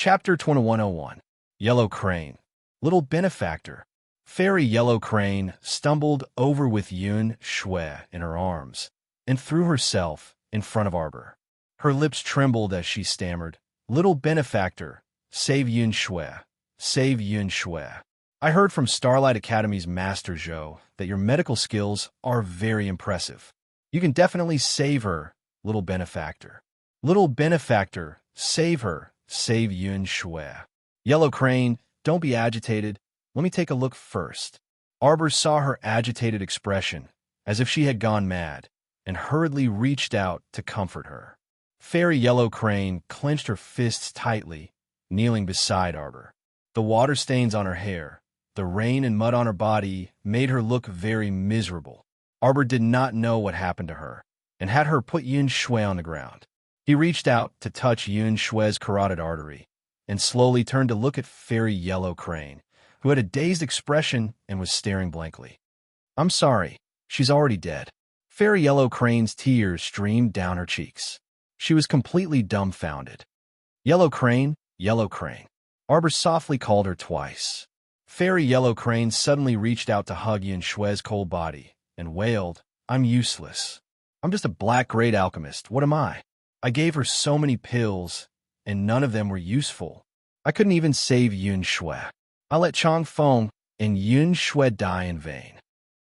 Chapter 2101 Yellow Crane. Little Benefactor. Fairy Yellow Crane stumbled over with Yun Shui in her arms and threw herself in front of Arbor. Her lips trembled as she stammered, "Little Benefactor, save Yun Shui. Save Yun Shui. I heard from Starlight Academy's Master Zhou that your medical skills are very impressive. You can definitely save her, Little Benefactor. Little Benefactor, save her. Save Yun Shui." Yellow Crane, don't be agitated. Let me take a look first. Arbor saw her agitated expression, as if she had gone mad, and hurriedly reached out to comfort her. Fairy Yellow Crane clenched her fists tightly, kneeling beside Arbor. The water stains on her hair, the rain and mud on her body made her look very miserable. Arbor did not know what happened to her, and had her put Yun Shui on the ground. He reached out to touch Yun Shui's carotid artery, and slowly turned to look at Fairy Yellow Crane, who had a dazed expression and was staring blankly. "I'm sorry, she's already dead." Fairy Yellow Crane's tears streamed down her cheeks. She was completely dumbfounded. "Yellow Crane, Yellow Crane." Arbor softly called her twice. Fairy Yellow Crane suddenly reached out to hug Yun Shui's cold body, and wailed, "I'm useless. I'm just a black great alchemist. What am I? I gave her so many pills, and none of them were useful. I couldn't even save Yun Shui. I let Chong Feng and Yun Shui die in vain.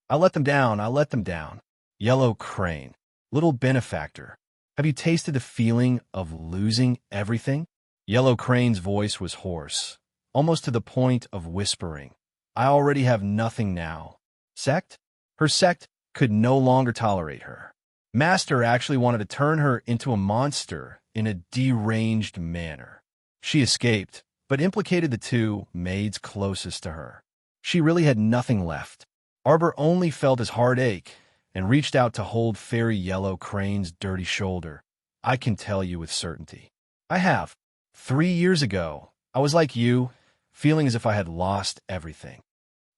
I let them down. Yellow Crane, Little Benefactor, have you tasted the feeling of losing everything?" Yellow Crane's voice was hoarse, almost to the point of whispering. "I already have nothing now." Sect? Her sect could no longer tolerate her. Master actually wanted to turn her into a monster in a deranged manner. She escaped, but implicated the two maids closest to her. She really had nothing left. Arbor only felt his heart ache and reached out to hold Fairy Yellow Crane's dirty shoulder. "I can tell you with certainty. I have. 3 years ago, I was like you, feeling as if I had lost everything.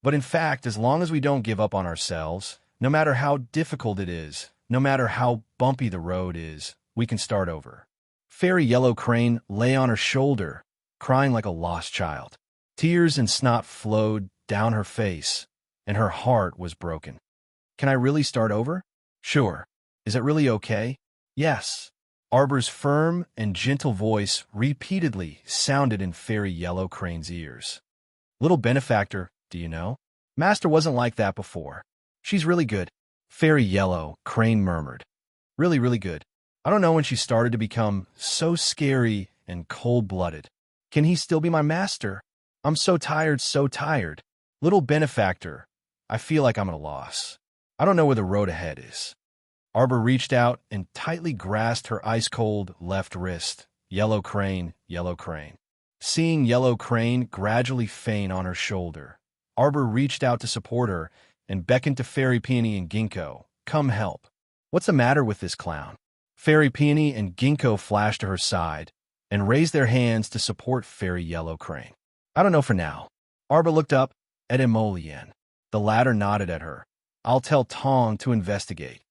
But in fact, as long as we don't give up on ourselves, no matter how difficult it is, no matter how bumpy the road is, we can start over." Fairy Yellow Crane lay on her shoulder, crying like a lost child. Tears and snot flowed down her face, and her heart was broken. "Can I really start over?" "Sure. Is it really okay?" "Yes." Arbor's firm and gentle voice repeatedly sounded in Fairy Yellow Crane's ears. "Little Benefactor, do you know? Master wasn't like that before. She's really good." Fairy Yellow Crane murmured. "Really, really good. I don't know when she started to become so scary and cold-blooded. Can he still be my master? I'm so tired, so tired. Little Benefactor, I feel like I'm at a loss. I don't know where the road ahead is." Arbor reached out and tightly grasped her ice-cold left wrist. Yellow Crane, Yellow Crane. Seeing Yellow Crane gradually faint on her shoulder, Arbor reached out to support her and beckoned to Fairy Peony and Ginkgo. "Come help." "What's the matter with this clown?" Fairy Peony and Ginkgo flashed to her side and raised their hands to support Fairy Yellow Crane. "I don't know for now." Arbor looked up at Emolian. The latter nodded at her. "I'll tell Tong to investigate."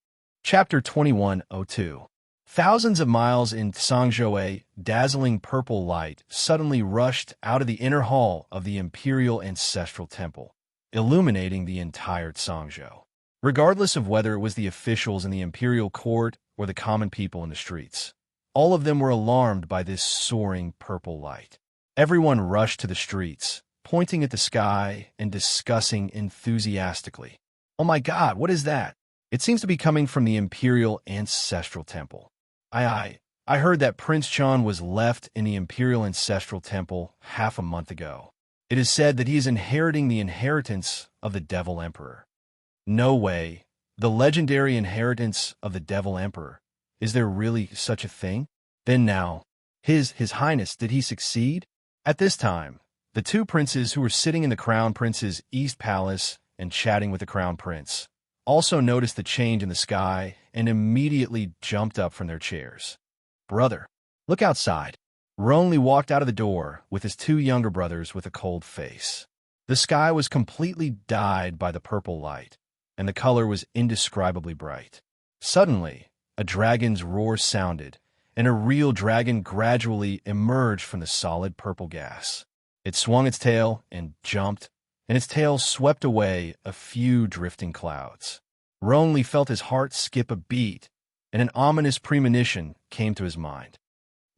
Chapter 2102. Thousands of miles in Sangzhou, dazzling purple light suddenly rushed out of the inner hall of the Imperial Ancestral Temple, illuminating the entire Sangzhou. Regardless of whether it was the officials in the imperial court or the common people in the streets, all of them were alarmed by this soaring purple light. Everyone rushed to the streets, pointing at the sky and discussing enthusiastically. "Oh my God, what is that? It seems to be coming from the Imperial Ancestral Temple. I heard that Prince Chun was left in the Imperial Ancestral Temple half a month ago. It is said that he is inheriting the inheritance of the Devil Emperor." "No way. The legendary inheritance of the Devil Emperor. Is there really such a thing? Then now, His Highness, did he succeed?" At this time, the two princes who were sitting in the Crown Prince's East Palace and chatting with the Crown Prince also noticed the change in the sky and immediately jumped up from their chairs. "Brother, look outside." Ronli walked out of the door with his two younger brothers with a cold face. The sky was completely dyed by the purple light, and the color was indescribably bright. Suddenly, a dragon's roar sounded, and a real dragon gradually emerged from the solid purple gas. It swung its tail and jumped, and its tail swept away a few drifting clouds. Ronly felt his heart skip a beat, and an ominous premonition came to his mind.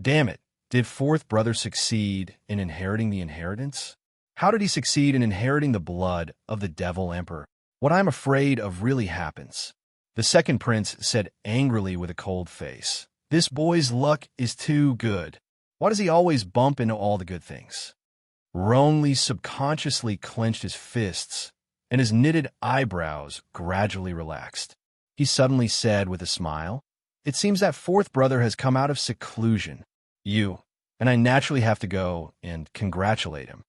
Damn it, did fourth brother succeed in inheriting the inheritance? How did he succeed in inheriting the blood of the Devil Emperor? What I'm afraid of really happens. The second prince said angrily with a cold face. This boy's luck is too good. Why does he always bump into all the good things? Ronly subconsciously clenched his fists, and his knitted eyebrows gradually relaxed. He suddenly said with a smile, "It seems that fourth brother has come out of seclusion. And I naturally have to go and congratulate him.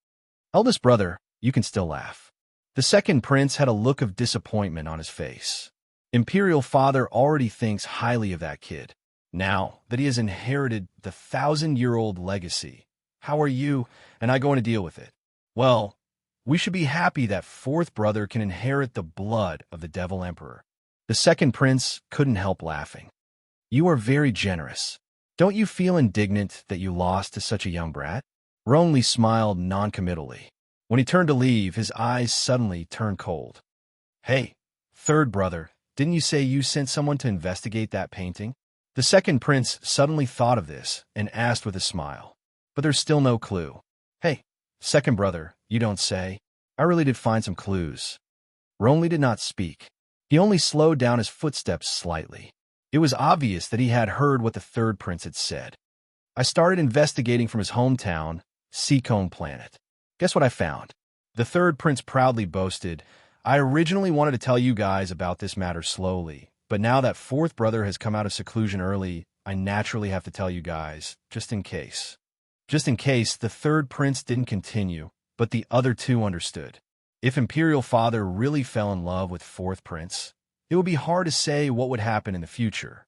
Eldest brother, you can still laugh." The second prince had a look of disappointment on his face. Imperial father already thinks highly of that kid. Now that he has inherited the 1,000-year-old legacy, how are you and I going to deal with it? Well, we should be happy that fourth brother can inherit the blood of the Devil Emperor. The second prince couldn't help laughing. You are very generous. Don't you feel indignant that you lost to such a young brat? Ronly smiled noncommittally. When he turned to leave, his eyes suddenly turned cold. Hey, third brother, didn't you say you sent someone to investigate that painting? The second prince suddenly thought of this and asked with a smile. But there's still no clue. Hey, second brother, you don't say. I really did find some clues. Ronly did not speak. He only slowed down his footsteps slightly. It was obvious that he had heard what the third prince had said. I started investigating from his hometown, Seacone Planet. Guess what I found? The third prince proudly boasted, I originally wanted to tell you guys about this matter slowly, but now that fourth brother has come out of seclusion early, I naturally have to tell you guys, just in case. Just in case, the third prince didn't continue, but the other two understood. If Imperial Father really fell in love with fourth prince, it would be hard to say what would happen in the future.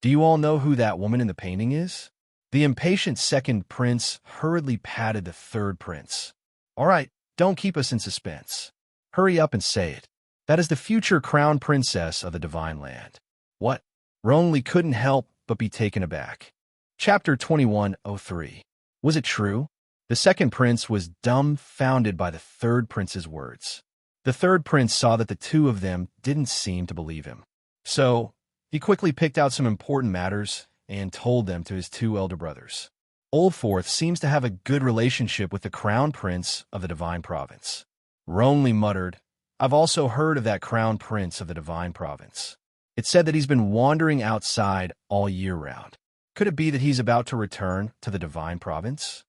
Do you all know who that woman in the painting is? The impatient second prince hurriedly patted the third prince. All right, don't keep us in suspense. Hurry up and say it. That is the future crown princess of the Divine Land. What? Ronly couldn't help but be taken aback. Chapter 2103. Was it true? The second prince was dumbfounded by the third prince's words. The third prince saw that the two of them didn't seem to believe him. So, he quickly picked out some important matters and told them to his two elder brothers. Old Fourth seems to have a good relationship with the crown prince of the Divine Province. Ronly muttered, I've also heard of that crown prince of the Divine Province. It's said that he's been wandering outside all year round. Could it be that he's about to return to the Divine Province?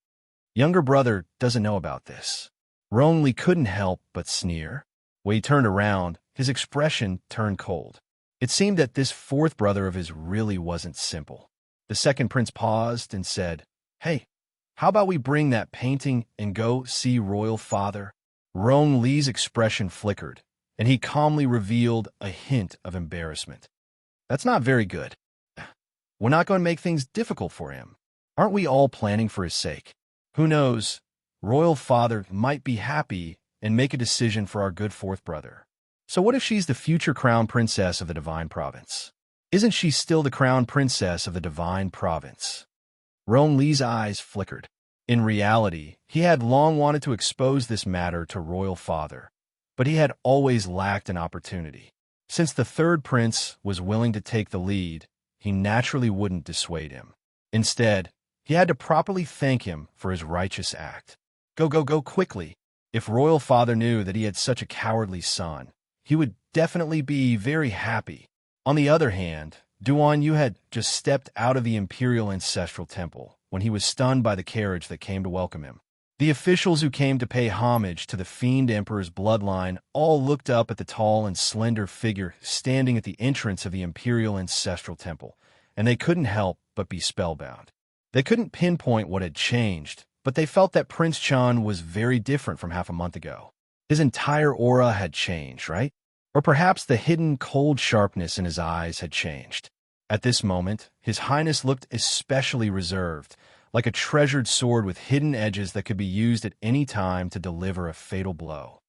Younger brother doesn't know about this. Ronly couldn't help but sneer. When he turned around, his expression turned cold. It seemed that this fourth brother of his really wasn't simple. The second prince paused and said, Hey, how about we bring that painting and go see Royal Father? Ronly's expression flickered, and he calmly revealed a hint of embarrassment. That's not very good. We're not going to make things difficult for him. Aren't we all planning for his sake? Who knows? Royal Father might be happy and make a decision for our good fourth brother. So what if she's the future crown princess of the Divine Province? Isn't she still the crown princess of the Divine Province? Ronly's eyes flickered. In reality, he had long wanted to expose this matter to Royal Father, but he had always lacked an opportunity. Since the third prince was willing to take the lead, he naturally wouldn't dissuade him. Instead, he had to properly thank him for his righteous act. Go quickly. If Royal Father knew that he had such a cowardly son, he would definitely be very happy. On the other hand, Duan Yu had just stepped out of the Imperial Ancestral Temple when he was stunned by the carriage that came to welcome him. The officials who came to pay homage to the Fiend Emperor's bloodline all looked up at the tall and slender figure standing at the entrance of the Imperial Ancestral Temple, and they couldn't help but be spellbound. They couldn't pinpoint what had changed, but they felt that Prince Chan was very different from half a month ago. His entire aura had changed, right? Or perhaps the hidden cold sharpness in his eyes had changed. At this moment, His Highness looked especially reserved, like a treasured sword with hidden edges that could be used at any time to deliver a fatal blow.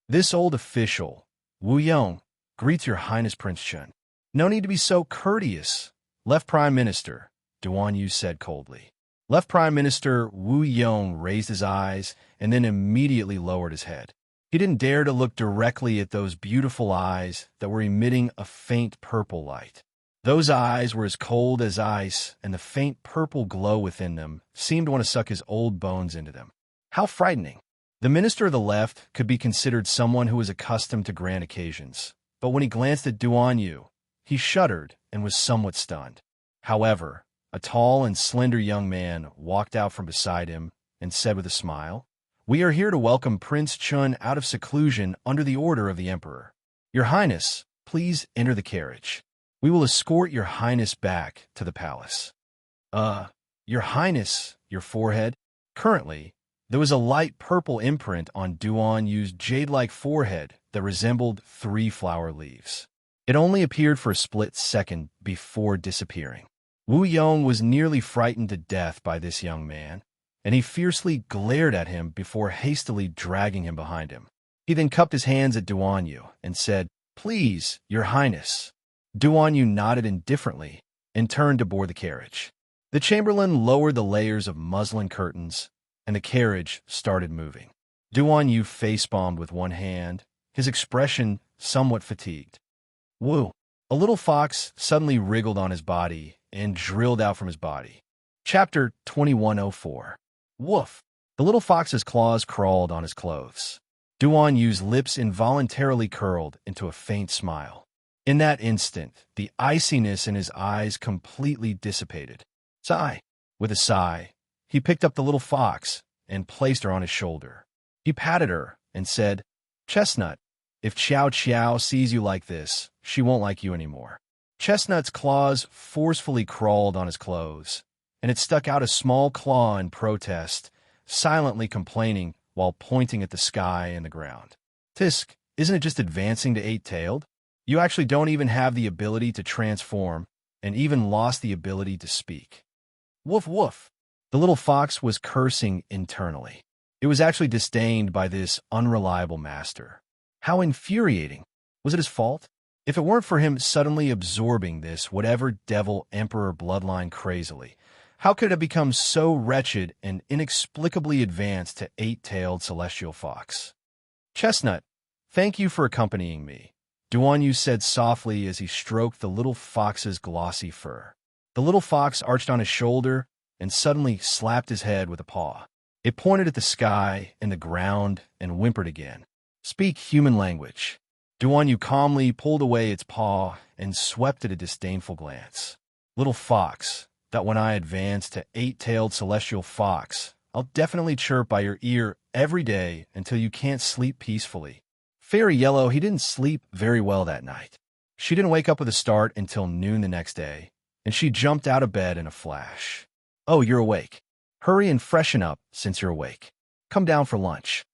This old official, Wu Yong, greets Your Highness Prince Chen. No need to be so courteous. Left Prime Minister, Duan Yu said coldly. Left Prime Minister Wu Yong raised his eyes and then immediately lowered his head. He didn't dare to look directly at those beautiful eyes that were emitting a faint purple light. Those eyes were as cold as ice, and the faint purple glow within them seemed to want to suck his old bones into them. How frightening! The minister of the left could be considered someone who was accustomed to grand occasions, but when he glanced at Duan Yu, he shuddered and was somewhat stunned. However, a tall and slender young man walked out from beside him and said with a smile, "We are here to welcome Prince Chun out of seclusion under the order of the Emperor. Your Highness, please enter the carriage. We will escort your Highness back to the palace." Your Highness, your forehead? Currently, there was a light purple imprint on Duan Yu's jade-like forehead that resembled 3 flower leaves. It only appeared for a split second before disappearing. Wu Yong was nearly frightened to death by this young man, and he fiercely glared at him before hastily dragging him behind him. He then cupped his hands at Duan Yu and said, "Please, your Highness." Duan Yu nodded indifferently and turned to board the carriage. The chamberlain lowered the layers of muslin curtains, and the carriage started moving. Duan Yu face-palmed with one hand, his expression somewhat fatigued. Woo! A little fox suddenly wriggled on his body and drilled out from his body. Chapter 2104. Woof! The little fox's claws crawled on his clothes. Duan Yu's lips involuntarily curled into a faint smile. In that instant, the iciness in his eyes completely dissipated. Sigh! With a sigh, he picked up the little fox and placed her on his shoulder. He patted her and said, "Chestnut, if Chow Chow sees you like this, she won't like you anymore." Chestnut's claws forcefully crawled on his clothes, and it stuck out a small claw in protest, silently complaining while pointing at the sky and the ground. "Tisk, isn't it just advancing to 8-tailed? You actually don't even have the ability to transform, and even lost the ability to speak." Woof woof! The little fox was cursing internally. It was actually disdained by this unreliable master. How infuriating! Was it his fault? If it weren't for him suddenly absorbing this whatever devil emperor bloodline crazily, how could it have become so wretched and inexplicably advanced to 8-tailed celestial fox? "Chestnut, thank you for accompanying me," Duan Yu said softly as he stroked the little fox's glossy fur. The little fox arched on his shoulder and suddenly slapped his head with a paw. It pointed at the sky and the ground and whimpered again. "Speak human language." Duan Yu calmly pulled away its paw and swept it a disdainful glance. "Little fox, that when I advance to 8-tailed celestial fox, I'll definitely chirp by your ear every day until you can't sleep peacefully." Fairy Yellow, he didn't sleep very well that night. She didn't wake up with a start until noon the next day, and she jumped out of bed in a flash. "Oh, you're awake. Hurry and freshen up since you're awake. Come down for lunch."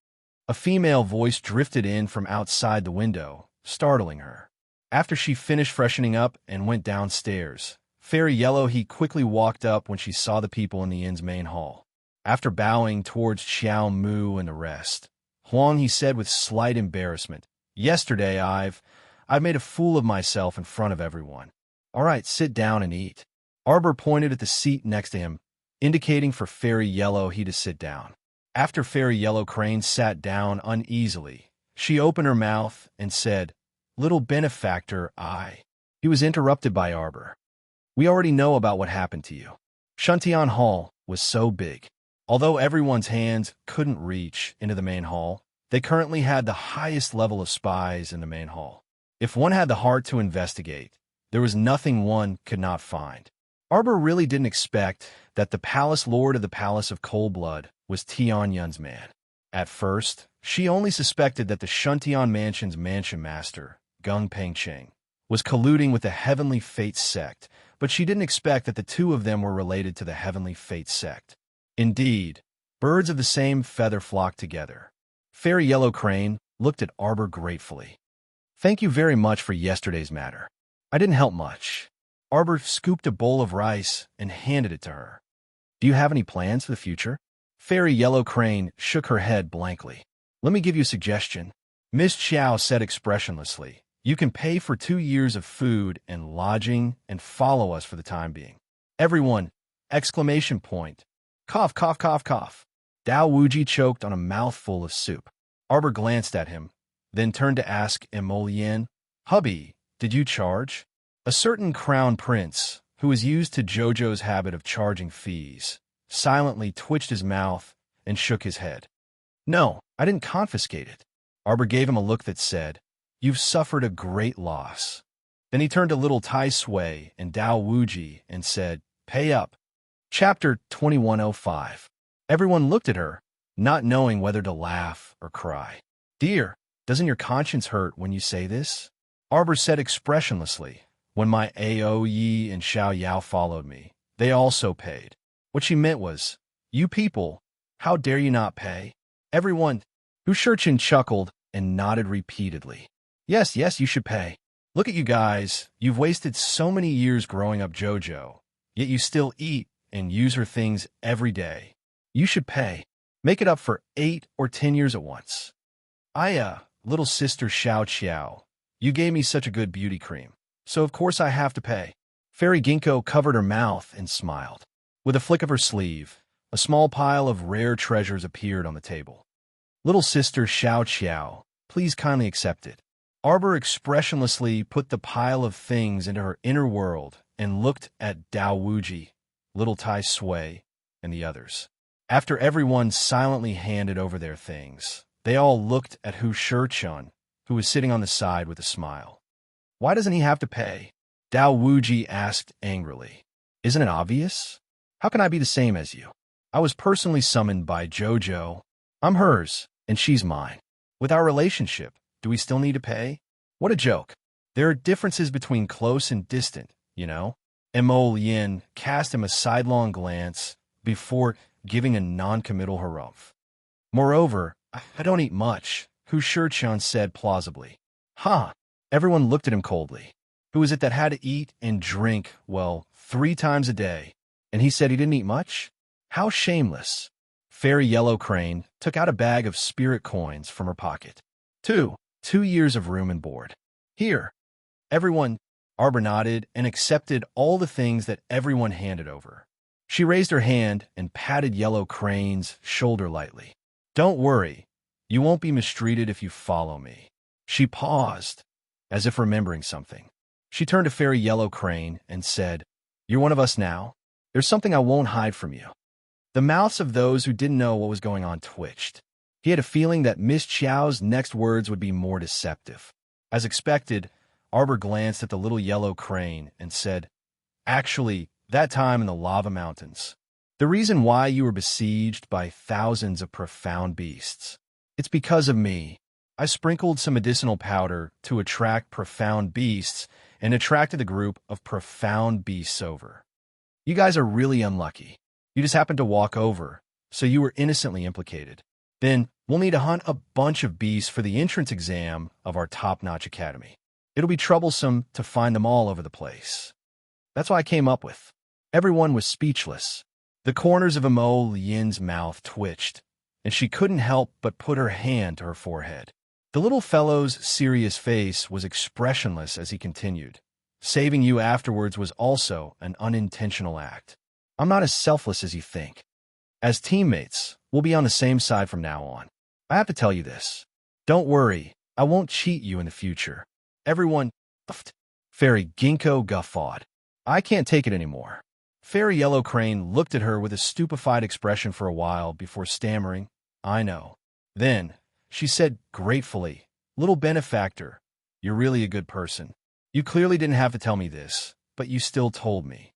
A female voice drifted in from outside the window, startling her. After she finished freshening up and went downstairs, Fairy Yellow he quickly walked up when she saw the people in the inn's main hall. After bowing towards Xiao Mu and the rest, Huang he said with slight embarrassment, "Yesterday I've made a fool of myself in front of everyone. All right, sit down and eat." Arbor pointed at the seat next to him, indicating for Fairy Yellow he to sit down. After Fairy Yellow Crane sat down uneasily, she opened her mouth and said, "Little benefactor, He was interrupted by Arbor. "We already know about what happened to you." Shuntian Hall was so big. Although everyone's hands couldn't reach into the main hall, they currently had the highest level of spies in the main hall. If one had the heart to investigate, there was nothing one could not find. Arbor really didn't expect that the palace lord of the Palace of Coldblood was Tian Yun's man. At first, she only suspected that the Shuntian Mansion's mansion master, Gung Pengcheng, was colluding with the Heavenly Fate sect, but she didn't expect that the two of them were related to the Heavenly Fate sect. Indeed, birds of the same feather flocked together. Fairy Yellow Crane looked at Arbor gratefully. "Thank you very much for yesterday's matter. I didn't help much." Arbor scooped a bowl of rice and handed it to her. "Do you have any plans for the future?" Fairy Yellow Crane shook her head blankly. "Let me give you a suggestion." Miss Chow said expressionlessly, "You can pay for 2 years of food and lodging and follow us for the time being." Everyone! Exclamation point. Cough, cough, cough, cough. Dao Wuji choked on a mouthful of soup. Arbor glanced at him, then turned to ask Emolian, Hubby, did you charge? A certain crown prince, who was used to Jojo's habit of charging fees, silently twitched his mouth and shook his head. No, I didn't confiscate it. Arbor gave him a look that said, You've suffered a great loss. Then he turned to little Tai Sui and Dao Wuji and said, Pay up. Chapter 2105. Everyone looked at her, not knowing whether to laugh or cry. Dear, doesn't your conscience hurt when you say this? Arbor said expressionlessly, When my Aoyi and Xiao Yao followed me, they also paid. What she meant was, You people, how dare you not pay? Everyone, Hu Shurchin chuckled and nodded repeatedly. Yes, yes, you should pay. Look at you guys, you've wasted so many years growing up Jojo, yet you still eat and use her things every day. You should pay. Make it up for 8 or 10 years at once. Little sister Xiao Qiao, you gave me such a good beauty cream, so of course I have to pay. Fairy Ginkgo covered her mouth and smiled. With a flick of her sleeve, a small pile of rare treasures appeared on the table. Little sister Xiao Qiao, please kindly accept it. Arbor expressionlessly put the pile of things into her inner world and looked at Dao Wuji, little Tai Sui, and the others. After everyone silently handed over their things, they all looked at Hu Shurchun, who was sitting on the side with a smile. Why doesn't he have to pay? Dao Wuji asked angrily. Isn't it obvious? How can I be the same as you? I was personally summoned by Jojo. I'm hers, and she's mine. With our relationship, do we still need to pay? What a joke. There are differences between close and distant, you know? Mo Yin cast him a sidelong glance before giving a non-committal harumph. Moreover, I don't eat much, Hu Shurchun said plausibly. Huh. Everyone looked at him coldly. Who is it that had to eat and drink, 3 times a day? And he said he didn't eat much? How shameless. Fairy Yellow Crane took out a bag of spirit coins from her pocket. 2 years of room and board. Here. Everyone, Arbor nodded and accepted all the things that everyone handed over. She raised her hand and patted Yellow Crane's shoulder lightly. Don't worry, you won't be mistreated if you follow me. She paused, as if remembering something. She turned to Fairy Yellow Crane and said, You're one of us now? There's something I won't hide from you. The mouths of those who didn't know what was going on twitched. He had a feeling that Miss Chiao's next words would be more deceptive. As expected, Arbor glanced at the little Yellow Crane and said, Actually, that time in the lava mountains. The reason why you were besieged by thousands of profound beasts. It's because of me. I sprinkled some medicinal powder to attract profound beasts and attracted a group of profound beasts over. You guys are really unlucky. You just happened to walk over, so you were innocently implicated. Then we'll need to hunt a bunch of beasts for the entrance exam of our top-notch academy. It'll be troublesome to find them all over the place. That's what I came up with. Everyone was speechless. The corners of Mo Yin's mouth twitched, and she couldn't help but put her hand to her forehead. The little fellow's serious face was expressionless as he continued. Saving you afterwards was also an unintentional act. I'm not as selfless as you think. As teammates, we'll be on the same side from now on. I have to tell you this. Don't worry, I won't cheat you in the future. Everyone, Fairy Ginkgo guffawed. I can't take it anymore. Fairy Yellow Crane looked at her with a stupefied expression for a while before stammering, I know. Then, she said gratefully, Little benefactor, you're really a good person. You clearly didn't have to tell me this, but you still told me.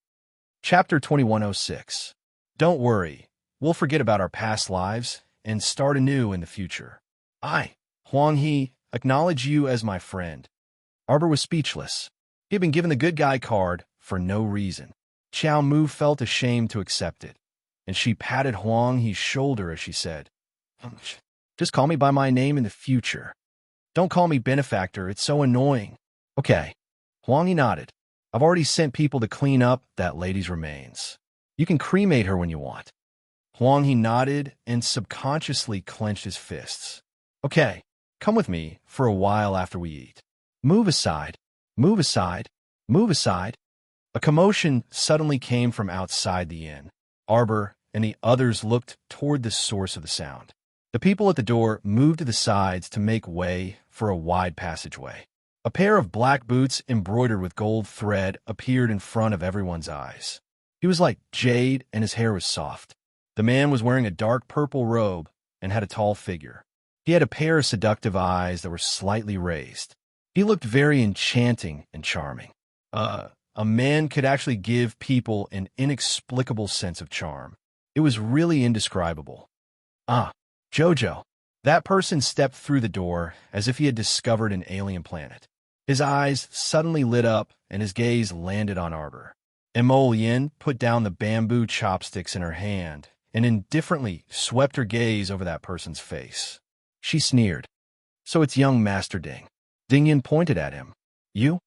Chapter 2106. Don't worry, we'll forget about our past lives and start anew in the future. I, Huang He, acknowledge you as my friend. Arbor was speechless. He had been given the good guy card for no reason. Xiao Mu felt ashamed to accept it, and she patted Huang He's shoulder as she said, Just call me by my name in the future. Don't call me benefactor, it's so annoying. Okay. Huang He nodded. I've already sent people to clean up that lady's remains. You can cremate her when you want. Huang He nodded and subconsciously clenched his fists. Okay, come with me for a while after we eat. Move aside, move aside, move aside. A commotion suddenly came from outside the inn. Arbor and the others looked toward the source of the sound. The people at the door moved to the sides to make way for a wide passageway. A pair of black boots embroidered with gold thread appeared in front of everyone's eyes. He was like jade, and his hair was soft. The man was wearing a dark purple robe and had a tall figure. He had a pair of seductive eyes that were slightly raised. He looked very enchanting and charming. A man could actually give people an inexplicable sense of charm. It was really indescribable. Ah, Jojo. That person stepped through the door as if he had discovered an alien planet. His eyes suddenly lit up, and his gaze landed on Arbor. Yin put down the bamboo chopsticks in her hand and indifferently swept her gaze over that person's face. She sneered. So it's young Master Ding. Yin pointed at him. You?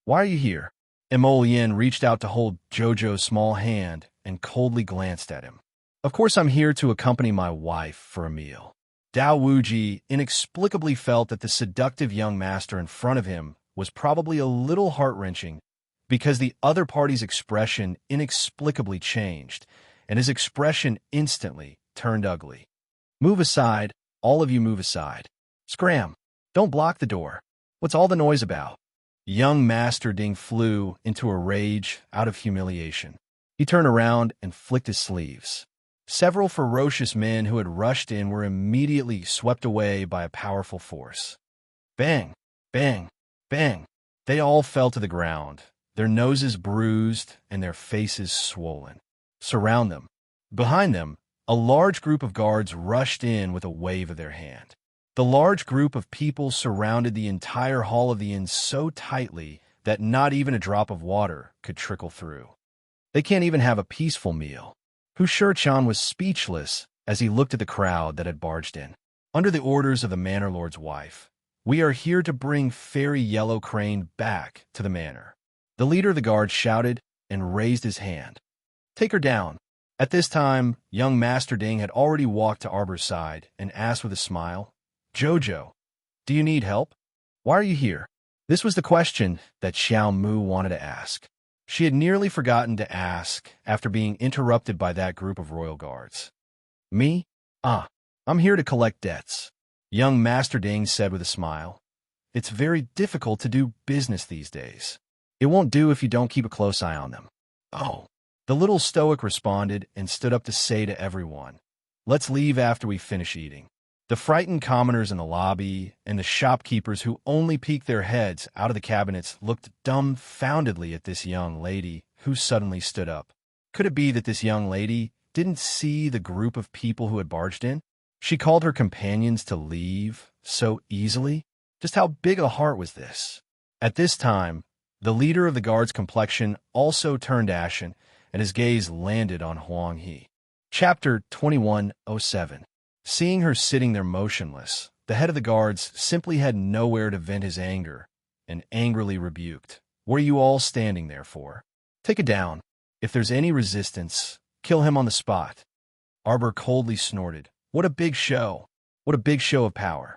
Why are you here? Yin reached out to hold Jojo's small hand and coldly glanced at him. Of course I'm here to accompany my wife for a meal. Dao Wuji inexplicably felt that the seductive young master in front of him was probably a little heart-wrenching because the other party's expression inexplicably changed, and his expression instantly turned ugly. Move aside, all of you move aside. Scram! Don't block the door. What's all the noise about? Young Master Ding flew into a rage out of humiliation. He turned around and flicked his sleeves. Several ferocious men who had rushed in were immediately swept away by a powerful force. Bang! Bang! Bang! They all fell to the ground, their noses bruised and their faces swollen. Surround them. Behind them, a large group of guards rushed in with a wave of their hand. The large group of people surrounded the entire hall of the inn so tightly that not even a drop of water could trickle through. They can't even have a peaceful meal. Hushir-chan was speechless as he looked at the crowd that had barged in. Under the orders of the manor lord's wife, we are here to bring Fairy Yellow Crane back to the manor. The leader of the guard shouted and raised his hand. Take her down. At this time, young Master Ding had already walked to Arbor's side and asked with a smile, Jojo, do you need help? Why are you here? This was the question that Xiao Mu wanted to ask. She had nearly forgotten to ask after being interrupted by that group of royal guards. Me? I'm here to collect debts, young Master Ding said with a smile. It's very difficult to do business these days. It won't do if you don't keep a close eye on them. Oh. The little stoic responded and stood up to say to everyone, let's leave after we finish eating. The frightened commoners in the lobby and the shopkeepers who only peeked their heads out of the cabinets looked dumbfoundedly at this young lady who suddenly stood up. Could it be that this young lady didn't see the group of people who had barged in? She called her companions to leave so easily? Just how big a heart was this? At this time, the leader of the guard's complexion also turned ashen, and his gaze landed on Huang He. Chapter 2107. Seeing her sitting there motionless, the head of the guards simply had nowhere to vent his anger and angrily rebuked. What are you all standing there for? Take it down. If there's any resistance, kill him on the spot. Arbor coldly snorted. What a big show. What a big show of power.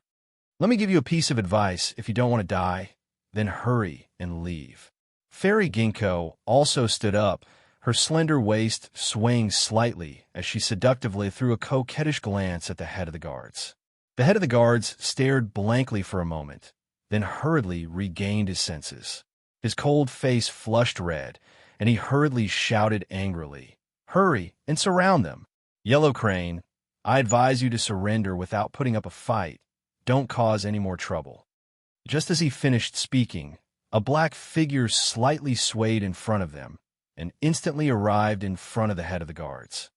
Let me give you a piece of advice. If you don't want to die, then hurry and leave. Fairy Ginkgo also stood up, her slender waist swaying slightly as she seductively threw a coquettish glance at the head of the guards. The head of the guards stared blankly for a moment, then hurriedly regained his senses. His cold face flushed red, and he hurriedly shouted angrily, Hurry and surround them. Yellow Crane, I advise you to surrender without putting up a fight. Don't cause any more trouble. Just as he finished speaking, a black figure slightly swayed in front of them, and instantly arrived in front of the head of the guards.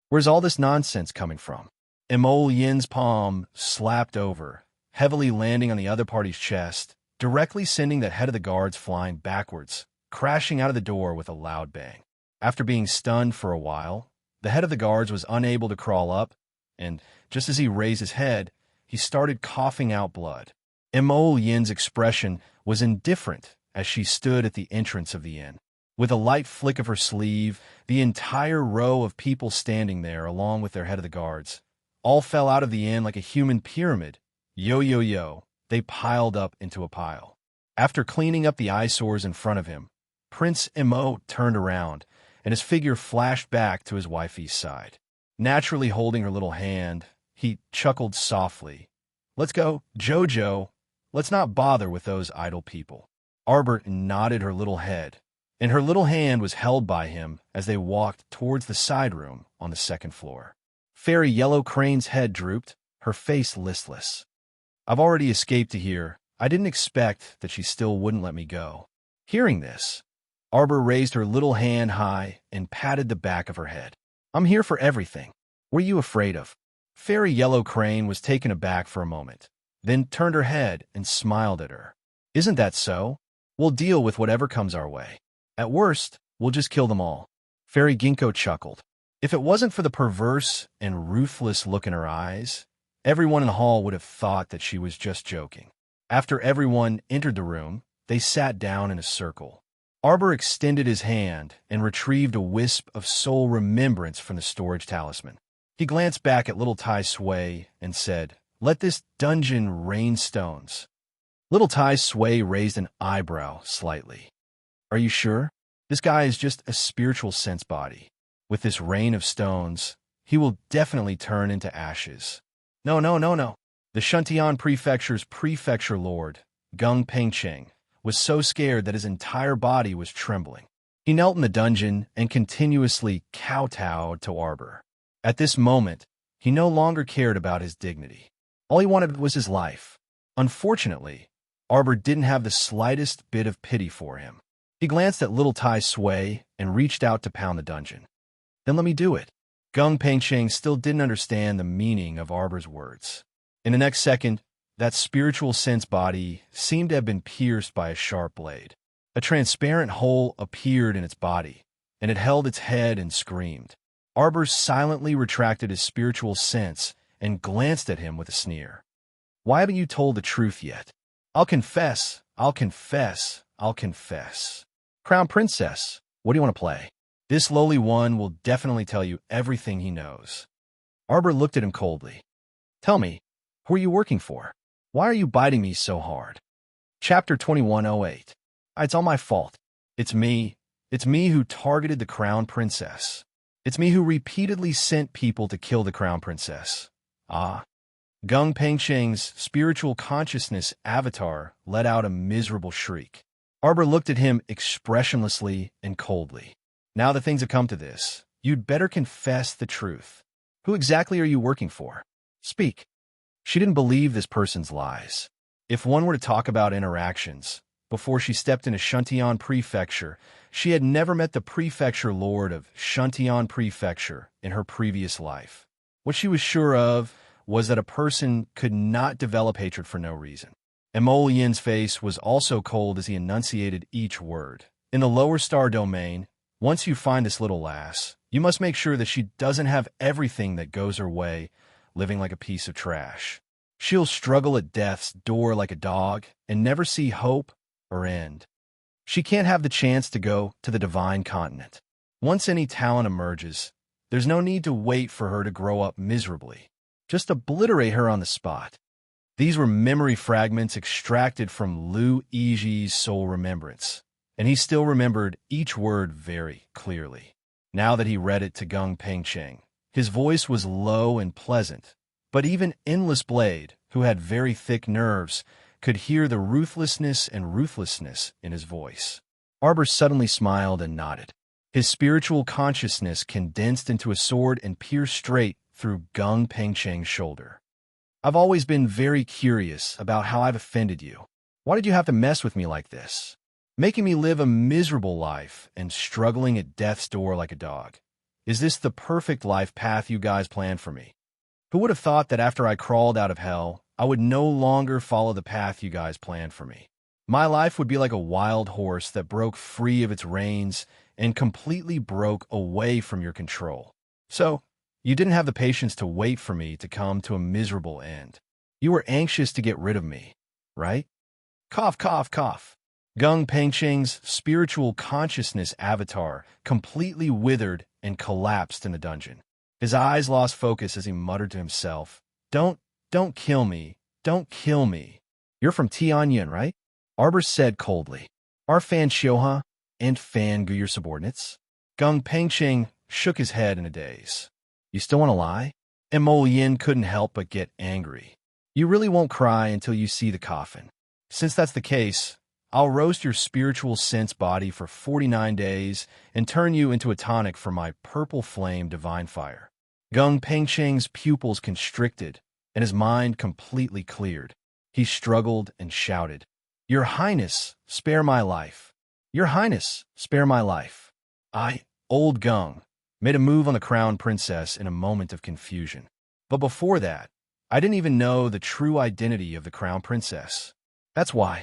Where's all this nonsense coming from? Yin's palm slapped over, heavily landing on the other party's chest, directly sending the head of the guards flying backwards, crashing out of the door with a loud bang. After being stunned for a while, the head of the guards was unable to crawl up, and just as he raised his head, he started coughing out blood. Yin's expression was indifferent as she stood at the entrance of the inn. With a light flick of her sleeve, the entire row of people standing there, along with their head of the guards, all fell out of the inn like a human pyramid. Yo, they piled up into a pile. After cleaning up the eyesores in front of him, Prince Mo turned around, and his figure flashed back to his wifey's side. Naturally holding her little hand, he chuckled softly. "Let's go, Jojo. Let's not bother with those idle people." Arbor nodded her little head, and her little hand was held by him as they walked towards the side room on the second floor. Fairy Yellow Crane's head drooped, her face listless. "I've already escaped to here. I didn't expect that she still wouldn't let me go." Hearing this, Arbor raised her little hand high and patted the back of her head. "I'm here for everything. What are you afraid of?" Fairy Yellow Crane was taken aback for a moment, then turned her head and smiled at her. "Isn't that so? We'll deal with whatever comes our way. At worst, we'll just kill them all." Fairy Ginkgo chuckled. If it wasn't for the perverse and ruthless look in her eyes, everyone in the hall would have thought that she was just joking. After everyone entered the room, they sat down in a circle. Arbor extended his hand and retrieved a wisp of soul remembrance from the storage talisman. He glanced back at little Tai Sui and said, "Let this dungeon rain stones." Little Tai Sui raised an eyebrow slightly. "Are you sure? This guy is just a spiritual sense body. With this rain of stones, he will definitely turn into ashes." No. The Shuntian Prefecture's prefecture lord, Gung Pengcheng, was so scared that his entire body was trembling. He knelt in the dungeon and continuously kowtowed to Arbor. At this moment, he no longer cared about his dignity. All he wanted was his life. Unfortunately, Arbor didn't have the slightest bit of pity for him. He glanced at little Tai Sui and reached out to pound the dungeon. "Then let me do it." Gung Pengcheng still didn't understand the meaning of Arbor's words. In the next second, that spiritual sense body seemed to have been pierced by a sharp blade. A transparent hole appeared in its body, and it held its head and screamed. Arbor silently retracted his spiritual sense and glanced at him with a sneer. "Why haven't you told the truth yet?" I'll confess. Crown Princess, what do you want to play?" "This lowly one will definitely tell you everything he knows." Arbor looked at him coldly. "Tell me, who are you working for? Why are you biting me so hard?" Chapter 2108. It's all my fault. It's me. It's me who targeted the Crown Princess. It's me who repeatedly sent people to kill the Crown Princess. Ah. Gung Pengcheng's spiritual consciousness avatar let out a miserable shriek. Arbor looked at him expressionlessly and coldly. "Now that things have come to this, you'd better confess the truth. Who exactly are you working for? Speak." She didn't believe this person's lies. If one were to talk about interactions, before she stepped into Shuntian Prefecture, she had never met the Prefecture Lord of Shuntian Prefecture in her previous life. What she was sure of was that a person could not develop hatred for no reason. Emollien's face was also cold as he enunciated each word. "In the lower star domain, once you find this little lass, you must make sure that she doesn't have everything that goes her way, living like a piece of trash. She'll struggle at death's door like a dog and never see hope or end. She can't have the chance to go to the divine continent. Once any talent emerges, there's no need to wait for her to grow up miserably. Just obliterate her on the spot." These were memory fragments extracted from Lu Yiji's soul remembrance, and he still remembered each word very clearly. Now that he read it to Gung Pengcheng, his voice was low and pleasant, but even Endless Blade, who had very thick nerves, could hear the ruthlessness in his voice. Arbor suddenly smiled and nodded. His spiritual consciousness condensed into a sword and pierced straight through Gung Pengcheng's shoulder. "I've always been very curious about how I've offended you. Why did you have to mess with me like this? Making me live a miserable life and struggling at death's door like a dog. Is this the perfect life path you guys planned for me? Who would have thought that after I crawled out of hell, I would no longer follow the path you guys planned for me? My life would be like a wild horse that broke free of its reins and completely broke away from your control. So, you didn't have the patience to wait for me to come to a miserable end. You were anxious to get rid of me, right?" Cough. Gung Pengcheng's spiritual consciousness avatar completely withered and collapsed in the dungeon. His eyes lost focus as he muttered to himself, Don't kill me. Don't kill me. You're from Tianyun, right?" Arbor said coldly. "Our fan Shioha, and Fangu your subordinates? Gung Pengcheng shook his head in a daze. You still want to lie? And Mo Yin couldn't help but get angry. You really won't cry until you see the coffin. Since that's the case, I'll roast your spiritual sense body for 49 days and turn you into a tonic for my purple flame divine fire. Gung Pengcheng's pupils constricted, and his mind completely cleared. He struggled and shouted, Your Highness, spare my life. Your Highness, spare my life. Old Gung, made a move on the crown princess in a moment of confusion. But before that, I didn't even know the true identity of the crown princess. That's why.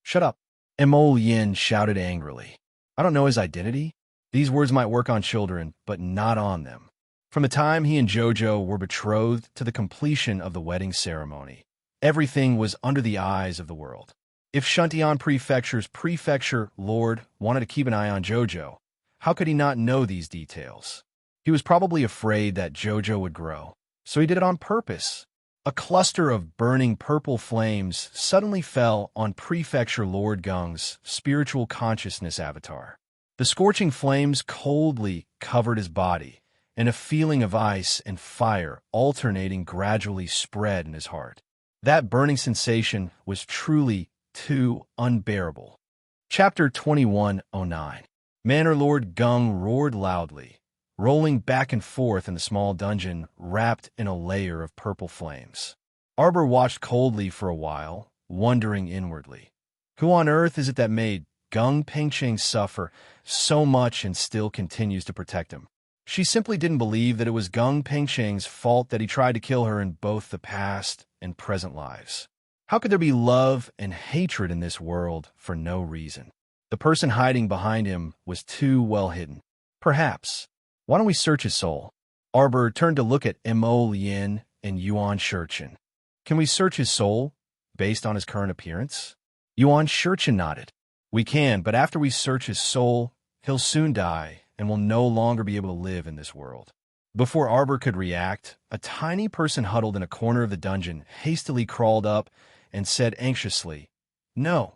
Shut up. Mo Yin shouted angrily. I don't know his identity. These words might work on children, but not on them. From the time he and Jojo were betrothed to the completion of the wedding ceremony, everything was under the eyes of the world. If Shuntian Prefecture's prefecture lord wanted to keep an eye on Jojo, how could he not know these details? He was probably afraid that Jojo would grow, so he did it on purpose. A cluster of burning purple flames suddenly fell on Prefecture Lord Gung's spiritual consciousness avatar. The scorching flames coldly covered his body, and a feeling of ice and fire alternating gradually spread in his heart. That burning sensation was truly too unbearable. Chapter 2109. Manor Lord Gung roared loudly, rolling back and forth in the small dungeon wrapped in a layer of purple flames. Arbor watched coldly for a while, wondering inwardly. Who on earth is it that made Gung Pengcheng suffer so much and still continues to protect him? She simply didn't believe that it was Gung Pengcheng's fault that he tried to kill her in both the past and present lives. How could there be love and hatred in this world for no reason? The person hiding behind him was too well hidden. Perhaps. Why don't we search his soul? Arbor turned to look at Mo Yin and Yuan Shurchen. Can we search his soul based on his current appearance? Yuan Shurchen nodded. We can, but after we search his soul, he'll soon die and will no longer be able to live in this world. Before Arbor could react, a tiny person huddled in a corner of the dungeon hastily crawled up and said anxiously, No,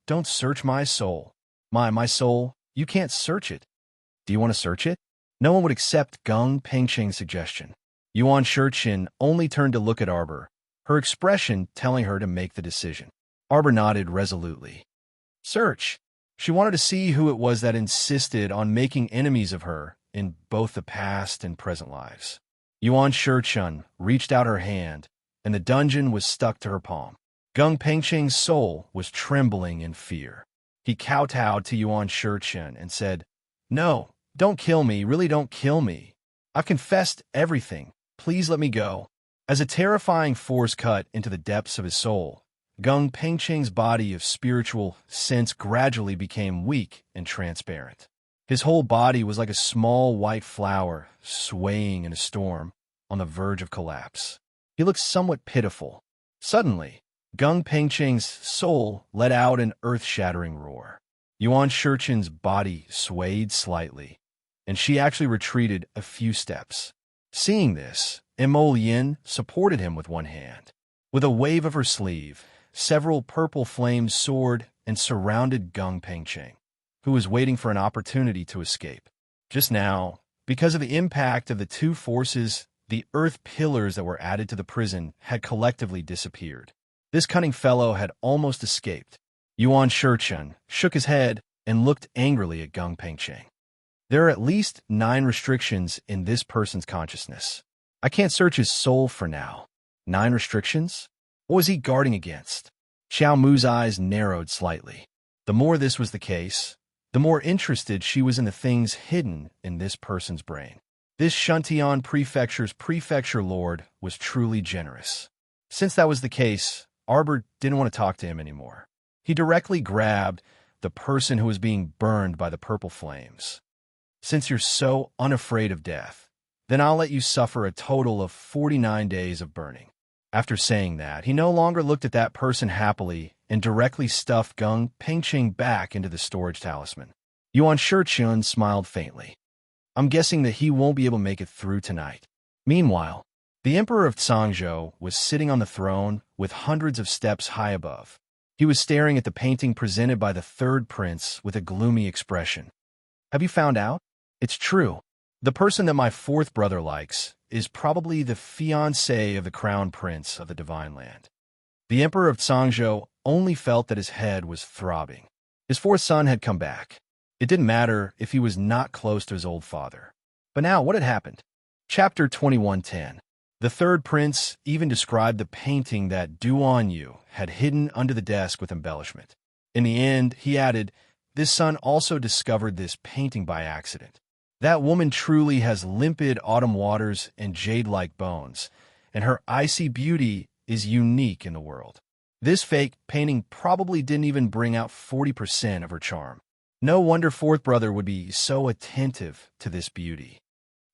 don't search my soul. My soul, you can't search it. Do you want to search it? No one would accept Gung Pengcheng's suggestion. Yuan Shurchen only turned to look at Arbor, her expression telling her to make the decision. Arbor nodded resolutely. Search. She wanted to see who it was that insisted on making enemies of her in both the past and present lives. Yuan Shurchen reached out her hand, and the dungeon was stuck to her palm. Gung Pengcheng's soul was trembling in fear. He kowtowed to Yuan Shurchen and said, No, don't kill me, really don't kill me. I've confessed everything. Please let me go. As a terrifying force cut into the depths of his soul, Gung Pengcheng's body of spiritual sense gradually became weak and transparent. His whole body was like a small white flower swaying in a storm on the verge of collapse. He looked somewhat pitiful. Suddenly, Gung Pengcheng's soul let out an earth-shattering roar. Yuan Shurchen's body swayed slightly, and she actually retreated a few steps. Seeing this, Mo Yin supported him with one hand. With a wave of her sleeve, several purple flames soared and surrounded Gung Pengcheng, who was waiting for an opportunity to escape. Just now, because of the impact of the two forces, the earth pillars that were added to the prison had collectively disappeared. This cunning fellow had almost escaped. Yuan Shurchen shook his head and looked angrily at Gung Pengcheng. There are at least 9 restrictions in this person's consciousness. I can't search his soul for now. 9 restrictions? What was he guarding against? Xiao Mu's eyes narrowed slightly. The more this was the case, the more interested she was in the things hidden in this person's brain. This Shuntian Prefecture's prefecture lord was truly generous. Since that was the case, Arbor didn't want to talk to him anymore. He directly grabbed the person who was being burned by the purple flames. Since you're so unafraid of death, then I'll let you suffer a total of 49 days of burning. After saying that, he no longer looked at that person happily and directly stuffed Gung Pengcheng back into the storage talisman. Yuan Shurchen smiled faintly. I'm guessing that he won't be able to make it through tonight. Meanwhile, the Emperor of Tsangzhou was sitting on the throne with hundreds of steps high above. He was staring at the painting presented by the third prince with a gloomy expression. Have you found out? It's true. The person that my fourth brother likes is probably the fiancé of the crown prince of the divine land. The emperor of Tsangzhou only felt that his head was throbbing. His fourth son had come back. It didn't matter if he was not close to his old father. But now, what had happened? Chapter 21:10. The third prince even described the painting that Duan Yu had hidden under the desk with embellishment. In the end, he added, this son also discovered this painting by accident. That woman truly has limpid autumn waters and jade-like bones, and her icy beauty is unique in the world. This fake painting probably didn't even bring out 40% of her charm. No wonder fourth brother would be so attentive to this beauty.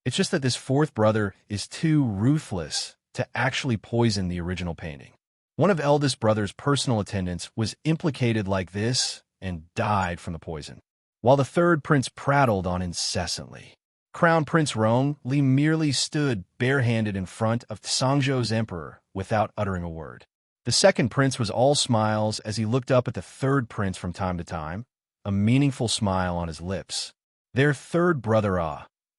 It's just that this fourth brother is too ruthless to actually poison the original painting. One of eldest brother's personal attendants was implicated like this and died from the poison, while the third prince prattled on incessantly. Crown Prince Rongli merely stood barehanded in front of Tsangzhou's emperor without uttering a word. The second prince was all smiles as he looked up at the third prince from time to time, a meaningful smile on his lips. Their third brother,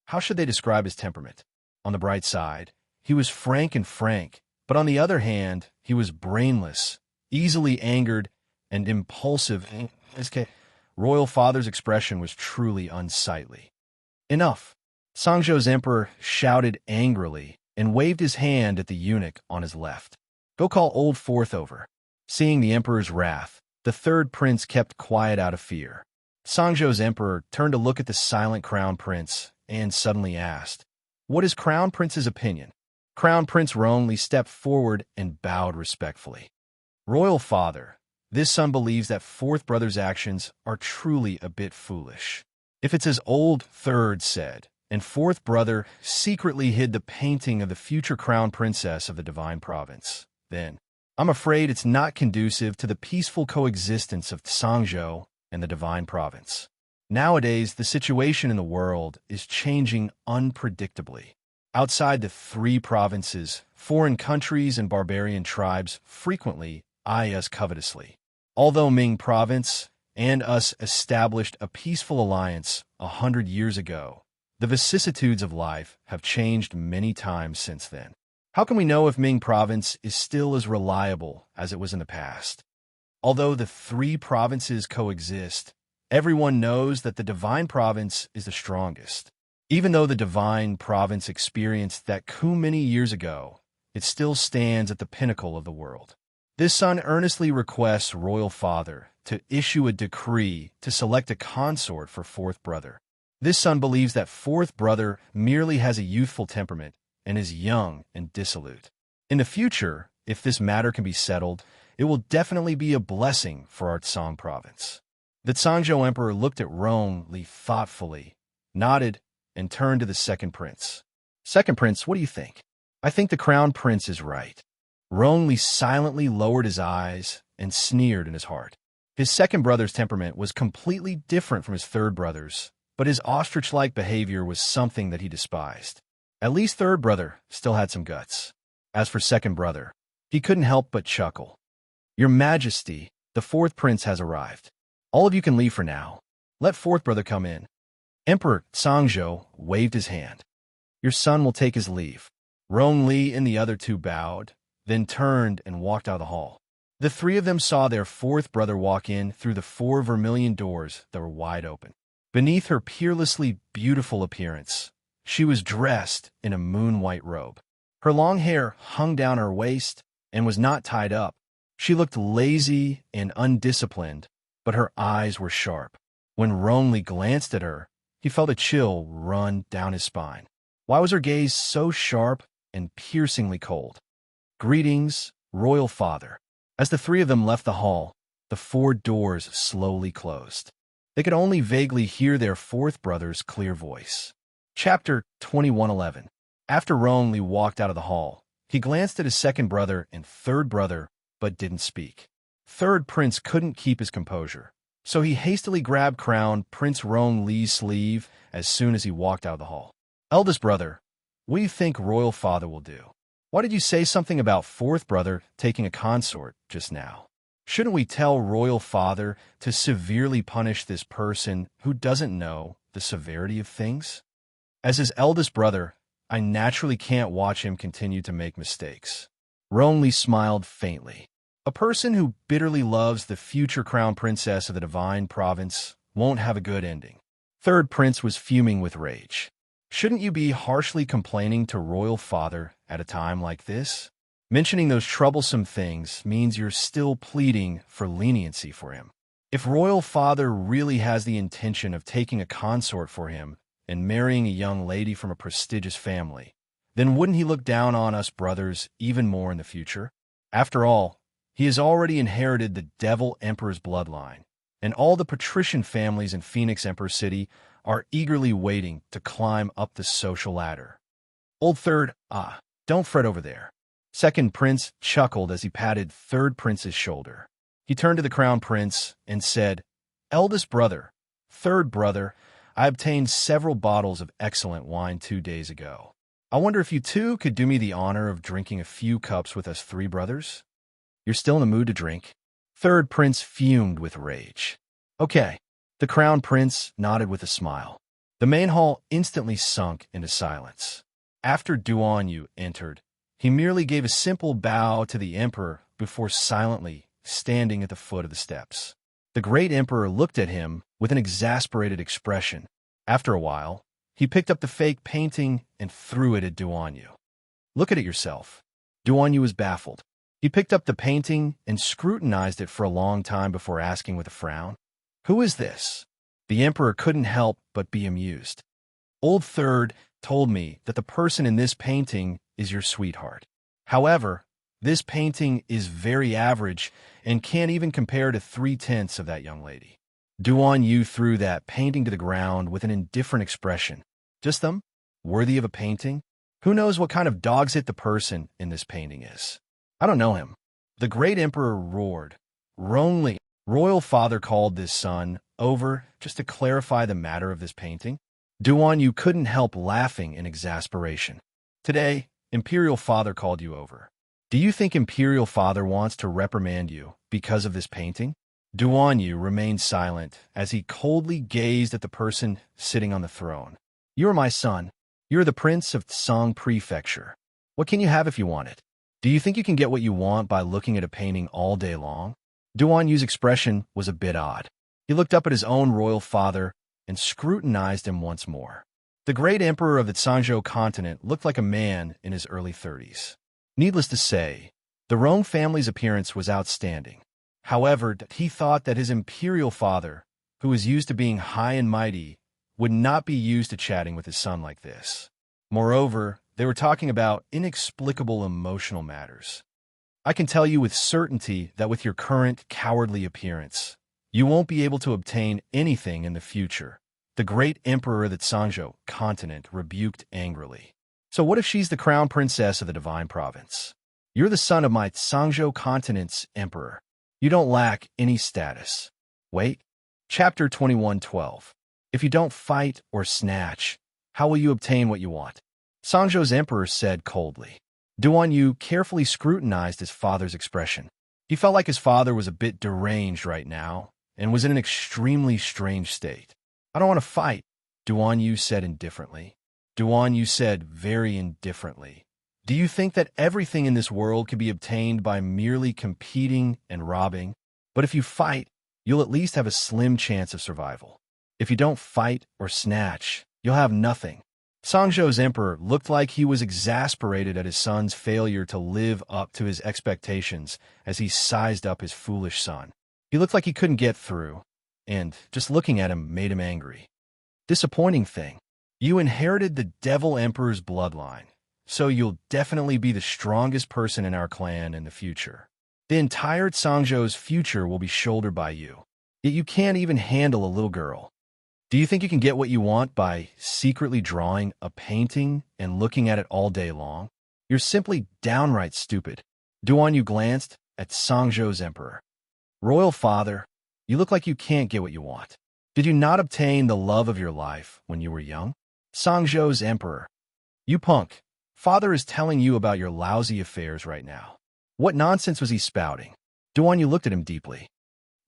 how should they describe his temperament? On the bright side, he was frank, but on the other hand, he was brainless, easily angered, and impulsive. In this case, royal father's expression was truly unsightly. Enough! Tsangzhou's emperor shouted angrily and waved his hand at the eunuch on his left. Go call old fourth over. Seeing the emperor's wrath, the third prince kept quiet out of fear. Tsangzhou's emperor turned to look at the silent crown prince and suddenly asked, what is crown prince's opinion? Crown Prince Rongli stepped forward and bowed respectfully. Royal father, this son believes that fourth brother's actions are truly a bit foolish. If it's as old third said, and fourth brother secretly hid the painting of the future crown princess of the divine province, then I'm afraid it's not conducive to the peaceful coexistence of Tsangzhou and the divine province. Nowadays, the situation in the world is changing unpredictably. Outside the three provinces, foreign countries and barbarian tribes frequently eye us covetously. Although Ming province and us established a peaceful alliance 100 years ago, the vicissitudes of life have changed many times since then. How can we know if Ming province is still as reliable as it was in the past? Although the three provinces coexist, everyone knows that the divine province is the strongest. Even though the divine province experienced that coup many years ago, it still stands at the pinnacle of the world. This son earnestly requests royal father to issue a decree to select a consort for fourth brother. This son believes that fourth brother merely has a youthful temperament and is young and dissolute. In the future, if this matter can be settled, it will definitely be a blessing for our Tsang province. The Tsangzhou emperor looked at Rongli thoughtfully, nodded, and turned to the second prince. Second prince, what do you think? I think the crown prince is right. Rongli silently lowered his eyes and sneered in his heart. His second brother's temperament was completely different from his third brother's, but his ostrich-like behavior was something that he despised. At least third brother still had some guts. As for second brother, he couldn't help but chuckle. Your Majesty, the fourth prince has arrived. All of you can leave for now. Let fourth brother come in. Emperor Tsangzhou waved his hand. Your son will take his leave. Rongli and the other two bowed, then turned and walked out of the hall. The three of them saw their fourth brother walk in through the 4 vermilion doors that were wide open. Beneath her peerlessly beautiful appearance, she was dressed in a moon-white robe. Her long hair hung down her waist and was not tied up. She looked lazy and undisciplined, but her eyes were sharp. When Rongli glanced at her, he felt a chill run down his spine. Why was her gaze so sharp and piercingly cold? Greetings, royal father. As the three of them left the hall, the 4 doors slowly closed. They could only vaguely hear their fourth brother's clear voice. Chapter 21:11. After Rongli walked out of the hall, he glanced at his second brother and third brother, but didn't speak. Third prince couldn't keep his composure, so he hastily grabbed Crown Prince Rongli's sleeve as soon as he walked out of the hall. Eldest brother, what do you think royal father will do? Why did you say something about fourth brother taking a consort just now? Shouldn't we tell royal father to severely punish this person who doesn't know the severity of things? As his eldest brother, I naturally can't watch him continue to make mistakes. Ronly smiled faintly. A person who bitterly loves the future crown princess of the divine province won't have a good ending. Third prince was fuming with rage. Shouldn't you be harshly complaining to royal father at a time like this? Mentioning those troublesome things means you're still pleading for leniency for him. If royal father really has the intention of taking a consort for him and marrying a young lady from a prestigious family, then wouldn't he look down on us brothers even more in the future? After all, he has already inherited the Devil Emperor's bloodline, and all the patrician families in Phoenix Emperor City are eagerly waiting to climb up the social ladder. Old Third, don't fret over there. Second Prince chuckled as he patted Third Prince's shoulder. He turned to the Crown Prince and said, Eldest brother, third brother, I obtained several bottles of excellent wine 2 days ago. I wonder if you two could do me the honor of drinking a few cups with us three brothers? You're still in the mood to drink? Third Prince fumed with rage. Okay. The Crown Prince nodded with a smile. The main hall instantly sunk into silence. After Duan Yu entered, he merely gave a simple bow to the emperor before silently standing at the foot of the steps. The great emperor looked at him with an exasperated expression. After a while, he picked up the fake painting and threw it at Duan Yu. Look at it yourself. Duan Yu was baffled. He picked up the painting and scrutinized it for a long time before asking with a frown, Who is this? The emperor couldn't help but be amused. Old Third told me that the person in this painting is your sweetheart. However, this painting is very average and can't even compare to 3/10 of that young lady. Duan Yu threw that painting to the ground with an indifferent expression. Just them? Worthy of a painting? Who knows what kind of dog's it the person in this painting is? I don't know him. The great emperor roared. Ronly, royal father called this son over just to clarify the matter of this painting. Duan Yu couldn't help laughing in exasperation. Today, Imperial Father called you over. Do you think Imperial Father wants to reprimand you because of this painting? Duan Yu remained silent as he coldly gazed at the person sitting on the throne. You are my son. You are the Prince of Tsang Prefecture. What can you have if you want it? Do you think you can get what you want by looking at a painting all day long? Duan Yu's expression was a bit odd. He looked up at his own royal father and scrutinized him once more. The great emperor of the Tsangzhou continent looked like a man in his early 30s. Needless to say, the Rome family's appearance was outstanding. However, he thought that his imperial father, who was used to being high and mighty, would not be used to chatting with his son like this. Moreover, they were talking about inexplicable emotional matters. I can tell you with certainty that with your current cowardly appearance, you won't be able to obtain anything in the future. The great emperor of the Tsangzhou continent rebuked angrily. So what if she's the crown princess of the divine province? You're the son of my Tsangzhou continent's emperor. You don't lack any status. Wait. Chapter 21:12. If you don't fight or snatch, how will you obtain what you want? Tsangzhou's emperor said coldly. Duan Yu carefully scrutinized his father's expression. He felt like his father was a bit deranged right now and was in an extremely strange state. I don't want to fight, Duan Yu said indifferently. Duan Yu said very indifferently. Do you think that everything in this world can be obtained by merely competing and robbing? But if you fight, you'll at least have a slim chance of survival. If you don't fight or snatch, you'll have nothing. Tsangzhou's emperor looked like he was exasperated at his son's failure to live up to his expectations as he sized up his foolish son. He looked like he couldn't get through, and just looking at him made him angry. Disappointing thing. You inherited the Devil Emperor's bloodline, so you'll definitely be the strongest person in our clan in the future. The entire Tsangzhou's future will be shouldered by you. Yet you can't even handle a little girl. Do you think you can get what you want by secretly drawing a painting and looking at it all day long? You're simply downright stupid. Duan Yu glanced at Tsangzhou's emperor. Royal father, you look like you can't get what you want. Did you not obtain the love of your life when you were young? Tsangzhou's emperor. You punk. Father is telling you about your lousy affairs right now. What nonsense was he spouting? Duanyu looked at him deeply.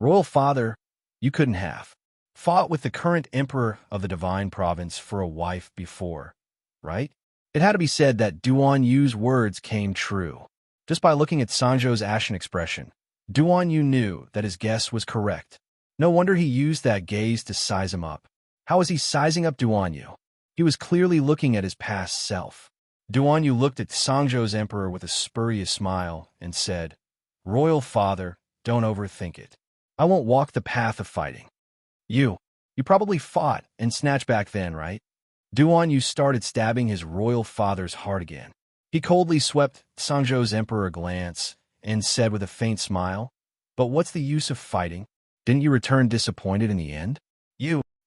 Royal father, you couldn't have fought with the current emperor of the divine province for a wife before, right? It had to be said that Duanyu's words came true. Just by looking at Sanjo's ashen expression, Duanyu knew that his guess was correct. No wonder he used that gaze to size him up. How was he sizing up Duanyu? He was clearly looking at his past self. Duanyu looked at Sanjo's emperor with a spurious smile and said, Royal father, don't overthink it. I won't walk the path of fighting. You probably fought and snatched back then, right? Duanyu started stabbing his royal father's heart again. He coldly swept Sanjo's emperor a glance and said with a faint smile, But what's the use of fighting? Didn't you return disappointed in the end?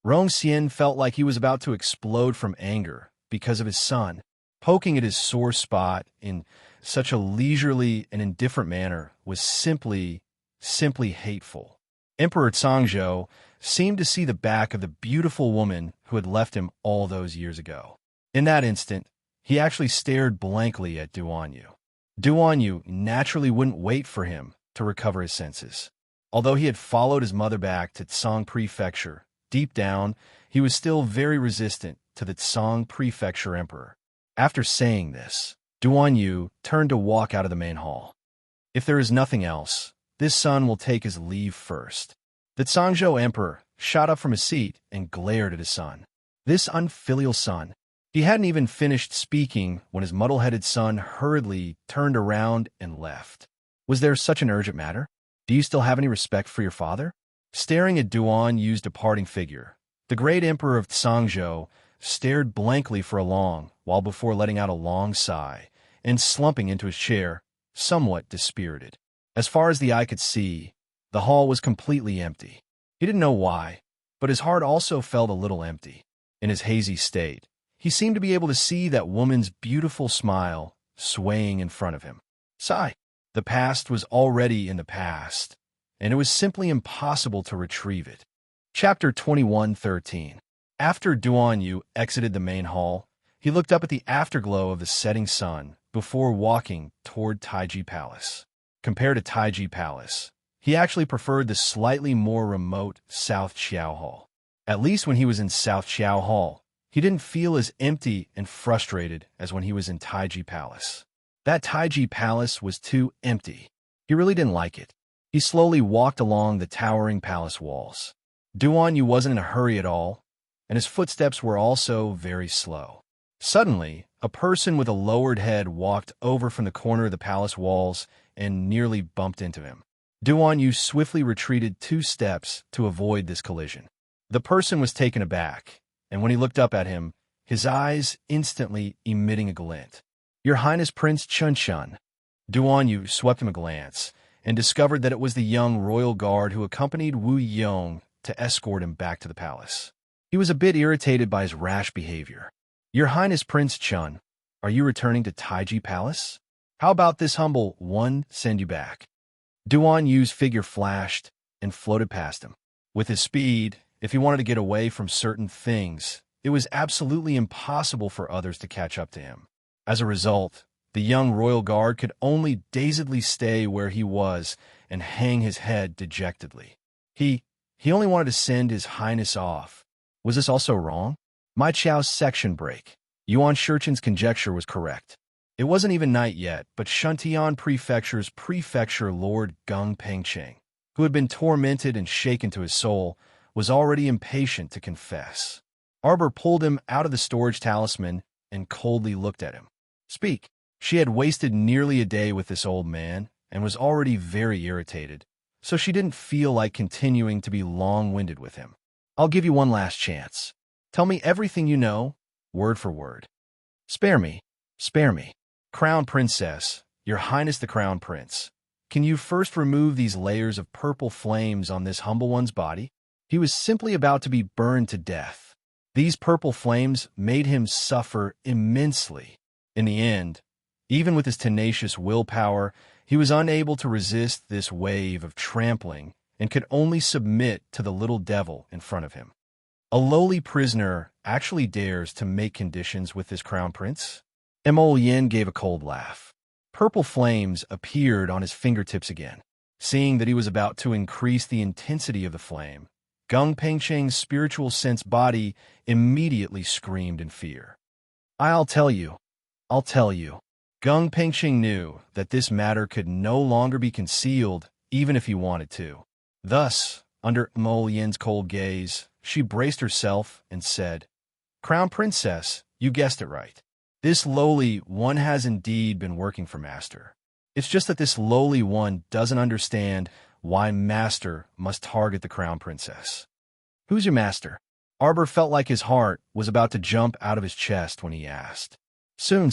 Rong Xian felt like he was about to explode from anger because of his son. Poking at his sore spot in such a leisurely and indifferent manner was simply hateful. Emperor Cangzhou seemed to see the back of the beautiful woman who had left him all those years ago. In that instant, he actually stared blankly at Duanyu. Duanyu naturally wouldn't wait for him to recover his senses. Although he had followed his mother back to Tsang Prefecture, deep down, he was still very resistant to the Tsang Prefecture Emperor. After saying this, Duanyu turned to walk out of the main hall. If there is nothing else, this son will take his leave first. The Cangzhou Emperor shot up from his seat and glared at his son. This unfilial son. He hadn't even finished speaking when his muddle-headed son hurriedly turned around and left. Was there such an urgent matter? Do you still have any respect for your father? Staring at Duanyu's departing figure, the great emperor of Cangzhou stared blankly for a long while before letting out a long sigh and slumping into his chair, somewhat dispirited. As far as the eye could see, the hall was completely empty. He didn't know why, but his heart also felt a little empty. In his hazy state, he seemed to be able to see that woman's beautiful smile swaying in front of him. Sigh. The past was already in the past, and it was simply impossible to retrieve it. Chapter 21:13. After Duanyu exited the main hall, he looked up at the afterglow of the setting sun before walking toward Taiji Palace. Compared to Taiji Palace, he actually preferred the slightly more remote South Qiao Hall. At least when he was in South Qiao Hall, he didn't feel as empty and frustrated as when he was in Taiji Palace. That Taiji Palace was too empty. He really didn't like it. He slowly walked along the towering palace walls. Duanyu wasn't in a hurry at all, and his footsteps were also very slow. Suddenly, a person with a lowered head walked over from the corner of the palace walls and nearly bumped into him. Duanyu swiftly retreated 2 steps to avoid this collision. The person was taken aback, and when he looked up at him, his eyes instantly emitting a glint. Your Highness Prince Chunchun. Duanyu swept him a glance and discovered that it was the young royal guard who accompanied Wu Yong to escort him back to the palace. He was a bit irritated by his rash behavior. Your Highness Prince Chun, are you returning to Taiji Palace? How about this humble one send you back? Duanyu's figure flashed and floated past him. With his speed, if he wanted to get away from certain things, it was absolutely impossible for others to catch up to him. As a result, the young royal guard could only dazedly stay where he was and hang his head dejectedly. He only wanted to send his highness off. Was this also wrong? Ma Chao's section break. Yuan Shurchen's conjecture was correct. It wasn't even night yet, but Shuntian Prefecture's prefecture lord Gung Pengcheng, who had been tormented and shaken to his soul, was already impatient to confess. Arbor pulled him out of the storage talisman and coldly looked at him. Speak. She had wasted nearly a day with this old man and was already very irritated, so she didn't feel like continuing to be long-winded with him. I'll give you one last chance. Tell me everything you know, word for word. Spare me. Spare me. Crown Princess, Your Highness the Crown Prince, can you first remove these layers of purple flames on this humble one's body? He was simply about to be burned to death. These purple flames made him suffer immensely. In the end, even with his tenacious willpower, he was unable to resist this wave of trampling and could only submit to the little devil in front of him. A lowly prisoner actually dares to make conditions with this crown prince? Mo Yin gave a cold laugh. Purple flames appeared on his fingertips again. Seeing that he was about to increase the intensity of the flame, Gung Pengcheng's spiritual sense body immediately screamed in fear. I'll tell you. I'll tell you. Gung Pengcheng knew that this matter could no longer be concealed, even if he wanted to. Thus, under Mo Yin's cold gaze, she braced herself and said, Crown Princess, you guessed it right. This lowly one has indeed been working for Master. It's just that this lowly one doesn't understand why Master must target the Crown Princess. Who's your master? Arbor felt like his heart was about to jump out of his chest when he asked. Soon.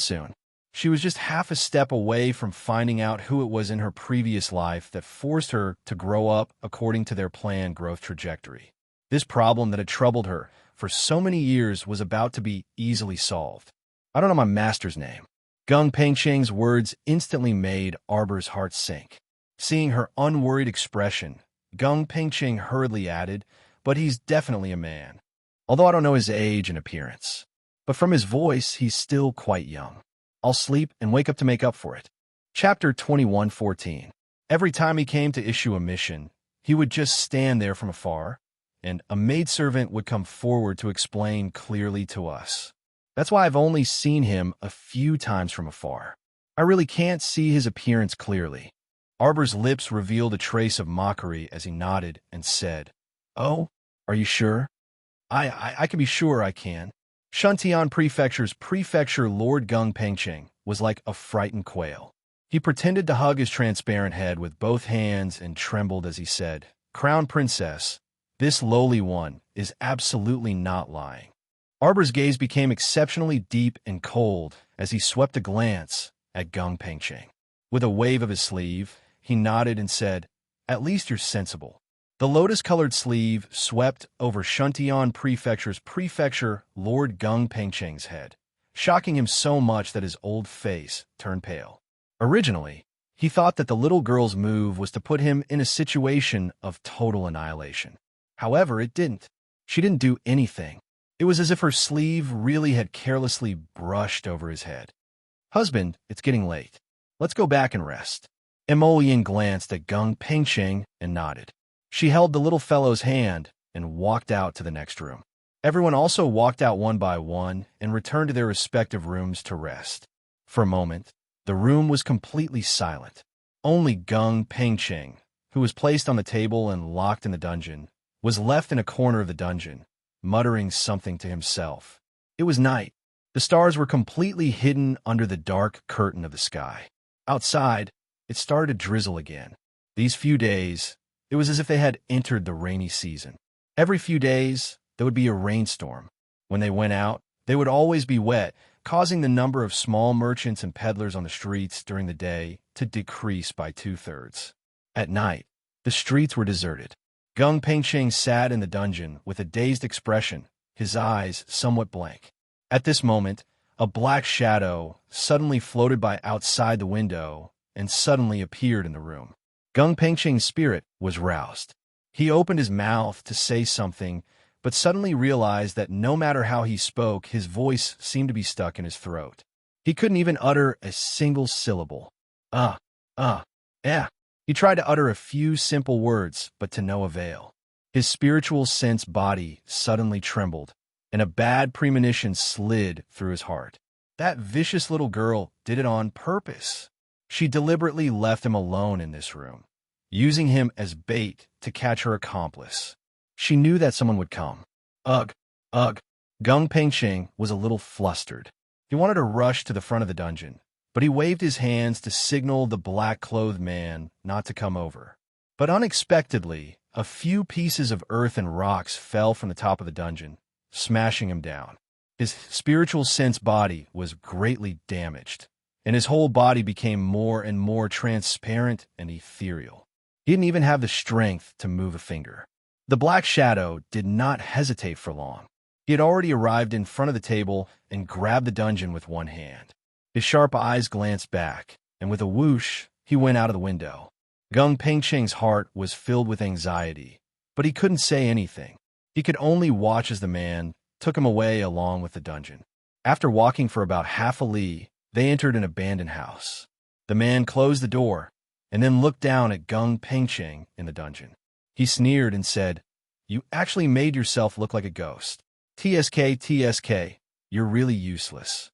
She was just half a step away from finding out who it was in her previous life that forced her to grow up according to their planned growth trajectory. This problem that had troubled her for so many years was about to be easily solved. I don't know my master's name. Gung Pengcheng's words instantly made Arbor's heart sink. Seeing her unworried expression, Gung Pengcheng hurriedly added, but he's definitely a man. Although I don't know his age and appearance. But from his voice, he's still quite young. I'll sleep and wake up to make up for it. Chapter 21:14. Every time he came to issue a mission, he would just stand there from afar, and a maidservant would come forward to explain clearly to us. That's why I've only seen him a few times from afar. I really can't see his appearance clearly. Arbor's lips revealed a trace of mockery as he nodded and said, Oh, are you sure? I can be sure I can. Shuntian Prefecture's prefecture Lord Gung Pengcheng was like a frightened quail. He pretended to hug his transparent head with both hands and trembled as he said, Crown Princess, this lowly one is absolutely not lying. Arbor's gaze became exceptionally deep and cold as he swept a glance at Gung Pengcheng. With a wave of his sleeve, he nodded and said, At least you're sensible. The lotus-colored sleeve swept over Shuntian Prefecture's prefecture Lord Gung Pengcheng's head, shocking him so much that his old face turned pale. Originally, he thought that the little girl's move was to put him in a situation of total annihilation. However, it didn't. She didn't do anything. It was as if her sleeve really had carelessly brushed over his head. Husband, it's getting late. Let's go back and rest. Emolian glanced at Gung Pengcheng and nodded. She held the little fellow's hand and walked out to the next room. Everyone also walked out one by one and returned to their respective rooms to rest. For a moment, the room was completely silent. Only Gung Pengcheng, who was placed on the table and locked in the dungeon, was left in a corner of the dungeon, muttering something to himself. It was night. The stars were completely hidden under the dark curtain of the sky. Outside, it started to drizzle again. These few days, it was as if they had entered the rainy season. Every few days, there would be a rainstorm. When they went out, they would always be wet, causing the number of small merchants and peddlers on the streets during the day to decrease by 2/3. At night, the streets were deserted. Gung Pengcheng sat in the dungeon with a dazed expression, his eyes somewhat blank. At this moment, a black shadow suddenly floated by outside the window and suddenly appeared in the room. Gung Pengcheng's spirit was roused. He opened his mouth to say something, but suddenly realized that no matter how he spoke, his voice seemed to be stuck in his throat. He couldn't even utter a single syllable. Yeah. He tried to utter a few simple words, but to no avail. His spiritual sense body suddenly trembled, and a bad premonition slid through his heart. That vicious little girl did it on purpose. She deliberately left him alone in this room, using him as bait to catch her accomplice. She knew that someone would come. Ugh. Gung Pengcheng was a little flustered. He wanted to rush to the front of the dungeon, but he waved his hands to signal the black-clothed man not to come over. But unexpectedly, a few pieces of earth and rocks fell from the top of the dungeon, smashing him down. His spiritual sense body was greatly damaged, and his whole body became more and more transparent and ethereal. He didn't even have the strength to move a finger. The black shadow did not hesitate for long. He had already arrived in front of the table and grabbed the dungeon with one hand. His sharp eyes glanced back, and with a whoosh, he went out of the window. Gung Pengcheng's heart was filled with anxiety, but he couldn't say anything. He could only watch as the man took him away along with the dungeon. After walking for about half a li, they entered an abandoned house. The man closed the door, and then looked down at Gung Pengcheng in the dungeon. He sneered and said, "You actually made yourself look like a ghost. TSK, you're really useless."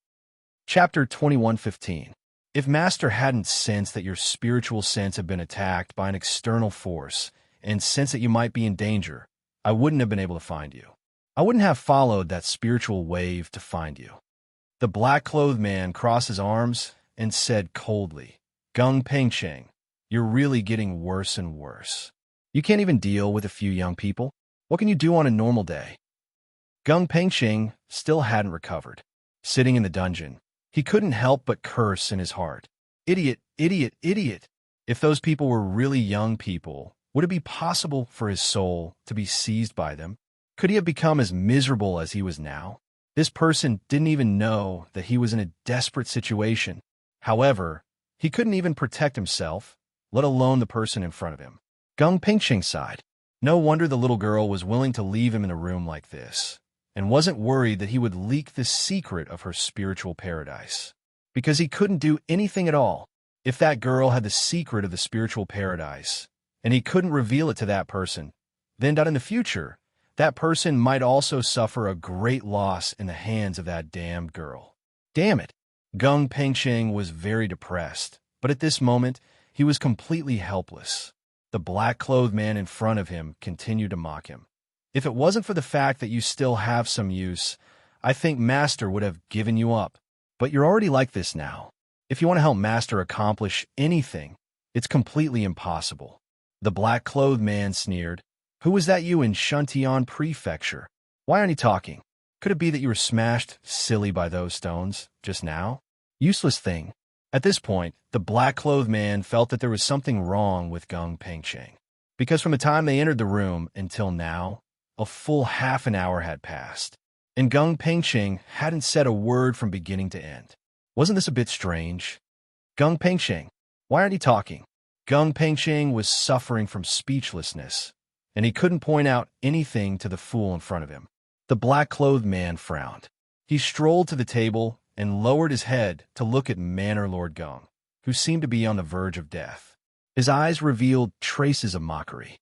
Chapter 21:15. If Master hadn't sensed that your spiritual sense had been attacked by an external force and sensed that you might be in danger, I wouldn't have been able to find you. I wouldn't have followed that spiritual wave to find you. The black-clothed man crossed his arms and said coldly, "Gung Pengcheng, you're really getting worse and worse. You can't even deal with a few young people. What can you do on a normal day?" Gung Pengcheng still hadn't recovered. Sitting in the dungeon, he couldn't help but curse in his heart. Idiot, idiot, idiot. If those people were really young people, would it be possible for his soul to be seized by them? Could he have become as miserable as he was now? This person didn't even know that he was in a desperate situation. However, he couldn't even protect himself, let alone the person in front of him. Gung Pengcheng sighed. No wonder the little girl was willing to leave him in a room like this, and wasn't worried that he would leak the secret of her spiritual paradise. Because he couldn't do anything at all if that girl had the secret of the spiritual paradise, and he couldn't reveal it to that person, then in the future, that person might also suffer a great loss in the hands of that damned girl. Damn it! Gung Pengcheng was very depressed, but at this moment, he was completely helpless. The black-clothed man in front of him continued to mock him. If it wasn't for the fact that you still have some use, I think Master would have given you up. But you're already like this now. If you want to help Master accomplish anything, it's completely impossible. The black-clothed man sneered. Who was that you in Shuntian Prefecture? Why aren't you talking? Could it be that you were smashed silly by those stones just now? Useless thing. At this point, the black-clothed man felt that there was something wrong with Gung Pengcheng. Because from the time they entered the room until now, a full half an hour had passed, and Gung Pengcheng hadn't said a word from beginning to end. Wasn't this a bit strange? Gung Pengcheng, why aren't you talking? Gung Pengcheng was suffering from speechlessness, and he couldn't point out anything to the fool in front of him. The black-clothed man frowned. He strolled to the table and lowered his head to look at Manor Lord Gung, who seemed to be on the verge of death. His eyes revealed traces of mockery.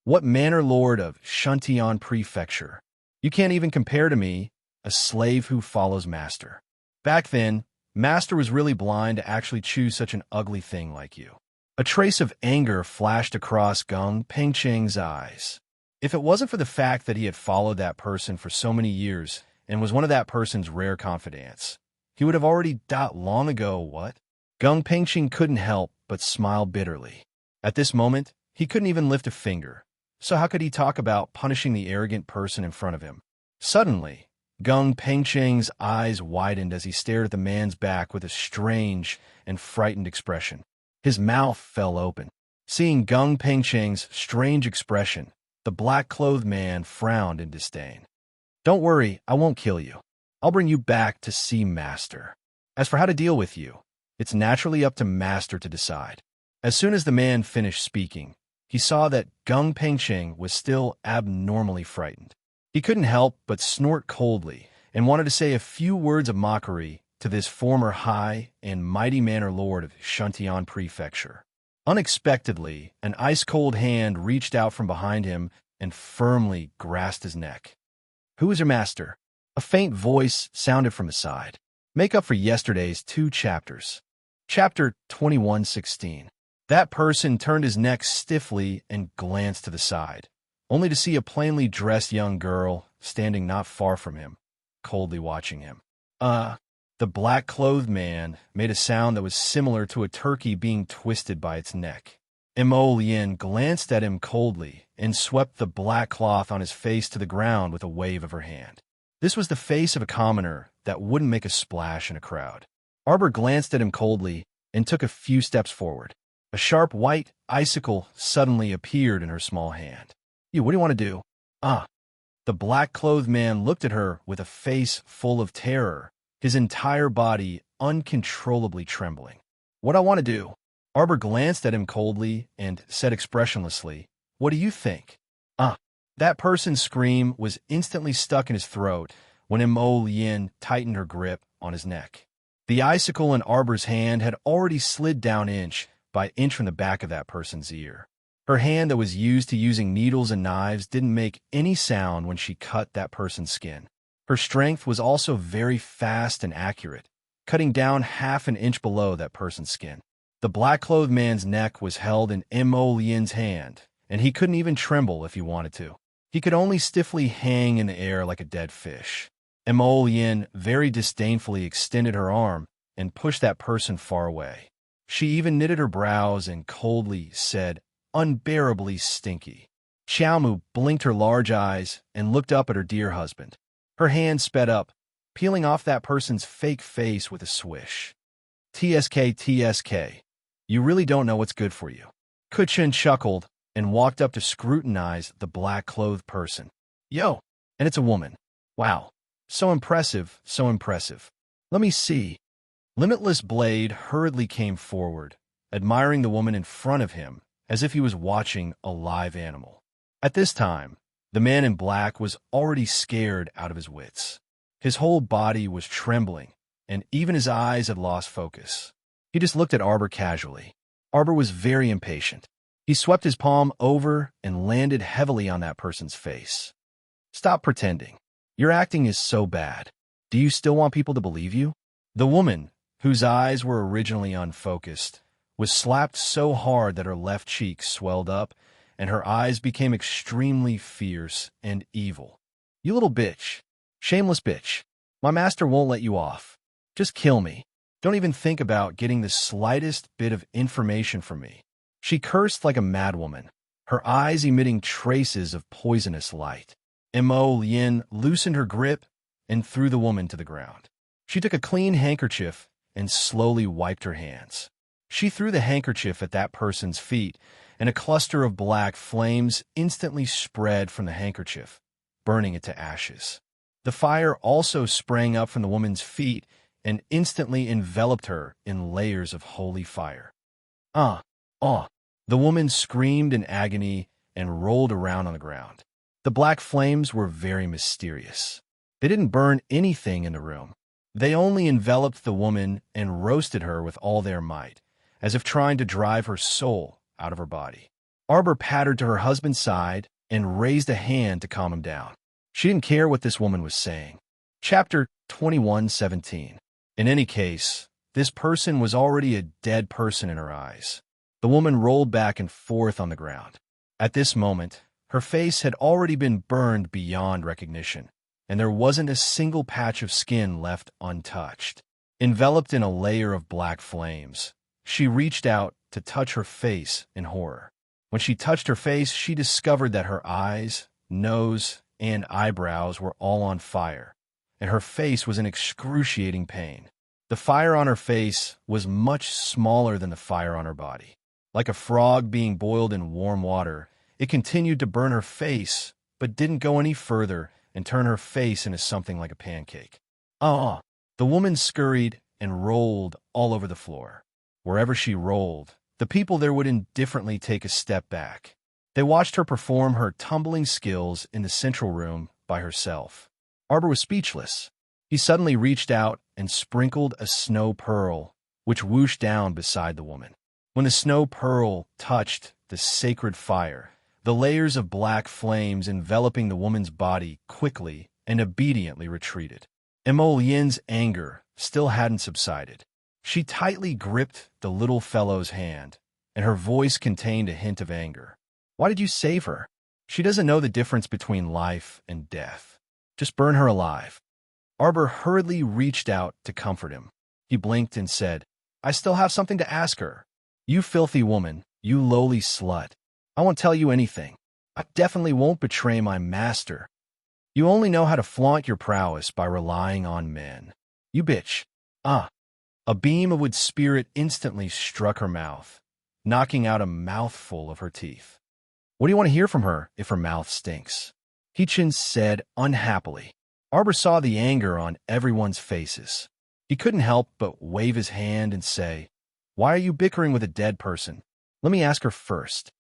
What Manor Lord of Shuntian Prefecture? You can't even compare to me, a slave who follows Master. Back then, Master was really blind to actually choose such an ugly thing like you. A trace of anger flashed across Gung Pengcheng's eyes. If it wasn't for the fact that he had followed that person for so many years and was one of that person's rare confidants, he would have already died long ago, what? Gung Pengcheng couldn't help but smile bitterly. At this moment, he couldn't even lift a finger, so how could he talk about punishing the arrogant person in front of him? Suddenly, Gung Pengcheng's eyes widened as he stared at the man's back with a strange and frightened expression. His mouth fell open. Seeing Gung Pengcheng's strange expression, the black-clothed man frowned in disdain. "Don't worry, I won't kill you. I'll bring you back to see Master. As for how to deal with you, it's naturally up to Master to decide." As soon as the man finished speaking, he saw that Gung Pengcheng was still abnormally frightened. He couldn't help but snort coldly and wanted to say a few words of mockery to this former high and mighty Manor Lord of Shuntian Prefecture. Unexpectedly, an ice-cold hand reached out from behind him and firmly grasped his neck. "Who is your master?" A faint voice sounded from his side. "Make up for yesterday's 2 chapters. Chapter 21:16. That person turned his neck stiffly and glanced to the side, only to see a plainly dressed young girl standing not far from him, coldly watching him. The black-clothed man made a sound that was similar to a turkey being twisted by its neck. Mo Lien glanced at him coldly and swept the black cloth on his face to the ground with a wave of her hand. This was the face of a commoner that wouldn't make a splash in a crowd. Arbor glanced at him coldly and took a few steps forward. A sharp white icicle suddenly appeared in her small hand. What do you want to do?" The black-clothed man looked at her with a face full of terror, his entire body uncontrollably trembling. "What I want to do?" Arbor glanced at him coldly and said expressionlessly, "What do you think?" That person's scream was instantly stuck in his throat when Mo Lien tightened her grip on his neck. The icicle in Arbor's hand had already slid down inch by inch from the back of that person's ear. Her hand that was used to using needles and knives didn't make any sound when she cut that person's skin. Her strength was also very fast and accurate, cutting down half an inch below that person's skin. The black-clothed man's neck was held in Mo Lian's hand, and he couldn't even tremble if he wanted to. He could only stiffly hang in the air like a dead fish. Mo Lian very disdainfully extended her arm and pushed that person far away. She even knitted her brows and coldly said, "Unbearably stinky." Xiaomu blinked her large eyes and looked up at her dear husband. Her hand sped up, peeling off that person's fake face with a swish. "TSK, TSK. You really don't know what's good for you." Kuchen chuckled and walked up to scrutinize the black-clothed person. "Yo, and it's a woman. Wow, so impressive, so impressive. Let me see." Limitless Blade hurriedly came forward, admiring the woman in front of him as if he was watching a live animal. At this time, the man in black was already scared out of his wits. His whole body was trembling, and even his eyes had lost focus. He just looked at Arbor casually. Arbor was very impatient. He swept his palm over and landed heavily on that person's face. "Stop pretending. Your acting is so bad. Do you still want people to believe you?" The woman, whose eyes were originally unfocused, was slapped so hard that her left cheek swelled up, and her eyes became extremely fierce and evil. "You little bitch. Shameless bitch. My master won't let you off. Just kill me. Don't even think about getting the slightest bit of information from me." She cursed like a madwoman, her eyes emitting traces of poisonous light. Mo Lian loosened her grip and threw the woman to the ground. She took a clean handkerchief and slowly wiped her hands. She threw the handkerchief at that person's feet, and a cluster of black flames instantly spread from the handkerchief, burning it to ashes. The fire also sprang up from the woman's feet and instantly enveloped her in layers of holy fire. The woman screamed in agony and rolled around on the ground. The black flames were very mysterious. They didn't burn anything in the room. They only enveloped the woman and roasted her with all their might, as if trying to drive her soul out of her body. Arbor pattered to her husband's side and raised a hand to calm him down. She didn't care what this woman was saying. Chapter 21:17. In any case, this person was already a dead person in her eyes. The woman rolled back and forth on the ground. At this moment, her face had already been burned beyond recognition, and there wasn't a single patch of skin left untouched. Enveloped in a layer of black flames, she reached out to touch her face in horror. When she touched her face, she discovered that her eyes, nose, and eyebrows were all on fire, and her face was in excruciating pain. The fire on her face was much smaller than the fire on her body. Like a frog being boiled in warm water, it continued to burn her face, but didn't go any further and turn her face into something like a pancake. The woman scurried and rolled all over the floor. Wherever she rolled, the people there would indifferently take a step back. They watched her perform her tumbling skills in the central room by herself. Arbor was speechless. He suddenly reached out and sprinkled a snow pearl, which whooshed down beside the woman. When the snow pearl touched the sacred fire, the layers of black flames enveloping the woman's body quickly and obediently retreated. Mo Lian's anger still hadn't subsided. She tightly gripped the little fellow's hand, and her voice contained a hint of anger. "Why did you save her? She doesn't know the difference between life and death. Just burn her alive." Arbor hurriedly reached out to comfort him. He blinked and said, "I still have something to ask her. You filthy woman, you lowly slut. I won't tell you anything. I definitely won't betray my master. You only know how to flaunt your prowess by relying on men. You bitch." A beam of wood spirit instantly struck her mouth, knocking out a mouthful of her teeth. "What do you want to hear from her if her mouth stinks?" Hichin said unhappily. Arbor saw the anger on everyone's faces. He couldn't help but wave his hand and say, "Why are you bickering with a dead person? Let me ask her first."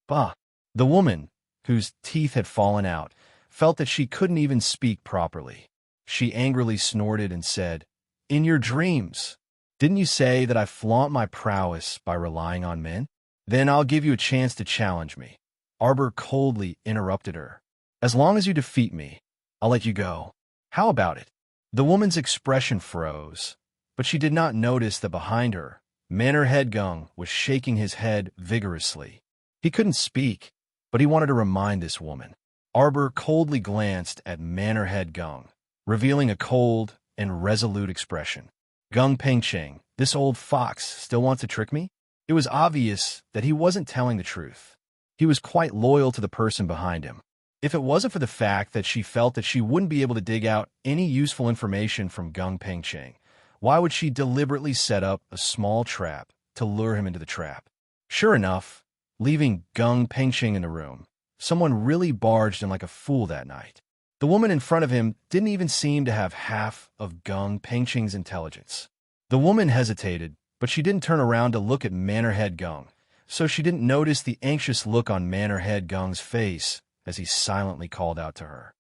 Bah! The woman, whose teeth had fallen out, felt that she couldn't even speak properly. She angrily snorted and said, "In your dreams. Didn't you say that I flaunt my prowess by relying on men? Then I'll give you a chance to challenge me. Arbor coldly interrupted her. As long as you defeat me, I'll let you go. How about it? The woman's expression froze, but she did not notice that behind her, Manor Headgung was shaking his head vigorously. He couldn't speak, but he wanted to remind this woman. Arbor coldly glanced at Manor Headgung, revealing a cold and resolute expression. Gung Pengcheng, this old fox still wants to trick me? It was obvious that he wasn't telling the truth. He was quite loyal to the person behind him. If it wasn't for the fact that she felt that she wouldn't be able to dig out any useful information from Gung Pengcheng, why would she deliberately set up a small trap to lure him into the trap? Sure enough, leaving Gung Pengcheng in the room, someone really barged in like a fool that night. The woman in front of him didn't even seem to have half of Gung Pengcheng's intelligence. The woman hesitated, but she didn't turn around to look at Manor Headgung, so she didn't notice the anxious look on Manor Headgung's face as he silently called out to her.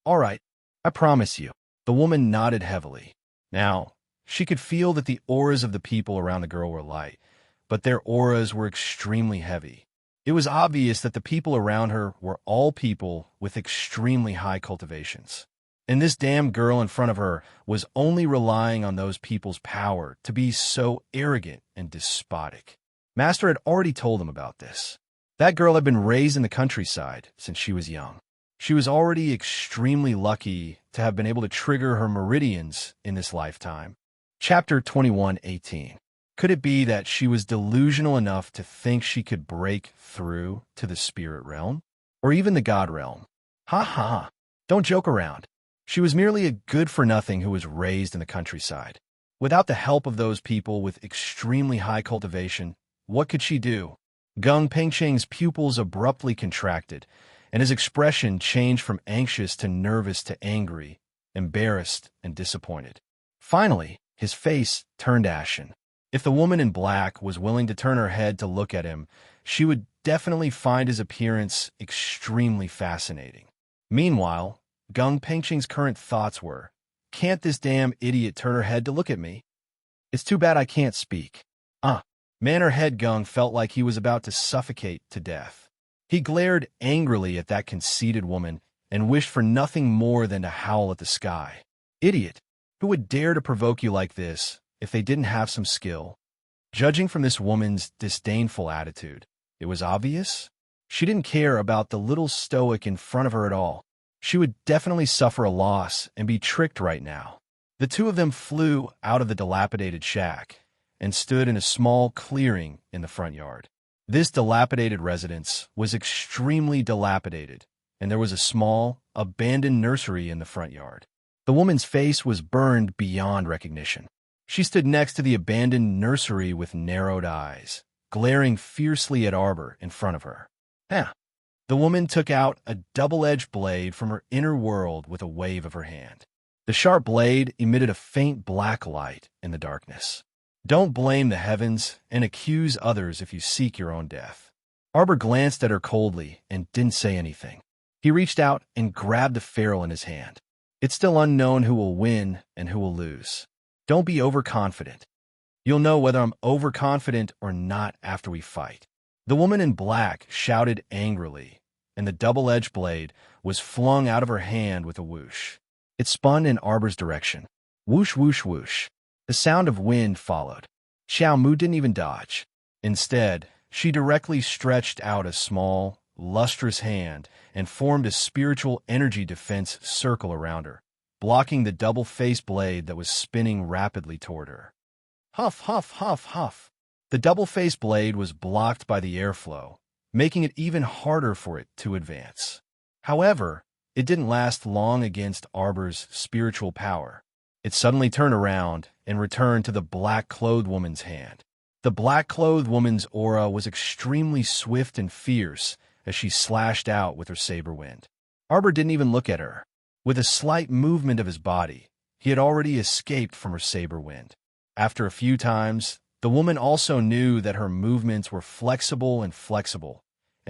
All right, I promise you. The woman nodded heavily. Now, she could feel that the auras of the people around the girl were light, but their auras were extremely heavy. It was obvious that the people around her were all people with extremely high cultivations. And this damn girl in front of her was only relying on those people's power to be so arrogant and despotic. Master had already told them about this. That girl had been raised in the countryside since she was young. She was already extremely lucky to have been able to trigger her meridians in this lifetime. Chapter 21:18. Could it be that she was delusional enough to think she could break through to the spirit realm? Or even the god realm? Ha ha! Don't joke around. She was merely a good-for-nothing who was raised in the countryside. Without the help of those people with extremely high cultivation, what could she do? Gung Pengcheng's pupils abruptly contracted, and his expression changed from anxious to nervous to angry, embarrassed, and disappointed. Finally, his face turned ashen. If the woman in black was willing to turn her head to look at him, she would definitely find his appearance extremely fascinating. Meanwhile, Gung Pengcheng's current thoughts were, can't this damn idiot turn her head to look at me? It's too bad I can't speak. Manor Headgung felt like he was about to suffocate to death. He glared angrily at that conceited woman and wished for nothing more than to howl at the sky. Idiot! Who would dare to provoke you like this if they didn't have some skill? Judging from this woman's disdainful attitude, it was obvious she didn't care about the little stoic in front of her at all. She would definitely suffer a loss and be tricked right now. The two of them flew out of the dilapidated shack and stood in a small clearing in the front yard. This dilapidated residence was extremely dilapidated, and there was a small, abandoned nursery in the front yard. The woman's face was burned beyond recognition. She stood next to the abandoned nursery with narrowed eyes, glaring fiercely at Arbor in front of her. The woman took out a double-edged blade from her inner world with a wave of her hand. The sharp blade emitted a faint black light in the darkness. Don't blame the heavens and accuse others if you seek your own death. Arbor glanced at her coldly and didn't say anything. He reached out and grabbed the ferrule in his hand. It's still unknown who will win and who will lose. Don't be overconfident. You'll know whether I'm overconfident or not after we fight. The woman in black shouted angrily, and the double-edged blade was flung out of her hand with a whoosh. It spun in Arbor's direction. Whoosh, whoosh, whoosh. The sound of wind followed. Xiao Mu didn't even dodge. Instead, she directly stretched out a small, lustrous hand and formed a spiritual energy defense circle around her, blocking the double-faced blade that was spinning rapidly toward her. Huff, huff, huff, huff. The double-faced blade was blocked by the airflow, making it even harder for it to advance. However, it didn't last long against Arbor's spiritual power. It suddenly turned around and returned to the black-clothed woman's hand. The black-clothed woman's aura was extremely swift and fierce as she slashed out with her saber wind. Arbor didn't even look at her. With a slight movement of his body, he had already escaped from her saber wind. After a few times, the woman also knew that her movements were flexible, and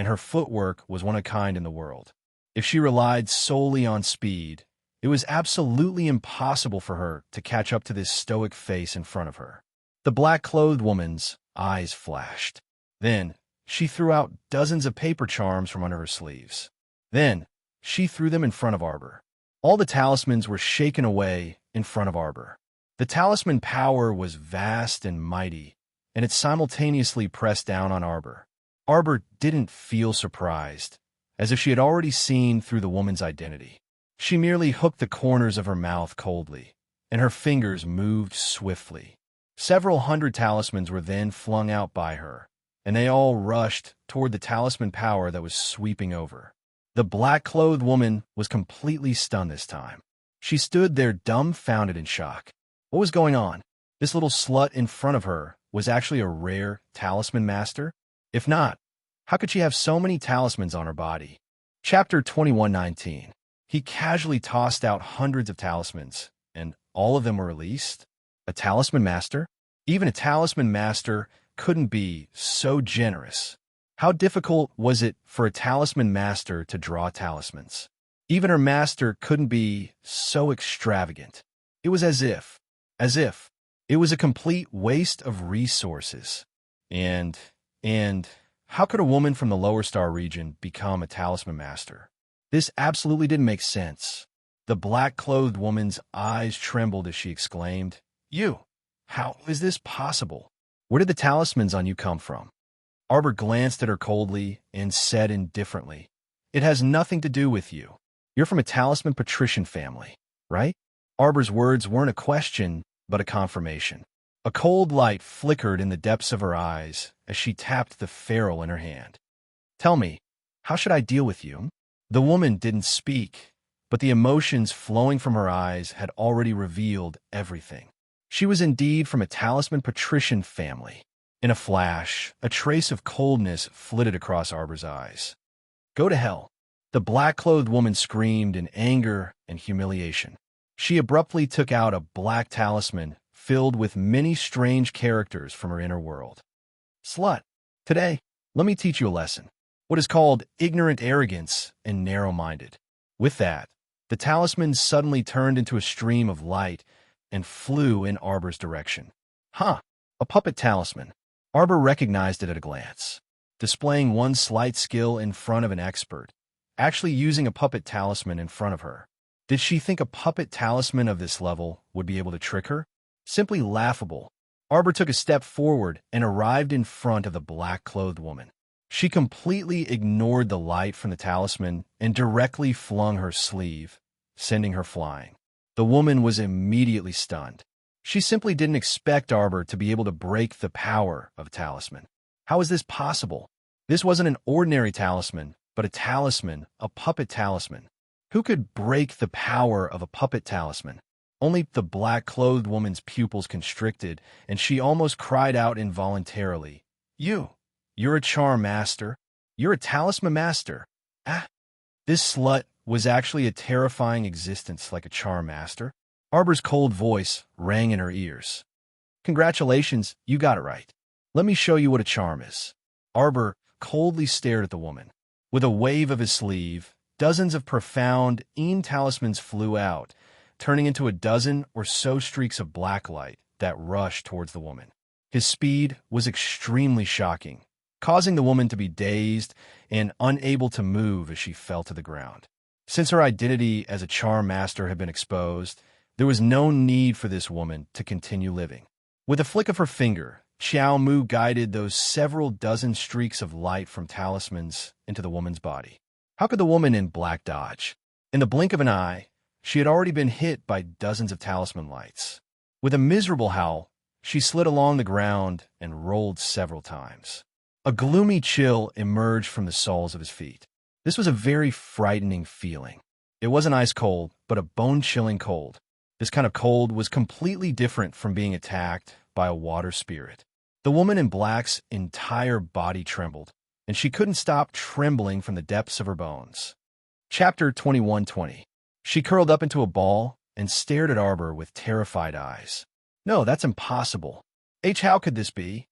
her footwork was one of a kind in the world. If she relied solely on speed, it was absolutely impossible for her to catch up to this stoic face in front of her. The black-clothed woman's eyes flashed. Then she threw out dozens of paper charms from under her sleeves. Then she threw them in front of Arbor. All the talismans were shaken away in front of Arbor. The talisman power was vast and mighty, and it simultaneously pressed down on Arbor. Arbor didn't feel surprised, as if she had already seen through the woman's identity. She merely hooked the corners of her mouth coldly, and her fingers moved swiftly. Several hundred talismans were then flung out by her, and they all rushed toward the talisman power that was sweeping over. The black-clothed woman was completely stunned this time. She stood there dumbfounded in shock. What was going on? This little slut in front of her was actually a rare talisman master? If not, how could she have so many talismans on her body? Chapter 21:19. He casually tossed out hundreds of talismans, and all of them were released? A talisman master? Even a talisman master couldn't be so generous. How difficult was it for a talisman master to draw talismans? Even her master couldn't be so extravagant. It was as if it was a complete waste of resources. And how could a woman from the lower star region become a talisman master? This absolutely didn't make sense. The black-clothed woman's eyes trembled as she exclaimed, "You! How is this possible? Where did the talismans on you come from?" Arbor glanced at her coldly and said indifferently, "It has nothing to do with you. You're from a talisman patrician family, right?" Arbor's words weren't a question, but a confirmation. A cold light flickered in the depths of her eyes as she tapped the ferrule in her hand. "Tell me, how should I deal with you?" The woman didn't speak, but the emotions flowing from her eyes had already revealed everything. She was indeed from a talisman patrician family. In a flash, a trace of coldness flitted across Arbor's eyes. "Go to hell!" The black-clothed woman screamed in anger and humiliation. She abruptly took out a black talisman filled with many strange characters from her inner world. "Slut, today, let me teach you a lesson. What is called ignorant arrogance and narrow-minded." With that, the talisman suddenly turned into a stream of light and flew in Arbor's direction. "Huh, a puppet talisman." Arbor recognized it at a glance. Displaying one slight skill in front of an expert, actually using a puppet talisman in front of her. Did she think a puppet talisman of this level would be able to trick her? Simply laughable. Arbor took a step forward and arrived in front of the black-clothed woman. She completely ignored the light from the talisman and directly flung her sleeve, sending her flying. The woman was immediately stunned. She simply didn't expect Arbor to be able to break the power of a talisman. How is this possible? This wasn't an ordinary talisman, but a talisman, a puppet talisman. Who could break the power of a puppet talisman? Only the black-clothed woman's pupils constricted, and she almost cried out involuntarily, You're a charm master. You're a talisman master. Ah! This slut was actually a terrifying existence like a charm master. Arbor's cold voice rang in her ears. "Congratulations, you got it right. Let me show you what a charm is." Arbor coldly stared at the woman. With a wave of his sleeve, dozens of profound talismans flew out, turning into a dozen or so streaks of black light that rushed towards the woman. His speed was extremely shocking, causing the woman to be dazed and unable to move as she fell to the ground. Since her identity as a charm master had been exposed, there was no need for this woman to continue living. With a flick of her finger, Xiao Mu guided those several dozen streaks of light from talismans into the woman's body. How could the woman in black dodge? In the blink of an eye, she had already been hit by dozens of talisman lights. With a miserable howl, she slid along the ground and rolled several times. A gloomy chill emerged from the soles of his feet. This was a very frightening feeling. It wasn't ice cold, but a bone-chilling cold. This kind of cold was completely different from being attacked by a water spirit. The woman in black's entire body trembled, and she couldn't stop trembling from the depths of her bones. Chapter 21:20. She curled up into a ball and stared at Arbor with terrified eyes. "No, that's impossible. How could this be?"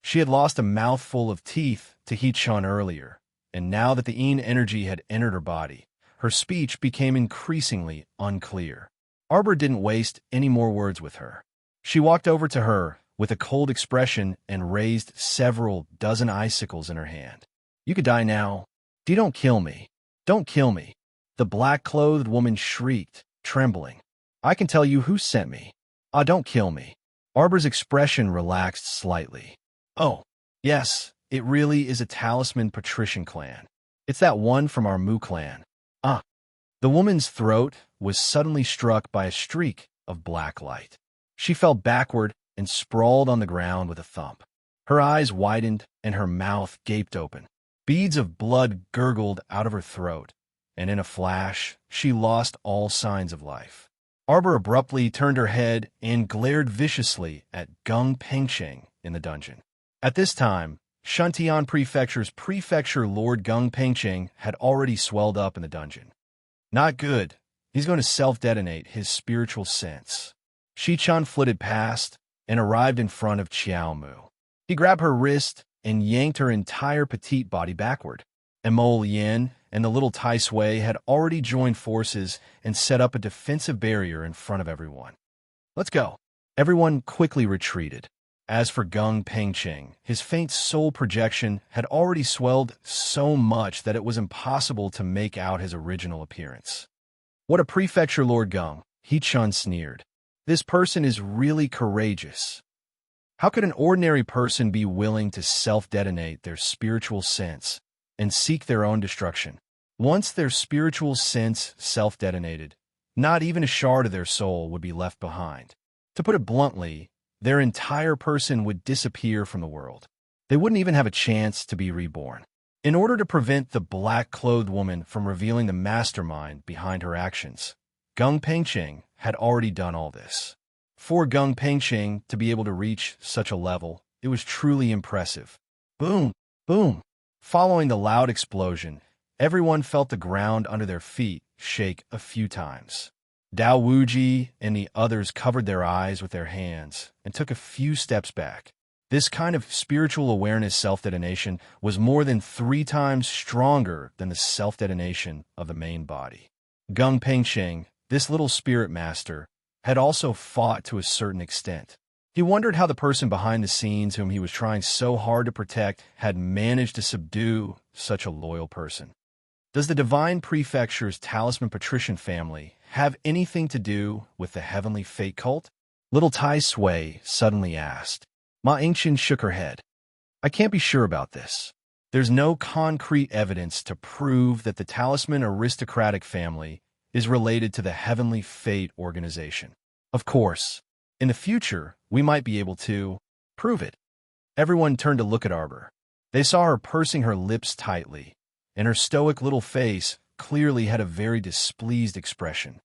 She had lost a mouthful of teeth to He-chan earlier, and now that the energy had entered her body, her speech became increasingly unclear. Arbor didn't waste any more words with her. She walked over to her with a cold expression and raised several dozen icicles in her hand. "You could die now. Don't kill me. Don't kill me," the black-clothed woman shrieked, trembling. "I can tell you who sent me. Ah, don't kill me." Arbor's expression relaxed slightly. "Oh, yes, it really is a talisman patrician clan. It's that one from our Mu clan. Ah." The woman's throat was suddenly struck by a streak of black light. She fell backward and sprawled on the ground with a thump. Her eyes widened and her mouth gaped open. Beads of blood gurgled out of her throat, and in a flash, she lost all signs of life. Arbor abruptly turned her head and glared viciously at Gung Pengcheng in the dungeon. At this time, Shantian Prefecture's Prefecture Lord Gung Pengcheng had already swelled up in the dungeon. Not good. He's going to self-detonate his spiritual sense. Shi-chan flitted past and arrived in front of Qiao Mu. He grabbed her wrist and yanked her entire petite body backward. Emol Yin and the little Tai Sui had already joined forces and set up a defensive barrier in front of everyone. "Let's go." Everyone quickly retreated. As for Gung Pengcheng, his faint soul projection had already swelled so much that it was impossible to make out his original appearance. "What a prefecture, Lord Gung," He-chun sneered. "This person is really courageous. How could an ordinary person be willing to self-detonate their spiritual sense and seek their own destruction? Once their spiritual sense self-detonated, not even a shard of their soul would be left behind. To put it bluntly, their entire person would disappear from the world. They wouldn't even have a chance to be reborn." In order to prevent the black-clothed woman from revealing the mastermind behind her actions, Gung Pengcheng had already done all this. For Gung Pengcheng to be able to reach such a level, it was truly impressive. Boom! Boom! Following the loud explosion, everyone felt the ground under their feet shake a few times. Dao Wuji and the others covered their eyes with their hands and took a few steps back. This kind of spiritual awareness self-detonation was more than 3 times stronger than the self-detonation of the main body. Gung Pengcheng, this little spirit master, had also fought to a certain extent. He wondered how the person behind the scenes whom he was trying so hard to protect had managed to subdue such a loyal person. Does the Divine Prefecture's Talisman Patrician family have anything to do with the Heavenly Fate cult? Little Tai Sui suddenly asked. Ma Yingqian shook her head. "I can't be sure about this. There's no concrete evidence to prove that the Talisman aristocratic family is related to the Heavenly Fate organization. Of course, in the future, we might be able to prove it." Everyone turned to look at Arbor. They saw her pursing her lips tightly, and her stoic little face clearly had a very displeased expression.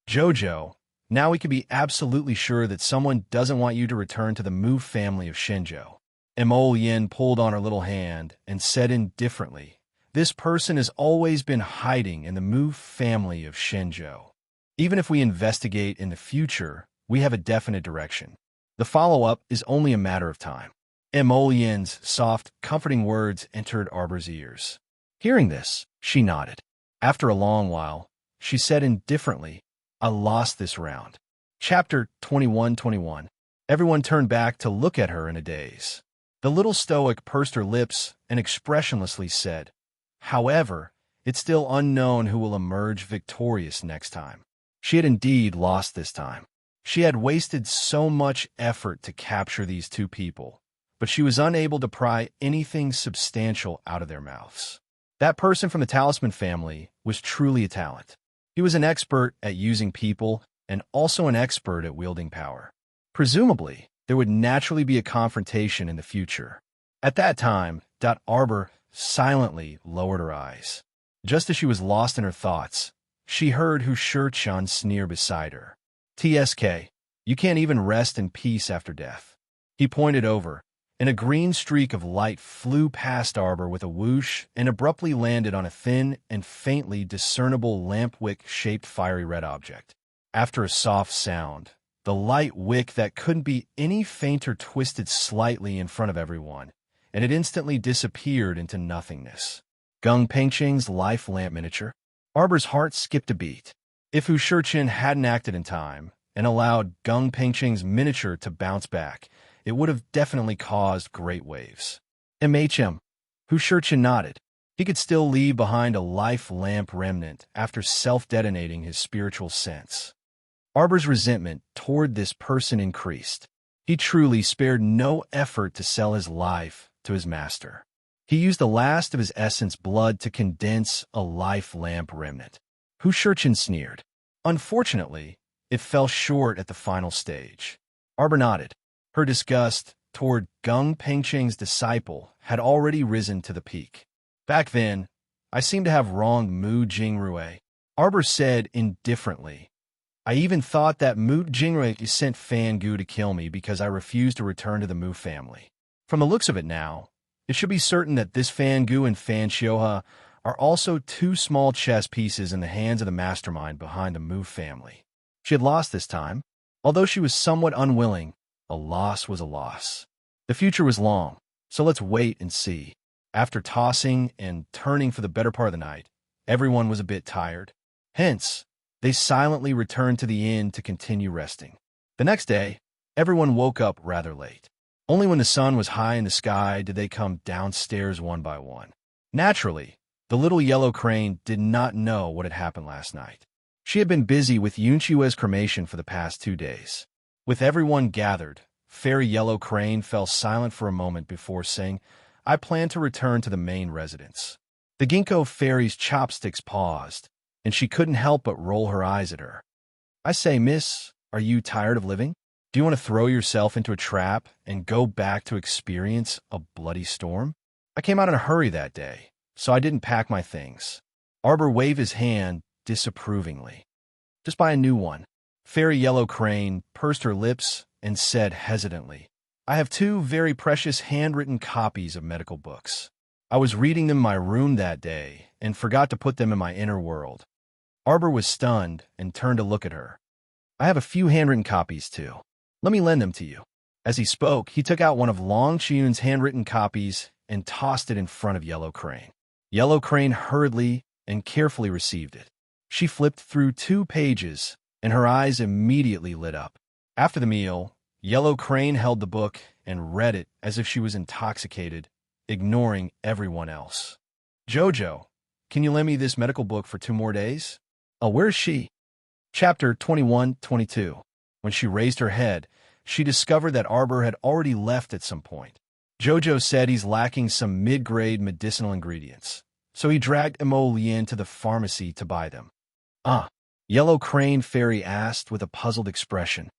"Jojo, now we can be absolutely sure that someone doesn't want you to return to the Mu family of Shenzhou." Emol Yin pulled on her little hand and said indifferently, "This person has always been hiding in the Mu family of Shenzhou. Even if we investigate in the future, we have a definite direction. The follow-up is only a matter of time." Emol Yin's soft, comforting words entered Arbor's ears. Hearing this, she nodded. After a long while, she said indifferently, "I lost this round." Chapter 21-21. Everyone turned back to look at her in a daze. The little stoic pursed her lips and expressionlessly said, "However, it's still unknown who will emerge victorious next time." She had indeed lost this time. She had wasted so much effort to capture these 2 people, but she was unable to pry anything substantial out of their mouths. That person from the Talisman family was truly a talent. He was an expert at using people and also an expert at wielding power. Presumably, there would naturally be a confrontation in the future. At that time, Arbor silently lowered her eyes. Just as she was lost in her thoughts, she heard Hu Shi-chan sneer beside her. "TSK, you can't even rest in peace after death." He pointed over, and a green streak of light flew past Arbor with a whoosh and abruptly landed on a thin and faintly discernible lamp-wick-shaped fiery red object. After a soft sound, the light wick that couldn't be any fainter twisted slightly in front of everyone, and it instantly disappeared into nothingness. Gung Pengcheng's life lamp miniature? Arbor's heart skipped a beat. If Hu Shi-chan hadn't acted in time and allowed Gung Pengcheng's miniature to bounce back, it would have definitely caused great waves. MHM, who Shurchin nodded. He could still leave behind a life lamp remnant after self-detonating his spiritual sense. Arbor's resentment toward this person increased. He truly spared no effort to sell his life to his master. He used the last of his essence blood to condense a life lamp remnant. Hu Shurchin sneered. Unfortunately, it fell short at the final stage. Arbor nodded. Her disgust toward Gung Pengcheng's disciple had already risen to the peak. Back then, I seemed to have wronged Mu Jingrui. Arbor said indifferently. I even thought that Mu Jingrui sent Fan Gu to kill me because I refused to return to the Mu family. From the looks of it now, it should be certain that this Fan Gu and Fan Xiohe are also two small chess pieces in the hands of the mastermind behind the Mu family. She had lost this time. Although she was somewhat unwilling, a loss was a loss. The future was long, so let's wait and see. After tossing and turning for the better part of the night, everyone was a bit tired. Hence, they silently returned to the inn to continue resting. The next day, everyone woke up rather late. Only when the sun was high in the sky did they come downstairs one by one. Naturally, the little yellow crane did not know what had happened last night. She had been busy with Yunqiue's cremation for the past 2 days. With everyone gathered, Fairy Yellow Crane fell silent for a moment before saying, I plan to return to the main residence. The Ginkgo Fairy's chopsticks paused, and she couldn't help but roll her eyes at her. I say, miss, are you tired of living? Do you want to throw yourself into a trap and go back to experience a bloody storm? I came out in a hurry that day, so I didn't pack my things. Arbor waved his hand disapprovingly. Just buy a new one. Fairy Yellow Crane pursed her lips and said hesitantly, I have 2 very precious handwritten copies of medical books. I was reading them in my room that day and forgot to put them in my inner world. Arbor was stunned and turned to look at her. I have a few handwritten copies too. Let me lend them to you. As he spoke, he took out one of Long Chiyun's handwritten copies and tossed it in front of Yellow Crane. Yellow Crane hurriedly and carefully received it. She flipped through 2 pages, and her eyes immediately lit up. After the meal, Yellow Crane held the book and read it as if she was intoxicated, ignoring everyone else. Jojo, can you lend me this medical book for 2 more days? Oh, where's she? Chapter 21-22. When she raised her head, she discovered that Arbor had already left at some point. Jojo said he's lacking some mid-grade medicinal ingredients, so he dragged Mo Lian to the pharmacy to buy them. Yellow Crane Fairy asked with a puzzled expression.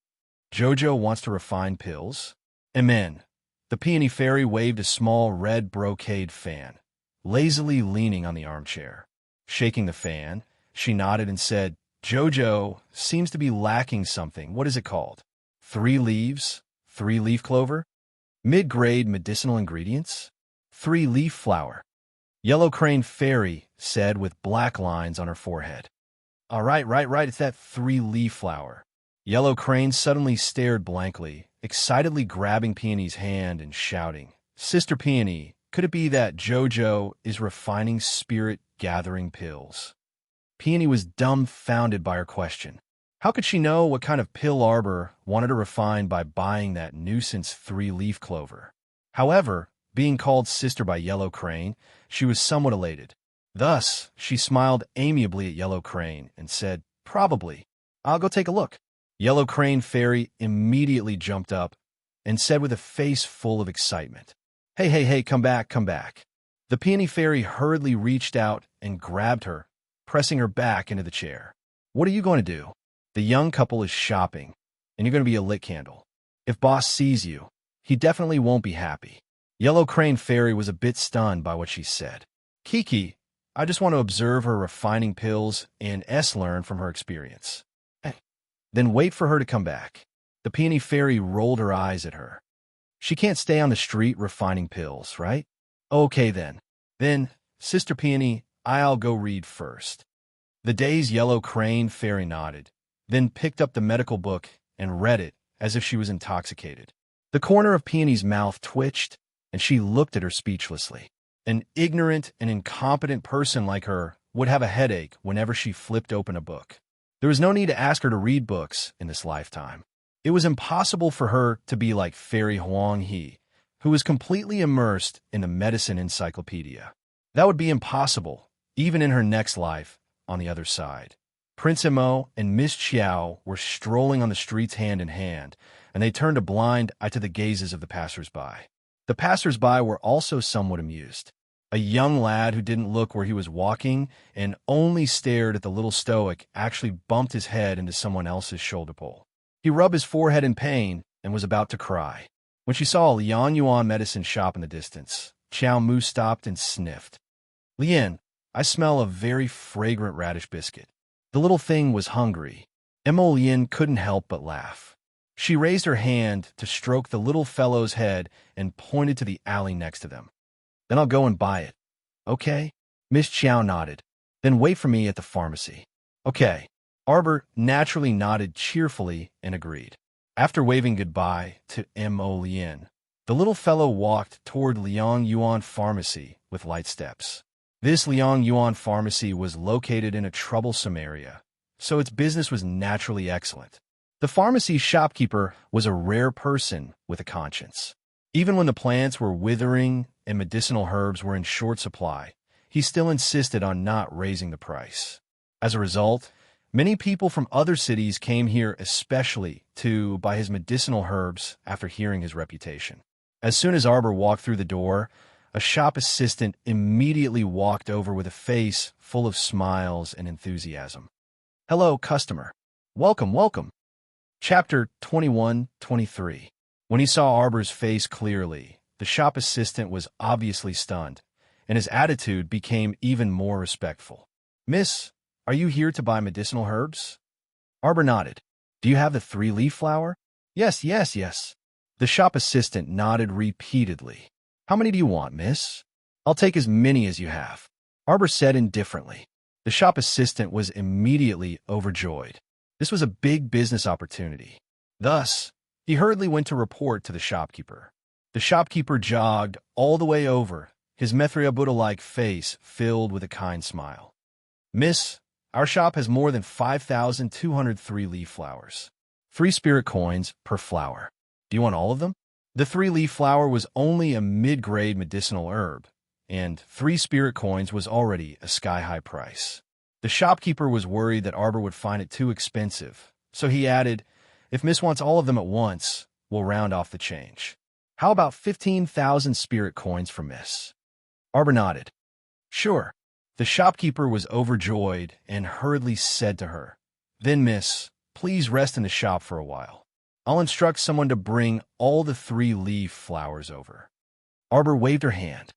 Jojo wants to refine pills? Amen. The Peony Fairy waved a small red brocade fan, lazily leaning on the armchair. Shaking the fan, she nodded and said, Jojo seems to be lacking something. What is it called? 3 leaves? 3-leaf clover? Mid-grade medicinal ingredients? 3-leaf flower. Yellow Crane Fairy said with black lines on her forehead. Right, it's that 3-leaf flower. Yellow Crane suddenly stared blankly, excitedly grabbing Peony's hand and shouting, Sister Peony, could it be that Jojo is refining spirit-gathering pills? Peony was dumbfounded by her question. How could she know what kind of pill Arbor wanted to refine by buying that nuisance 3-leaf clover? However, being called sister by Yellow Crane, she was somewhat elated. Thus, she smiled amiably at Yellow Crane and said, Probably. I'll go take a look. Yellow Crane Fairy immediately jumped up and said with a face full of excitement, Hey, come back. The Peony Fairy hurriedly reached out and grabbed her, pressing her back into the chair. What are you going to do? The young couple is shopping, and you're going to be a lit candle. If boss sees you, he definitely won't be happy. Yellow Crane Fairy was a bit stunned by what she said. Kiki, I just want to observe her refining pills and learn from her experience. Then wait for her to come back. The Peony Fairy rolled her eyes at her. She can't stay on the street refining pills, right? Okay then. Then, Sister Peony, I'll go read first. The dazed Yellow Crane Fairy nodded, then picked up the medical book and read it as if she was intoxicated. The corner of Peony's mouth twitched, and she looked at her speechlessly. An ignorant and incompetent person like her would have a headache whenever she flipped open a book. There was no need to ask her to read books in this lifetime. It was impossible for her to be like Fairy Huang He, who was completely immersed in the medicine encyclopedia. That would be impossible, even in her next life, on the other side. Prince Mo and Miss Chiao were strolling on the streets hand in hand, and they turned a blind eye to the gazes of the passers-by. The passers-by were also somewhat amused. A young lad who didn't look where he was walking and only stared at the little stoic actually bumped his head into someone else's shoulder pole. He rubbed his forehead in pain and was about to cry. When she saw a Lian Yuan medicine shop in the distance, Chiao Mu stopped and sniffed. "Lian, I smell a very fragrant radish biscuit." The little thing was hungry. Mo Lian couldn't help but laugh. She raised her hand to stroke the little fellow's head and pointed to the alley next to them. "Then I'll go and buy it." "Okay." Miss Chiao nodded. "Then wait for me at the pharmacy." "Okay." Arbor naturally nodded cheerfully and agreed. After waving goodbye to Mo Lian, the little fellow walked toward Liang Yuan Pharmacy with light steps. This Liang Yuan Pharmacy was located in a troublesome area, so its business was naturally excellent. The pharmacy shopkeeper was a rare person with a conscience. Even when the plants were withering and medicinal herbs were in short supply, he still insisted on not raising the price. As a result, many people from other cities came here especially to buy his medicinal herbs after hearing his reputation. As soon as Arbor walked through the door, a shop assistant immediately walked over with a face full of smiles and enthusiasm. "Hello, customer. Welcome, welcome." Chapter 21-23. When he saw Arbor's face clearly, the shop assistant was obviously stunned, and his attitude became even more respectful. "Miss, are you here to buy medicinal herbs?" Arbor nodded. "Do you have the 3-leaf flower?" Yes. The shop assistant nodded repeatedly. "How many do you want, miss?" "I'll take as many as you have," Arbor said indifferently. The shop assistant was immediately overjoyed. This was a big business opportunity. Thus, he hurriedly went to report to the shopkeeper. The shopkeeper jogged all the way over, his Mithra Buddha-like face filled with a kind smile. "Miss, our shop has more than 5,203 leaf flowers. 3 spirit coins per flower. Do you want all of them?" The 3-leaf flower was only a mid-grade medicinal herb, and 3 spirit coins was already a sky-high price. The shopkeeper was worried that Arbor would find it too expensive, so he added, "If Miss wants all of them at once, we'll round off the change. How about 15,000 spirit coins for Miss?" Arbor nodded. "Sure." The shopkeeper was overjoyed and hurriedly said to her, "Then, Miss, please rest in the shop for a while. I'll instruct someone to bring all the 3-leaf flowers over." Arbor waved her hand.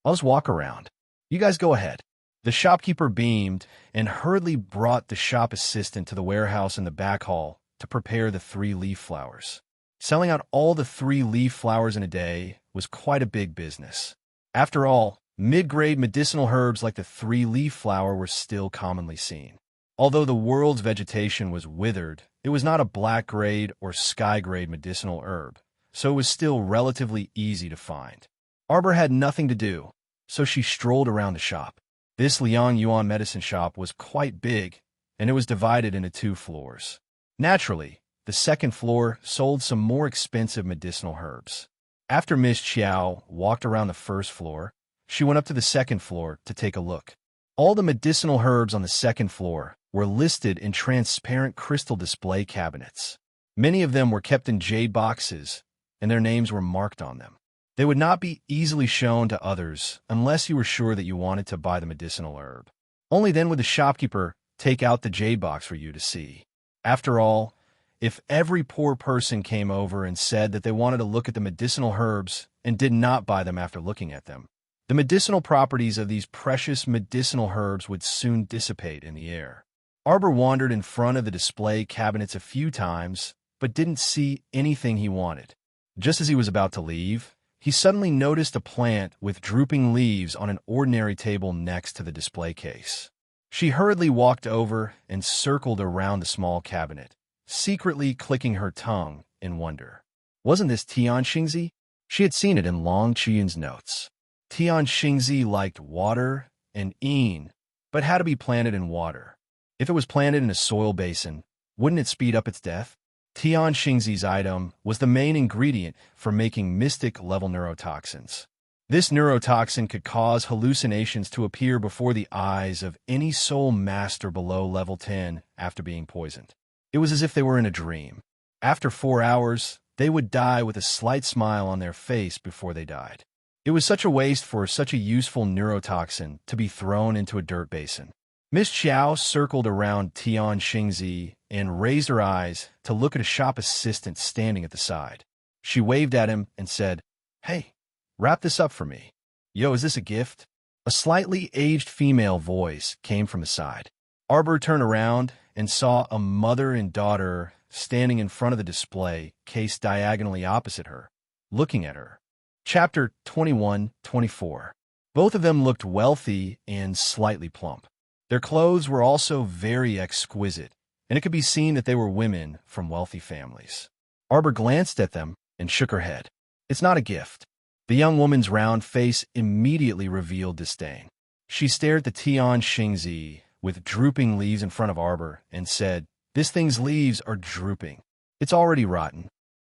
"I'll just walk around. You guys go ahead." The shopkeeper beamed and hurriedly brought the shop assistant to the warehouse in the back hall to prepare the 3-leaf flowers. Selling out all the 3-leaf flowers in a day was quite a big business. After all, mid-grade medicinal herbs like the 3-leaf flower were still commonly seen. Although the world's vegetation was withered, it was not a black-grade or sky-grade medicinal herb, so it was still relatively easy to find. Arbor had nothing to do, so she strolled around the shop. This Liang Yuan medicine shop was quite big, and it was divided into 2 floors. Naturally, the second floor sold some more expensive medicinal herbs. After Miss Chiao walked around the first floor, she went up to the second floor to take a look. All the medicinal herbs on the second floor were listed in transparent crystal display cabinets. Many of them were kept in jade boxes, and their names were marked on them. They would not be easily shown to others unless you were sure that you wanted to buy the medicinal herb. Only then would the shopkeeper take out the jade box for you to see. After all, if every poor person came over and said that they wanted to look at the medicinal herbs and did not buy them after looking at them, the medicinal properties of these precious medicinal herbs would soon dissipate in the air. Arbor wandered in front of the display cabinets a few times, but didn't see anything he wanted. Just as he was about to leave, he suddenly noticed a plant with drooping leaves on an ordinary table next to the display case. She hurriedly walked over and circled around the small cabinet, secretly clicking her tongue in wonder. Wasn't this Tian Xingzi? She had seen it in Long Qian's notes. Tian Xingzi liked water and yin, but had to be planted in water. If it was planted in a soil basin, wouldn't it speed up its death? Tian Xingzi's item was the main ingredient for making mystic-level neurotoxins. This neurotoxin could cause hallucinations to appear before the eyes of any soul master below level 10 after being poisoned. It was as if they were in a dream. After 4 hours, they would die with a slight smile on their face before they died. It was such a waste for such a useful neurotoxin to be thrown into a dirt basin. Miss Xiao circled around Tian Xingzi and raised her eyes to look at a shop assistant standing at the side. She waved at him and said, "Hey, wrap this up for me." "Yo, is this a gift?" A slightly aged female voice came from the side. Arbor turned around and saw a mother and daughter standing in front of the display case diagonally opposite her, looking at her. Chapter 21-24. Both of them looked wealthy and slightly plump. Their clothes were also very exquisite, and it could be seen that they were women from wealthy families. Arbor glanced at them and shook her head. "It's not a gift." The young woman's round face immediately revealed disdain. She stared at the Tian Xingzi with drooping leaves in front of Arbor and said, "This thing's leaves are drooping. It's already rotten."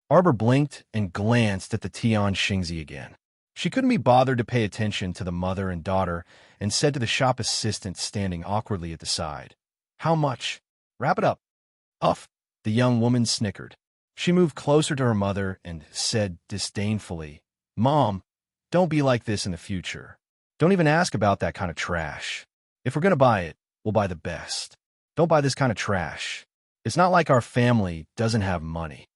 Arbor blinked and glanced at the Tian Xingzi again. She couldn't be bothered to pay attention to the mother and daughter and said to the shop assistant standing awkwardly at the side, "How much? Wrap it up." "Uff." The young woman snickered. She moved closer to her mother and said disdainfully, "Mom, don't be like this in the future. Don't even ask about that kind of trash. If we're going to buy it, we'll buy the best. Don't buy this kind of trash. It's not like our family doesn't have money."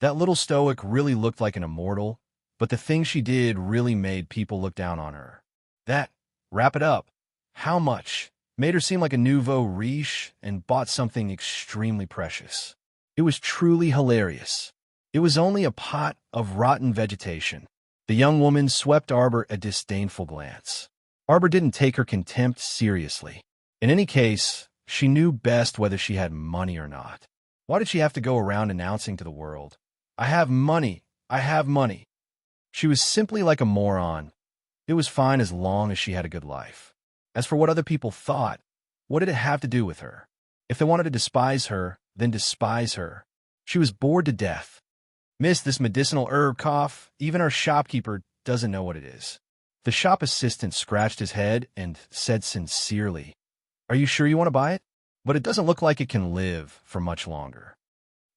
That little stoic really looked like an immortal, but the thing she did really made people look down on her. That, "wrap it up, how much," made her seem like a nouveau riche and bought something extremely precious. It was truly hilarious. It was only a pot of rotten vegetation. The young woman swept Arbor a disdainful glance. Arbor didn't take her contempt seriously. In any case, she knew best whether she had money or not. Why did she have to go around announcing to the world, "I have money, I have money"? She was simply like a moron. It was fine as long as she had a good life. As for what other people thought, what did it have to do with her? If they wanted to despise her, then despise her. She was bored to death. "Miss, this medicinal herb cough, even our shopkeeper doesn't know what it is." The shop assistant scratched his head and said sincerely, "Are you sure you want to buy it? But it doesn't look like it can live for much longer."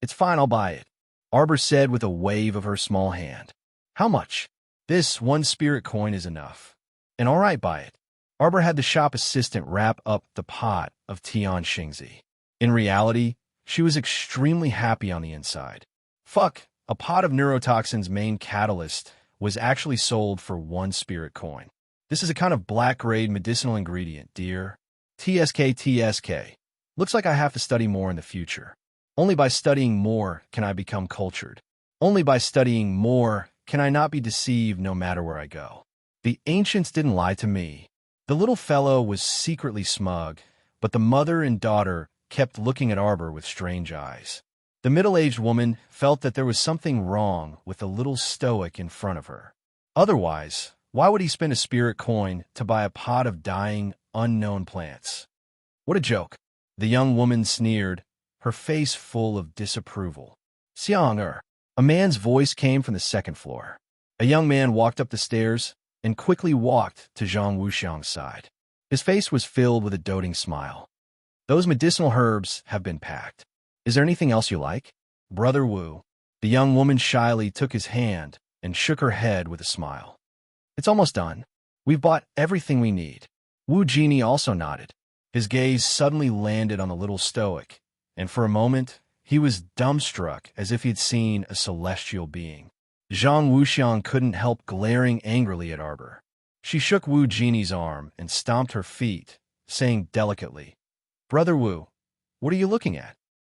"It's fine, I'll buy it," Arbor said with a wave of her small hand. "How much?" "This 1 spirit coin is enough." "And all right, buy it." Arbor had the shop assistant wrap up the pot of Tian Xingzi. In reality, she was extremely happy on the inside. Fuck, a pot of neurotoxin's main catalyst was actually sold for 1 spirit coin. "This is a kind of black-grade medicinal ingredient, dear." TSK. Looks like I have to study more in the future. Only by studying more can I become cultured. Only by studying more can I not be deceived no matter where I go. The ancients didn't lie to me. The little fellow was secretly smug, but the mother and daughter kept looking at Arbor with strange eyes. The middle-aged woman felt that there was something wrong with the little stoic in front of her. Otherwise, why would he spend a spirit coin to buy a pot of dying, unknown plants? What a joke. The young woman sneered, her face full of disapproval. "Xiang-er." A man's voice came from the second floor. A young man walked up the stairs and quickly walked to Zhang Wuxiang's side. His face was filled with a doting smile. "Those medicinal herbs have been packed. Is there anything else you like?" "Brother Wu." The young woman shyly took his hand and shook her head with a smile. "It's almost done. We've bought everything we need." Wu Genie also nodded. His gaze suddenly landed on the little stoic, and for a moment, he was dumbstruck as if he'd seen a celestial being. Zhang Wuxiang couldn't help glaring angrily at Arbor. She shook Wu Genie's arm and stomped her feet, saying delicately, "Brother Wu, what are you looking at?"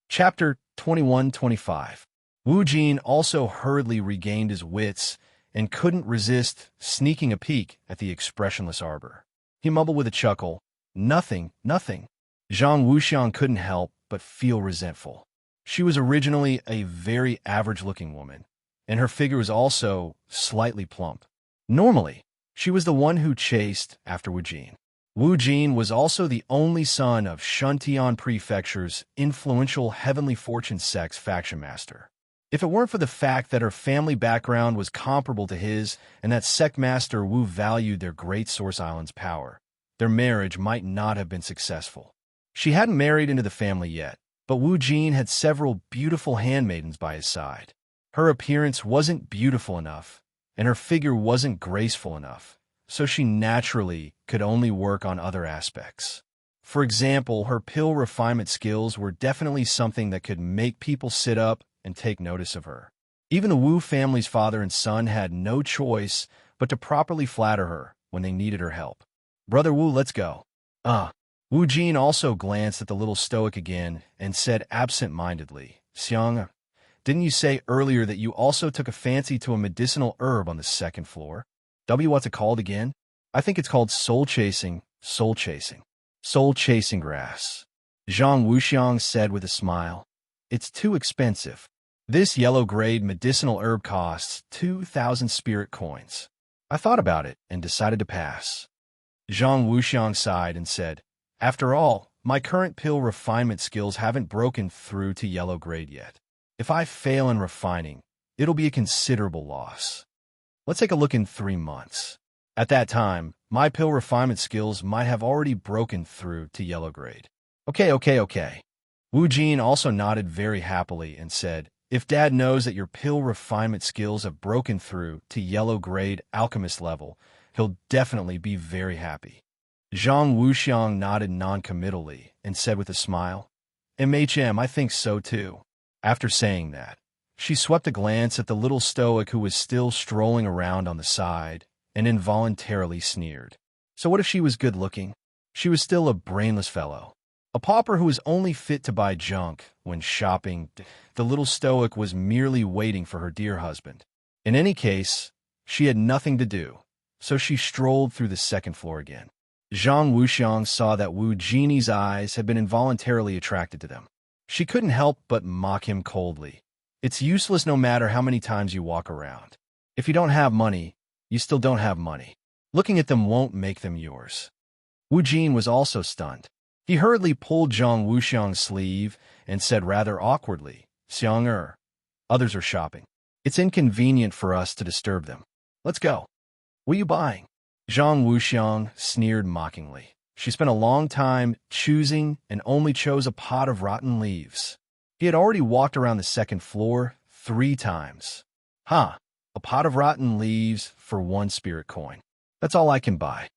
Chapter 21-25. Wu Jin also hurriedly regained his wits and couldn't resist sneaking a peek at the expressionless Arbor. He mumbled with a chuckle, "Nothing, nothing." Zhang Wuxiang couldn't help but feel resentful. She was originally a very average-looking woman, and her figure was also slightly plump. Normally, she was the one who chased after Wu Jin. Wu Jin was also the only son of Shuntian Prefecture's influential Heavenly Fortune Sect's faction master. If it weren't for the fact that her family background was comparable to his and that sect master Wu valued their great Source Island's power, their marriage might not have been successful. She hadn't married into the family yet, but Wu Jin had several beautiful handmaidens by his side. Her appearance wasn't beautiful enough, and her figure wasn't graceful enough, so she naturally could only work on other aspects. For example, her pill refinement skills were definitely something that could make people sit up and take notice of her. Even the Wu family's father and son had no choice but to properly flatter her when they needed her help. "Brother Wu, let's go." Wu Jin also glanced at the little stoic again and said absent-mindedly, "Xiang, didn't you say earlier that you also took a fancy to a medicinal herb on the second floor? What's it called again?" "I think it's called soul-chasing grass," Zhang Wuxiang said with a smile. "It's too expensive. This yellow-grade medicinal herb costs 2,000 spirit coins. I thought about it and decided to pass." Zhang Wuxiang sighed and said, "After all, my current pill refinement skills haven't broken through to yellow grade yet. If I fail in refining, it'll be a considerable loss. Let's take a look in 3 months. At that time, my pill refinement skills might have already broken through to yellow grade." Okay. Wu Jin also nodded very happily and said, "If Dad knows that your pill refinement skills have broken through to yellow grade alchemist level, he'll definitely be very happy." Zhang Wuxiang nodded non-committally and said with a smile, "MHM, I think so too." After saying that, she swept a glance at the little stoic who was still strolling around on the side and involuntarily sneered. So what if she was good-looking? She was still a brainless fellow. A pauper who was only fit to buy junk when shopping. The little stoic was merely waiting for her dear husband. In any case, she had nothing to do, so she strolled through the second floor again. Zhang Wuxiang saw that Wu Jin's eyes had been involuntarily attracted to them. She couldn't help but mock him coldly. "It's useless no matter how many times you walk around. If you don't have money, you still don't have money. Looking at them won't make them yours." Wu Jin was also stunned. He hurriedly pulled Zhang Wuxiang's sleeve and said rather awkwardly, "Xiang, others are shopping. It's inconvenient for us to disturb them. Let's go." "What are you buying?" Zhang Wuxiang sneered mockingly. She spent a long time choosing and only chose a pot of rotten leaves. He had already walked around the second floor 3 times. A pot of rotten leaves for 1 spirit coin. That's all I can buy."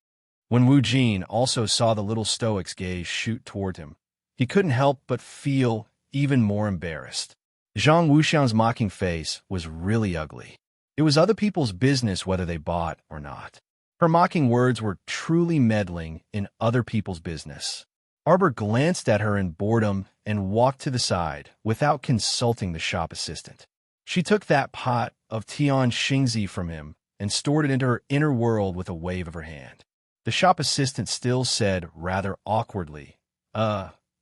When Wu Jin also saw the little stoic's gaze shoot toward him, he couldn't help but feel even more embarrassed. Zhang Wuxiang's mocking face was really ugly. It was other people's business whether they bought or not. Her mocking words were truly meddling in other people's business. Arbor glanced at her in boredom and walked to the side without consulting the shop assistant. She took that pot of Tian Xingzi from him and stored it into her inner world with a wave of her hand. The shop assistant still said rather awkwardly,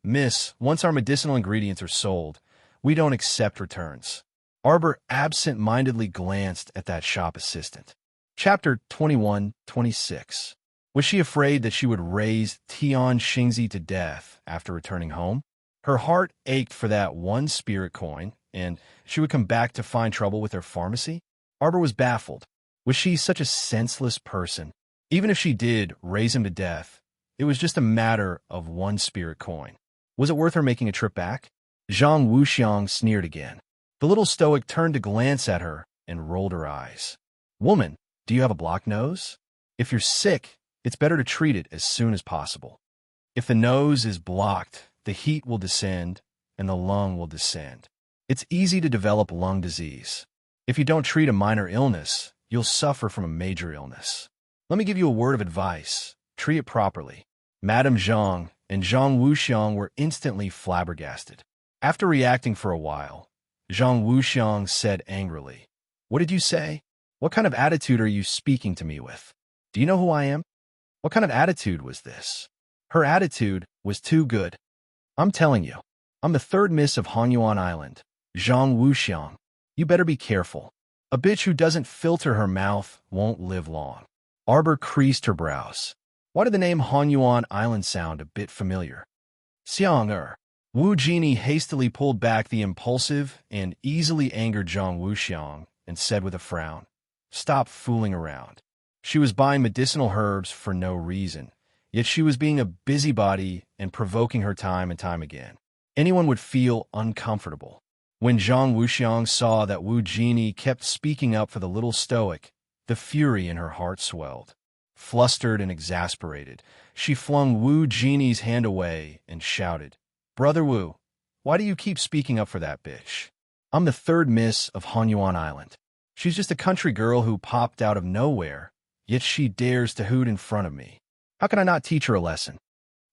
"Miss, once our medicinal ingredients are sold, we don't accept returns." Arbor absent-mindedly glanced at that shop assistant. Chapter 21-26. Was she afraid that she would raise Tian Xingzi to death after returning home? Her heart ached for that 1 spirit coin, and she would come back to find trouble with her pharmacy? Arbor was baffled. Was she such a senseless person? Even if she did raise him to death, it was just a matter of 1 spirit coin. Was it worth her making a trip back? Zhang Wuxiang sneered again. The little stoic turned to glance at her and rolled her eyes. "Woman, do you have a blocked nose? If you're sick, it's better to treat it as soon as possible. If the nose is blocked, the heat will descend and the lung will descend. It's easy to develop lung disease. If you don't treat a minor illness, you'll suffer from a major illness. Let me give you a word of advice. Treat it properly." Madame Zhang and Zhang Wuxiang were instantly flabbergasted. After reacting for a while, Zhang Wuxiang said angrily, "What did you say? What kind of attitude are you speaking to me with? Do you know who I am?" What kind of attitude was this? Her attitude was too good. "I'm telling you, I'm the 3rd Miss of Hanyuan Island, Zhang Wuxiang. You better be careful. A bitch who doesn't filter her mouth won't live long." Arbor creased her brows. Why did the name Hanyuan Island sound a bit familiar? Xiang Wu Genie hastily pulled back the impulsive and easily angered Zhang Wuxiang and said with a frown, "Stop fooling around." She was buying medicinal herbs for no reason, yet she was being a busybody and provoking her time and time again. Anyone would feel uncomfortable. When Zhang Wuxiang saw that Wu Genie kept speaking up for the little stoic, the fury in her heart swelled. Flustered and exasperated, she flung Wu Genie's hand away and shouted, "Brother Wu, why do you keep speaking up for that bitch? I'm the third miss of Hanyuan Island. She's just a country girl who popped out of nowhere, yet she dares to hoot in front of me. How can I not teach her a lesson?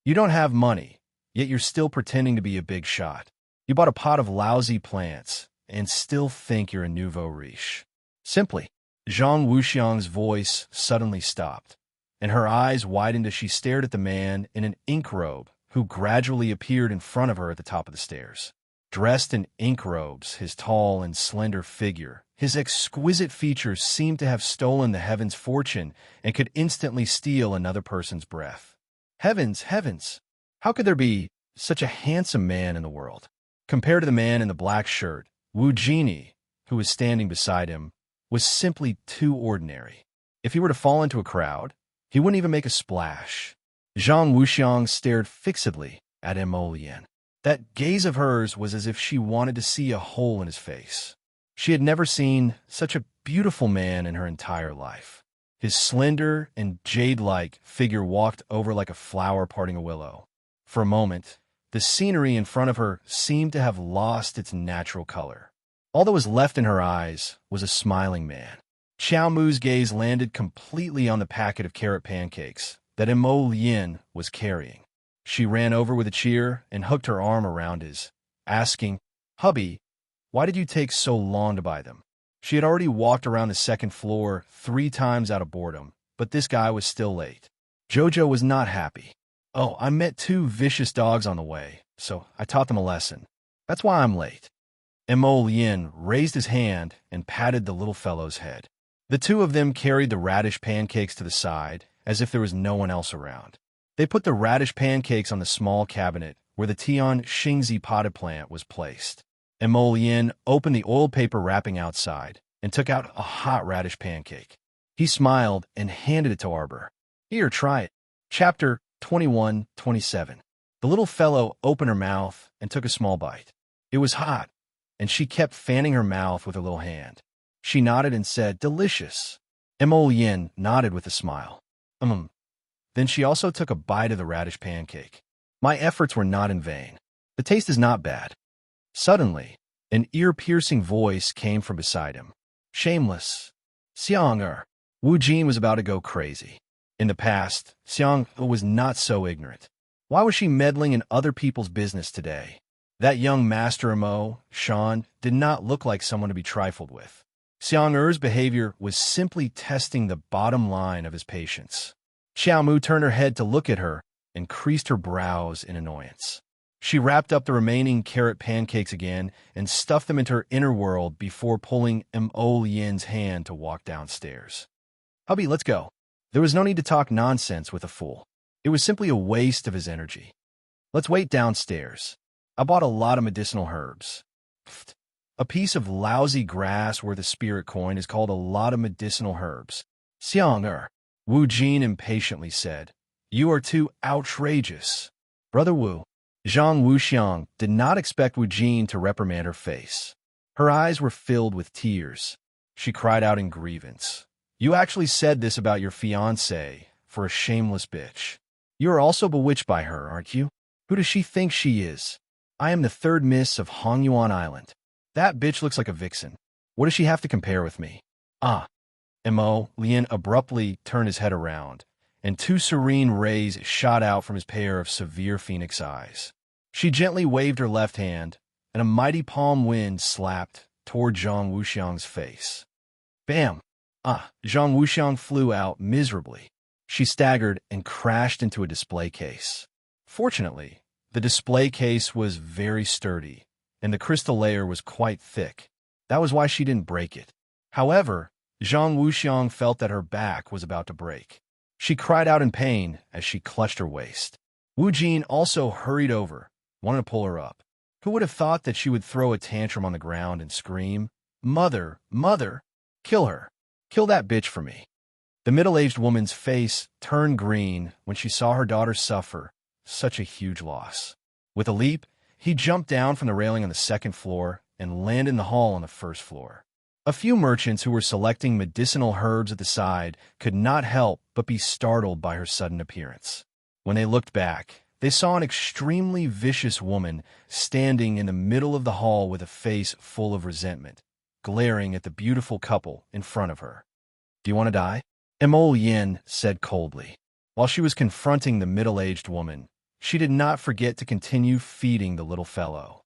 You don't have money, yet you're still pretending to be a big shot. You bought a pot of lousy plants and still think you're a nouveau riche." Simply, Zhang Wuxiang's voice suddenly stopped, and her eyes widened as she stared at the man in an ink robe who gradually appeared in front of her at the top of the stairs. Dressed in ink robes, his tall and slender figure, his exquisite features seemed to have stolen the heavens' fortune and could instantly steal another person's breath. Heavens, heavens! How could there be such a handsome man in the world? Compared to the man in the black shirt, Wu Genie, who was standing beside him, was simply too ordinary. If he were to fall into a crowd, he wouldn't even make a splash. Zhang Wuxiang stared fixedly at Mo Lian. That gaze of hers was as if she wanted to see a hole in his face. She had never seen such a beautiful man in her entire life. His slender and jade-like figure walked over like a flower parting a willow. For a moment, the scenery in front of her seemed to have lost its natural color. All that was left in her eyes was a smiling man. Qiao Mu's gaze landed completely on the packet of carrot pancakes that Mo Lian was carrying. She ran over with a cheer and hooked her arm around his, asking, "Hubby, why did you take so long to buy them?" She had already walked around the second floor 3 times out of boredom, but this guy was still late. Jojo was not happy. "Oh, I met 2 vicious dogs on the way, so I taught them a lesson. That's why I'm late." Mo Lian raised his hand and patted the little fellow's head. The 2 of them carried the radish pancakes to the side, as if there was no one else around. They put the radish pancakes on the small cabinet where the Tian Xingzi potted plant was placed. Mo Lian opened the oiled paper wrapping outside and took out a hot radish pancake. He smiled and handed it to Arbor. "Here, try it." Chapter 21-27. The little fellow opened her mouth and took a small bite. It was hot, and she kept fanning her mouth with her little hand. She nodded and said, "Delicious." Mo Lian nodded with a smile. Then she also took a bite of the radish pancake. "My efforts were not in vain. The taste is not bad." Suddenly, an ear-piercing voice came from beside him. "Shameless." Xiang Wu Jin was about to go crazy. In the past, Xiang was not so ignorant. Why was she meddling in other people's business today? That young Master Mo, Shan, did not look like someone to be trifled with. Xiang Er's behavior was simply testing the bottom line of his patience. Qiao Mu turned her head to look at her and creased her brows in annoyance. She wrapped up the remaining carrot pancakes again and stuffed them into her inner world before pulling Mo Lian's hand to walk downstairs. "Hubby, let's go." There was no need to talk nonsense with a fool. It was simply a waste of his energy. "Let's wait downstairs. I bought a lot of medicinal herbs." Pfft. A piece of lousy grass worth a spirit coin is called a lot of medicinal herbs. "Xiang Wu Jin impatiently said, "You are too outrageous." "Brother Wu." Zhang Wuxiang did not expect Wu Jin to reprimand her face. Her eyes were filled with tears. She cried out in grievance. "You actually said this about your fiancée for a shameless bitch. You are also bewitched by her, aren't you? Who does she think she is? I am the third miss of Hanyuan Island. That bitch looks like a vixen. What does she have to compare with me?" Mo Lian abruptly turned his head around, and 2 serene rays shot out from his pair of severe phoenix eyes. She gently waved her left hand, and a mighty palm wind slapped toward Zhang Wuxiang's face. Bam! Zhang Wuxiang flew out miserably. She staggered and crashed into a display case. Fortunately, the display case was very sturdy, and the crystal layer was quite thick. That was why she didn't break it. However, Zhang Wuxiang felt that her back was about to break. She cried out in pain as she clutched her waist. Wu Jin also hurried over, wanted to pull her up. Who would have thought that she would throw a tantrum on the ground and scream, "Mother, mother, kill her. Kill that bitch for me." The middle-aged woman's face turned green when she saw her daughter suffer such a huge loss. With a leap, he jumped down from the railing on the second floor and landed in the hall on the first floor. A few merchants who were selecting medicinal herbs at the side could not help but be startled by her sudden appearance. When they looked back, they saw an extremely vicious woman standing in the middle of the hall with a face full of resentment, glaring at the beautiful couple in front of her. "Do you want to die?" Emol Yin said coldly. While she was confronting the middle-aged woman, she did not forget to continue feeding the little fellow.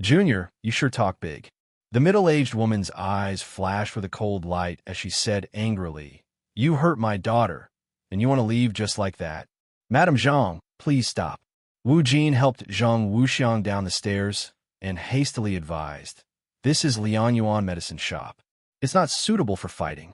"Junior, you sure talk big." The middle-aged woman's eyes flashed with a cold light as she said angrily, "You hurt my daughter, and you want to leave just like that? Madame Zhang, please stop." Wu Jin helped Zhang Wuxiang down the stairs and hastily advised, "This is Lian Yuan medicine shop. It's not suitable for fighting."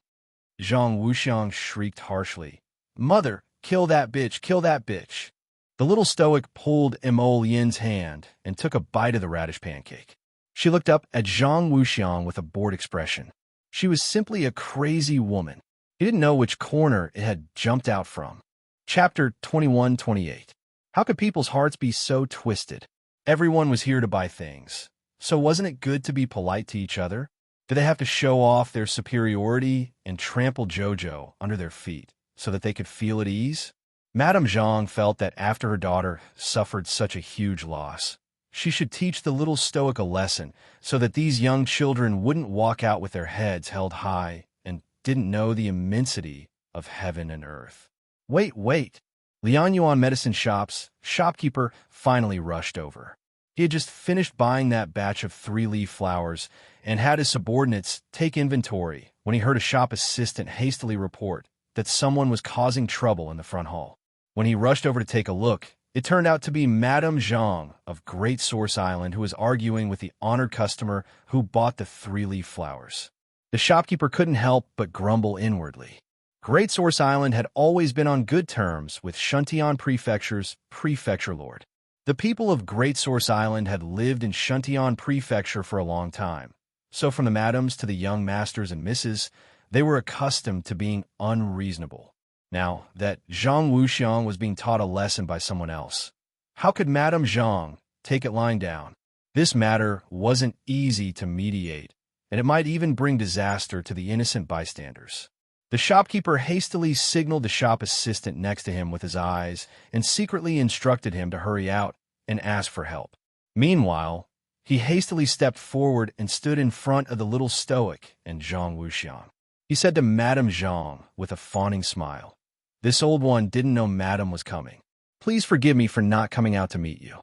Zhang Wuxiang shrieked harshly, "Mother, kill that bitch, kill that bitch." The little stoic pulled Emol Yin's hand and took a bite of the radish pancake. She looked up at Zhang Wuxiang with a bored expression. She was simply a crazy woman. He didn't know which corner it had jumped out from. Chapter 21-28. How could people's hearts be so twisted? Everyone was here to buy things. So wasn't it good to be polite to each other? Did they have to show off their superiority and trample Jojo under their feet so that they could feel at ease? Madame Zhang felt that after her daughter suffered such a huge loss, she should teach the little stoic a lesson so that these young children wouldn't walk out with their heads held high and didn't know the immensity of heaven and earth. Wait. Lian Yuan medicine shop's shopkeeper finally rushed over. He had just finished buying that batch of 3-leaf flowers and had his subordinates take inventory when he heard a shop assistant hastily report that someone was causing trouble in the front hall. When he rushed over to take a look, it turned out to be Madame Zhang of Great Source Island, who was arguing with the honored customer who bought the 3-leaf flowers. The shopkeeper couldn't help but grumble inwardly. Great Source Island had always been on good terms with Shuntian Prefecture's prefecture lord. The people of Great Source Island had lived in Shuntian Prefecture for a long time, so from the madams to the young masters and misses, they were accustomed to being unreasonable. Now that Zhang Wuxiang was being taught a lesson by someone else, how could Madame Zhang take it lying down? This matter wasn't easy to mediate, and it might even bring disaster to the innocent bystanders. The shopkeeper hastily signaled the shop assistant next to him with his eyes and secretly instructed him to hurry out and ask for help. Meanwhile, he hastily stepped forward and stood in front of the little stoic and Zhang Wuxiang. He said to Madame Zhang with a fawning smile, "This old one didn't know Madame was coming. Please forgive me for not coming out to meet you."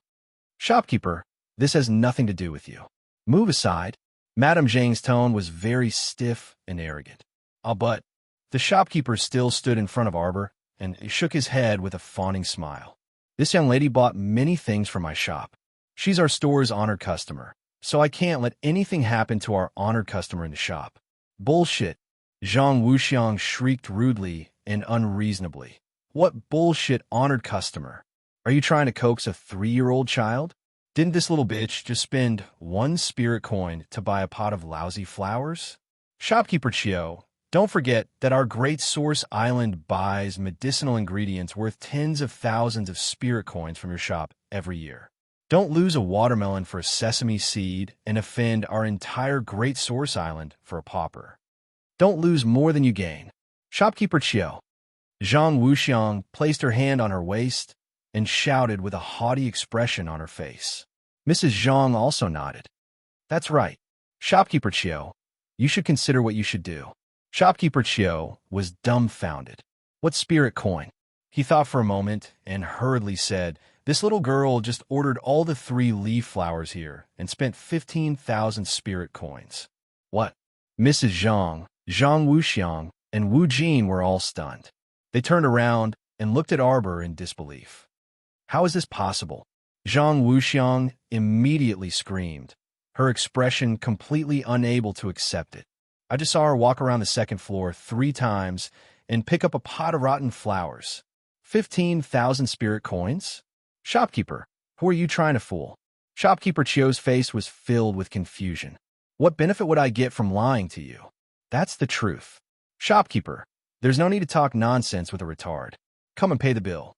"Shopkeeper, this has nothing to do with you. Move aside." Madame Zhang's tone was very stiff and arrogant. But the shopkeeper still stood in front of Arbor and shook his head with a fawning smile. "This young lady bought many things from my shop. She's our store's honored customer, so I can't let anything happen to our honored customer in the shop." "Bullshit!" Zhang Wuxiang shrieked rudely and unreasonably. "What bullshit, honored customer? Are you trying to coax a 3-year-old child? Didn't this little bitch just spend 1 spirit coin to buy a pot of lousy flowers?" "Shopkeeper Chio, don't forget that our Great Source Island buys medicinal ingredients worth tens of thousands of spirit coins from your shop every year. Don't lose a watermelon for a sesame seed and offend our entire Great Source Island for a pauper. Don't lose more than you gain." "Shopkeeper Chio." Zhang Wuxiang placed her hand on her waist and shouted with a haughty expression on her face. Mrs. Zhang also nodded. "That's right. Shopkeeper Chio, you should consider what you should do." Shopkeeper Chio was dumbfounded. "What spirit coin?" He thought for a moment and hurriedly said, "This little girl just ordered all the 3-leaf flowers here and spent 15,000 spirit coins." "What?" Mrs. Zhang, Zhang Wuxiang, and Wu Jin were all stunned. They turned around and looked at Arbor in disbelief. "How is this possible?" Zhang Wuxiang immediately screamed, her expression completely unable to accept it. "I just saw her walk around the second floor 3 times and pick up a pot of rotten flowers. 15,000 spirit coins? Shopkeeper, who are you trying to fool? Shopkeeper Chio's face was filled with confusion. What benefit would I get from lying to you? That's the truth. Shopkeeper, there's no need to talk nonsense with a retard. Come and pay the bill.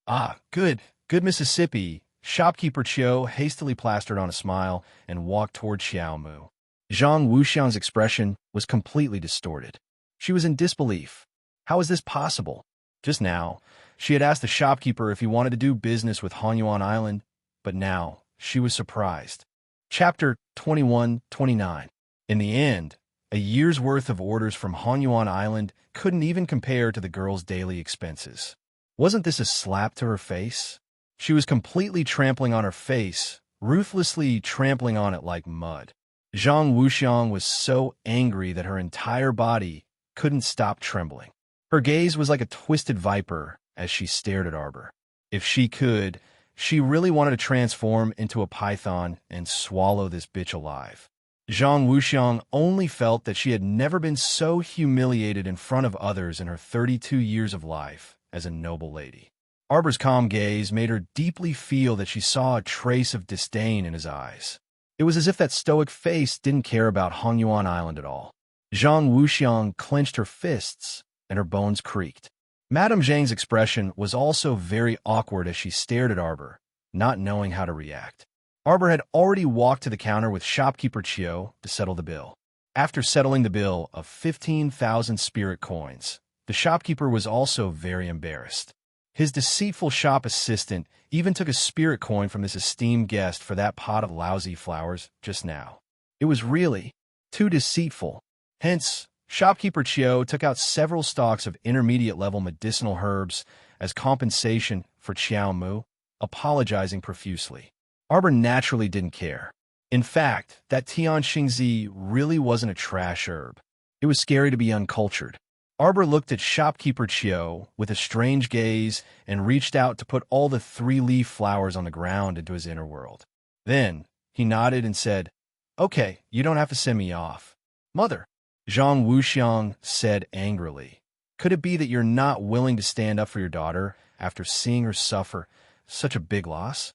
Ah, good Mississippi. Shopkeeper Chio hastily plastered on a smile and walked toward Xiao Mu. Zhang Wuxiang's expression was completely distorted. She was in disbelief. How was this possible? Just now, she had asked the shopkeeper if he wanted to do business with Hanyuan Island, but now she was surprised. Chapter 21-29. In the end, a year's worth of orders from Hanyuan Island couldn't even compare to the girl's daily expenses. Wasn't this a slap to her face? She was completely trampling on her face, ruthlessly trampling on it like mud. Zhang Wuxiang was so angry that her entire body couldn't stop trembling. Her gaze was like a twisted viper as she stared at Arbor. If she could, she really wanted to transform into a python and swallow this bitch alive. Zhang Wuxiang only felt that she had never been so humiliated in front of others in her 32 years of life as a noble lady. Arbor's calm gaze made her deeply feel that she saw a trace of disdain in his eyes. It was as if that stoic face didn't care about Hanyuan Island at all. Zhang Wuxiang clenched her fists, and her bones creaked. Madame Zhang's expression was also very awkward as she stared at Arbor, not knowing how to react. Arbor had already walked to the counter with shopkeeper Chio to settle the bill. After settling the bill of 15,000 spirit coins, the shopkeeper was also very embarrassed. His deceitful shop assistant even took a spirit coin from this esteemed guest for that pot of lousy flowers just now. It was really too deceitful. Hence, shopkeeper Chio took out several stalks of intermediate-level medicinal herbs as compensation for Xiao Mu, apologizing profusely. Arbor naturally didn't care. In fact, that Tianxingzi really wasn't a trash herb. It was scary to be uncultured. Arbor looked at shopkeeper Chio with a strange gaze and reached out to put all the 3-leaf flowers on the ground into his inner world. Then, he nodded and said, "Okay, you don't have to send me off." "Mother," Zhang Wuxiang said angrily, "could it be that you're not willing to stand up for your daughter after seeing her suffer such a big loss?"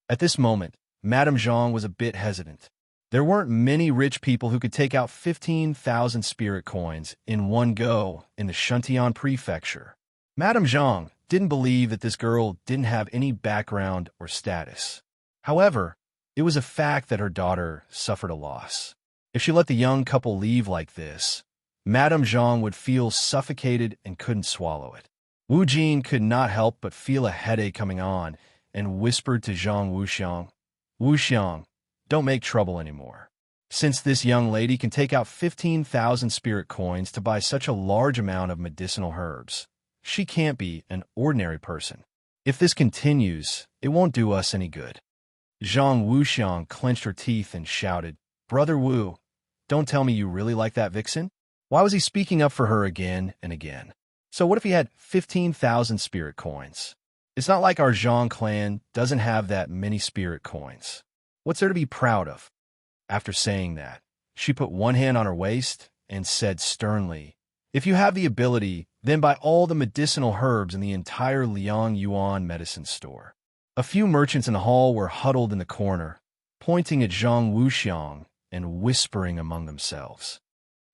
At this moment, Madame Zhang was a bit hesitant. There weren't many rich people who could take out 15,000 spirit coins in one go in the Shuntian prefecture. Madame Zhang didn't believe that this girl didn't have any background or status. However, it was a fact that her daughter suffered a loss. If she let the young couple leave like this, Madame Zhang would feel suffocated and couldn't swallow it. Wu Jin could not help but feel a headache coming on and whispered to Zhang Wuxiang, "Wuxiang, don't make trouble anymore. Since this young lady can take out 15,000 spirit coins to buy such a large amount of medicinal herbs, she can't be an ordinary person. If this continues, it won't do us any good." Zhang Wuxiang clenched her teeth and shouted, "Brother Wu, don't tell me you really like that vixen?" Why was he speaking up for her again and again? So what if he had 15,000 spirit coins? It's not like our Zhang clan doesn't have that many spirit coins. What's there to be proud of? After saying that, she put one hand on her waist and said sternly, "If you have the ability, then buy all the medicinal herbs in the entire Liang Yuan medicine store." A few merchants in the hall were huddled in the corner, pointing at Zhang Wuxiang and whispering among themselves.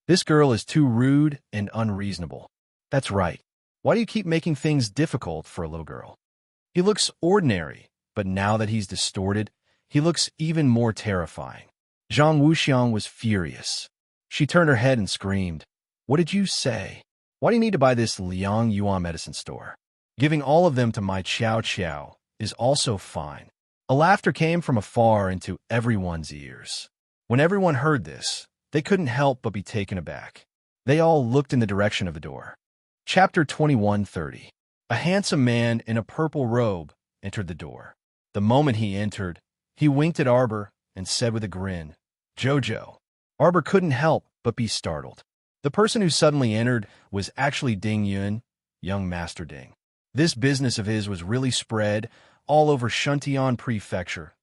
"This girl is too rude and unreasonable. That's right. Why do you keep making things difficult for a little girl? He looks ordinary, but now that he's distorted, he looks even more terrifying." Zhang Wuxiang was furious. She turned her head and screamed, "What did you say? Why do you need to buy this Liang Yuan medicine store? Giving all of them to my Qiao Qiao is also fine." A laughter came from afar into everyone's ears. When everyone heard this, they couldn't help but be taken aback. They all looked in the direction of the door. Chapter 21-30. A handsome man in a purple robe entered the door. The moment he entered, he winked at Arbor and said with a grin, "Jojo." Arbor couldn't help but be startled. The person who suddenly entered was actually Ding Yun, young Master Ding. This business of his was really spread all over Shuntian Prefecture,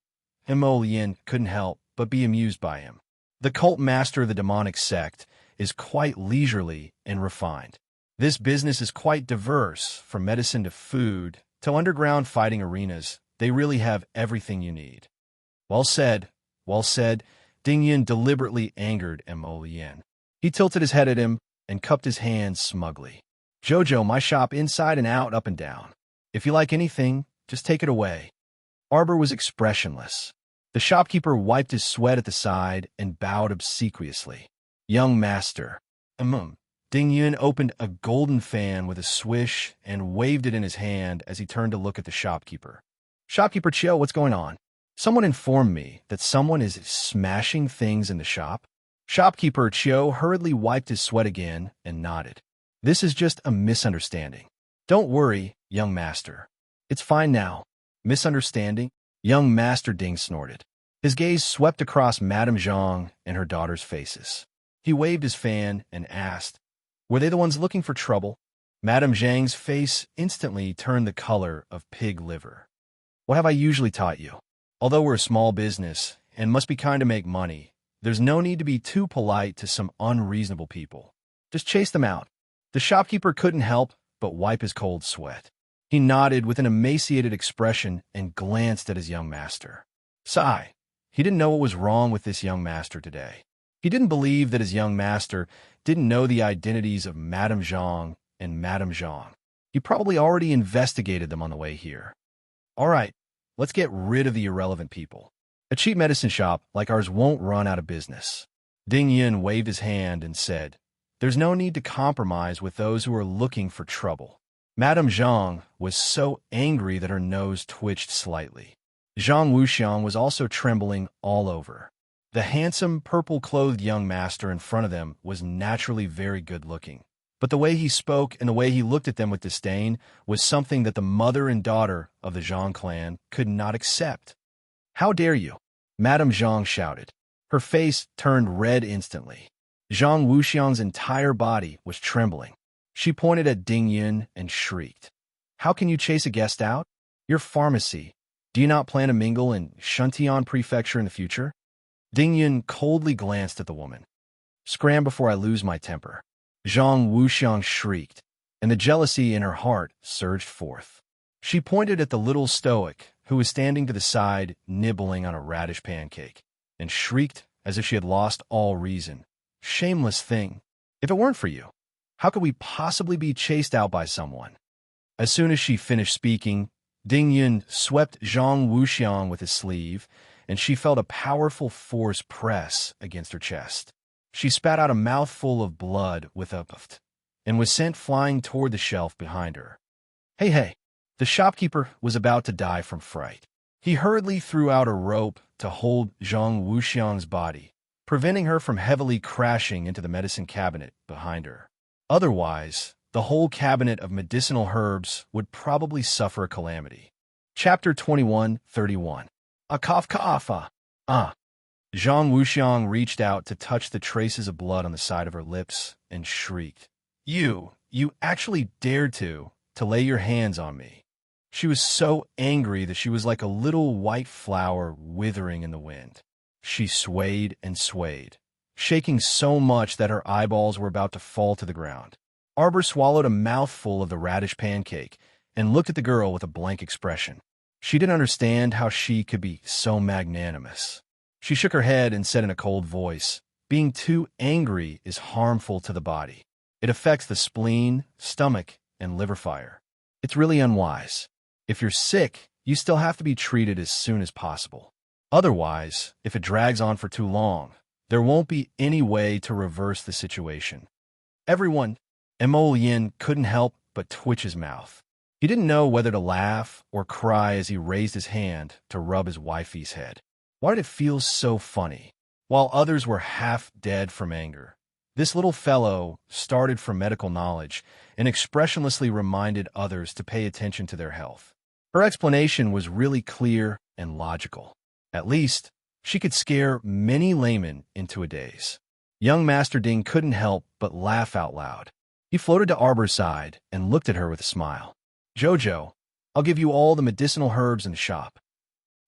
and Mo Lien couldn't help but be amused by him. The cult master of the demonic sect is quite leisurely and refined. This business is quite diverse, from medicine to food to underground fighting arenas. They really have everything you need. Well said, well said. Ding Yun deliberately angered Mo Lien. He tilted his head at him and cupped his hands smugly. Jojo, my shop inside and out, up and down. If you like anything, just take it away. Arbor was expressionless. The shopkeeper wiped his sweat at the side and bowed obsequiously. Young master. Ding Yun opened a golden fan with a swish and waved it in his hand as he turned to look at the shopkeeper. Shopkeeper Chiu, what's going on? Someone informed me that someone is smashing things in the shop. Shopkeeper Chiu hurriedly wiped his sweat again and nodded. This is just a misunderstanding. Don't worry, young master. It's fine now. Misunderstanding? Young master, Ding snorted. His gaze swept across Madame Zhang and her daughter's faces. He waved his fan and asked, were they the ones looking for trouble? Madame Zhang's face instantly turned the color of pig liver. What have I usually taught you? Although we're a small business and must be kind to make money, there's no need to be too polite to some unreasonable people. Just chase them out. The shopkeeper couldn't help but wipe his cold sweat. He nodded with an emaciated expression and glanced at his young master. Sigh. He didn't know what was wrong with this young master today. He didn't believe that his young master didn't know the identities of Madame Zhang and Madame Zhang. He probably already investigated them on the way here. All right, let's get rid of the irrelevant people. A cheap medicine shop like ours won't run out of business. Ding Yun waved his hand and said, there's no need to compromise with those who are looking for trouble. Madame Zhang was so angry that her nose twitched slightly. Zhang Wuxiang was also trembling all over. The handsome, purple-clothed young master in front of them was naturally very good-looking, but the way he spoke and the way he looked at them with disdain was something that the mother and daughter of the Zhang clan could not accept. How dare you? Madame Zhang shouted. Her face turned red instantly. Zhang Wuxiang's entire body was trembling. She pointed at Ding Yun and shrieked. How can you chase a guest out? Your pharmacy. Do you not plan to mingle in Shuntian Prefecture in the future? Ding Yun coldly glanced at the woman. Scram before I lose my temper. Zhang Wuxiang shrieked, and the jealousy in her heart surged forth. She pointed at the little stoic who was standing to the side nibbling on a radish pancake, and shrieked as if she had lost all reason. Shameless thing. If it weren't for you, how could we possibly be chased out by someone? As soon as she finished speaking, Ding Yun swept Zhang Wuxiang with his sleeve, and she felt a powerful force press against her chest. She spat out a mouthful of blood with a puff, and was sent flying toward the shelf behind her. Hey! The shopkeeper was about to die from fright. He hurriedly threw out a rope to hold Zhang Wuxiang's body, preventing her from heavily crashing into the medicine cabinet behind her. Otherwise, the whole cabinet of medicinal herbs would probably suffer a calamity. Chapter 21:31. A cough. Zhang Wuxiang reached out to touch the traces of blood on the side of her lips and shrieked. You actually dared to lay your hands on me. She was so angry that she was like a little white flower withering in the wind. She swayed and swayed, shaking so much that her eyeballs were about to fall to the ground. Arbor swallowed a mouthful of the radish pancake and looked at the girl with a blank expression. She didn't understand how she could be so magnanimous. She shook her head and said in a cold voice, being too angry is harmful to the body. It affects the spleen, stomach, and liver fire. It's really unwise. If you're sick, you still have to be treated as soon as possible. Otherwise, if it drags on for too long, there won't be any way to reverse the situation. Everyone, Mo Lien couldn't help but twitch his mouth. He didn't know whether to laugh or cry as he raised his hand to rub his wifey's head. Why did it feel so funny? While others were half dead from anger, this little fellow started from medical knowledge and expressionlessly reminded others to pay attention to their health. Her explanation was really clear and logical. At least, she could scare many laymen into a daze. Young Master Ding couldn't help but laugh out loud. He floated to Arbor's side and looked at her with a smile. Jojo, I'll give you all the medicinal herbs in the shop.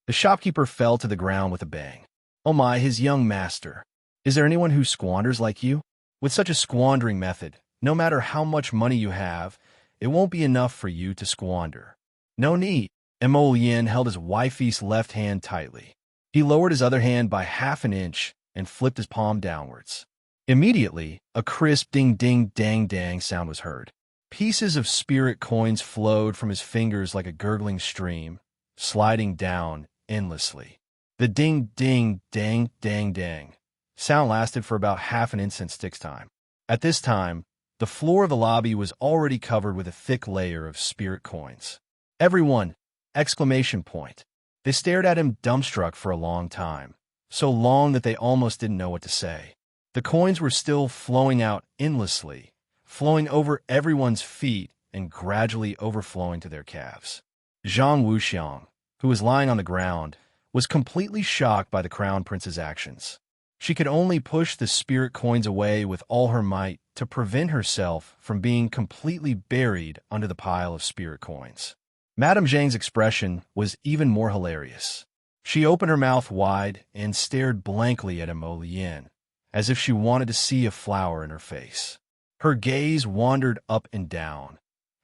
The shopkeeper fell to the ground with a bang. Oh my, his young master. Is there anyone who squanders like you? With such a squandering method, No matter how much money you have, it won't be enough for you to squander. No need. Emolien held his wifey's left hand tightly. He lowered his other hand by half an inch and flipped his palm downwards. Immediately, a crisp ding-ding-dang-dang sound was heard. Pieces of spirit coins flowed from his fingers like a gurgling stream, sliding down endlessly. The ding-ding-dang-dang-dang sound lasted for about half an instant stick's time. At this time, the floor of the lobby was already covered with a thick layer of spirit coins. Everyone! Exclamation point. They stared at him dumbstruck for a long time, so long that they almost didn't know what to say. The coins were still flowing out endlessly, flowing over everyone's feet and gradually overflowing to their calves. Zhang Wuxiang, who was lying on the ground, was completely shocked by the crown prince's actions. She could only push the spirit coins away with all her might to prevent herself from being completely buried under the pile of spirit coins. Madame Zhang's expression was even more hilarious. She opened her mouth wide and stared blankly at Emolien, as if she wanted to see a flower in her face. Her gaze wandered up and down,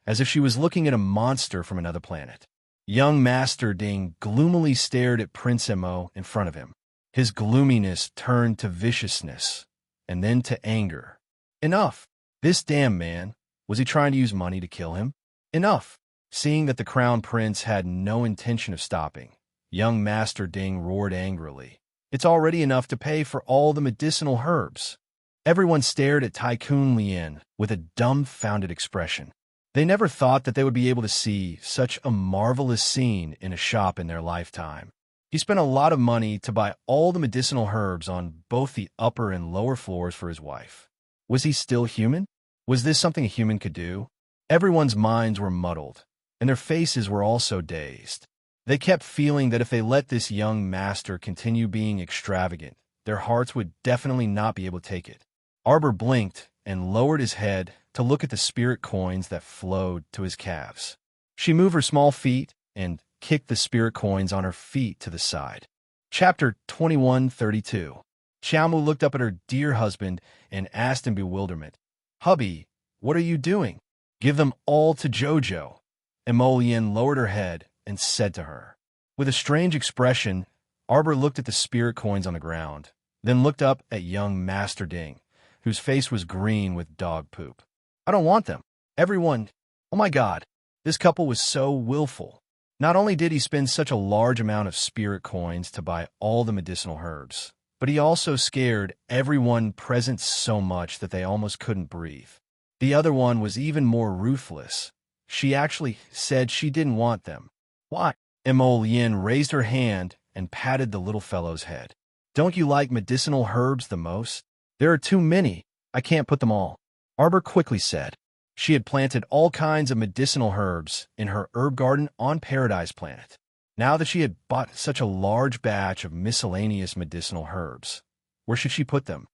as if she was looking at a monster from another planet. Young Master Ding gloomily stared at Prince Emo in front of him. His gloominess turned to viciousness, and then to anger. Enough! This damn man, was he trying to use money to kill him? Enough! Seeing that the crown prince had no intention of stopping, young Master Ding roared angrily. It's already enough to pay for all the medicinal herbs. Everyone stared at Tycoon Lien with a dumbfounded expression. They never thought that they would be able to see such a marvelous scene in a shop in their lifetime. He spent a lot of money to buy all the medicinal herbs on both the upper and lower floors for his wife. Was he still human? Was this something a human could do? Everyone's minds were muddled, and their faces were also dazed. They kept feeling that if they let this young master continue being extravagant, their hearts would definitely not be able to take it. Arbor blinked and lowered his head to look at the spirit coins that flowed to his calves. She moved her small feet and kicked the spirit coins on her feet to the side. Chapter 2132. Xiaomu looked up at her dear husband and asked in bewilderment, "Hubby, what are you doing?" "Give them all to Jojo." Emolien lowered her head and said to her. With a strange expression, Arbor looked at the spirit coins on the ground, then looked up at young Master Ding, whose face was green with dog poop. "I don't want them. Everyone, oh my God, this couple was so willful." Not only did he spend such a large amount of spirit coins to buy all the medicinal herbs, but he also scared everyone present so much that they almost couldn't breathe. The other one was even more ruthless. She actually said she didn't want them. "Why?" Emolien raised her hand and patted the little fellow's head. "Don't you like medicinal herbs the most?" "There are too many. I can't put them all," Arbor quickly said. She had planted all kinds of medicinal herbs in her herb garden on Paradise Planet. Now that she had bought such a large batch of miscellaneous medicinal herbs, where should she put them?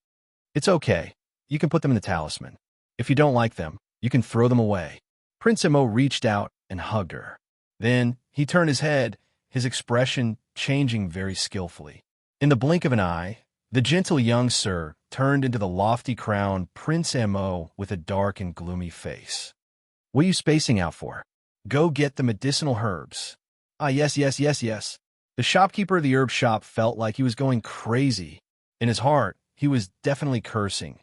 "It's okay. You can put them in the talisman. If you don't like them, you can throw them away." Prince Emo reached out and hugged her. Then he turned his head, his expression changing very skillfully. In the blink of an eye, the gentle young sir turned into the lofty crowned Prince Emo with a dark and gloomy face. "What are you spacing out for? Go get the medicinal herbs." "Ah, yes. The shopkeeper of the herb shop felt like he was going crazy. In his heart, he was definitely cursing.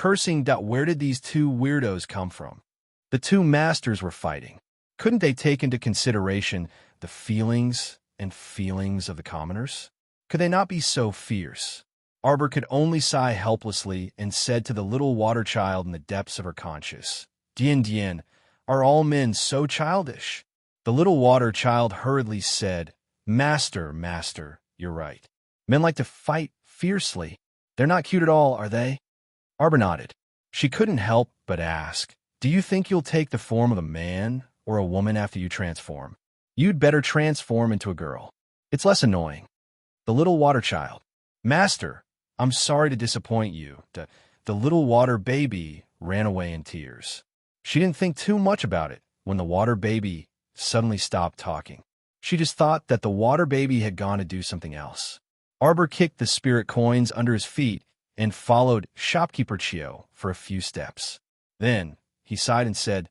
Where did these two weirdos come from? The two masters were fighting. Couldn't they take into consideration the feelings of the commoners? Could they not be so fierce? Arbor could only sigh helplessly and said to the little water child in the depths of her conscience, Dien, are all men so childish?" The little water child hurriedly said, Master, you're right. Men like to fight fiercely. They're not cute at all, are they?" Arbor nodded. She couldn't help but ask, "Do you think you'll take the form of a man or a woman after you transform?" "You'd better transform into a girl. It's less annoying." The little water child, "Master, I'm sorry to disappoint you." The little water baby ran away in tears. She didn't think too much about it when the water baby suddenly stopped talking. She just thought that the water baby had gone to do something else. Arbor kicked the spirit coins under his feet and followed shopkeeper Chio for a few steps. Then he sighed and said,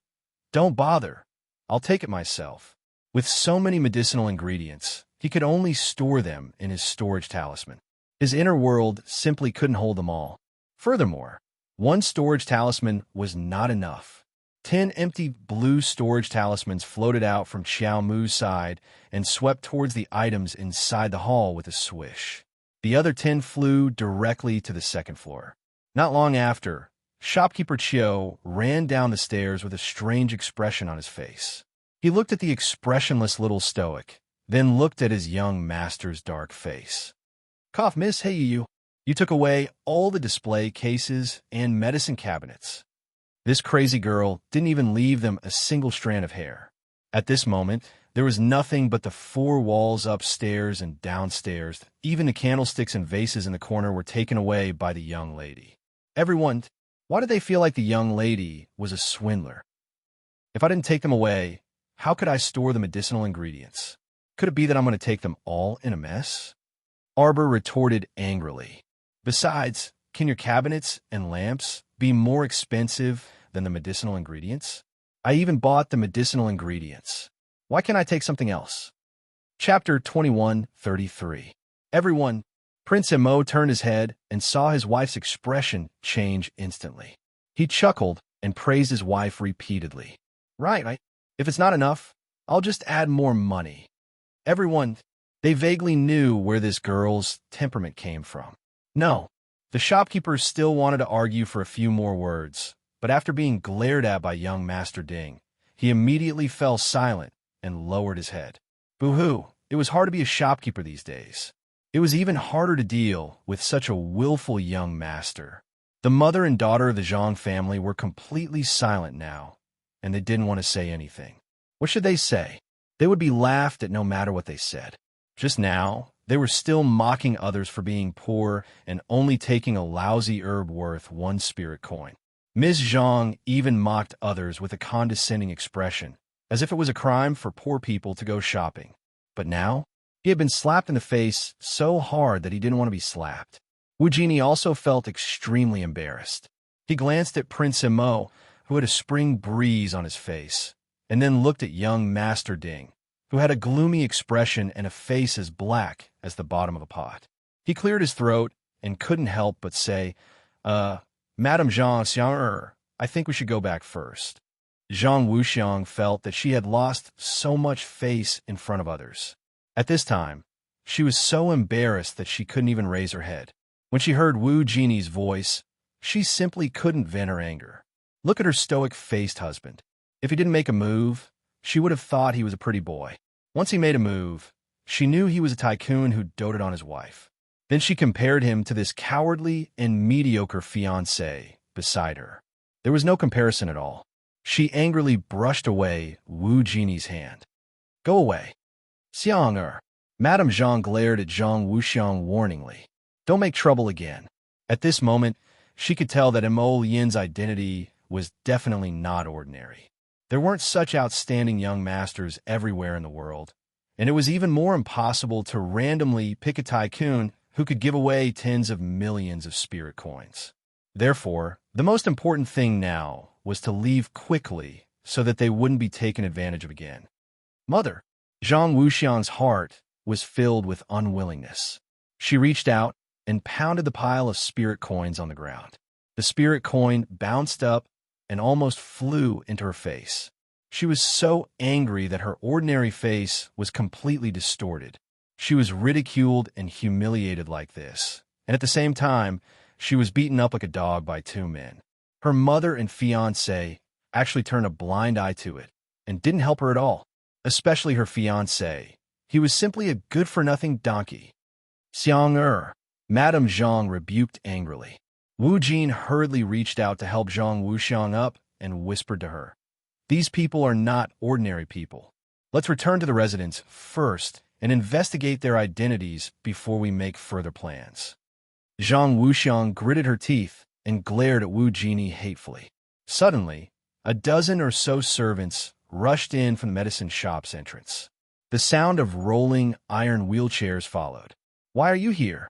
"Don't bother. I'll take it myself." With so many medicinal ingredients, he could only store them in his storage talisman. His inner world simply couldn't hold them all. Furthermore, one storage talisman was not enough. 10 empty blue storage talismans floated out from Xiao Mu's side and swept towards the items inside the hall with a swish. The other 10 flew directly to the second floor. Not long after, shopkeeper Chiu ran down the stairs with a strange expression on his face. He looked at the expressionless little stoic, then looked at his young master's dark face. "Cough, miss, hey you. You took away all the display cases and medicine cabinets." This crazy girl didn't even leave them a single strand of hair. At this moment, there was nothing but the 4 walls upstairs and downstairs. Even the candlesticks and vases in the corner were taken away by the young lady. Everyone, why did they feel like the young lady was a swindler? If I didn't take them away, how could I store the medicinal ingredients? Could it be that I'm going to take them all in a mess? Arbor retorted angrily. Besides, can your cabinets and lamps be more expensive than the medicinal ingredients? I even bought the medicinal ingredients. Why can't I take something else? Chapter 21:33. Everyone, Prince Mo turned his head and saw his wife's expression change instantly. He chuckled and praised his wife repeatedly. Right. If it's not enough, I'll just add more money. Everyone, they vaguely knew where this girl's temperament came from. No, the shopkeeper still wanted to argue for a few more words, but after being glared at by young Master Ding, he immediately fell silent and lowered his head. Boo-hoo, it was hard to be a shopkeeper these days. It was even harder to deal with such a willful young master. The mother and daughter of the Zhang family were completely silent now, and they didn't want to say anything. What should they say? They would be laughed at no matter what they said. Just now, they were still mocking others for being poor and only taking a lousy herb worth 1 spirit coin. Ms. Zhang even mocked others with a condescending expression, as if it was a crime for poor people to go shopping. But now, he had been slapped in the face so hard that he didn't want to be slapped. Wu Jini also felt extremely embarrassed. He glanced at Prince Mo, who had a spring breeze on his face, and then looked at young Master Ding, who had a gloomy expression and a face as black as the bottom of a pot. He cleared his throat and couldn't help but say, Madame Zhang Xiang, I think we should go back first. Zhang Wuxiang felt that she had lost so much face in front of others. At this time, she was so embarrassed that she couldn't even raise her head. When she heard Wu Jini's voice, she simply couldn't vent her anger. Look at her stoic-faced husband. If he didn't make a move, she would have thought he was a pretty boy. Once he made a move, she knew he was a tycoon who doted on his wife. Then she compared him to this cowardly and mediocre fiancé beside her. There was no comparison at all. She angrily brushed away Wu Jini's hand. Go away. Xiang Madame Zhang glared at Zhang Wuxiang warningly. Don't make trouble again. At this moment, she could tell that Mo Yin's identity was definitely not ordinary. There weren't such outstanding young masters everywhere in the world, and it was even more impossible to randomly pick a tycoon who could give away tens of millions of spirit coins. Therefore, the most important thing now was to leave quickly so that they wouldn't be taken advantage of again. Mother, Zhang Wuxiang's heart was filled with unwillingness. She reached out and pounded the pile of spirit coins on the ground. The spirit coin bounced up and almost flew into her face. She was so angry that her ordinary face was completely distorted. She was ridiculed and humiliated like this, and at the same time, she was beaten up like a dog by 2 men. Her mother and fiancé actually turned a blind eye to it and didn't help her at all, especially her fiancé. He was simply a good-for-nothing donkey. Xiang Madame Zhang rebuked angrily. Wu Jin hurriedly reached out to help Zhang Wuxiang up and whispered to her, These people are not ordinary people. Let's return to the residence first and investigate their identities before we make further plans. Zhang Wuxiang gritted her teeth and glared at Wu Jini hatefully. Suddenly, a dozen or so servants rushed in from the medicine shop's entrance. The sound of rolling iron wheelchairs followed. Why are you here?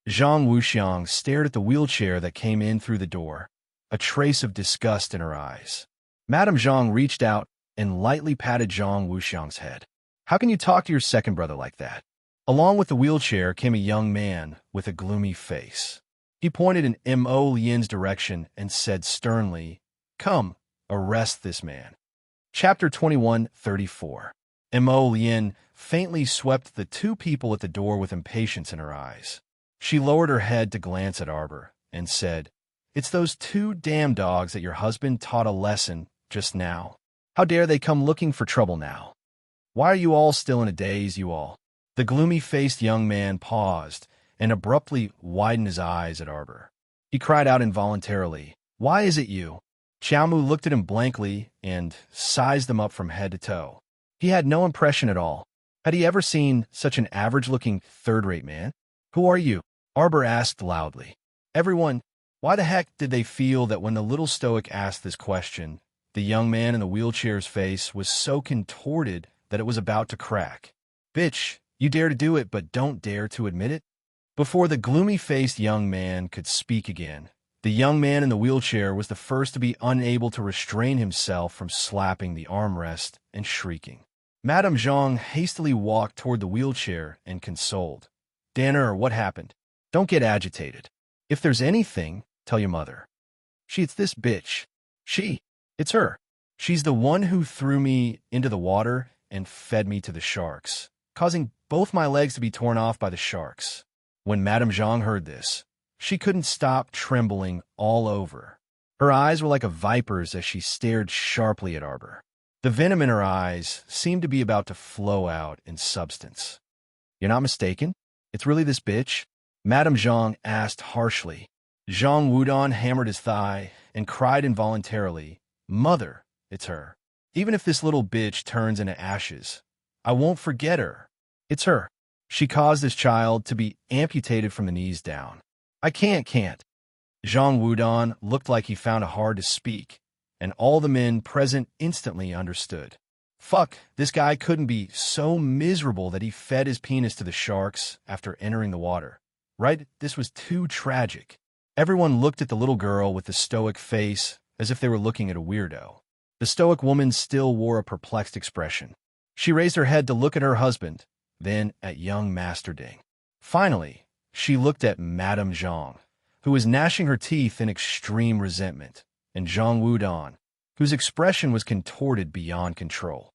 Zhang Wuxiang stared at the wheelchair that came in through the door. a trace of disgust in her eyes. Madame Zhang reached out and lightly patted Zhang Wuxiang's head. How can you talk to your second brother like that? Along with the wheelchair came a young man with a gloomy face. He pointed in Mo Lian's direction and said sternly, "Come, arrest this man." Chapter 21:34. Mo Lian faintly swept the two people at the door with impatience in her eyes. She lowered her head to glance at Arbor and said, "It's those two damn dogs that your husband taught a lesson just now. How dare they come looking for trouble now? Why are you all still in a daze, you all?" The gloomy-faced young man paused and abruptly widened his eyes at Arbor. He cried out involuntarily, "Why is it you?" Xiaomu looked at him blankly and sized him up from head to toe. He had no impression at all. Had he ever seen such an average-looking third-rate man? "Who are you?" Arbor asked loudly. Everyone, why the heck did they feel that when the little stoic asked this question, the young man in the wheelchair's face was so contorted that it was about to crack? "Bitch, you dare to do it but don't dare to admit it?" Before the gloomy-faced young man could speak again, the young man in the wheelchair was the first to be unable to restrain himself from slapping the armrest and shrieking. Madame Zhang hastily walked toward the wheelchair and consoled. "Danner, what happened? Don't get agitated. If there's anything, tell your mother." It's this bitch. It's her. She's the one who threw me into the water and fed me to the sharks, causing both my legs to be torn off by the sharks." When Madame Zhang heard this, she couldn't stop trembling all over. Her eyes were like a viper's as she stared sharply at Arbor. The venom in her eyes seemed to be about to flow out in substance. "You're not mistaken? It's really this bitch?" Madame Zhang asked harshly. Zhang Wudong hammered his thigh and cried involuntarily, "Mother, it's her. Even if this little bitch turns into ashes, I won't forget her. It's her. She caused this child to be amputated from the knees down. I can't. Zhang Wudong looked like he found it hard to speak, and all the men present instantly understood. Fuck, this guy couldn't be so miserable that he fed his penis to the sharks after entering the water. Right? This was too tragic. Everyone looked at the little girl with the stoic face as if they were looking at a weirdo. The stoic woman still wore a perplexed expression. She raised her head to look at her husband, then at young Master Ding. Finally, she looked at Madame Zhang, who was gnashing her teeth in extreme resentment, and Zhang Wudong, whose expression was contorted beyond control.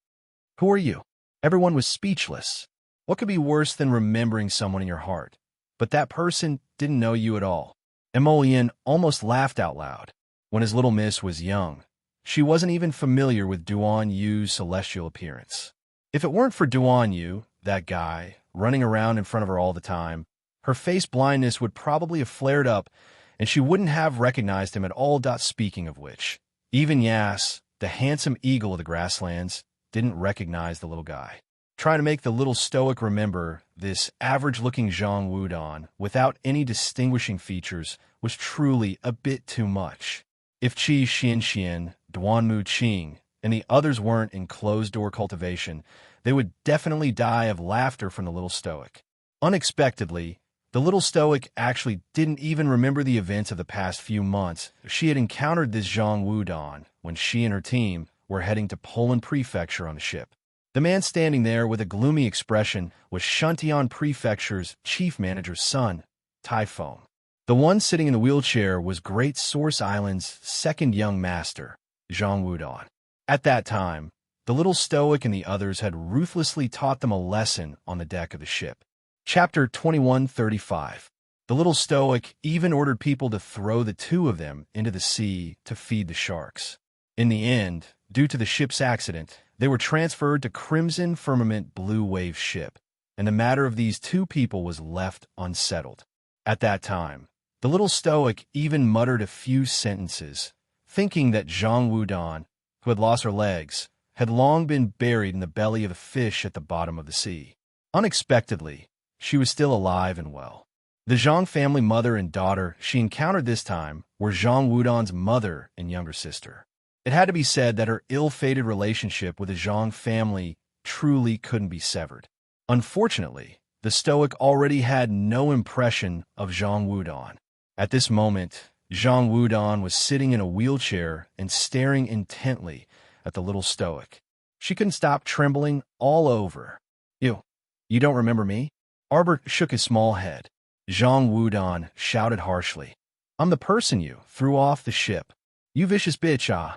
"Who are you?" Everyone was speechless. What could be worse than remembering someone in your heart, but that person didn't know you at all? Emolian almost laughed out loud. When his little miss was young, she wasn't even familiar with Duan Yu's celestial appearance. If it weren't for Duan Yu, that guy, running around in front of her all the time, her face blindness would probably have flared up, and she wouldn't have recognized him at all. Speaking of which, even Yas, the handsome eagle of the grasslands, didn't recognize the little guy. Trying to make the little stoic remember this average-looking Zhang Wudong without any distinguishing features was truly a bit too much. If Qi Xianxian, Duanmu Qing, and the others weren't in closed-door cultivation, they would definitely die of laughter from the little stoic. Unexpectedly, the little stoic actually didn't even remember the events of the past few months. She had encountered this Zhang Wudong when she and her team were heading to Poland Prefecture on the ship. The man standing there with a gloomy expression was Shuntian Prefecture's chief manager's son, Typhoon. The one sitting in the wheelchair was Great Source Island's second young master, Zhang Wudong. At that time, the little stoic and the others had ruthlessly taught them a lesson on the deck of the ship. Chapter 21:35. The little stoic even ordered people to throw the two of them into the sea to feed the sharks. In the end, due to the ship's accident, they were transferred to Crimson Firmament Blue Wave ship, and the matter of these two people was left unsettled. At that time, the little stoic even muttered a few sentences, thinking that Zhang Wudong, who had lost her legs, had long been buried in the belly of a fish at the bottom of the sea. Unexpectedly, she was still alive and well. The Zhang family mother and daughter she encountered this time were Zhang Wudong's mother and younger sister. It had to be said that her ill-fated relationship with the Zhang family truly couldn't be severed. Unfortunately, the stoic already had no impression of Zhang Wudong. At this moment, Zhang Wudong was sitting in a wheelchair and staring intently at the little stoic. She couldn't stop trembling all over. You don't remember me? Arbor shook his small head. Zhang Wudong shouted harshly. I'm the person you threw off the ship. You vicious bitch, ah.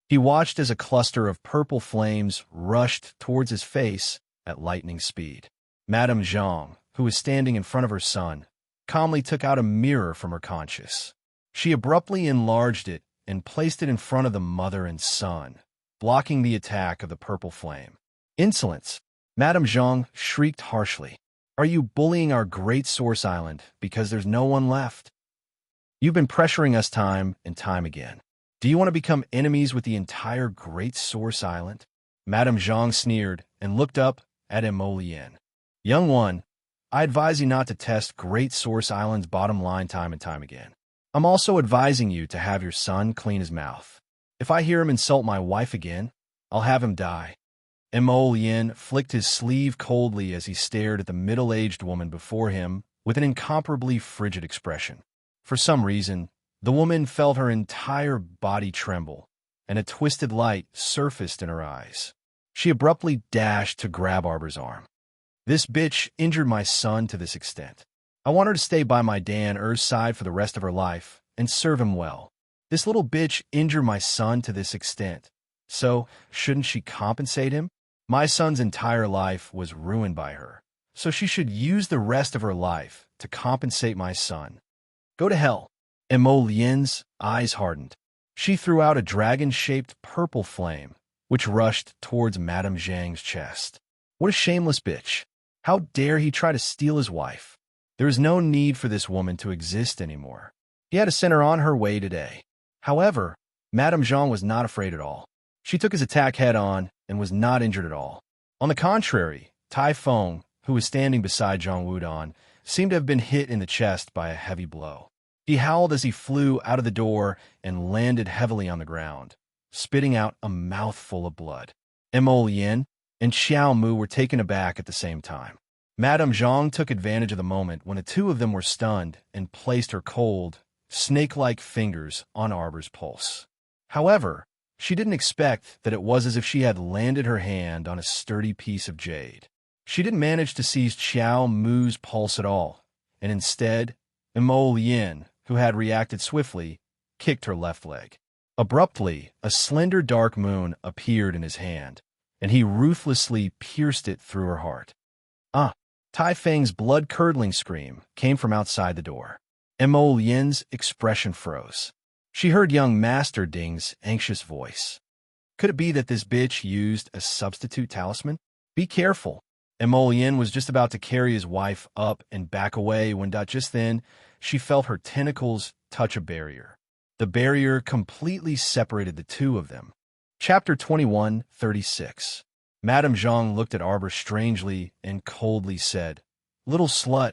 He watched as a cluster of purple flames rushed towards his face at lightning speed. Madame Zhang, who was standing in front of her son, calmly took out a mirror from her conscience. She abruptly enlarged it and placed it in front of the mother and son, blocking the attack of the purple flame. Insolence! Madame Zhang shrieked harshly. Are you bullying our great Source Island because there's no one left? You've been pressuring us time and time again. Do you want to become enemies with the entire Great Source Island? Madame Zhang sneered and looked up at Emolien. Young one, I advise you not to test Great Source Island's bottom line time and time again. I'm also advising you to have your son clean his mouth. If I hear him insult my wife again, I'll have him die. Emolien flicked his sleeve coldly as he stared at the middle-aged woman before him with an incomparably frigid expression. For some reason, the woman felt her entire body tremble, and a twisted light surfaced in her eyes. She abruptly dashed to grab Arbor's arm. This bitch injured my son to this extent. I want her to stay by my Dan-er's side for the rest of her life and serve him well. This little bitch injured my son to this extent. So, shouldn't she compensate him? My son's entire life was ruined by her, so she should use the rest of her life to compensate my son. Go to hell. Emolien's eyes hardened. She threw out a dragon-shaped purple flame, which rushed towards Madame Zhang's chest. What a shameless bitch. How dare he try to steal his wife? There is no need for this woman to exist anymore. He had to send her on her way today. However, Madame Zhang was not afraid at all. She took his attack head-on and was not injured at all. On the contrary, Tai Feng, who was standing beside Zhang Wudong, seemed to have been hit in the chest by a heavy blow. He howled as he flew out of the door and landed heavily on the ground, spitting out a mouthful of blood. Emolien and Xiao Mu were taken aback at the same time. Madame Zhang took advantage of the moment when the two of them were stunned and placed her cold, snake-like fingers on Arbor's pulse. However, she didn't expect that it was as if she had landed her hand on a sturdy piece of jade. She didn't manage to seize Xiao Mu's pulse at all, and instead, Emolien, who had reacted swiftly, kicked her left leg. Abruptly, a slender dark moon appeared in his hand, and he ruthlessly pierced it through her heart. Ah! Tai Feng's blood-curdling scream came from outside the door. Emolien's expression froze. She heard young Master Ding's anxious voice. Could it be that this bitch used a substitute talisman? Be careful. Emolien was just about to carry his wife up and back away when just then she felt her tentacles touch a barrier. The barrier completely separated the two of them. Chapter 21:36. Madame Zhang looked at Arbor strangely and coldly said, Little slut,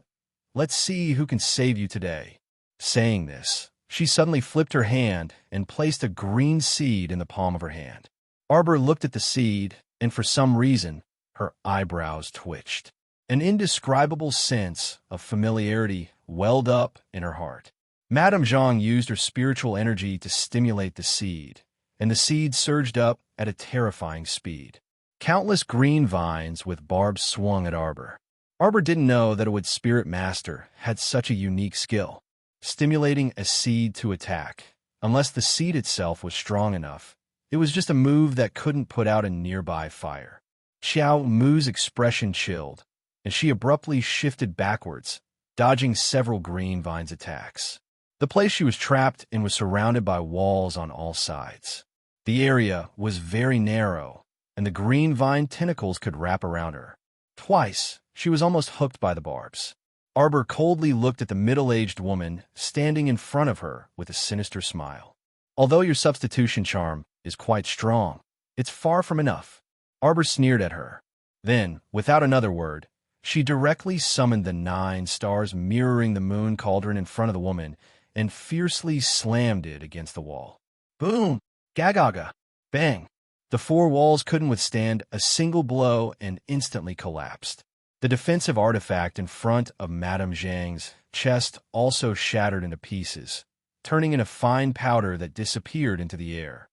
let's see who can save you today. Saying this, she suddenly flipped her hand and placed a green seed in the palm of her hand. Arbor looked at the seed, and for some reason, her eyebrows twitched. An indescribable sense of familiarity welled up in her heart. Madame Zhang used her spiritual energy to stimulate the seed, and the seed surged up at a terrifying speed. Countless green vines with barbs swung at Arbor. Arbor didn't know that a wood spirit master had such a unique skill, stimulating a seed to attack. Unless the seed itself was strong enough, it was just a move that couldn't put out a nearby fire. Xiao Mu's expression chilled, and she abruptly shifted backwards, dodging several green vines' attacks. The place she was trapped in was surrounded by walls on all sides. The area was very narrow, and the green vine tentacles could wrap around her. Twice, she was almost hooked by the barbs. Arbor coldly looked at the middle-aged woman standing in front of her with a sinister smile. Although your substitution charm is quite strong, it's far from enough. Arbor sneered at her. Then, without another word, she directly summoned the 9 stars mirroring the moon cauldron in front of the woman and fiercely slammed it against the wall. Boom! Gagaga! Bang! The 4 walls couldn't withstand a single blow and instantly collapsed. The defensive artifact in front of Madame Zhang's chest also shattered into pieces, turning into fine powder that disappeared into the air.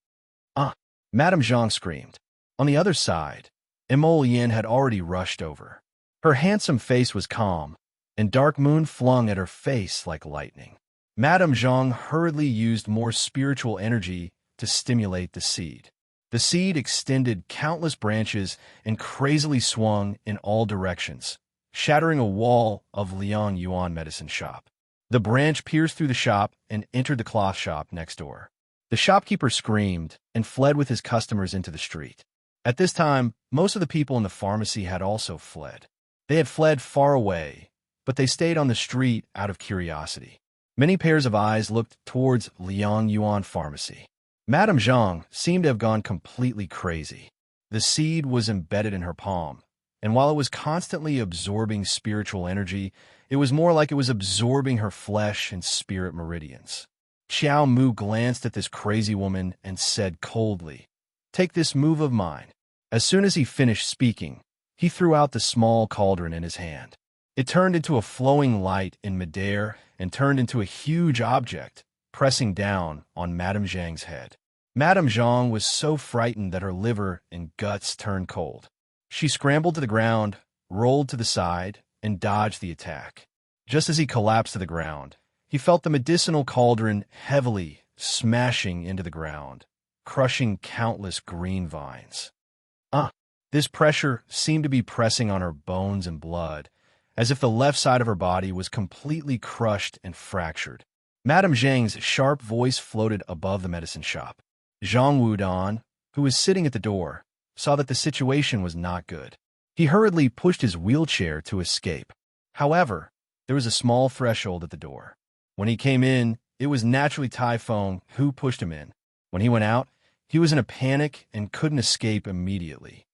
Ah! Madame Zhang screamed. On the other side, Emolian had already rushed over. Her handsome face was calm, and dark moon flung at her face like lightning. Madame Zhang hurriedly used more spiritual energy to stimulate the seed. The seed extended countless branches and crazily swung in all directions, shattering a wall of Liang Yuan medicine shop. The branch pierced through the shop and entered the cloth shop next door. The shopkeeper screamed and fled with his customers into the street. At this time, most of the people in the pharmacy had also fled. They had fled far away, but they stayed on the street out of curiosity. Many pairs of eyes looked towards Liang Yuan Pharmacy. Madame Zhang seemed to have gone completely crazy. The seed was embedded in her palm, and while it was constantly absorbing spiritual energy, it was more like it was absorbing her flesh and spirit meridians. Xiao Mu glanced at this crazy woman and said coldly, "Take this move of mine." As soon as he finished speaking, he threw out the small cauldron in his hand. It turned into a flowing light in midair and turned into a huge object, pressing down on Madame Zhang's head. Madame Zhang was so frightened that her liver and guts turned cold. She scrambled to the ground, rolled to the side, and dodged the attack. Just as he collapsed to the ground, he felt the medicinal cauldron heavily smashing into the ground, crushing countless green vines. This pressure seemed to be pressing on her bones and blood, as if the left side of her body was completely crushed and fractured. Madame Zhang's sharp voice floated above the medicine shop. Zhang Wudan, who was sitting at the door, saw that the situation was not good. He hurriedly pushed his wheelchair to escape. However, there was a small threshold at the door. When he came in, it was naturally Typhone who pushed him in. When he went out, he was in a panic and couldn't escape immediately.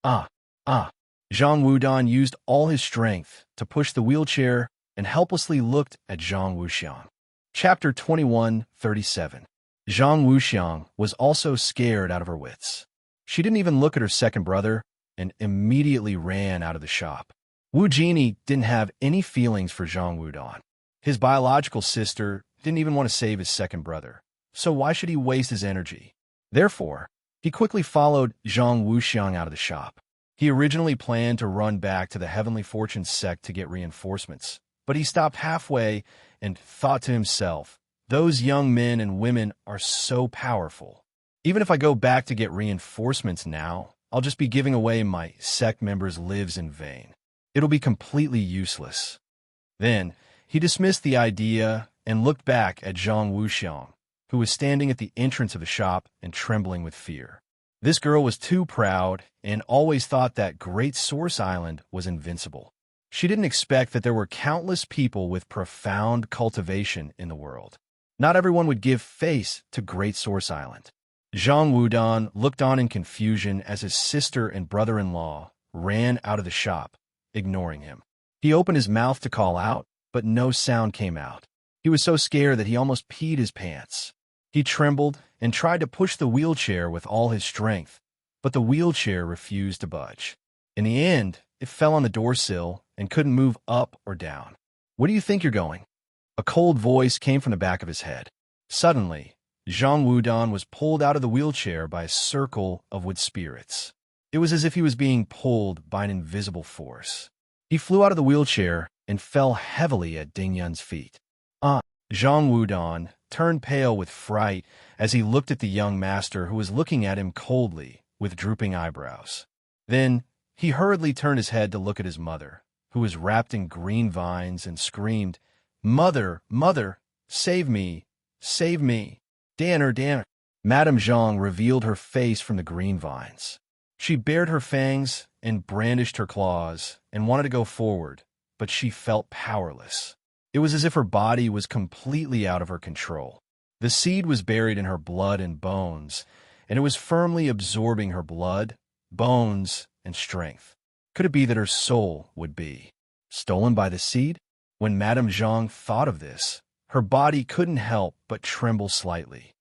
Zhang Wudan used all his strength to push the wheelchair and helplessly looked at Zhang Wuxiang. Chapter 21:37. Zhang Wuxiang was also scared out of her wits. She didn't even look at her second brother and immediately ran out of the shop. Wu Jini didn't have any feelings for Zhang Wudan. His biological sister didn't even want to save his second brother, so why should he waste his energy? Therefore, he quickly followed Zhang Wuxiang out of the shop. He originally planned to run back to the Heavenly Fortune sect to get reinforcements, but he stopped halfway and thought to himself, "Those young men and women are so powerful. Even if I go back to get reinforcements now, I'll just be giving away my sect members' lives in vain. It'll be completely useless." Then, he dismissed the idea and looked back at Zhang Wuxiang, who was standing at the entrance of the shop and trembling with fear. This girl was too proud and always thought that Great Source Island was invincible. She didn't expect that there were countless people with profound cultivation in the world. Not everyone would give face to Great Source Island. Zhang Wudan looked on in confusion as his sister and brother-in-law ran out of the shop, ignoring him. He opened his mouth to call out, but no sound came out. He was so scared that he almost peed his pants. He trembled and tried to push the wheelchair with all his strength, but the wheelchair refused to budge. In the end, it fell on the doorsill and couldn't move up or down. "Where do you think you're going?" A cold voice came from the back of his head. Suddenly, Zhang Wudan was pulled out of the wheelchair by a circle of wood spirits. It was as if he was being pulled by an invisible force. He flew out of the wheelchair and fell heavily at Ding Yun's feet. Zhang Wudan turned pale with fright as he looked at the young master who was looking at him coldly with drooping eyebrows. Then he hurriedly turned his head to look at his mother, who was wrapped in green vines, and screamed, "Mother, mother, save me, save me, Danner, Danner." Madame Zhang revealed her face from the green vines. She bared her fangs and brandished her claws and wanted to go forward, but she felt powerless. It was as if her body was completely out of her control. The seed was buried in her blood and bones, and it was firmly absorbing her blood, bones, and strength. Could it be that her soul would be stolen by the seed? When Madame Zhang thought of this, her body couldn't help but tremble slightly.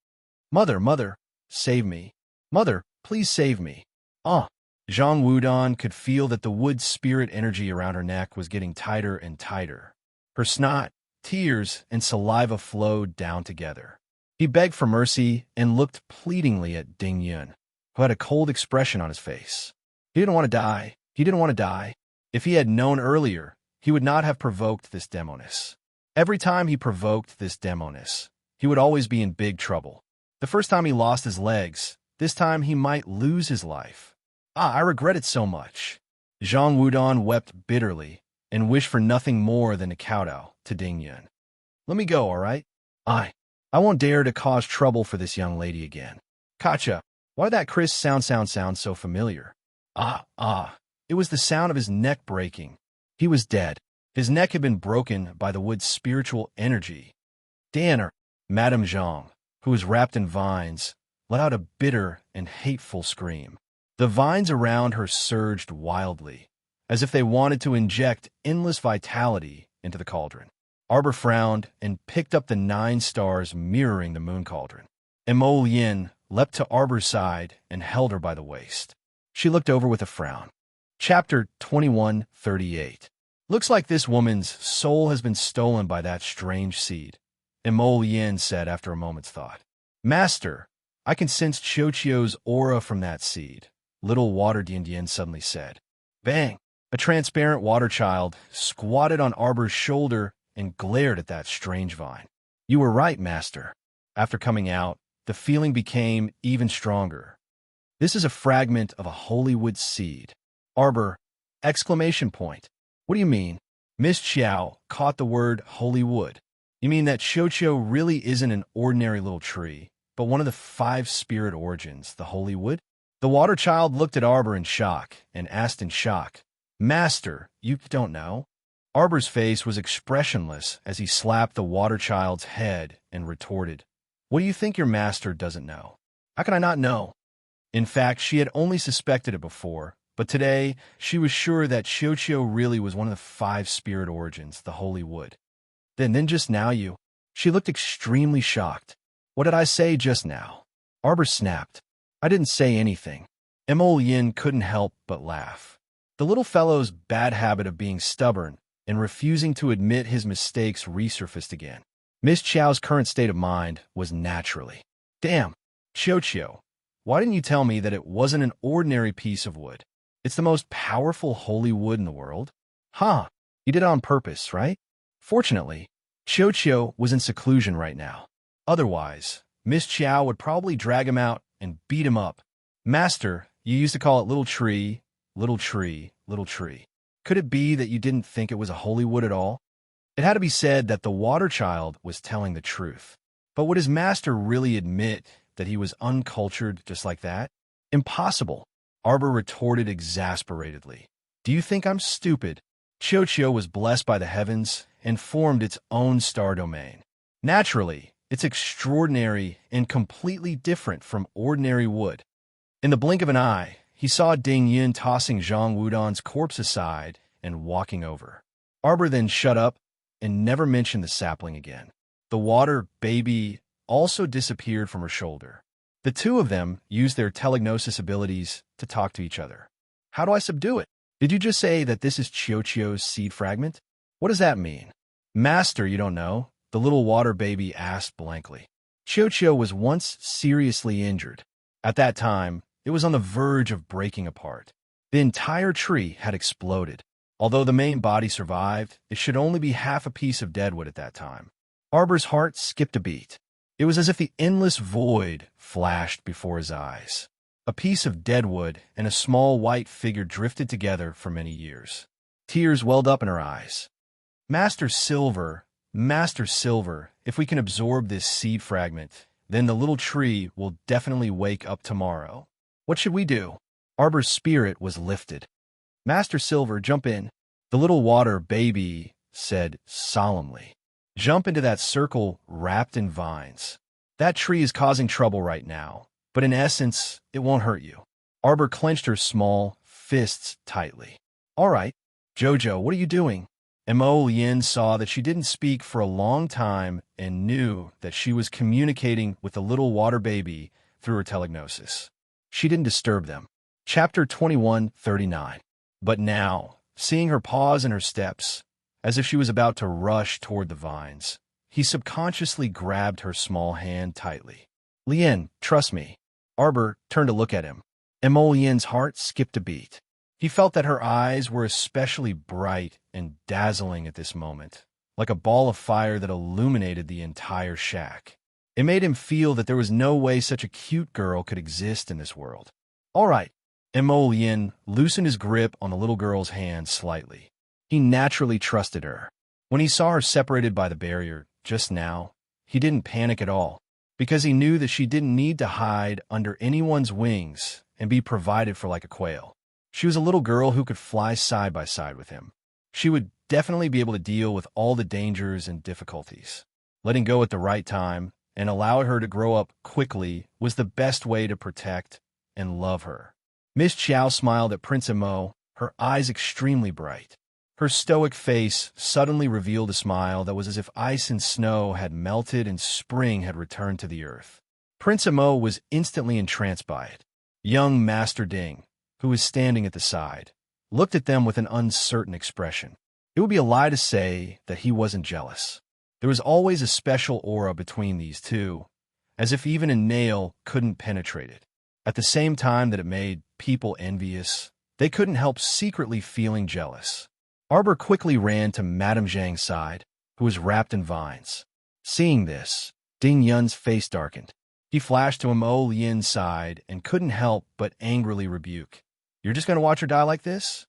"Mother, mother, save me. Mother, please save me." Zhang Wudan could feel that the wood spirit energy around her neck was getting tighter and tighter. Her snot Tears and saliva flowed down together. He begged for mercy and looked pleadingly at Ding Yun, who had a cold expression on his face. He didn't want to die. He didn't want to die. If he had known earlier, he would not have provoked this demoness. Every time he provoked this demoness, he would always be in big trouble. The first time he lost his legs, this time he might lose his life. I regret it so much. Zhang Wudong wept bitterly and wished for nothing more than to kowtow to Ding Yun. Let me go, all right? I won't dare to cause trouble for this young lady again. Katja, why did that Chris sound so familiar? It was the sound of his neck breaking. He was dead. His neck had been broken by the wood's spiritual energy. Danner, Madame Zhang, who was wrapped in vines, let out a bitter and hateful scream. The vines around her surged wildly, as if they wanted to inject endless vitality into the cauldron. Arbor frowned and picked up the 9 stars mirroring the moon cauldron. Emo Yin leapt to Arbor's side and held her by the waist. She looked over with a frown. Chapter 2138. Looks like this woman's soul has been stolen by that strange seed, Emo Yin said after a moment's thought. Master, I can sense Qiuqiu's aura from that seed, little water Dian suddenly said. Bang! A transparent water child squatted on Arbor's shoulder and glared at that strange vine. You were right, Master. After coming out, the feeling became even stronger. This is a fragment of a holy wood seed. Arbor! Exclamation point. What do you mean? Miss Qiao caught the word holy wood. You mean that Qiuqiu really isn't an ordinary little tree, but one of the 5 spirit origins, the holy wood? The water child looked at Arbor in shock and asked in shock, Master, you don't know? Arbor's face was expressionless as he slapped the water child's head and retorted, What do you think your master doesn't know? How can I not know? In fact, she had only suspected it before, but today she was sure that Qiuqiu really was one of the 5 spirit origins, the holy wood. Then just now you... She looked extremely shocked. What did I say just now? Arbor snapped. I didn't say anything. Emo Yin couldn't help but laugh. The little fellow's bad habit of being stubborn and refusing to admit his mistakes resurfaced again. Miss Qiao's current state of mind was naturally, Damn, Qiuqiu, why didn't you tell me that it wasn't an ordinary piece of wood? It's the most powerful holy wood in the world. You did it on purpose, right? Fortunately, Qiuqiu was in seclusion right now. Otherwise, Miss Qiao would probably drag him out and beat him up. Master, you used to call it little tree, little tree, little tree. Could it be that you didn't think it was a holy wood at all? It had to be said that the water child was telling the truth. But would his master really admit that he was uncultured just like that? Impossible, Arbor retorted exasperatedly. Do you think I'm stupid? Qiuqiu was blessed by the heavens and formed its own star domain. Naturally, it's extraordinary and completely different from ordinary wood. In the blink of an eye, he saw Ding Yun tossing Zhang Wudong's corpse aside and walking over. Arbor then shut up and never mentioned the sapling again. The water baby also disappeared from her shoulder. The two of them used their telegnosis abilities to talk to each other. How do I subdue it? Did you just say that this is Qiuqiu's seed fragment? What does that mean? Master, you don't know, the little water baby asked blankly. Qiuqiu was once seriously injured. At that time, it was on the verge of breaking apart. The entire tree had exploded. Although the main body survived, it should only be half a piece of deadwood at that time. Arbor's heart skipped a beat. It was as if the endless void flashed before his eyes. A piece of deadwood and a small white figure drifted together for many years. Tears welled up in her eyes. Master Silver, if we can absorb this seed fragment, then the little tree will definitely wake up tomorrow. What should we do? Arbor's spirit was lifted. Master Silver, jump in. The little water baby said solemnly. Jump into that circle wrapped in vines. That tree is causing trouble right now, but in essence, it won't hurt you. Arbor clenched her small fists tightly. All right, Jojo, what are you doing? Mo Yin saw that she didn't speak for a long time and knew that she was communicating with the little water baby through her telegnosis. She didn't disturb them. Chapter 2139. But now, seeing her pause in her steps, As if she was about to rush toward the vines, he subconsciously grabbed her small hand tightly. Lien, trust me. Arbor turned to look at him. Lien's heart skipped a beat. He felt that her eyes were especially bright and dazzling at this moment, like a ball of fire that illuminated the entire shack. It made him feel that there was no way such a cute girl could exist in this world. All right. Lien loosened his grip on the little girl's hand slightly. He naturally trusted her. When he saw her separated by the barrier just now, he didn't panic at all, because he knew that she didn't need to hide under anyone's wings and be provided for like a quail. She was a little girl who could fly side by side with him. She would definitely be able to deal with all the dangers and difficulties. Letting go at the right time and allow her to grow up quickly was the best way to protect and love her. Miss Chow smiled at Prince Emo, her eyes extremely bright. Her stoic face suddenly revealed a smile that was as if ice and snow had melted and spring had returned to the earth. Prince Emo was instantly entranced by it. Young Master Ding, who was standing at the side, looked at them with an uncertain expression. It would be a lie to say that he wasn't jealous. There was always a special aura between these two, as if even a nail couldn't penetrate it. At the same time that it made people envious, they couldn't help secretly feeling jealous. Arbor quickly ran to Madame Zhang's side, who was wrapped in vines. Seeing this, Ding Yun's face darkened. He flashed to Lien's side and couldn't help but angrily rebuke. You're just going to watch her die like this?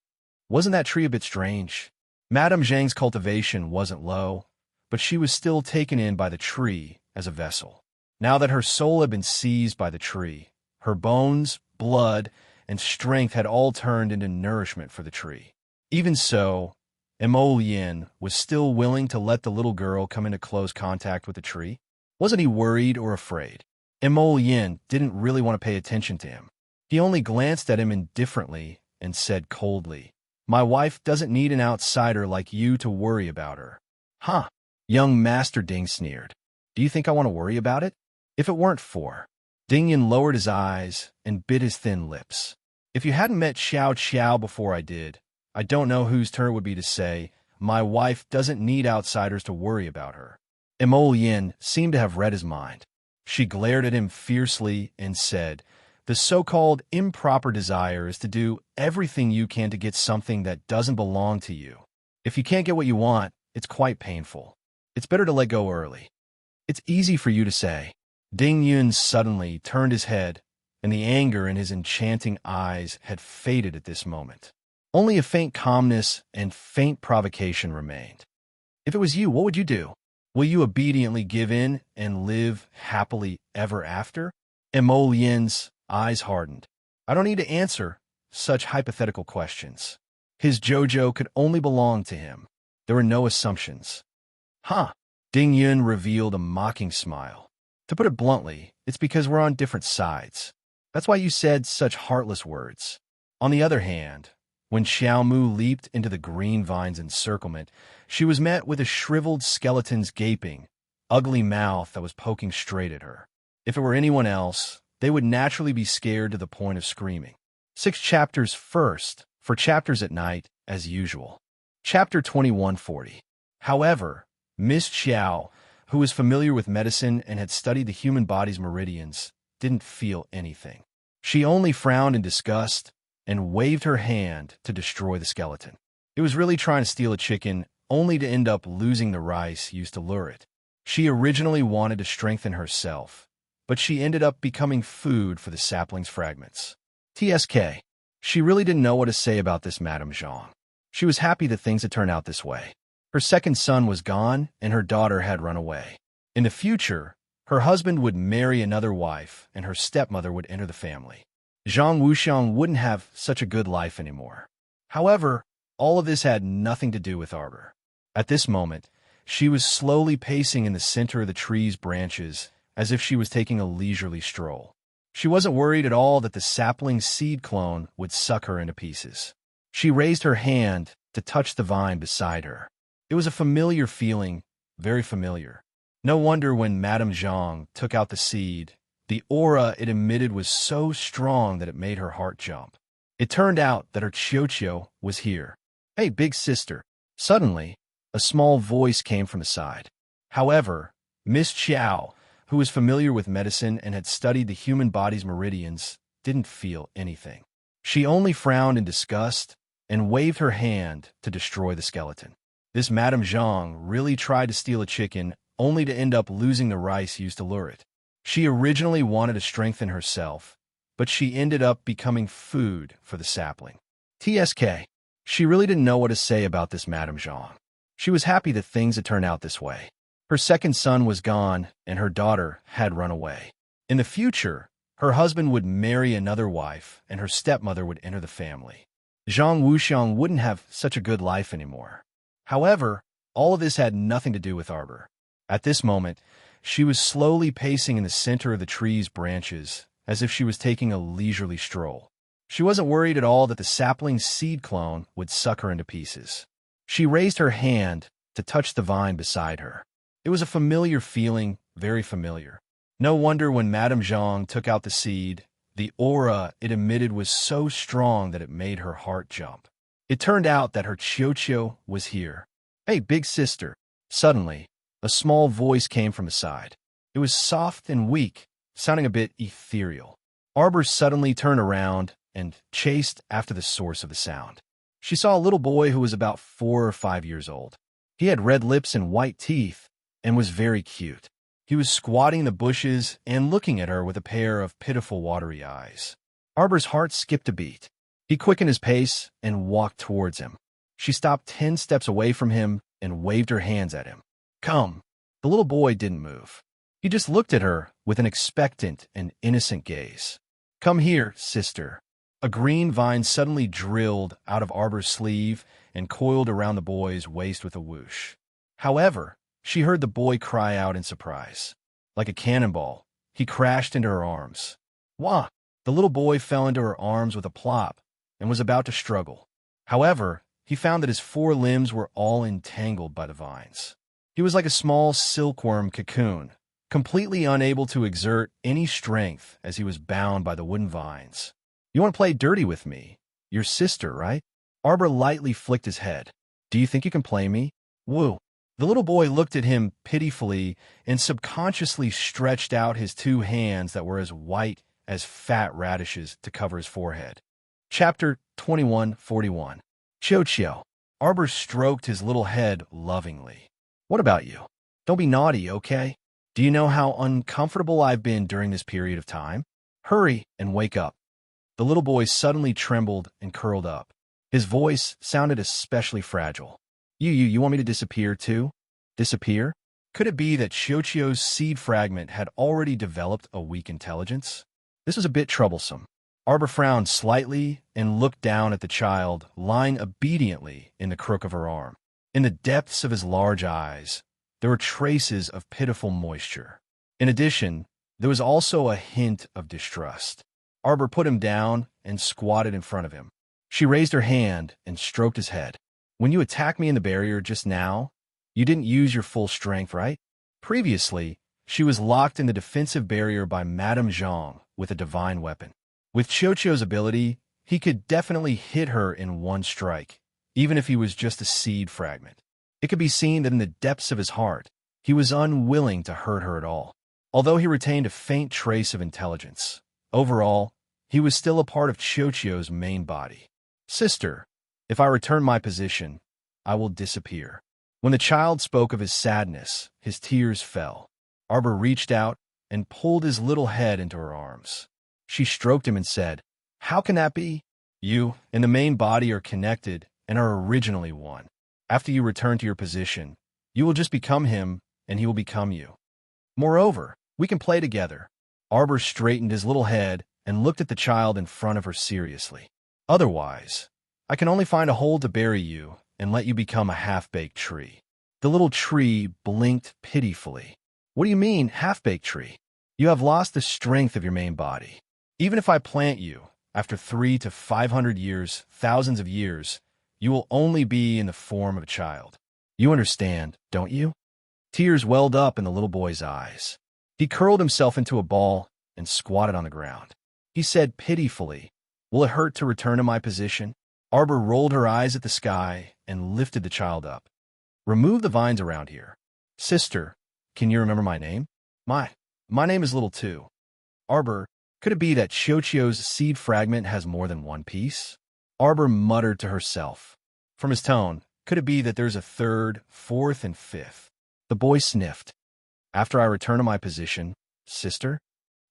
Wasn't that tree a bit strange? Madame Zhang's cultivation wasn't low, but she was still taken in by the tree as a vessel. Now that her soul had been seized by the tree, her bones, blood, and strength had all turned into nourishment for the tree. Even so, Lien was still willing to let the little girl come into close contact with the tree. Wasn't he worried or afraid? Lien didn't really want to pay attention to him. He only glanced at him indifferently and said coldly, My wife doesn't need an outsider like you to worry about her. Huh? Young Master Ding sneered. Do you think I want to worry about it? If it weren't for... Ding Yun lowered his eyes and bit his thin lips. If you hadn't met Xiao Qiao before I did, I don't know whose turn it would be to say, my wife doesn't need outsiders to worry about her. Lien seemed to have read his mind. She glared at him fiercely and said, The so-called improper desire is to do everything you can to get something that doesn't belong to you. If you can't get what you want, it's quite painful. It's better to let go early. It's easy for you to say. Ding Yun suddenly turned his head, and the anger in his enchanting eyes had faded at this moment. Only a faint calmness and faint provocation remained. If it was you, what would you do? Will you obediently give in and live happily ever after? Lien's eyes hardened. I don't need to answer such hypothetical questions. His JoJo could only belong to him. There were no assumptions. Huh? Ding Yun revealed a mocking smile. To put it bluntly, it's because we're on different sides. That's why you said such heartless words. On the other hand, when Xiao Mu leaped into the green vine's encirclement, she was met with a shriveled skeleton's gaping, ugly mouth that was poking straight at her. If it were anyone else, they would naturally be scared to the point of screaming. 6 chapters first, for chapters at night, as usual. Chapter 2140. However, Miss Xiao, who was familiar with medicine and had studied the human body's meridians, didn't feel anything. She only frowned in disgust and waved her hand to destroy the skeleton. It was really trying to steal a chicken, only to end up losing the rice used to lure it. She originally wanted to strengthen herself, but she ended up becoming food for the sapling's fragments. TSK. She really didn't know what to say about this Madame Zhang. She was happy that things had turned out this way. Her second son was gone, and her daughter had run away. In the future, her husband would marry another wife, and her stepmother would enter the family. Zhang Wuxiang wouldn't have such a good life anymore. However, all of this had nothing to do with Arbor. At this moment, she was slowly pacing in the center of the tree's branches as if she was taking a leisurely stroll. She wasn't worried at all that the sapling seed clone would suck her into pieces. She raised her hand to touch the vine beside her. It was a familiar feeling, very familiar. No wonder when Madame Zhang took out the seed, the aura it emitted was so strong that it made her heart jump. It turned out that her Qiuqiu was here. Hey, big sister. Suddenly, A small voice came from the side. However, Miss Chow, who was familiar with medicine and had studied the human body's meridians, didn't feel anything. She only frowned in disgust and waved her hand to destroy the skeleton. This Madame Zhang really tried to steal a chicken, only to end up losing the rice used to lure it. She originally wanted to strengthen herself, but she ended up becoming food for the sapling. TSK. She really didn't know what to say about this Madame Zhang. She was happy that things had turned out this way. Her second son was gone, and her daughter had run away. In the future, her husband would marry another wife, and her stepmother would enter the family. Zhang Wuxiang wouldn't have such a good life anymore. However, all of this had nothing to do with Arbor. At this moment, she was slowly pacing in the center of the tree's branches, as if she was taking a leisurely stroll. She wasn't worried at all that the sapling's seed clone would suck her into pieces. She raised her hand to touch the vine beside her. It was a familiar feeling, very familiar. No wonder when Madame Zhang took out the seed, the aura it emitted was so strong that it made her heart jump. It turned out that her Qiuqiu was here. "Hey, big sister." Suddenly, a small voice came from the side. It was soft and weak, sounding a bit ethereal. Arbor suddenly turned around and chased after the source of the sound. She saw a little boy who was about 4 or 5 years old. He had red lips and white teeth and was very cute. He was squatting in the bushes and looking at her with a pair of pitiful watery eyes. Arbor's heart skipped a beat. He quickened his pace and walked towards him. She stopped 10 steps away from him and waved her hands at him. "Come." The little boy didn't move. He just looked at her with an expectant and innocent gaze. "Come here, sister." A green vine suddenly drilled out of Arbor's sleeve and coiled around the boy's waist with a whoosh. However, she heard the boy cry out in surprise. Like a cannonball, he crashed into her arms. Wah! The little boy fell into her arms with a plop and was about to struggle. However, he found that his 4 limbs were all entangled by the vines. He was like a small silkworm cocoon, completely unable to exert any strength as he was bound by the wooden vines. "You want to play dirty with me? Your sister, right?" Arbor lightly flicked his head. "Do you think you can play me?" "Woo." The little boy looked at him pitifully and subconsciously stretched out his 2 hands that were as white as fat radishes to cover his forehead. Chapter 2141. Qiuqiu. Arbor stroked his little head lovingly. "What about you? Don't be naughty, okay? Do you know how uncomfortable I've been during this period of time? Hurry and wake up." The little boy suddenly trembled and curled up. His voice sounded especially fragile. You want me to disappear too?" Disappear? Could it be that Qiuqiu's seed fragment had already developed a weak intelligence? This was a bit troublesome. Arbor frowned slightly and looked down at the child lying obediently in the crook of her arm. In the depths of his large eyes, there were traces of pitiful moisture. In addition, there was also a hint of distrust. Arbor put him down and squatted in front of him. She raised her hand and stroked his head. "When you attacked me in the barrier just now, you didn't use your full strength, right?" Previously, she was locked in the defensive barrier by Madame Zhang with a divine weapon. With Qiuqiu's ability, he could definitely hit her in one strike, even if he was just a seed fragment. It could be seen that in the depths of his heart, he was unwilling to hurt her at all. Although he retained a faint trace of intelligence, overall, he was still a part of Qiuqiu's main body. "Sister, if I return my position, I will disappear." When the child spoke of his sadness, his tears fell. Arbor reached out and pulled his little head into her arms. She stroked him and said, "How can that be? You and the main body are connected and are originally one. After you return to your position, you will just become him and he will become you. Moreover, we can play together." Arbor straightened his little head and looked at the child in front of her seriously. "Otherwise, I can only find a hole to bury you and let you become a half-baked tree." The little tree blinked pitifully. "What do you mean, half-baked tree? You have lost the strength of your main body. Even if I plant you, after 300 to 500 years, thousands of years, you will only be in the form of a child. You understand, don't you?" Tears welled up in the little boy's eyes. He curled himself into a ball and squatted on the ground. He said pitifully, "Will it hurt to return to my position?" Arbor rolled her eyes at the sky and lifted the child up. Remove the vines around here. Sister, can you remember my name? My name is Little too. Arbor, could it be that Chiochio's seed fragment has more than one piece? Arbor muttered to herself. From his tone, could it be that there's a third, fourth, and fifth? The boy sniffed. After I return to my position, sister?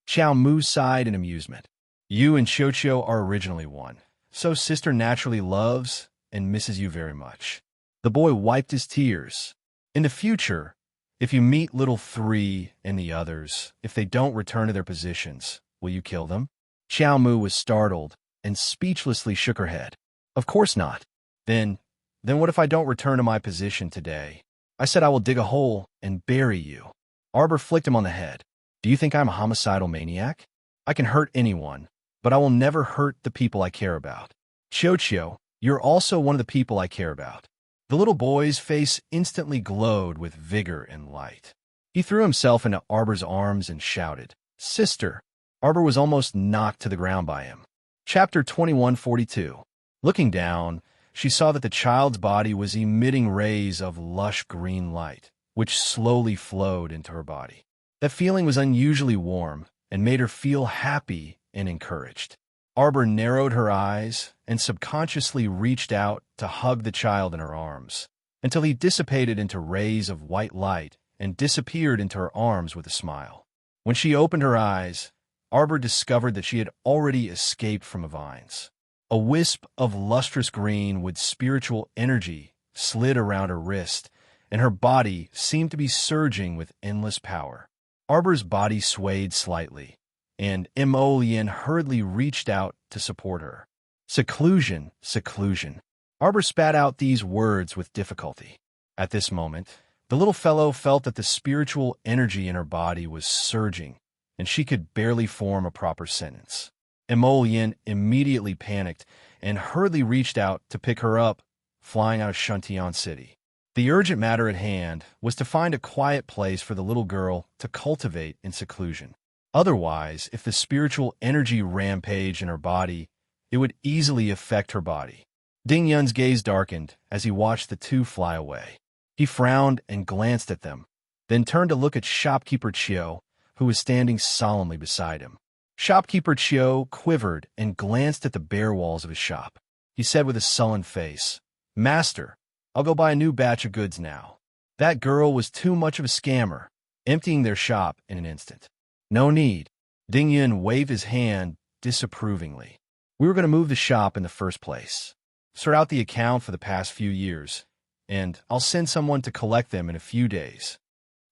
Xiao Mu sighed in amusement. You and Chiochio are originally one, so sister naturally loves and misses you very much. The boy wiped his tears. In the future, if you meet Little 3 and the others, if they don't return to their positions, will you kill them? Xiao Mu was startled and speechlessly shook her head. Of course not. Then what if I don't return to my position today? I said I will dig a hole and bury you. Arbor flicked him on the head. Do you think I'm a homicidal maniac? I can hurt anyone, but I will never hurt the people I care about. Chiochio, you're also one of the people I care about. The little boy's face instantly glowed with vigor and light. He threw himself into Arbor's arms and shouted, Sister! Arbor was almost knocked to the ground by him. Chapter 2142. Looking down, she saw that the child's body was emitting rays of lush green light, which slowly flowed into her body. That feeling was unusually warm and made her feel happy and encouraged. Arbor narrowed her eyes and subconsciously reached out to hug the child in her arms, until he dissipated into rays of white light and disappeared into her arms with a smile. When she opened her eyes, Arbor discovered that she had already escaped from the vines. A wisp of lustrous green with spiritual energy slid around her wrist, and her body seemed to be surging with endless power. Arbor's body swayed slightly, and Emolian hurriedly reached out to support her. Seclusion, seclusion. Arbor spat out these words with difficulty. At this moment, the little fellow felt that the spiritual energy in her body was surging, and she could barely form a proper sentence. Emolian immediately panicked and hurriedly reached out to pick her up, flying out of Shuntian City. The urgent matter at hand was to find a quiet place for the little girl to cultivate in seclusion. Otherwise, if the spiritual energy rampaged in her body, it would easily affect her body. Ding Yun's gaze darkened as he watched the two fly away. He frowned and glanced at them, then turned to look at shopkeeper Chio, who was standing solemnly beside him. Shopkeeper Chio quivered and glanced at the bare walls of his shop. He said with a sullen face, Master, I'll go buy a new batch of goods now. That girl was too much of a scammer, emptying their shop in an instant. No need. Ding Yun waved his hand disapprovingly. We were going to move the shop in the first place. Sort out the account for the past few years, and I'll send someone to collect them in a few days.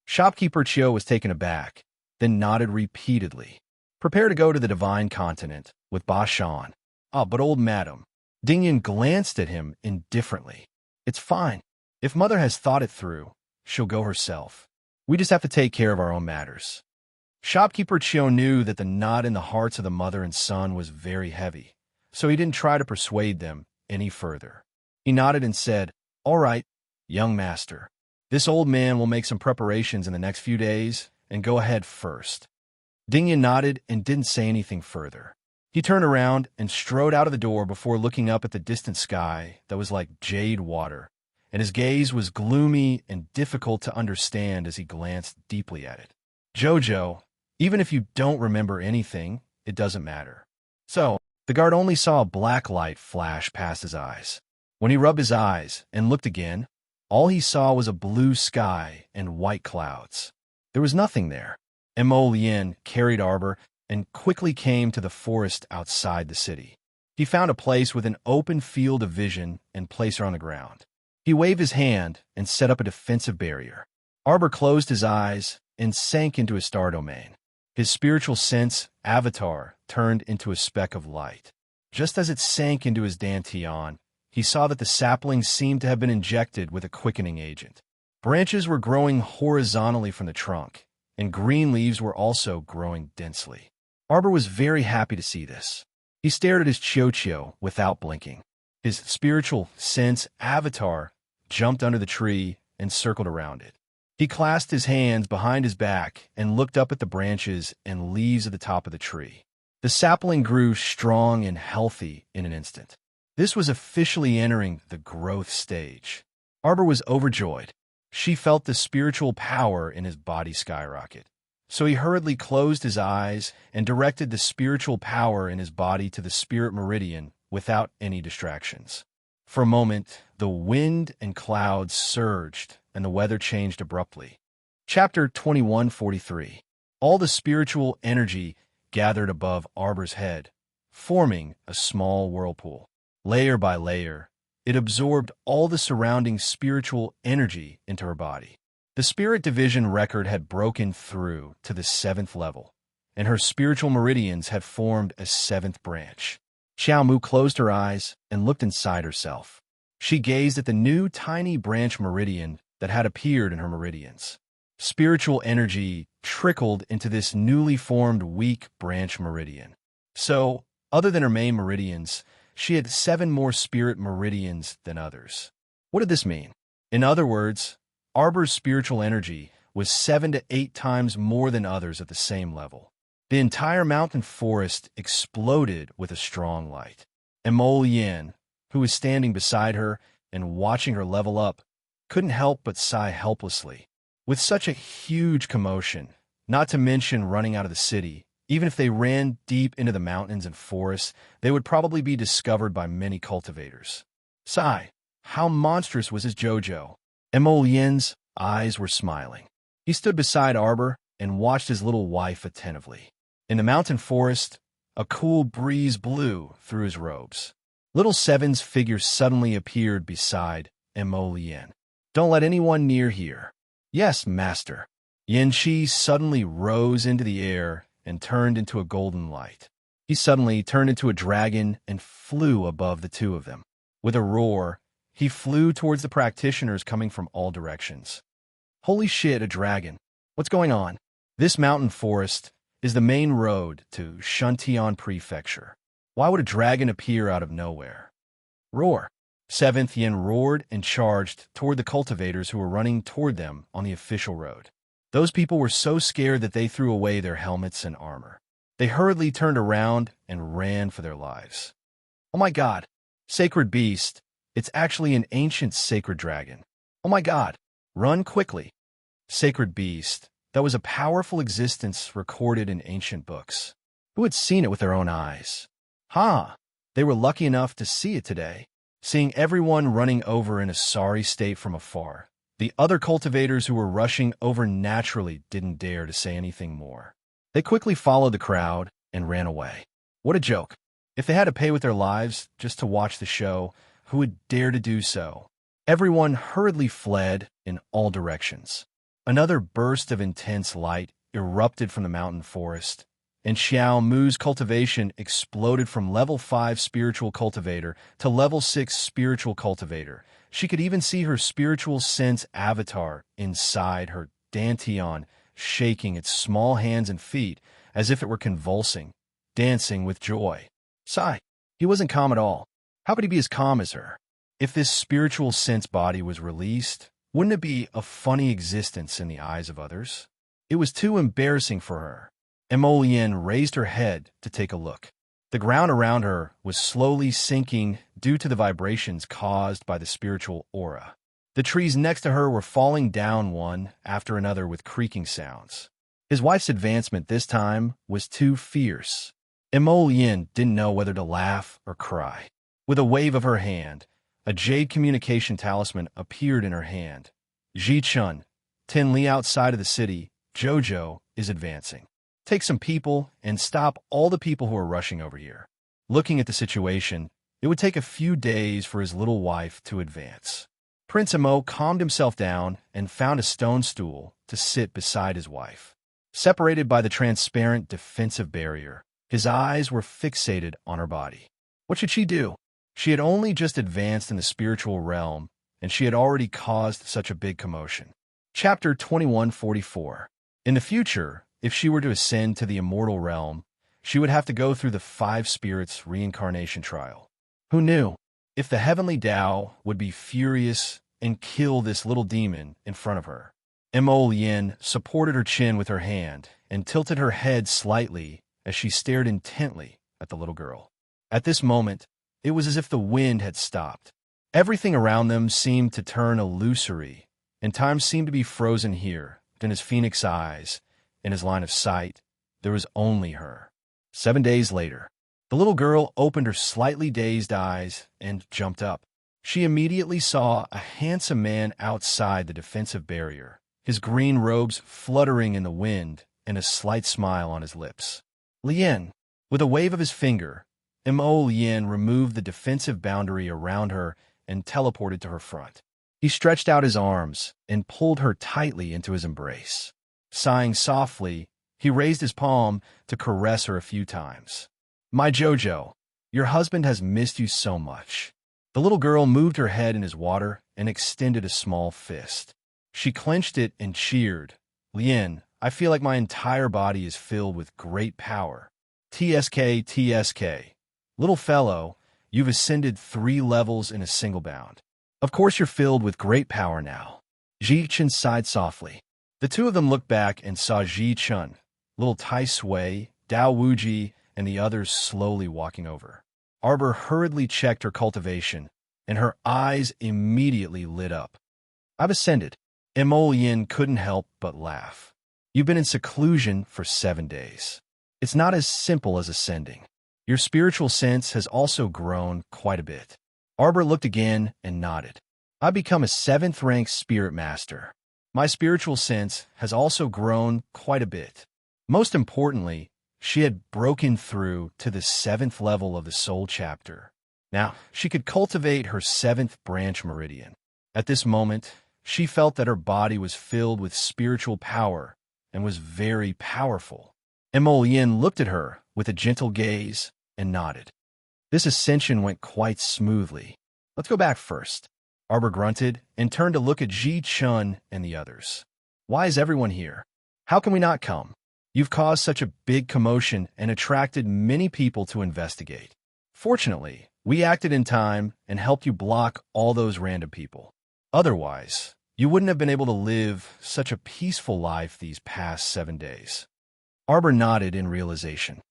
Shopkeeper Chio was taken aback, then nodded repeatedly. Prepare to go to the Divine Continent with Ba Shan. Ah, but old madam. Ding Yun glanced at him indifferently. It's fine. If Mother has thought it through, she'll go herself. We just have to take care of our own matters. Shopkeeper Chio knew that the knot in the hearts of the mother and son was very heavy, so he didn't try to persuade them any further. He nodded and said, All right, young master. This old man will make some preparations in the next few days and go ahead first. Ding Yun nodded and didn't say anything further. He turned around and strode out of the door before looking up at the distant sky that was like jade water, and his gaze was gloomy and difficult to understand as he glanced deeply at it. Jojo, even if you don't remember anything, it doesn't matter. So, the guard only saw a black light flash past his eyes. When he rubbed his eyes and looked again, all he saw was a blue sky and white clouds. There was nothing there. Emolian carried Arbor and quickly came to the forest outside the city. He found a place with an open field of vision and placed her on the ground. He waved his hand and set up a defensive barrier. Arbor closed his eyes and sank into his star domain. His spiritual sense, Avatar, turned into a speck of light. Just as it sank into his dantian, he saw that the sapling seemed to have been injected with a quickening agent. Branches were growing horizontally from the trunk, and green leaves were also growing densely. Arbor was very happy to see this. He stared at his Chiochio without blinking. His spiritual sense, Avatar, jumped under the tree and circled around it. He clasped his hands behind his back and looked up at the branches and leaves at the top of the tree. The sapling grew strong and healthy in an instant. This was officially entering the growth stage. Arbor was overjoyed. She felt the spiritual power in his body skyrocket. So he hurriedly closed his eyes and directed the spiritual power in his body to the spirit meridian without any distractions. For a moment, the wind and clouds surged and the weather changed abruptly. Chapter 2143. All the spiritual energy gathered above Arbor's head, forming a small whirlpool. Layer by layer, it absorbed all the surrounding spiritual energy into her body. The spirit division record had broken through to the 7th level, and her spiritual meridians had formed a 7th branch. Xiaomu closed her eyes and looked inside herself. She gazed at the new tiny branch meridian that had appeared in her meridians. Spiritual energy trickled into this newly formed weak branch meridian. So, other than her main meridians, she had 7 more spirit meridians than others. What did this mean? In other words, Arbor's spiritual energy was 7 to 8 times more than others at the same level. The entire mountain forest exploded with a strong light. Emolian, who was standing beside her and watching her level up, couldn't help but sigh helplessly. With such a huge commotion, not to mention running out of the city, even if they ran deep into the mountains and forests, they would probably be discovered by many cultivators. Sigh, how monstrous was his Jojo? Emolian's eyes were smiling. He stood beside Arbor and watched his little wife attentively. In the mountain forest, a cool breeze blew through his robes. Little Seven's figure suddenly appeared beside Emolian. Don't let anyone near here. Yes, master. Yanqi suddenly rose into the air and turned into a golden light. He suddenly turned into a dragon and flew above the two of them. With a roar, he flew towards the practitioners coming from all directions. Holy shit, a dragon. What's going on? This mountain forest is the main road to Shuntian Prefecture. Why would a dragon appear out of nowhere? Roar. 7th Yin roared and charged toward the cultivators who were running toward them on the official road. Those people were so scared that they threw away their helmets and armor. They hurriedly turned around and ran for their lives. Oh my god! Sacred beast! It's actually an ancient sacred dragon. Oh my god! Run quickly! Sacred beast. That was a powerful existence recorded in ancient books. Who had seen it with their own eyes? They were lucky enough to see it today. Seeing everyone running over in a sorry state from afar, the other cultivators who were rushing over naturally didn't dare to say anything more. They quickly followed the crowd and ran away. What a joke. If they had to pay with their lives just to watch the show, who would dare to do so? Everyone hurriedly fled in all directions. Another burst of intense light erupted from the mountain forest, and Xiao Mu's cultivation exploded from level 5 spiritual cultivator to level 6 spiritual cultivator. She could even see her spiritual sense avatar inside her dantian, shaking its small hands and feet as if it were convulsing, dancing with joy. Sigh, he wasn't calm at all. How could he be as calm as her? If this spiritual sense body was released, wouldn't it be a funny existence in the eyes of others? It was too embarrassing for her. Emolian raised her head to take a look. The ground around her was slowly sinking due to the vibrations caused by the spiritual aura. The trees next to her were falling down one after another with creaking sounds. His wife's advancement this time was too fierce. Emolian didn't know whether to laugh or cry. With a wave of her hand, a jade communication talisman appeared in her hand. Ji Chun, 10 li outside of the city, Jojo is advancing. Take some people and stop all the people who are rushing over here. Looking at the situation, it would take a few days for his little wife to advance. Prince Emo calmed himself down and found a stone stool to sit beside his wife. Separated by the transparent defensive barrier, his eyes were fixated on her body. What should she do? She had only just advanced in the spiritual realm, and she had already caused such a big commotion. Chapter 2144. In the future, if she were to ascend to the immortal realm, she would have to go through the 5 spirits reincarnation trial. Who knew? If the heavenly Tao would be furious and kill this little demon in front of her. Emolian supported her chin with her hand and tilted her head slightly as she stared intently at the little girl. At this moment, it was as if the wind had stopped. Everything around them seemed to turn illusory, and time seemed to be frozen here. In his phoenix eyes, in his line of sight, there was only her. 7 days later, the little girl opened her slightly dazed eyes and jumped up. She immediately saw a handsome man outside the defensive barrier, his green robes fluttering in the wind and a slight smile on his lips. Lien, with a wave of his finger, Mo Lien removed the defensive boundary around her and teleported to her front. He stretched out his arms and pulled her tightly into his embrace. Sighing softly, he raised his palm to caress her a few times. "My Jojo, your husband has missed you so much." The little girl moved her head in his water and extended a small fist. She clenched it and cheered. "Lien, I feel like my entire body is filled with great power. TSK, TSK. Little fellow, you've ascended 3 levels in a single bound. Of course you're filled with great power now." Ji Chun sighed softly. The two of them looked back and saw Ji Chun, little Tai Sui, Dao Wuji, and the others slowly walking over. Arbor hurriedly checked her cultivation, and her eyes immediately lit up. "I've ascended." Mo Lien couldn't help but laugh. "You've been in seclusion for 7 days. It's not as simple as ascending. Your spiritual sense has also grown quite a bit." Arbor looked again and nodded. "I've become a 7th-rank spirit master. My spiritual sense has also grown quite a bit." Most importantly, she had broken through to the 7th level of the soul chapter. Now, she could cultivate her 7th branch meridian. At this moment, she felt that her body was filled with spiritual power and was very powerful. Mo Lien looked at her with a gentle gaze and nodded. This ascension went quite smoothly. "Let's go back first." Arbor grunted and turned to look at Ji Chun and the others. "Why is everyone here? How can we not come? You've caused such a big commotion and attracted many people to investigate. Fortunately, we acted in time and helped you block all those random people. Otherwise, you wouldn't have been able to live such a peaceful life these past 7 days." Arbor nodded in realization.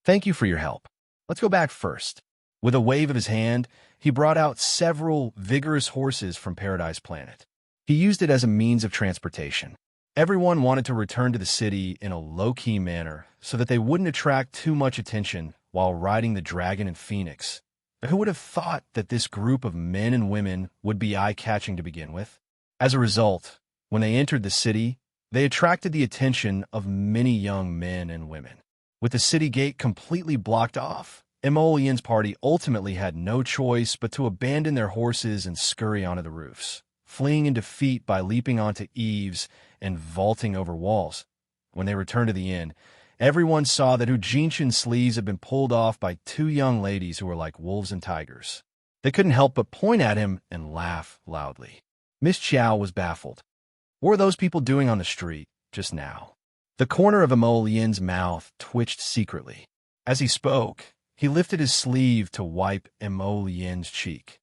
"Thank you for your help. Let's go back first." With a wave of his hand, he brought out several vigorous horses from Paradise Planet. He used it as a means of transportation. Everyone wanted to return to the city in a low-key manner so that they wouldn't attract too much attention while riding the dragon and phoenix. But who would have thought that this group of men and women would be eye-catching to begin with? As a result, when they entered the city, they attracted the attention of many young men and women. With the city gate completely blocked off, Mo Lien's party ultimately had no choice but to abandon their horses and scurry onto the roofs, fleeing in defeat by leaping onto eaves and vaulting over walls. When they returned to the inn, everyone saw that Jinshin's sleeves had been pulled off by 2 young ladies who were like wolves and tigers. They couldn't help but point at him and laugh loudly. Miss Chiao was baffled. What were those people doing on the street just now? The corner of Mo Lien's mouth twitched secretly. As he spoke, he lifted his sleeve to wipe Mo Lien's cheek.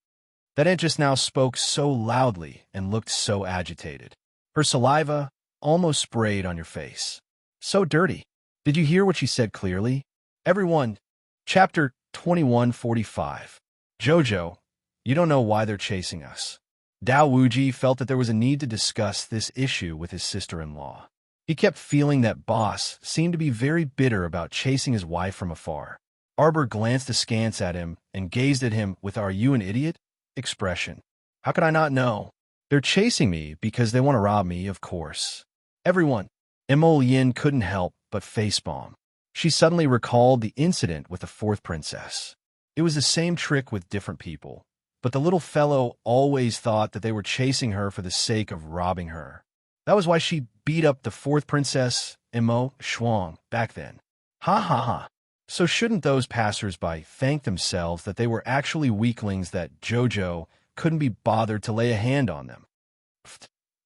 That aunt just now spoke so loudly and looked so agitated. Her saliva almost sprayed on your face. So dirty. Did you hear what she said clearly? Everyone, Chapter 2145. Jojo, you don't know why they're chasing us. Dao Wuji felt that there was a need to discuss this issue with his sister-in-law. He kept feeling that Boss seemed to be very bitter about chasing his wife from afar. Arbor glanced askance at him and gazed at him with "Are you an idiot?" expression. "How could I not know? They're chasing me because they want to rob me, of course." Everyone, Mo Lien couldn't help but facepalm. She suddenly recalled the incident with the 4th princess. It was the same trick with different people, but the little fellow always thought that they were chasing her for the sake of robbing her. That was why she beat up the 4th princess, Mo Shuang, back then. Ha ha ha. So shouldn't those passers-by thank themselves that they were actually weaklings that Jojo couldn't be bothered to lay a hand on them?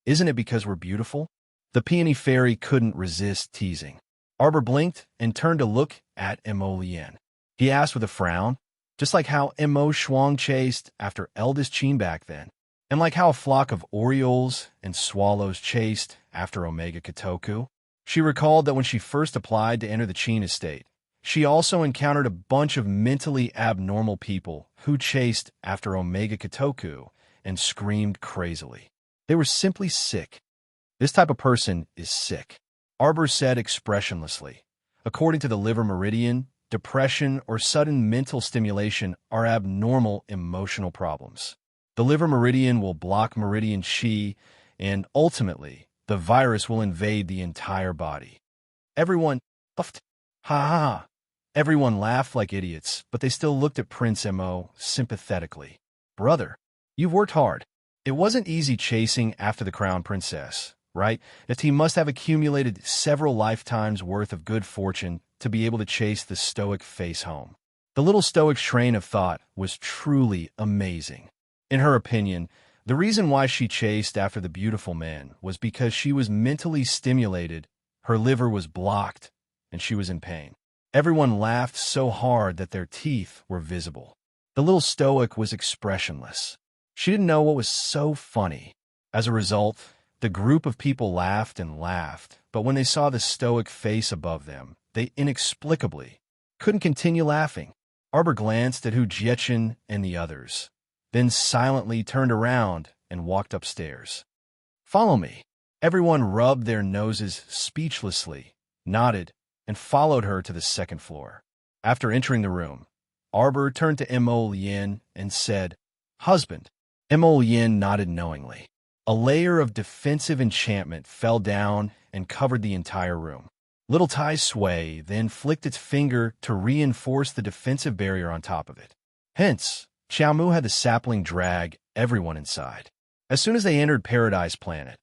Isn't it because we're beautiful? The peony fairy couldn't resist teasing. Arbor blinked and turned to look at Mo Lien. He asked with a frown, just like how Mo Shuang chased after eldest Qin back then, and like how a flock of orioles and swallows chased after Omega Kotoku. She recalled that when she first applied to enter the Qin estate, She also encountered a bunch of mentally abnormal people who chased after Omega Kotoku and screamed crazily. They were simply sick. This type of person is sick, Arbor said expressionlessly. According to the liver meridian, depression or sudden mental stimulation are abnormal emotional problems. The liver meridian will block meridian chi, and ultimately, the virus will invade the entire body. Everyone puffed. Ha ha ha. Everyone laughed like idiots, but they still looked at Prince Mo sympathetically. Brother, you've worked hard. It wasn't easy chasing after the crown princess, right? That he must have accumulated several lifetimes' worth of good fortune to be able to chase the stoic face home. The little stoic's train of thought was truly amazing. In her opinion, the reason why she chased after the beautiful man was because she was mentally stimulated, her liver was blocked, and she was in pain. Everyone laughed so hard that their teeth were visible. The little stoic was expressionless. She didn't know what was so funny. As a result, the group of people laughed and laughed, but when they saw the stoic face above them, they inexplicably couldn't continue laughing. Arbor glanced at Hu Jietchen and the others, then silently turned around and walked upstairs. Follow me. Everyone rubbed their noses speechlessly, nodded, and followed her to the second floor. After entering the room, Arbor turned to Mo Lien and said, "Husband." Mo Lien nodded knowingly. A layer of defensive enchantment fell down and covered the entire room. Little Tai Sui then flicked its finger to reinforce the defensive barrier on top of it. Hence, Xiao Mu had the sapling drag everyone inside. As soon as they entered Paradise Planet,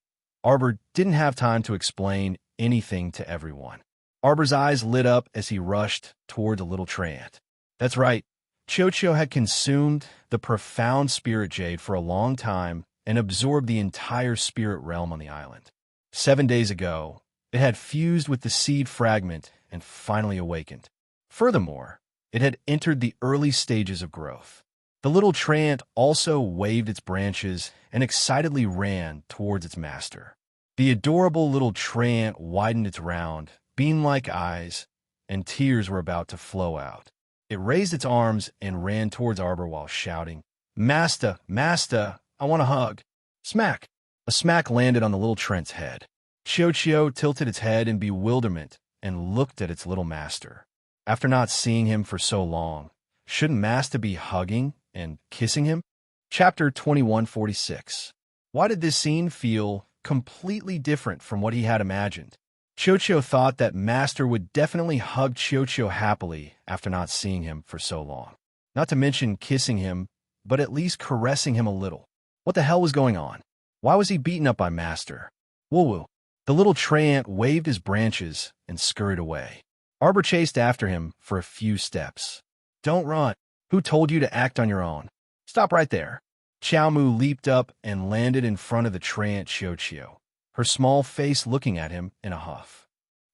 Arbor didn't have time to explain anything to everyone. Arbor's eyes lit up as he rushed toward the little Trant. That's right, Chocho had consumed the profound spirit jade for a long time and absorbed the entire spirit realm on the island. 7 days ago, it had fused with the seed fragment and finally awakened. Furthermore, it had entered the early stages of growth. The little Trant also waved its branches and excitedly ran towards its master. The adorable little Trant widened its round, bean-like eyes, and tears were about to flow out. It raised its arms and ran towards Arbor while shouting, "Master, Master, I want a hug." Smack! A smack landed on the little Trent's head. Chocho tilted its head in bewilderment and looked at its little master. After not seeing him for so long, shouldn't Master be hugging and kissing him? Chapter 2146. Why did this scene feel completely different from what he had imagined? Chocho thought that Master would definitely hug Chocho happily after not seeing him for so long. Not to mention kissing him, but at least caressing him a little. What the hell was going on? Why was he beaten up by Master? Woo-woo. The little Trant waved his branches and scurried away. Arbor chased after him for a few steps. Don't run. Who told you to act on your own? Stop right there. Xiao Mu leaped up and landed in front of the Trant Chocho, her small face looking at him in a huff.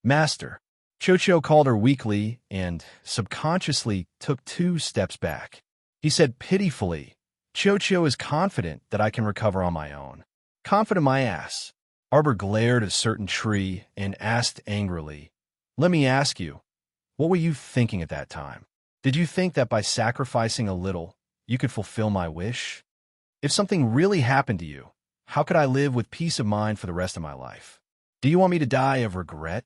Master. Chocho called her weakly and subconsciously took 2 steps back. He said pitifully, "Chocho is confident that I can recover on my own." Confident my ass. Arbor glared at a certain tree and asked angrily, "Let me ask you, what were you thinking at that time? Did you think that by sacrificing a little, you could fulfill my wish? If something really happened to you, how could I live with peace of mind for the rest of my life? Do you want me to die of regret,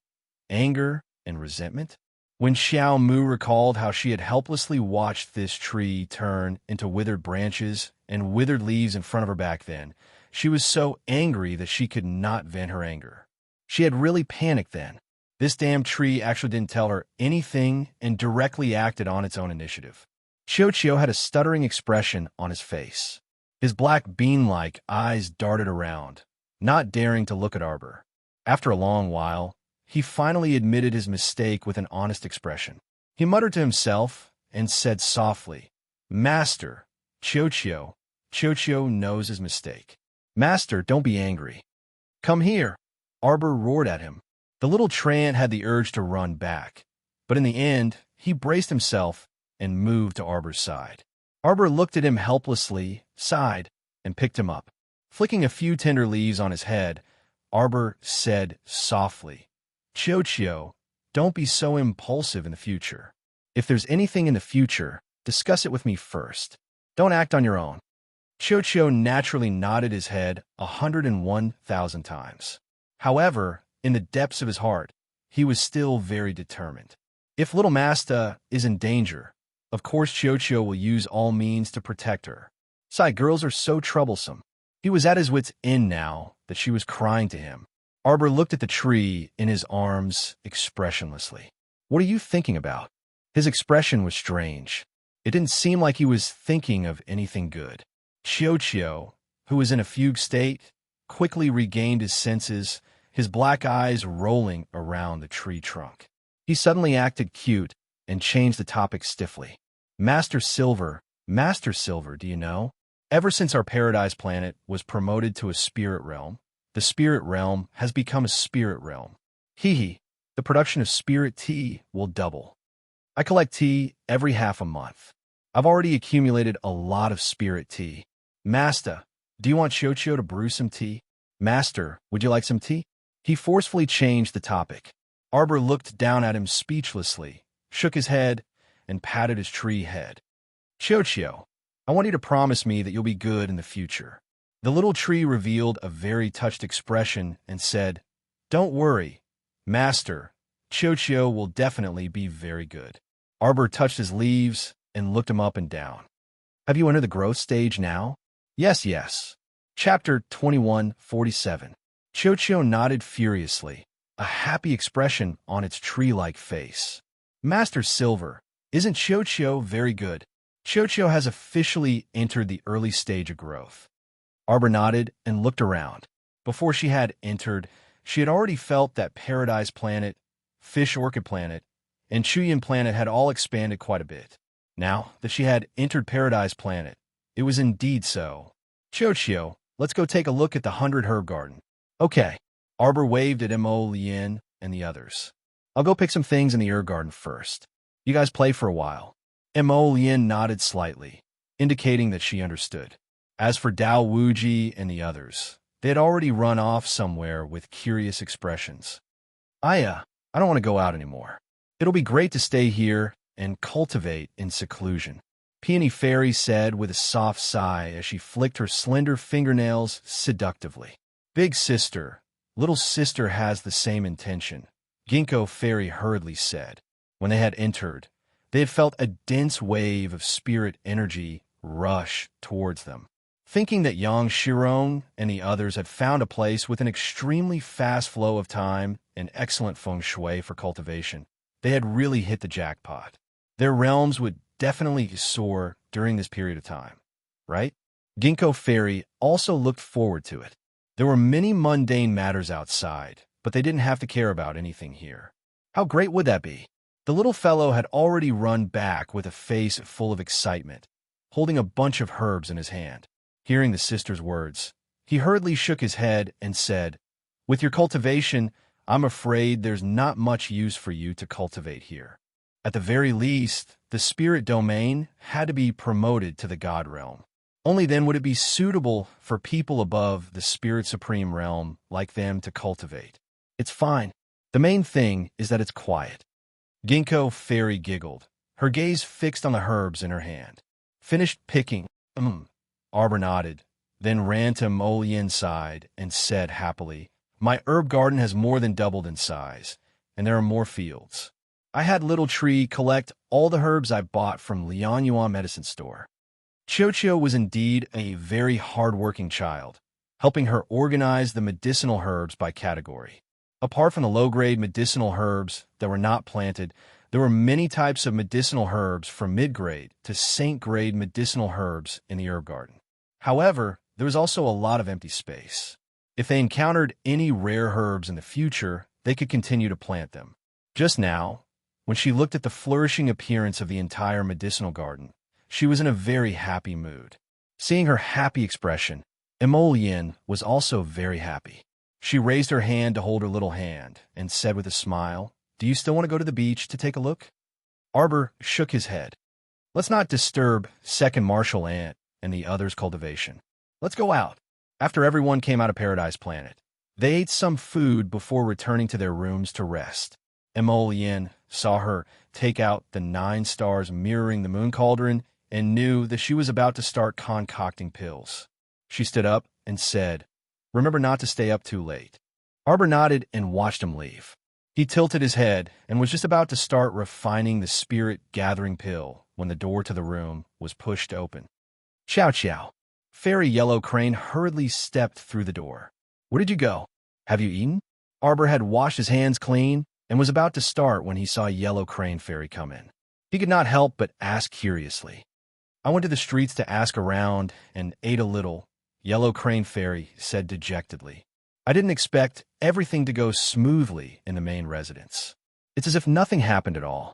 anger, and resentment?" When Xiao Mu recalled how she had helplessly watched this tree turn into withered branches and withered leaves in front of her back then, she was so angry that she could not vent her anger. She had really panicked then. This damn tree actually didn't tell her anything and directly acted on its own initiative. Chocho had a stuttering expression on his face. His black bean-like eyes darted around, not daring to look at Arbor. After a long while, he finally admitted his mistake with an honest expression. He muttered to himself and said softly, "Master, Chocho knows his mistake. Master, don't be angry. Come here." Arbor roared at him. The little Trant had the urge to run back, but in the end, he braced himself and moved to Arbor's side. Arbor looked at him helplessly, sighed, and picked him up. Flicking a few tender leaves on his head, Arbor said softly, "Chocho, don't be so impulsive in the future. If there's anything in the future, discuss it with me first. Don't act on your own. Qiuqiu naturally nodded his head 101,000 times. However, in the depths of his heart, he was still very determined. If little Masta is in danger, of course Qiuqiu will use all means to protect her. Sigh, girls are so troublesome. He was at his wit's end now that she was crying to him. Arbor looked at the tree in his arms expressionlessly. What are you thinking about? His expression was strange. It didn't seem like he was thinking of anything good. Qiuqiu, who was in a fugue state, quickly regained his senses, his black eyes rolling around the tree trunk. He suddenly acted cute and changed the topic stiffly. Master Silver, do you know? Ever since our paradise planet was promoted to a spirit realm, the spirit realm has become a spirit realm. Hee, the production of spirit tea will double. I collect tea every half a month. I've already accumulated a lot of spirit tea. Master, do you want Qiuqiu to brew some tea? Master, would you like some tea? He forcefully changed the topic. Arbor looked down at him speechlessly, shook his head, and patted his tree head. Qiuqiu, I want you to promise me that you'll be good in the future. The little tree revealed a very touched expression and said, Don't worry, Master. Qiuqiu will definitely be very good. Arbor touched his leaves and looked him up and down. Have you entered the growth stage now? Yes. Chapter 21:47. Qiuqiu nodded furiously, a happy expression on its tree-like face. Master Silver, isn't Qiuqiu very good? Qiuqiu has officially entered the early stage of growth. Arbor nodded and looked around. Before she had entered, she had already felt that Paradise Planet, Fish Orchid Planet, and Chuyin Planet had all expanded quite a bit. Now that she had entered Paradise Planet, it was indeed so. Qiuqiu, let's go take a look at the 100 Herb Garden. Okay. Arbor waved at Mo Lien and the others. I'll go pick some things in the herb garden first. You guys play for a while. Mo Lien nodded slightly, indicating that she understood. As for Dao Wuji and the others, they had already run off somewhere with curious expressions. I don't want to go out anymore. It'll be great to stay here and cultivate in seclusion. Peony Fairy said with a soft sigh as she flicked her slender fingernails seductively. Big sister, little sister has the same intention, Ginkgo Fairy hurriedly said. When they had entered, they had felt a dense wave of spirit energy rush towards them. Thinking that Yang Shiron and the others had found a place with an extremely fast flow of time and excellent feng shui for cultivation, they had really hit the jackpot. Their realms would definitely soar during this period of time, right? Ginkgo Fairy also looked forward to it. There were many mundane matters outside, but they didn't have to care about anything here. How great would that be? The little fellow had already run back with a face full of excitement, holding a bunch of herbs in his hand. Hearing the sister's words, he hurriedly shook his head and said, With your cultivation, I'm afraid there's not much use for you to cultivate here. At the very least, the spirit domain had to be promoted to the God realm. Only then would it be suitable for people above the Spirit Supreme realm like them to cultivate. It's fine. The main thing is that it's quiet. Ginkgo Fairy giggled, her gaze fixed on the herbs in her hand. Finished picking. Arbor nodded, then ran to Mo Lien's side and said happily, My herb garden has more than doubled in size, and there are more fields. I had Little Tree collect all the herbs I bought from Lian Yuan Medicine Store. Qiuqiu was indeed a very hard-working child, helping her organize the medicinal herbs by category. Apart from the low-grade medicinal herbs that were not planted, there were many types of medicinal herbs from mid-grade to saint-grade medicinal herbs in the herb garden. However, there was also a lot of empty space. If they encountered any rare herbs in the future, they could continue to plant them. Just now, when she looked at the flourishing appearance of the entire medicinal garden, she was in a very happy mood. Seeing her happy expression, Emolien was also very happy. She raised her hand to hold her little hand and said with a smile, Do you still want to go to the beach to take a look? Arbor shook his head. Let's not disturb Second Martial Ant and the others' cultivation. Let's go out. After everyone came out of Paradise Planet, they ate some food before returning to their rooms to rest. Emolian saw her take out the 9 stars mirroring the moon cauldron and knew that she was about to start concocting pills. She stood up and said, "Remember not to stay up too late." Arbor nodded and watched him leave. He tilted his head and was just about to start refining the spirit-gathering pill when the door to the room was pushed open. "Chow chow." Fairy Yellow Crane hurriedly stepped through the door. "Where did you go? Have you eaten?" Arbor had washed his hands clean and was about to start when he saw Yellow Crane Fairy come in. He could not help but ask curiously. "I went to the streets to ask around and ate a little," Yellow Crane Fairy said dejectedly. "I didn't expect everything to go smoothly in the main residence. It's as if nothing happened at all."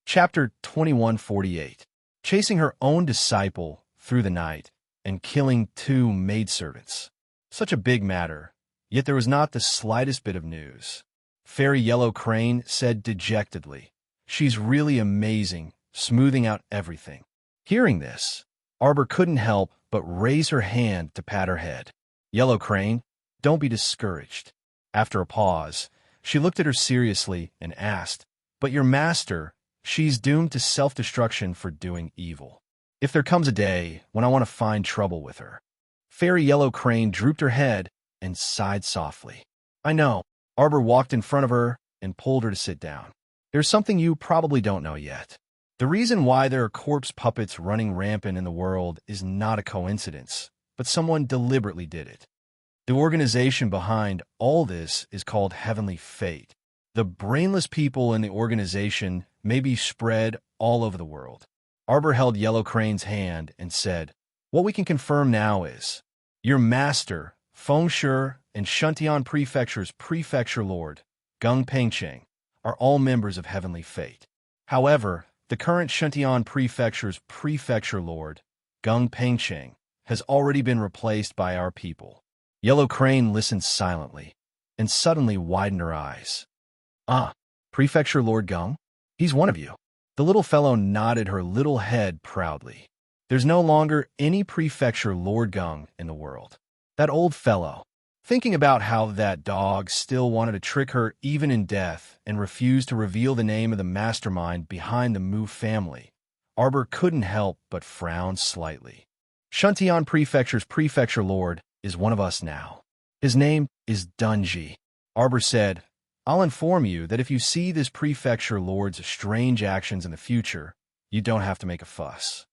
Chapter 2148. Chasing her own disciple through the night and killing 2 maidservants. Such a big matter, yet there was not the slightest bit of news. Fairy Yellow Crane said dejectedly, "She's really amazing, smoothing out everything." Hearing this, Arbor couldn't help but raise her hand to pat her head. "Yellow Crane, don't be discouraged." After a pause, she looked at her seriously and asked, "But your master, she's doomed to self-destruction for doing evil. If there comes a day when I want to find trouble with her." Fairy Yellow Crane drooped her head and sighed softly. "I know." Arbor walked in front of her and pulled her to sit down. "There's something you probably don't know yet. The reason why there are corpse puppets running rampant in the world is not a coincidence, but someone deliberately did it. The organization behind all this is called Heavenly Fate. The brainless people in the organization may be spread all over the world." Arbor held Yellow Crane's hand and said, "What we can confirm now is, your master, Fengshe, and Shuntian Prefecture's Prefecture Lord, Gung Pengcheng, are all members of Heavenly Fate. However, the current Shuntian Prefecture's Prefecture Lord, Gung Pengcheng, has already been replaced by our people." Yellow Crane listened silently and suddenly widened her eyes. "Ah, Prefecture Lord Gung? He's one of you." The little fellow nodded her little head proudly. "There's no longer any Prefecture Lord Gung in the world. That old fellow." Thinking about how that dog still wanted to trick her even in death and refused to reveal the name of the mastermind behind the Mu family, Arbor couldn't help but frown slightly. "Shuntian Prefecture's Prefecture Lord is one of us now. His name is Dunji." Arbor said, "I'll inform you that if you see this Prefecture Lord's strange actions in the future, you don't have to make a fuss."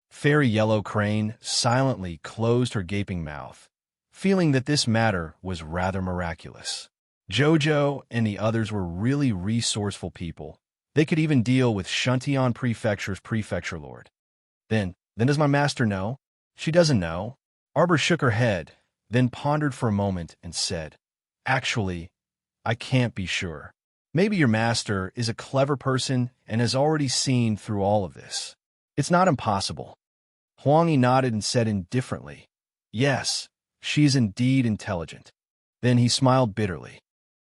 Fairy Yellow Crane silently closed her gaping mouth, feeling that this matter was rather miraculous. Jojo and the others were really resourceful people. They could even deal with Shuntian Prefecture's Prefecture Lord. Then does my master know?" "She doesn't know." Arbor shook her head, then pondered for a moment and said, "Actually, I can't be sure. Maybe your master is a clever person and has already seen through all of this. It's not impossible." Huangyi nodded and said indifferently, "Yes, she is indeed intelligent." Then he smiled bitterly.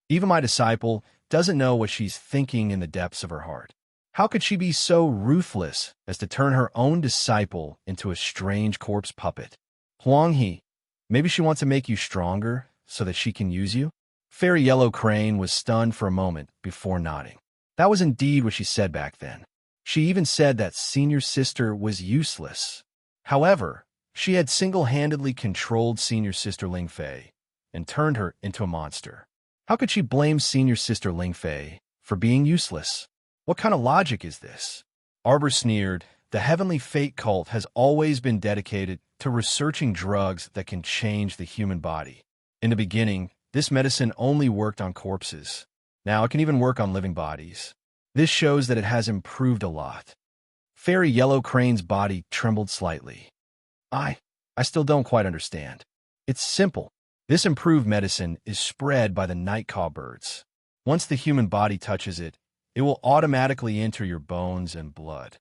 "Even my disciple doesn't know what she's thinking in the depths of her heart. How could she be so ruthless as to turn her own disciple into a strange corpse puppet? Huangyi, maybe she wants to make you stronger so that she can use you?" Fairy Yellow Crane was stunned for a moment before nodding. That was indeed what she said back then. She even said that Senior Sister was useless. However, she had single-handedly controlled Senior Sister Lingfei and turned her into a monster. How could she blame Senior Sister Lingfei for being useless? What kind of logic is this? Arbor sneered. The Heavenly Fate cult has always been dedicated to researching drugs that can change the human body. In the beginning, this medicine only worked on corpses. Now it can even work on living bodies. This shows that it has improved a lot. Fairy Yellow Crane's body trembled slightly. I still don't quite understand. It's simple. This improved medicine is spread by the night cowbirds. Once the human body touches it, it will automatically enter your bones and blood.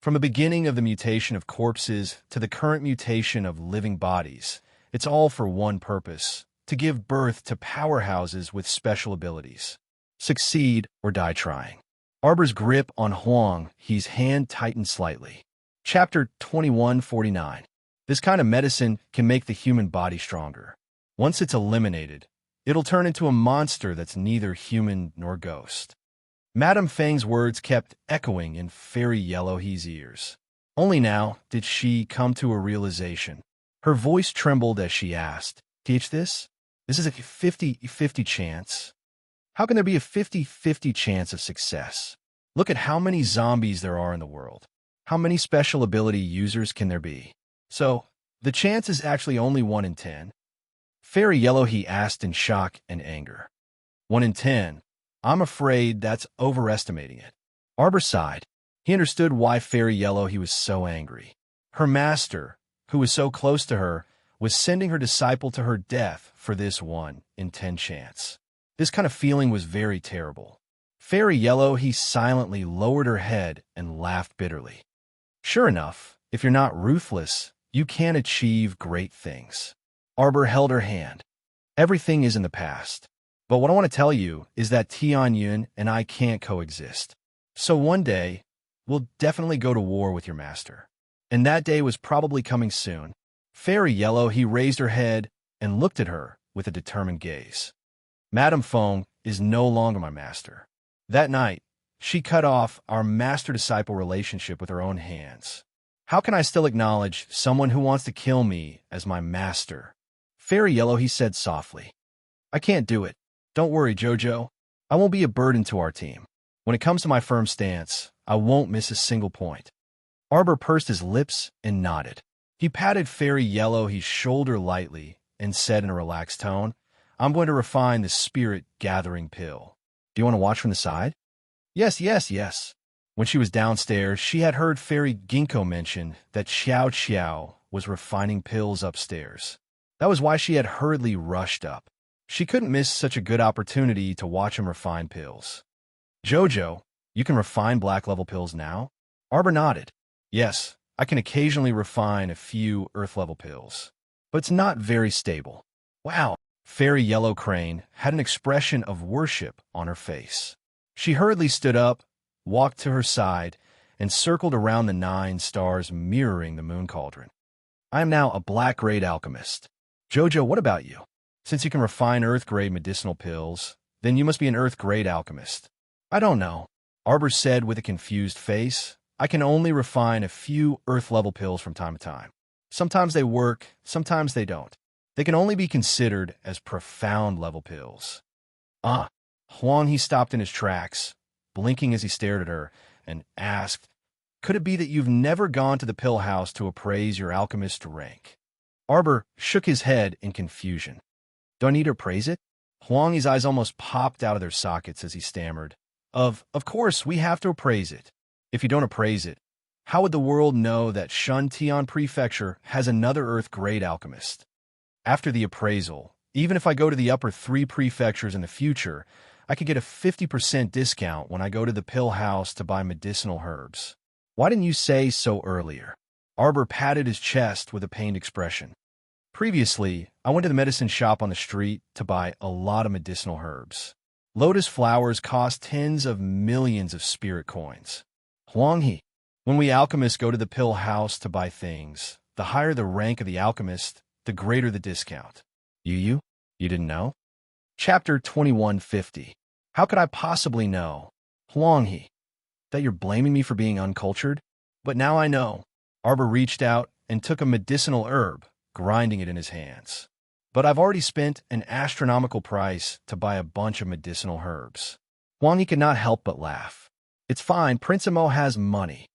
From the beginning of the mutation of corpses to the current mutation of living bodies, it's all for one purpose: to give birth to powerhouses with special abilities. Succeed or die trying. Arbor's grip on Huangyi's hand tightened slightly. Chapter 2149. This kind of medicine can make the human body stronger. Once it's eliminated, it'll turn into a monster that's neither human nor ghost. Madame Fang's words kept echoing in Fairy Yellowhe's ears. Only now did she come to a realization. Her voice trembled as she asked, "Teach this? This is a 50-50 chance. How can there be a 50-50 chance of success? Look at how many zombies there are in the world. How many special ability users can there be? So, the chance is actually only 1 in 10? Fairy Yellowhe asked in shock and anger. 1 in 10? I'm afraid that's overestimating it. Arbor sighed. He understood why Fairy Yellowhe was so angry. Her master, who was so close to her, was sending her disciple to her death for this 1 in 10 chance. This kind of feeling was very terrible. Fairy Yellowhe silently lowered her head and laughed bitterly. Sure enough, if you're not ruthless, you can achieve great things. Arbor held her hand. Everything is in the past. But what I want to tell you is that Tianyun and I can't coexist. So one day, we'll definitely go to war with your master. And that day was probably coming soon. Fairy Yellowhe raised her head and looked at her with a determined gaze. Madame Fong is no longer my master. That night, she cut off our master-disciple relationship with her own hands. How can I still acknowledge someone who wants to kill me as my master? Fairy Yellowhe said softly. I can't do it. Don't worry, Jojo. I won't be a burden to our team. When it comes to my firm stance, I won't miss a single point. Arbor pursed his lips and nodded. He patted Fairy Yellowhe's shoulder lightly and said in a relaxed tone, I'm going to refine the spirit-gathering pill. Do you want to watch from the side? Yes. When she was downstairs, she had heard Fairy Ginkgo mention that Xiao Xiao was refining pills upstairs. That was why she had hurriedly rushed up. She couldn't miss such a good opportunity to watch him refine pills. Jojo, you can refine black-level pills now? Arbor nodded. Yes, I can occasionally refine a few earth-level pills. But it's not very stable. Wow. Fairy Yellow Crane had an expression of worship on her face. She hurriedly stood up, walked to her side, and circled around the 9 stars mirroring the moon cauldron. I am now a black-grade alchemist. Jojo, what about you? Since you can refine earth-grade medicinal pills, then you must be an earth-grade alchemist. I don't know, Arbor said with a confused face. I can only refine a few earth-level pills from time to time. Sometimes they work, sometimes they don't. They can only be considered as profound-level pills. Huang, he stopped in his tracks, blinking as he stared at her, and asked, Could it be that you've never gone to the pill house to appraise your alchemist rank? Arbor shook his head in confusion. Do I need to appraise it? Huang's eyes almost popped out of their sockets as he stammered. Of course, we have to appraise it. If you don't appraise it, how would the world know that Shun Tian Prefecture has another Earth-grade alchemist? After the appraisal, even if I go to the upper 3 prefectures in the future, I could get a 50% discount when I go to the pill house to buy medicinal herbs. Why didn't you say so earlier? Arbor patted his chest with a pained expression. Previously, I went to the medicine shop on the street to buy a lot of medicinal herbs. Lotus flowers cost tens of millions of spirit coins. Huanghe, when we alchemists go to the pill house to buy things, the higher the rank of the alchemist, the greater the discount. You didn't know? Chapter 2150. How could I possibly know? Huanghe, that you're blaming me for being uncultured? But now I know. Arbor reached out and took a medicinal herb, grinding it in his hands. But I've already spent an astronomical price to buy a bunch of medicinal herbs. Huanghe could not help but laugh. It's fine, Prince Amo has money.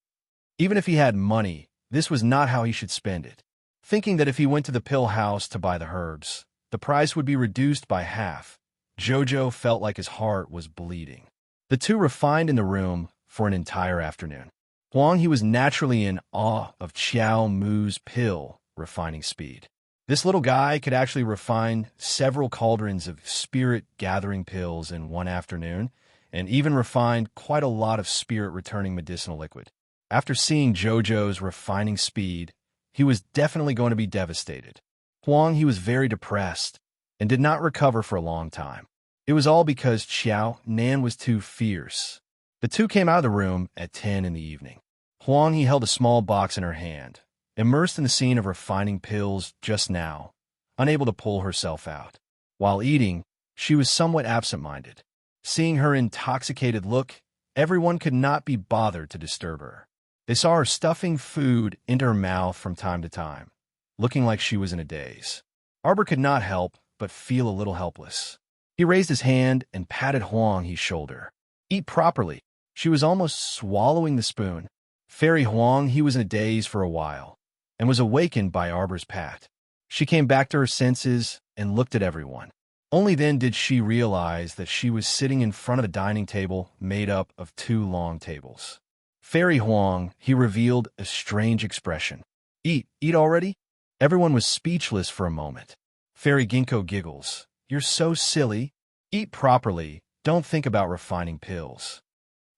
Even if he had money, this was not how he should spend it. Thinking that if he went to the pill house to buy the herbs, the price would be reduced by half, Jojo felt like his heart was bleeding. The two refined in the room for an entire afternoon. Huanghe was naturally in awe of Qiao Mu's pill refining speed. This little guy could actually refine several cauldrons of spirit-gathering pills in one afternoon, and even refined quite a lot of spirit-returning medicinal liquid. After seeing Jojo's refining speed, he was definitely going to be devastated. Huanghe was very depressed and did not recover for a long time. It was all because Xiao Nan was too fierce. The two came out of the room at 10 in the evening. Huanghe held a small box in her hand, immersed in the scene of refining pills just now, unable to pull herself out. While eating, she was somewhat absent-minded. Seeing her intoxicated look Everyone could not be bothered to disturb her. They saw her stuffing food into her mouth from time to time, looking like she was in a daze. Arbor could not help but feel a little helpless. He raised his hand and patted Huanghe's shoulder. Eat properly. She was almost swallowing the spoon. Fairy Huanghe was in a daze for a while, and was awakened by Arbor's pat. She came back to her senses and looked at everyone. Only then did she realize that she was sitting in front of a dining table made up of 2 long tables. Fairy Huanghe revealed a strange expression. Eat already? Everyone was speechless for a moment. Fairy Ginkgo giggles. You're so silly. Eat properly. Don't think about refining pills.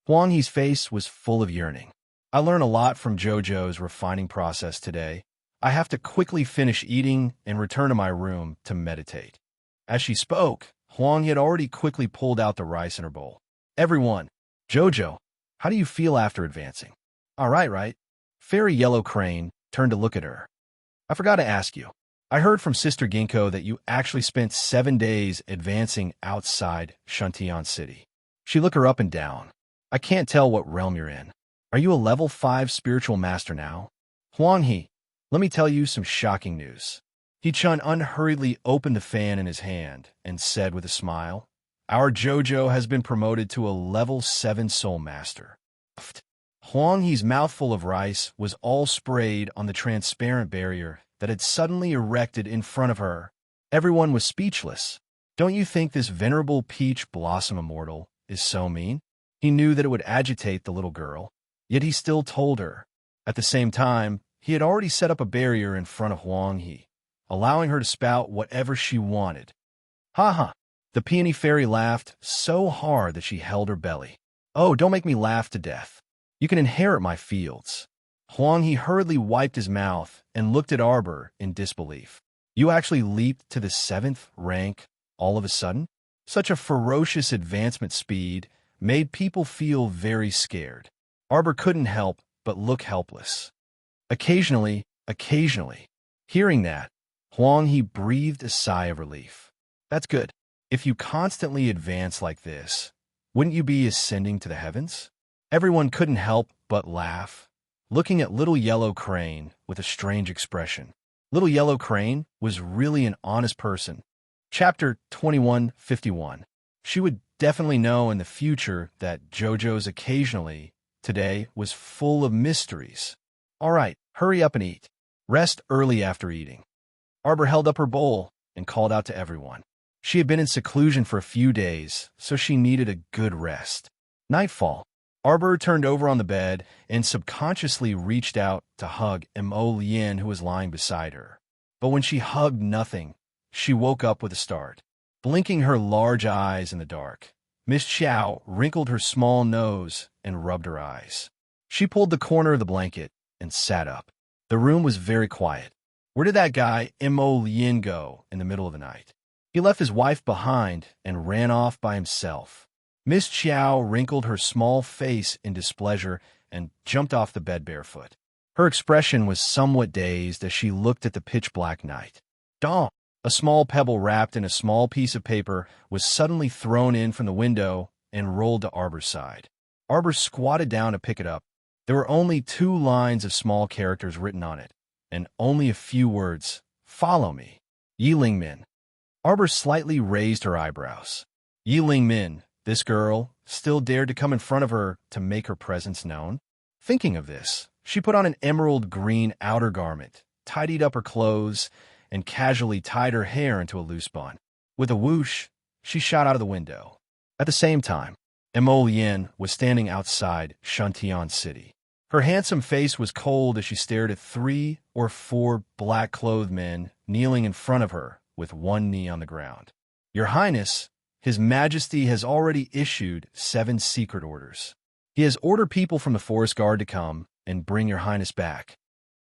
Huanghe's face was full of yearning. I learned a lot from JoJo's refining process today. I have to quickly finish eating and return to my room to meditate. As she spoke, Huanghe had already quickly pulled out the rice in her bowl. Everyone, JoJo, how do you feel after advancing? All right. Fairy Yellow Crane turned to look at her. I forgot to ask you. I heard from Sister Ginkgo that you actually spent 7 days advancing outside Shantian City. She looked her up and down. I can't tell what realm you're in. Are you a level 5 spiritual master now? Huanghe, let me tell you some shocking news. He-chan unhurriedly opened the fan in his hand and said with a smile, Our JoJo has been promoted to a level 7 soul master. Huanghe's mouthful of rice was all sprayed on the transparent barrier that had suddenly erected in front of her. Everyone was speechless. Don't you think this venerable peach blossom immortal is so mean? He knew that it would agitate the little girl, yet he still told her. At the same time, he had already set up a barrier in front of Huanghe, allowing her to spout whatever she wanted. Ha! The peony fairy laughed so hard that she held her belly. Oh, don't make me laugh to death. You can inherit my fields. Huanghe hurriedly wiped his mouth and looked at Arbor in disbelief. You actually leaped to the 7th rank all of a sudden? Such a ferocious advancement speed made people feel very scared. Arbor couldn't help but look helpless. Occasionally, hearing that, Huanghe breathed a sigh of relief. That's good. If you constantly advance like this, wouldn't you be ascending to the heavens? Everyone couldn't help but laugh, looking at Little Yellow Crane with a strange expression. Little Yellow Crane was really an honest person. Chapter 2151. She would definitely know in the future that JoJo's occasionally today was full of mysteries. All right, hurry up and eat. Rest early after eating. Arbor held up her bowl and called out to everyone. She had been in seclusion for a few days, so she needed a good rest. Nightfall. Arbor turned over on the bed and subconsciously reached out to hug Mo Lien, who was lying beside her. But when she hugged nothing, she woke up with a start. Blinking her large eyes in the dark, Miss Chow wrinkled her small nose and rubbed her eyes. She pulled the corner of the blanket and sat up. The room was very quiet. Where did that guy Mo Lien go in the middle of the night? He left his wife behind and ran off by himself. Miss Chow wrinkled her small face in displeasure and jumped off the bed barefoot. Her expression was somewhat dazed as she looked at the pitch-black night. Dawn! A small pebble wrapped in a small piece of paper was suddenly thrown in from the window and rolled to Arbor's side. Arbor squatted down to pick it up. There were only 2 lines of small characters written on it, and only a few words. Follow me. Yi Ling Min. Arbor slightly raised her eyebrows. Yi Ling Min, this girl, still dared to come in front of her to make her presence known? Thinking of this, she put on an emerald green outer garment, tidied up her clothes, and casually tied her hair into a loose bun. With a whoosh, she shot out of the window. At the same time, Mo Lien was standing outside Shantian City. Her handsome face was cold as she stared at 3 or 4 black-clothed men kneeling in front of her with one knee on the ground. Your Highness, His Majesty has already issued 7 secret orders. He has ordered people from the Forest Guard to come and bring Your Highness back.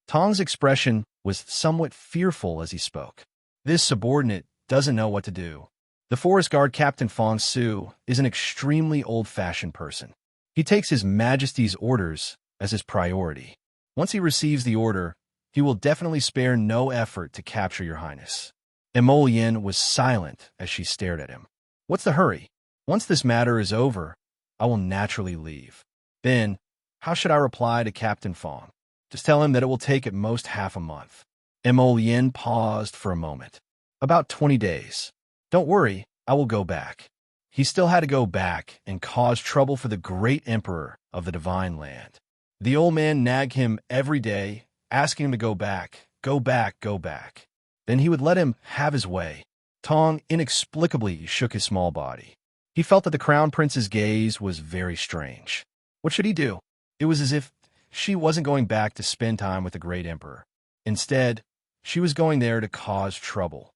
Tong's expression was somewhat fearful as he spoke. This subordinate doesn't know what to do. The Forest Guard Captain Fong Su is an extremely old-fashioned person. He takes His Majesty's orders as his priority. Once he receives the order, he will definitely spare no effort to capture Your Highness. Mo Lien was silent as she stared at him. What's the hurry? Once this matter is over, I will naturally leave. Then, how should I reply to Captain Fong? Just tell him that it will take at most half a month. Mo Yin paused for a moment. About 20 days. Don't worry, I will go back. He still had to go back and cause trouble for the great emperor of the divine land. The old man nagged him every day, asking him to go back, go back, go back. Then he would let him have his way. Tong inexplicably shook his small body. He felt that the crown prince's gaze was very strange. What should he do? It was as if she wasn't going back to spend time with the great emperor. Instead, she was going there to cause trouble.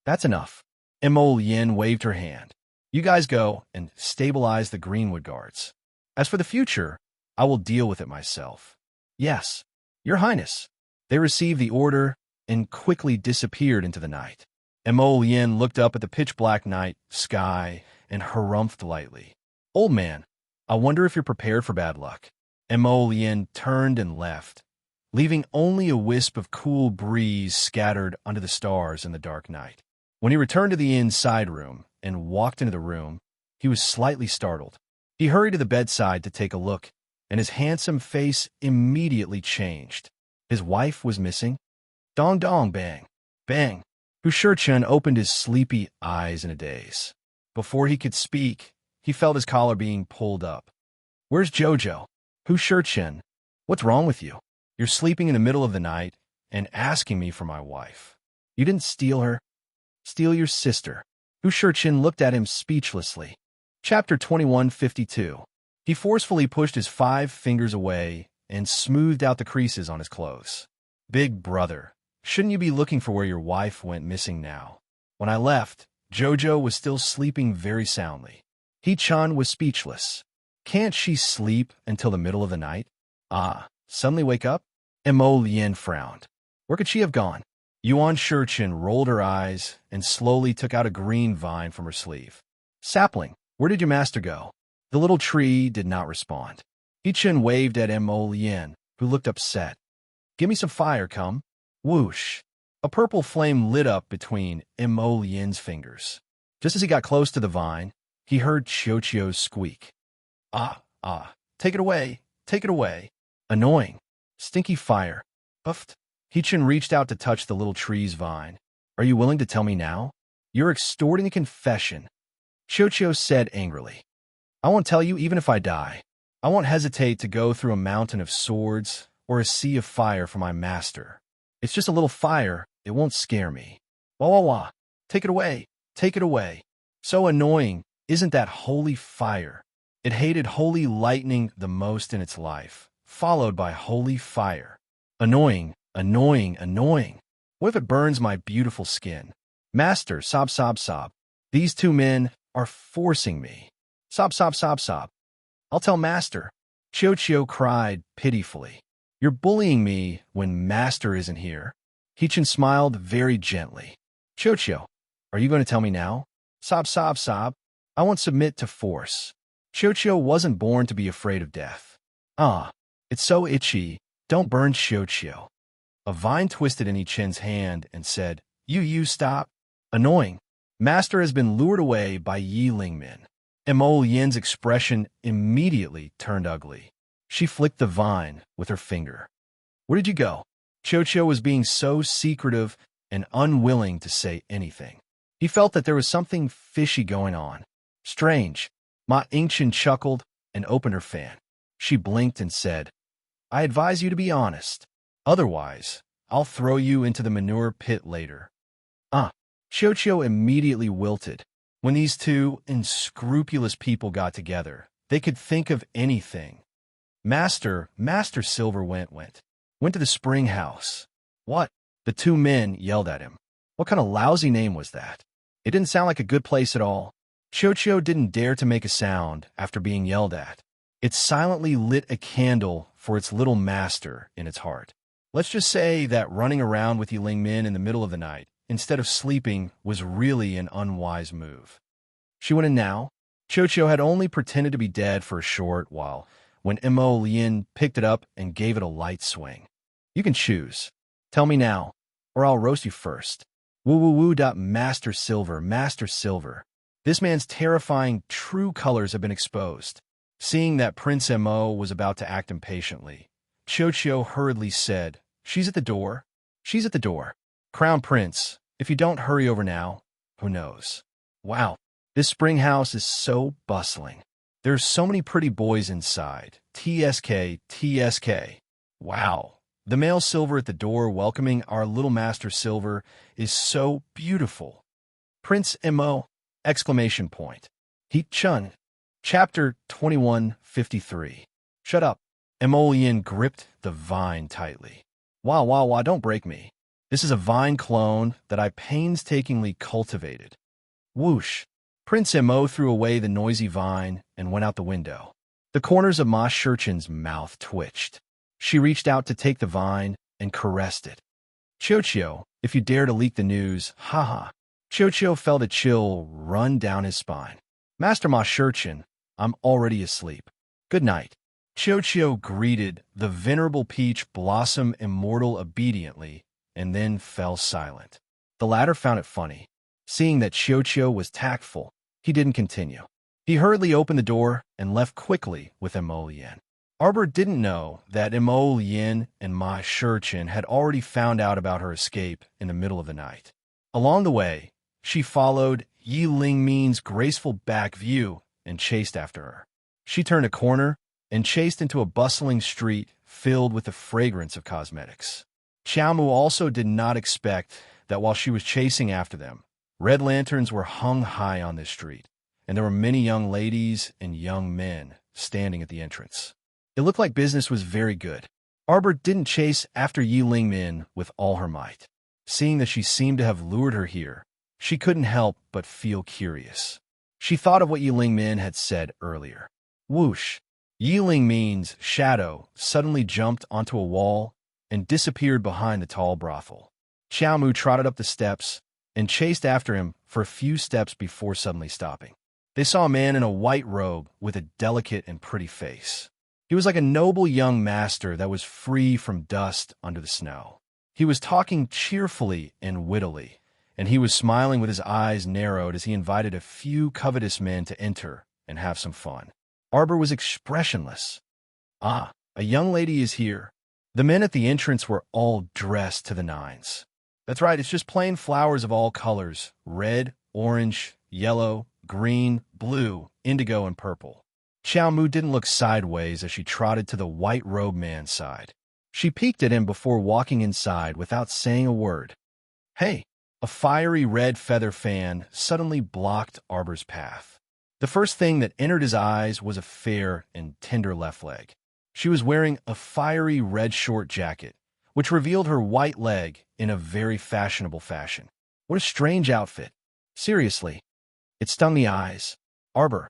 That's enough. Mo Yin waved her hand. You guys go and stabilize the Greenwood guards. As for the future, I will deal with it myself. Yes, Your Highness. They received the order and quickly disappeared into the night. Mo Yin looked up at the pitch-black night sky and harumphed lightly. Old man, I wonder if you're prepared for bad luck. Mo Yin turned and left, leaving only a wisp of cool breeze scattered under the stars in the dark night. When he returned to the inside room and walked into the room, he was slightly startled. He hurried to the bedside to take a look, and his handsome face immediately changed. His wife was missing. Dong dong bang, bang. Hu Shichen opened his sleepy eyes in a daze. Before he could speak, he felt his collar being pulled up. Where's Jojo? Hu Shichen, what's wrong with you? You're sleeping in the middle of the night and asking me for my wife. You didn't steal her. Steal your sister. Hu Shichen looked at him speechlessly. Chapter 2152. He forcefully pushed his 5 fingers away and smoothed out the creases on his clothes. Big brother, shouldn't you be looking for where your wife went missing now? When I left, Jojo was still sleeping very soundly. He-chan was speechless. Can't she sleep until the middle of the night? Suddenly wake up? Mo Lien frowned. Where could she have gone? Yuan Shichen rolled her eyes and slowly took out a green vine from her sleeve. Sapling, where did your master go? The little tree did not respond. He-chan waved at Mo Lien, who looked upset. Give me some fire, come. Whoosh. A purple flame lit up between Mo Lien's fingers. Just as he got close to the vine, he heard Chiochio's squeak. Take it away, take it away. Annoying. Stinky fire. Puffed. He-chan reached out to touch the little tree's vine. Are you willing to tell me now? You're extorting a confession. Chiochio said angrily. I won't tell you even if I die. I won't hesitate to go through a mountain of swords or a sea of fire for my master. It's just a little fire, it won't scare me. Wah wah wah. Take it away, take it away. So annoying, isn't that holy fire? It hated holy lightning the most in its life, followed by holy fire. Annoying, annoying, annoying. What if it burns my beautiful skin? Master, sob sob sob. These 2 men are forcing me. Sob sob sob sob. I'll tell Master. Chiochio cried pitifully. You're bullying me when Master isn't here. He-chan smiled very gently. Chiochio, are you going to tell me now? Sob sob sob. I won't submit to force. Chiochio wasn't born to be afraid of death. It's so itchy. Don't burn Chiochio. A vine twisted in He-chan's hand and said, You stop. Annoying. Master has been lured away by Yi Lingmin. Mo Yin's expression immediately turned ugly. She flicked the vine with her finger. Where did you go? Chiochio was being so secretive and unwilling to say anything. He felt that there was something fishy going on. Strange. Ma Yingchen chuckled and opened her fan. She blinked and said, I advise you to be honest. Otherwise, I'll throw you into the manure pit later. Chiochio immediately wilted. When these 2 unscrupulous people got together, they could think of anything. Master Silver went to the spring house. What? The 2 men yelled at him. What kind of lousy name was that? It didn't sound like a good place at all. Chiochio didn't dare to make a sound after being yelled at. It silently lit a candle for its little master in its heart. Let's just say that running around with Yi Lingmin in the middle of the night, instead of sleeping, was really an unwise move. She went in now. Chiochio had only pretended to be dead for a short while, when Mo Lien picked it up and gave it a light swing. You can choose. Tell me now, or I'll roast you first. Woo woo woo. Master Silver, Master Silver. This man's terrifying true colors have been exposed. Seeing that Prince Mo was about to act impatiently, Cho hurriedly said, "She's at the door. She's at the door. Crown Prince, if you don't hurry over now, who knows?" Wow, this spring house is so bustling. There's so many pretty boys inside. TSK, TSK. Wow. The male silver at the door welcoming our little master silver is so beautiful. Prince Mo! Exclamation point. Heat Chun. Chapter 2153. Shut up. Emolian gripped the vine tightly. Wah, don't break me. This is a vine clone that I painstakingly cultivated. Whoosh. Prince Mo threw away the noisy vine and went out the window. The corners of Ma Shurchin's mouth twitched. She reached out to take the vine and caressed it. Cho, if you dare to leak the news, haha. Cho felt a chill run down his spine. Master Ma Shurchin, I'm already asleep. Good night. Cho greeted the venerable peach blossom immortal obediently and then fell silent. The latter found it funny. Seeing that Cho was tactful, he didn't continue. He hurriedly opened the door and left quickly with Emolian. Arbor didn't know that Emolian and Ma Shurchin had already found out about her escape in the middle of the night. Along the way, she followed Yi Lingmin's graceful back view and chased after her. She turned a corner and chased into a bustling street filled with the fragrance of cosmetics. Xiaomu also did not expect that while she was chasing after them, red lanterns were hung high on this street, and there were many young ladies and young men standing at the entrance. It looked like business was very good. Arbor didn't chase after Yi Lingmin with all her might. Seeing that she seemed to have lured her here, she couldn't help but feel curious. She thought of what Yi Lingmin had said earlier. Whoosh! Yi Lingmin's shadow suddenly jumped onto a wall and disappeared behind the tall brothel. Xiaomu trotted up the steps and chased after him for a few steps before suddenly stopping. They saw a man in a white robe with a delicate and pretty face. He was like a noble young master that was free from dust under the snow. He was talking cheerfully and wittily, and he was smiling with his eyes narrowed as he invited a few covetous men to enter and have some fun. Arbor was expressionless. Ah, a young lady is here. The men at the entrance were all dressed to the nines. That's right, it's just plain flowers of all colors: red, orange, yellow, green, blue, indigo, and purple. Xiaomu didn't look sideways as she trotted to the white-robed man's side. She peeked at him before walking inside without saying a word. Hey! A fiery red feather fan suddenly blocked Arbor's path. The first thing that entered his eyes was a fair and tender left leg. She was wearing a fiery red short jacket, which revealed her white leg in a very fashionable fashion. What a strange outfit. Seriously. It stung the eyes. Arbor!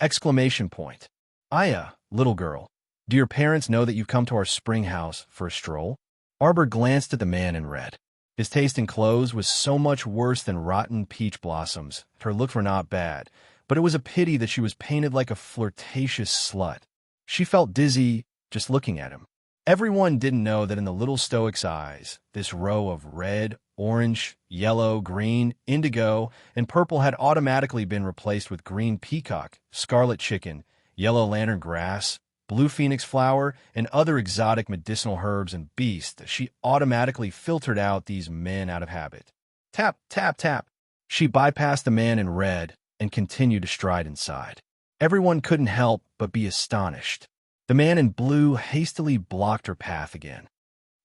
Exclamation point. Aya, little girl, do your parents know that you've come to our spring house for a stroll? Arbor glanced at the man in red. His taste in clothes was so much worse than rotten peach blossoms. Her looks were not bad, but it was a pity that she was painted like a flirtatious slut. She felt dizzy just looking at him. Everyone didn't know that in the little stoic's eyes, this row of red, orange, yellow, green, indigo, and purple had automatically been replaced with green peacock, scarlet chicken, yellow lantern grass, blue phoenix flower, and other exotic medicinal herbs and beasts. She automatically filtered out these men out of habit. Tap, tap, tap. She bypassed the man in red and continued to stride inside. Everyone couldn't help but be astonished. The man in blue hastily blocked her path again.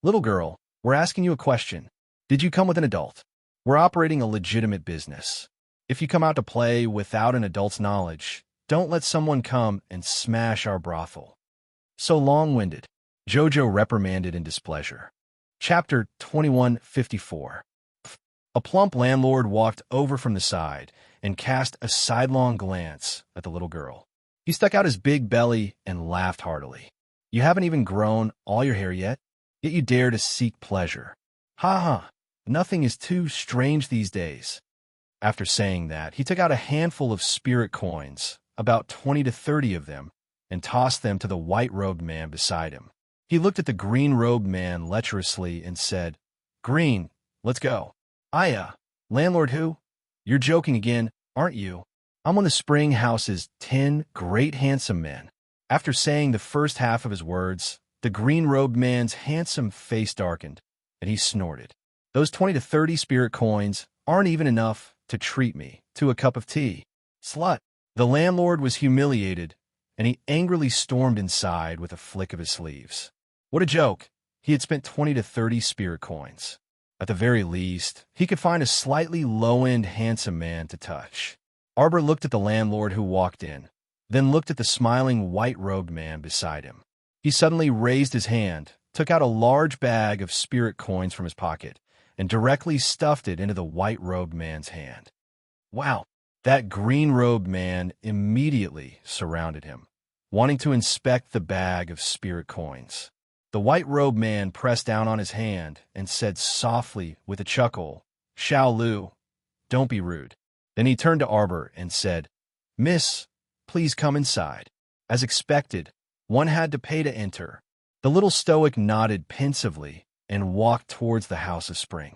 Little girl, we're asking you a question. Did you come with an adult? We're operating a legitimate business. If you come out to play without an adult's knowledge, don't let someone come and smash our brothel. So long-winded. Jojo reprimanded in displeasure. Chapter 2154. A plump landlord walked over from the side and cast a sidelong glance at the little girl. He stuck out his big belly and laughed heartily. You haven't even grown all your hair yet you dare to seek pleasure. Ha ha, nothing is too strange these days. After saying that, he took out a handful of spirit coins, about 20 to 30 of them, and tossed them to the white-robed man beside him. He looked at the green-robed man lecherously and said, Green, let's go. Aya, landlord who? You're joking again, aren't you? I'm on the spring house's 10 great handsome men. After saying the first half of his words, the green-robed man's handsome face darkened, and he snorted. Those 20 to 30 spirit coins aren't even enough to treat me to a cup of tea. Slut. The landlord was humiliated, and he angrily stormed inside with a flick of his sleeves. What a joke. He had spent 20 to 30 spirit coins. At the very least, he could find a slightly low-end handsome man to touch. Arbor looked at the landlord who walked in, then looked at the smiling white-robed man beside him. He suddenly raised his hand, took out a large bag of spirit coins from his pocket, and directly stuffed it into the white-robed man's hand. Wow! That green-robed man immediately surrounded him, wanting to inspect the bag of spirit coins. The white-robed man pressed down on his hand and said softly with a chuckle, "Xiao Lu, don't be rude." Then he turned to Arbor and said, "Miss, please come inside." As expected, one had to pay to enter. The little stoic nodded pensively and walked towards the House of Spring.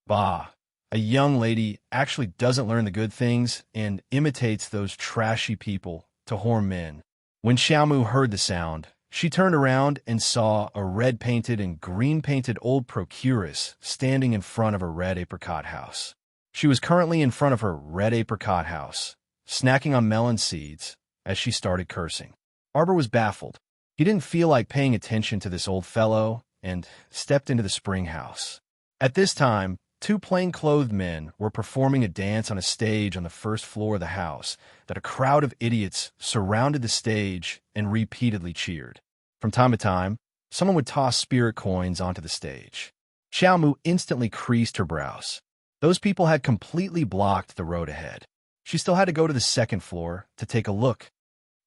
Bah! A young lady actually doesn't learn the good things and imitates those trashy people to whore men. When Xiaomu heard the sound, she turned around and saw a red-painted and green-painted old procuress standing in front of a red apricot house. She was currently in front of her red apricot house, snacking on melon seeds as she started cursing. Arbor was baffled. He didn't feel like paying attention to this old fellow and stepped into the spring house. At this time, two plain-clothed men were performing a dance on a stage on the first floor of the house that a crowd of idiots surrounded the stage and repeatedly cheered. From time to time, someone would toss spirit coins onto the stage. Xiaomu instantly creased her brows. Those people had completely blocked the road ahead. She still had to go to the second floor to take a look.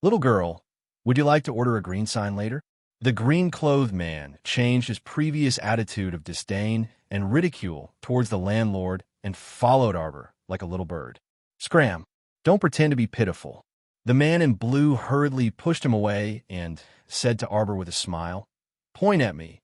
"Little girl, would you like to order a green sign later?" The green-clothed man changed his previous attitude of disdain and ridicule towards the landlord and followed Arbor like a little bird. "Scram! Don't pretend to be pitiful." The man in blue hurriedly pushed him away and said to Arbor with a smile, "Point at me.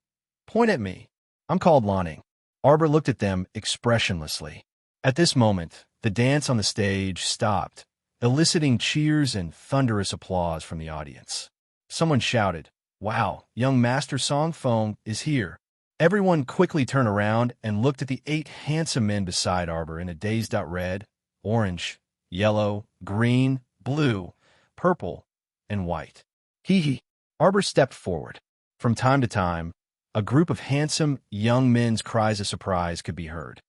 Point at me. I'm called Lanning." Arbor looked at them expressionlessly. At this moment, the dance on the stage stopped, eliciting cheers and thunderous applause from the audience. Someone shouted, "Wow, young Master Song Feng is here." Everyone quickly turned around and looked at the 8 handsome men beside Arbor in a dazed red, orange, yellow, green, blue, purple, and white. Hee hee. Arbor stepped forward. From time to time, a group of handsome young men's cries of surprise could be heard.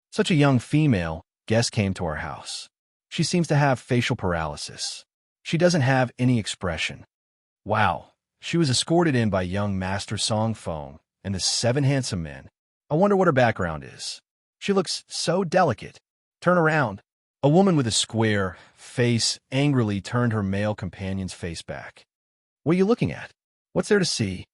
Such a young female guest came to our house. She seems to have facial paralysis. She doesn't have any expression. Wow. She was escorted in by young Master Song Feng and the 7 handsome men. I wonder what her background is. She looks so delicate. Turn around. A woman with a square face angrily turned her male companion's face back. "What are you looking at? What's there to see?"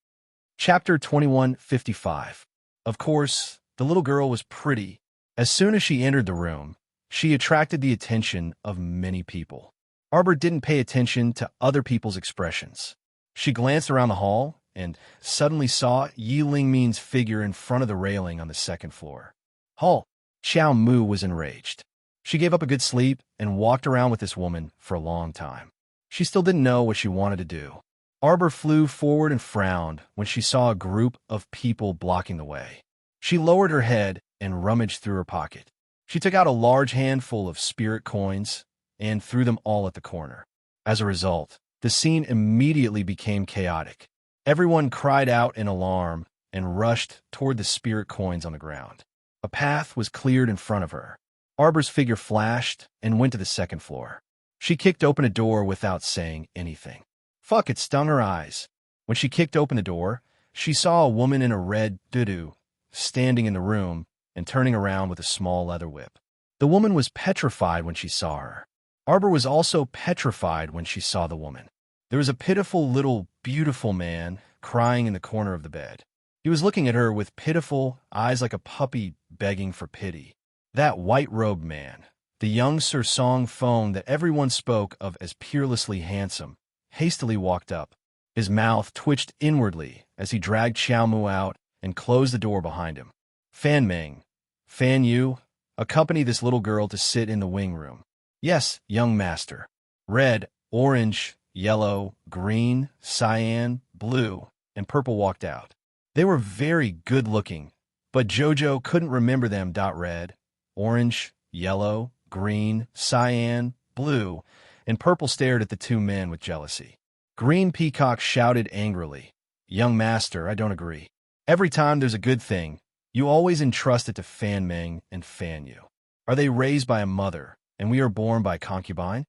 Chapter 2155. Of course, the little girl was pretty. As soon as she entered the room, she attracted the attention of many people. Arbor didn't pay attention to other people's expressions. She glanced around the hall and suddenly saw Yi Lingmin's figure in front of the railing on the second floor. Halt! Xiao Mu was enraged. She gave up a good sleep and walked around with this woman for a long time. She still didn't know what she wanted to do. Arbor flew forward and frowned when she saw a group of people blocking the way. She lowered her head and rummaged through her pocket. She took out a large handful of spirit coins and threw them all at the corner. As a result, the scene immediately became chaotic. Everyone cried out in alarm and rushed toward the spirit coins on the ground. A path was cleared in front of her. Arbor's figure flashed and went to the second floor. She kicked open a door without saying anything. Fuck, it stung her eyes. When she kicked open the door, she saw a woman in a red doo-doo standing in the room and turning around with a small leather whip. The woman was petrified when she saw her. Arbor was also petrified when she saw the woman. There was a pitiful little beautiful man crying in the corner of the bed. He was looking at her with pitiful eyes like a puppy begging for pity. That white-robed man, the young Sir Song Feng that everyone spoke of as peerlessly handsome, hastily walked up. His mouth twitched inwardly as he dragged Xiao Mu out and closed the door behind him. Fan Meng, Fan Yu, accompany this little girl to sit in the wing room. Yes, young master. Red, orange, yellow, green, cyan, blue, and purple walked out. They were very good-looking, but Jojo couldn't remember them. Red, orange, yellow, green, cyan, blue, and purple stared at the two men with jealousy. Green Peacock shouted angrily, "Young master, I don't agree. Every time there's a good thing, you always entrust it to Fan Ming and Fan Yu. Are they raised by a mother, and we are born by a concubine?"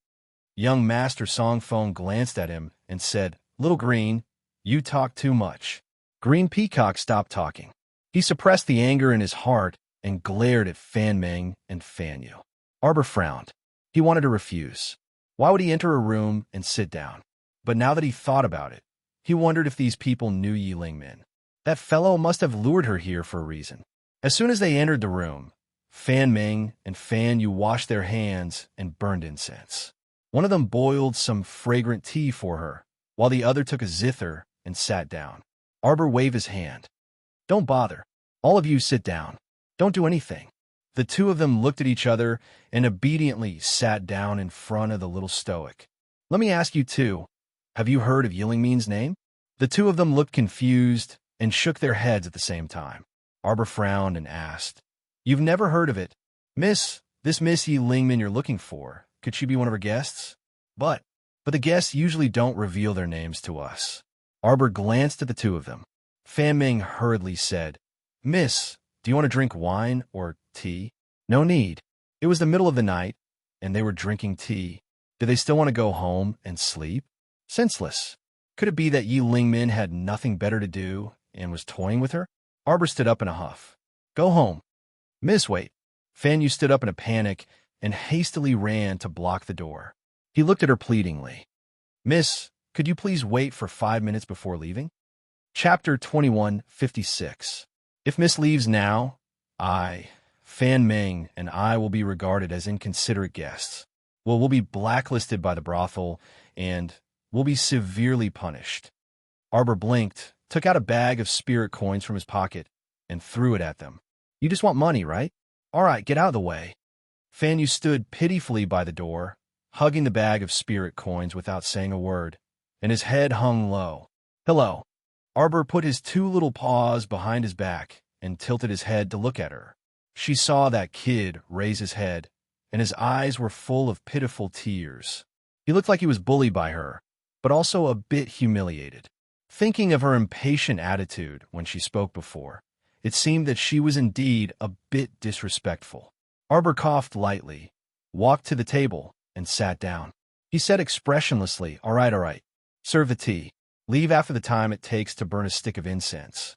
Young Master Song Feng glanced at him and said, "Little Green, you talk too much." Green Peacock stopped talking. He suppressed the anger in his heart and glared at Fan Ming and Fan Yu. Arbor frowned. He wanted to refuse. Why would he enter a room and sit down? But now that he thought about it, he wondered if these people knew Yi Lingmin. That fellow must have lured her here for a reason. As soon as they entered the room, Fan Ming and Fan Yu washed their hands and burned incense. One of them boiled some fragrant tea for her, while the other took a zither and sat down. Arbor waved his hand. "Don't bother. All of you sit down. Don't do anything." The two of them looked at each other and obediently sat down in front of the little stoic. "Let me ask you too, have you heard of Yi Lingmin's name?" The two of them looked confused and shook their heads at the same time. Arbor frowned and asked, "You've never heard of it? This Miss Yi Lingmin you're looking for, could she be one of her guests?" But the guests usually don't reveal their names to us." Arbor glanced at the two of them. Fan Ming hurriedly said, "Miss, do you want to drink wine or tea?" "No need." It was the middle of the night, and they were drinking tea. Did they still want to go home and sleep? Senseless. Could it be that Yi Lingmin had nothing better to do and was toying with her? Arbor stood up in a huff. "Go home." "Miss, wait." Fan Yu stood up in a panic and hastily ran to block the door. He looked at her pleadingly. "Miss, could you please wait for 5 minutes before leaving?" Chapter 21:56. If Miss leaves now, Fan Ming, and I will be regarded as inconsiderate guests. We'll be blacklisted by the brothel, and we'll be severely punished. Arbor blinked, took out a bag of spirit coins from his pocket, and threw it at them. "You just want money, right? All right, get out of the way." Fan Yu stood pitifully by the door, hugging the bag of spirit coins without saying a word, and his head hung low. "Hello." Arbor put his two little paws behind his back and tilted his head to look at her. She saw that kid raise his head, and his eyes were full of pitiful tears. He looked like he was bullied by her, but also a bit humiliated. Thinking of her impatient attitude when she spoke before, it seemed that she was indeed a bit disrespectful. Arbor coughed lightly, walked to the table, and sat down. He said expressionlessly, all right. Serve the tea. Leave after the time it takes to burn a stick of incense."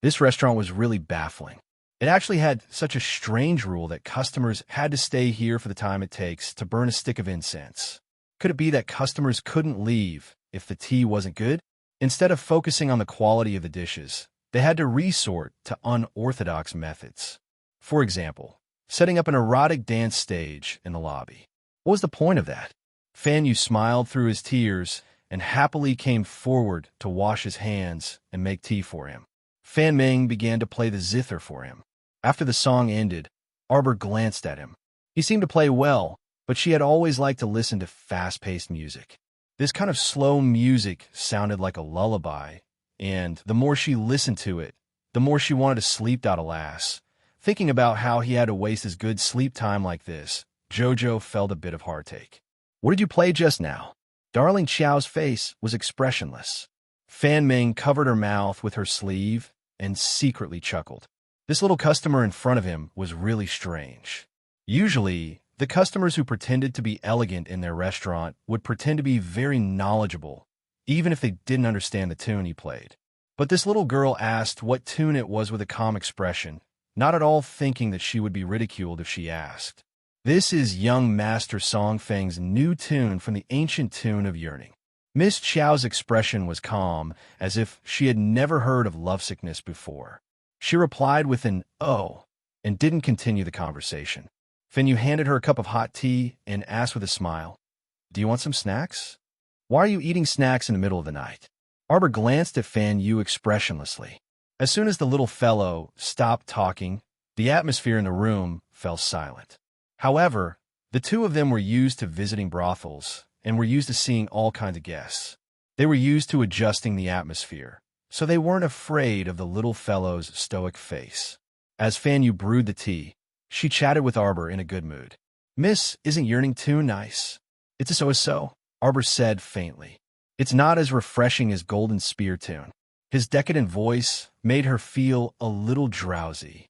This restaurant was really baffling. It actually had such a strange rule that customers had to stay here for the time it takes to burn a stick of incense. Could it be that customers couldn't leave if the tea wasn't good? Instead of focusing on the quality of the dishes, they had to resort to unorthodox methods. For example, setting up an erotic dance stage in the lobby. What was the point of that? Fan Yu smiled through his tears and happily came forward to wash his hands and make tea for him. Fan Ming began to play the zither for him. After the song ended, Arbor glanced at him. He seemed to play well, but she had always liked to listen to fast-paced music. This kind of slow music sounded like a lullaby, and the more she listened to it, the more she wanted to sleep. Alas, thinking about how he had to waste his good sleep time like this, Jojo felt a bit of heartache. "What did you play just now?" Darling Qiao's face was expressionless. Fan Ming covered her mouth with her sleeve and secretly chuckled. This little customer in front of him was really strange. Usually, the customers who pretended to be elegant in their restaurant would pretend to be very knowledgeable, even if they didn't understand the tune he played. But this little girl asked what tune it was with a calm expression, not at all thinking that she would be ridiculed if she asked. "This is young Master Song Feng's new tune from the ancient tune of yearning." Miss Qiao's expression was calm, as if she had never heard of lovesickness before. She replied with an "oh," and didn't continue the conversation. Fan Yu handed her a cup of hot tea and asked with a smile, "Do you want some snacks?" "Why are you eating snacks in the middle of the night?" Arbor glanced at Fan Yu expressionlessly. As soon as the little fellow stopped talking, the atmosphere in the room fell silent. However, the two of them were used to visiting brothels, and were used to seeing all kinds of guests. They were used to adjusting the atmosphere, so they weren't afraid of the little fellow's stoic face. As Fan Yu brewed the tea, she chatted with Arbor in a good mood. "Miss, isn't yearning too nice?" "It's a so-so," Arbor said faintly. "It's not as refreshing as Golden Spear tune." His decadent voice made her feel a little drowsy.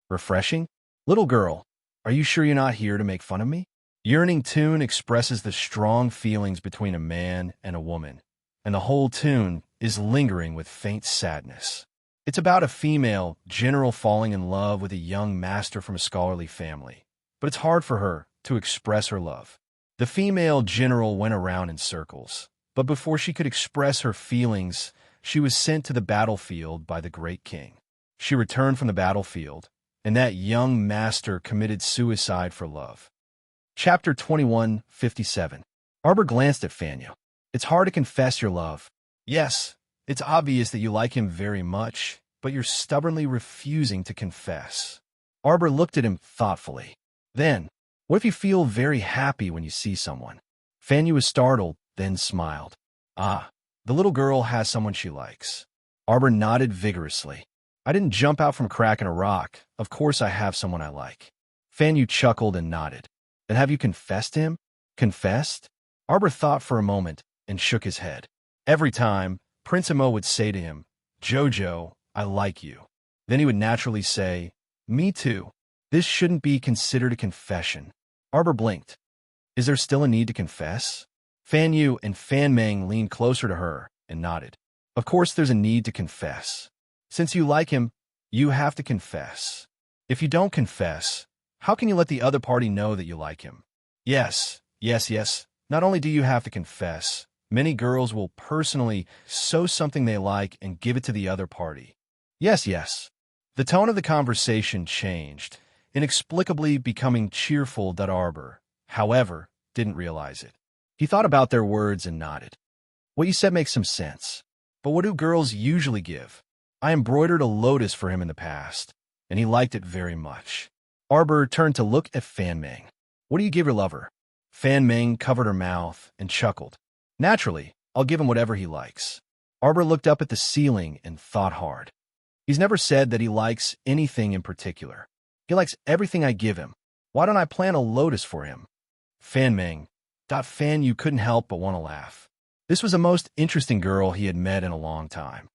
"Refreshing? Little girl, are you sure you're not here to make fun of me?" Yearning tune expresses the strong feelings between a man and a woman, and the whole tune is lingering with faint sadness. It's about a female general falling in love with a young master from a scholarly family, but it's hard for her to express her love. The female general went around in circles, but before she could express her feelings, she was sent to the battlefield by the great king. She returned from the battlefield, and that young master committed suicide for love. Chapter 2157. Arbor glanced at Fan Yu. "It's hard to confess your love. Yes, it's obvious that you like him very much, but you're stubbornly refusing to confess." Arbor looked at him thoughtfully. "Then, what if you feel very happy when you see someone?" Fan Yu was startled, then smiled. "Ah, the little girl has someone she likes." Arbor nodded vigorously. "I didn't jump out from cracking a rock. Of course I have someone I like." Fan Yu chuckled and nodded. "Then have you confessed to him?" "Confessed?" Arbor thought for a moment and shook his head. Every time, Prince Mo would say to him, "Jojo, I like you." Then he would naturally say, "Me too." This shouldn't be considered a confession. Arbor blinked. "Is there still a need to confess?" Fan Yu and Fan Meng leaned closer to her and nodded. "Of course there's a need to confess. Since you like him, you have to confess. If you don't confess, how can you let the other party know that you like him?" Yes. Not only do you have to confess, many girls will personally sew something they like and give it to the other party. Yes. The tone of the conversation changed, inexplicably becoming cheerful. Arbor, however, didn't realize it. He thought about their words and nodded. "What you said makes some sense. But what do girls usually give? I embroidered a lotus for him in the past, and he liked it very much." Arbor turned to look at Fan Meng. "What do you give your lover?" Fan Meng covered her mouth and chuckled. "Naturally, I'll give him whatever he likes." Arbor looked up at the ceiling and thought hard. "He's never said that he likes anything in particular. He likes everything I give him. Why don't I plant a lotus for him?" Fan Meng. Fan Yu couldn't help but want to laugh. This was the most interesting girl he had met in a long time.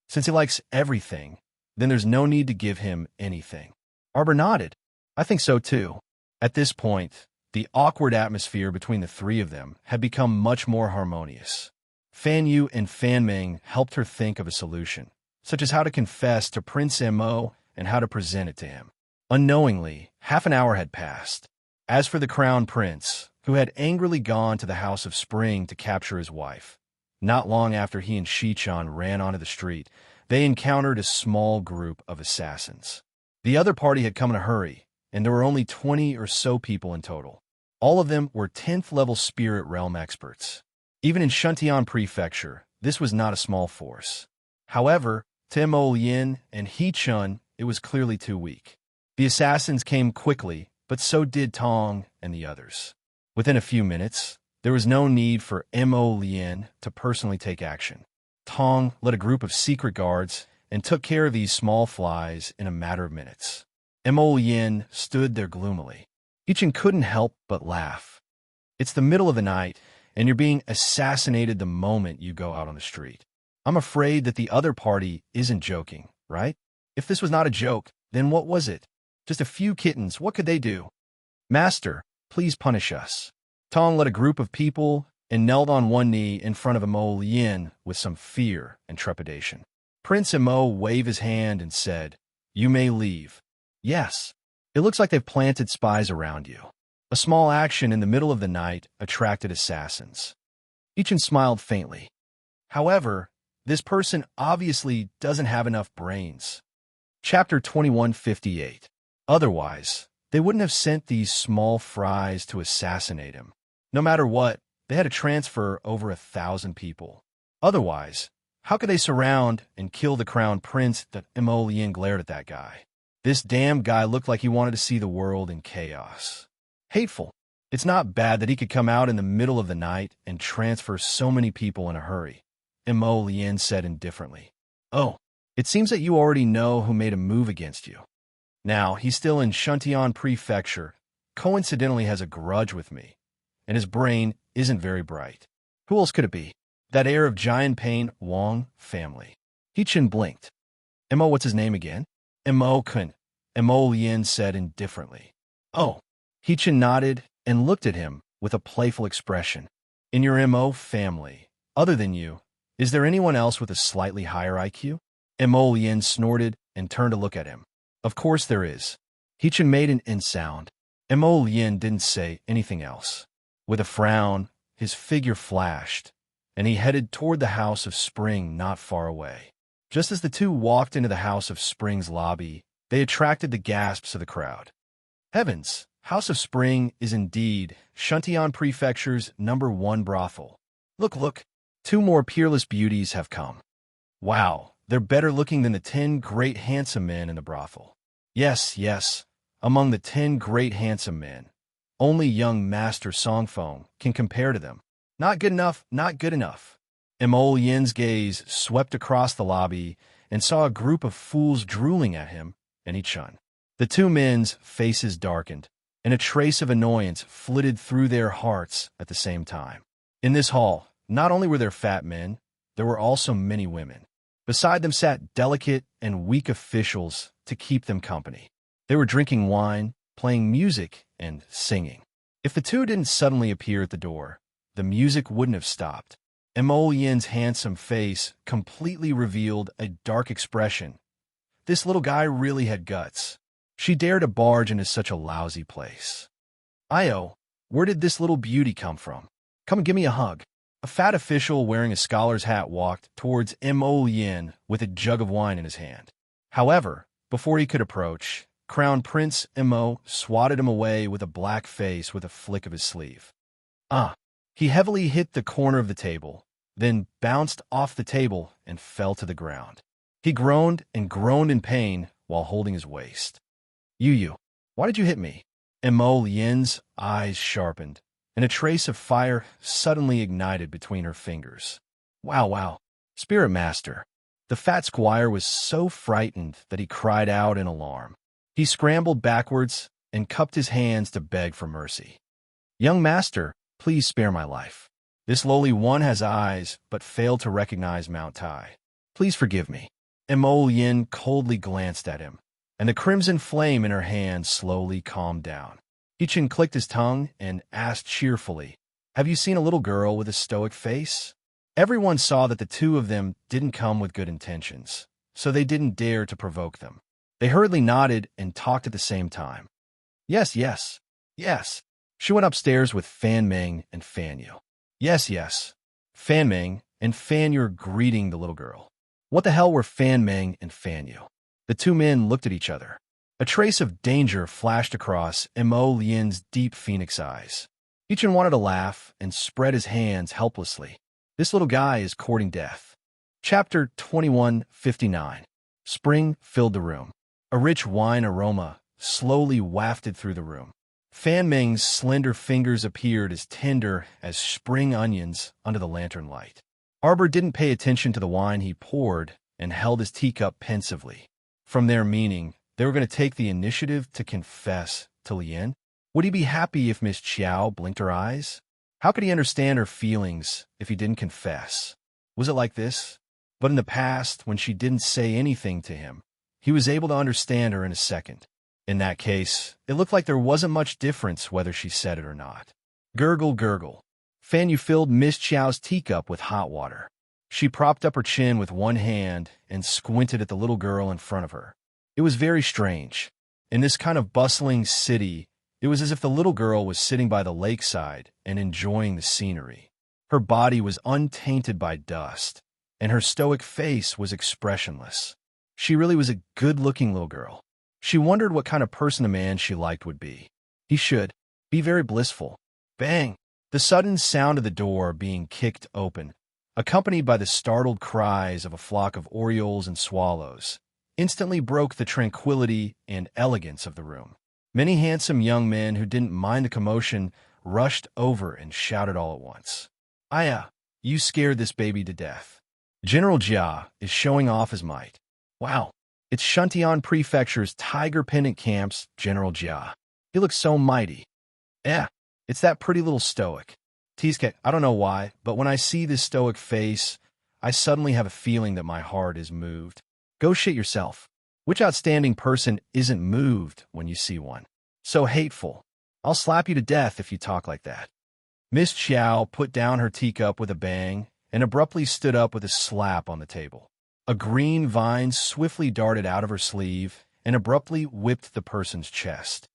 Since he likes everything, then there's no need to give him anything. Arbor nodded. "I think so too." At this point, the awkward atmosphere between the three of them had become much more harmonious. Fan Yu and Fan Meng helped her think of a solution, such as how to confess to Prince Mo and how to present it to him. Unknowingly, half an hour had passed. As for the crown prince, who had angrily gone to the House of Spring to capture his wife, not long after he and Shichan ran onto the street, they encountered a small group of assassins. The other party had come in a hurry, and there were only 20 or so people in total. All of them were 10th level spirit realm experts. Even in Shuntian Prefecture, this was not a small force. However, to Mo Lien and He Chun, it was clearly too weak. The assassins came quickly, but so did Tong and the others. Within a few minutes, there was no need for Mo Lien to personally take action. Tong led a group of secret guards and took care of these small flies in a matter of minutes. Mo Lien stood there gloomily. Ichin couldn't help but laugh. It's the middle of the night, and you're being assassinated the moment you go out on the street. I'm afraid that the other party isn't joking, right? If this was not a joke, then what was it? Just a few kittens, what could they do? Master, please punish us. Tong led a group of people and knelt on one knee in front of Mo Lien with some fear and trepidation. Prince Mo waved his hand and said, "You may leave." "Yes. It looks like they've planted spies around you." A small action in the middle of the night attracted assassins. Ichin smiled faintly. However, this person obviously doesn't have enough brains. Chapter 2158. Otherwise, they wouldn't have sent these small fries to assassinate him. No matter what, they had to transfer over 1,000 people. Otherwise, how could they surround and kill the crown prince? That Mo Lien glared at that guy. This damn guy looked like he wanted to see the world in chaos. Hateful. It's not bad that he could come out in the middle of the night and transfer so many people in a hurry, Mo Lien said indifferently. Oh, it seems that you already know who made a move against you. Now, he's still in Shuntian Prefecture, coincidentally has a grudge with me, and his brain isn't very bright. Who else could it be? That heir of Giant Pain Wong family. Hichin blinked. Mo, what's his name again? Mo Kun, Mo Lien said indifferently. Oh. Hichin nodded and looked at him with a playful expression. In your Mo family, other than you, is there anyone else with a slightly higher IQ? Mo Lien snorted and turned to look at him. Of course there is. Hichin made an in sound. Mo Lien didn't say anything else. With a frown, his figure flashed, and he headed toward the House of Spring not far away. Just as the two walked into the House of Spring's lobby, they attracted the gasps of the crowd. Heavens, House of Spring is indeed Shuntian Prefecture's #1 brothel. Look, look, 2 more peerless beauties have come. Wow, they're better looking than the 10 great handsome men in the brothel. Yes, yes, among the 10 great handsome men, only young Master Songfeng can compare to them. Not good enough, not good enough. Mo Lien's gaze swept across the lobby and saw a group of fools drooling at him, and he chunned. The 2 men's faces darkened, and a trace of annoyance flitted through their hearts at the same time. In this hall, not only were there fat men, there were also many women. Beside them sat delicate and weak officials to keep them company. They were drinking wine, playing music, and singing. If the 2 didn't suddenly appear at the door, the music wouldn't have stopped. Mo Lien's handsome face completely revealed a dark expression. This little guy really had guts. She dared to barge into such a lousy place. Io, where did this little beauty come from? Come and give me a hug. A fat official wearing a scholar's hat walked towards Mo Lien with a jug of wine in his hand. However, before he could approach, Crown Prince Mo swatted him away with a black face with a flick of his sleeve. He heavily hit the corner of the table, then bounced off the table and fell to the ground. He groaned and groaned in pain while holding his waist. You, why did you hit me? Mo Lien's eyes sharpened, and a trace of fire suddenly ignited between her fingers. Wow, Spirit Master. The fat squire was so frightened that he cried out in alarm. He scrambled backwards and cupped his hands to beg for mercy. Young Master, please spare my life. This lowly one has eyes, but failed to recognize Mount Tai. Please forgive me. Mo Lien coldly glanced at him, and the crimson flame in her hand slowly calmed down. Hichin clicked his tongue and asked cheerfully, Have you seen a little girl with a stoic face? Everyone saw that the 2 of them didn't come with good intentions, so they didn't dare to provoke them. They hurriedly nodded and talked at the same time. Yes. She went upstairs with Fan Meng and Fan Yu. Yes. Fan Meng and Fan Yu greeting the little girl. What the hell were Fan Meng and Fan Yu? The 2 men looked at each other. A trace of danger flashed across Mo Lien's deep phoenix eyes. Hichin wanted to laugh and spread his hands helplessly. This little guy is courting death. Chapter 2159. Spring filled the room. A rich wine aroma slowly wafted through the room. Fan Meng's slender fingers appeared as tender as spring onions under the lantern light. Arbor didn't pay attention to the wine he poured and held his teacup pensively. From their meaning, they were going to take the initiative to confess to Lien. Would he be happy if Miss Chiao blinked her eyes? How could he understand her feelings if he didn't confess? Was it like this? But in the past, when she didn't say anything to him, he was able to understand her in a second. In that case, it looked like there wasn't much difference whether she said it or not. Gurgle, gurgle. Fan Yu filled Miss Chiao's teacup with hot water. She propped up her chin with one hand and squinted at the little girl in front of her. It was very strange. In this kind of bustling city, it was as if the little girl was sitting by the lakeside and enjoying the scenery. Her body was untainted by dust, and her stoic face was expressionless. She really was a good-looking little girl. She wondered what kind of person a man she liked would be. He should be very blissful. Bang! The sudden sound of the door being kicked open, accompanied by the startled cries of a flock of orioles and swallows, instantly broke the tranquility and elegance of the room. Many handsome young men who didn't mind the commotion rushed over and shouted all at once. Aya, you scared this baby to death. General Jia is showing off his might. Wow, it's Shuntian Prefecture's Tiger Pendant Camp's General Jia. He looks so mighty. It's that pretty little stoic. Teaske, I don't know why, but when I see this stoic face, I suddenly have a feeling that my heart is moved. Go shit yourself. Which outstanding person isn't moved when you see one? So hateful. I'll slap you to death if you talk like that. Miss Chiao put down her teacup with a bang and abruptly stood up with a slap on the table. A green vine swiftly darted out of her sleeve and abruptly whipped the person's chest.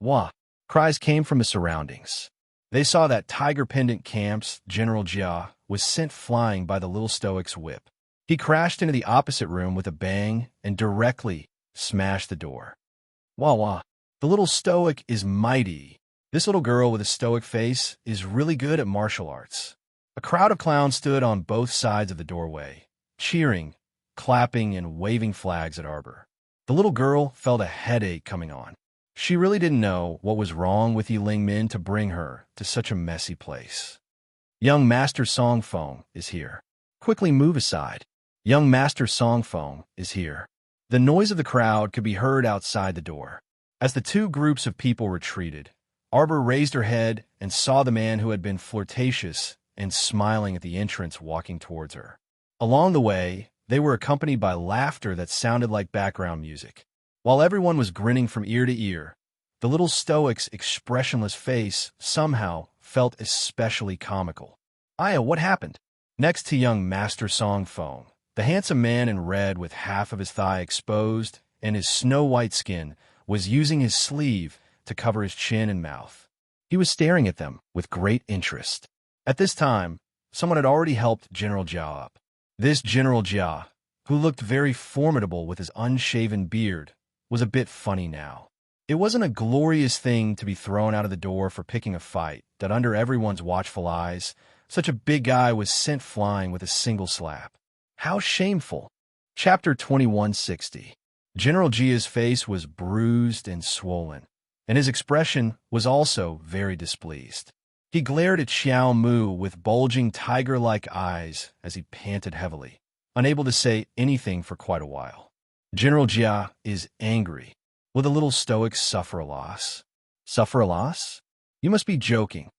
Wah! Cries came from the surroundings. They saw that Tiger Pendant Camp's General Jia was sent flying by the little stoic's whip. He crashed into the opposite room with a bang and directly smashed the door. Wah wah! The little stoic is mighty. This little girl with a stoic face is really good at martial arts. A crowd of clowns stood on both sides of the doorway, cheering, clapping, and waving flags at Arbor. The little girl felt a headache coming on. She really didn't know what was wrong with Yi Lingmin to bring her to such a messy place. Young Master Songfeng is here. Quickly move aside. Young Master Songfeng is here. The noise of the crowd could be heard outside the door. As the two groups of people retreated, Arbor raised her head and saw the man who had been flirtatious and smiling at the entrance walking towards her. Along the way, they were accompanied by laughter that sounded like background music. While everyone was grinning from ear to ear, the little stoic's expressionless face somehow felt especially comical. Aya, what happened? Next to young Master Songfeng, the handsome man in red with half of his thigh exposed and his snow-white skin was using his sleeve to cover his chin and mouth. He was staring at them with great interest. At this time, someone had already helped General Jia up. This General Jia, who looked very formidable with his unshaven beard, was a bit funny now. It wasn't a glorious thing to be thrown out of the door for picking a fight that under everyone's watchful eyes, such a big guy was sent flying with a single slap. How shameful. Chapter 2160. General Jia's face was bruised and swollen, and his expression was also very displeased. He glared at Xiao Mu with bulging tiger-like eyes as he panted heavily, unable to say anything for quite a while. General Jia is angry. Will the little stoic suffer a loss? Suffer a loss? You must be joking.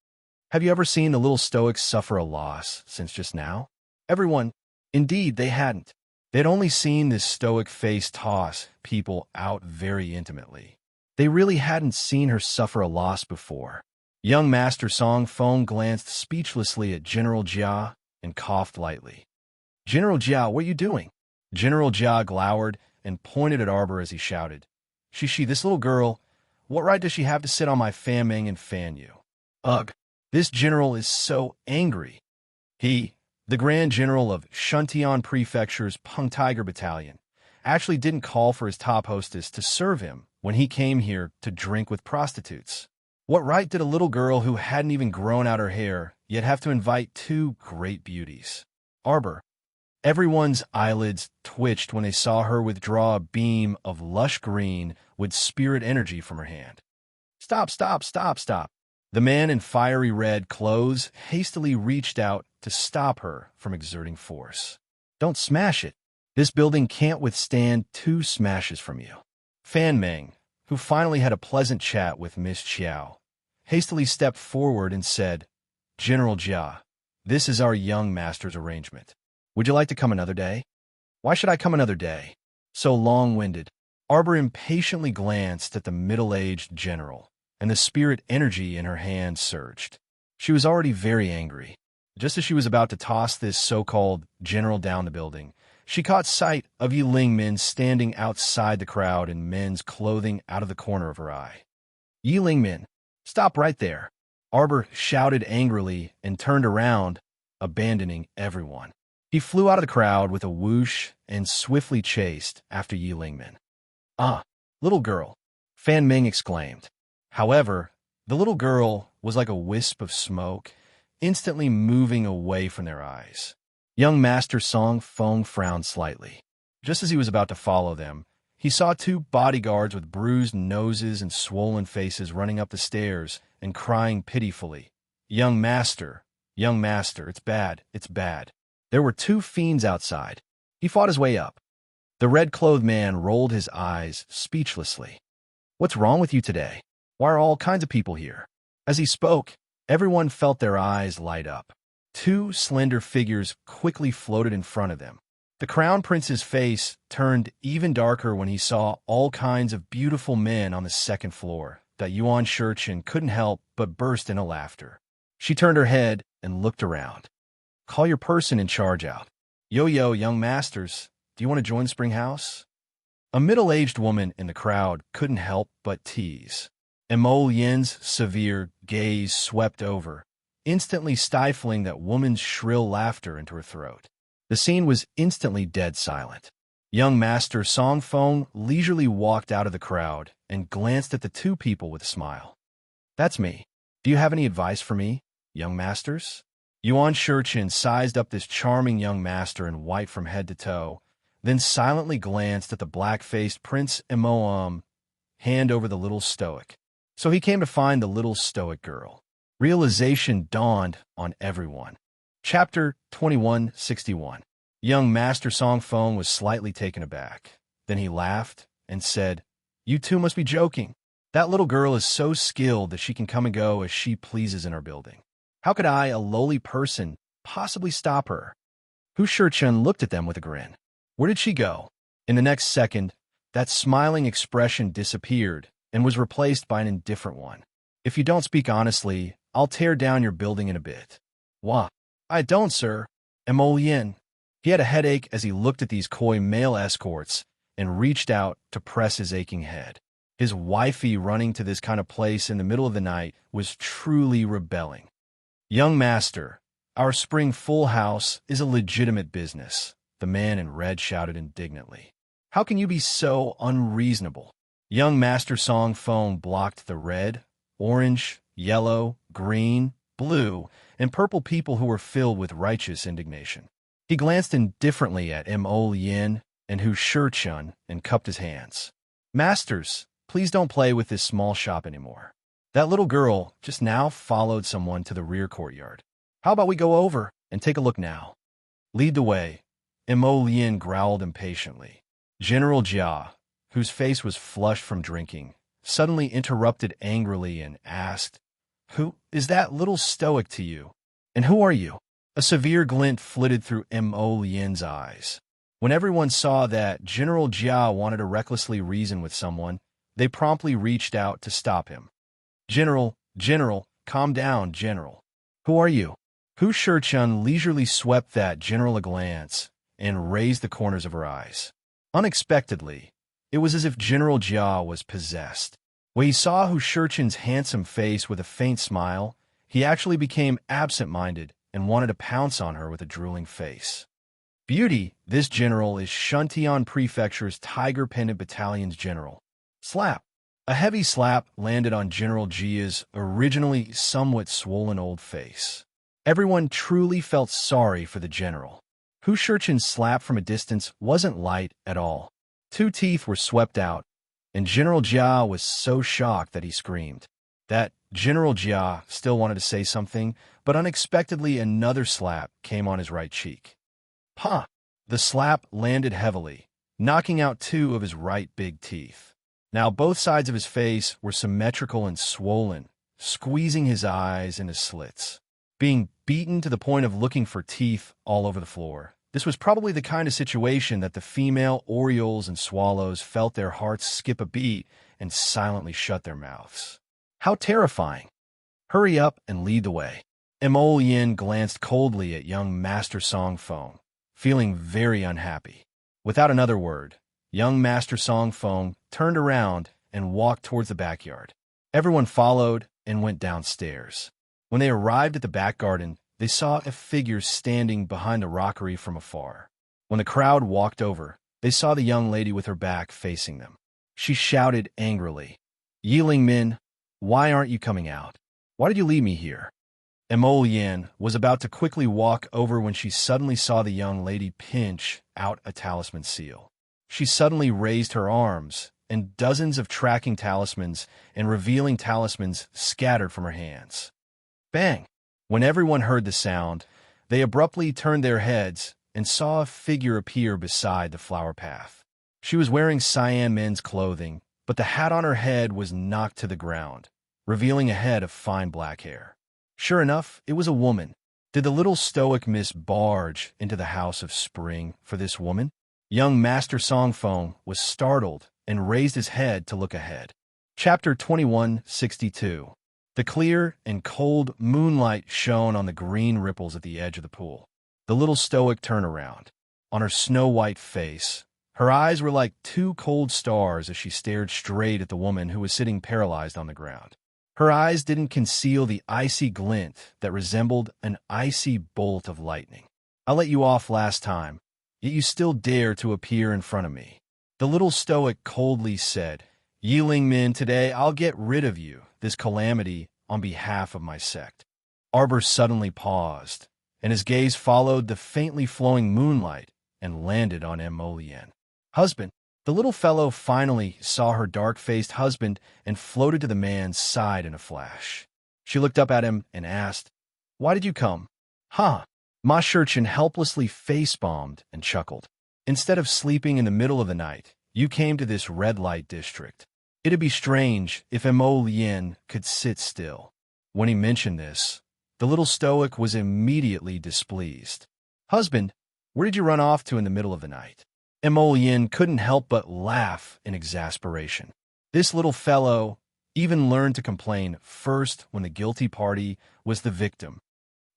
Have you ever seen the little stoic suffer a loss since just now? Everyone, indeed, they hadn't. They had only seen this stoic face toss people out very intimately. They really hadn't seen her suffer a loss before. Young Master Songfeng glanced speechlessly at General Jia and coughed lightly. General Jia, what are you doing? General Jia glowered and pointed at Arbor as he shouted, Shishi, this little girl, what right does she have to sit on my fan ming and fan you? Ugh, this general is so angry. He, the Grand General of Shuntian Prefecture's Peng Tiger Battalion, actually didn't call for his top hostess to serve him when he came here to drink with prostitutes. What right did a little girl who hadn't even grown out her hair yet have to invite two great beauties? Arbor. Everyone's eyelids twitched when they saw her withdraw a beam of lush green with spirit energy from her hand. Stop, stop, stop, stop. The man in fiery red clothes hastily reached out to stop her from exerting force. Don't smash it. This building can't withstand two smashes from you. Fan Meng, who finally had a pleasant chat with Miss Chiao, hastily stepped forward and said, General Jia, this is our young master's arrangement. Would you like to come another day? Why should I come another day? So long-winded. Arbor impatiently glanced at the middle-aged general, and the spirit energy in her hand surged. She was already very angry. Just as she was about to toss this so-called general down the building, she caught sight of Yi Lingmin standing outside the crowd in men's clothing out of the corner of her eye. Yi Lingmin, stop right there. Arbor shouted angrily and turned around, abandoning everyone. He flew out of the crowd with a whoosh and swiftly chased after Yi Lingmin. Ah, little girl, Fan Ming exclaimed. However, the little girl was like a wisp of smoke, instantly moving away from their eyes. Young Master Songfeng frowned slightly. Just as he was about to follow them, he saw two bodyguards with bruised noses and swollen faces running up the stairs and crying pitifully. Young master, it's bad, it's bad." There were two fiends outside. He fought his way up. The red-clothed man rolled his eyes speechlessly. "What's wrong with you today? Why are all kinds of people here?" As he spoke, everyone felt their eyes light up. Two slender figures quickly floated in front of them. The crown prince's face turned even darker when he saw all kinds of beautiful men on the second floor. That Yuan Shurchen couldn't help but burst into laughter. She turned her head and looked around. "Call your person in charge out. Yo, young masters, do you want to join Spring House?" A middle-aged woman in the crowd couldn't help but tease. Mo Yin's severe gaze swept over, instantly stifling that woman's shrill laughter into her throat. The scene was instantly dead silent. Young Master Song Feng leisurely walked out of the crowd and glanced at the two people with a smile. "That's me. Do you have any advice for me, young masters?" Yuan Shurchen sized up this charming young master in white from head to toe, then silently glanced at the black-faced Prince Emoam, hand over the little stoic. So he came to find the little stoic girl. Realization dawned on everyone. Chapter 2161. Young Master Song Feng was slightly taken aback. Then he laughed and said, "You two must be joking. That little girl is so skilled that she can come and go as she pleases in our building. How could I, a lowly person, possibly stop her?" Hu Shurchen looked at them with a grin. Where did she go? In the next second, that smiling expression disappeared and was replaced by an indifferent one. "If you don't speak honestly, I'll tear down your building in a bit." "Wah, I don't, sir." Mo Yin. He had a headache as he looked at these coy male escorts and reached out to press his aching head. His wifey running to this kind of place in the middle of the night was truly rebelling. "Young master, our spring full house is a legitimate business," the man in red shouted indignantly. "How can you be so unreasonable?" Young Master Song Feng blocked the red, orange, yellow, green, blue, and purple people who were filled with righteous indignation. He glanced indifferently at Mo Yin and Hu Shurchen and cupped his hands. "Masters, please don't play with this small shop anymore. That little girl just now followed someone to the rear courtyard. How about we go over and take a look now?" "Lead the way." Mo Yin growled impatiently. General Jia, whose face was flushed from drinking, suddenly interrupted angrily and asked, "Who is that little stoic to you? And who are you?" A severe glint flitted through Mo Yin's eyes. When everyone saw that General Jia wanted to recklessly reason with someone, they promptly reached out to stop him. General, calm down, General. Who are you?" Hu Shurchen leisurely swept that general a glance and raised the corners of her eyes. Unexpectedly, it was as if General Jia was possessed. When he saw Hu Shurchen's handsome face with a faint smile, he actually became absent-minded and wanted to pounce on her with a drooling face. "Beauty, this general is Shuntian Prefecture's Tiger Pendant Battalion's general." Slap. A heavy slap landed on General Jia's originally somewhat swollen old face. Everyone truly felt sorry for the general. Hu Shurchen's slap from a distance wasn't light at all. Two teeth were swept out, and General Jia was so shocked that he screamed. That General Jia still wanted to say something, but unexpectedly another slap came on his right cheek. "Pah!" The slap landed heavily, knocking out two of his right big teeth. Now both sides of his face were symmetrical and swollen, squeezing his eyes into slits. Being beaten to the point of looking for teeth all over the floor, this was probably the kind of situation that the female orioles and swallows felt their hearts skip a beat and silently shut their mouths. How terrifying! "Hurry up and lead the way." Mo Yin glanced coldly at young Master Song Feng, feeling very unhappy. Without another word, young Master Song Feng turned around and walked towards the backyard. Everyone followed and went downstairs. When they arrived at the back garden, they saw a figure standing behind the rockery from afar. When the crowd walked over, they saw the young lady with her back facing them. She shouted angrily, "Yiling Min, why aren't you coming out? Why did you leave me here?" Mo Yin was about to quickly walk over when she suddenly saw the young lady pinch out a talisman seal. She suddenly raised her arms and dozens of tracking talismans and revealing talismans scattered from her hands. Bang! When everyone heard the sound, they abruptly turned their heads and saw a figure appear beside the flower path. She was wearing cyan men's clothing, but the hat on her head was knocked to the ground, revealing a head of fine black hair. Sure enough, it was a woman. Did the little stoic miss barge into the house of spring for this woman? Young Master Songphone was startled and raised his head to look ahead. Chapter 2162. The clear and cold moonlight shone on the green ripples at the edge of the pool. The little stoic turned around. On her snow-white face, her eyes were like two cold stars as she stared straight at the woman who was sitting paralyzed on the ground. Her eyes didn't conceal the icy glint that resembled an icy bolt of lightning. "I let you off last time, yet you still dare to appear in front of me." The little stoic coldly said, "Yiling Min, today I'll get rid of you, this calamity, on behalf of my sect." Arbor suddenly paused, and his gaze followed the faintly flowing moonlight and landed on Emolian. "Husband." The little fellow finally saw her dark-faced husband and floated to the man's side in a flash. She looked up at him and asked, "Why did you come?" "Huh." Ma Shurchin helplessly face-bombed and chuckled. "Instead of sleeping in the middle of the night, you came to this red-light district. It'd be strange if Emolian could sit still." When he mentioned this, the little stoic was immediately displeased. "Husband, where did you run off to in the middle of the night?" Emolian couldn't help but laugh in exasperation. This little fellow even learned to complain first when the guilty party was the victim.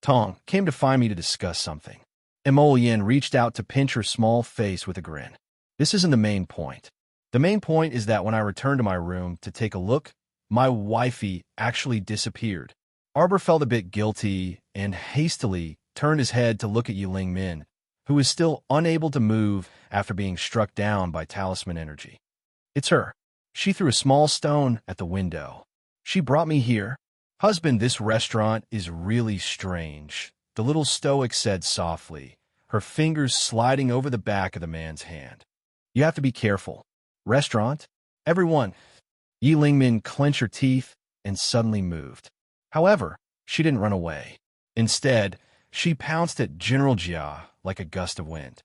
"Tong came to find me to discuss something." Emolian reached out to pinch her small face with a grin. "This isn't the main point. The main point is that when I returned to my room to take a look, my wifey actually disappeared." Arbor felt a bit guilty and hastily turned his head to look at Yiling Min, who was still unable to move after being struck down by talisman energy. "It's her. She threw a small stone at the window. She brought me here." "Husband, this restaurant is really strange," the little stoic said softly, her fingers sliding over the back of the man's hand. "You have to be careful." "Restaurant?" "Everyone." Yiling Min clenched her teeth and suddenly moved. However, she didn't run away. Instead, she pounced at General Jia like a gust of wind.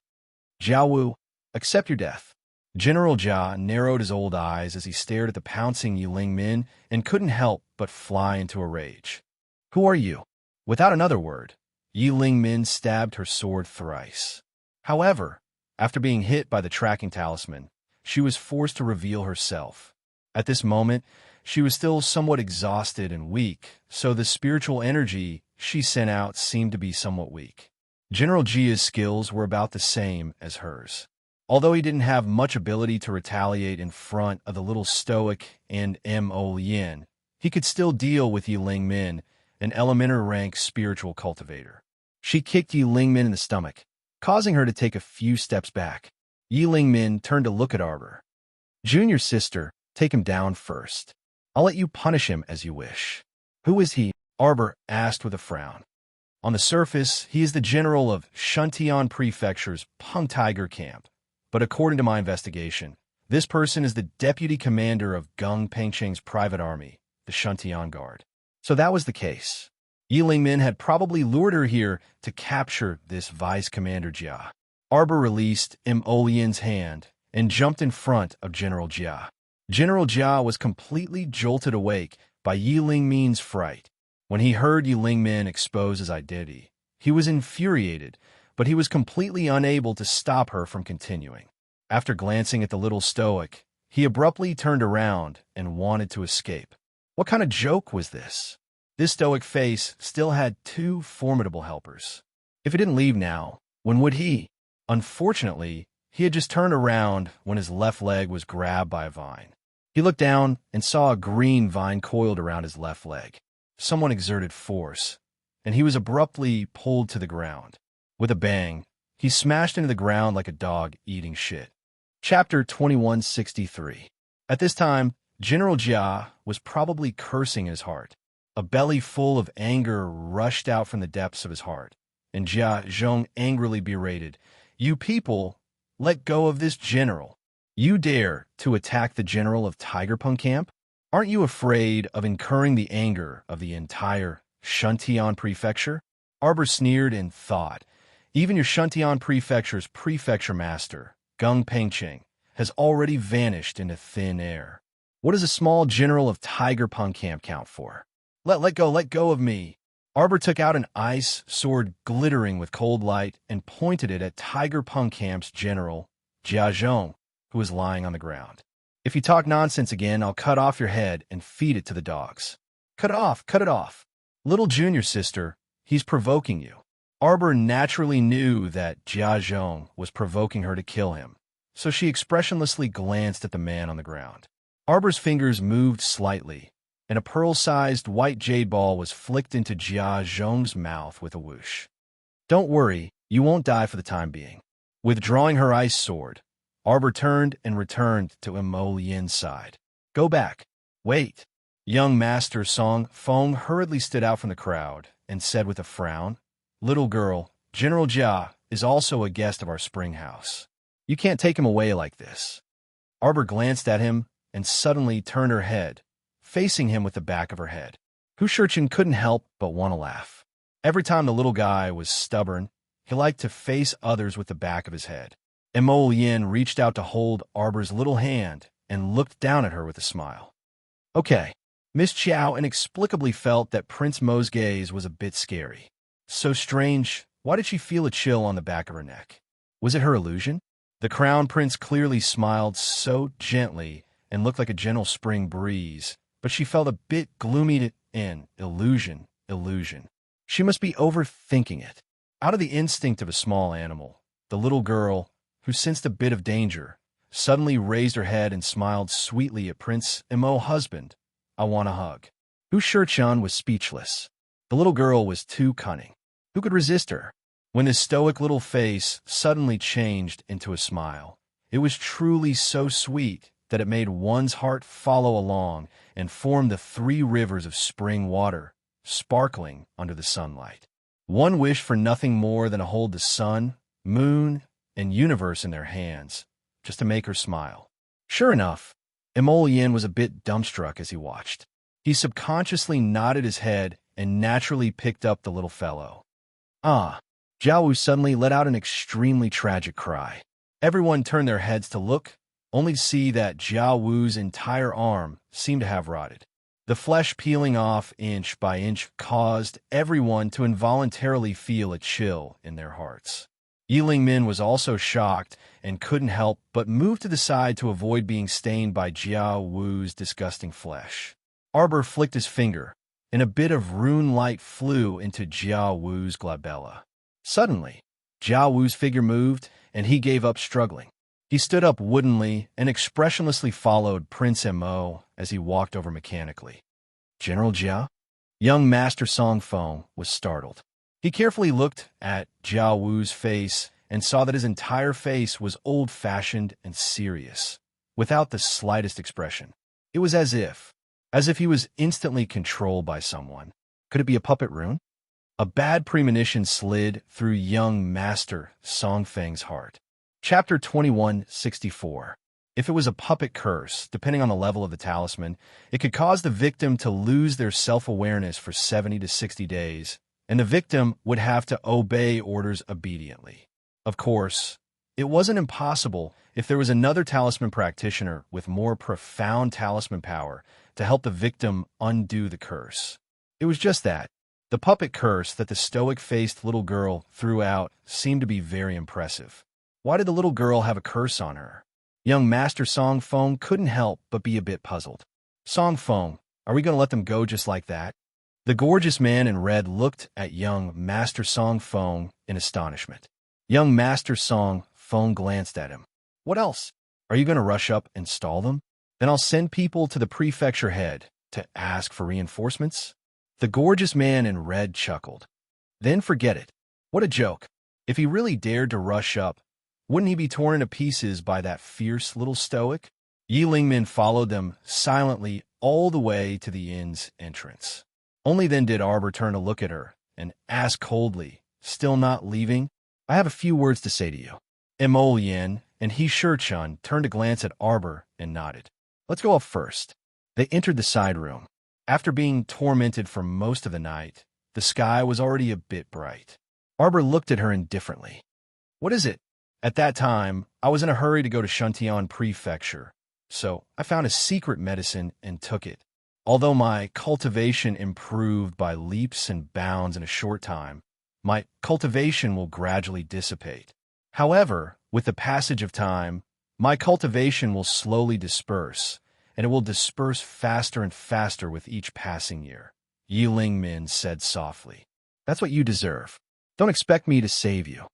"Jiao Wu, accept your death." General Jia narrowed his old eyes as he stared at the pouncing Yiling Min and couldn't help but fly into a rage. "Who are you?" Without another word, Yiling Min stabbed her sword thrice. However, after being hit by the tracking talisman, she was forced to reveal herself. At this moment, she was still somewhat exhausted and weak, so the spiritual energy she sent out seemed to be somewhat weak. General Jia's skills were about the same as hers. Although he didn't have much ability to retaliate in front of the little stoic and Emolian, he could still deal with Yiling Min, an elementary rank spiritual cultivator. She kicked Yiling Min in the stomach, causing her to take a few steps back. Yiling Min turned to look at Arbor. "Junior sister, take him down first. I'll let you punish him as you wish." "Who is he?" Arbor asked with a frown. "On the surface, he is the general of Shuntian Prefecture's Pung Tiger Camp. But according to my investigation, this person is the deputy commander of Gung Pengcheng's private army, the Shuntian Guard." So that was the case. Yiling Min had probably lured her here to capture this Vice Commander Jia. Arbor released Emolian's hand and jumped in front of General Jia. General Jia was completely jolted awake by Yiling Min's fright. When he heard Yiling Min expose his identity, he was infuriated, but he was completely unable to stop her from continuing. After glancing at the little stoic, he abruptly turned around and wanted to escape. What kind of joke was this? This stoic face still had two formidable helpers. If he didn't leave now, when would he? Unfortunately, he had just turned around when his left leg was grabbed by a vine. He looked down and saw a green vine coiled around his left leg. Someone exerted force, and he was abruptly pulled to the ground. With a bang, he smashed into the ground like a dog eating shit. Chapter 2163. At this time, General Jia was probably cursing in his heart. A belly full of anger rushed out from the depths of his heart, and Jia Zhong angrily berated, "You people, let go of this general." You dare to attack the general of Tigerpunk Camp? Aren't you afraid of incurring the anger of the entire Shuntian prefecture? Arbor sneered and thought, even your Shuntian prefecture's prefecture master, Gung Pengcheng, has already vanished into thin air. What does a small general of Tigerpunk Camp count for? Let go of me. Arbor took out an ice sword glittering with cold light and pointed it at Tigerpunk Camp's general, Jia Zhong, who was lying on the ground. If you talk nonsense again, I'll cut off your head and feed it to the dogs. Cut it off. Little junior sister, he's provoking you. Arbor naturally knew that Jia Zhong was provoking her to kill him, so she expressionlessly glanced at the man on the ground. Arbor's fingers moved slightly, and a pearl-sized white jade ball was flicked into Jia Zhong's mouth with a whoosh. Don't worry, you won't die for the time being. Withdrawing her ice sword, Arbor turned and returned to Mo Lian's side. Go back. Wait. Young Master Song Feng hurriedly stood out from the crowd and said with a frown, Little girl, General Jia is also a guest of our spring house. You can't take him away like this. Arbor glanced at him and suddenly turned her head, facing him with the back of her head. Hu Shurchen couldn't help but want to laugh. Every time the little guy was stubborn, he liked to face others with the back of his head. Mo Lian reached out to hold Arbor's little hand and looked down at her with a smile. Okay. Miss Chiao inexplicably felt that Prince Mo's gaze was a bit scary. So strange, why did she feel a chill on the back of her neck? Was it her illusion? The crown prince clearly smiled so gently and looked like a gentle spring breeze, but she felt a bit gloomy in illusion. She must be overthinking it. Out of the instinct of a small animal, the little girl, who sensed a bit of danger, suddenly raised her head and smiled sweetly at Prince Mo's husband. I want a hug. Hu Shurchen was speechless. The little girl was too cunning. Who could resist her? When his stoic little face suddenly changed into a smile, it was truly so sweet that it made one's heart follow along and form the 3 rivers of spring water, sparkling under the sunlight. One wished for nothing more than to hold the sun, moon, and universe in their hands, just to make her smile. Sure enough, Mo Lian was a bit dumbstruck as he watched. He subconsciously nodded his head and naturally picked up the little fellow. Jiao Wu suddenly let out an extremely tragic cry. Everyone turned their heads to look, only to see that Jiao Wu's entire arm seemed to have rotted. The flesh peeling off inch by inch caused everyone to involuntarily feel a chill in their hearts. Yi Lingmin was also shocked and couldn't help but move to the side to avoid being stained by Jiao Wu's disgusting flesh. Arbor flicked his finger, and a bit of rune light flew into Jiao Wu's glabella. Suddenly, Jiao Wu's figure moved, and he gave up struggling. He stood up woodenly and expressionlessly followed Prince Mo as he walked over mechanically. General Jia? Young Master Song Feng was startled. He carefully looked at Jiao Wu's face and saw that his entire face was old-fashioned and serious, without the slightest expression. It was as if he was instantly controlled by someone. Could it be a puppet rune? A bad premonition slid through young Master Song Feng's heart. Chapter 2164. If it was a puppet curse, depending on the level of the talisman, it could cause the victim to lose their self-awareness for 70 to 60 days, and the victim would have to obey orders obediently. Of course, it wasn't impossible if there was another talisman practitioner with more profound talisman power to help the victim undo the curse. It was just that the puppet curse that the stoic-faced little girl threw out seemed to be very impressive. Why did the little girl have a curse on her? Young Master Song Feng couldn't help but be a bit puzzled. Song Feng, are we going to let them go just like that? The gorgeous man in red looked at young Master Song Feng in astonishment. Young Master Song Feng glanced at him. What else? Are you going to rush up and stall them? Then I'll send people to the prefecture head to ask for reinforcements? The gorgeous man in red chuckled. Then forget it. What a joke. If he really dared to rush up, wouldn't he be torn into pieces by that fierce little stoic? Yi Lingmin followed them silently all the way to the inn's entrance. Only then did Arbor turn to look at her and ask coldly, still not leaving, I have a few words to say to you. Mo Lian and He Shurchun turned to glance at Arbor and nodded. Let's go up first. They entered the side room. After being tormented for most of the night, the sky was already a bit bright. Arbor looked at her indifferently. What is it? At that time, I was in a hurry to go to Shuntian Prefecture, so I found a secret medicine and took it. Although my cultivation improved by leaps and bounds in a short time, my cultivation will gradually dissipate. However, with the passage of time, my cultivation will slowly disperse, and it will disperse faster and faster with each passing year. Yi Lingmin said softly. That's what you deserve. Don't expect me to save you.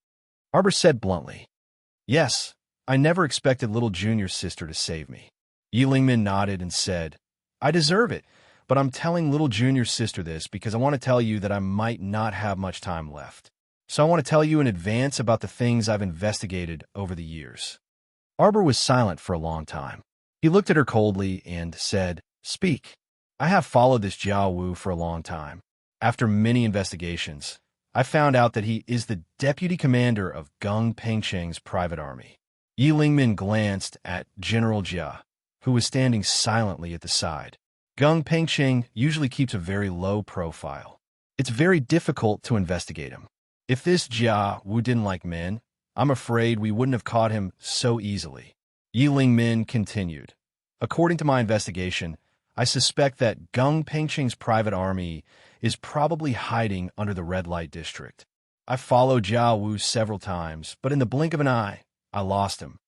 Arbor said bluntly. Yes, I never expected little junior sister to save me. Yi Lingmin nodded and said, I deserve it, but I'm telling little junior sister this because I want to tell you that I might not have much time left. So I want to tell you in advance about the things I've investigated over the years. Arbor was silent for a long time. He looked at her coldly and said, Speak. I have followed this Jiao Wu for a long time. After many investigations, I found out that he is the deputy commander of Gung Pengcheng's private army. Yi Lingmin glanced at General Jia, who was standing silently at the side. Gung Pengcheng usually keeps a very low profile. It's very difficult to investigate him. If this Jia Wu didn't like men, I'm afraid we wouldn't have caught him so easily. Yi Lingmin continued. According to my investigation, I suspect that Gung Pengcheng's private army is probably hiding under the red light district. I followed Jiao Wu several times, but in the blink of an eye, I lost him.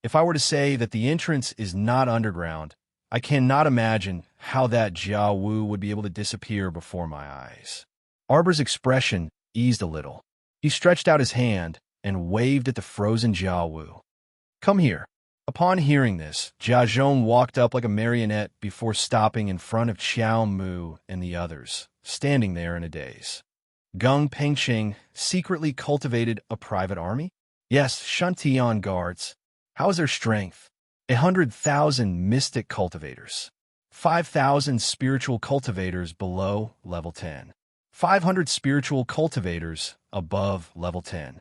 If I were to say that the entrance is not underground, I cannot imagine how that Jiao Wu would be able to disappear before my eyes. Arbor's expression eased a little. He stretched out his hand and waved at the frozen Jiao Wu. Come here. Upon hearing this, Jia Zhong walked up like a marionette before stopping in front of Qiao Mu and the others, standing there in a daze. Gung Pengcheng secretly cultivated a private army? Yes, Shuntian guards. How is their strength? 100,000 mystic cultivators. 5,000 spiritual cultivators below level 10. 500 spiritual cultivators above level 10.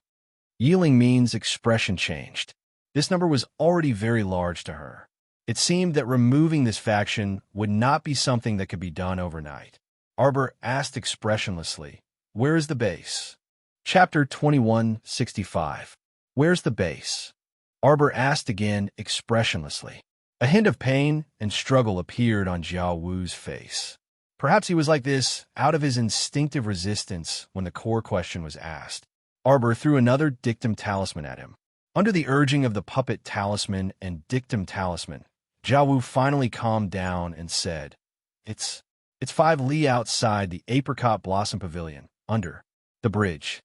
Yi Lingmin's expression changed. This number was already very large to her. It seemed that removing this faction would not be something that could be done overnight. Arbor asked expressionlessly, Where is the base? Chapter 2165. Where's the base? Arbor asked again expressionlessly. A hint of pain and struggle appeared on Jiao Wu's face. Perhaps he was like this out of his instinctive resistance when the core question was asked. Arbor threw another dictum talisman at him. Under the urging of the puppet talisman and dictum talisman, Jiao Wu finally calmed down and said, It's 5 li outside the apricot blossom pavilion, under the bridge.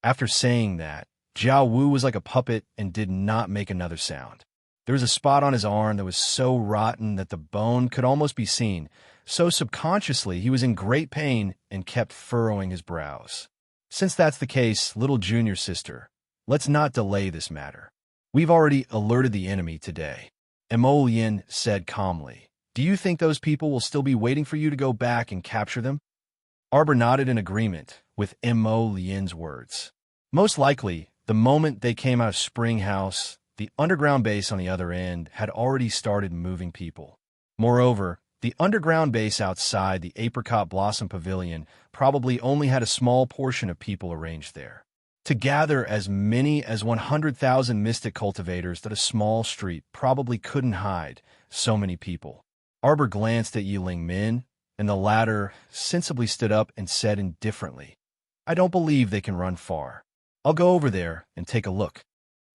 After saying that, Jiao Wu was like a puppet and did not make another sound. There was a spot on his arm that was so rotten that the bone could almost be seen, so subconsciously he was in great pain and kept furrowing his brows. Since that's the case, little junior sister, let's not delay this matter. We've already alerted the enemy today. Mo Lin said calmly. Do you think those people will still be waiting for you to go back and capture them? Arbor nodded in agreement with Mo Lin's words. Most likely, the moment they came out of Spring House, the underground base on the other end had already started moving people. Moreover, the underground base outside the Apricot Blossom Pavilion probably only had a small portion of people arranged there. To gather as many as 100,000 mystic cultivators at a small street probably couldn't hide so many people. Arbor glanced at Yi Lingmin, and the latter sensibly stood up and said indifferently, I don't believe they can run far. I'll go over there and take a look.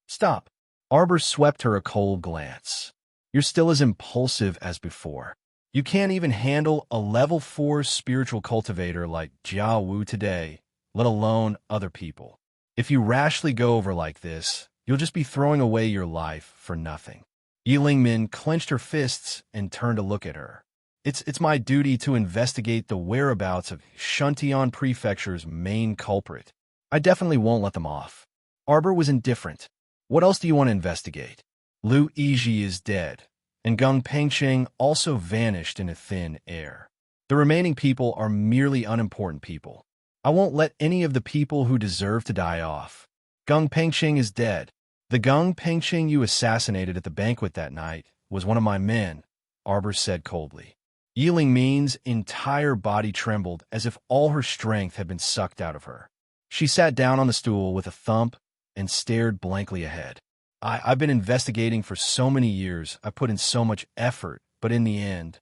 Stop. Arbor swept her a cold glance. You're still as impulsive as before. You can't even handle a level 4 spiritual cultivator like Jiao Wu today, let alone other people. If you rashly go over like this, you'll just be throwing away your life for nothing. Yi Lingmin clenched her fists and turned to look at her. It's my duty to investigate the whereabouts of Shuntian Prefecture's main culprit. I definitely won't let them off. Arbor was indifferent. What else do you want to investigate? Lu Yizhi is dead, and Gung Pengcheng also vanished in a thin air. The remaining people are merely unimportant people. I won't let any of the people who deserve to die off. Gung Pengcheng is dead. The Gung Pengqing you assassinated at the banquet that night was one of my men, Arbor said coldly. Yiling Min's entire body trembled as if all her strength had been sucked out of her. She sat down on the stool with a thump and stared blankly ahead. I've been investigating for so many years. I've put in so much effort, but in the end,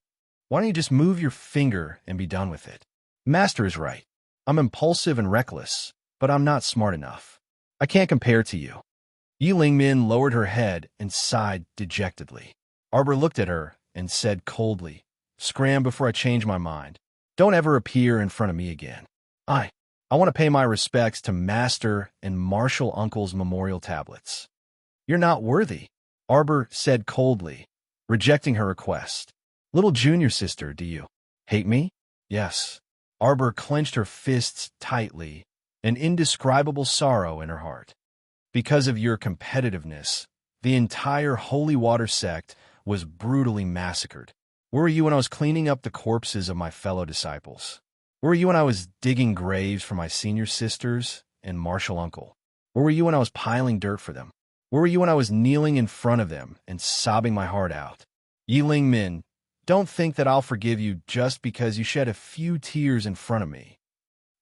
why don't you just move your finger and be done with it? Master is right. I'm impulsive and reckless, but I'm not smart enough. I can't compare to you. Yiling Min lowered her head and sighed dejectedly. Arbor looked at her and said coldly, "Scram before I change my mind. Don't ever appear in front of me again. I want to pay my respects to Master and Martial Uncle's memorial tablets." "You're not worthy," Arbor said coldly, rejecting her request. "Little junior sister, do you hate me?" "Yes." Arbor clenched her fists tightly, an indescribable sorrow in her heart. "Because of your competitiveness, the entire Holy Water sect was brutally massacred. Where were you when I was cleaning up the corpses of my fellow disciples? Where were you when I was digging graves for my senior sisters and Martial Uncle? Where were you when I was piling dirt for them? Where were you when I was kneeling in front of them and sobbing my heart out? Yiling Min, don't think that I'll forgive you just because you shed a few tears in front of me."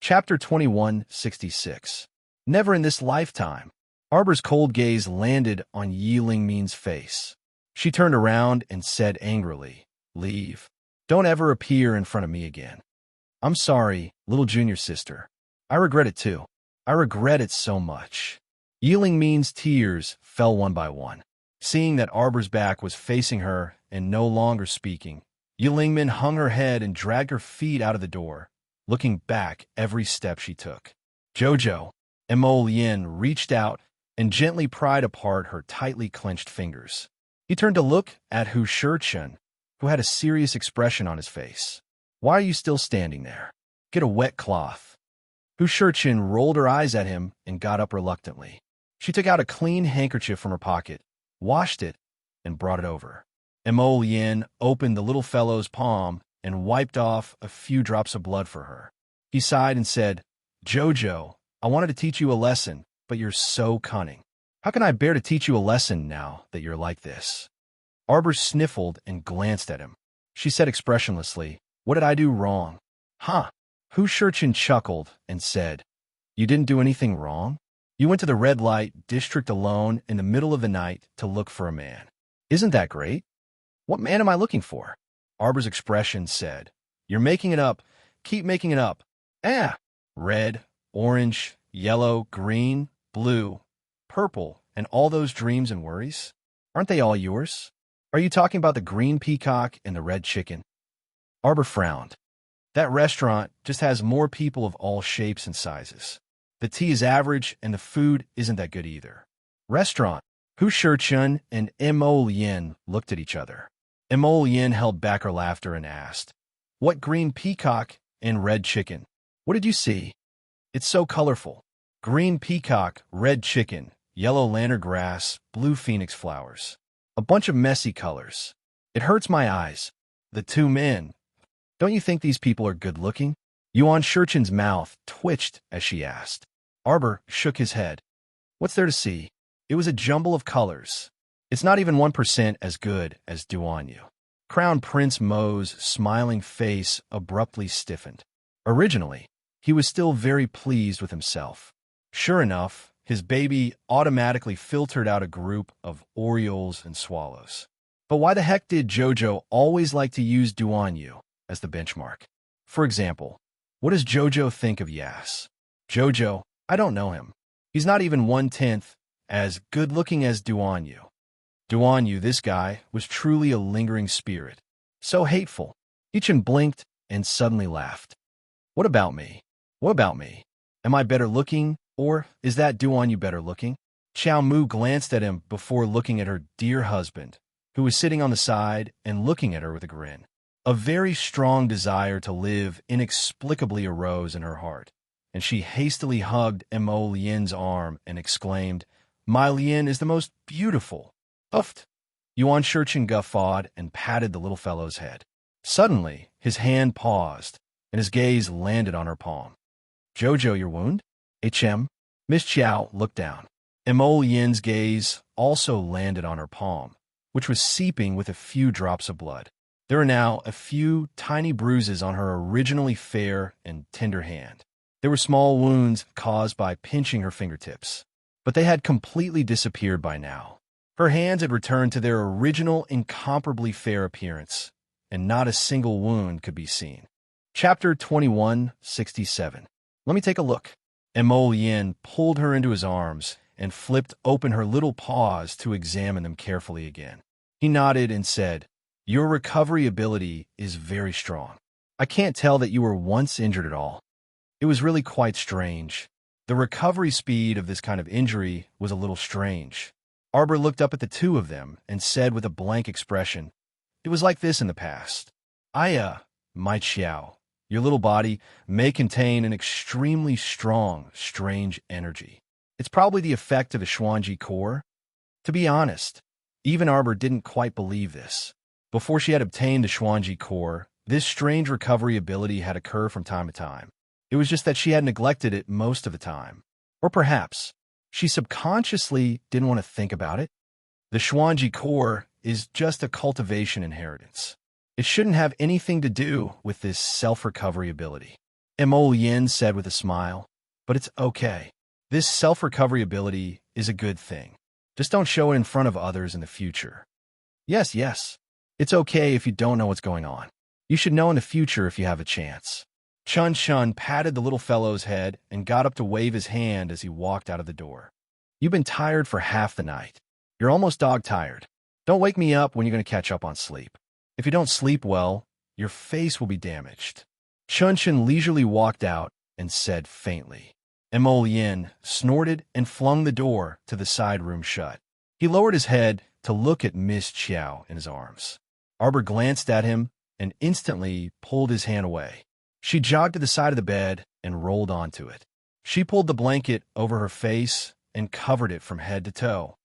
Chapter 2166. Never in this lifetime. Arbor's cold gaze landed on Yiling Min's face. She turned around and said angrily, "Leave. Don't ever appear in front of me again." "I'm sorry, little junior sister. I regret it too. I regret it so much." Yiling Min's tears fell one by one. Seeing that Arbor's back was facing her and no longer speaking, Yiling Min hung her head and dragged her feet out of the door, looking back every step she took. Jojo, Mo Lien reached out and gently pried apart her tightly clenched fingers. He turned to look at Hu Shichen, who had a serious expression on his face. "Why are you still standing there? Get a wet cloth." Hu Shichen rolled her eyes at him and got up reluctantly. She took out a clean handkerchief from her pocket, washed it, and brought it over. Mo Lien opened the little fellow's palm and wiped off a few drops of blood for her. He sighed and said, "Jojo, I wanted to teach you a lesson, but you're so cunning. How can I bear to teach you a lesson now that you're like this?" Arbor sniffled and glanced at him. She said expressionlessly, "What did I do wrong?" "Huh." Hu Shichen chuckled and said, "You didn't do anything wrong? You went to the red light district alone in the middle of the night to look for a man. Isn't that great?" "What man am I looking for?" Arbor's expression said, "You're making it up. Keep making it up. Red, orange, yellow, green, blue, purple, and all those dreams and worries? Aren't they all yours? Are you talking about the green peacock and the red chicken?" Arbor frowned. "That restaurant just has more people of all shapes and sizes. The tea is average, and the food isn't that good either." "Restaurant." Hu Shichen and Mo Lien looked at each other. Mo Lien held back her laughter and asked, "What green peacock and red chicken? What did you see? It's so colorful. Green peacock, red chicken, yellow lantern grass, blue phoenix flowers. A bunch of messy colors. It hurts my eyes. The two men. Don't you think these people are good-looking?" Yuan Shichen's mouth twitched as she asked. Arbor shook his head. "What's there to see? It was a jumble of colors. It's not even 1% as good as Duanyu." Crown Prince Mo's smiling face abruptly stiffened. Originally, he was still very pleased with himself. Sure enough, his baby automatically filtered out a group of orioles and swallows. But why the heck did Jojo always like to use Duanyu as the benchmark? For example, what does Jojo think of Yas? Jojo, I don't know him. He's not even 1/10 as good-looking as Duanyu. Duanyu, this guy, was truly a lingering spirit. So hateful. Ichin blinked and suddenly laughed. "What about me? What about me? Am I better looking, or is that Duanyu better looking?" Xiao Mu glanced at him before looking at her dear husband, who was sitting on the side and looking at her with a grin. A very strong desire to live inexplicably arose in her heart, and she hastily hugged Mo Lien's arm and exclaimed, "My Lien is the most beautiful." "Uft!" Yuan Shichen guffawed and patted the little fellow's head. Suddenly, his hand paused, and his gaze landed on her palm. "Jojo, your wound?" "HM?" Miss Chiao looked down. Emol Yin's gaze also landed on her palm, which was seeping with a few drops of blood. There were now a few tiny bruises on her originally fair and tender hand. They were small wounds caused by pinching her fingertips, but they had completely disappeared by now. Her hands had returned to their original, incomparably fair appearance, and not a single wound could be seen. Chapter 2167. Let me take a look. Emol Yin pulled her into his arms and flipped open her little paws to examine them carefully again. He nodded and said, "Your recovery ability is very strong. I can't tell that you were once injured at all." It was really quite strange. The recovery speed of this kind of injury was a little strange. Arbor looked up at the two of them and said with a blank expression, "It was like this in the past. My Xiao, your little body may contain an extremely strong, strange energy. It's probably the effect of the Xuanji core." To be honest, even Arbor didn't quite believe this. Before she had obtained the Xuanji core, this strange recovery ability had occurred from time to time. It was just that she had neglected it most of the time. Or perhaps she subconsciously didn't want to think about it. The Xuanji core is just a cultivation inheritance. It shouldn't have anything to do with this self-recovery ability. Emol Yin said with a smile, "But it's okay. This self-recovery ability is a good thing. Just don't show it in front of others in the future." Yes. It's okay if you don't know what's going on. You should know in the future if you have a chance." Chun Shun patted the little fellow's head and got up to wave his hand as he walked out of the door. "You've been tired for half the night. You're almost dog-tired. Don't wake me up when you're going to catch up on sleep. If you don't sleep well, your face will be damaged." Chun Shun leisurely walked out and said faintly. Emol Yin snorted and flung the door to the side room shut. He lowered his head to look at Miss Qiao in his arms. Arbor glanced at him and instantly pulled his hand away. She jogged to the side of the bed and rolled onto it. She pulled the blanket over her face and covered it from head to toe.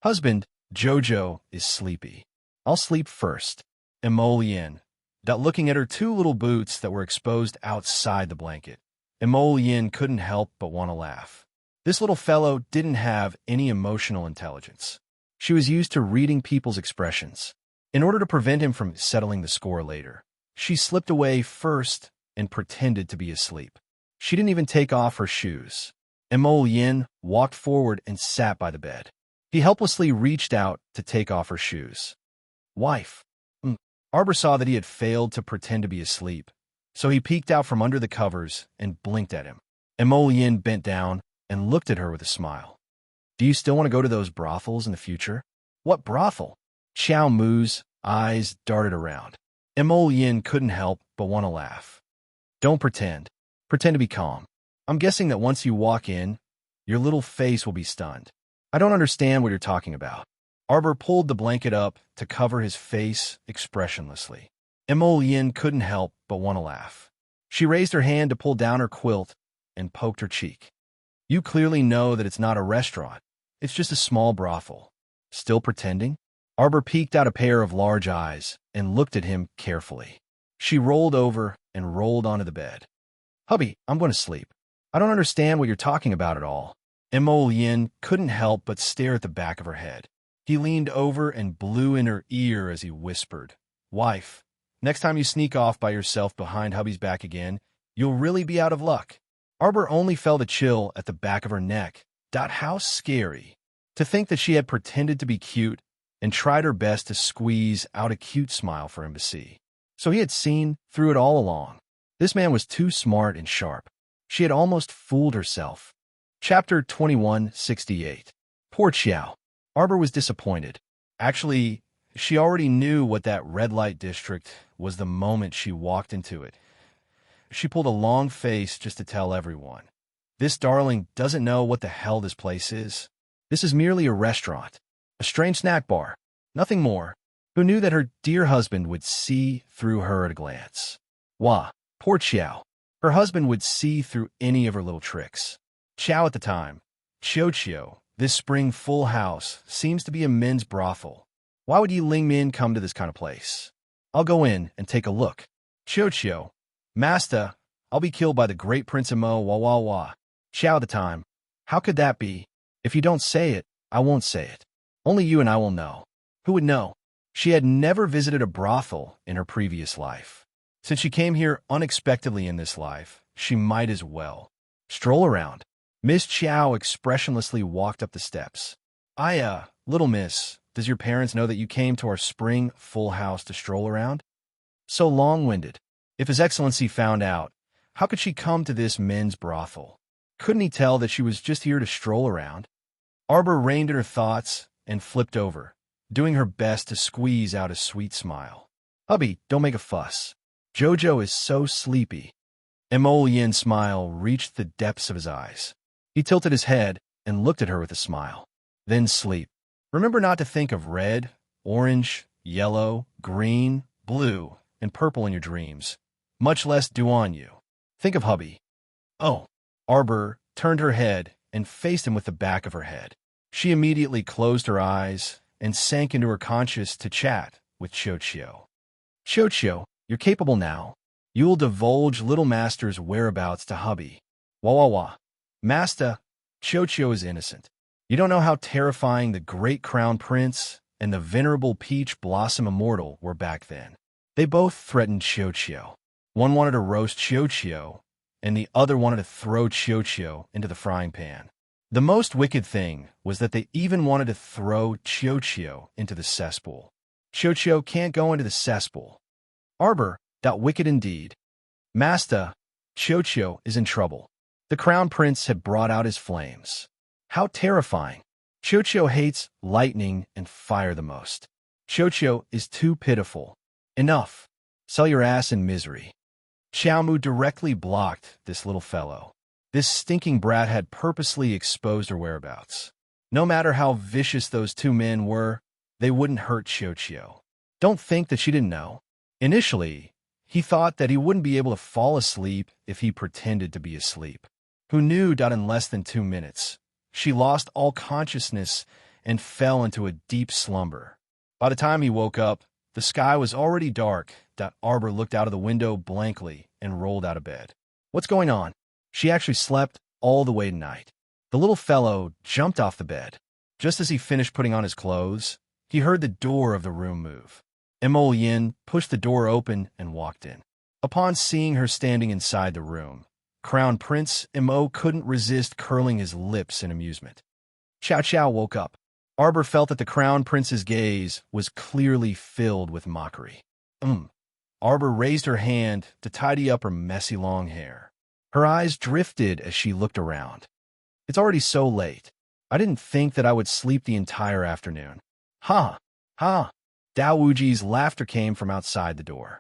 "Husband, Jojo is sleepy. I'll sleep first." Emol Yin, looking at her two little boots that were exposed outside the blanket. Emol Yin couldn't help but want to laugh. This little fellow didn't have any emotional intelligence. She was used to reading people's expressions. In order to prevent him from settling the score later, she slipped away first and pretended to be asleep. She didn't even take off her shoes. Emol Yin walked forward and sat by the bed. He helplessly reached out to take off her shoes. "Wife." Arbor saw that he had failed to pretend to be asleep, so he peeked out from under the covers and blinked at him. Emol Yin bent down and looked at her with a smile. "Do you still want to go to those brothels in the future?" "What brothel?" Xiao Mu's eyes darted around. Emol Yin couldn't help but want to laugh. "Don't pretend. Pretend to be calm. I'm guessing that once you walk in, your little face will be stunned. I don't understand what you're talking about." Arbor pulled the blanket up to cover his face expressionlessly. Emol Yin couldn't help but want to laugh. She raised her hand to pull down her quilt and poked her cheek. "You clearly know that it's not a restaurant. It's just a small brothel. Still pretending?" Arbor peeked out a pair of large eyes and looked at him carefully. She rolled over and rolled onto the bed. "Hubby, I'm going to sleep. I don't understand what you're talking about at all." Emol Yin couldn't help but stare at the back of her head. He leaned over and blew in her ear as he whispered, "Wife, next time you sneak off by yourself behind hubby's back again, you'll really be out of luck." Arbor only felt a chill at the back of her neck. How scary. To think that she had pretended to be cute and tried her best to squeeze out a cute smile for him to see. So he had seen through it all along. This man was too smart and sharp. She had almost fooled herself. Chapter 2168. Poor Qiao. Arbor was disappointed. Actually, she already knew what that red light district was the moment she walked into it. She pulled a long face just to tell everyone. This darling doesn't know what the hell this place is. This is merely a restaurant, a strange snack bar, nothing more. Who knew that her dear husband would see through her at a glance? Wah, poor Qiao. Her husband would see through any of her little tricks. Qiao at the time. Chio, this spring full house seems to be a men's brothel. Why would Yi Ling Min come to this kind of place? I'll go in and take a look. Chio, Master, I'll be killed by the great Prince Mo, wah wah wah. Qiao at the time. How could that be? If you don't say it, I won't say it. Only you and I will know. Who would know? She had never visited a brothel in her previous life. Since she came here unexpectedly in this life, she might as well stroll around. Miss Chow expressionlessly walked up the steps. Little miss, does your parents know that you came to our spring full house to stroll around? So long-winded. If His Excellency found out, how could she come to this men's brothel? Couldn't he tell that she was just here to stroll around? Arbor reined in her thoughts and flipped over, doing her best to squeeze out a sweet smile. Hubby, don't make a fuss. Jojo is so sleepy. Mo Yin's smile reached the depths of his eyes. He tilted his head and looked at her with a smile. Then sleep. Remember not to think of red, orange, yellow, green, blue, and purple in your dreams, much less do on you. Think of hubby. Oh. Arbor turned her head and faced him with the back of her head. She immediately closed her eyes and sank into her conscious to chat with Chochio. Chochio, you're capable now. You will divulge little master's whereabouts to hubby. Wah wah wah. Master, Chochio is innocent. You don't know how terrifying the great crown prince and the venerable peach blossom immortal were back then. They both threatened Chochio. One wanted to roast Chochio, and the other wanted to throw Chochio into the frying pan. The most wicked thing was that they even wanted to throw Chochio into the cesspool. Chochio can't go into the cesspool. Arbor, that wicked indeed. Master, Chochio is in trouble. The crown prince had brought out his flames. How terrifying. Chochio hates lightning and fire the most. Chochio is too pitiful. Enough. Sell your ass in misery. Xiaomu directly blocked this little fellow. This stinking brat had purposely exposed her whereabouts. No matter how vicious those two men were, they wouldn't hurt Chochio. Don't think that she didn't know. Initially, he thought that he wouldn't be able to fall asleep if he pretended to be asleep. Who knew that in less than 2 minutes, she lost all consciousness and fell into a deep slumber. By the time he woke up, the sky was already dark. Arbor looked out of the window blankly and rolled out of bed. What's going on? She actually slept all the way tonight. The little fellow jumped off the bed. Just as he finished putting on his clothes, he heard the door of the room move. Mo Yin pushed the door open and walked in. Upon seeing her standing inside the room, Crown Prince Mo couldn't resist curling his lips in amusement. Chow Chow woke up. Arbor felt that the Crown Prince's gaze was clearly filled with mockery. Arbor raised her hand to tidy up her messy long hair. Her eyes drifted as she looked around. It's already so late. I didn't think that I would sleep the entire afternoon. Ha! Ha! Dao Wuji's laughter came from outside the door.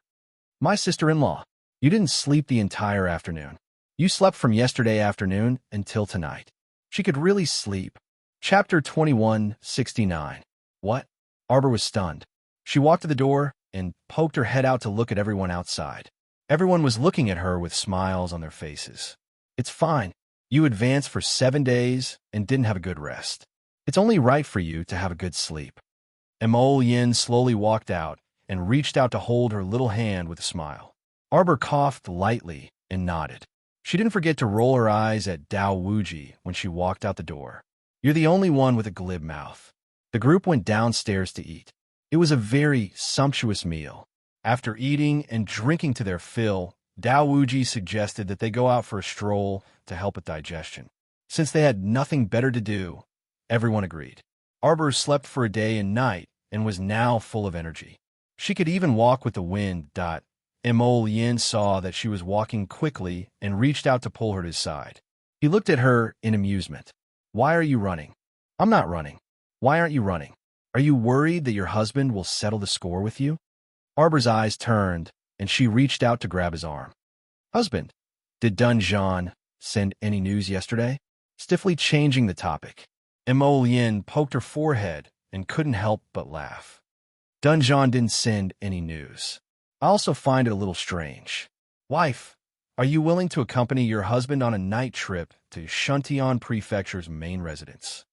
My sister-in-law, you didn't sleep the entire afternoon. You slept from yesterday afternoon until tonight. She could really sleep. Chapter 2169. What? Arbor was stunned. She walked to the door and poked her head out to look at everyone outside. Everyone was looking at her with smiles on their faces. It's fine. You advanced for 7 days and didn't have a good rest. It's only right for you to have a good sleep. Mo Yin slowly walked out and reached out to hold her little hand with a smile. Arbor coughed lightly and nodded. She didn't forget to roll her eyes at Dao Wuji when she walked out the door. You're the only one with a glib mouth. The group went downstairs to eat. It was a very sumptuous meal. After eating and drinking to their fill, Dao Wuji suggested that they go out for a stroll to help with digestion. Since they had nothing better to do, everyone agreed. Arbor slept for a day and night and was now full of energy. She could even walk with the wind. Mo Yin saw that she was walking quickly and reached out to pull her to his side. He looked at her in amusement. Why are you running? I'm not running. Why aren't you running? Are you worried that your husband will settle the score with you? Arbor's eyes turned, and she reached out to grab his arm. Husband, did Dun Zhan send any news yesterday? Stiffly changing the topic, Mo Yin poked her forehead and couldn't help but laugh. Dun Zhan didn't send any news. I also find it a little strange. Wife, are you willing to accompany your husband on a night trip to Shuntian Prefecture's main residence?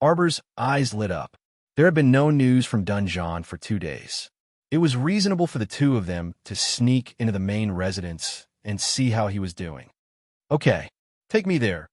Arbor's eyes lit up. There had been no news from Dun Zhan for 2 days. It was reasonable for the two of them to sneak into the main residence and see how he was doing. Okay, take me there,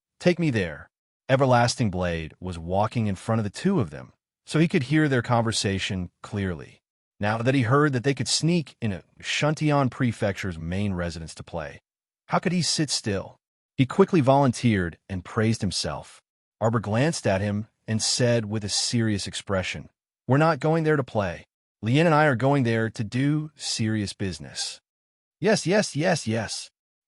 Everlasting Blade was walking in front of the two of them, so he could hear their conversation clearly. Now that he heard that they could sneak into Shuntion Prefecture's main residence to play, how could he sit still? He quickly volunteered and praised himself. Arbor glanced at him and said with a serious expression, "We're not going there to play. Lien and I are going there to do serious business." Yes.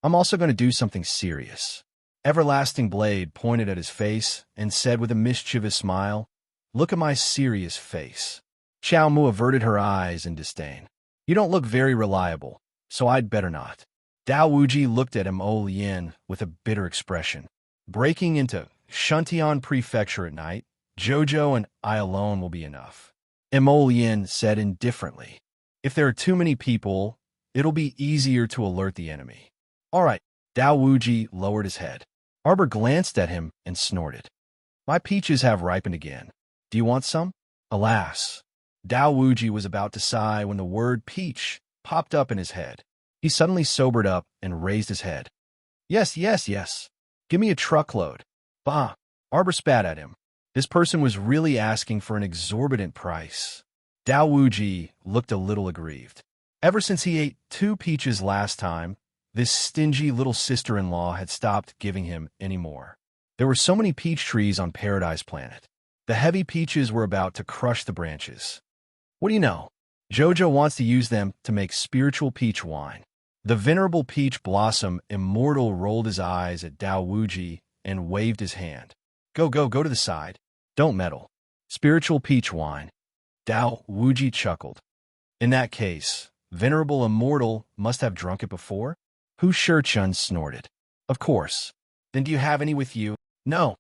I'm also going to do something serious." Everlasting Blade pointed at his face and said with a mischievous smile, "Look at my serious face." Xiao Mu averted her eyes in disdain. "You don't look very reliable, so I'd better not." Dao Wuji looked at Mo Lien with a bitter expression. "Breaking into Shuntion Prefecture at night, Jojo and I alone will be enough." Mo Lien said indifferently, "If there are too many people, it'll be easier to alert the enemy." "All right." Dao Wuji lowered his head. Arbor glanced at him and snorted. "My peaches have ripened again. Do you want some?" Alas, Dao Wuji was about to sigh when the word peach popped up in his head. He suddenly sobered up and raised his head. Yes. Give me a truckload." "Bah!" Arbor spat at him. This person was really asking for an exorbitant price. Dao Wuji looked a little aggrieved. Ever since he ate 2 peaches last time, this stingy little sister-in-law had stopped giving him any more. There were so many peach trees on Paradise Planet. The heavy peaches were about to crush the branches. What do you know? Jojo wants to use them to make spiritual peach wine. The venerable peach blossom immortal rolled his eyes at Dao Wuji and waved his hand. Go to the side. Don't meddle. Spiritual peach wine. Dao Wuji chuckled. In that case, venerable immortal must have drunk it before? Hu Shurchun snorted. Of course. Then do you have any with you? No.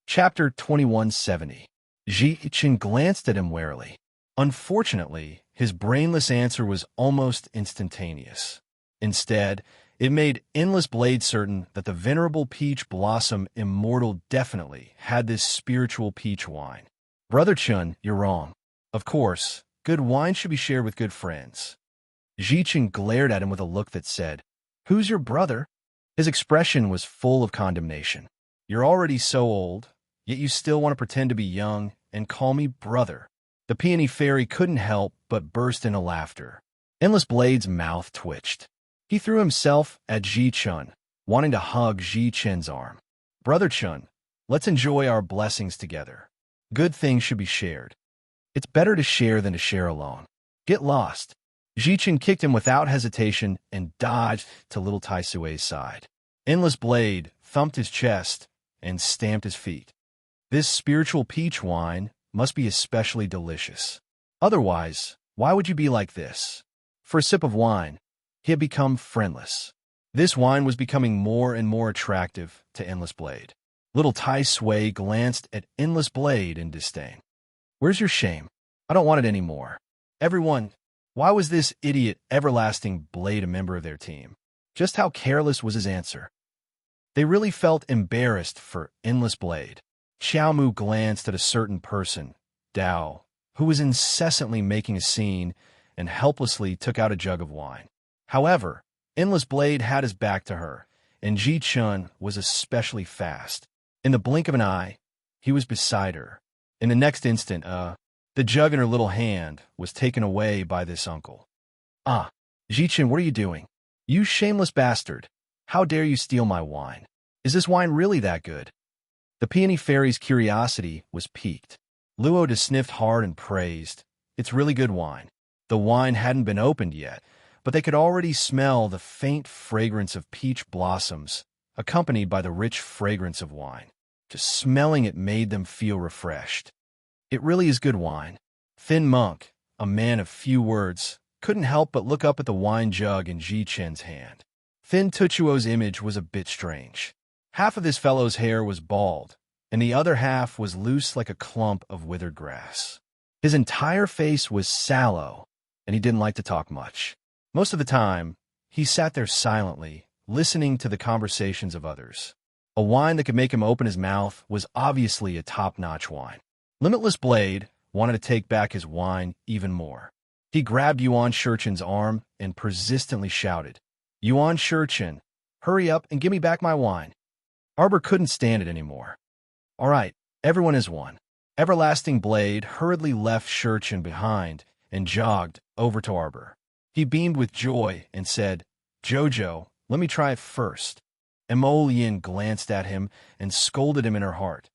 Chapter 2170. Ji Chen glanced at him warily. Unfortunately, his brainless answer was almost instantaneous. Instead, it made Endless Blade certain that the venerable peach blossom immortal definitely had this spiritual peach wine. Brother Chun, you're wrong. Of course, good wine should be shared with good friends. Ji Chen glared at him with a look that said, "Who's your brother?" His expression was full of condemnation. "You're already so old, yet you still want to pretend to be young and call me brother." The peony fairy couldn't help but burst into laughter. Endless Blade's mouth twitched. He threw himself at Ji Chun, wanting to hug Ji Chen's arm. "Brother Chun, let's enjoy our blessings together. Good things should be shared. It's better to share than to share alone. Get lost." Ji Chen kicked him without hesitation and dodged to little Tai Sui's side. Endless Blade thumped his chest and stamped his feet. This spiritual peach wine must be especially delicious. Otherwise, why would you be like this? For a sip of wine, he had become friendless. This wine was becoming more and more attractive to Endless Blade. Little Tai Sui glanced at Endless Blade in disdain. "Where's your shame? I don't want it anymore." Everyone, why was this idiot Everlasting Blade a member of their team? Just how careless was his answer? They really felt embarrassed for Endless Blade. Xiao Mu glanced at a certain person, Dao, who was incessantly making a scene and helplessly took out a jug of wine. However, Endless Blade had his back to her, and Ji Chun was especially fast. In the blink of an eye, he was beside her. In the next instant, the jug in her little hand was taken away by this uncle. "Ah, Ji Chun, what are you doing? You shameless bastard! How dare you steal my wine? Is this wine really that good?" The peony fairy's curiosity was piqued. Luo sniffed hard and praised, "It's really good wine." The wine hadn't been opened yet, but they could already smell the faint fragrance of peach blossoms, accompanied by the rich fragrance of wine. Just smelling it made them feel refreshed. It really is good wine. Thin Monk, a man of few words, couldn't help but look up at the wine jug in Ji Chen's hand. Thin Tuchuo's image was a bit strange. Half of this fellow's hair was bald, and the other half was loose like a clump of withered grass. His entire face was sallow, and he didn't like to talk much. Most of the time, he sat there silently, listening to the conversations of others. A wine that could make him open his mouth was obviously a top-notch wine. Limitless Blade wanted to take back his wine even more. He grabbed Yuan Shurchen's arm and persistently shouted, "Yuan Shurchen, hurry up and give me back my wine." Arbor couldn't stand it anymore. All right, everyone is one. Everlasting Blade hurriedly left Shurchin behind and jogged over to Arbor. He beamed with joy and said, "Jojo, let me try it first." Emolian glanced at him and scolded him in her heart.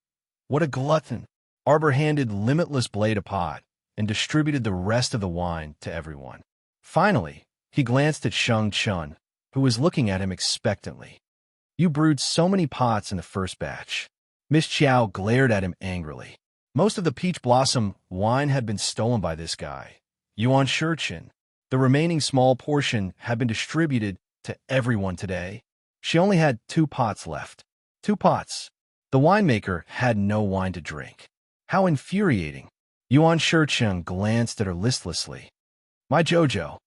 What a glutton! Arbor handed Limitless Blade a pot and distributed the rest of the wine to everyone. Finally, he glanced at Sheng Chun, who was looking at him expectantly. "You brewed so many pots in the first batch." Miss Chiao glared at him angrily. Most of the peach blossom wine had been stolen by this guy, Yuan Shurchin. The remaining small portion had been distributed to everyone today. She only had 2 pots left. 2 pots. The winemaker had no wine to drink. How infuriating. Yuan Shurchin glanced at her listlessly. My Jojo.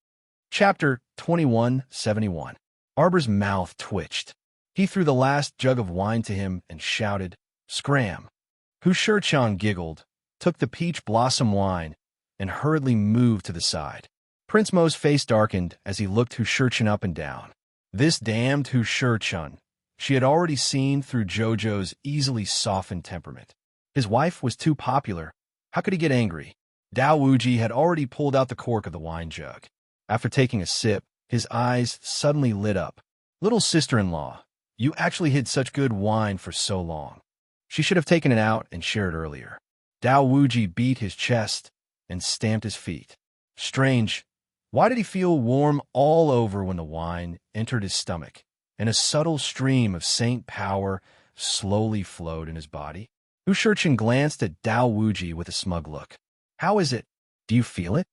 Chapter 2171. Arbor's mouth twitched. He threw the last jug of wine to him and shouted, "Scram!" Hu Shurchin giggled, took the peach blossom wine, and hurriedly moved to the side. Prince Mo's face darkened as he looked Hu Shurchin up and down. This damned Hu Shurchin. She had already seen through Jojo's easily softened temperament. His wife was too popular. How could he get angry? Dao Wuji had already pulled out the cork of the wine jug. After taking a sip, his eyes suddenly lit up. Little sister-in-law, you actually hid such good wine for so long. She should have taken it out and shared earlier. Dao Wuji beat his chest and stamped his feet. Strange. Why did he feel warm all over when the wine entered his stomach, and a subtle stream of saint power slowly flowed in his body? Hu Shurchin glanced at Dao Wuji with a smug look. How is it? Do you feel it?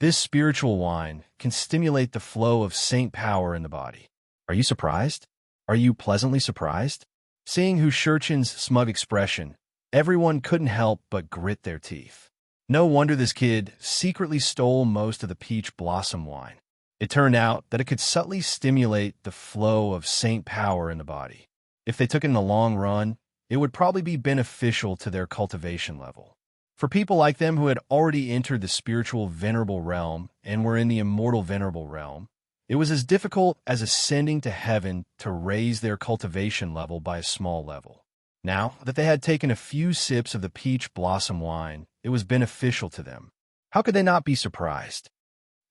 This spiritual wine can stimulate the flow of saint power in the body. Are you surprised? Are you pleasantly surprised? Seeing Hu Shurchin's smug expression, everyone couldn't help but grit their teeth. No wonder this kid secretly stole most of the peach blossom wine. It turned out that it could subtly stimulate the flow of saint power in the body. If they took it in the long run, it would probably be beneficial to their cultivation level. For people like them who had already entered the spiritual venerable realm and were in the immortal venerable realm, it was as difficult as ascending to heaven to raise their cultivation level by a small level. Now that they had taken a few sips of the peach blossom wine, it was beneficial to them. How could they not be surprised?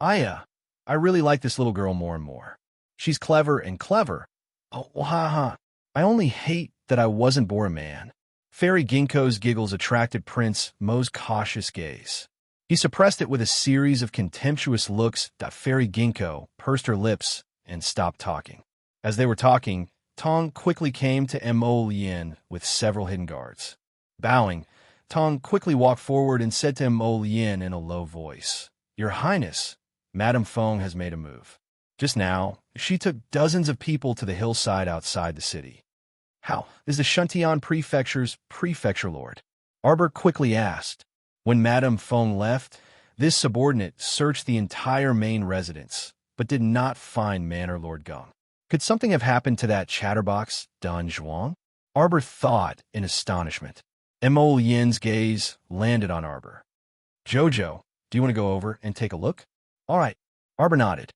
I really like this little girl more and more. She's clever and clever. Oh, ha. I only hate that I wasn't born a man. Fairy Ginkgo's giggles attracted Prince Mo's cautious gaze. He suppressed it with a series of contemptuous looks that Fairy Ginkgo pursed her lips and stopped talking. As they were talking, Tong quickly came to Mo Lien with several hidden guards. Bowing, Tong quickly walked forward and said to Mo Lien in a low voice, "Your Highness, Madame Feng has made a move. Just now, she took dozens of people to the hillside outside the city." "How is the Shuntian Prefecture's prefecture lord?" Arbor quickly asked. When Madame Feng left, this subordinate searched the entire main residence, but did not find Manor Lord Geng. Could something have happened to that chatterbox, Don Zhuang? Arbor thought in astonishment. Mo Yin's gaze landed on Arbor. "Jojo, do you want to go over and take a look?" "All right." Arbor nodded.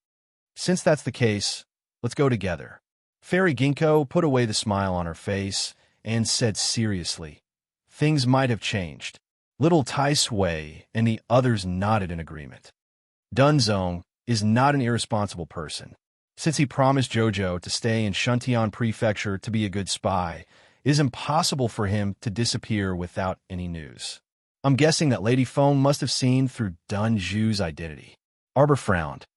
"Since that's the case, let's go together." Fairy Ginkgo put away the smile on her face and said seriously, "Things might have changed." Little Tai Sui and the others nodded in agreement. Dunzong is not an irresponsible person. Since he promised Jojo to stay in Shuntian Prefecture to be a good spy, it is impossible for him to disappear without any news. I'm guessing that Lady Feng must have seen through Dun Zhu's identity. Arbor frowned.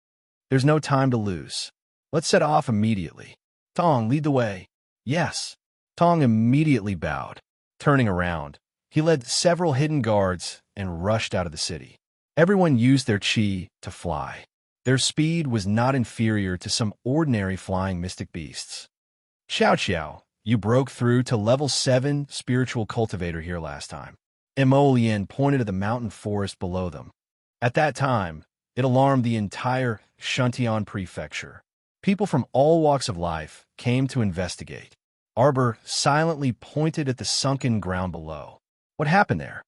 There's no time to lose. Let's set off immediately. Tong, lead the way. Yes. Tong immediately bowed. Turning around, he led several hidden guards and rushed out of the city. Everyone used their chi to fly. Their speed was not inferior to some ordinary flying mystic beasts. Xiao, you broke through to level 7 spiritual cultivator here last time. Emolian pointed at the mountain forest below them. At that time, it alarmed the entire Shuntian Prefecture. People from all walks of life came to investigate. Arbor silently pointed at the sunken ground below. What happened there?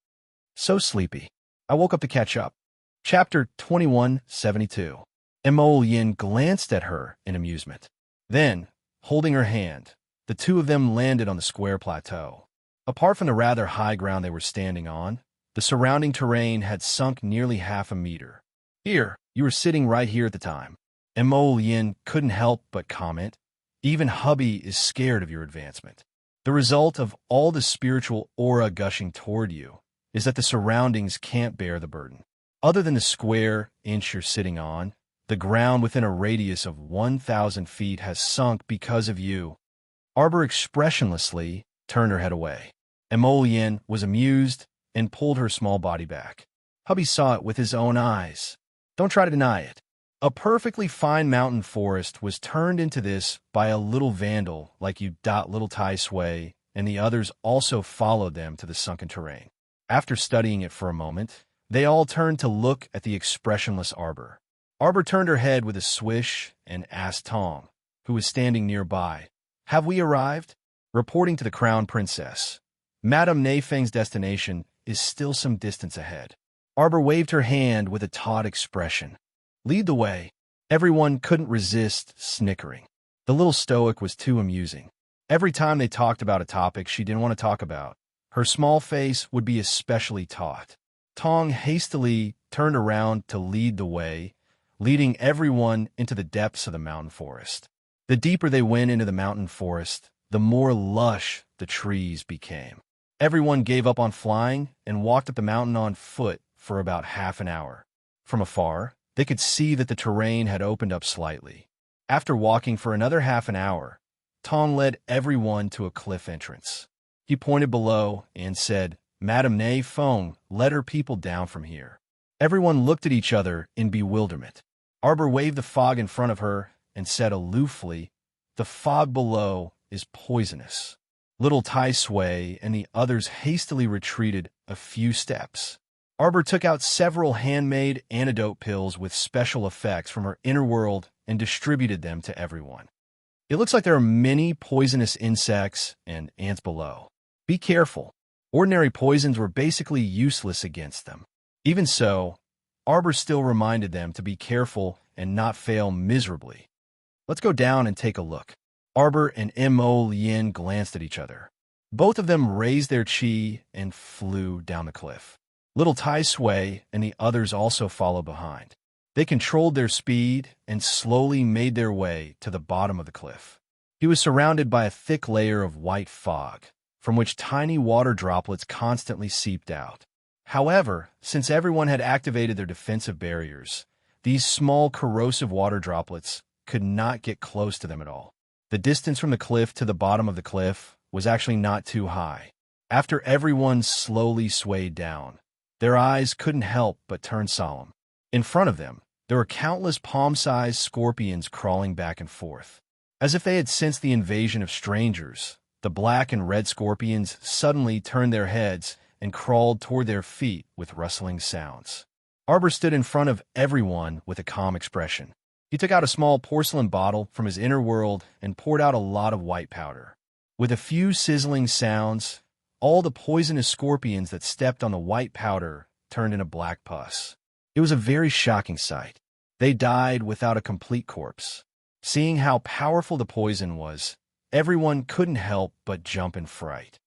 So sleepy. I woke up to catch up. Chapter 2172. Emolian glanced at her in amusement. Then, holding her hand, the two of them landed on the square plateau. Apart from the rather high ground they were standing on, the surrounding terrain had sunk nearly half a meter. Here, you were sitting right here at the time. And Mo Yin couldn't help but comment, even hubby is scared of your advancement. The result of all the spiritual aura gushing toward you is that the surroundings can't bear the burden. Other than the square inch you're sitting on, the ground within a radius of 1,000 feet has sunk because of you. Arbor expressionlessly turned her head away. Emolian was amused and pulled her small body back. Hubby saw it with his own eyes. Don't try to deny it. A perfectly fine mountain forest was turned into this by a little vandal like you. Little Tai Sui and the others also followed them to the sunken terrain. After studying it for a moment, they all turned to look at the expressionless Arbor. Arbor turned her head with a swish and asked Tong, who was standing nearby, "Have we arrived?" Reporting to the Crown Princess, Madame Neifeng's destination is still some distance ahead. Arbor waved her hand with a taut expression. Lead the way. Everyone couldn't resist snickering. The little stoic was too amusing. Every time they talked about a topic she didn't want to talk about, her small face would be especially taut. Tong hastily turned around to lead the way, leading everyone into the depths of the mountain forest. The deeper they went into the mountain forest, the more lush the trees became. Everyone gave up on flying and walked up the mountain on foot for about half an hour. From afar, they could see that the terrain had opened up slightly. After walking for another half an hour, Tong led everyone to a cliff entrance. He pointed below and said, "Madame Nei Feng, let her people down from here." Everyone looked at each other in bewilderment. Arbor waved the fog in front of her and said aloofly, "The fog below is poisonous." Little Tai Sui and the others hastily retreated a few steps. Arbor took out several handmade antidote pills with special effects from her inner world and distributed them to everyone. It looks like there are many poisonous insects and ants below. Be careful. Ordinary poisons were basically useless against them. Even so, Arbor still reminded them to be careful and not fail miserably. Let's go down and take a look. Arbor and Mo Yin glanced at each other. Both of them raised their chi and flew down the cliff. Little Tai Sui and the others also followed behind. They controlled their speed and slowly made their way to the bottom of the cliff. He was surrounded by a thick layer of white fog, from which tiny water droplets constantly seeped out. However, since everyone had activated their defensive barriers, these small corrosive water droplets could not get close to them at all. The distance from the cliff to the bottom of the cliff was actually not too high. After everyone slowly swayed down, their eyes couldn't help but turn solemn. In front of them, there were countless palm-sized scorpions crawling back and forth. As if they had sensed the invasion of strangers, the black and red scorpions suddenly turned their heads and crawled toward their feet with rustling sounds. Arbor stood in front of everyone with a calm expression. He took out a small porcelain bottle from his inner world and poured out a lot of white powder. With a few sizzling sounds, all the poisonous scorpions that stepped on the white powder turned into black pus. It was a very shocking sight. They died without a complete corpse. Seeing how powerful the poison was, everyone couldn't help but jump in fright.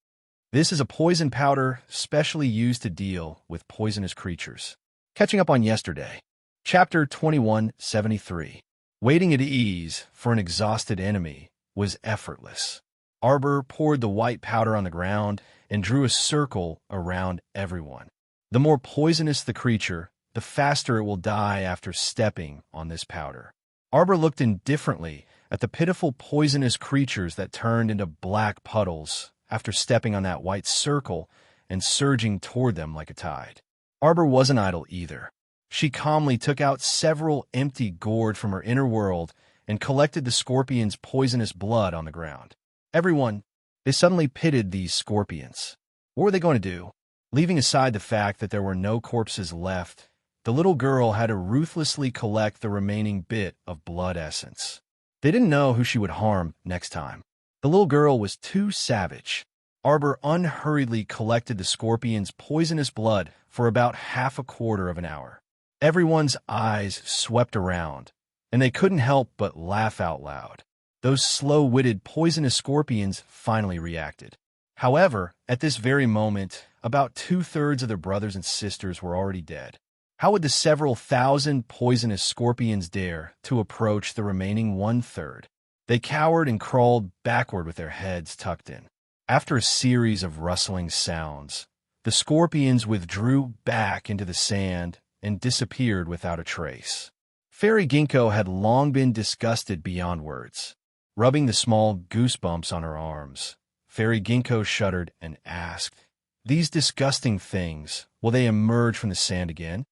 This is a poison powder specially used to deal with poisonous creatures. Catching up on yesterday. Chapter 2173. Waiting at ease for an exhausted enemy was effortless. Arbor poured the white powder on the ground and drew a circle around everyone. The more poisonous the creature, the faster it will die after stepping on this powder. Arbor looked indifferently at the pitiful poisonous creatures that turned into black puddles after stepping on that white circle and surging toward them like a tide. Arbor wasn't idle either. She calmly took out several empty gourds from her inner world and collected the scorpion's poisonous blood on the ground. Everyone, they suddenly pitted these scorpions. What were they going to do? Leaving aside the fact that there were no corpses left, the little girl had to ruthlessly collect the remaining bit of blood essence. They didn't know who she would harm next time. The little girl was too savage. Arbor unhurriedly collected the scorpion's poisonous blood for about half a quarter of an hour. Everyone's eyes swept around, and they couldn't help but laugh out loud. Those slow-witted poisonous scorpions finally reacted. However, at this very moment, about two-thirds of their brothers and sisters were already dead. How would the several thousand poisonous scorpions dare to approach the remaining one-third? They cowered and crawled backward with their heads tucked in. After a series of rustling sounds, the scorpions withdrew back into the sand and disappeared without a trace. Fairy Ginkgo had long been disgusted beyond words. Rubbing the small goosebumps on her arms, Fairy Ginkgo shuddered and asked, "These disgusting things, will they emerge from the sand again?"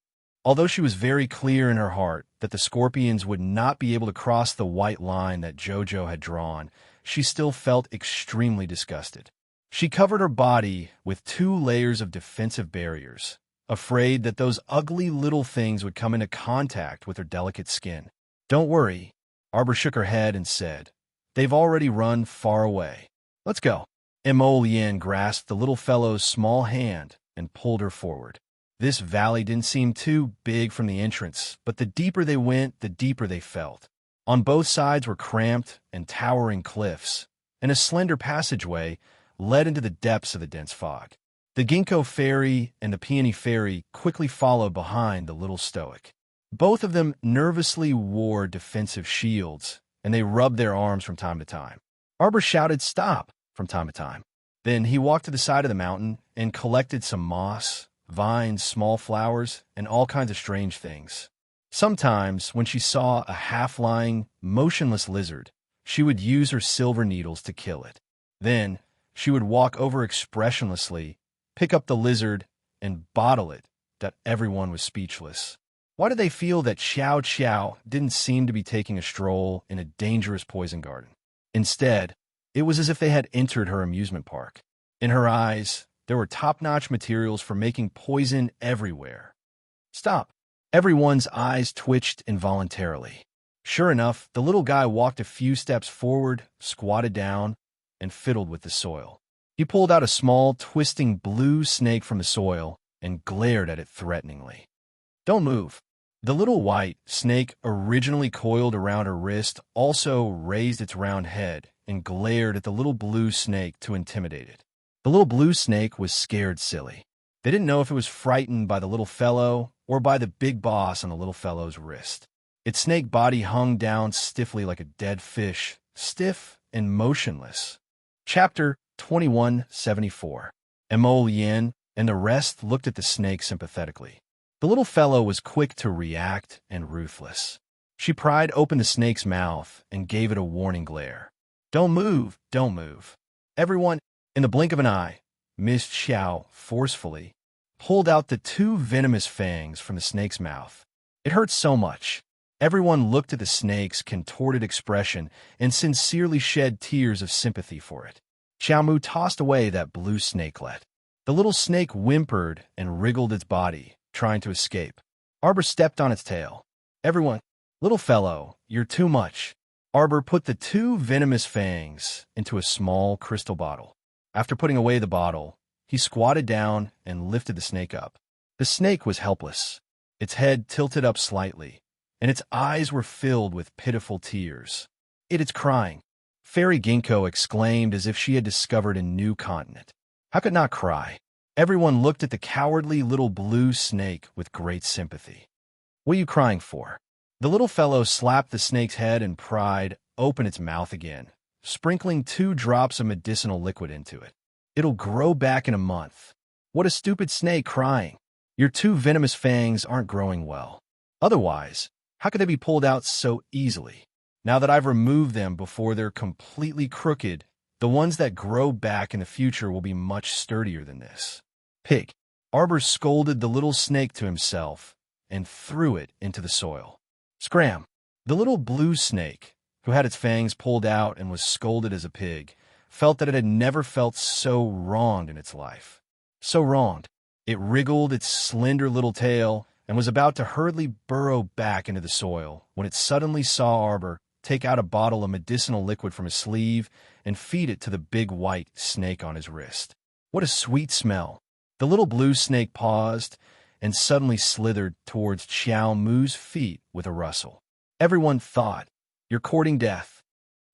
Although she was very clear in her heart that the scorpions would not be able to cross the white line that Jojo had drawn, she still felt extremely disgusted. She covered her body with 2 layers of defensive barriers, afraid that those ugly little things would come into contact with her delicate skin. "Don't worry," Arbor shook her head and said, "they've already run far away. Let's go." Emolian grasped the little fellow's small hand and pulled her forward. This valley didn't seem too big from the entrance, but the deeper they went, the deeper they felt. On both sides were cramped and towering cliffs, and a slender passageway led into the depths of the dense fog. The Ginkgo fairy and the Peony fairy quickly followed behind the little stoic. Both of them nervously wore defensive shields, and they rubbed their arms from time to time. Arbor shouted, "Stop!" from time to time. Then he walked to the side of the mountain and collected some moss, vines, small flowers, and all kinds of strange things. Sometimes, when she saw a half-lying, motionless lizard, she would use her silver needles to kill it. Then, she would walk over expressionlessly, pick up the lizard, and bottle it, that everyone was speechless. Why did they feel that Xiao Xiao didn't seem to be taking a stroll in a dangerous poison garden? Instead, it was as if they had entered her amusement park. In her eyes, there were top-notch materials for making poison everywhere. "Stop!" Everyone's eyes twitched involuntarily. Sure enough, the little guy walked a few steps forward, squatted down, and fiddled with the soil. He pulled out a small, twisting blue snake from the soil and glared at it threateningly. "Don't move." The little white snake, originally coiled around her wrist, also raised its round head and glared at the little blue snake to intimidate it. The little blue snake was scared silly. They didn't know if it was frightened by the little fellow or by the big boss on the little fellow's wrist. Its snake body hung down stiffly like a dead fish, stiff and motionless. Chapter 2174. Emolian and the rest looked at the snake sympathetically. The little fellow was quick to react and ruthless. She pried open the snake's mouth and gave it a warning glare. "Don't move, don't move." Everyone, in the blink of an eye, Miss Xiao forcefully pulled out the 2 venomous fangs from the snake's mouth. It hurt so much. Everyone looked at the snake's contorted expression and sincerely shed tears of sympathy for it. Xiaomu tossed away that blue snakelet. The little snake whimpered and wriggled its body, trying to escape. Arbor stepped on its tail. Everyone, "Little fellow, you're too much." Arbor put the 2 venomous fangs into a small crystal bottle. After putting away the bottle, he squatted down and lifted the snake up. The snake was helpless. Its head tilted up slightly, and its eyes were filled with pitiful tears. "It is crying," Fairy Ginkgo exclaimed as if she had discovered a new continent. How could it not cry? Everyone looked at the cowardly little blue snake with great sympathy. "What are you crying for?" The little fellow slapped the snake's head and pried open its mouth again, sprinkling 2 drops of medicinal liquid into it. "It'll grow back in a month." "What a stupid snake crying. Your 2 venomous fangs aren't growing well. Otherwise, how could they be pulled out so easily? Now that I've removed them before they're completely crooked, the ones that grow back in the future will be much sturdier than this." "Pig." Arbor scolded the little snake to himself and threw it into the soil. Scram! The little blue snake, who had its fangs pulled out and was scolded as a pig, felt that it had never felt so wronged in its life. So wronged, it wriggled its slender little tail and was about to hurriedly burrow back into the soil when it suddenly saw Arbor take out a bottle of medicinal liquid from his sleeve and feed it to the big white snake on his wrist. What a sweet smell! The little blue snake paused and suddenly slithered towards Xiao Mu's feet with a rustle. Everyone thought, "You're courting death."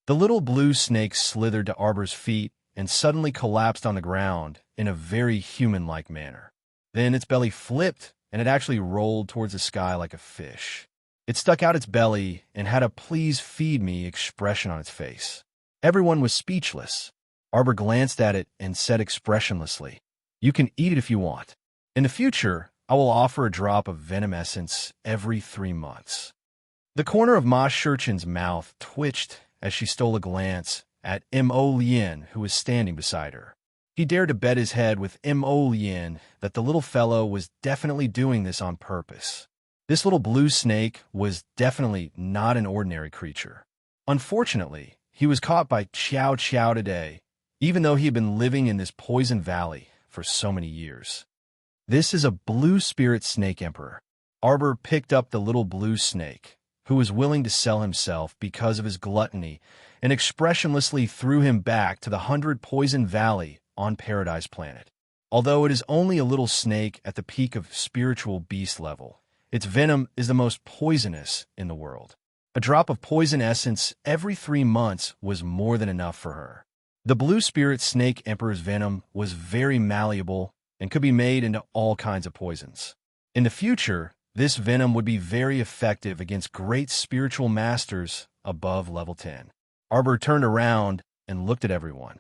The little blue snake slithered to Arbor's feet and suddenly collapsed on the ground in a very human-like manner. Then its belly flipped, and it actually rolled towards the sky like a fish. It stuck out its belly and had a "please feed me" expression on its face. Everyone was speechless. Arbor glanced at it and said expressionlessly, "You can eat it if you want. In the future, I will offer a drop of venom essence every 3 months." The corner of Ma Shurchin's mouth twitched as she stole a glance at Mo Lien, who was standing beside her. He dared to bet his head with Mo Lien that the little fellow was definitely doing this on purpose. This little blue snake was definitely not an ordinary creature. Unfortunately, he was caught by Chow Chow today, even though he had been living in this poison valley for so many years. This is a blue spirit snake emperor. Arbor picked up the little blue snake, who was willing to sell himself because of his gluttony, and expressionlessly threw him back to the 100 Poison Valley on Paradise Planet. Although it is only a little snake at the peak of spiritual beast level, its venom is the most poisonous in the world. A drop of poison essence every 3 months was more than enough for her. The blue spirit snake emperor's venom was very malleable and could be made into all kinds of poisons. In the future, this venom would be very effective against great spiritual masters above level 10. Arbor turned around and looked at everyone.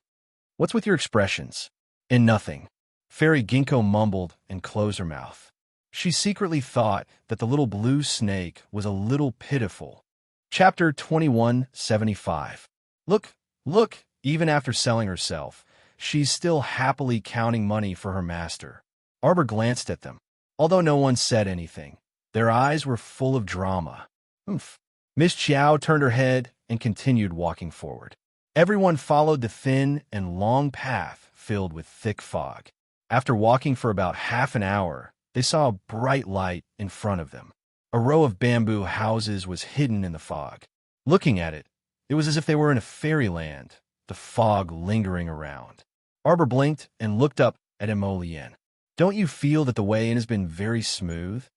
"What's with your expressions?" "In nothing." Fairy Ginkgo mumbled and closed her mouth. She secretly thought that the little blue snake was a little pitiful. Chapter 2175. Look, even after selling herself, she's still happily counting money for her master. Arbor glanced at them. Although no one said anything, their eyes were full of drama. "Oomph." Miss Chow turned her head and continued walking forward. Everyone followed the thin and long path filled with thick fog. After walking for about half an hour, they saw a bright light in front of them. A row of bamboo houses was hidden in the fog. Looking at it, it was as if they were in a fairyland, the fog lingering around. Arbor blinked and looked up at Emolien. "Don't you feel that the way in has been very smooth?"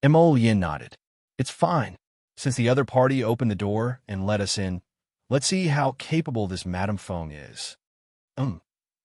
Emolien nodded. "It's fine. Since the other party opened the door and let us in, let's see how capable this Madame Fong is."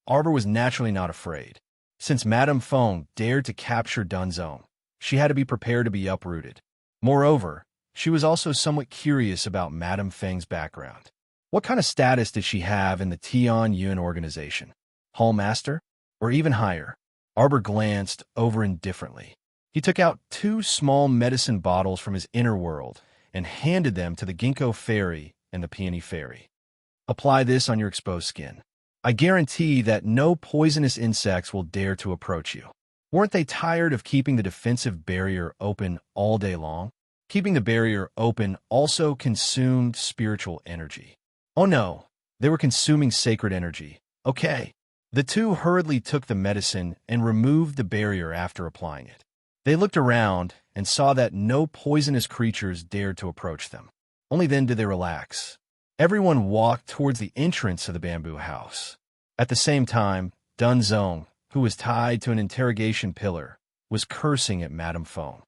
Arbor was naturally not afraid. Since Madame Fong dared to capture Dunzone, she had to be prepared to be uprooted. Moreover, she was also somewhat curious about Madame Feng's background. What kind of status did she have in the Tian Yun organization? Hall Master? Or even higher? Arbor glanced over indifferently. He took out 2 small medicine bottles from his inner world and handed them to the Ginkgo Fairy and the Peony Fairy. "Apply this on your exposed skin. I guarantee that no poisonous insects will dare to approach you." Weren't they tired of keeping the defensive barrier open all day long? Keeping the barrier open also consumed spiritual energy. Oh no, they were consuming sacred energy. Okay. The 2 hurriedly took the medicine and removed the barrier after applying it. They looked around and saw that no poisonous creatures dared to approach them. Only then did they relax. Everyone walked towards the entrance of the bamboo house. At the same time, Dunzone, who was tied to an interrogation pillar, was cursing at Madame Fong.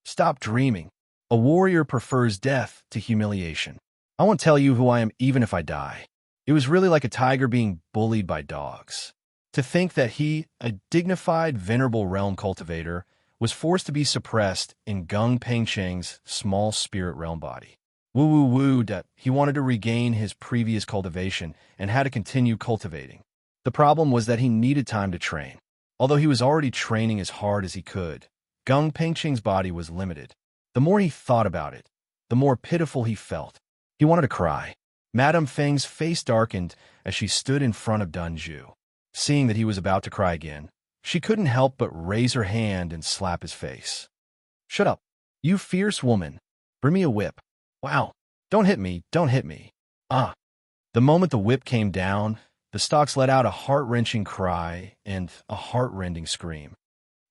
"Stop dreaming. A warrior prefers death to humiliation. I won't tell you who I am even if I die." It was really like a tiger being bullied by dogs. To think that he, a dignified, venerable realm cultivator, was forced to be suppressed in Gung Pengcheng's small spirit realm body. Woo, that he wanted to regain his previous cultivation and had to continue cultivating. The problem was that he needed time to train. Although he was already training as hard as he could, Gung Pengcheng's body was limited. The more he thought about it, the more pitiful he felt. He wanted to cry. Madame Feng's face darkened as she stood in front of Dunju. Seeing that he was about to cry again, she couldn't help but raise her hand and slap his face. "Shut up, you fierce woman. Bring me a whip." "Wow, don't hit me. Ah." The moment the whip came down, the stalks let out a heart-wrenching cry and a heart-rending scream.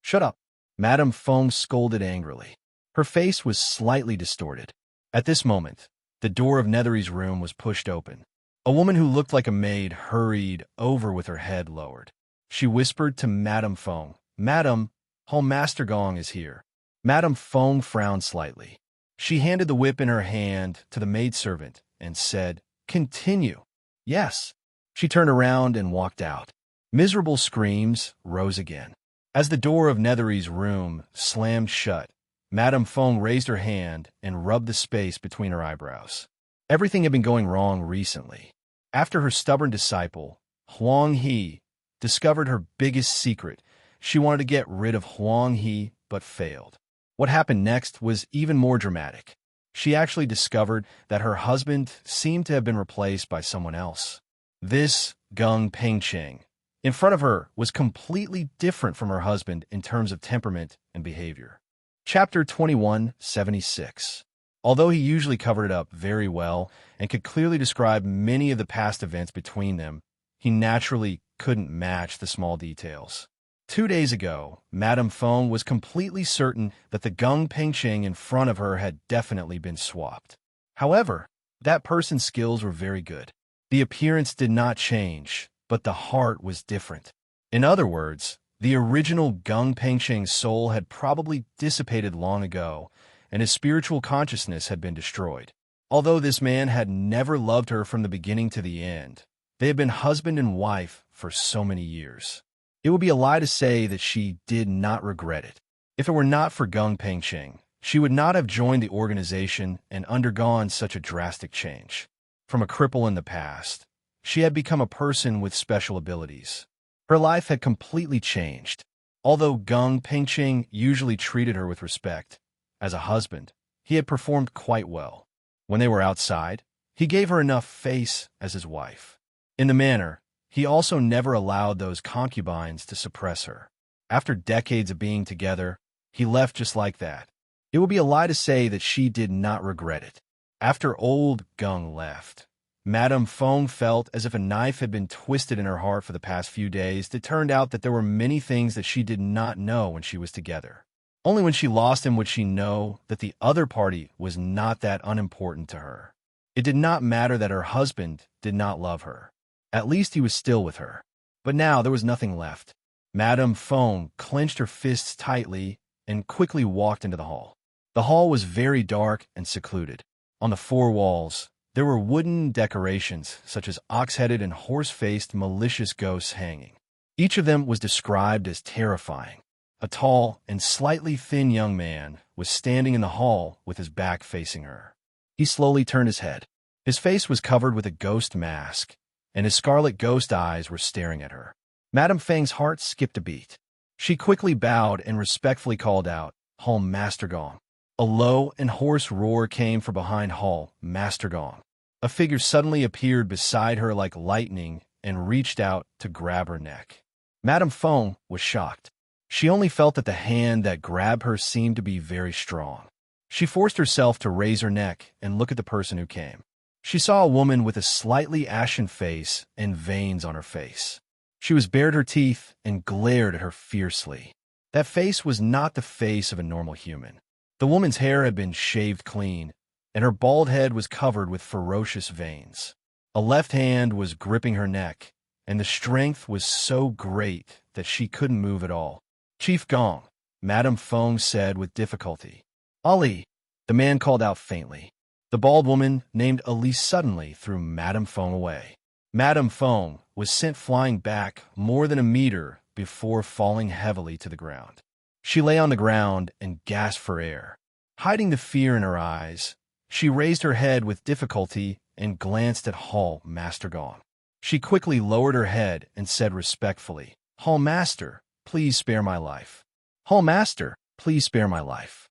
"Shut up," Madame Fong scolded angrily. Her face was slightly distorted. At this moment, the door of Nethery's room was pushed open. A woman who looked like a maid hurried over with her head lowered. She whispered to Madame Fong, "Madam, Hall Master Gong is here." Madame Fong frowned slightly. She handed the whip in her hand to the maidservant and said, "Continue." "Yes." She turned around and walked out. Miserable screams rose again. As the door of Nethery's room slammed shut, Madame Fong raised her hand and rubbed the space between her eyebrows. Everything had been going wrong recently. After her stubborn disciple, Huang He, discovered her biggest secret, she wanted to get rid of Huang He but failed. What happened next was even more dramatic. She actually discovered that her husband seemed to have been replaced by someone else. This Gung Pengcheng in front of her was completely different from her husband in terms of temperament and behavior. Chapter 2176. Although he usually covered it up very well and could clearly describe many of the past events between them, he naturally couldn't match the small details. 2 days ago, Madame Fong was completely certain that the Gung Pengcheng in front of her had definitely been swapped. However, that person's skills were very good. The appearance did not change, but the heart was different. In other words, the original Gung Pengcheng's soul had probably dissipated long ago, and his spiritual consciousness had been destroyed. Although this man had never loved her from the beginning to the end, they had been husband and wife for so many years. It would be a lie to say that she did not regret it. If it were not for Gung Pengcheng, she would not have joined the organization and undergone such a drastic change. From a cripple in the past, she had become a person with special abilities. Her life had completely changed. Although Gung Pengcheng usually treated her with respect, as a husband, he had performed quite well. When they were outside, he gave her enough face as his wife. In the manner, he also never allowed those concubines to suppress her. After decades of being together, he left just like that. It would be a lie to say that she did not regret it. After old Gung left, Madame Fong felt as if a knife had been twisted in her heart for the past few days. It turned out that there were many things that she did not know when she was together. Only when she lost him would she know that the other party was not that unimportant to her. It did not matter that her husband did not love her. At least he was still with her. But now there was nothing left. Madame Fong clenched her fists tightly and quickly walked into the hall. The hall was very dark and secluded. On the four walls, there were wooden decorations, such as ox-headed and horse-faced malicious ghosts hanging. Each of them was described as terrifying. A tall and slightly thin young man was standing in the hall with his back facing her. He slowly turned his head. His face was covered with a ghost mask, and his scarlet ghost eyes were staring at her. Madame Feng's heart skipped a beat. She quickly bowed and respectfully called out, "Hall Master Gong." A low and hoarse roar came from behind Hall Master Gong. A figure suddenly appeared beside her like lightning and reached out to grab her neck. Madame Fong was shocked. She only felt that the hand that grabbed her seemed to be very strong. She forced herself to raise her neck and look at the person who came. She saw a woman with a slightly ashen face and veins on her face. She was bared her teeth and glared at her fiercely. That face was not the face of a normal human. The woman's hair had been shaved clean, and her bald head was covered with ferocious veins. A left hand was gripping her neck, and the strength was so great that she couldn't move at all. "Chief Gong," Madame Fong said with difficulty. "Ali," the man called out faintly. The bald woman named Elise suddenly threw Madame Fong away. Madame Fong was sent flying back more than a meter before falling heavily to the ground. She lay on the ground and gasped for air. Hiding the fear in her eyes, she raised her head with difficulty and glanced at Hall Master Gong. She quickly lowered her head and said respectfully, "Hall Master, please spare my life. Hall Master, please spare my life."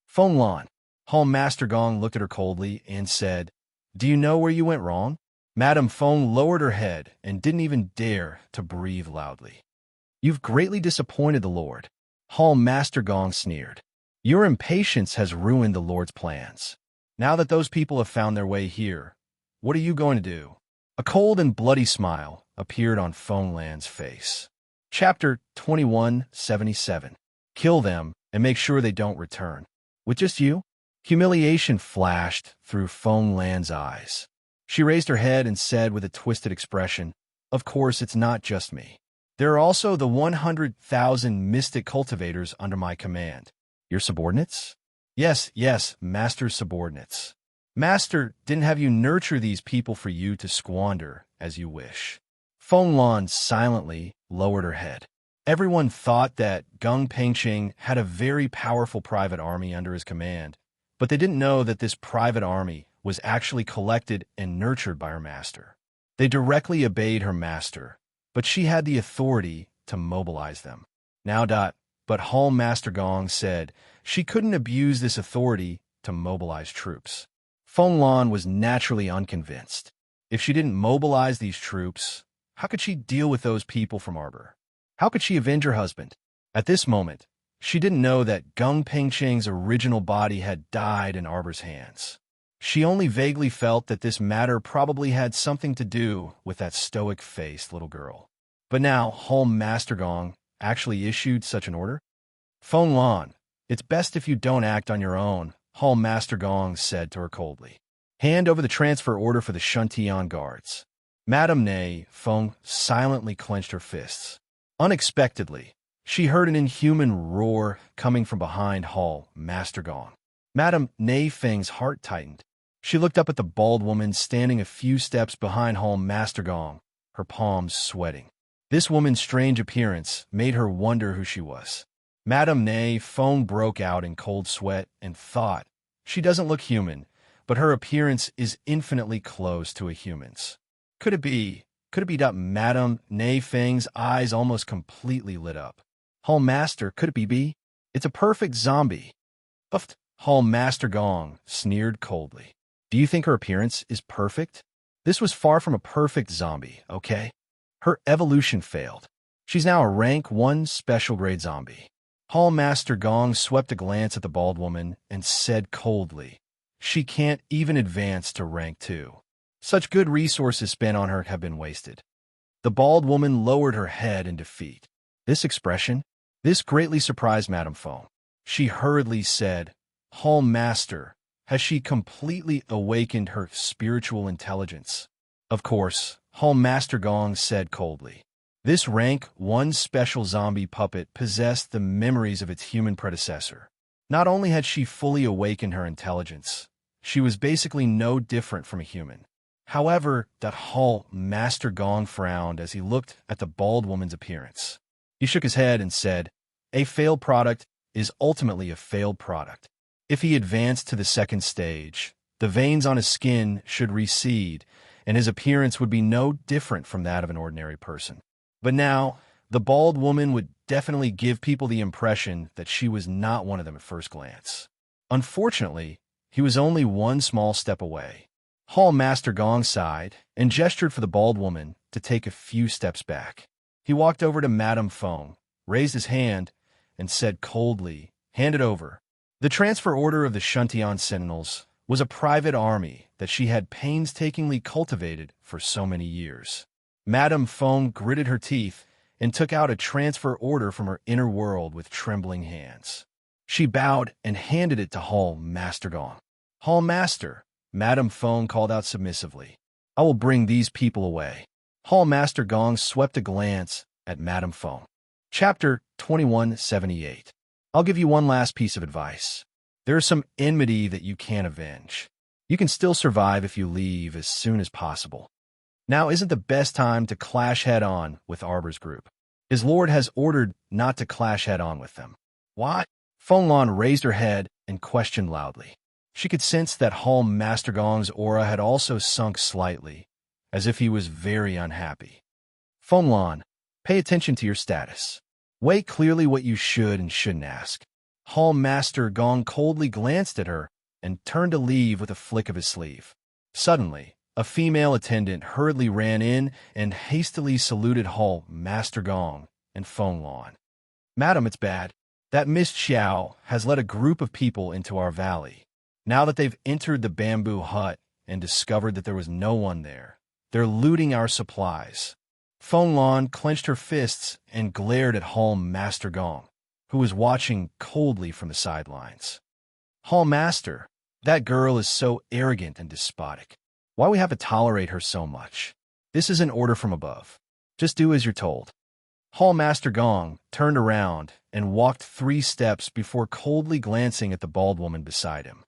"Fong Lan." Hall Master Gong looked at her coldly and said, "Do you know where you went wrong?" Madame Fong lowered her head and didn't even dare to breathe loudly. "You've greatly disappointed the Lord." Hall Master Gong sneered. "Your impatience has ruined the Lord's plans. Now that those people have found their way here, what are you going to do?" A cold and bloody smile appeared on Fong Lan's face. Chapter 2177. Kill them and make sure they don't return. With just you? Humiliation flashed through Fong Lan's eyes. She raised her head and said with a twisted expression, "Of course, it's not just me. There are also the 100,000 mystic cultivators under my command." "Your subordinates?" Yes, Master's subordinates. Master didn't have you nurture these people for you to squander as you wish. Feng Lan silently lowered her head. Everyone thought that Gung Pengqing had a very powerful private army under his command, but they didn't know that this private army was actually collected and nurtured by her master. They directly obeyed her master, but she had the authority to mobilize them. But Hall Master Gong said she couldn't abuse this authority to mobilize troops. Feng Lan was naturally unconvinced. If she didn't mobilize these troops, how could she deal with those people from Arbor? How could she avenge her husband? At this moment, she didn't know that Gung Pengqing's original body had died in Arbor's hands. She only vaguely felt that this matter probably had something to do with that stoic-faced little girl. But now, Hall Master Gong actually issued such an order? Feng Lan, it's best if you don't act on your own, Hall Master Gong said to her coldly. Hand over the transfer order for the Shuntian guards. Madame Ney Feng silently clenched her fists. Unexpectedly, she heard an inhuman roar coming from behind Hall Master Gong. Madame Ney Feng's heart tightened. She looked up at the bald woman standing a few steps behind Hall Master Gong, her palms sweating. This woman's strange appearance made her wonder who she was. Madame Ney Feng broke out in cold sweat and thought, she doesn't look human, but her appearance is infinitely close to a human's. Could it be that Madame Ney Feng's eyes almost completely lit up? Hall Master, could it be? It's a perfect zombie. Uffed. Hall Master Gong sneered coldly. Do you think her appearance is perfect? This was far from a perfect zombie, okay? Her evolution failed. She's now a rank 1 special grade zombie. Hall Master Gong swept a glance at the bald woman and said coldly, she can't even advance to rank 2. Such good resources spent on her have been wasted. The bald woman lowered her head in defeat. This expression? This greatly surprised Madame Feng. She hurriedly said, Hall Master, has she completely awakened her spiritual intelligence? Of course, Hall Master Gong said coldly. This rank 1 special zombie puppet possessed the memories of its human predecessor. Not only had she fully awakened her intelligence, she was basically no different from a human. However, that Hall Master Gong frowned as he looked at the bald woman's appearance. He shook his head and said, a failed product is ultimately a failed product. If he advanced to the second stage, the veins on his skin should recede, and his appearance would be no different from that of an ordinary person. But now, the bald woman would definitely give people the impression that she was not one of them at first glance. Unfortunately, he was only 1 small step away. Hall Master Gong sighed and gestured for the bald woman to take a few steps back. He walked over to Madame Feng, raised his hand, and said coldly, hand it over. The transfer order of the Shuntian Sentinels was a private army that she had painstakingly cultivated for so many years. Madame Feng gritted her teeth and took out a transfer order from her inner world with trembling hands. She bowed and handed it to Hall Master Gong. Hall Master, Madame Feng called out submissively. I will bring these people away. Hall Master Gong swept a glance at Madame Feng. Chapter 2178. I'll give you one last piece of advice. There is some enmity that you can't avenge. You can still survive if you leave as soon as possible. Now isn't the best time to clash head-on with Arbor's group. His lord has ordered not to clash head-on with them. What? Feng Lan raised her head and questioned loudly. She could sense that Hall Master Gong's aura had also sunk slightly, as if he was very unhappy. Feng Lan, pay attention to your status. Weigh clearly what you should and shouldn't ask. Hall Master Gong coldly glanced at her and turned to leave with a flick of his sleeve. Suddenly, a female attendant hurriedly ran in and hastily saluted Hall Master Gong and Feng Lan. Madam, it's bad. That Miss Xiao has led a group of people into our valley. Now that they've entered the bamboo hut and discovered that there was no one there, they're looting our supplies. Feng Lan clenched her fists and glared at Hall Master Gong, who was watching coldly from the sidelines. Hall Master, that girl is so arrogant and despotic. Why we have to tolerate her so much? This is an order from above. Just do as you're told. Hall Master Gong turned around and walked 3 steps before coldly glancing at the bald woman beside him.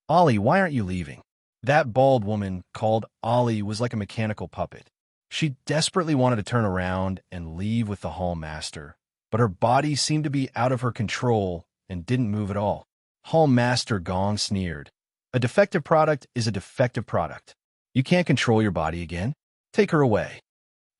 Ollie, why aren't you leaving? That bald woman, called Ollie, was like a mechanical puppet. She desperately wanted to turn around and leave with the Hall Master, but her body seemed to be out of her control and didn't move at all. Hall Master Gong sneered. A defective product is a defective product. You can't control your body again. Take her away.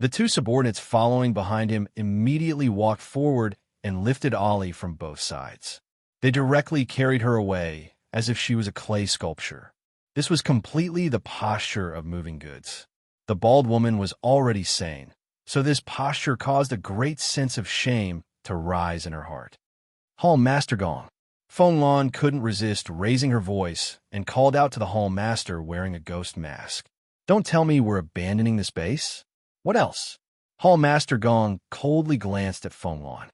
The two subordinates following behind him immediately walked forward and lifted Ollie from both sides. They directly carried her away as if she was a clay sculpture. This was completely the posture of moving goods. The bald woman was already sane, so this posture caused a great sense of shame to rise in her heart. Hall Master Gong. Feng Lan couldn't resist raising her voice and called out to the Hall Master wearing a ghost mask. Don't tell me we're abandoning this base? What else? Hall Master Gong coldly glanced at Feng Lan.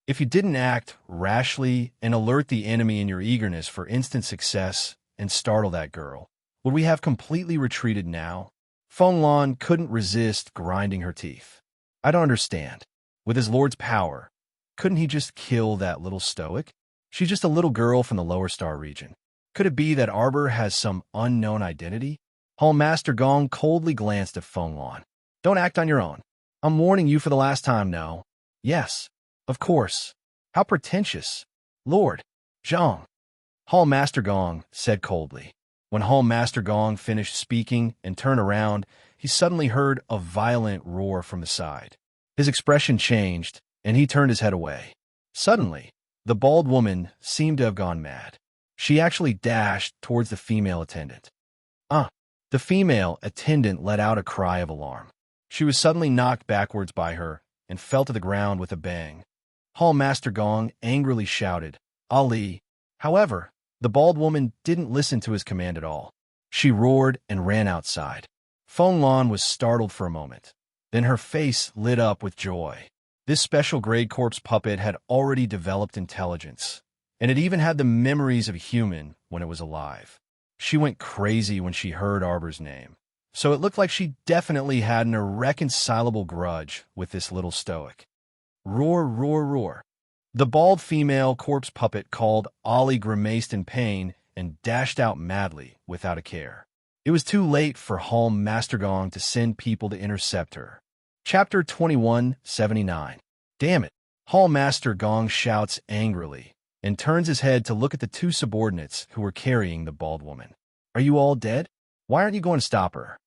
If you didn't act rashly and alert the enemy in your eagerness for instant success and startle that girl, would we have completely retreated now? Feng Lan couldn't resist grinding her teeth. I don't understand. With his lord's power, couldn't he just kill that little stoic? She's just a little girl from the lower star region. Could it be that Arbor has some unknown identity? Hall Master Gong coldly glanced at Feng Lan. Don't act on your own. I'm warning you for the last time now. Yes, of course. How pretentious. Lord Zhang. Hall Master Gong said coldly. When Hall Master Gong finished speaking and turned around, he suddenly heard a violent roar from the side. His expression changed, and he turned his head away. Suddenly, the bald woman seemed to have gone mad. She actually dashed towards the female attendant. The female attendant let out a cry of alarm. She was suddenly knocked backwards by her and fell to the ground with a bang. Hall Master Gong angrily shouted, Ali. However, the bald woman didn't listen to his command at all. She roared and ran outside. Feng Lan was startled for a moment. Then her face lit up with joy. This special grade corpse puppet had already developed intelligence, and it even had the memories of a human when it was alive. She went crazy when she heard Arbor's name, so it looked like she definitely had an irreconcilable grudge with this little stoic. Roar, roar, roar. The bald female corpse puppet called Ollie grimaced in pain and dashed out madly without a care. It was too late for Hall Master Gong to send people to intercept her. Chapter 2179. Damn it! Hall Master Gong shouts angrily and turns his head to look at the two subordinates who were carrying the bald woman. Are you all dead? Why aren't you going to stop her?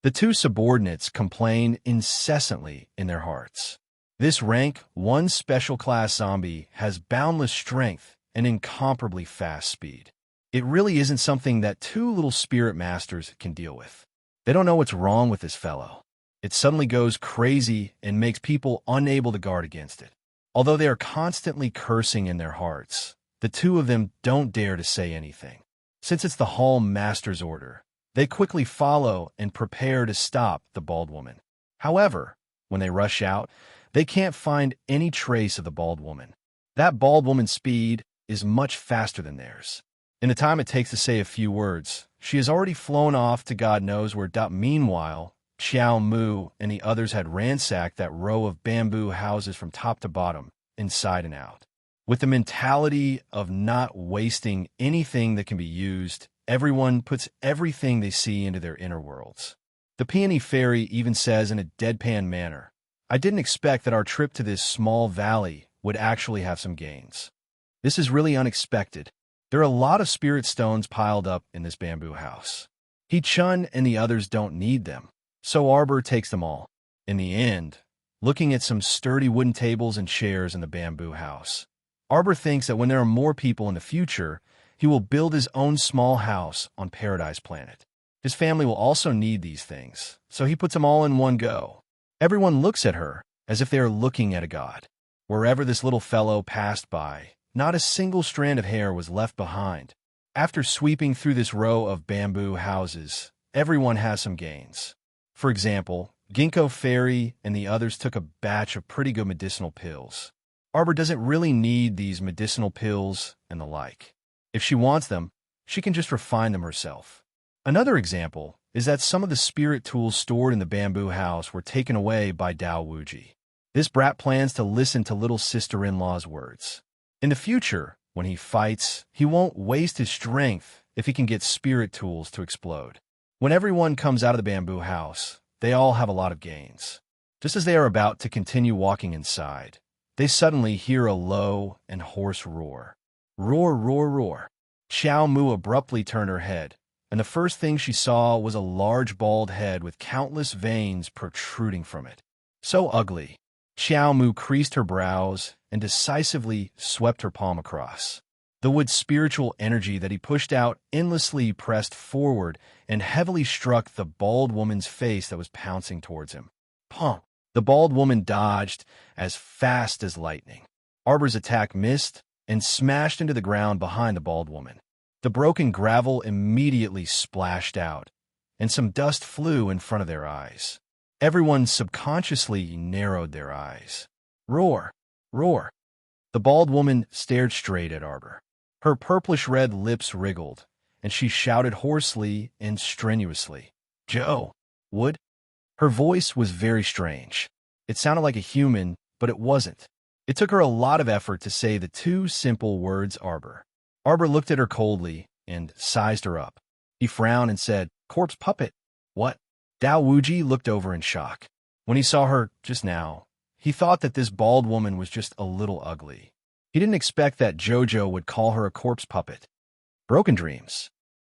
The two subordinates complain incessantly in their hearts. This rank 1 special class zombie has boundless strength and incomparably fast speed. It really isn't something that two little spirit masters can deal with. They don't know what's wrong with this fellow. It suddenly goes crazy and makes people unable to guard against it. Although they are constantly cursing in their hearts, the two of them don't dare to say anything. Since it's the Hall Master's order, they quickly follow and prepare to stop the bald woman. However, when they rush out, they can't find any trace of the bald woman. That bald woman's speed is much faster than theirs. In the time it takes to say a few words, she has already flown off to God knows where. Meanwhile, Xiao Mu and the others had ransacked that row of bamboo houses from top to bottom, inside and out. With the mentality of not wasting anything that can be used, everyone puts everything they see into their inner worlds. The Peony Fairy even says in a deadpan manner, I didn't expect that our trip to this small valley would actually have some gains. This is really unexpected. There are a lot of spirit stones piled up in this bamboo house. He Chun and the others don't need them, so Arbor takes them all. In the end, looking at some sturdy wooden tables and chairs in the bamboo house, Arbor thinks that when there are more people in the future, he will build his own small house on Paradise Planet. His family will also need these things, so he puts them all in one go. Everyone looks at her as if they are looking at a god. Wherever this little fellow passed by, not a single strand of hair was left behind. After sweeping through this row of bamboo houses, everyone has some gains. For example, Ginkgo Fairy and the others took a batch of pretty good medicinal pills. Arbor doesn't really need these medicinal pills and the like. If she wants them, she can just refine them herself. Another example is that some of the spirit tools stored in the bamboo house were taken away by Dao Wuji. This brat plans to listen to little sister-in-law's words. In the future, when he fights, he won't waste his strength if he can get spirit tools to explode. When everyone comes out of the bamboo house, they all have a lot of gains. Just as they are about to continue walking inside, they suddenly hear a low and hoarse roar. Roar, roar, roar. Xiao Mu abruptly turned her head, and the first thing she saw was a large bald head with countless veins protruding from it. So ugly. Xiao Mu creased her brows and decisively swept her palm across. The wood's spiritual energy that he pushed out endlessly pressed forward and heavily struck the bald woman's face that was pouncing towards him. Pong! The bald woman dodged as fast as lightning. Arbor's attack missed and smashed into the ground behind the bald woman. The broken gravel immediately splashed out, and some dust flew in front of their eyes. Everyone subconsciously narrowed their eyes. Roar! Roar! The bald woman stared straight at Arbor. Her purplish-red lips wriggled, and she shouted hoarsely and strenuously, "Joe! Wood?" Her voice was very strange. It sounded like a human, but it wasn't. It took her a lot of effort to say the two simple words Arbor. Arbor looked at her coldly and sized her up. He frowned and said, "Corpse puppet." "What?" Dao Wuji looked over in shock. When he saw her just now, he thought that this bald woman was just a little ugly. He didn't expect that Jojo would call her a corpse puppet. Broken Dreams.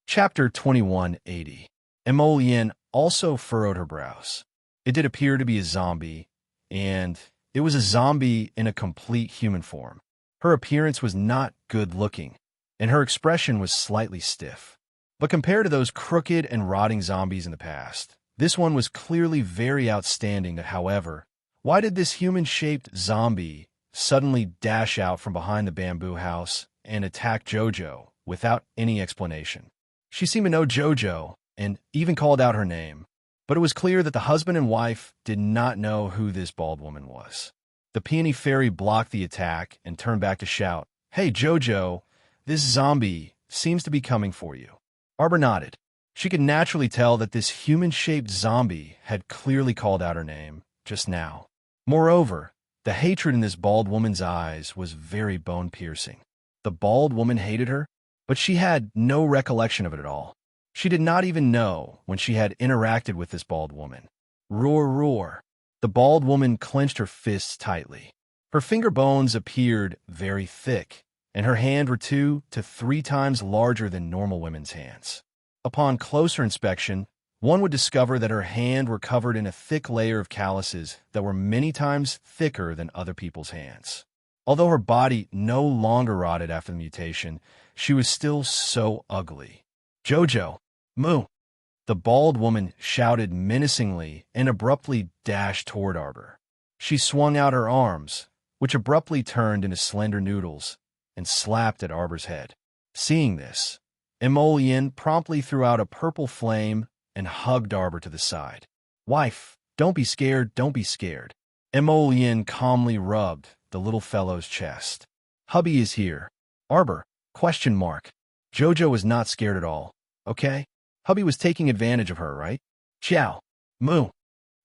Chapter 2180. Emolian also furrowed her brows. It did appear to be a zombie, and it was a zombie in a complete human form. Her appearance was not good-looking, and her expression was slightly stiff. But compared to those crooked and rotting zombies in the past, this one was clearly very outstanding. However, why did this human-shaped zombie suddenly dash out from behind the bamboo house and attack Jojo without any explanation? She seemed to know Jojo and even called out her name, but it was clear that the husband and wife did not know who this bald woman was. The peony fairy blocked the attack and turned back to shout, "Hey, Jojo, this zombie seems to be coming for you." Arbor nodded. She could naturally tell that this human-shaped zombie had clearly called out her name just now. Moreover, the hatred in this bald woman's eyes was very bone-piercing. The bald woman hated her, but she had no recollection of it at all. She did not even know when she had interacted with this bald woman. Roar, roar. The bald woman clenched her fists tightly. Her finger bones appeared very thick, and her hands were 2 to 3 times larger than normal women's hands. Upon closer inspection, one would discover that her hands were covered in a thick layer of calluses that were many times thicker than other people's hands. Although her body no longer rotted after the mutation, she was still so ugly. "Jojo! Moo!" The bald woman shouted menacingly and abruptly dashed toward Arbor. She swung out her arms, which abruptly turned into slender noodles, and slapped at Arbor's head. Seeing this, Emolian promptly threw out a purple flame and hugged Arbor to the side. "Wife, don't be scared, don't be scared." Emolian calmly rubbed the little fellow's chest. "Hubby is here." Arbor? Question mark. Jojo was not scared at all. Okay? Hubby was taking advantage of her, right? "Ciao. Moo."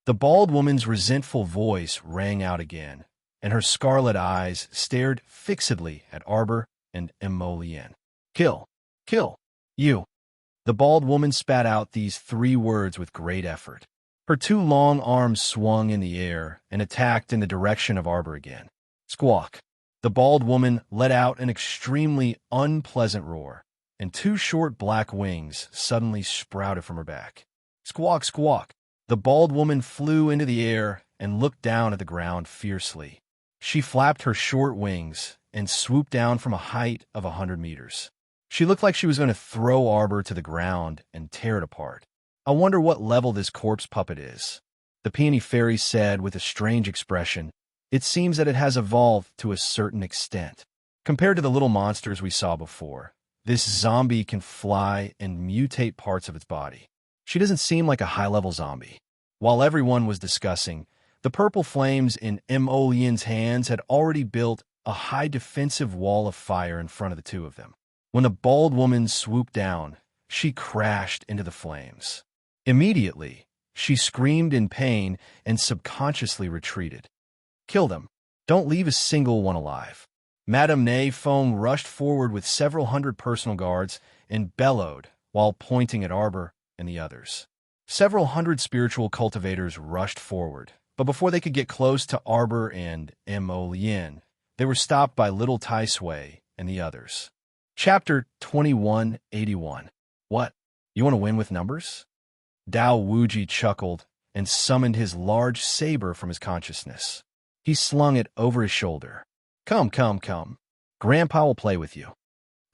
The bald woman's resentful voice rang out again, and her scarlet eyes stared fixedly at Arbor and Emolian. "Kill. Kill. You." The bald woman spat out these 3 words with great effort. Her 2 long arms swung in the air and attacked in the direction of Arbor again. Squawk. The bald woman let out an extremely unpleasant roar, and 2 short black wings suddenly sprouted from her back. Squawk, squawk. The bald woman flew into the air and looked down at the ground fiercely. She flapped her short wings and swooped down from a height of 100 meters. She looked like she was going to throw Arbor to the ground and tear it apart. "I wonder what level this corpse puppet is," the peony fairy said with a strange expression. "It seems that it has evolved to a certain extent. Compared to the little monsters we saw before, this zombie can fly and mutate parts of its body. She doesn't seem like a high-level zombie." While everyone was discussing, the purple flames in Emolian's hands had already built a high defensive wall of fire in front of the 2 of them. When the bald woman swooped down, she crashed into the flames. Immediately, she screamed in pain and subconsciously retreated. "Kill them. Don't leave a single one alive." Madame Nay Foam rushed forward with several hundred personal guards and bellowed while pointing at Arbor and the others. Several hundred spiritual cultivators rushed forward, but before they could get close to Arbor and Mo Lien, they were stopped by Little Tai Sui and the others. Chapter 2181. What? You want to win with numbers? Dao Wuji chuckled and summoned his large saber from his consciousness. He slung it over his shoulder. Come, come, come. Grandpa will play with you.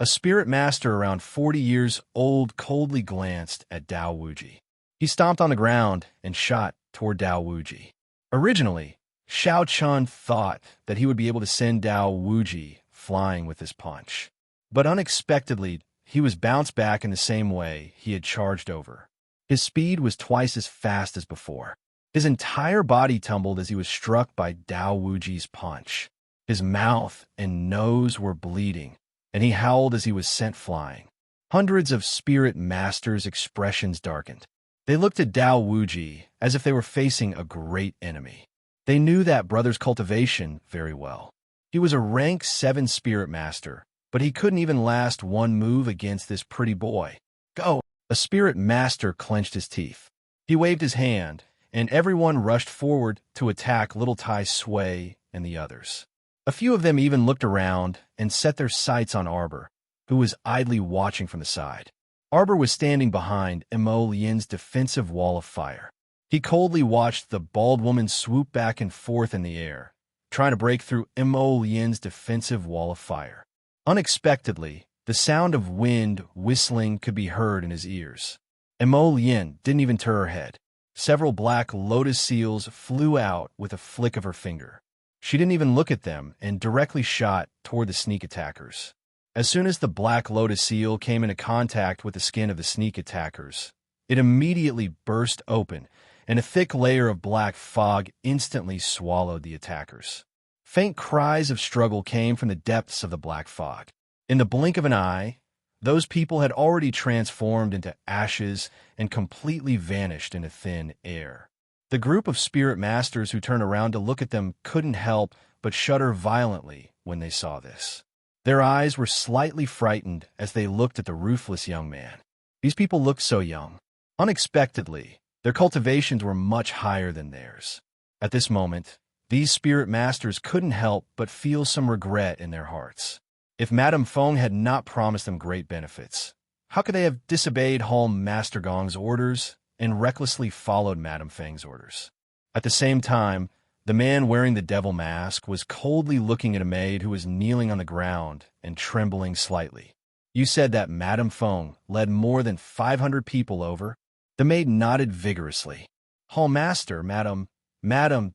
A spirit master around 40 years old coldly glanced at Dao Wuji. He stomped on the ground and shot toward Dao Wuji. Originally, Xiao Chun thought that he would be able to send Dao Wuji flying with this punch. But unexpectedly, he was bounced back in the same way he had charged over. His speed was twice as fast as before. His entire body tumbled as he was struck by Dao Wuji's punch. His mouth and nose were bleeding, and he howled as he was sent flying. Hundreds of spirit masters' expressions darkened. They looked at Dao Wuji as if they were facing a great enemy. They knew that brother's cultivation very well. He was a rank 7 spirit master, but he couldn't even last one move against this pretty boy. Go! A spirit master clenched his teeth. He waved his hand, and everyone rushed forward to attack Little Tai Sui and the others. A few of them even looked around and set their sights on Arbor, who was idly watching from the side. Arbor was standing behind Mo Lien's defensive wall of fire. He coldly watched the bald woman swoop back and forth in the air, trying to break through Mo Lien's defensive wall of fire. Unexpectedly, the sound of wind whistling could be heard in his ears. Mo Lien didn't even turn her head. Several black lotus seals flew out with a flick of her finger. She didn't even look at them and directly shot toward the sneak attackers. As soon as the black lotus seal came into contact with the skin of the sneak attackers, it immediately burst open, and a thick layer of black fog instantly swallowed the attackers. Faint cries of struggle came from the depths of the black fog. In the blink of an eye, those people had already transformed into ashes and completely vanished into thin air. The group of spirit masters who turned around to look at them couldn't help but shudder violently when they saw this. Their eyes were slightly frightened as they looked at the ruthless young man. These people looked so young. Unexpectedly, their cultivations were much higher than theirs. At this moment, these spirit masters couldn't help but feel some regret in their hearts. If Madame Feng had not promised them great benefits, how could they have disobeyed Hall Master Gong's orders and recklessly followed Madame Feng's orders? At the same time, the man wearing the devil mask was coldly looking at a maid who was kneeling on the ground and trembling slightly. You said that Madame Feng led more than 500 people over? The maid nodded vigorously. Hall Master, Madame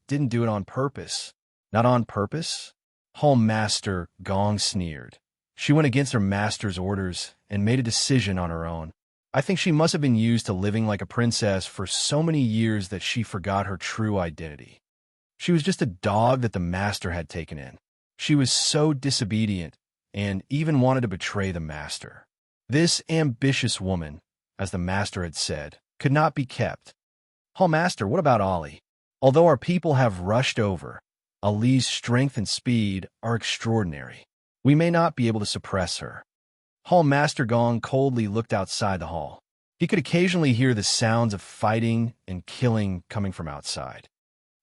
didn't do it on purpose. Not on purpose? Hall Master Gong sneered. She went against her master's orders and made a decision on her own. I think she must have been used to living like a princess for so many years that she forgot her true identity. She was just a dog that the master had taken in. She was so disobedient and even wanted to betray the master. This ambitious woman, as the master had said, could not be kept. Hall Master, what about Ollie? Although our people have rushed over, Ali's strength and speed are extraordinary. We may not be able to suppress her. Hall Master Gong coldly looked outside the hall. He could occasionally hear the sounds of fighting and killing coming from outside.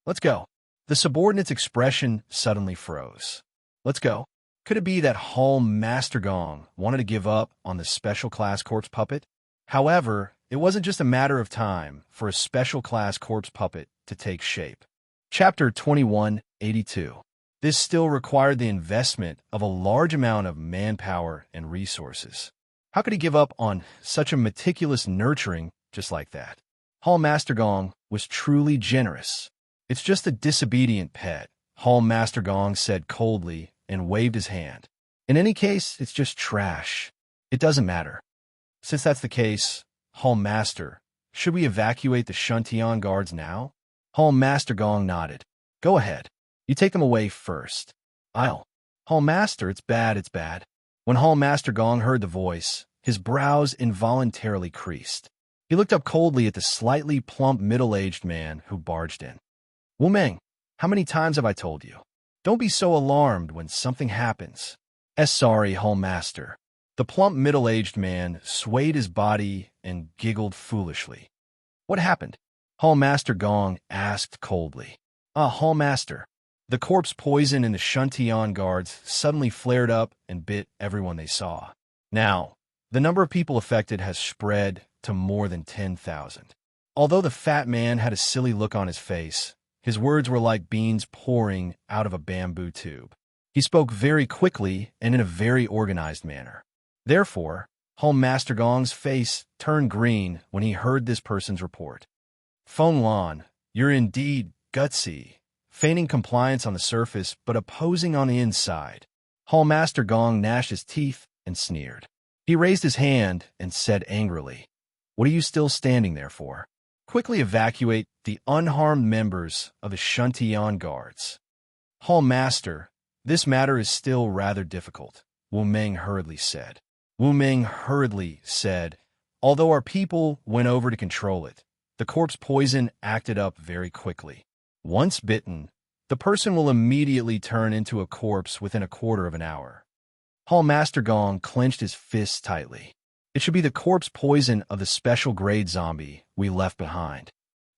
Let's go. The subordinate's expression suddenly froze. Let's go. Could it be that Hall Master Gong wanted to give up on the special class corpse puppet? However, it wasn't just a matter of time for a special class corpse puppet to take shape. Chapter 2182. This still required the investment of a large amount of manpower and resources. How could he give up on such a meticulous nurturing just like that? Hall Master Gong was truly generous. It's just a disobedient pet, Hall Master Gong said coldly and waved his hand. In any case, it's just trash. It doesn't matter. Since that's the case, Hall Master, should we evacuate the Shuntian guards now? Hall Master Gong nodded. Go ahead. You take them away first. I'll. Hall Master, it's bad, it's bad. When Hall Master Gong heard the voice, his brows involuntarily creased. He looked up coldly at the slightly plump middle-aged man who barged in. Wu Meng, how many times have I told you? Don't be so alarmed when something happens. Sorry, Hall Master. The plump middle-aged man swayed his body and giggled foolishly. What happened? Hallmaster Gong asked coldly. Hallmaster. The corpse poison in the Shuntian guards suddenly flared up and bit everyone they saw. Now, the number of people affected has spread to more than 10,000. Although the fat man had a silly look on his face, his words were like beans pouring out of a bamboo tube. He spoke very quickly and in a very organized manner. Therefore, Hallmaster Gong's face turned green when he heard this person's report. Feng Lan, you're indeed gutsy, feigning compliance on the surface but opposing on the inside. Hallmaster Gong gnashed his teeth and sneered. He raised his hand and said angrily, "What are you still standing there for? Quickly evacuate the unharmed members of the Shuntian guards." Hallmaster, this matter is still rather difficult, Wu Meng hurriedly said. Wu Meng hurriedly said, although our people went over to control it, the corpse poison acted up very quickly. Once bitten, the person will immediately turn into a corpse within a quarter of an hour. Hallmaster Gong clenched his fists tightly. It should be the corpse poison of the special grade zombie we left behind.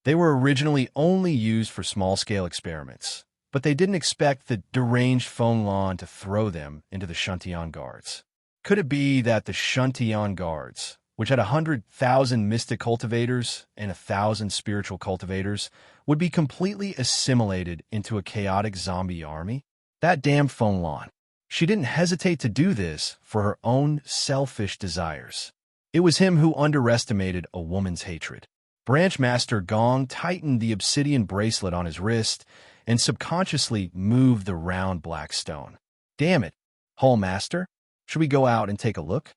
They were originally only used for small-scale experiments, but they didn't expect the deranged Feng Lan to throw them into the Shuntian guards. Could it be that the Shuntian guards, which had 100,000 mystic cultivators and 1,000 spiritual cultivators, would be completely assimilated into a chaotic zombie army? That damn Feng Lan. She didn't hesitate to do this for her own selfish desires. It was him who underestimated a woman's hatred. Branchmaster Gong tightened the obsidian bracelet on his wrist and subconsciously moved the round black stone. Damn it, Hallmaster, should we go out and take a look?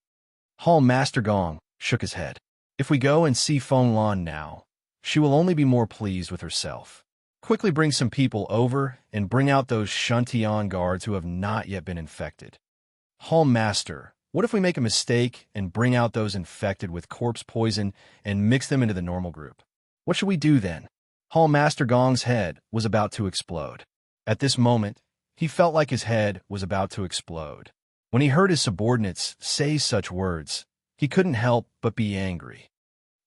Hallmaster Gong shook his head. If we go and see Feng Lan now, she will only be more pleased with herself. Quickly bring some people over and bring out those Shuntian guards who have not yet been infected. Hallmaster, what if we make a mistake and bring out those infected with corpse poison and mix them into the normal group? What should we do then? Hallmaster Gong's head was about to explode. At this moment, he felt like his head was about to explode. When he heard his subordinates say such words, he couldn't help but be angry.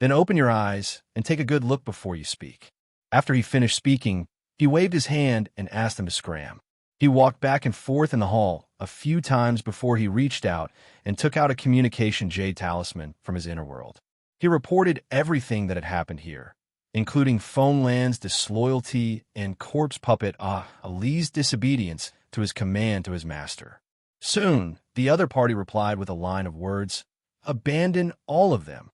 Then open your eyes and take a good look before you speak. After he finished speaking, he waved his hand and asked them to scram. He walked back and forth in the hall a few times before he reached out and took out a communication jade talisman from his inner world. He reported everything that had happened here, including Feng Lan's disloyalty and corpse puppet Ali's disobedience to his command to his master. Soon, the other party replied with a line of words, "Abandon all of them."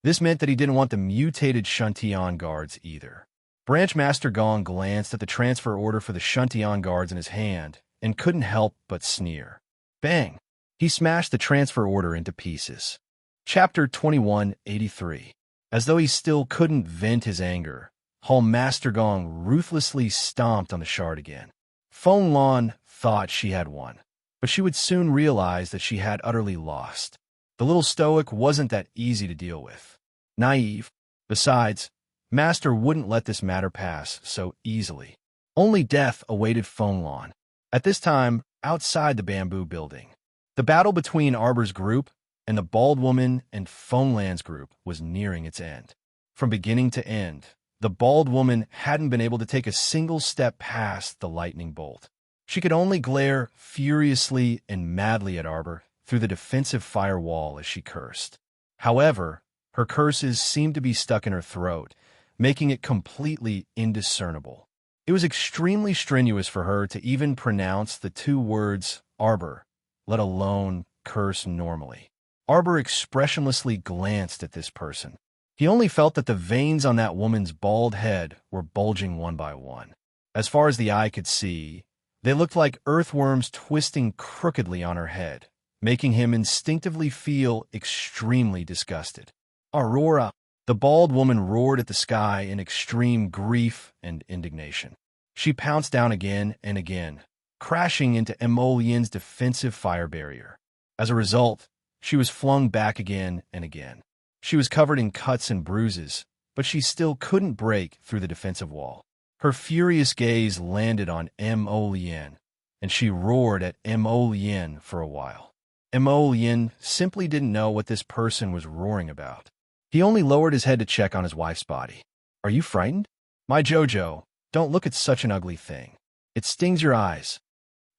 This meant that he didn't want the mutated Shuntian guards either. Branchmaster Gong glanced at the transfer order for the Shuntian guards in his hand and couldn't help but sneer. Bang! He smashed the transfer order into pieces. Chapter 2183. As though he still couldn't vent his anger, Hallmaster Gong ruthlessly stomped on the shard again. Feng Lan thought she had won, but she would soon realize that she had utterly lost. The little stoic wasn't that easy to deal with. Naive. Besides, Master wouldn't let this matter pass so easily. Only death awaited Feng Lan. At this time, outside the bamboo building, the battle between Arbor's group and the bald woman and Feng Lan's group was nearing its end. From beginning to end, the bald woman hadn't been able to take a single step past the lightning bolt. She could only glare furiously and madly at Arbor through the defensive firewall as she cursed. However, her curses seemed to be stuck in her throat, making it completely indiscernible. It was extremely strenuous for her to even pronounce the two words Arbor, let alone curse normally. Arbor expressionlessly glanced at this person. He only felt that the veins on that woman's bald head were bulging one by one. As far as the eye could see, they looked like earthworms twisting crookedly on her head, making him instinctively feel extremely disgusted. Aurora! The bald woman roared at the sky in extreme grief and indignation. She pounced down again and again, crashing into Emolien's defensive fire barrier. As a result, she was flung back again and again. She was covered in cuts and bruises, but she still couldn't break through the defensive wall. Her furious gaze landed on Emolien, and she roared at Emolien for a while. Emolien simply didn't know what this person was roaring about. He only lowered his head to check on his wife's body. Are you frightened? My Jojo, don't look at such an ugly thing. It stings your eyes.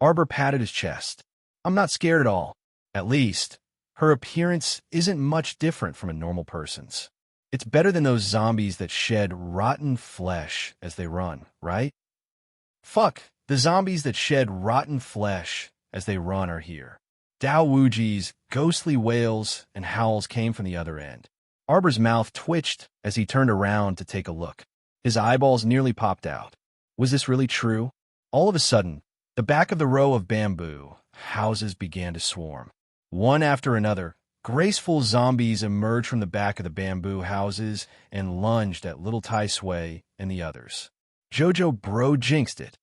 Arbor patted his chest. I'm not scared at all. At least, her appearance isn't much different from a normal person's. It's better than those zombies that shed rotten flesh as they run, right? Fuck, the zombies that shed rotten flesh as they run are here. Dao Wuji's ghostly wails and howls came from the other end. Arbor's mouth twitched as he turned around to take a look. His eyeballs nearly popped out. Was this really true? All of a sudden, the back of the row of bamboo houses began to swarm. One after another, graceful zombies emerged from the back of the bamboo houses and lunged at little Tai Sui and the others. Jojo bro jinxed it.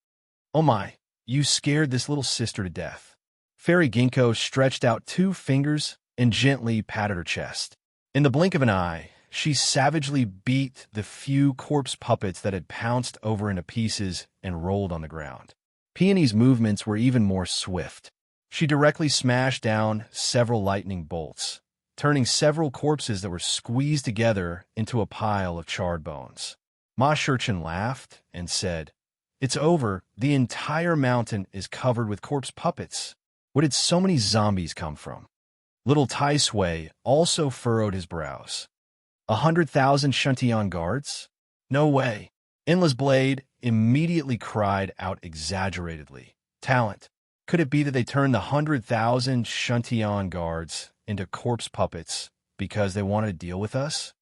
Oh my, you scared this little sister to death. Fairy Ginkgo stretched out 2 fingers and gently patted her chest. In the blink of an eye, she savagely beat the few corpse puppets that had pounced over into pieces and rolled on the ground. Peony's movements were even more swift. She directly smashed down several lightning bolts, turning several corpses that were squeezed together into a pile of charred bones. Ma Shurchin laughed and said, "It's over. The entire mountain is covered with corpse puppets. Where did so many zombies come from?" Little Tai Sui also furrowed his brows. 100,000 Shantian guards? No way. Endless Blade immediately cried out exaggeratedly. Talent. Could it be that they turned the 100,000 Shantian guards into corpse puppets because they wanted to deal with us?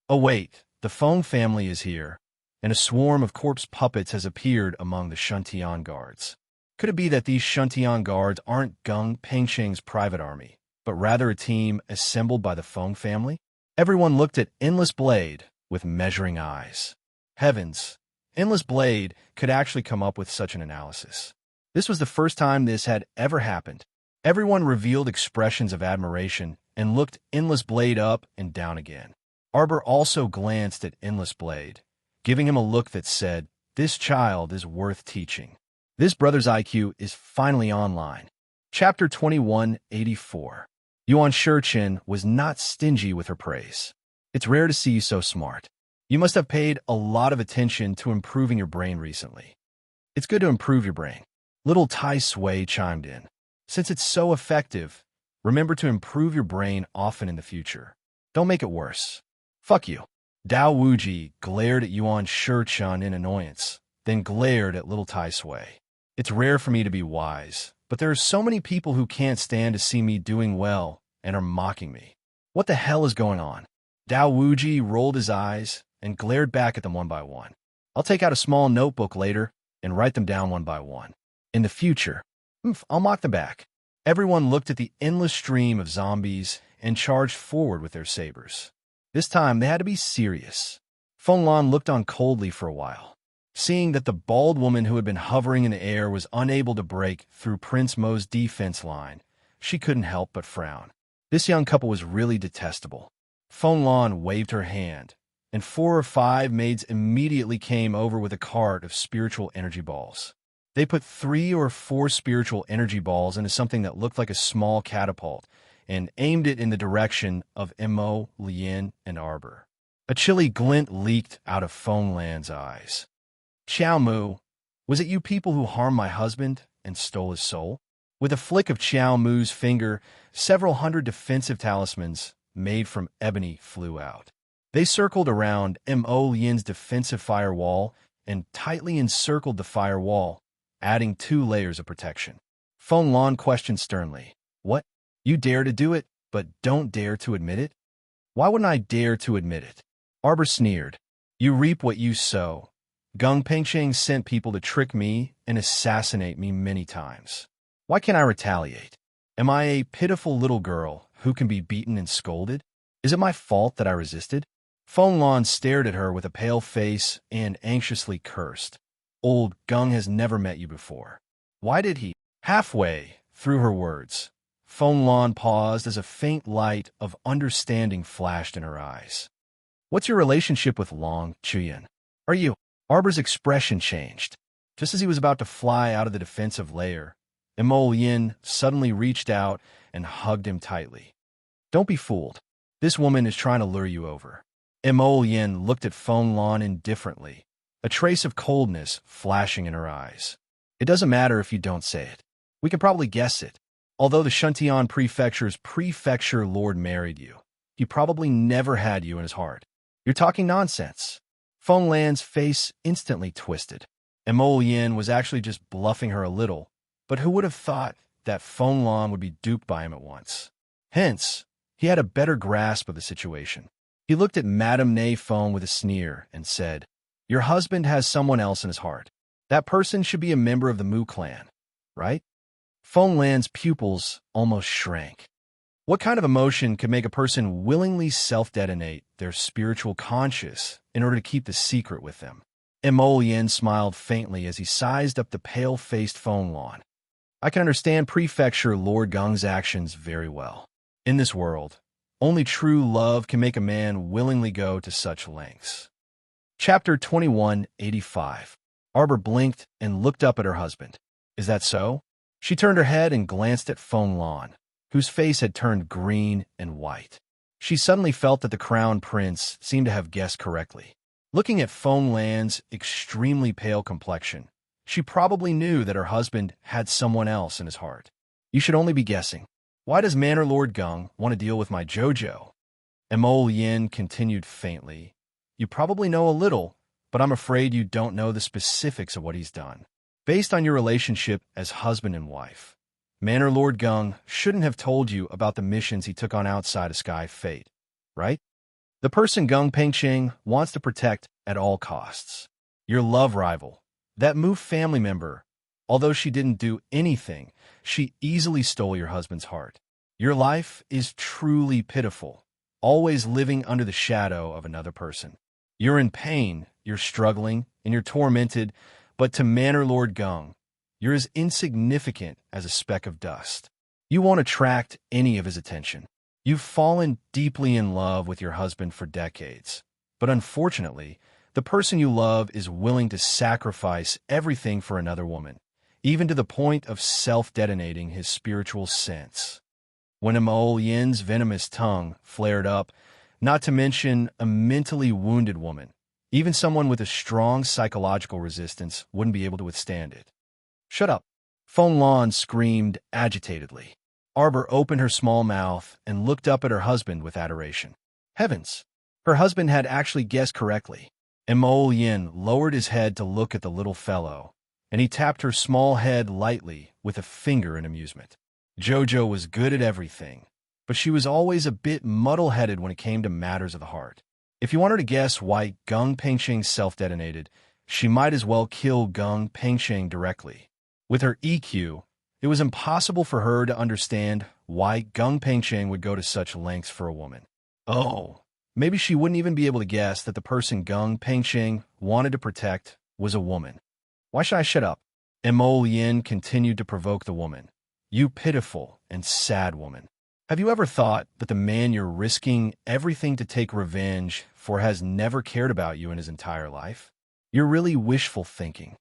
Oh wait, the Feng family is here, and a swarm of corpse puppets has appeared among the Shantian guards. Could it be that these Shantian guards aren't Gung Pengsheng's private army, but rather a team assembled by the Feng family? Everyone looked at Endless Blade with measuring eyes. Heavens, Endless Blade could actually come up with such an analysis. This was the first time this had ever happened. Everyone revealed expressions of admiration and looked Endless Blade up and down again. Arbor also glanced at Endless Blade, giving him a look that said, "This child is worth teaching." This brother's IQ is finally online. Chapter 2184. Yuan Shurchin was not stingy with her praise. It's rare to see you so smart. You must have paid a lot of attention to improving your brain recently. It's good to improve your brain. Little Tai Sui chimed in. Since it's so effective, remember to improve your brain often in the future. Don't make it worse. Fuck you. Dao Wuji glared at Yuan Shurchin in annoyance, then glared at little Tai Sui. It's rare for me to be wise, but there are so many people who can't stand to see me doing well and are mocking me. What the hell is going on? Dao Wuji rolled his eyes and glared back at them one by one. I'll take out a small notebook later and write them down one by one. In the future, I'll mock them back. Everyone looked at the endless stream of zombies and charged forward with their sabers. This time, they had to be serious. Feng Lan looked on coldly for a while. Seeing that the bald woman who had been hovering in the air was unable to break through Prince Mo's defense line, she couldn't help but frown. This young couple was really detestable. Feng Lan waved her hand, and 4 or 5 maids immediately came over with a cart of spiritual energy balls. They put 3 or 4 spiritual energy balls into something that looked like a small catapult and aimed it in the direction of Mo, Lien, and Arbor. A chilly glint leaked out of Feng Lan's eyes. Qiao Mu, was it you people who harmed my husband and stole his soul? With a flick of Qiao Mu's finger, several hundred defensive talismans made from ebony flew out. They circled around Mo Lien's defensive firewall and tightly encircled the firewall, adding 2 layers of protection. Feng Lan questioned sternly, "What? You dare to do it, but don't dare to admit it?" "Why wouldn't I dare to admit it?" Arbor sneered. "You reap what you sow. Gung Pengsheng sent people to trick me and assassinate me many times. Why can't I retaliate? Am I a pitiful little girl who can be beaten and scolded? Is it my fault that I resisted?" Feng Lan stared at her with a pale face and anxiously cursed. "Old Gung has never met you before. Why did he?" Halfway through her words, Feng Lan paused as a faint light of understanding flashed in her eyes. "What's your relationship with Long Chuyan? Are you?" Arbor's expression changed. Just as he was about to fly out of the defensive layer, Mo Yin suddenly reached out and hugged him tightly. "Don't be fooled. This woman is trying to lure you over. Mo Yin looked at Feng Lan indifferently, a trace of coldness flashing in her eyes. It doesn't matter if you don't say it. We can probably guess it. Although the Shuntian Prefecture's prefecture lord married you, he probably never had you in his heart. You're talking nonsense. Feng Lan's face instantly twisted. Mo Yin was actually just bluffing her a little, but who would have thought that Feng Lan would be duped by him at once? Hence, he had a better grasp of the situation. He looked at Madame Ney Feng with a sneer and said, "Your husband has someone else in his heart. That person should be a member of the Mu clan, right?" Feng Lan's pupils almost shrank. What kind of emotion could make a person willingly self-detonate their spiritual conscience in order to keep the secret with them? Mo Yin smiled faintly as he sized up the pale-faced Feng Lan. I can understand Prefecture Lord Gung's actions very well. In this world, only true love can make a man willingly go to such lengths. Chapter 2185. Arbor blinked and looked up at her husband. Is that so? She turned her head and glanced at Feng Lan, whose face had turned green and white. She suddenly felt that the crown prince seemed to have guessed correctly. Looking at Feng Lan's extremely pale complexion, she probably knew that her husband had someone else in his heart. You should only be guessing. Why does Manor Lord Gung want to deal with my Jojo? Mo Yin continued faintly. You probably know a little, but I'm afraid you don't know the specifics of what he's done. Based on your relationship as husband and wife, Manor Lord Gung shouldn't have told you about the missions he took on outside of Sky Fate, right? The person Gung Pengqing wants to protect at all costs. Your love rival, that Mu family member, although she didn't do anything, she easily stole your husband's heart. Your life is truly pitiful, always living under the shadow of another person. You're in pain, you're struggling, and you're tormented, but to Manor Lord Gung, you're as insignificant as a speck of dust. You won't attract any of his attention. You've fallen deeply in love with your husband for decades, but unfortunately, the person you love is willing to sacrifice everything for another woman, even to the point of self-detonating his spiritual sense. When Mo Yin's venomous tongue flared up, not to mention a mentally wounded woman, even someone with a strong psychological resistance wouldn't be able to withstand it. Shut up! Feng Lan screamed agitatedly. Arbor opened her small mouth and looked up at her husband with adoration. Heavens! Her husband had actually guessed correctly. Mo Yin lowered his head to look at the little fellow, and he tapped her small head lightly with a finger in amusement. Jojo was good at everything, but she was always a bit muddle-headed when it came to matters of the heart. If you want her to guess why Gung Pengqing self-detonated, she might as well kill Gung Pengqing directly. With her EQ, it was impossible for her to understand why Gung Pengqing would go to such lengths for a woman. Oh, maybe she wouldn't even be able to guess that the person Gung Pengqing wanted to protect was a woman. Why should I shut up? Mo Yin continued to provoke the woman. You pitiful and sad woman. Have you ever thought that the man you're risking everything to take revenge for has never cared about you in his entire life? You're really wishful thinking.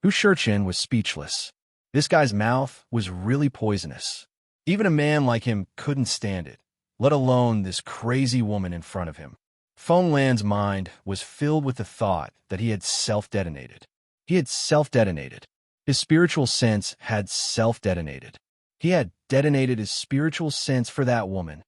Hu Shurchin was speechless. This guy's mouth was really poisonous. Even a man like him couldn't stand it, let alone this crazy woman in front of him. Feng Lan's mind was filled with the thought that he had self-detonated. He had self-detonated. His spiritual sense had self-detonated. He had detonated his spiritual sense for that woman.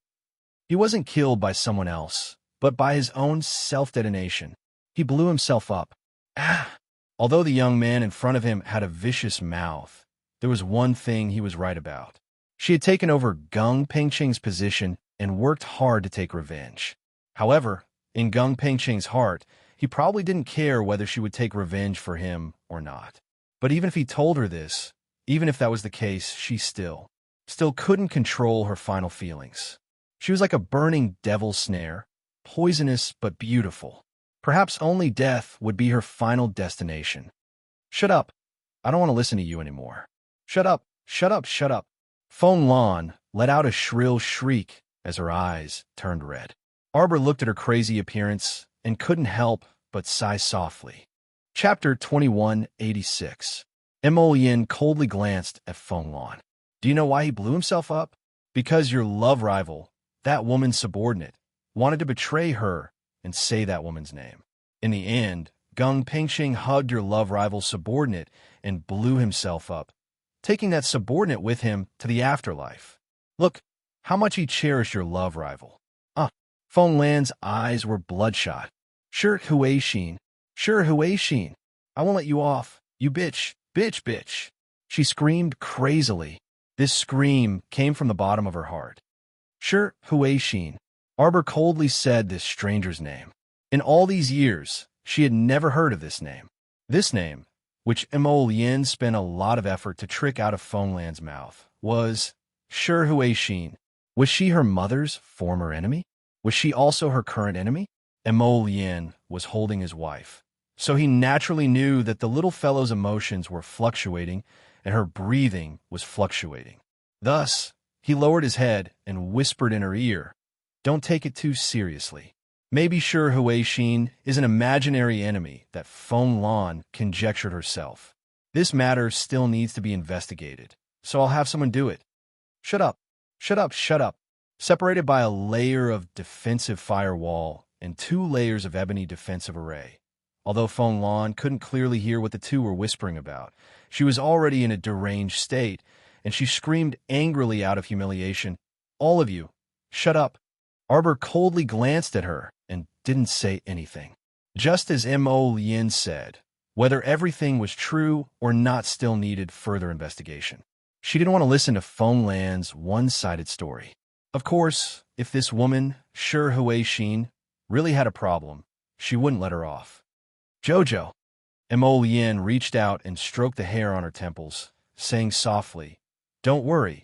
He wasn't killed by someone else, but by his own self-detonation. He blew himself up. Ah! Although the young man in front of him had a vicious mouth, there was one thing he was right about. She had taken over Gung Pengqing's position and worked hard to take revenge. However, in Gung Pengqing's heart, he probably didn't care whether she would take revenge for him or not. But even if he told her this, even if that was the case, she still couldn't control her final feelings. She was like a burning devil's snare, poisonous but beautiful. Perhaps only death would be her final destination. Shut up. I don't want to listen to you anymore. Shut up, shut up, shut up. Feng Lan let out a shrill shriek as her eyes turned red. Arbor looked at her crazy appearance and couldn't help but sigh softly. Chapter 2186. Mo Yin coldly glanced at Feng Lan. Do you know why he blew himself up? Because your love rival, that woman's subordinate, wanted to betray her and say that woman's name. In the end, Gung Pingxing hugged her love rival's subordinate and blew himself up, taking that subordinate with him to the afterlife. Look how much he cherished your love rival. Feng Lan's eyes were bloodshot. Sure, Huixin. Sure, Huixin. I won't let you off. You bitch, bitch, bitch. She screamed crazily. This scream came from the bottom of her heart. Sure, Huixin. Arbor coldly said this stranger's name. In all these years, she had never heard of this name. This name, which Mo Lien spent a lot of effort to trick out of Feng Lan's mouth, was Sure Huixin. Was she her mother's former enemy? Was she also her current enemy? Mo Lien was holding his wife, so he naturally knew that the little fellow's emotions were fluctuating and her breathing was fluctuating. Thus, he lowered his head and whispered in her ear, "Don't take it too seriously. Maybe Sure Huixin is an imaginary enemy that Feng Lan conjectured herself. This matter still needs to be investigated, so I'll have someone do it." Shut up, shut up, shut up. Separated by a layer of defensive firewall and 2 layers of ebony defensive array. Although Feng Lan couldn't clearly hear what the two were whispering about, she was already in a deranged state, and she screamed angrily out of humiliation, "All of you, shut up." Arbor coldly glanced at her and didn't say anything. Just as Mo Lien said, whether everything was true or not still needed further investigation. She didn't want to listen to Feng Lan's one-sided story. Of course, if this woman, Sure Huixin, really had a problem, she wouldn't let her off. "Jojo." Mo Lien reached out and stroked the hair on her temples, saying softly, "Don't worry,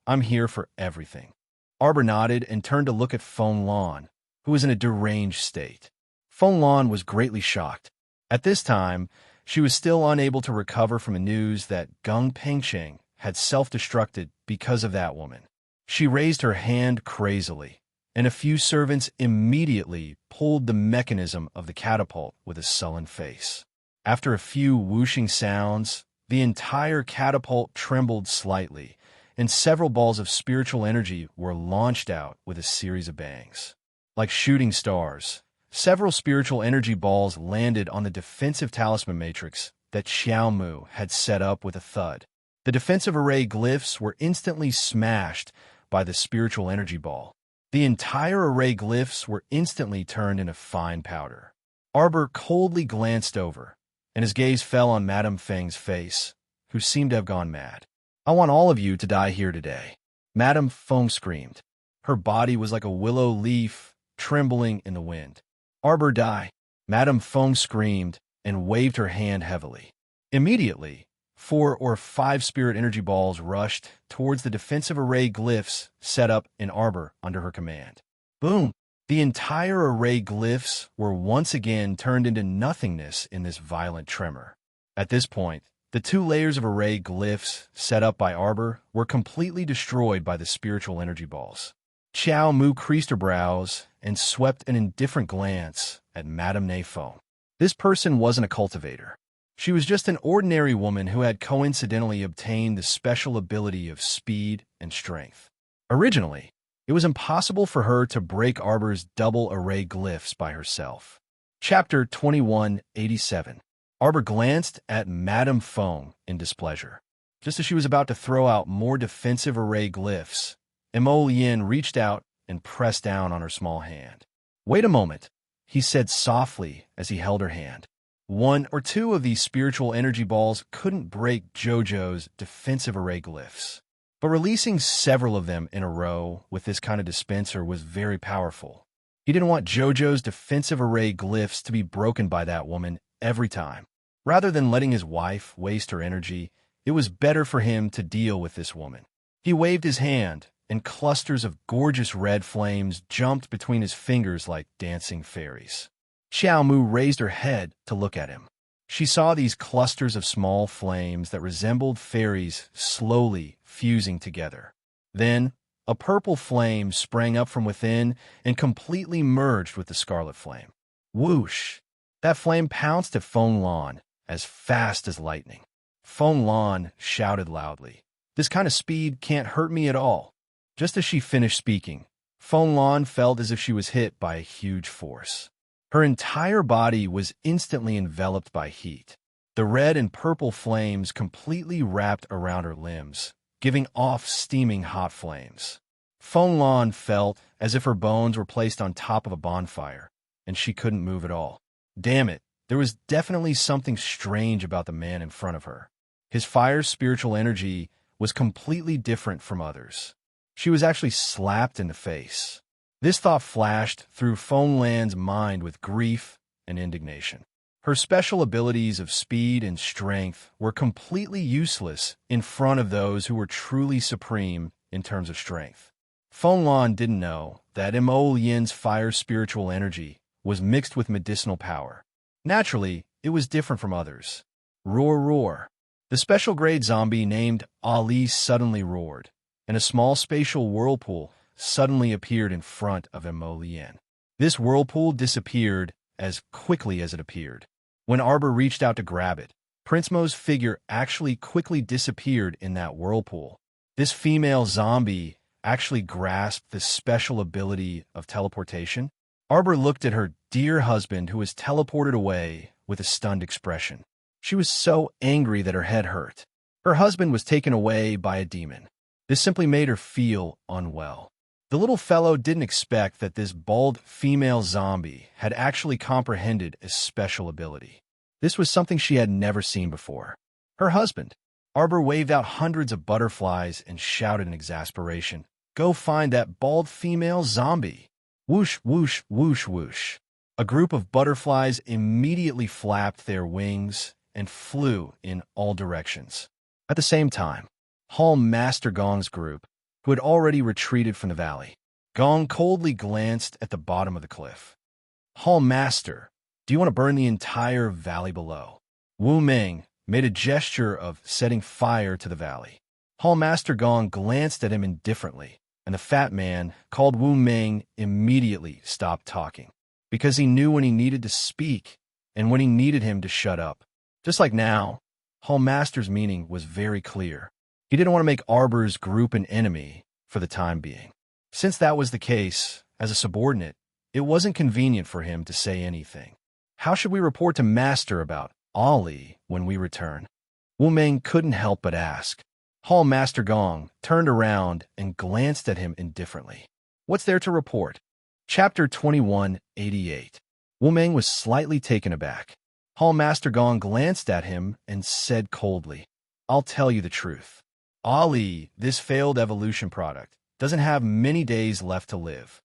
I'm here for everything." Arbor nodded and turned to look at Feng Lan, who was in a deranged state. Feng Lan was greatly shocked. At this time, she was still unable to recover from the news that Gung Pingxing had self-destructed because of that woman. She raised her hand crazily, and a few servants immediately pulled the mechanism of the catapult with a sullen face. After a few whooshing sounds, the entire catapult trembled slightly, and several balls of spiritual energy were launched out with a series of bangs. Like shooting stars, several spiritual energy balls landed on the defensive talisman matrix that Xiaomu had set up with a thud. The defensive array glyphs were instantly smashed by the spiritual energy ball. The entire array glyphs were instantly turned into fine powder. Arbor coldly glanced over, and his gaze fell on Madame Feng's face, who seemed to have gone mad. "I want all of you to die here today." Madame Feng screamed. Her body was like a willow leaf trembling in the wind. "Arbor, die." Madame Feng screamed and waved her hand heavily. Immediately, 4 or 5 spirit energy balls rushed towards the defensive array glyphs set up in Arbor under her command. Boom! The entire array glyphs were once again turned into nothingness in this violent tremor. At this point, the 2 layers of array glyphs set up by Arbor were completely destroyed by the spiritual energy balls. Qiao Mu creased her brows and swept an indifferent glance at Madame Neifeng. This person wasn't a cultivator. She was just an ordinary woman who had coincidentally obtained the special ability of speed and strength. Originally, it was impossible for her to break Arbor's double array glyphs by herself. Chapter 2187. Arbor glanced at Madame Feng in displeasure. Just as she was about to throw out more defensive array glyphs, Mo Lien reached out and pressed down on her small hand. "Wait a moment," he said softly as he held her hand. 1 or 2 of these spiritual energy balls couldn't break Jojo's defensive array glyphs, but releasing several of them in a row with this kind of dispenser was very powerful. He didn't want Jojo's defensive array glyphs to be broken by that woman every time. Rather than letting his wife waste her energy, it was better for him to deal with this woman. He waved his hand, and clusters of gorgeous red flames jumped between his fingers like dancing fairies. Xiao Mu raised her head to look at him. She saw these clusters of small flames that resembled fairies slowly fusing together. Then, a purple flame sprang up from within and completely merged with the scarlet flame. Whoosh! That flame pounced at Feng Lan as fast as lightning. Feng Lan shouted loudly, "This kind of speed can't hurt me at all." Just as she finished speaking, Fong Lan felt as if she was hit by a huge force. Her entire body was instantly enveloped by heat. The red and purple flames completely wrapped around her limbs, giving off steaming hot flames. Fong Lan felt as if her bones were placed on top of a bonfire, and she couldn't move at all. Damn it, there was definitely something strange about the man in front of her. His fire's spiritual energy was completely different from others. She was actually slapped in the face. This thought flashed through Fong Lan's mind with grief and indignation. Her special abilities of speed and strength were completely useless in front of those who were truly supreme in terms of strength. Fong Lan didn't know that Mo Lian's fire spiritual energy was mixed with medicinal power. Naturally, it was different from others. Roar, roar. The special grade zombie named Ali suddenly roared, and a small spatial whirlpool suddenly appeared in front of Mo Lian. This whirlpool disappeared as quickly as it appeared. When Arbor reached out to grab it, Prince Mo's figure actually quickly disappeared in that whirlpool. This female zombie actually grasped the special ability of teleportation. Arbor looked at her dear husband who was teleported away with a stunned expression. She was so angry that her head hurt. Her husband was taken away by a demon. This simply made her feel unwell. The little fellow didn't expect that this bald female zombie had actually comprehended a special ability. This was something she had never seen before. Her husband. Arbor waved out hundreds of butterflies and shouted in exasperation, "Go find that bald female zombie!" Whoosh, whoosh, whoosh, whoosh. A group of butterflies immediately flapped their wings and flew in all directions. At the same time, Hall Master Gong's group, who had already retreated from the valley. Gong coldly glanced at the bottom of the cliff. "Hall Master, do you want to burn the entire valley below?" Wu Ming made a gesture of setting fire to the valley. Hall Master Gong glanced at him indifferently, and the fat man, called Wu Ming, immediately stopped talking, because he knew when he needed to speak and when he needed him to shut up. Just like now, Hall Master's meaning was very clear. He didn't want to make Arbor's group an enemy for the time being. Since that was the case, as a subordinate, it wasn't convenient for him to say anything. How should we report to Master about Ali when we return? Wu Ming couldn't help but ask. Hall Master Gong turned around and glanced at him indifferently. What's there to report? Chapter 2188. Wu Ming was slightly taken aback. Hall Master Gong glanced at him and said coldly, "I'll tell you the truth. Ali, this failed evolution product, doesn't have many days left to live."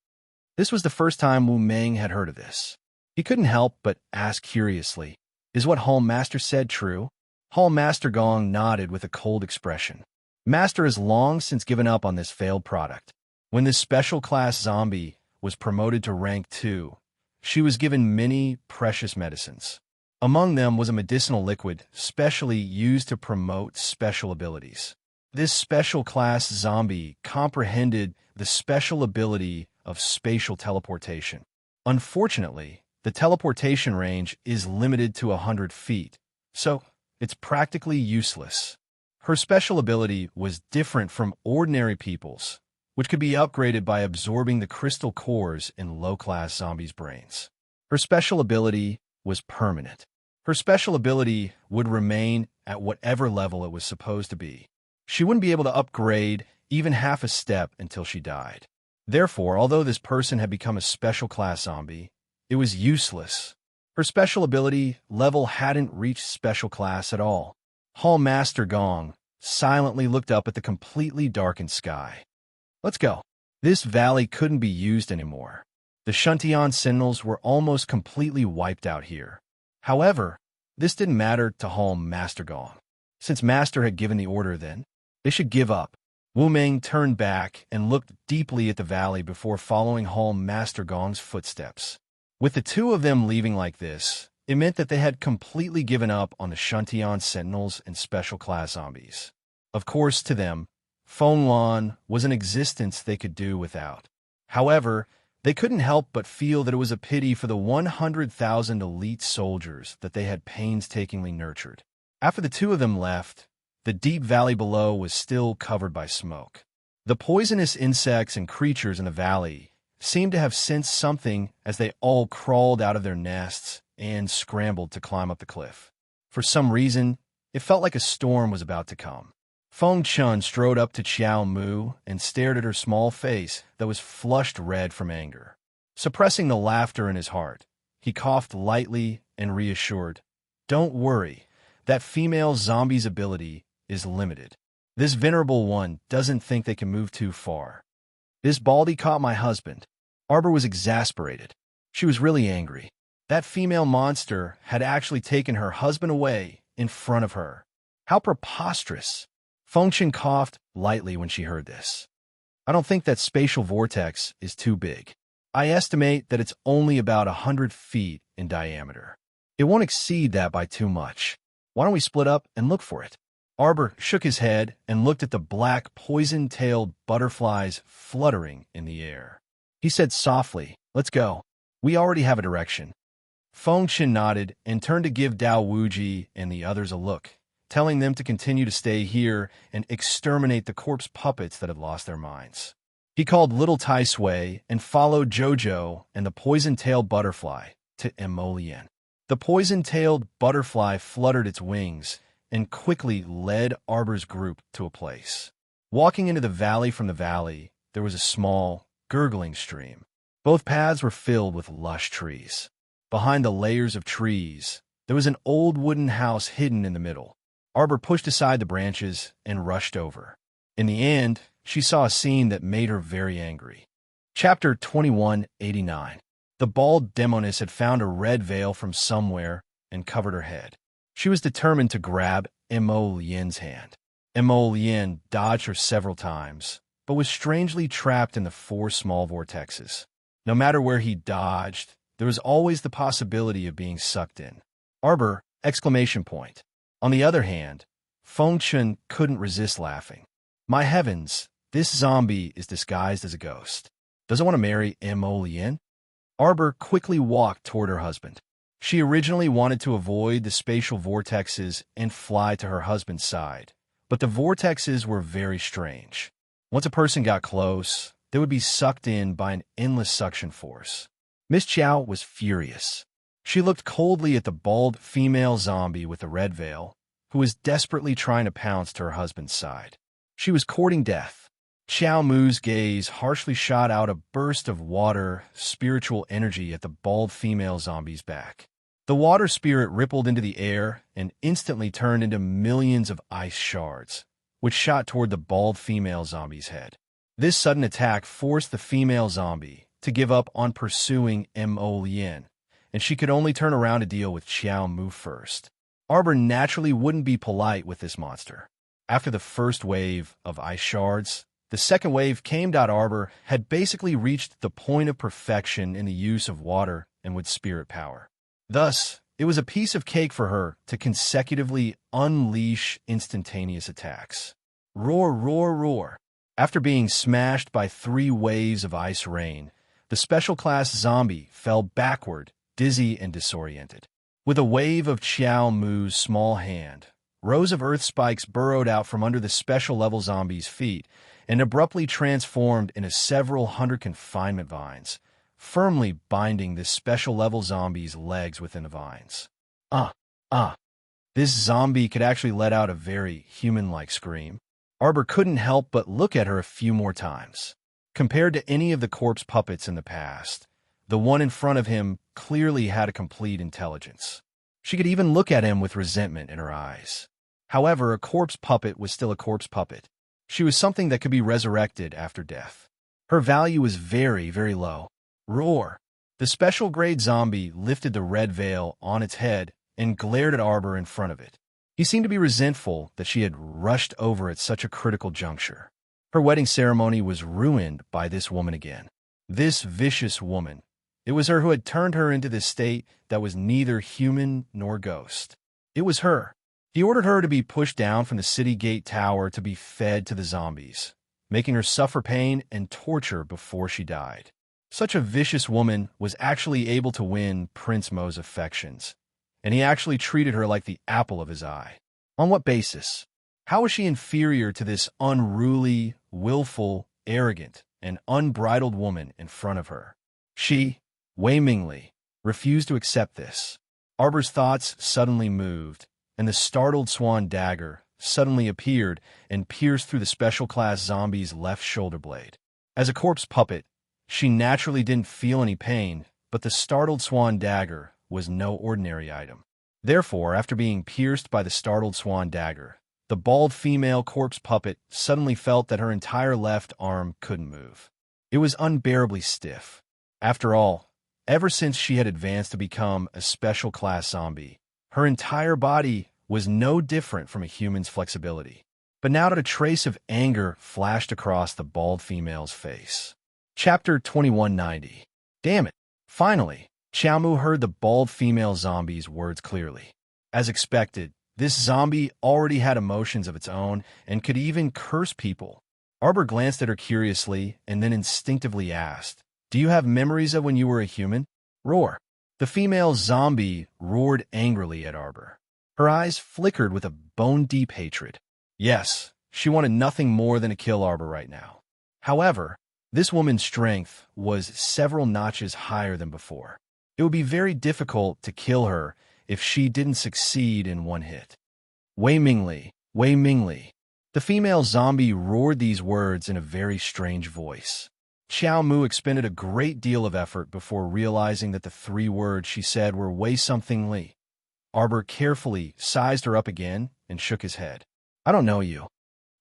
This was the first time Wu Ming had heard of this. He couldn't help but ask curiously, "Is what Hall Master said true?" Hall Master Gong nodded with a cold expression. Master has long since given up on this failed product. When this special class zombie was promoted to rank 2, she was given many precious medicines. Among them was a medicinal liquid specially used to promote special abilities. This special class zombie comprehended the special ability of spatial teleportation. Unfortunately, the teleportation range is limited to 100 feet, so it's practically useless. Her special ability was different from ordinary people's, which could be upgraded by absorbing the crystal cores in low-class zombies' brains. Her special ability was permanent. Her special ability would remain at whatever level it was supposed to be. She wouldn't be able to upgrade even half a step until she died. Therefore, although this person had become a special class zombie, it was useless. Her special ability level hadn't reached special class at all. Hall Master Gong silently looked up at the completely darkened sky. "Let's go." This valley couldn't be used anymore. The Shuntian Sentinels were almost completely wiped out here. However, this didn't matter to Hall Master Gong. Since Master had given the order then, they should give up. Wu Ming turned back and looked deeply at the valley before following Hall Master Gong's footsteps. With the two of them leaving like this, it meant that they had completely given up on the Shuntian Sentinels and special class zombies. Of course, to them, Fong Lan was an existence they could do without. However, they couldn't help but feel that it was a pity for the 100,000 elite soldiers that they had painstakingly nurtured. After the two of them left, the deep valley below was still covered by smoke. The poisonous insects and creatures in the valley seemed to have sensed something as they all crawled out of their nests and scrambled to climb up the cliff. For some reason, it felt like a storm was about to come. Feng Chun strode up to Qiao Mu and stared at her small face that was flushed red from anger. Suppressing the laughter in his heart, he coughed lightly and reassured, "Don't worry, that female zombie's ability is limited. This venerable one doesn't think they can move too far." "This baldy caught my husband." Arbor was exasperated. She was really angry. That female monster had actually taken her husband away in front of her. How preposterous! Feng Chun coughed lightly when she heard this. "I don't think that spatial vortex is too big. I estimate that it's only about 100 feet in diameter. It won't exceed that by too much. Why don't we split up and look for it?" Arbor shook his head and looked at the black, poison-tailed butterflies fluttering in the air. He said softly, "Let's go. We already have a direction." Feng Chun nodded and turned to give Dao Wuji and the others a look, telling them to continue to stay here and exterminate the corpse puppets that had lost their minds. He called little Tai Sui and followed Jojo and the poison-tailed butterfly to Emolien. The poison-tailed butterfly fluttered its wings and quickly led Arbor's group to a place. Walking into the valley from the valley, there was a small, gurgling stream. Both paths were filled with lush trees. Behind the layers of trees, there was an old wooden house hidden in the middle. Arbor pushed aside the branches and rushed over. In the end, she saw a scene that made her very angry. Chapter 2189. The bald demoness had found a red veil from somewhere and covered her head. She was determined to grab Emolien's hand. Emolien dodged her several times, but was strangely trapped in the 4 small vortexes. No matter where he dodged, there was always the possibility of being sucked in. Arbor! Exclamation point. On the other hand, Feng Chun couldn't resist laughing. My heavens, this zombie is disguised as a ghost. Does it want to marry Emolien? Arbor quickly walked toward her husband. She originally wanted to avoid the spatial vortexes and fly to her husband's side, but the vortexes were very strange. Once a person got close, they would be sucked in by an endless suction force. Miss Chow was furious. She looked coldly at the bald female zombie with the red veil, who was desperately trying to pounce to her husband's side. She was courting death. Qiao Mu's gaze harshly shot out a burst of water, spiritual energy at the bald female zombie's back. The water spirit rippled into the air and instantly turned into millions of ice shards, which shot toward the bald female zombie's head. This sudden attack forced the female zombie to give up on pursuing Emolien, and she could only turn around to deal with Qiao Mu first. Arbor naturally wouldn't be polite with this monster. After the first wave of ice shards, the second wave came. Arbor had basically reached the point of perfection in the use of water and with spirit power. Thus, it was a piece of cake for her to consecutively unleash instantaneous attacks. Roar, roar, roar. After being smashed by 3 waves of ice rain, the special class zombie fell backward, dizzy and disoriented. With a wave of Qiao Mu's small hand, rows of earth spikes burrowed out from under the special level zombie's feet and abruptly transformed into several hundred confinement vines, firmly binding this special level zombie's legs within the vines. This zombie could actually let out a very human-like scream. Arbor couldn't help but look at her a few more times. Compared to any of the corpse puppets in the past, the one in front of him clearly had a complete intelligence. She could even look at him with resentment in her eyes. However, a corpse puppet was still a corpse puppet. She was something that could be resurrected after death. Her value was very, very low. Roar! The special grade zombie lifted the red veil on its head and glared at Arbor in front of it. He seemed to be resentful that she had rushed over at such a critical juncture. Her wedding ceremony was ruined by this woman again. This vicious woman. It was her who had turned her into this state that was neither human nor ghost. It was her. He ordered her to be pushed down from the city gate tower to be fed to the zombies, making her suffer pain and torture before she died. Such a vicious woman was actually able to win Prince Mo's affections, and he actually treated her like the apple of his eye. On what basis? How was she inferior to this unruly, willful, arrogant, an unbridled woman in front of her. She, Wei Mingli, refused to accept this. Arbor's thoughts suddenly moved, and the startled swan dagger suddenly appeared and pierced through the special class zombie's left shoulder blade. As a corpse puppet, she naturally didn't feel any pain, but the startled swan dagger was no ordinary item. Therefore, after being pierced by the startled swan dagger, the bald female corpse puppet suddenly felt that her entire left arm couldn't move. It was unbearably stiff. After all, ever since she had advanced to become a special class zombie, her entire body was no different from a human's flexibility. But now that a trace of anger flashed across the bald female's face. Chapter 2190. Damn it. Finally, Xiaomu heard the bald female zombie's words clearly. As expected, this zombie already had emotions of its own and could even curse people. Arbor glanced at her curiously and then instinctively asked, "Do you have memories of when you were a human?" Roar. The female zombie roared angrily at Arbor. Her eyes flickered with a bone-deep hatred. Yes, she wanted nothing more than to kill Arbor right now. However, this woman's strength was several notches higher than before. It would be very difficult to kill her if she didn't succeed in one hit. Wei Mingli, Wei Mingli. The female zombie roared these words in a very strange voice. Xiao Mu expended a great deal of effort before realizing that the three words she said were Wei something Li. Arbor carefully sized her up again and shook his head. "I don't know you."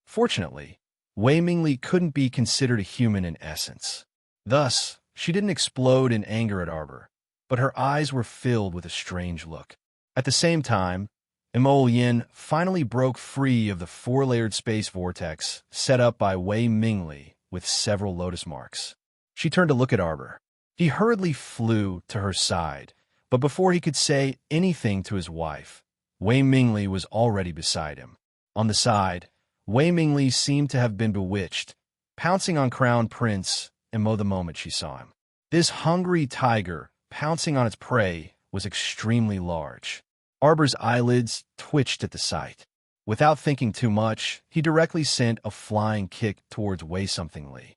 Fortunately, Wei Mingli couldn't be considered a human in essence. Thus, she didn't explode in anger at Arbor, but her eyes were filled with a strange look. At the same time, Imol Yin finally broke free of the four-layered space vortex set up by Wei Mingli with several lotus marks. She turned to look at Arbor. He hurriedly flew to her side, but before he could say anything to his wife, Wei Mingli was already beside him. On the side, Wei Mingli seemed to have been bewitched, pouncing on Crown Prince Imo the moment she saw him. This hungry tiger, pouncing on its prey, was extremely large. Arbor's eyelids twitched at the sight. Without thinking too much, he directly sent a flying kick towards Wei something Li.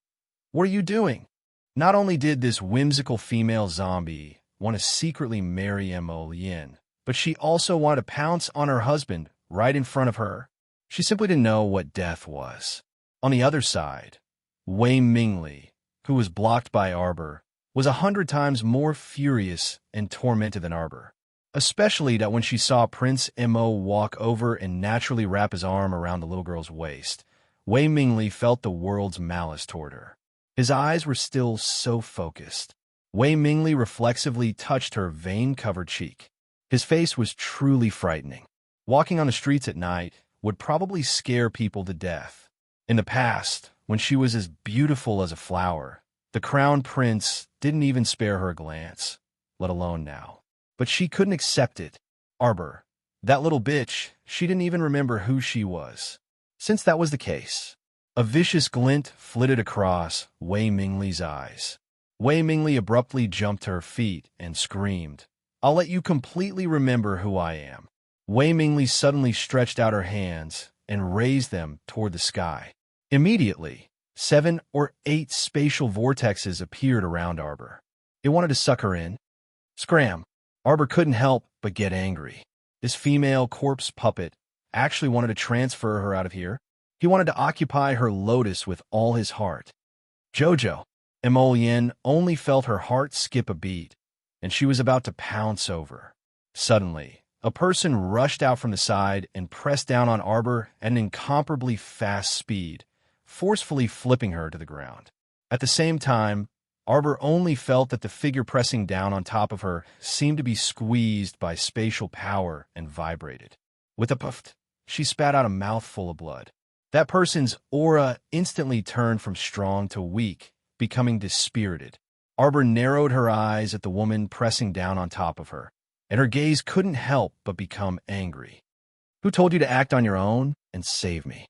"What are you doing?" Not only did this whimsical female zombie want to secretly marry Mo Yin, but she also wanted to pounce on her husband right in front of her. She simply didn't know what death was. On the other side, Wei Mingli, who was blocked by Arbor, was 100 times more furious and tormented than Arbor. Especially that when she saw Prince Mo walk over and naturally wrap his arm around the little girl's waist, Wei Mingli felt the world's malice toward her. His eyes were still so focused. Wei Mingli reflexively touched her vein-covered cheek. His face was truly frightening. Walking on the streets at night would probably scare people to death. In the past, when she was as beautiful as a flower, the crown prince didn't even spare her a glance, let alone now. But she couldn't accept it. Arbor, that little bitch, she didn't even remember who she was. Since that was the case, a vicious glint flitted across Wei Mingli's eyes. Wei Mingli abruptly jumped to her feet and screamed, "I'll let you completely remember who I am." Wei Mingli suddenly stretched out her hands and raised them toward the sky. Immediately, 7 or 8 spatial vortexes appeared around Arbor. It wanted to suck her in. Scram! Arbor couldn't help but get angry. This female corpse puppet actually wanted to transfer her out of here. He wanted to occupy her lotus with all his heart. Jojo, Emolienne only felt her heart skip a beat, and she was about to pounce over. Suddenly, a person rushed out from the side and pressed down on Arbor at an incomparably fast speed, forcefully flipping her to the ground. At the same time, Arbor only felt that the figure pressing down on top of her seemed to be squeezed by spatial power and vibrated. With a puff, she spat out a mouthful of blood. That person's aura instantly turned from strong to weak, becoming dispirited. Arbor narrowed her eyes at the woman pressing down on top of her, and her gaze couldn't help but become angry. "Who told you to act on your own and save me?"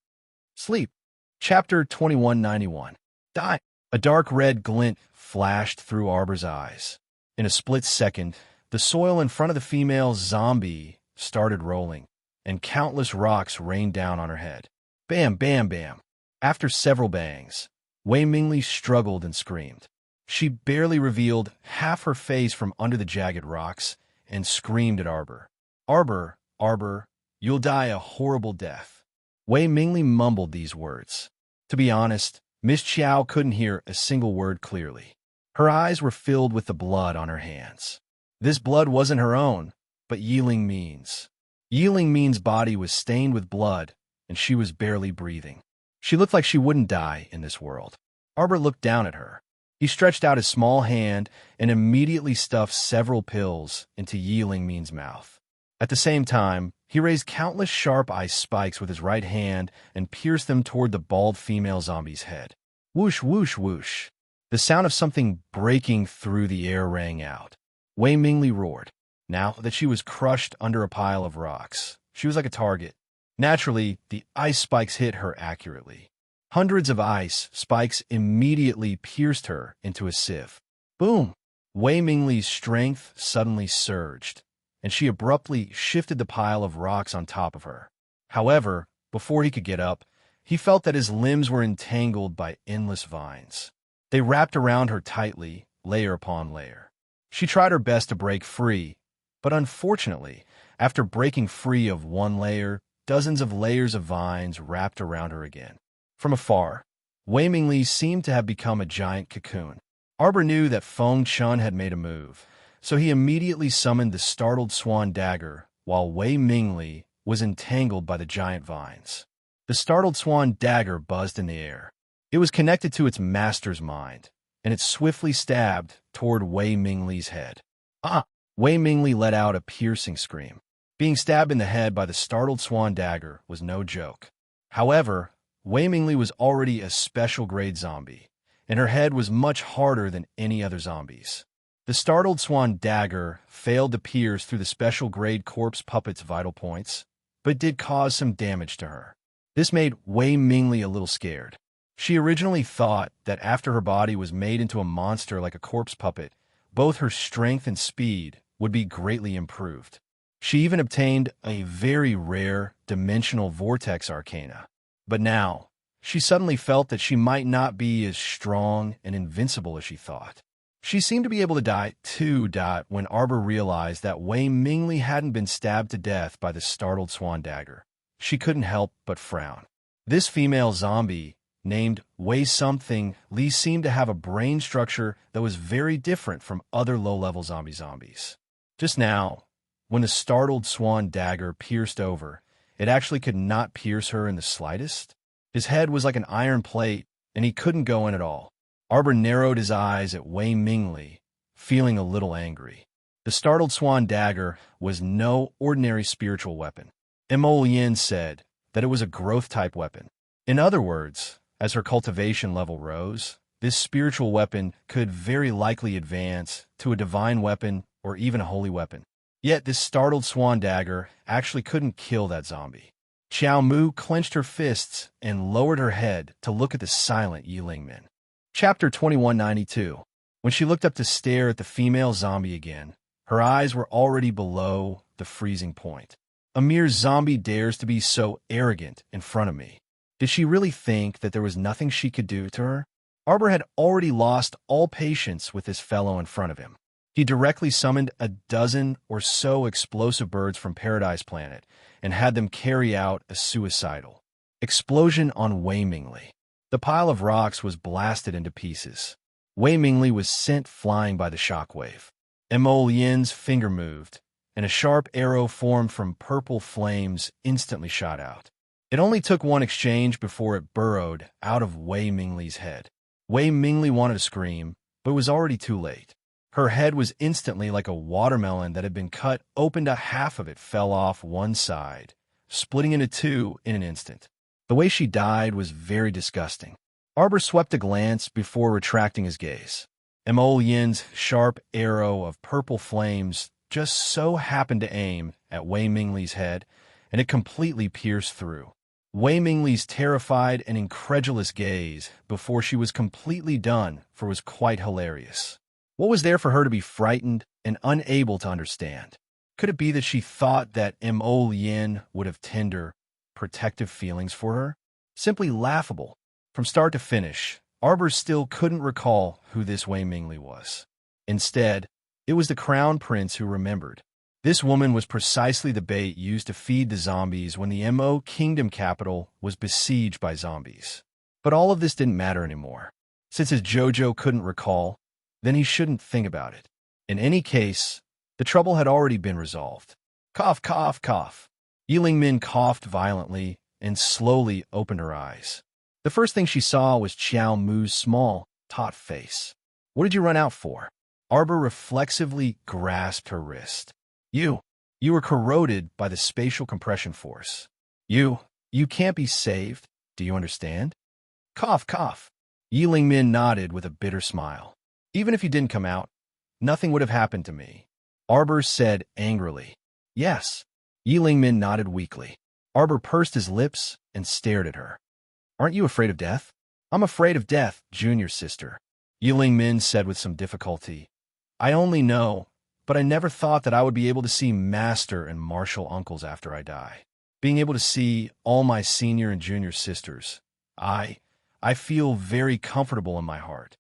Sleep. Chapter 2191. Die. A dark red glint flashed through Arbor's eyes. In a split second, the soil in front of the female zombie started rolling, and countless rocks rained down on her head. Bam, bam, bam. After several bangs, Wei Mingli struggled and screamed. She barely revealed half her face from under the jagged rocks and screamed at Arbor. Arbor, Arbor, you'll die a horrible death. Wei Mingli mumbled these words. To be honest, Miss Chiao couldn't hear a single word clearly. Her eyes were filled with the blood on her hands. This blood wasn't her own, but Yiling Min's. Yiling Min's body was stained with blood, and she was barely breathing. She looked like she wouldn't die in this world. Arbor looked down at her. He stretched out his small hand and immediately stuffed several pills into Yiling Min's mouth. At the same time, he raised countless sharp ice spikes with his right hand and pierced them toward the bald female zombie's head. Whoosh, whoosh, whoosh. The sound of something breaking through the air rang out. Wei Mingli roared. Now that she was crushed under a pile of rocks, she was like a target. Naturally, the ice spikes hit her accurately. Hundreds of ice spikes immediately pierced her into a sieve. Boom! Wei Mingli's strength suddenly surged, and she abruptly shifted the pile of rocks on top of her. However, before he could get up, he felt that his limbs were entangled by endless vines. They wrapped around her tightly, layer upon layer. She tried her best to break free, but unfortunately, after breaking free of one layer, dozens of layers of vines wrapped around her again. From afar, Wei Mingli seemed to have become a giant cocoon. Arbor knew that Feng Chun had made a move, so he immediately summoned the startled swan dagger while Wei Mingli was entangled by the giant vines. The startled swan dagger buzzed in the air. It was connected to its master's mind, and it swiftly stabbed toward Wei Mingli's head. Ah! Wei Mingli let out a piercing scream. Being stabbed in the head by the startled swan dagger was no joke. However, Wei Mingli was already a special-grade zombie, and her head was much harder than any other zombie's. The startled swan dagger failed to pierce through the special-grade corpse puppet's vital points, but did cause some damage to her. This made Wei Mingli a little scared. She originally thought that after her body was made into a monster like a corpse puppet, both her strength and speed would be greatly improved. She even obtained a very rare dimensional vortex arcana. But now, she suddenly felt that she might not be as strong and invincible as she thought. She seemed to be able to die too. When Arbor realized that Wei Mingli hadn't been stabbed to death by the startled swan dagger. She couldn't help but frown. This female zombie, named Wei something, Li, seemed to have a brain structure that was very different from other low-level zombies. Just now, when the startled swan dagger pierced over, it actually could not pierce her in the slightest. His head was like an iron plate, and he couldn't go in at all. Arbor narrowed his eyes at Wei Mingli, feeling a little angry. The startled swan dagger was no ordinary spiritual weapon. Mo Yin said that it was a growth-type weapon. In other words, as her cultivation level rose, this spiritual weapon could very likely advance to a divine weapon or even a holy weapon. Yet this startled swan dagger actually couldn't kill that zombie. Xiao Mu clenched her fists and lowered her head to look at the silent Yiling Min. Chapter 2192. When she looked up to stare at the female zombie again, her eyes were already below the freezing point. A mere zombie dares to be so arrogant in front of me. Did she really think that there was nothing she could do to her? Arbor had already lost all patience with this fellow in front of him. He directly summoned a dozen or so explosive birds from Paradise Planet and had them carry out a suicidal explosion on Wei Mingli. The pile of rocks was blasted into pieces. Wei Mingli was sent flying by the shockwave. Mo Yin's finger moved, and a sharp arrow formed from purple flames instantly shot out. It only took one exchange before it burrowed out of Wei Mingli's head. Wei Mingli wanted to scream, but it was already too late. Her head was instantly like a watermelon that had been cut open to half of it fell off one side, splitting into two in an instant. The way she died was very disgusting. Arbor swept a glance before retracting his gaze. Mo Yin's sharp arrow of purple flames just so happened to aim at Wei Mingli's head, and it completely pierced through. Wei Mingli's terrified and incredulous gaze before she was completely done for was quite hilarious. What was there for her to be frightened and unable to understand? Could it be that she thought that Mo Yin would have tender, protective feelings for her? Simply laughable. From start to finish, Arbor still couldn't recall who this Wei Mingli was. Instead, it was the crown prince who remembered. This woman was precisely the bait used to feed the zombies when the Mo kingdom capital was besieged by zombies. But all of this didn't matter anymore. Since his Jojo couldn't recall, then he shouldn't think about it. In any case, the trouble had already been resolved. Cough, cough, cough. Yiling Min coughed violently and slowly opened her eyes. The first thing she saw was Qiao Mu's small, taut face. What did you run out for? Arbor reflexively grasped her wrist. You were corroded by the spatial compression force. You can't be saved. Do you understand? Cough, cough. Yiling Min nodded with a bitter smile. Even if you didn't come out, nothing would have happened to me. Arbor said angrily. Yes. Yiling Min nodded weakly. Arbor pursed his lips and stared at her. Aren't you afraid of death? I'm afraid of death, junior sister. Yiling Min said with some difficulty. I only know, but I never thought that I would be able to see master and martial uncles after I die. Being able to see all my senior and junior sisters. I feel very comfortable in my heart.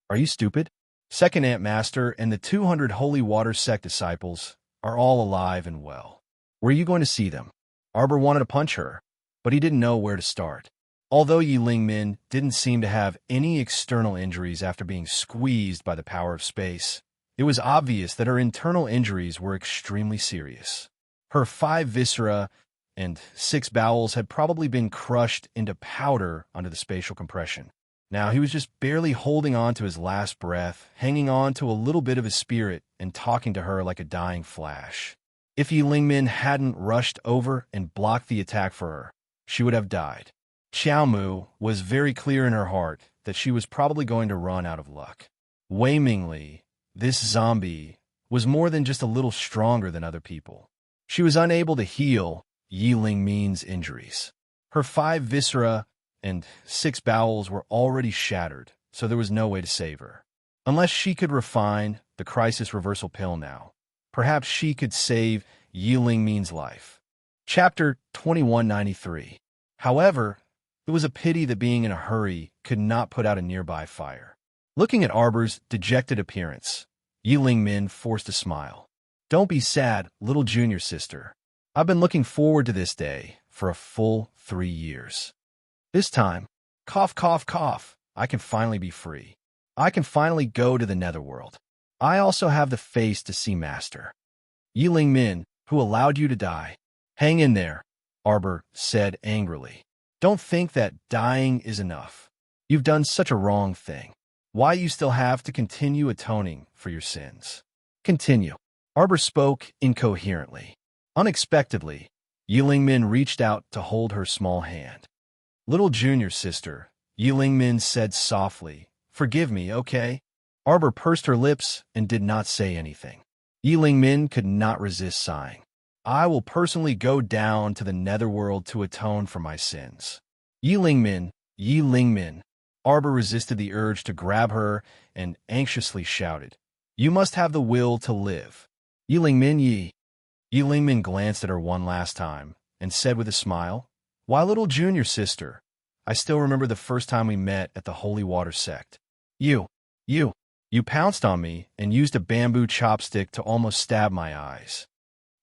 Are you stupid? Second Ant Master and the 200 Holy Water Sect disciples are all alive and well. Where are you going to see them? Arbor wanted to punch her, but he didn't know where to start. Although Yiling Min didn't seem to have any external injuries after being squeezed by the power of space, it was obvious that her internal injuries were extremely serious. Her 5 viscera and 6 bowels had probably been crushed into powder under the spatial compression. Now he was just barely holding on to his last breath, hanging on to a little bit of his spirit and talking to her like a dying flash. If Yiling Min hadn't rushed over and blocked the attack for her, she would have died. Qiao Mu was very clear in her heart that she was probably going to run out of luck. Wei Mingli, this zombie, was more than just a little stronger than other people. She was unable to heal Yiling Min's injuries. Her 5 viscera and 6 bowels were already shattered, so there was no way to save her. Unless she could refine the crisis reversal pill now, perhaps she could save Yiling Min's life. Chapter 2193. However, it was a pity that being in a hurry could not put out a nearby fire. Looking at Arbor's dejected appearance, Yiling Min forced a smile. Don't be sad, little junior sister. I've been looking forward to this day for a full 3 years. This time, cough, cough, cough, I can finally be free. I can finally go to the netherworld. I also have the face to see Master. Yiling Min, who allowed you to die. Hang in there, Arbor said angrily. Don't think that dying is enough. You've done such a wrong thing. Why you still have to continue atoning for your sins? Continue. Arbor spoke incoherently. Unexpectedly, Yiling Min reached out to hold her small hand. Little junior sister, Yiling Min said softly, forgive me, okay? Arbor pursed her lips and did not say anything. Yiling Min could not resist sighing. I will personally go down to the netherworld to atone for my sins. Yiling Min. Arbor resisted the urge to grab her and anxiously shouted, You must have the will to live. Yiling Min Yi. Yiling Min glanced at her one last time and said with a smile, Why, little junior sister, I still remember the first time we met at the Holy Water Sect. You pounced on me and used a bamboo chopstick to almost stab my eyes.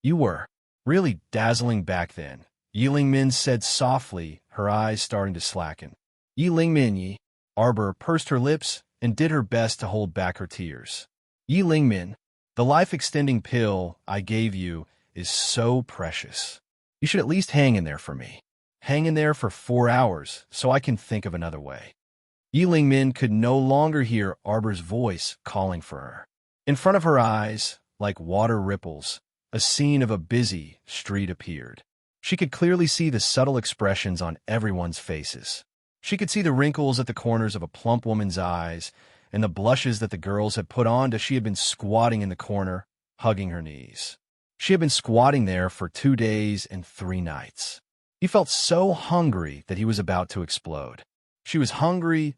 You were really dazzling back then, Yiling Min said softly, her eyes starting to slacken. Yiling Min Yi. Arbor pursed her lips and did her best to hold back her tears. Yiling Min, the life-extending pill I gave you is so precious. You should at least hang in there for me. Hang in there for 4 hours so I can think of another way. Yiling Min could no longer hear Arbor's voice calling for her. In front of her eyes, like water ripples, a scene of a busy street appeared. She could clearly see the subtle expressions on everyone's faces. She could see the wrinkles at the corners of a plump woman's eyes and the blushes that the girls had put on as she had been squatting in the corner, hugging her knees. She had been squatting there for 2 days and 3 nights. He felt so hungry that he was about to explode. She was hungry.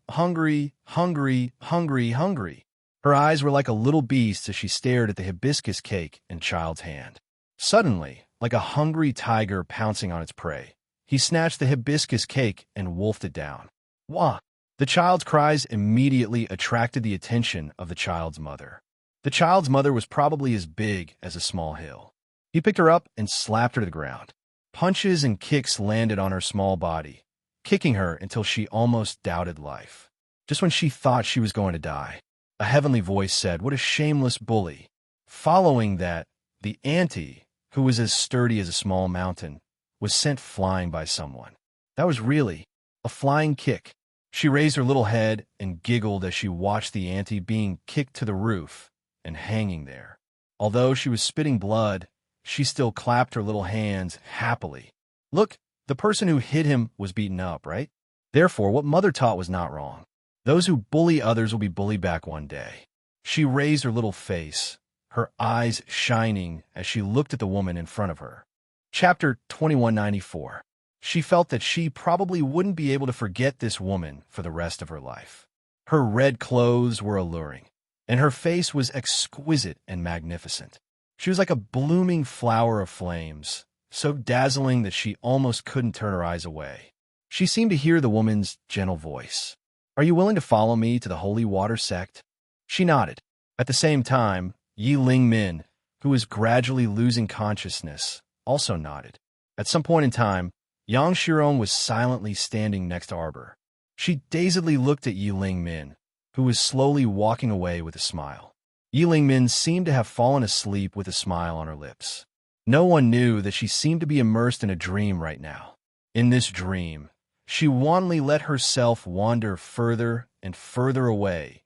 Her eyes were like a little beast as she stared at the hibiscus cake in Child's hand. Suddenly, like a hungry tiger pouncing on its prey, he snatched the hibiscus cake and wolfed it down. Wah! The child's cries immediately attracted the attention of the child's mother. The child's mother was probably as big as a small hill. He picked her up and slapped her to the ground. Punches and kicks landed on her small body, kicking her until she almost doubted life. Just when she thought she was going to die, a heavenly voice said, "What a shameless bully." Following that, the auntie, who was as sturdy as a small mountain, was sent flying by someone. That was really a flying kick. She raised her little head and giggled as she watched the auntie being kicked to the roof and hanging there. Although she was spitting blood, she still clapped her little hands happily. Look, the person who hit him was beaten up, right? Therefore, what Mother taught was not wrong. Those who bully others will be bullied back one day. She raised her little face, her eyes shining as she looked at the woman in front of her. Chapter 2194. She felt that she probably wouldn't be able to forget this woman for the rest of her life. Her red clothes were alluring, and her face was exquisite and magnificent. She was like a blooming flower of flames, so dazzling that she almost couldn't turn her eyes away. She seemed to hear the woman's gentle voice. "Are you willing to follow me to the holy water sect?" She nodded. At the same time, Yi Ling Min, who was gradually losing consciousness, also nodded. At some point in time, Yang Shirong was silently standing next to Arbor. She dazedly looked at Yi Ling Min, who was slowly walking away with a smile. Yi Ling Min seemed to have fallen asleep with a smile on her lips. No one knew that she seemed to be immersed in a dream right now. In this dream, she wantonly let herself wander further and further away,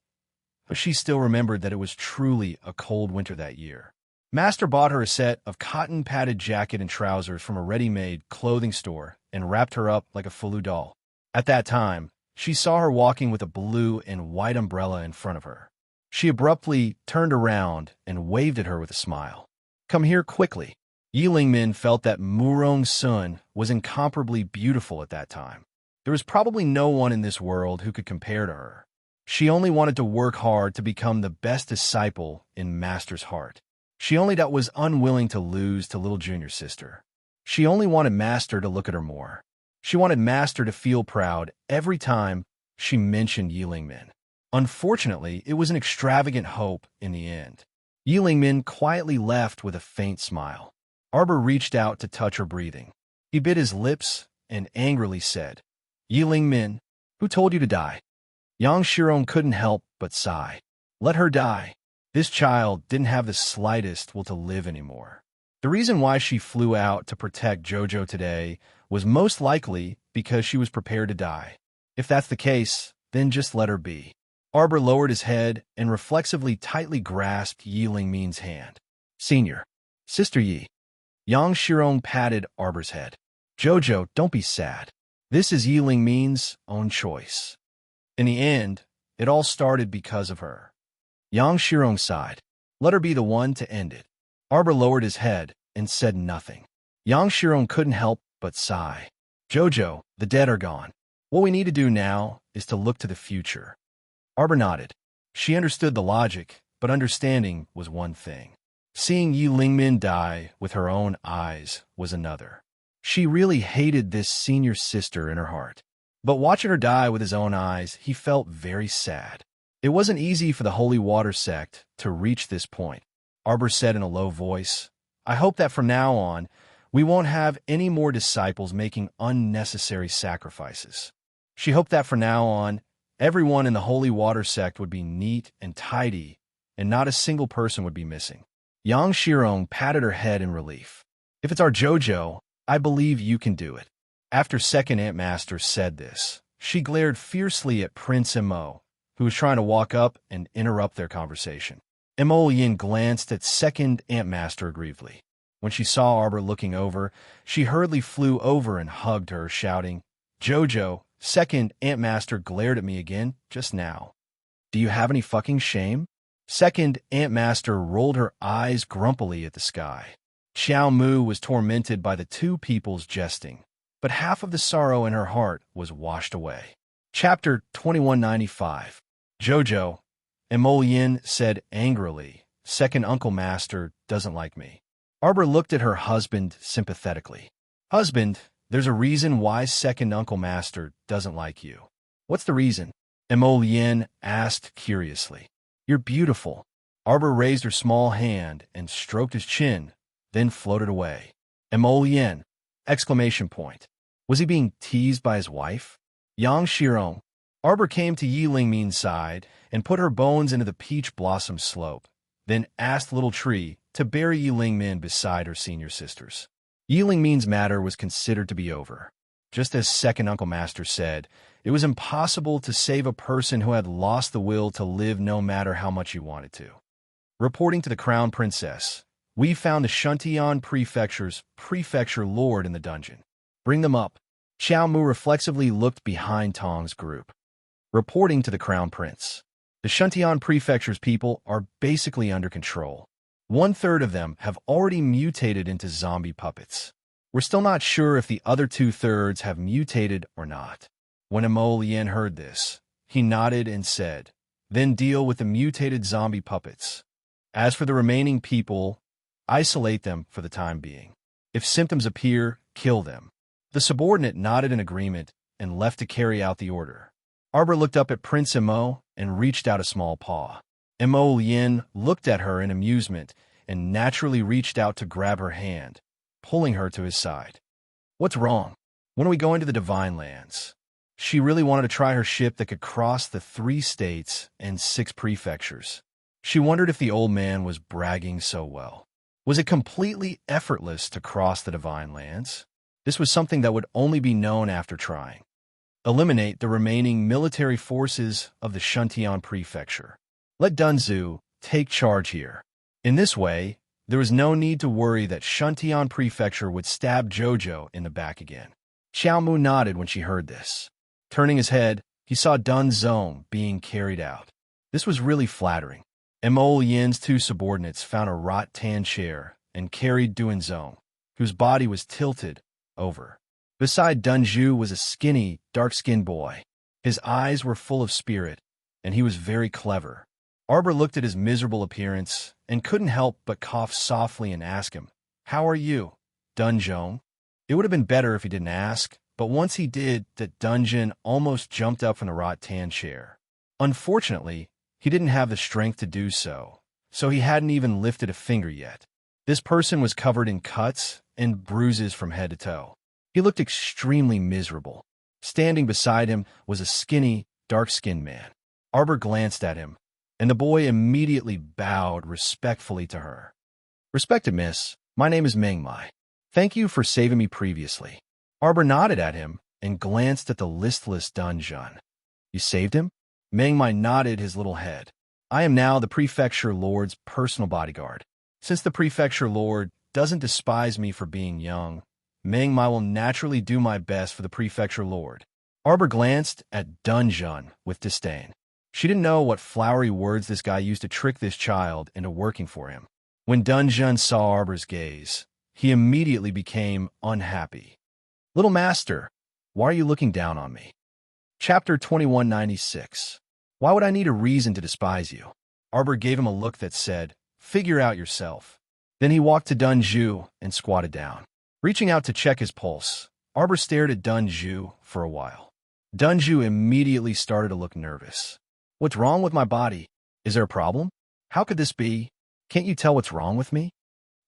but she still remembered that it was truly a cold winter that year. Master bought her a set of cotton-padded jacket and trousers from a ready-made clothing store and wrapped her up like a Fulu doll. At that time, she saw her walking with a blue and white umbrella in front of her. She abruptly turned around and waved at her with a smile. "Come here quickly." Yi Ling Min felt that Murong Sun was incomparably beautiful at that time. There was probably no one in this world who could compare to her. She only wanted to work hard to become the best disciple in Master's heart. She only was unwilling to lose to little junior sister. She only wanted Master to look at her more. She wanted Master to feel proud every time she mentioned Yi Ling Min. Unfortunately, it was an extravagant hope in the end. Yi Ling Min quietly left with a faint smile. Arbor reached out to touch her breathing. He bit his lips and angrily said, "Yi Ling Min, who told you to die?" Yang Shirong couldn't help but sigh. Let her die. This child didn't have the slightest will to live anymore. The reason why she flew out to protect Jojo today was most likely because she was prepared to die. If that's the case, then just let her be. Arbor lowered his head and reflexively tightly grasped Yi Ling Min's hand. "Senior, Sister Yi." Yang Shirong patted Arbor's head. "Jojo, don't be sad. This is Yi Ling Min's own choice. In the end, it all started because of her." Yang Shirong sighed. Let her be the one to end it. Arbor lowered his head and said nothing. Yang Shirong couldn't help but sigh. "Jojo, the dead are gone. What we need to do now is to look to the future." Arbor nodded. She understood the logic, but understanding was one thing. Seeing Yi Ling Min die with her own eyes was another. She really hated this senior sister in her heart. But watching her die with his own eyes, he felt very sad. It wasn't easy for the Holy Water sect to reach this point. Arbor said in a low voice, "I hope that from now on, we won't have any more disciples making unnecessary sacrifices." She hoped that from now on, everyone in the Holy Water sect would be neat and tidy, and not a single person would be missing. Yang Shirong patted her head in relief. "If it's our Jojo, I believe you can do it." After Second Ant Master said this, she glared fiercely at Prince Mo, who was trying to walk up and interrupt their conversation. Mo Yin glanced at Second Ant Master aggrievedly. When she saw Arbor looking over, she hurriedly flew over and hugged her, shouting, "Jojo, Second Ant Master glared at me again just now. Do you have any fucking shame?" Second Ant Master rolled her eyes grumpily at the sky. Xiao Mu was tormented by the two people's jesting, but half of the sorrow in her heart was washed away. Chapter 2195. Jojo, Emolien said angrily, "Second Uncle Master doesn't like me." Arbor looked at her husband sympathetically. "Husband, there's a reason why Second Uncle Master doesn't like you. What's the reason? Mo Lien asked curiously. You're beautiful. Arbor raised her small hand and stroked his chin, then floated away. Mo Lien! Exclamation point. Was he being teased by his wife? Yang Shirong. Arbor came to Yi Lingmin's side and put her bones into the peach blossom slope, then asked Little Tree to bury Yi Lingmin beside her senior sisters. Yi Lingmin's matter was considered to be over. Just as second Uncle Master said, it was impossible to save a person who had lost the will to live no matter how much he wanted to. Reporting to the Crown Princess, we found the Shuntian Prefecture's prefecture lord in the dungeon. Bring them up. Xiao Mu reflexively looked behind Tong's group. Reporting to the Crown Prince, the Shuntian Prefecture's people are basically under control. 1/3 of them have already mutated into zombie puppets. We're still not sure if the other 2/3 have mutated or not. When Mo Lien heard this, he nodded and said, then deal with the mutated zombie puppets. As for the remaining people, isolate them for the time being. If symptoms appear, kill them. The subordinate nodded in agreement and left to carry out the order. Arbor looked up at Prince Mo and reached out a small paw. Mo Lien looked at her in amusement and naturally reached out to grab her hand, pulling her to his side. What's wrong? When are we going to the Divine Lands? She really wanted to try her ship that could cross the 3 states and 6 prefectures. She wondered if the old man was bragging so well. Was it completely effortless to cross the Divine Lands? This was something that would only be known after trying. Eliminate the remaining military forces of the Shuntian Prefecture. Let Dunzu take charge here. In this way, there was no need to worry that Shuntian Prefecture would stab Jojo in the back again. Xiao Mu nodded when she heard this. Turning his head, he saw Dun Zong being carried out. This was really flattering. Mo Lien's 2 subordinates found a rattan chair and carried Dun Zong, whose body was tilted over. Beside Dunju was a skinny, dark-skinned boy. His eyes were full of spirit, and he was very clever. Arbor looked at his miserable appearance and couldn't help but cough softly and ask him, How are you, Dunjong? It would have been better if he didn't ask, but once he did, that Dungeon almost jumped up from the rattan chair. Unfortunately, he didn't have the strength to do so, so he hadn't even lifted a finger yet. This person was covered in cuts and bruises from head to toe. He looked extremely miserable. Standing beside him was a skinny, dark-skinned man. Arbor glanced at him, and the boy immediately bowed respectfully to her. Respected miss, my name is Meng Mai. Thank you for saving me previously. Arbor nodded at him and glanced at the listless Dunjun. You saved him? Meng Mai nodded his little head. I am now the Prefecture Lord's personal bodyguard. Since the Prefecture Lord doesn't despise me for being young, Meng Mai will naturally do my best for the Prefecture Lord. Arbor glanced at Dunjun with disdain. She didn't know what flowery words this guy used to trick this child into working for him. When Dunjun saw Arbor's gaze, he immediately became unhappy. Little master, why are you looking down on me? Chapter 2196. Why would I need a reason to despise you? Arbor gave him a look that said, Figure out yourself. Then he walked to Dunju and squatted down. Reaching out to check his pulse, Arbor stared at Dunju for a while. Dunju immediately started to look nervous. What's wrong with my body? Is there a problem? How could this be? Can't you tell what's wrong with me?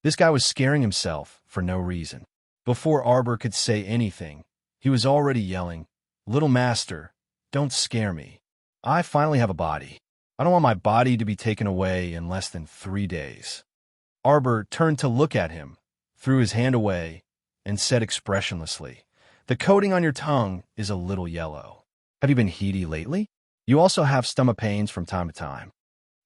This guy was scaring himself for no reason. Before Arbor could say anything, he was already yelling, Little master, don't scare me. I finally have a body. I don't want my body to be taken away in less than 3 days. Arbor turned to look at him, threw his hand away, and said expressionlessly, The coating on your tongue is a little yellow. Have you been heaty lately? You also have stomach pains from time to time.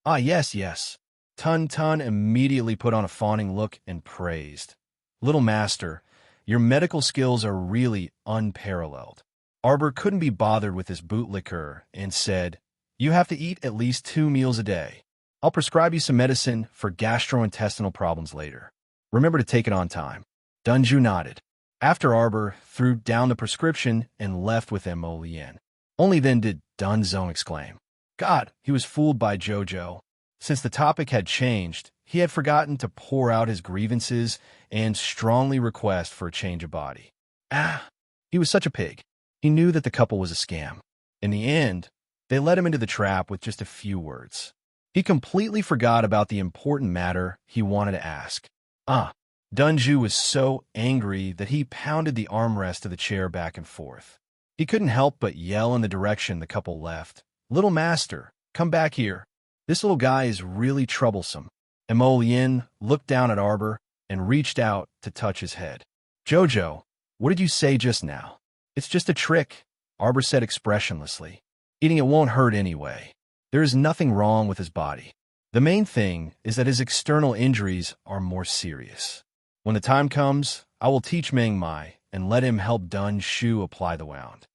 Ah, yes. Tun immediately put on a fawning look and praised. Little master, your medical skills are really unparalleled. Arbor couldn't be bothered with this bootlicker and said, You have to eat at least 2 meals a day. I'll prescribe you some medicine for gastrointestinal problems later. Remember to take it on time. Dunju nodded. After Arbor threw down the prescription and left with Mo Lien. Only then did Dunzong exclaim. God, he was fooled by Jojo. Since the topic had changed, he had forgotten to pour out his grievances and strongly request for a change of body. He was such a pig. He knew that the couple was a scam. In the end, they let him into the trap with just a few words. He completely forgot about the important matter he wanted to ask. Dunju was so angry that he pounded the armrest of the chair back and forth. He couldn't help but yell in the direction the couple left. "Little master, come back here. This little guy is really troublesome." Emolien looked down at Arbor and reached out to touch his head. "Jojo, what did you say just now?" "It's just a trick," Arbor said expressionlessly. "Eating it won't hurt anyway. There is nothing wrong with his body. The main thing is that his external injuries are more serious. When the time comes, I will teach Meng Mai and let him help Dun Shu apply the wound."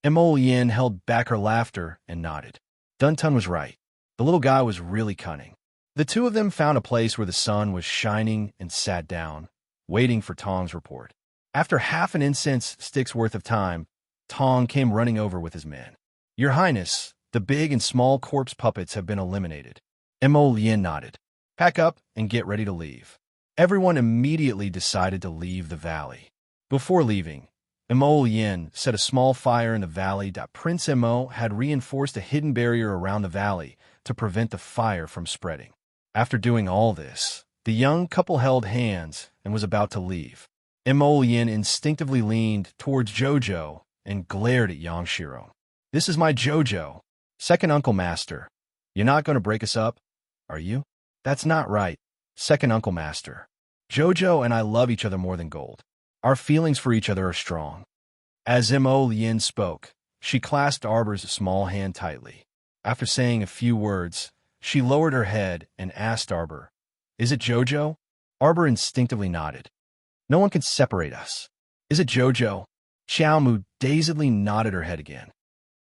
Emolien held back her laughter and nodded. Dun Tun was right. The little guy was really cunning. The two of them found a place where the sun was shining and sat down, waiting for Tong's report. After half an incense stick's worth of time, Tong came running over with his men. "Your Highness, the big and small corpse puppets have been eliminated." Emolien nodded. "Pack up and get ready to leave." Everyone immediately decided to leave the valley. Before leaving, Emolien set a small fire in the valley. Prince Emo had reinforced a hidden barrier around the valley to prevent the fire from spreading. After doing all this, the young couple held hands and was about to leave. Emolien instinctively leaned towards Jojo and glared at Yang Shiro. "This is my Jojo. Second Uncle Master. You're not going to break us up, are you?" "That's not right, Second Uncle Master. Jojo and I love each other more than gold. Our feelings for each other are strong." As Emolien spoke, she clasped Arbor's small hand tightly. After saying a few words, she lowered her head and asked Arbor, "Is it Jojo?" Arbor instinctively nodded. "No one can separate us. Is it Jojo?" Xiaomu dazedly nodded her head again.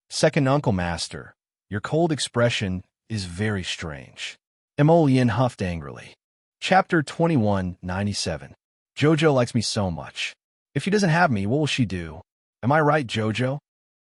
"Second Uncle Master, your cold expression is very strange." Emolien huffed angrily. Chapter 2197. "Jojo likes me so much. If she doesn't have me, what will she do? Am I right, Jojo?"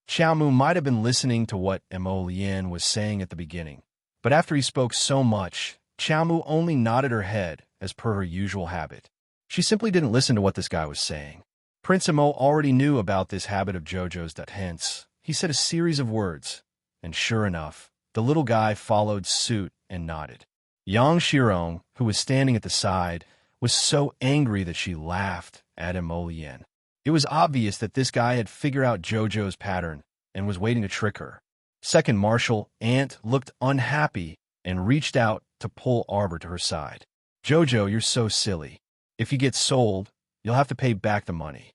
Xiaomu might have been listening to what Emolien was saying at the beginning, but after he spoke so much, Xiaomu only nodded her head as per her usual habit. She simply didn't listen to what this guy was saying. Prince Emo already knew about this habit of Jojo's. Hence, he said a series of words, and sure enough, the little guy followed suit and nodded. Yang Shirong, who was standing at the side, was so angry that she laughed at Emolien. It was obvious that this guy had figured out Jojo's pattern and was waiting to trick her. Second Marshal Ant looked unhappy and reached out to pull Arbor to her side. "Jojo, you're so silly. If you get sold, you'll have to pay back the money."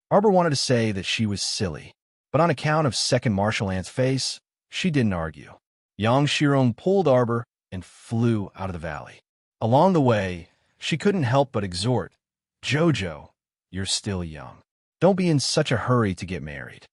Arbor wanted to say that she was silly, but on account of Second Marshal Ant's face, she didn't argue. Yang Shirong pulled Arbor and flew out of the valley. Along the way, she couldn't help but exhort, "Jojo, you're still young. Don't be in such a hurry to get married."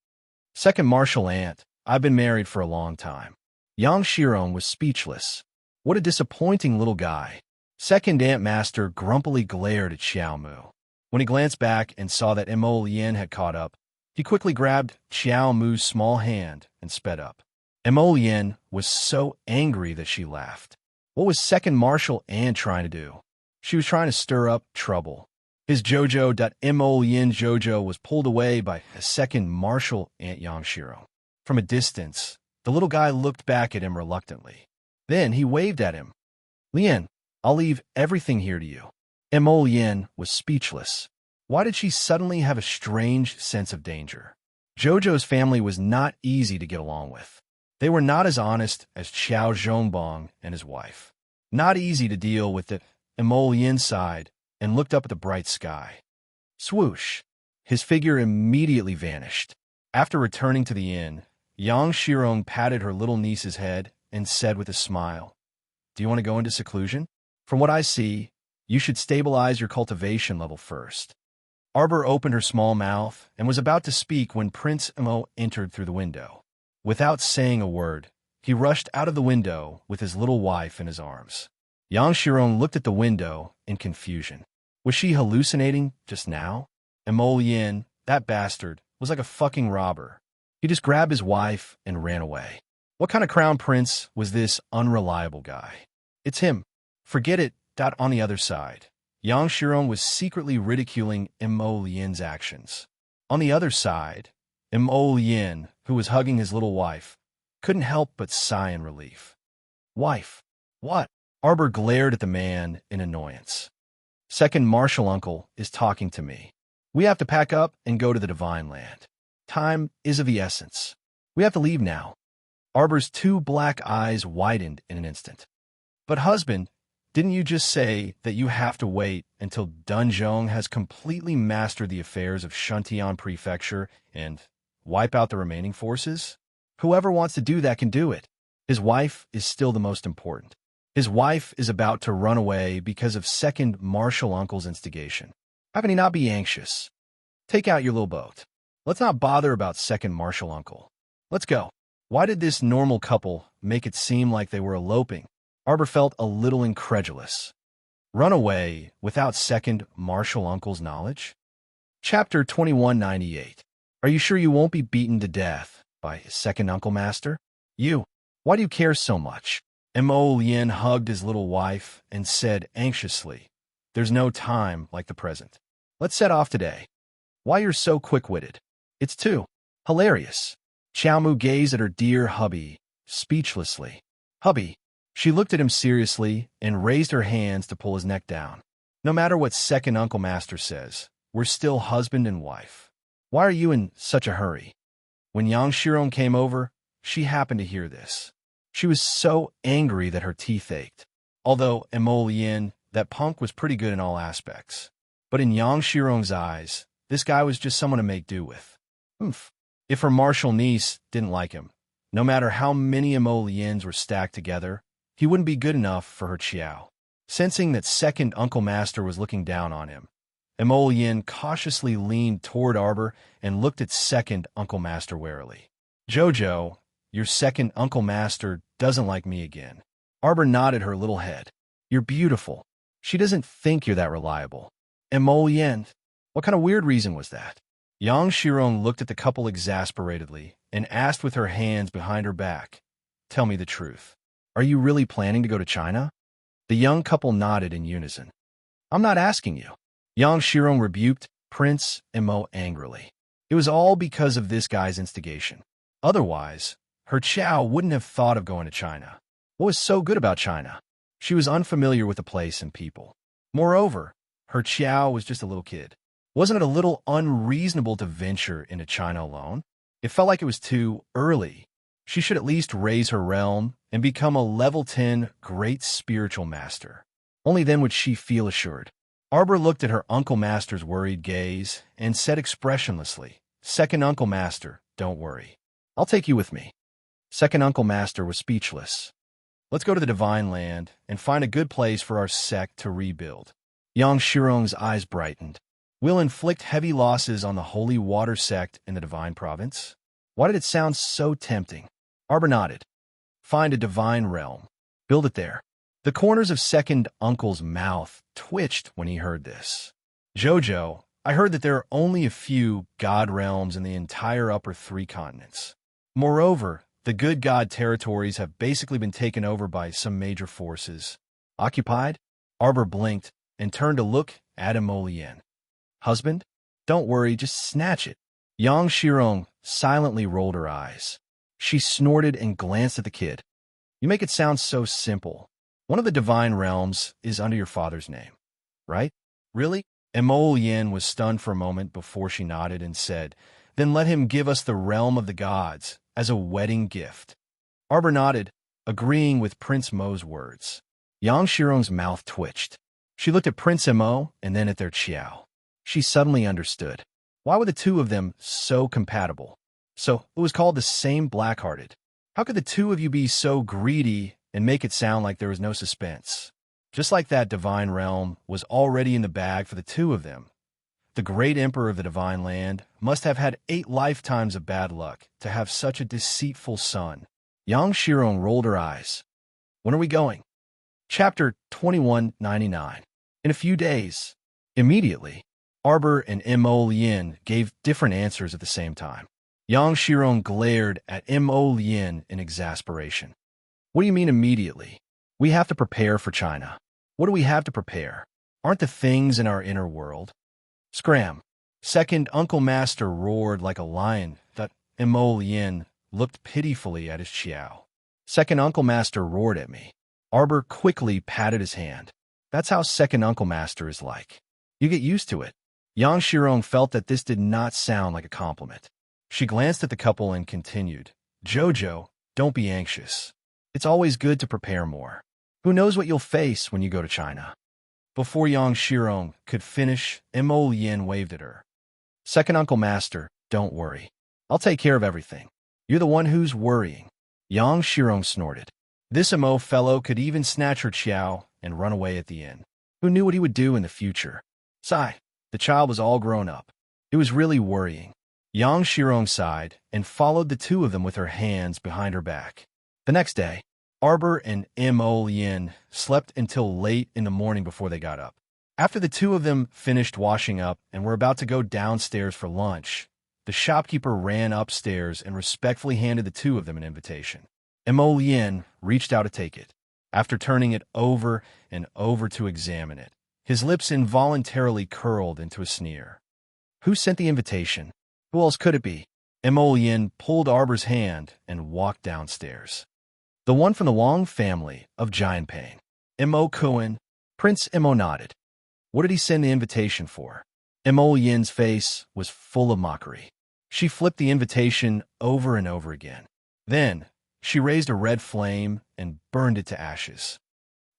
"Second Marshal Ant, I've been married for a long time." Yang Shirong was speechless. What a disappointing little guy. Second Ant Master grumpily glared at Xiaomu. When he glanced back and saw that Emolien had caught up, he quickly grabbed Xiaomu's small hand and sped up. Emolien was so angry that she laughed. What was Second Marshal Ant trying to do? She was trying to stir up trouble. His Jojo. Emolien Jojo was pulled away by a Second Marshal Ant Yang Shiro. From a distance, the little guy looked back at him reluctantly. Then he waved at him. "Lien, I'll leave everything here to you." Emolien was speechless. Why did she suddenly have a strange sense of danger? Jojo's family was not easy to get along with. They were not as honest as Qiao Zhongbong and his wife. Not easy to deal with it. Emolien sighed and looked up at the bright sky. Swoosh! His figure immediately vanished. After returning to the inn, Yang Shirong patted her little niece's head and said with a smile, "Do you want to go into seclusion? From what I see, you should stabilize your cultivation level first." Arbor opened her small mouth and was about to speak when Prince Emo entered through the window. Without saying a word, he rushed out of the window with his little wife in his arms. Yang Shirong looked at the window in confusion. Was she hallucinating just now? Emolien, that bastard, was like a fucking robber. He just grabbed his wife and ran away. What kind of crown prince was this unreliable guy? It's him. Forget it. On the other side, Yang Shirong was secretly ridiculing Emolien's actions. On the other side, Emolien who was hugging his little wife, couldn't help but sigh in relief. Wife? What? Arbor glared at the man in annoyance. Second Marshal Uncle is talking to me. We have to pack up and go to the Divine Land. Time is of the essence. We have to leave now. Arbor's two black eyes widened in an instant. But husband, didn't you just say that you have to wait until Dunzhong has completely mastered the affairs of Shuntian Prefecture and wipe out the remaining forces? Whoever wants to do that can do it. His wife is still the most important. His wife is about to run away because of Second Marshal Uncle's instigation. How can he not be anxious? Take out your little boat. Let's not bother about Second Marshal Uncle. Let's go. Why did this normal couple make it seem like they were eloping? Arbor felt a little incredulous. Run away without Second Marshal Uncle's knowledge? Chapter 2198. Are you sure you won't be beaten to death by his second Uncle Master? You. Why do you care so much? Mo Lien hugged his little wife and said anxiously, There's no time like the present. Let's set off today. Why you're so quick-witted? It's too hilarious. Xiaomu gazed at her dear hubby, speechlessly. Hubby. She looked at him seriously and raised her hands to pull his neck down. No matter what second Uncle Master says, we're still husband and wife. Why are you in such a hurry? When Yang Shirong came over, she happened to hear this. She was so angry that her teeth ached. Although Emolien, that punk was pretty good in all aspects. But in Yang Shirong's eyes, this guy was just someone to make do with. If her martial niece didn't like him, no matter how many Emoliens were stacked together, he wouldn't be good enough for her Chiao. Sensing that second Uncle Master was looking down on him, Emolien cautiously leaned toward Arbor and looked at second Uncle Master warily. Jojo, your second Uncle Master doesn't like me again. Arbor nodded her little head. You're beautiful. She doesn't think you're that reliable. Emolien, what kind of weird reason was that? Yang Shirong looked at the couple exasperatedly and asked with her hands behind her back, Tell me the truth. Are you really planning to go to China? The young couple nodded in unison. I'm not asking you. Yang Shirong rebuked Prince Emo angrily. It was all because of this guy's instigation. Otherwise, her Chow wouldn't have thought of going to China. What was so good about China? She was unfamiliar with the place and people. Moreover, her Chow was just a little kid. Wasn't it a little unreasonable to venture into China alone? It felt like it was too early. She should at least raise her realm and become a level 10 great spiritual master. Only then would she feel assured. Arbor looked at her Uncle Master's worried gaze and said expressionlessly, Second Uncle Master, don't worry. I'll take you with me. Second Uncle Master was speechless. Let's go to the Divine Land and find a good place for our sect to rebuild. Yang Shirong's eyes brightened. We'll inflict heavy losses on the Holy Water sect in the Divine Province. Why did it sound so tempting? Arbor nodded. Find a divine realm. Build it there. The corners of second Uncle's mouth twitched when he heard this. Jojo, I heard that there are only a few god realms in the entire upper 3 continents. Moreover, the good god territories have basically been taken over by some major forces. Occupied? Arbor blinked and turned to look at Emolien. Husband? Don't worry, just snatch it. Yang Shirong silently rolled her eyes. She snorted and glanced at the kid. You make it sound so simple. One of the divine realms is under your father's name, right? Really? Emolien was stunned for a moment before she nodded and said, Then let him give us the realm of the gods as a wedding gift. Arbor nodded, agreeing with Prince Mo's words. Yang Shirong's mouth twitched. She looked at Prince Mo and then at their Chiao. She suddenly understood. Why were the two of them so compatible? So it was called the same black-hearted. How could the two of you be so greedy and make it sound like there was no suspense? Just like that divine realm was already in the bag for the two of them. The great emperor of the divine land must have had 8 lifetimes of bad luck to have such a deceitful son. Yang Shirong rolled her eyes. When are we going? Chapter 2199. In a few days. Immediately. Arbor and Mo Lien gave different answers at the same time. Yang Shirong glared at Mo Lien in exasperation. What do you mean immediately? We have to prepare for China. What do we have to prepare? Aren't the things in our inner world? Scram. Second Uncle Master roared like a lion that Mo Lien looked pitifully at his Chiao. Second Uncle Master roared at me. Arbor quickly patted his hand. That's how Second Uncle Master is like. You get used to it. Yang Shirong felt that this did not sound like a compliment. She glanced at the couple and continued, Jojo, don't be anxious. It's always good to prepare more. Who knows what you'll face when you go to China? Before Yang Shirong could finish, Mo Lien waved at her. Second Uncle Master, don't worry. I'll take care of everything. You're the one who's worrying. Yang Shirong snorted. This Mo fellow could even snatch her Chiao and run away at the inn. Who knew what he would do in the future? Sigh. The child was all grown up. It was really worrying. Yang Shirong sighed and followed the two of them with her hands behind her back. The next day, Arbor and Mo Lien slept until late in the morning before they got up. After the two of them finished washing up and were about to go downstairs for lunch, the shopkeeper ran upstairs and respectfully handed the two of them an invitation. Mo Lien reached out to take it. After turning it over and over to examine it, his lips involuntarily curled into a sneer. Who sent the invitation? Who else could it be? Mo Lien pulled Arbor's hand and walked downstairs. The one from the Long family of Giant Pain. Mo Kuan. Prince Mo nodded. What did he send the invitation for? Mo Lien's face was full of mockery. She flipped the invitation over and over again. Then, she raised a red flame and burned it to ashes.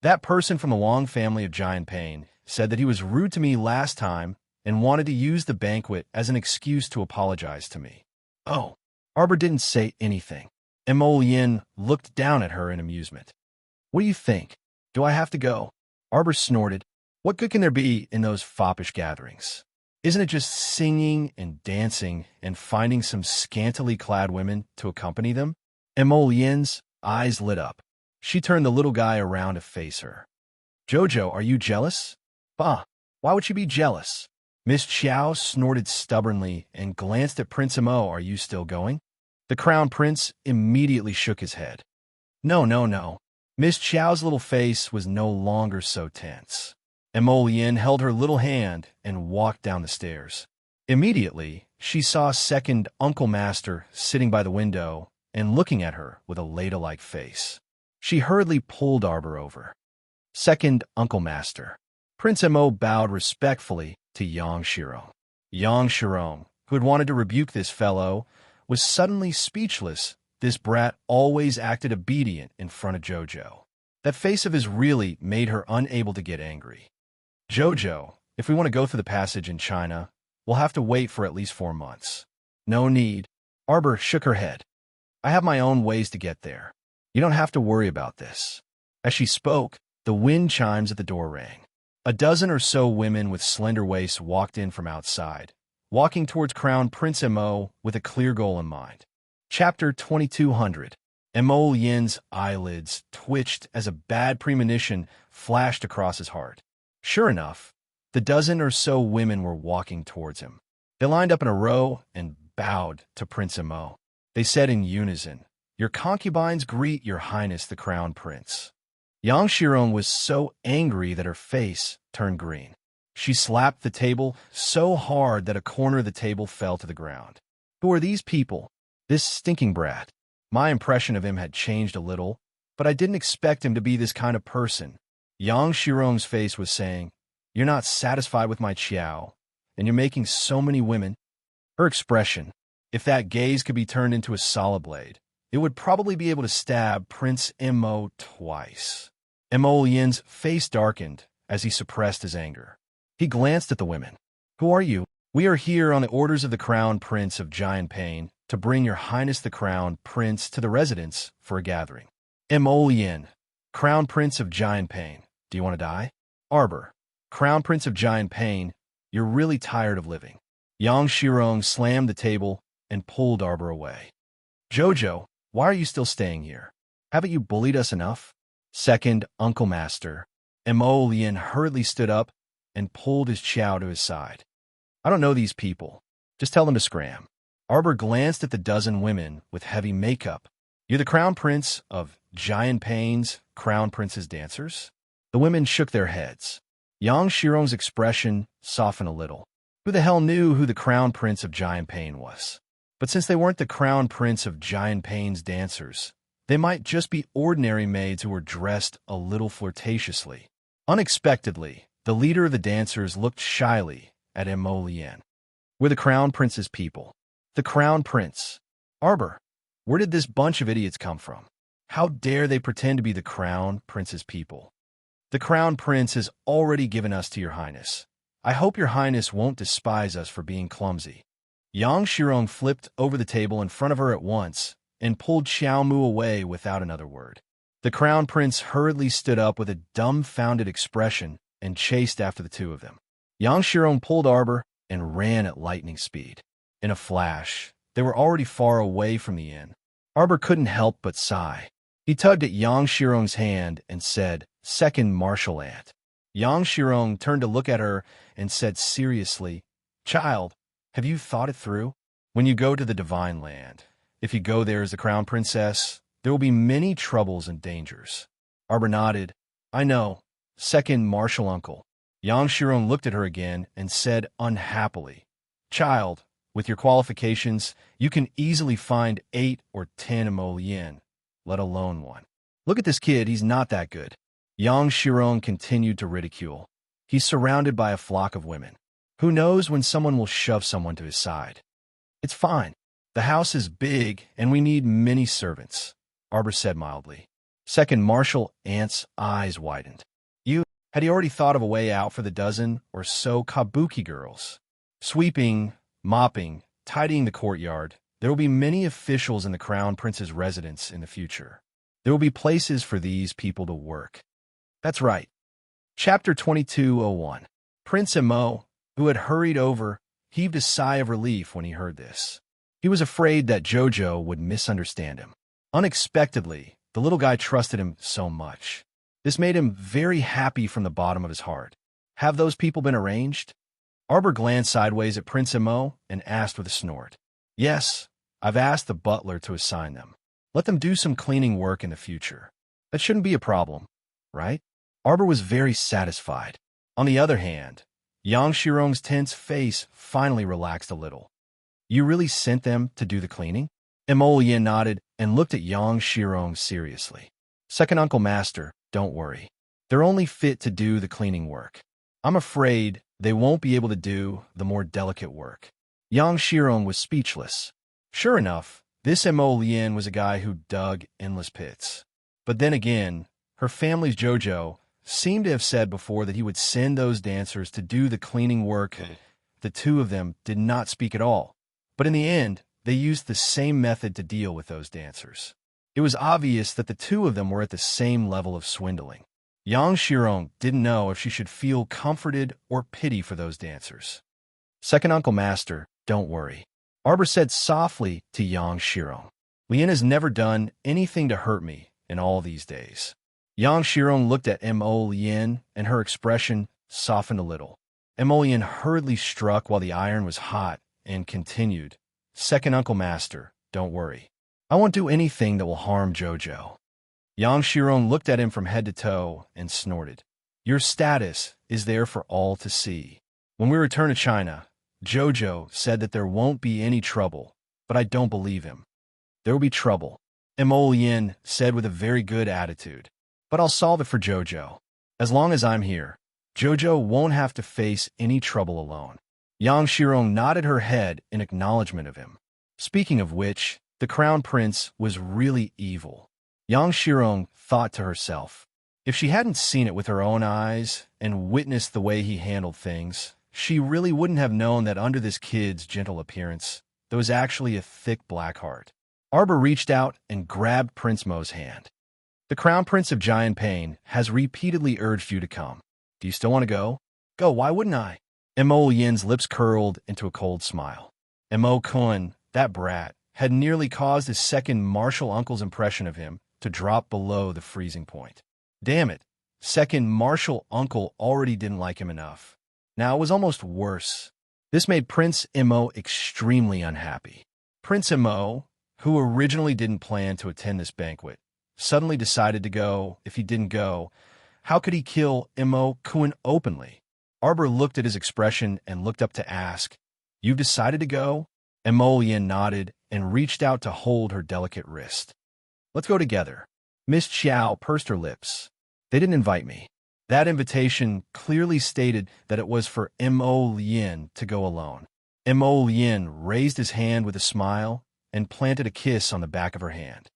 That person from the Long family of Giant Pain said that he was rude to me last time and wanted to use the banquet as an excuse to apologize to me. Oh, Arbor didn't say anything. Mo Lien looked down at her in amusement. What do you think? Do I have to go? Arbor snorted. What good can there be in those foppish gatherings? Isn't it just singing and dancing and finding some scantily clad women to accompany them? Mo Lien's eyes lit up. She turned the little guy around to face her. Jojo, are you jealous? Bah, why would she be jealous? Miss Chiao snorted stubbornly and glanced at Prince Mo. Are you still going? The Crown Prince immediately shook his head. No, no, no. Miss Chiao's little face was no longer so tense. Mo Lien held her little hand and walked down the stairs. Immediately, she saw Second Uncle Master sitting by the window and looking at her with a ladle-like face. She hurriedly pulled Arbor over. Second Uncle Master. Prince Mo bowed respectfully to Yang Shirong. Yang Shirong, who had wanted to rebuke this fellow, was suddenly speechless. This brat always acted obedient in front of Jojo. That face of his really made her unable to get angry. Jojo, if we want to go through the passage in China, we'll have to wait for at least 4 months. No need. Arbor shook her head. I have my own ways to get there. You don't have to worry about this. As she spoke, the wind chimes at the door rang. A dozen or so women with slender waists walked in from outside, walking towards Crown Prince Mo with a clear goal in mind. Chapter 2200. Mo Lien's eyelids twitched as a bad premonition flashed across his heart. Sure enough, the dozen or so women were walking towards him. They lined up in a row and bowed to Prince Mo. They said in unison, Your concubines greet your highness the Crown Prince. Yang Shirong was so angry that her face turned green. She slapped the table so hard that a corner of the table fell to the ground. Who are these people? This stinking brat. My impression of him had changed a little, but I didn't expect him to be this kind of person. Yang Shirong's face was saying, You're not satisfied with my Chiao, and you're making so many women. Her expression, if that gaze could be turned into a saw blade, it would probably be able to stab Prince Mo twice. Mo Lien's face darkened as he suppressed his anger. He glanced at the women. Who are you? We are here on the orders of the Crown Prince of Giant Pain to bring your highness the Crown Prince to the residence for a gathering. Mo Lien, Crown Prince of Giant Pain, do you want to die? Arbor, Crown Prince of Giant Pain, you're really tired of living. Yang Shirong slammed the table and pulled Arbor away. Jojo, why are you still staying here? Haven't you bullied us enough? Second Uncle Master. Mo Lien hurriedly stood up and pulled his Chiao to his side. I don't know these people. Just tell them to scram. Arbor glanced at the dozen women with heavy makeup. You're the Crown Prince of Giant Pain's Crown Prince's dancers? The women shook their heads. Yang Shirong's expression softened a little. Who the hell knew who the Crown Prince of Giant Pain was? But since they weren't the crown prince of Giant Pain's dancers, they might just be ordinary maids who were dressed a little flirtatiously. Unexpectedly, the leader of the dancers looked shyly at Emolien. "We're the crown prince's people." "The crown prince? Arbor, where did this bunch of idiots come from? How dare they pretend to be the crown prince's people?" "The crown prince has already given us to your highness. I hope your highness won't despise us for being clumsy." Yang Shirong flipped over the table in front of her at once and pulled Xiao Mu away without another word. The crown prince hurriedly stood up with a dumbfounded expression and chased after the two of them. Yang Shirong pulled Arbor and ran at lightning speed. In a flash, they were already far away from the inn. Arbor couldn't help but sigh. He tugged at Yang Shirong's hand and said, "Second martial ant." Yang Shirong turned to look at her and said seriously, "Child, have you thought it through? When you go to the Divine Land, if you go there as the crown princess, there will be many troubles and dangers." Arbor nodded. "I know, second martial uncle." Yang Shirong looked at her again and said unhappily, "Child, with your qualifications, you can easily find 8 or 10 Emolien, let alone one. Look at this kid, he's not that good." Yang Shirong continued to ridicule. "He's surrounded by a flock of women. Who knows when someone will shove someone to his side? It's fine. The house is big, and we need many servants," Arbor said mildly. Second martial ant's eyes widened. Had he already thought of a way out for the dozen or so kabuki girls? Sweeping, mopping, tidying the courtyard, there will be many officials in the crown prince's residence in the future. There will be places for these people to work. That's right. Chapter 2201. Prince Emo, who had hurried over, heaved a sigh of relief when he heard this. He was afraid that Jojo would misunderstand him. Unexpectedly, the little guy trusted him so much. This made him very happy from the bottom of his heart. Have those people been arranged? Arbor glanced sideways at Prince Emo and asked with a snort. "Yes, I've asked the butler to assign them. Let them do some cleaning work in the future. That shouldn't be a problem, right?" Arbor was very satisfied. On the other hand, Yang Shirong's tense face finally relaxed a little. "You really sent them to do the cleaning?" Emolien nodded and looked at Yang Shirong seriously. "Second Uncle Master, don't worry. They're only fit to do the cleaning work. I'm afraid they won't be able to do the more delicate work." Yang Shirong was speechless. Sure enough, this Emolien was a guy who dug endless pits. But then again, her family's Jojo seemed to have said before that he would send those dancers to do the cleaning work. The two of them did not speak at all. But in the end, they used the same method to deal with those dancers. It was obvious that the two of them were at the same level of swindling. Yang Shirong didn't know if she should feel comforted or pity for those dancers. "Second Uncle Master, don't worry," Arbor said softly to Yang Shirong. "Lien has never done anything to hurt me in all these days." Yang Shirong looked at Emolien, and her expression softened a little. Emolien hurriedly struck while the iron was hot and continued, "Second Uncle Master, don't worry. I won't do anything that will harm Jojo." Yang Shirong looked at him from head to toe and snorted. "Your status is there for all to see. When we return to China, Jojo said that there won't be any trouble, but I don't believe him." "There will be trouble," Emolien said with a very good attitude. "But I'll solve it for Jojo. As long as I'm here, Jojo won't have to face any trouble alone." Yang Shirong nodded her head in acknowledgement of him. Speaking of which, the crown prince was really evil. Yang Shirong thought to herself. If she hadn't seen it with her own eyes and witnessed the way he handled things, she really wouldn't have known that under this kid's gentle appearance, there was actually a thick black heart. Arbor reached out and grabbed Prince Mo's hand. "The Crown Prince of Giant Pain has repeatedly urged you to come. Do you still want to go?" "Go, why wouldn't I?" Emolien's lips curled into a cold smile. Emo-kun, that brat, had nearly caused his second martial uncle's impression of him to drop below the freezing point. Damn it, second martial uncle already didn't like him enough. Now it was almost worse. This made Prince Emo extremely unhappy. Prince Emo, who originally didn't plan to attend this banquet, suddenly decided to go. If he didn't go, how could he kill Emo-kun openly? Arbor looked at his expression and looked up to ask, "You've decided to go?" Emolian nodded and reached out to hold her delicate wrist. Let's go together. Miss Xiao pursed her lips. They didn't invite me. That invitation clearly stated that it was for Emolian to go alone. Emolian raised his hand with a smile and planted a kiss on the back of her hand.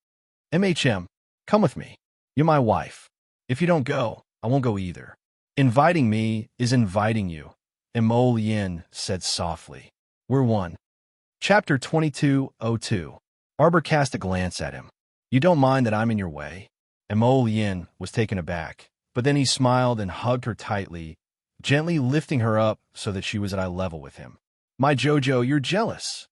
MHM, come with me. You're my wife. If you don't go, I won't go either. Inviting me is inviting you, Emolian said softly. We're one. Chapter 2202. Arbor cast a glance at him. You don't mind that I'm in your way? Emolian was taken aback, but then he smiled and hugged her tightly, gently lifting her up so that she was at eye level with him. My Jojo, you're jealous.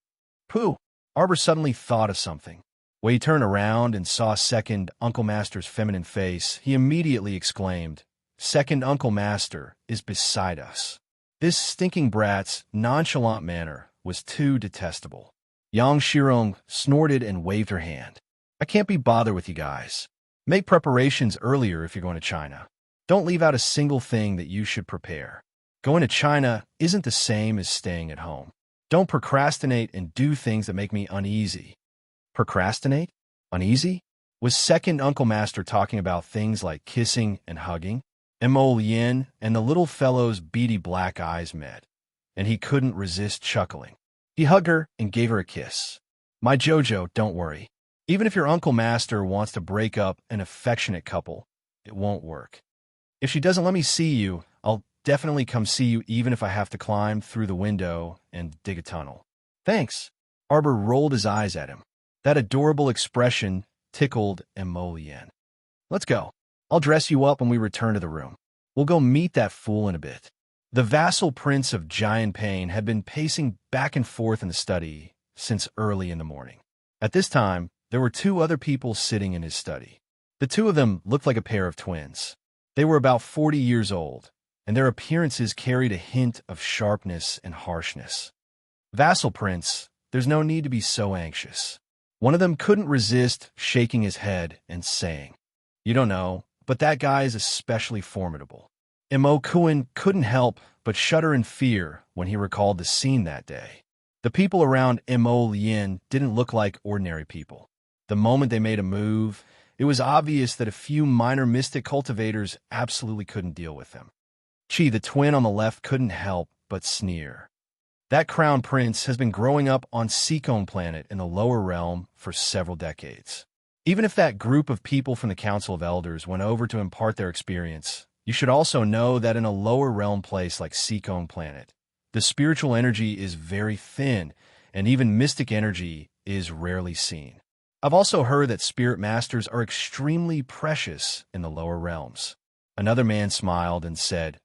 Pooh. Arbor suddenly thought of something. When he turned around and saw Second Uncle Master's feminine face, he immediately exclaimed, Second Uncle Master is beside us. This stinking brat's nonchalant manner was too detestable. Yang Shirong snorted and waved her hand. I can't be bothered with you guys. Make preparations earlier if you're going to China. Don't leave out a single thing that you should prepare. Going to China isn't the same as staying at home. Don't procrastinate and do things that make me uneasy. Procrastinate? Uneasy? Was Second Uncle Master talking about things like kissing and hugging? Emolian and the little fellow's beady black eyes met, and he couldn't resist chuckling. He hugged her and gave her a kiss. My Jojo, don't worry. Even if your Uncle Master wants to break up an affectionate couple, it won't work. If she doesn't let me see you, I'll definitely come see you even if I have to climb through the window and dig a tunnel. Thanks. Arbor rolled his eyes at him. That adorable expression tickled Emolian. Let's go. I'll dress you up when we return to the room. We'll go meet that fool in a bit. The vassal prince of Giant Pain had been pacing back and forth in the study since early in the morning. At this time, there were two other people sitting in his study. The two of them looked like a pair of twins. They were about 40 years old, and their appearances carried a hint of sharpness and harshness. Vassal Prince, there's no need to be so anxious. One of them couldn't resist shaking his head and saying, You don't know, but that guy is especially formidable. Imo-kun couldn't help but shudder in fear when he recalled the scene that day. The people around Imo-lien didn't look like ordinary people. The moment they made a move, it was obvious that a few minor mystic cultivators absolutely couldn't deal with them. Chi, the twin on the left, couldn't help but sneer. That crown prince has been growing up on Seacone Planet in the lower realm for several decades. Even if that group of people from the Council of Elders went over to impart their experience, you should also know that in a lower realm place like Seacone Planet, the spiritual energy is very thin, and even mystic energy is rarely seen. I've also heard that spirit masters are extremely precious in the lower realms. Another man smiled and said,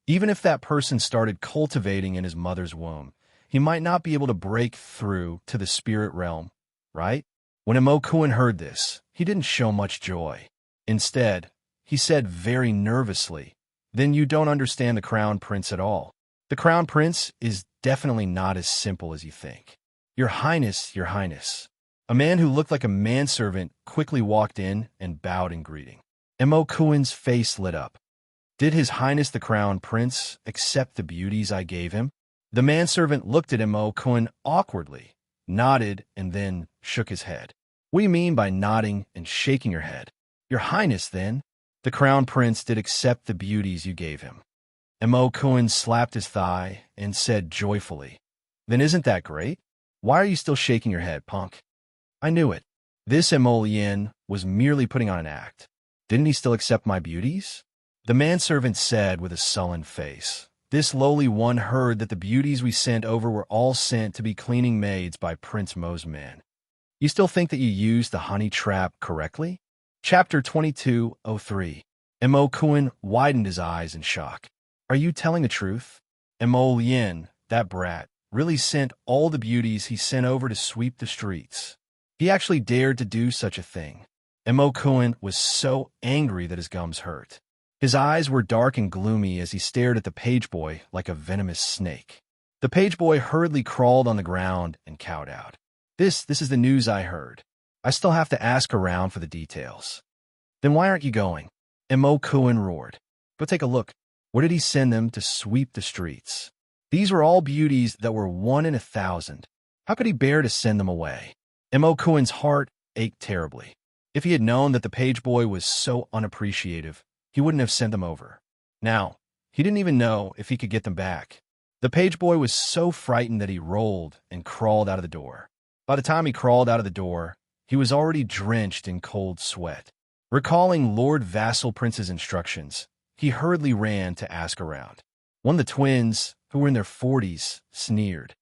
Even if that person started cultivating in his mother's womb, he might not be able to break through to the spirit realm, right? When Imo-kun heard this, he didn't show much joy. Instead, he said very nervously, Then you don't understand the Crown Prince at all. The Crown Prince is definitely not as simple as you think. Your Highness, Your Highness. A man who looked like a manservant quickly walked in and bowed in greeting. Imo-kun's face lit up. Did His Highness the Crown Prince accept the beauties I gave him? The manservant looked at Imo-kun awkwardly, nodded, and then shook his head. What do you mean by nodding and shaking your head? Your Highness, then, the Crown Prince did accept the beauties you gave him. Imo-kun slapped his thigh and said joyfully, Then isn't that great? Why are you still shaking your head, punk? I knew it. This Emolian was merely putting on an act. Didn't he still accept my beauties? The manservant said with a sullen face. This lowly one heard that the beauties we sent over were all sent to be cleaning maids by Prince Mo's men. You still think that you used the honey trap correctly? Chapter 2203. Imo-kun widened his eyes in shock. Are you telling the truth? Imo-lien, that brat, really sent all the beauties he sent over to sweep the streets. He actually dared to do such a thing. Imo-kun was so angry that his gums hurt. His eyes were dark and gloomy as he stared at the page boy like a venomous snake. The page boy hurriedly crawled on the ground and cowed out. This is the news I heard. I still have to ask around for the details. Then why aren't you going? Imo-kun roared. Go take a look. Where did he send them to sweep the streets? These were all beauties that were 1 in 1,000. How could he bear to send them away? Mo Cohen's heart ached terribly. If he had known that the page boy was so unappreciative, he wouldn't have sent them over. Now, he didn't even know if he could get them back. The page boy was so frightened that he rolled and crawled out of the door. By the time he crawled out of the door, he was already drenched in cold sweat. Recalling Lord Vassal Prince's instructions, he hurriedly ran to ask around. One of the twins, who were in their 40s, sneered.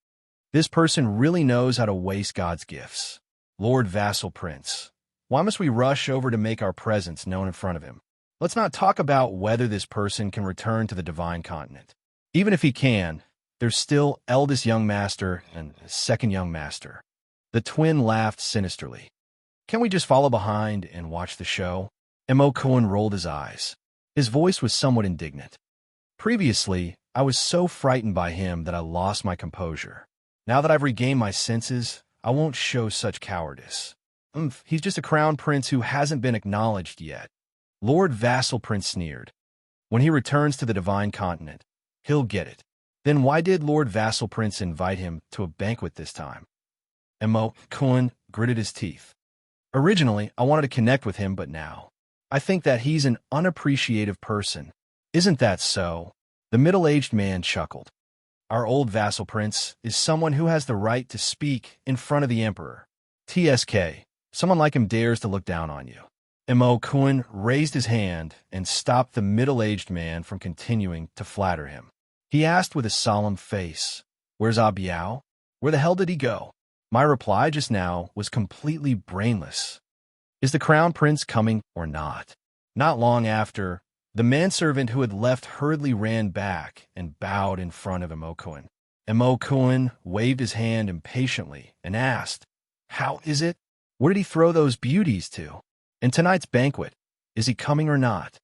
This person really knows how to waste God's gifts. Lord Vassal Prince, why must we rush over to make our presence known in front of him? Let's not talk about whether this person can return to the divine continent. Even if he can, there's still eldest young master and second young master. The twin laughed sinisterly. Can we just follow behind and watch the show? Mo Cohen rolled his eyes. His voice was somewhat indignant. Previously, I was so frightened by him that I lost my composure. Now that I've regained my senses, I won't show such cowardice. He's just a crown prince who hasn't been acknowledged yet. Lord Vassal Prince sneered. When he returns to the divine continent, he'll get it. Then why did Lord Vassal Prince invite him to a banquet this time? Mo Cohen gritted his teeth. Originally, I wanted to connect with him, but now I think that he's an unappreciative person. Isn't that so? The middle-aged man chuckled. Our old Vassal Prince is someone who has the right to speak in front of the Emperor. TSK, someone like him dares to look down on you. Mo Cohen raised his hand and stopped the middle-aged man from continuing to flatter him. He asked with a solemn face, "Where's Ah Biao? Where the hell did he go?" My reply just now was completely brainless. Is the crown prince coming or not? Not long after, the manservant who had left hurriedly ran back and bowed in front of Mo Cohen. Mo Cohen waved his hand impatiently and asked, "How is it? Where did he throw those beauties to? And tonight's banquet, is he coming or not?"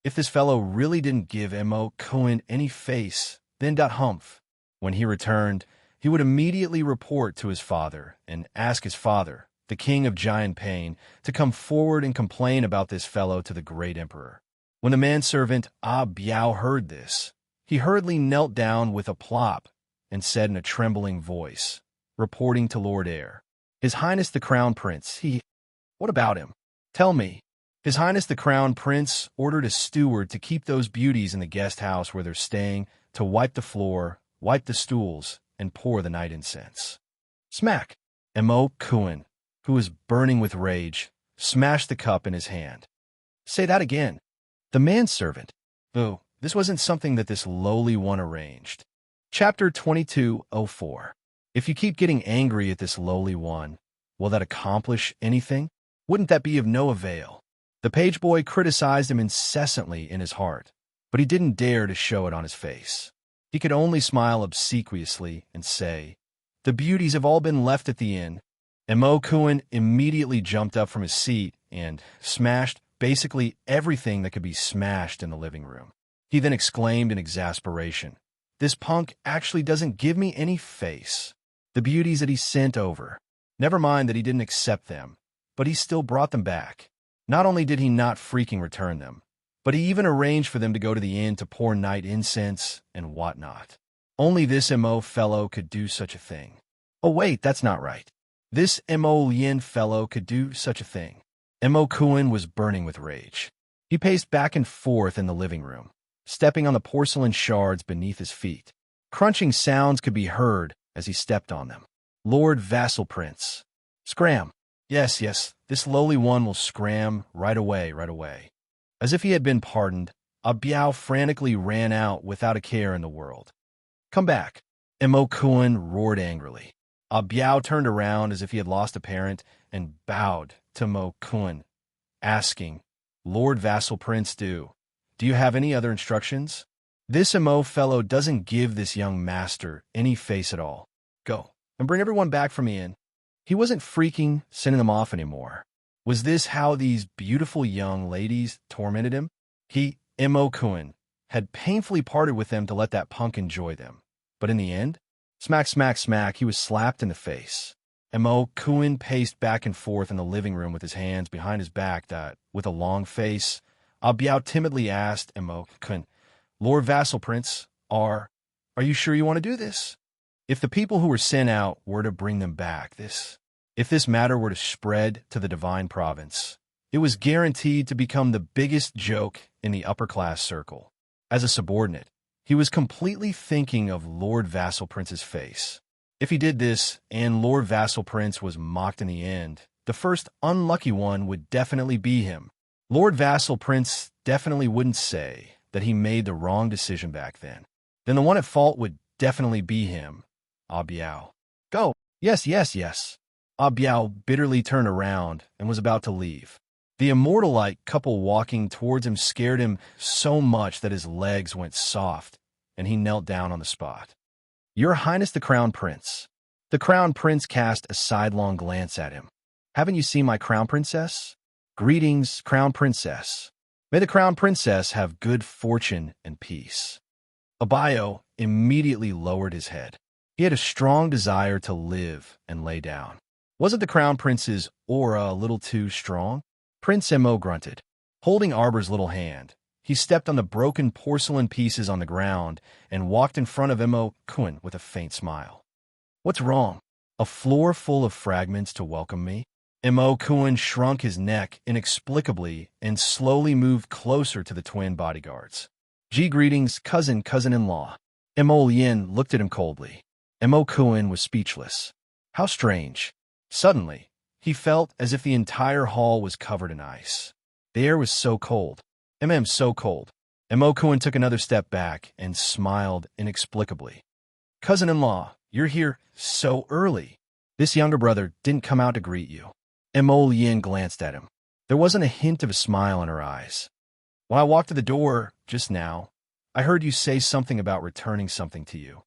If this fellow really didn't give Mo Cohen any face, then humph. When he returned, he would immediately report to his father and ask his father, the king of giant pain, to come forward and complain about this fellow to the great emperor. When the manservant Ah Biao heard this, he hurriedly knelt down with a plop and said in a trembling voice, reporting to Lord Heir, "His Highness the Crown Prince, What about him? Tell me." His Highness the Crown Prince ordered a steward to keep those beauties in the guest house where they're staying, to wipe the floor, wipe the stools, and pour the night incense. Smack! Mo Cohen, who was burning with rage, smashed the cup in his hand. Say that again. The manservant. Oh, this wasn't something that this lowly one arranged. Chapter 2204. If you keep getting angry at this lowly one, will that accomplish anything? Wouldn't that be of no avail? The page boy criticized him incessantly in his heart, but he didn't dare to show it on his face. He could only smile obsequiously and say, "The beauties have all been left at the inn." And Mo Cohen immediately jumped up from his seat and smashed basically everything that could be smashed in the living room. He then exclaimed in exasperation, "This punk actually doesn't give me any face. The beauties that he sent over. Never mind that he didn't accept them, but he still brought them back. Not only did he not freaking return them, but he even arranged for them to go to the inn to pour night incense and whatnot. Only this Mo fellow could do such a thing. Oh wait, that's not right. This Mo Lien fellow could do such a thing." Mo Cohen was burning with rage. He paced back and forth in the living room, stepping on the porcelain shards beneath his feet. Crunching sounds could be heard as he stepped on them. Lord Vassal Prince. Scram. Yes, this lowly one will scram right away. As if he had been pardoned, Ah Biao frantically ran out without a care in the world. Come back. Mo Cohen roared angrily. Ah Biao turned around as if he had lost a parent and bowed to Mo Cohen, asking, "Lord Vassal Prince, do you have any other instructions? This Mo fellow doesn't give this young master any face at all. Go, and bring everyone back from the inn." He wasn't freaking sending them off anymore. Was this how these beautiful young ladies tormented him? He, Mo Cohen, had painfully parted with them to let that punk enjoy them. But in the end, smack, smack, smack, he was slapped in the face. Mo Cohen paced back and forth in the living room with his hands behind his back that, with a long face, Ah Biao timidly asked Mo Cohen, "Lord Vassal Prince, are you sure you want to do this?" If the people who were sent out were to bring them back, if this matter were to spread to the divine province, it was guaranteed to become the biggest joke in the upper-class circle. As a subordinate, he was completely thinking of Lord Vassal Prince's face. If he did this, and Lord Vassal Prince was mocked in the end, the first unlucky one would definitely be him. Lord Vassal Prince definitely wouldn't say that he made the wrong decision back then. Then the one at fault would definitely be him. Ah Biao. Go. Yes, yes, yes. Ah Biao bitterly turned around and was about to leave. The immortal-like couple walking towards him scared him so much that his legs went soft, and he knelt down on the spot. Your Highness the Crown Prince. The Crown Prince cast a sidelong glance at him. Haven't you seen my Crown Princess? Greetings, Crown Princess. May the Crown Princess have good fortune and peace. Abayo immediately lowered his head. He had a strong desire to live and lay down. Wasn't the Crown Prince's aura a little too strong? Prince Mo grunted. Holding Arbor's little hand, he stepped on the broken porcelain pieces on the ground and walked in front of Mo Kun with a faint smile. What's wrong? A floor full of fragments to welcome me? Mo Kun shrunk his neck inexplicably and slowly moved closer to the twin bodyguards. Greetings, cousin-in-law. Mo Yin looked at him coldly. Mo Kun was speechless. How strange. Suddenly, he felt as if the entire hall was covered in ice. The air was so cold. So cold. Mo Kun took another step back and smiled inexplicably. Cousin-in-law, you're here so early. This younger brother didn't come out to greet you. Mo Yin glanced at him. There wasn't a hint of a smile in her eyes. When I walked to the door just now, I heard you say something about returning something to you.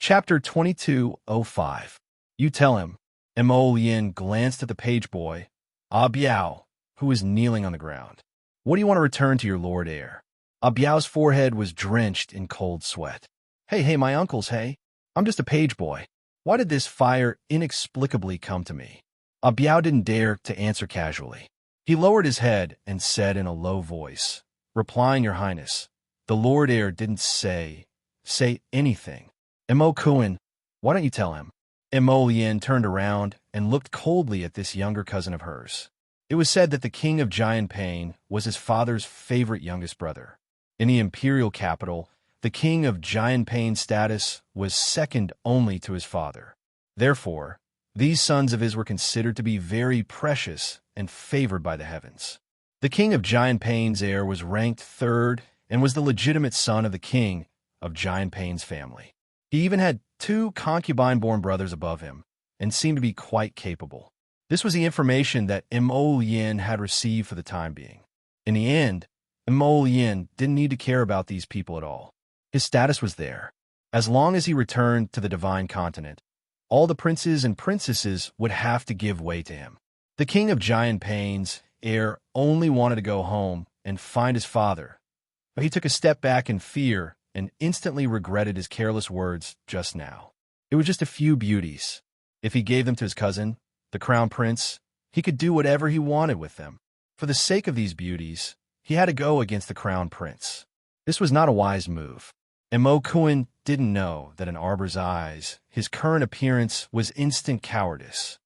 Chapter 2205. You tell him. Mo Yin glanced at the page boy, Ah Biao, who was kneeling on the ground. What do you want to return to your lord heir? Ah Biao's forehead was drenched in cold sweat. Hey, my uncles, hey. I'm just a page boy. Why did this fire inexplicably come to me? Ah Biao didn't dare to answer casually. He lowered his head and said in a low voice, replying, Your Highness, the lord heir didn't say anything. Mo Kun, why don't you tell him? Mo Yin turned around and looked coldly at this younger cousin of hers. It was said that the king of Giant Pain was his father's favorite youngest brother. In the imperial capital, the king of Giant Pain's status was second only to his father. Therefore, these sons of his were considered to be very precious and favored by the heavens. The king of Giant Pain's heir was ranked third and was the legitimate son of the king of Giant Pain's family. He even had 2 concubine-born brothers above him, and seemed to be quite capable. This was the information that Mo Yin had received for the time being. In the end, Mo Yin didn't need to care about these people at all. His status was there. As long as he returned to the divine continent, all the princes and princesses would have to give way to him. The king of Giant Pain's heir only wanted to go home and find his father, but he took a step back in fear and instantly regretted his careless words just now. It was just a few beauties. If he gave them to his cousin, the crown prince, he could do whatever he wanted with them. For the sake of these beauties, he had to go against the crown prince. This was not a wise move. And Mo Kun didn't know that in Arbor's eyes, his current appearance was instant cowardice.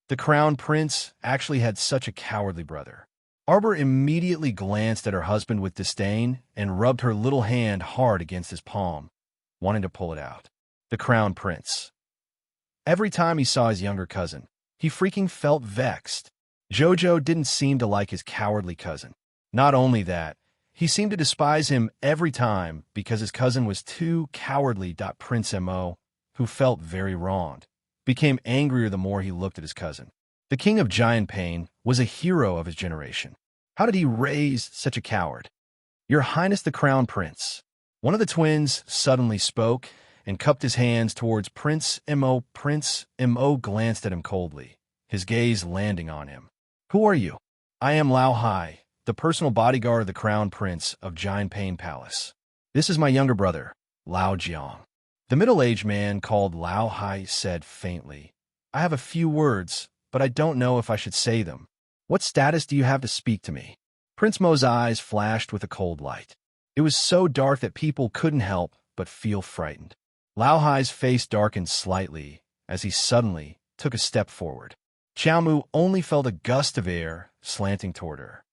The crown prince actually had such a cowardly brother. Arbor immediately glanced at her husband with disdain and rubbed her little hand hard against his palm, wanting to pull it out. The crown prince. Every time he saw his younger cousin, he freaking felt vexed. Jojo didn't seem to like his cowardly cousin. Not only that, he seemed to despise him every time because his cousin was too cowardly. Prince Mo, who felt very wronged, became angrier the more he looked at his cousin. The king of Giant Pain was a hero of his generation. How did he raise such a coward? Your Highness the Crown Prince. One of the twins suddenly spoke and cupped his hands towards Prince Mo. Prince Mo glanced at him coldly, his gaze landing on him. Who are you? I am Lao Hai, the personal bodyguard of the Crown Prince of Giant Pain Palace. This is my younger brother, Lao Jiang. The middle-aged man called Lao Hai said faintly, I have a few words, but I don't know if I should say them. What status do you have to speak to me? Prince Mo's eyes flashed with a cold light. It was so dark that people couldn't help but feel frightened. Lao Hai's face darkened slightly as he suddenly took a step forward. Chiao Mu only felt a gust of air slanting toward her.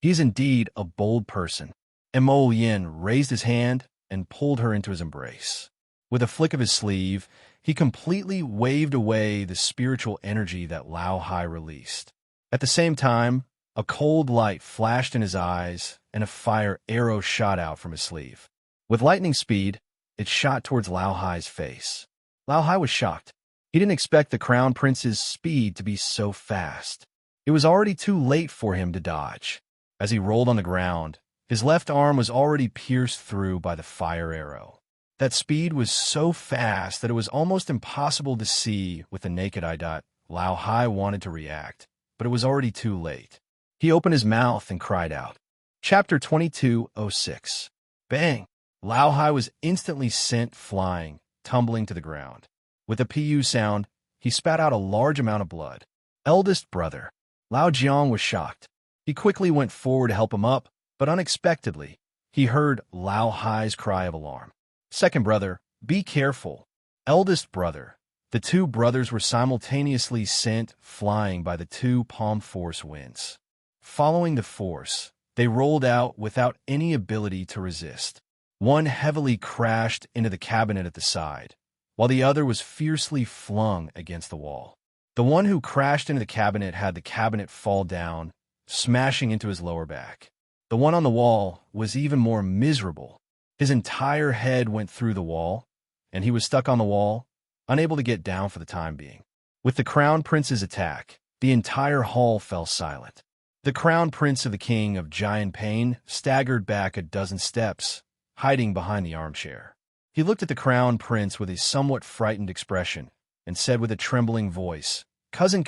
He is indeed a bold person. Mo Yin raised his hand and pulled her into his embrace. With a flick of his sleeve, he completely waved away the spiritual energy that Lao Hai released. At the same time, a cold light flashed in his eyes and a fire arrow shot out from his sleeve. With lightning speed, it shot towards Lao Hai's face. Lao Hai was shocked. He didn't expect the Crown Prince's speed to be so fast. It was already too late for him to dodge. As he rolled on the ground, his left arm was already pierced through by the fire arrow. That speed was so fast that it was almost impossible to see with the naked eye. Lao Hai wanted to react, but it was already too late. He opened his mouth and cried out. Chapter 22:06. Bang! Lao Hai was instantly sent flying, tumbling to the ground. With a pu sound, he spat out a large amount of blood. Eldest brother. Lao Jiang was shocked. He quickly went forward to help him up, but unexpectedly, he heard Lao Hai's cry of alarm. Second brother, be careful. Eldest brother. The two brothers were simultaneously sent flying by the two palm force winds. Following the force, they rolled out without any ability to resist. One heavily crashed into the cabinet at the side, while the other was fiercely flung against the wall. The one who crashed into the cabinet had the cabinet fall down, smashing into his lower back. The one on the wall was even more miserable. His entire head went through the wall, and he was stuck on the wall, unable to get down for the time being. With the Crown Prince's attack, the entire hall fell silent. The Crown Prince of the King of Giant Pain staggered back a dozen steps, hiding behind the armchair. He looked at the Crown Prince with a somewhat frightened expression and said with a trembling voice, Cousin,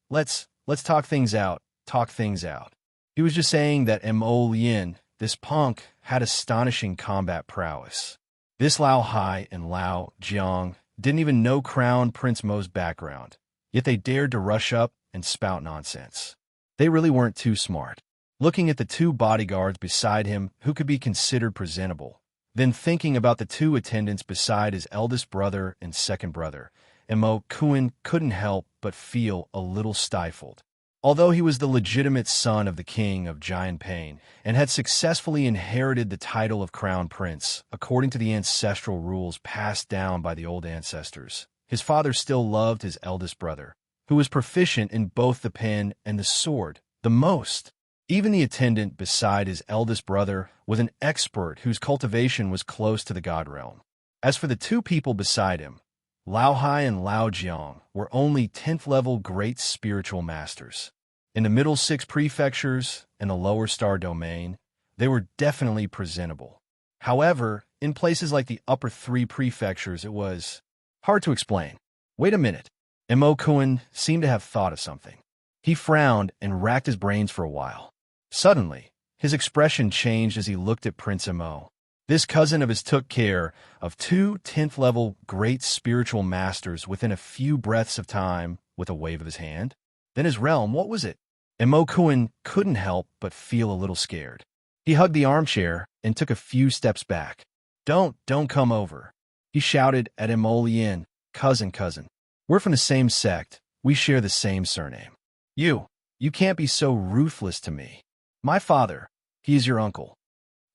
let's talk things out, talk things out. He was just saying that Mo Yin, this punk, had astonishing combat prowess. This Lao Hai and Lao Jiang didn't even know Crown Prince Mo's background, yet they dared to rush up and spout nonsense. They really weren't too smart. Looking at the two bodyguards beside him who could be considered presentable, then thinking about the two attendants beside his eldest brother and second brother, Mo Kuan couldn't help but feel a little stifled. Although he was the legitimate son of the King of Giant Pain and had successfully inherited the title of Crown Prince according to the ancestral rules passed down by the old ancestors, his father still loved his eldest brother, who was proficient in both the pen and the sword, the most. Even the attendant beside his eldest brother was an expert whose cultivation was close to the god realm. As for the two people beside him, Lao Hai and Lao Jiang were only 10th level great spiritual masters. In the middle 6 prefectures and the lower star domain, they were definitely presentable. However, in places like the upper 3 prefectures, it was hard to explain. Wait a minute. Mo Kuan seemed to have thought of something. He frowned and racked his brains for a while. Suddenly, his expression changed as he looked at Prince Mo. This cousin of his took care of 2 10th level great spiritual masters within a few breaths of time with a wave of his hand. Then his realm, what was it? Mo Kuan couldn't help but feel a little scared. He hugged the armchair and took a few steps back. Don't come over. He shouted at Mo Yin, cousin. We're from the same sect. We share the same surname. You can't be so ruthless to me. My father, he is your uncle.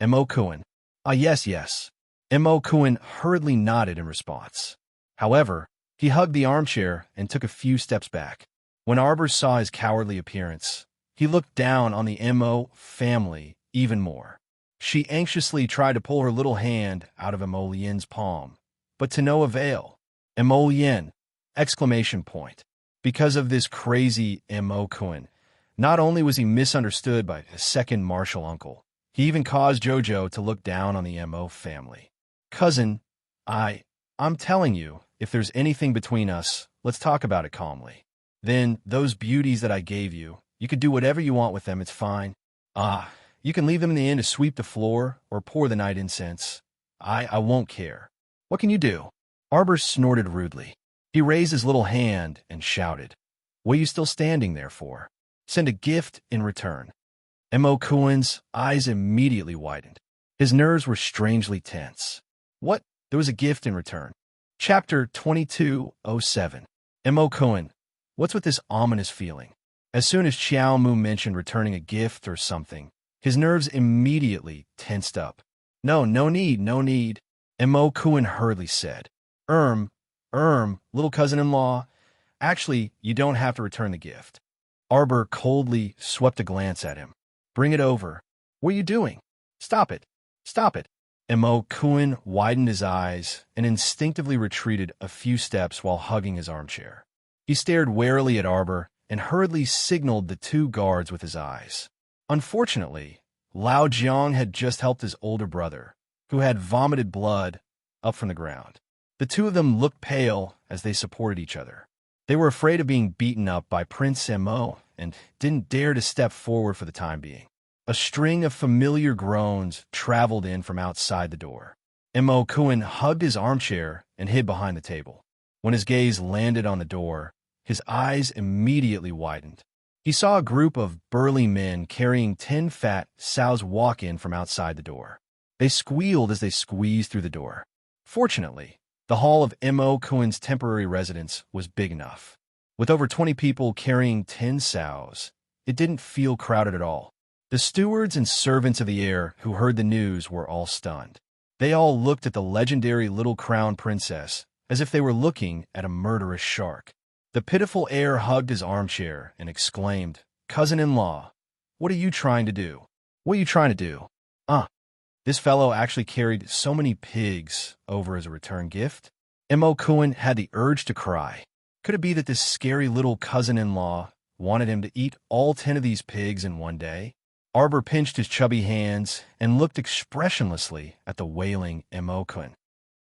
Mo Kuan. Ah, yes. Mo Kuan hurriedly nodded in response. However, he hugged the armchair and took a few steps back. When Arbor saw his cowardly appearance, he looked down on the Mo family even more. She anxiously tried to pull her little hand out of Mo Yin's palm, but to no avail. Mo Yin! Exclamation point. Because of this crazy Mo Kuan, not only was he misunderstood by his second martial uncle, he even caused Jojo to look down on the Mo family. Cousin, I'm telling you, if there's anything between us, let's talk about it calmly. Then, those beauties that I gave you, you could do whatever you want with them, it's fine. You can leave them in the inn to sweep the floor or pour the night incense. I won't care. What can you do? Arbor snorted rudely. He raised his little hand and shouted, What are you still standing there for? Send a gift in return. Mo Kuan's eyes immediately widened. His nerves were strangely tense. What There was a gift in return. Chapter 2207. Mo Cohen. What's with this ominous feeling? As soon as Xiao Mu mentioned returning a gift or something, his nerves immediately tensed up. No need, no need, Mo Cohen hurriedly said. Little cousin-in-law. Actually, you don't have to return the gift. Arbor coldly swept a glance at him. Bring it over. What are you doing? Stop it. Stop it. Mo Cohen widened his eyes and instinctively retreated a few steps while hugging his armchair. He stared warily at Arbor and hurriedly signaled the two guards with his eyes. Unfortunately, Lao Jiang had just helped his older brother, who had vomited blood, up from the ground. The two of them looked pale as they supported each other. They were afraid of being beaten up by Prince Mo and didn't dare to step forward for the time being. A string of familiar groans traveled in from outside the door. Mo Cohen hugged his armchair and hid behind the table. When his gaze landed on the door, his eyes immediately widened. He saw a group of burly men carrying 10 fat sows walk in from outside the door. They squealed as they squeezed through the door. Fortunately, the hall of Mo Cohen's temporary residence was big enough. With over 20 people carrying 10 sows, it didn't feel crowded at all. The stewards and servants of the heir who heard the news were all stunned. They all looked at the legendary little crown princess as if they were looking at a murderous shark. The pitiful heir hugged his armchair and exclaimed, Cousin-in-law, what are you trying to do? What are you trying to do? This fellow actually carried so many pigs over as a return gift. Mo Cohen had the urge to cry. Could it be that this scary little cousin-in-law wanted him to eat all 10 of these pigs in one day? Arbor pinched his chubby hands and looked expressionlessly at the wailing Mo Cohen.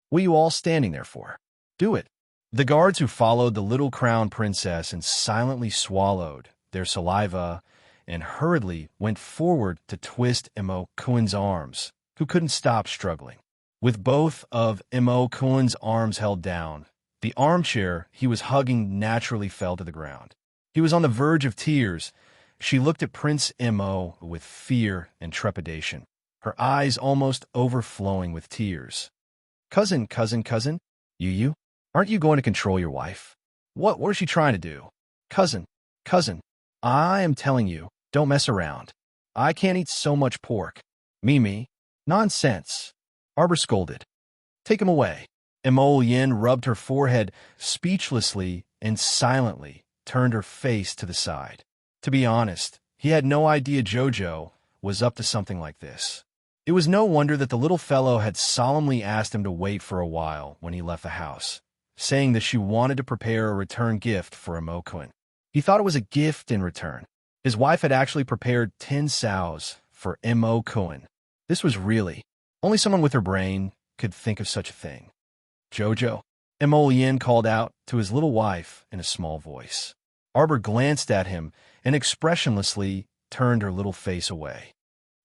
What are you all standing there for? Do it. The guards who followed the little crown princess and silently swallowed their saliva and hurriedly went forward to twist Mo Cohen's arms, who couldn't stop struggling. With both of Mo Cohen's arms held down, the armchair he was hugging naturally fell to the ground. He was on the verge of tears. She looked at Prince Mo with fear and trepidation, her eyes almost overflowing with tears. Cousin, you? Aren't you going to control your wife? What is she trying to do? Cousin, I am telling you, don't mess around. I can't eat so much pork. Me. Nonsense. Arbor scolded. Take him away. Mo Yin rubbed her forehead speechlessly and silently turned her face to the side. To be honest, he had no idea Jojo was up to something like this. It was no wonder that the little fellow had solemnly asked him to wait for a while when he left the house, saying that she wanted to prepare a return gift for Mo Cohen. He thought it was a gift in return. His wife had actually prepared 10 sows for Mo Cohen. This was really, only someone with her brain could think of such a thing. Jojo, Mo Yin called out to his little wife in a small voice. Arbor glanced at him and expressionlessly turned her little face away.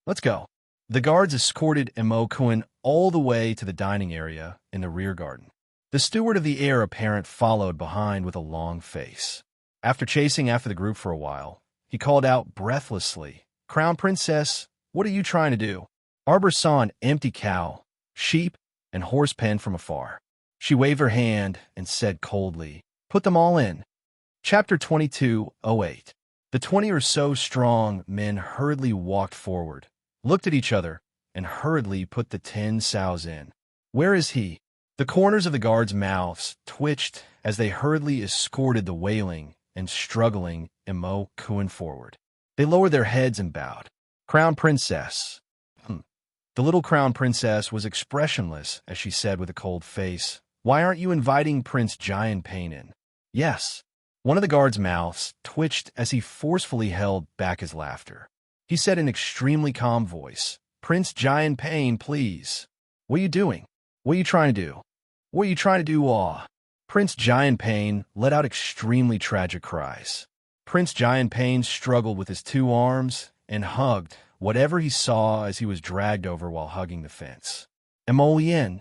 Let's go. The guards escorted Mo Cohen all the way to the dining area in the rear garden. The steward of the heir apparent followed behind with a long face. After chasing after the group for a while, he called out breathlessly, Crown Princess, what are you trying to do? Arbor saw an empty cow, sheep, and horse pen from afar. She waved her hand and said coldly, Put them all in. Chapter 2208. The 20 or so strong men hurriedly walked forward, looked at each other, and hurriedly put the 10 sows in. Where is he? The corners of the guards' mouths twitched as they hurriedly escorted the wailing and struggling Mo Cohen forward. They lowered their heads and bowed. Crown Princess. The little crown princess was expressionless as she said with a cold face, Why aren't you inviting Prince Giant Pain in? Yes. One of the guards' mouths twitched as he forcefully held back his laughter. He said in an extremely calm voice, Prince Giant Pain, please. What are you doing? What are you trying to do? What are you trying to do, Prince Giant Pain let out extremely tragic cries. Prince Giant Pain struggled with his 2 arms and hugged whatever he saw as he was dragged over while hugging the fence. Mo Yin.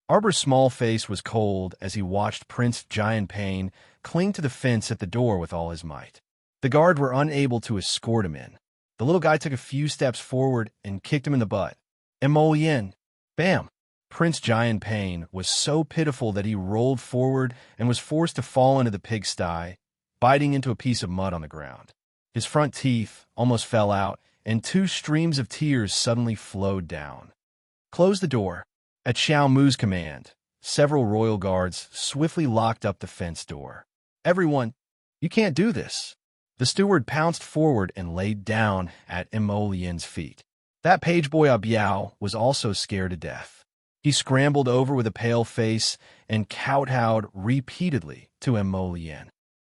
Arbor's small face was cold as he watched Prince Giant Pain cling to the fence at the door with all his might. The guard were unable to escort him in. The little guy took a few steps forward and kicked him in the butt. Mo Yin. Bam! Prince Giant Pain was so pitiful that he rolled forward and was forced to fall into the pigsty, biting into a piece of mud on the ground. His front teeth almost fell out, and 2 streams of tears suddenly flowed down. Close the door. At Xiao Mu's command, several royal guards swiftly locked up the fence door. Everyone, you can't do this. The steward pounced forward and laid down at Imo Lian's feet. That page boy Biao was also scared to death. He scrambled over with a pale face and kowtowed repeatedly to Imo Lian.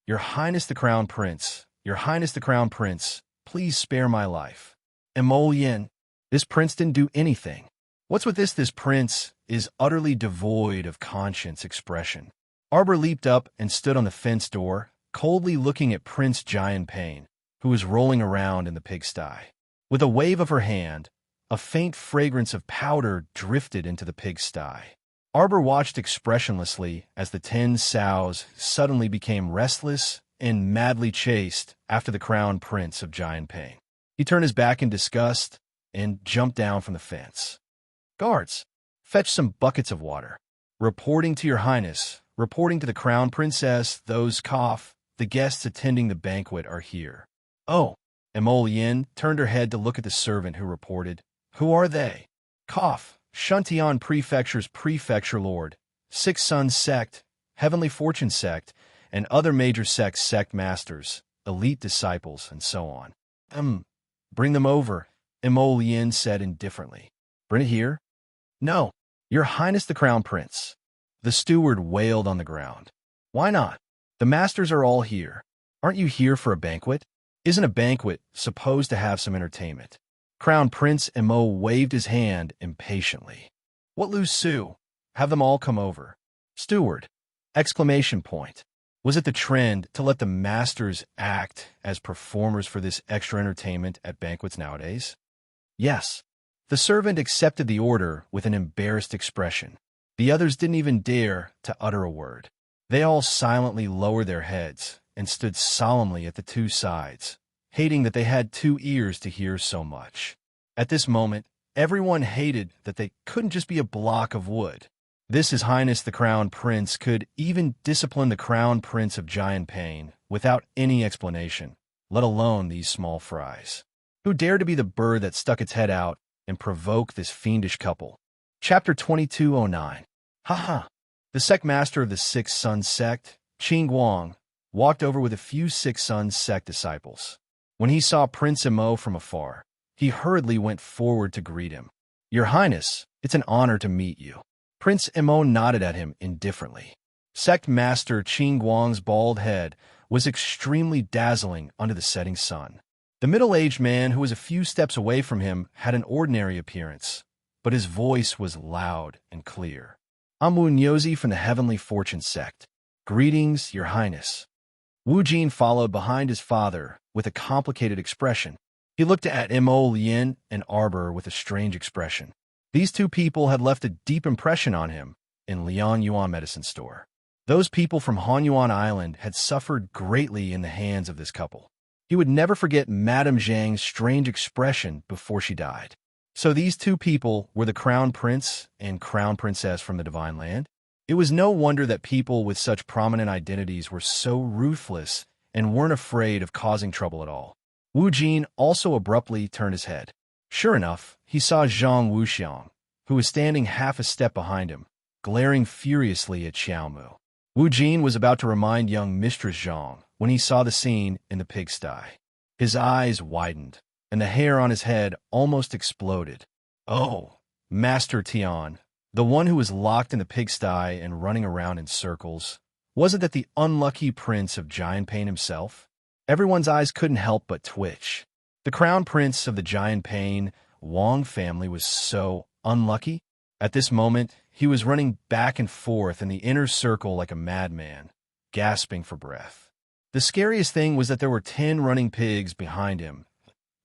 Your Highness the Crown Prince, Your Highness the Crown Prince, please spare my life. Imo Lian, this prince didn't do anything. What's with this? This prince is utterly devoid of conscience expression. Arbor leaped up and stood on the fence door, coldly looking at Prince Giant Pain, who was rolling around in the pigsty. With a wave of her hand, a faint fragrance of powder drifted into the pigsty. Arbor watched expressionlessly as the 10 sows suddenly became restless and madly chased after the crown prince of Giant Pain. He turned his back in disgust and jumped down from the fence. Guards, fetch some buckets of water. Reporting to Your Highness, reporting to the crown princess, those cough, the guests attending the banquet are here. Oh, Imo Lian turned her head to look at the servant who reported. Who are they? Cough, Shuntian Prefecture's prefecture lord, 6 Sons sect, Heavenly Fortune sect, and other major sects sect masters, elite disciples, and so on. Bring them over, Imo Lian said indifferently. Bring it here? No, Your Highness the Crown Prince. The steward wailed on the ground. Why not? The masters are all here. Aren't you here for a banquet? Isn't a banquet supposed to have some entertainment? Crown Prince Imo waved his hand impatiently. What Lu Su? Have them all come over. Steward! Exclamation point. Was it the trend to let the masters act as performers for this extra entertainment at banquets nowadays? Yes. The servant accepted the order with an embarrassed expression. The others didn't even dare to utter a word. They all silently lowered their heads and stood solemnly at the 2 sides, hating that they had 2 ears to hear so much. At this moment, everyone hated that they couldn't just be a block of wood. His Highness the Crown Prince could even discipline the Crown Prince of Giant Pain without any explanation, let alone these small fries. Who dared to be the bird that stuck its head out and provoke this fiendish couple? Chapter 2209. Haha. The sect master of the 6 Sons sect, Qing Guang, walked over with a few 6 Sons sect disciples. When he saw Prince Imo from afar, he hurriedly went forward to greet him. Your Highness, it's an honor to meet you. Prince Imo nodded at him indifferently. Sect Master Qing Guang's bald head was extremely dazzling under the setting sun. The middle-aged man who was a few steps away from him had an ordinary appearance, but his voice was loud and clear. I'm Wu Nyozi from the Heavenly Fortune sect. Greetings, Your Highness. Wu Jin followed behind his father with a complicated expression. He looked at Imo Lian and Arbor with a strange expression. These 2 people had left a deep impression on him in Lian Yuan Medicine Store. Those people from Hanyuan Island had suffered greatly in the hands of this couple. He would never forget Madame Zhang's strange expression before she died. So these 2 people were the Crown Prince and Crown Princess from the Divine Land? It was no wonder that people with such prominent identities were so ruthless and weren't afraid of causing trouble at all. Wu Jin also abruptly turned his head. Sure enough, he saw Zhang Wuxiang, who was standing half a step behind him, glaring furiously at Xiao Mu. Wu Jin was about to remind young Mistress Zhang when he saw the scene in the pigsty. His eyes widened, and the hair on his head almost exploded. Oh, Master Tian, the one who was locked in the pigsty and running around in circles. Wasn't that the unlucky prince of Giant Pain himself? Everyone's eyes couldn't help but twitch. The crown prince of the Giant Pain Wang family was so unlucky. At this moment, he was running back and forth in the inner circle like a madman, gasping for breath. The scariest thing was that there were 10 running pigs behind him.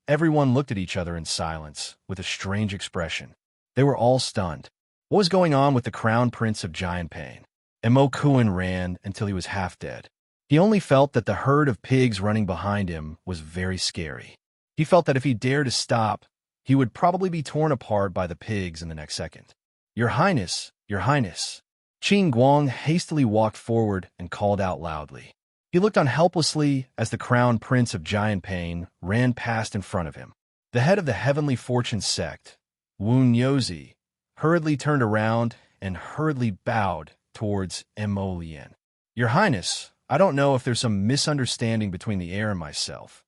Everyone looked at each other in silence, with a strange expression. They were all stunned. What was going on with the crown prince of Giant Pain? Imo Kuan ran until he was half dead. He only felt that the herd of pigs running behind him was very scary. He felt that if he dared to stop, he would probably be torn apart by the pigs in the next second. Your Highness, Your Highness. Qin Guang hastily walked forward and called out loudly. He looked on helplessly as the crown prince of Giant Pain ran past in front of him. The head of the Heavenly Fortune sect, Wu Nyozi, hurriedly turned around and hurriedly bowed towards Mo Lien. Your Highness, I don't know if there's some misunderstanding between the heir and myself.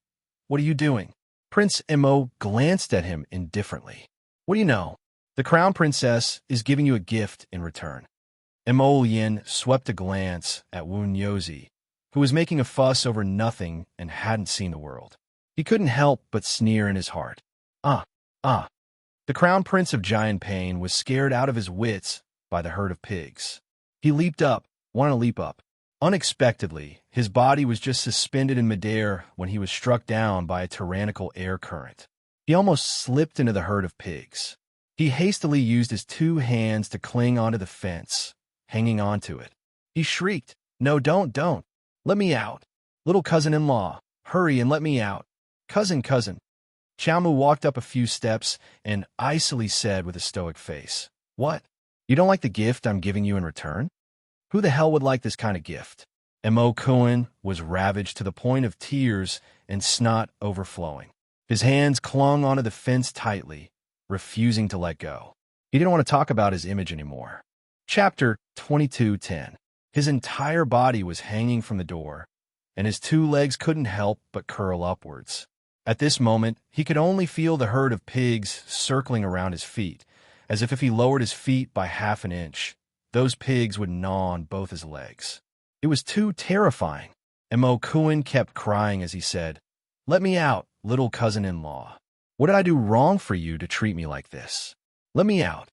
What are you doing? Prince Mo glanced at him indifferently. What do you know? The crown princess is giving you a gift in return. Mo Lien swept a glance at Wu Nyozi, who was making a fuss over nothing and hadn't seen the world. He couldn't help but sneer in his heart. The crown prince of Giant Pain was scared out of his wits by the herd of pigs. He leaped up, wanted to leap up. Unexpectedly, his body was just suspended in midair when he was struck down by a tyrannical air current. He almost slipped into the herd of pigs. He hastily used his 2 hands to cling onto the fence, hanging onto it. He shrieked, "No, don't. Let me out. Little cousin-in-law, hurry and let me out. Cousin. Xiaomu walked up a few steps and icily said with a stoic face, "What? You don't like the gift I'm giving you in return? Who the hell would like this kind of gift?" Mo Kuan was ravaged to the point of tears and snot overflowing. His hands clung onto the fence tightly, refusing to let go. He didn't want to talk about his image anymore. Chapter 22:10. His entire body was hanging from the door, and his 2 legs couldn't help but curl upwards. At this moment, he could only feel the herd of pigs circling around his feet, as if he lowered his feet by half an inch, those pigs would gnaw on both his legs. It was too terrifying. Mo Kuan kept crying as he said, "Let me out, little cousin-in-law. What did I do wrong for you to treat me like this? Let me out."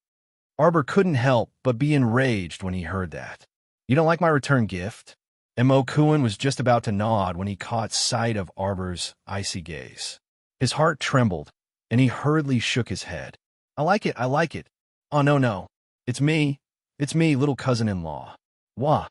Arbor couldn't help but be enraged when he heard that. "You don't like my return gift?" Mo Kuan was just about to nod when he caught sight of Arbor's icy gaze. His heart trembled, and he hurriedly shook his head. I like it. Oh, no. It's me, little cousin-in-law. Wah."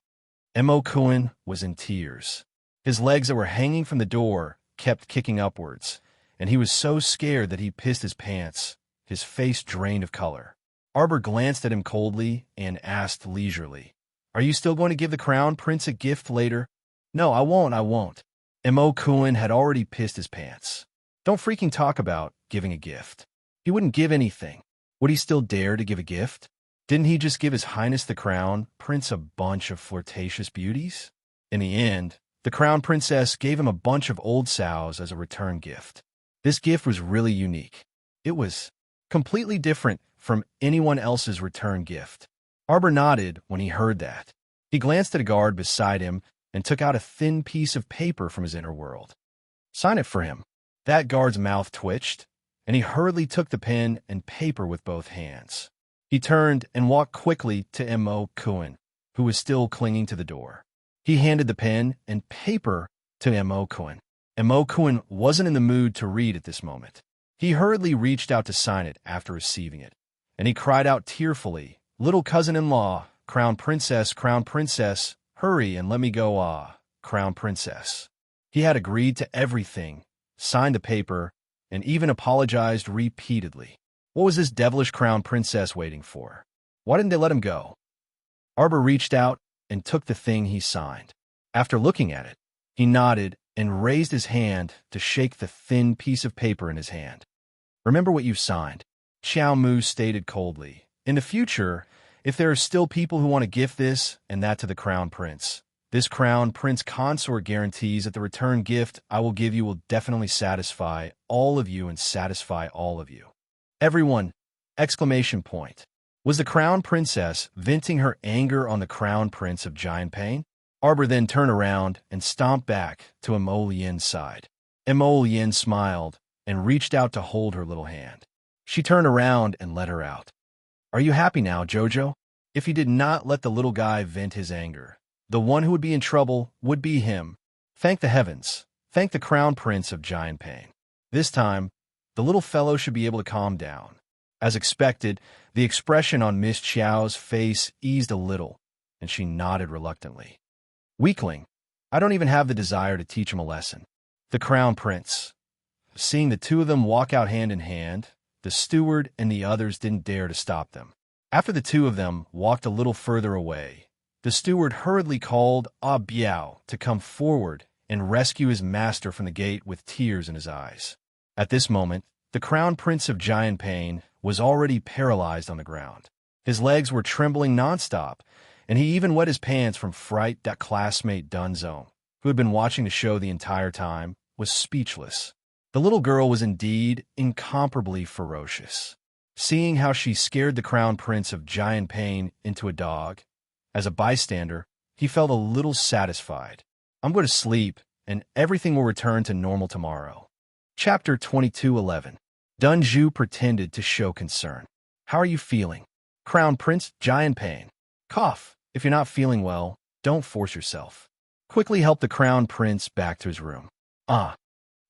Mo Kuan was in tears. His legs that were hanging from the door kept kicking upwards, and he was so scared that he pissed his pants, his face drained of color. Arbor glanced at him coldly and asked leisurely, "Are you still going to give the crown prince a gift later?" "No, I won't. Mo Kuan had already pissed his pants. Don't freaking talk about giving a gift. He wouldn't give anything. Would he still dare to give a gift? Didn't he just give His Highness the Crown Prince a bunch of flirtatious beauties? In the end, the Crown Princess gave him a bunch of old sows as a return gift. This gift was really unique. It was completely different from anyone else's return gift. Arbor nodded when he heard that. He glanced at a guard beside him and took out a thin piece of paper from his inner world. "Sign it for him." That guard's mouth twitched, and he hurriedly took the pen and paper with both hands. He turned and walked quickly to Mo Kuan, who was still clinging to the door. He handed the pen and paper to Mo Kuan. Mo Kuan wasn't in the mood to read at this moment. He hurriedly reached out to sign it after receiving it, and he cried out tearfully, "Little cousin-in-law, Crown Princess, hurry and let me go, Crown Princess." He had agreed to everything, signed the paper, and even apologized repeatedly. What was this devilish Crown Princess waiting for? Why didn't they let him go? Arbor reached out and took the thing he signed. After looking at it, he nodded and raised his hand to shake the thin piece of paper in his hand. "Remember what you signed," Xiao Mu stated coldly. "In the future, if there are still people who want to gift this and that to the Crown Prince, this Crown Prince Consort guarantees that the return gift I will give you will definitely satisfy all of you and satisfy all of you." Everyone! Exclamation point. Was the Crown Princess venting her anger on the Crown Prince of Giant Pain? Arbor then turned around and stomped back to Mo Lien's side. Mo Lien smiled and reached out to hold her little hand. She turned around and let her out. "Are you happy now, Jojo?" If he did not let the little guy vent his anger, the one who would be in trouble would be him. Thank the heavens. Thank the Crown Prince of Giant Pain. This time, the little fellow should be able to calm down. As expected, the expression on Miss Xiao's face eased a little, and she nodded reluctantly. "Weakling, I don't even have the desire to teach him a lesson." The Crown Prince. Seeing the two of them walk out hand in hand, the steward and the others didn't dare to stop them. After the two of them walked a little further away, the steward hurriedly called Ah Biao to come forward and rescue his master from the gate with tears in his eyes. At this moment, the crown prince of Giant Pain was already paralyzed on the ground. His legs were trembling nonstop, and he even wet his pants from fright that classmate Dunzo, who had been watching the show the entire time, was speechless. The little girl was indeed incomparably ferocious. Seeing how she scared the crown prince of Giant Pain into a dog, as a bystander, he felt a little satisfied. I'm going to sleep, and everything will return to normal tomorrow. Chapter 22:11. Dunju pretended to show concern. How are you feeling? Crown Prince Giant Pain. Cough. If you're not feeling well, don't force yourself. Quickly help the crown prince back to his room.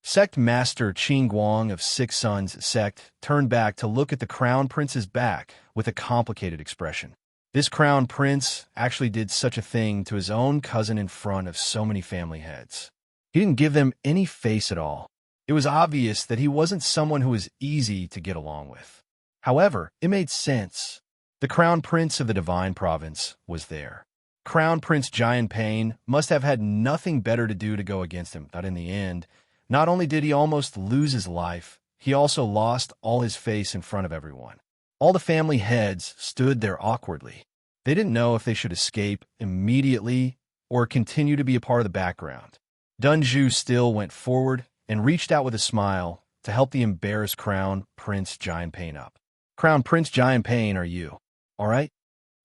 Sect Master Qing Guang of Six Sons Sect turned back to look at the crown prince's back with a complicated expression. This crown prince actually did such a thing to his own cousin in front of so many family heads. He didn't give them any face at all. It was obvious that he wasn't someone who was easy to get along with. However, it made sense. The crown prince of the Divine Province was there. Crown Prince Giant Pain must have had nothing better to do to go against him, but in the end, not only did he almost lose his life, he also lost all his face in front of everyone. All the family heads stood there awkwardly. They didn't know if they should escape immediately or continue to be a part of the background. Dunju still went forward and reached out with a smile to help the embarrassed Crown Prince Giant Pain up. Crown Prince Giant Pain, are you all right?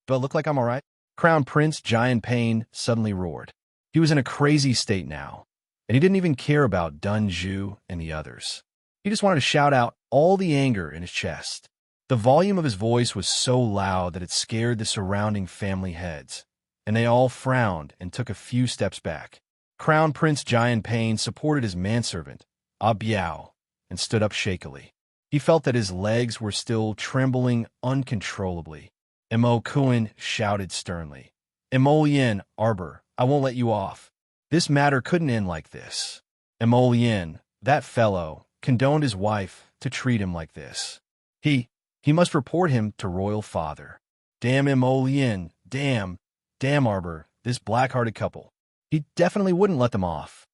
Do I look like I'm all right? Crown Prince Giant Pain suddenly roared. He was in a crazy state now, and he didn't even care about Dunju and the others. He just wanted to shout out all the anger in his chest. The volume of his voice was so loud that it scared the surrounding family heads, and they all frowned and took a few steps back. Crown Prince Giant Pain supported his manservant, Ah Biao, and stood up shakily. He felt that his legs were still trembling uncontrollably. Mo Kuan shouted sternly, Emolian, Arbor, I won't let you off. This matter couldn't end like this. Emolian, that fellow, condoned his wife to treat him like this. He must report him to Royal Father. Damn Emolian, damn Arbor, this black-hearted couple. He definitely wouldn't let them off.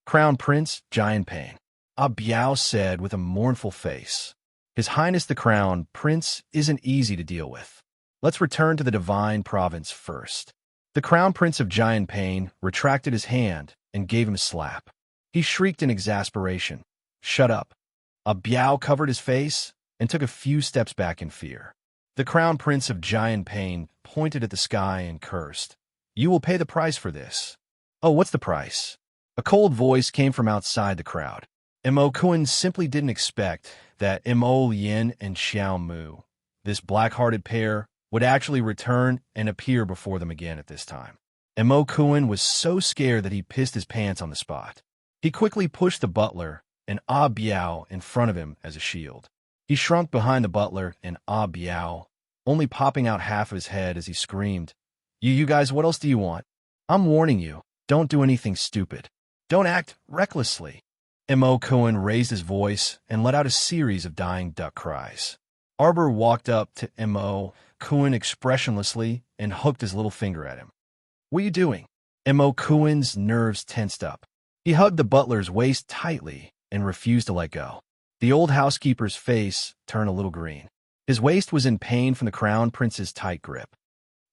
Crown Prince Giant Pain. Ah Biao said with a mournful face. His Highness the Crown Prince isn't easy to deal with. Let's return to the Divine Province first. The Crown Prince of Giant Pain retracted his hand and gave him a slap. He shrieked in exasperation. Shut up. Ah Biao covered his face and took a few steps back in fear. The Crown Prince of Giant Pain pointed at the sky and cursed. You will pay the price for this. Oh, what's the price? A cold voice came from outside the crowd. Mo Kuan simply didn't expect that Mo Lien and Xiao Mu, this black-hearted pair, would actually return and appear before them again at this time. Mo Kuan was so scared that he pissed his pants on the spot. He quickly pushed the butler and Ah Biao in front of him as a shield. He shrunk behind the butler and Ah Biao, only popping out half of his head as he screamed, You guys, what else do you want? I'm warning you, don't do anything stupid. Don't act recklessly. Mo Kuan raised his voice and let out a series of dying duck cries. Arbor walked up to Mo Kuan expressionlessly and hooked his little finger at him. What are you doing? Mo Kuan's nerves tensed up. He hugged the butler's waist tightly and refused to let go. The old housekeeper's face turned a little green. His waist was in pain from the Crown Prince's tight grip.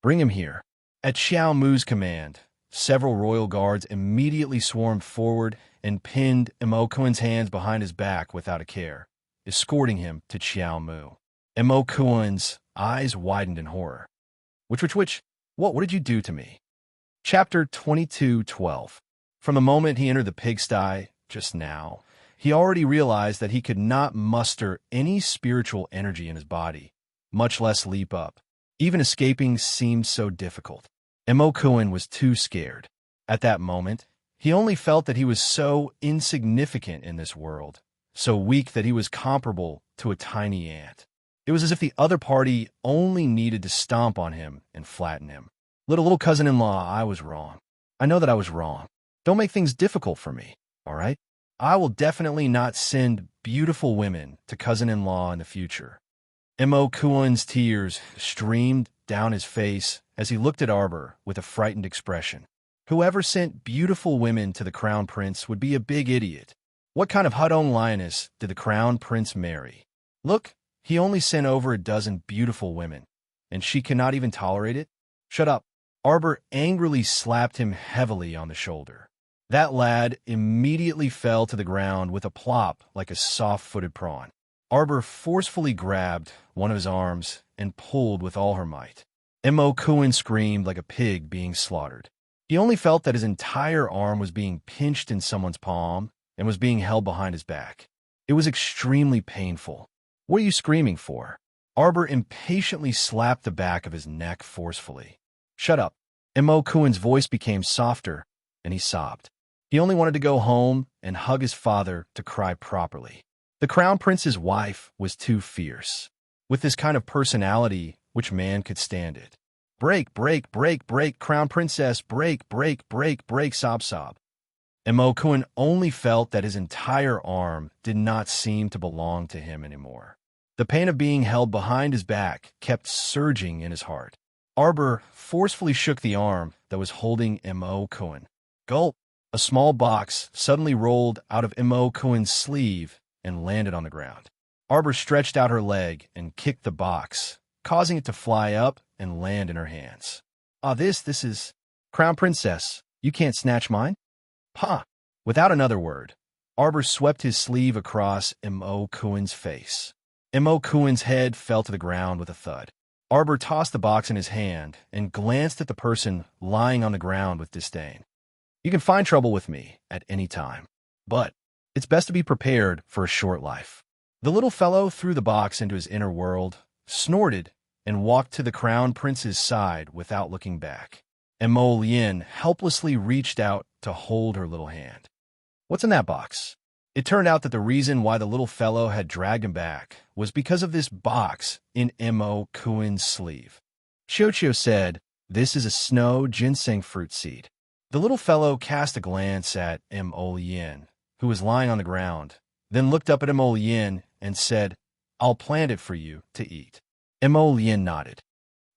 Bring him here. At Xiao Mu's command, several royal guards immediately swarmed forward and pinned Mo Kuan's hands behind his back without a care, escorting him to Xiao Mu. Mo Kuan's eyes widened in horror. What did you do to me? Chapter 22:12. From the moment he entered the pigsty just now, he already realized that he could not muster any spiritual energy in his body, much less leap up. Even escaping seemed so difficult. Mo Kuan was too scared. At that moment, he only felt that he was so insignificant in this world, so weak that he was comparable to a tiny ant. It was as if the other party only needed to stomp on him and flatten him. Little cousin-in-law, I was wrong. I know that I was wrong. Don't make things difficult for me, all right? I will definitely not send beautiful women to cousin-in-law in the future. Mo Kuan's tears streamed down his face as he looked at Arbor with a frightened expression. Whoever sent beautiful women to the Crown Prince would be a big idiot. What kind of Hudong lioness did the Crown Prince marry? Look, he only sent over a dozen beautiful women, and she cannot even tolerate it? Shut up. Arbor angrily slapped him heavily on the shoulder. That lad immediately fell to the ground with a plop like a soft-footed prawn. Arbor forcefully grabbed one of his arms and pulled with all her might. Mo Kuan screamed like a pig being slaughtered. He only felt that his entire arm was being pinched in someone's palm and was being held behind his back. It was extremely painful. What are you screaming for? Arbor impatiently slapped the back of his neck forcefully. Shut up. Mo Kuan's voice became softer, and he sobbed. He only wanted to go home and hug his father to cry properly. The Crown Prince's wife was too fierce. With this kind of personality, which man could stand it? Break, break, break, break, Crown Princess, break, break, break, break, sob, sob. Mo Kuan only felt that his entire arm did not seem to belong to him anymore. The pain of being held behind his back kept surging in his heart. Arbor forcefully shook the arm that was holding Mo Kuan. Gulp! A small box suddenly rolled out of Mo Kuan's sleeve and landed on the ground. Arbor stretched out her leg and kicked the box, causing it to fly up and land in her hands. This is... Crown Princess, you can't snatch mine? Ha! Without another word, Arbor swept his sleeve across Mo Kuan's face. Mo Kuan's head fell to the ground with a thud. Arbor tossed the box in his hand and glanced at the person lying on the ground with disdain. You can find trouble with me at any time, but it's best to be prepared for a short life. The little fellow threw the box into his inner world, snorted, and walked to the Crown Prince's side without looking back. Mo Lien helplessly reached out to hold her little hand. What's in that box? It turned out that the reason why the little fellow had dragged him back was because of this box in Mo Kuan's sleeve. Xiao said, "This is a snow ginseng fruit seed." The little fellow cast a glance at Mo Lien, who was lying on the ground, then looked up at Mo Lien and said, "I'll plant it for you to eat." Mo Lien nodded.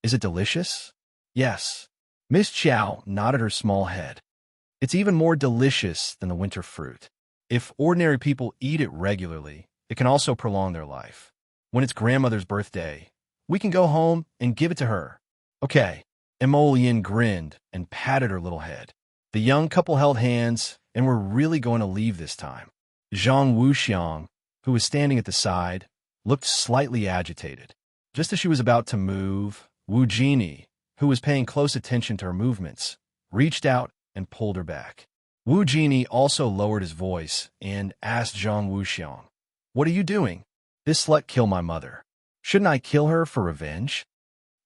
"Is it delicious?" "Yes." Miss Chow nodded her small head. "It's even more delicious than the winter fruit. If ordinary people eat it regularly, it can also prolong their life. When it's grandmother's birthday, we can go home and give it to her." "Okay." Mo Lien grinned and patted her little head. The young couple held hands and were really going to leave this time. Zhang Wuxiang, who was standing at the side, looked slightly agitated. Just as she was about to move, Wu Jini, who was paying close attention to her movements, reached out and pulled her back. Wu Jini also lowered his voice and asked Zhang Wuxiang, "What are you doing? This slut killed my mother. Shouldn't I kill her for revenge?"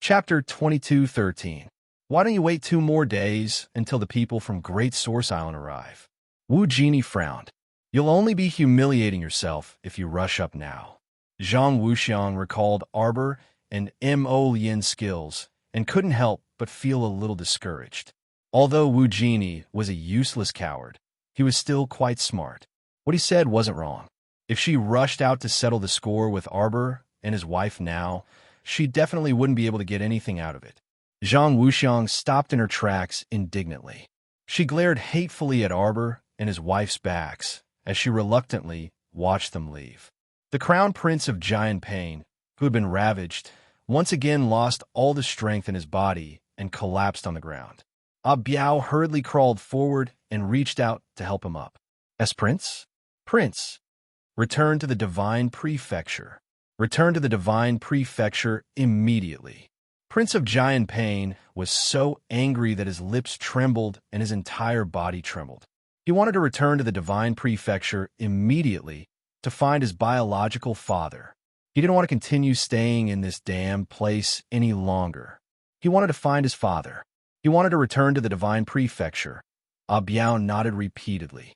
Chapter 22:13. Why don't you wait 2 more days until the people from Great Source Island arrive? Wu Jini frowned. "You'll only be humiliating yourself if you rush up now." Zhang Wuxiang recalled Arbor and Mo Lien's skills and couldn't help but feel a little discouraged. Although Wu Jini was a useless coward, he was still quite smart. What he said wasn't wrong. If she rushed out to settle the score with Arbor and his wife now, she definitely wouldn't be able to get anything out of it. Zhang Wuxiang stopped in her tracks indignantly. She glared hatefully at Arbor and his wife's backs as she reluctantly watched them leave. The Crown Prince of Giant Pain, who had been ravaged, once again lost all the strength in his body and collapsed on the ground. Biao hurriedly crawled forward and reached out to help him up. Prince? Prince! Return to the Divine Prefecture. Return to the Divine Prefecture immediately. Prince of Giant Pain was so angry that his lips trembled and his entire body trembled. He wanted to return to the Divine Prefecture immediately to find his biological father. He didn't want to continue staying in this damn place any longer. He wanted to find his father. He wanted to return to the Divine Prefecture. Biao nodded repeatedly.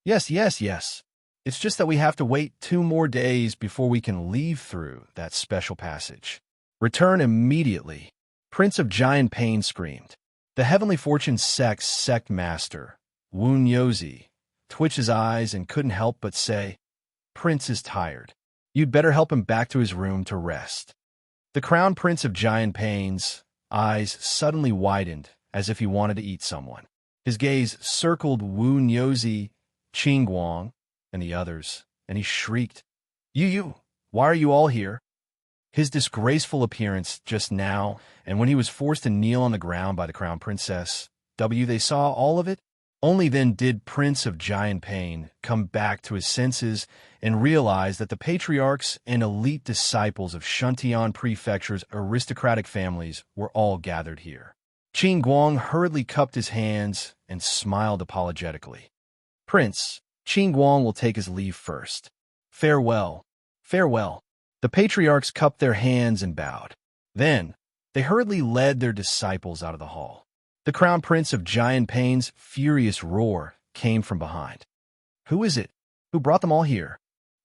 Yes. It's just that we have to wait 2 more days before we can leave through that special passage. Return immediately. Prince of Giant Pain screamed. The Heavenly Fortune sect master, Wu Nyozi, twitched his eyes and couldn't help but say, "Prince is tired. You'd better help him back to his room to rest." The Crown Prince of Giant Pain's eyes suddenly widened as if he wanted to eat someone. His gaze circled Wu Nyozi, Qing Guang, and the others, and he shrieked, You! Why are you all here? His disgraceful appearance just now, and when he was forced to kneel on the ground by the Crown Princess, they saw all of it. Only then did Prince of Giant Pain come back to his senses and realize that the patriarchs and elite disciples of Shuntian Prefecture's aristocratic families were all gathered here. Qing Guang hurriedly cupped his hands and smiled apologetically. Prince, Qing Guang will take his leave first. Farewell. Farewell. The patriarchs cupped their hands and bowed. Then, they hurriedly led their disciples out of the hall. The Crown Prince of Giant Pain's furious roar came from behind. Who is it? Who brought them all here?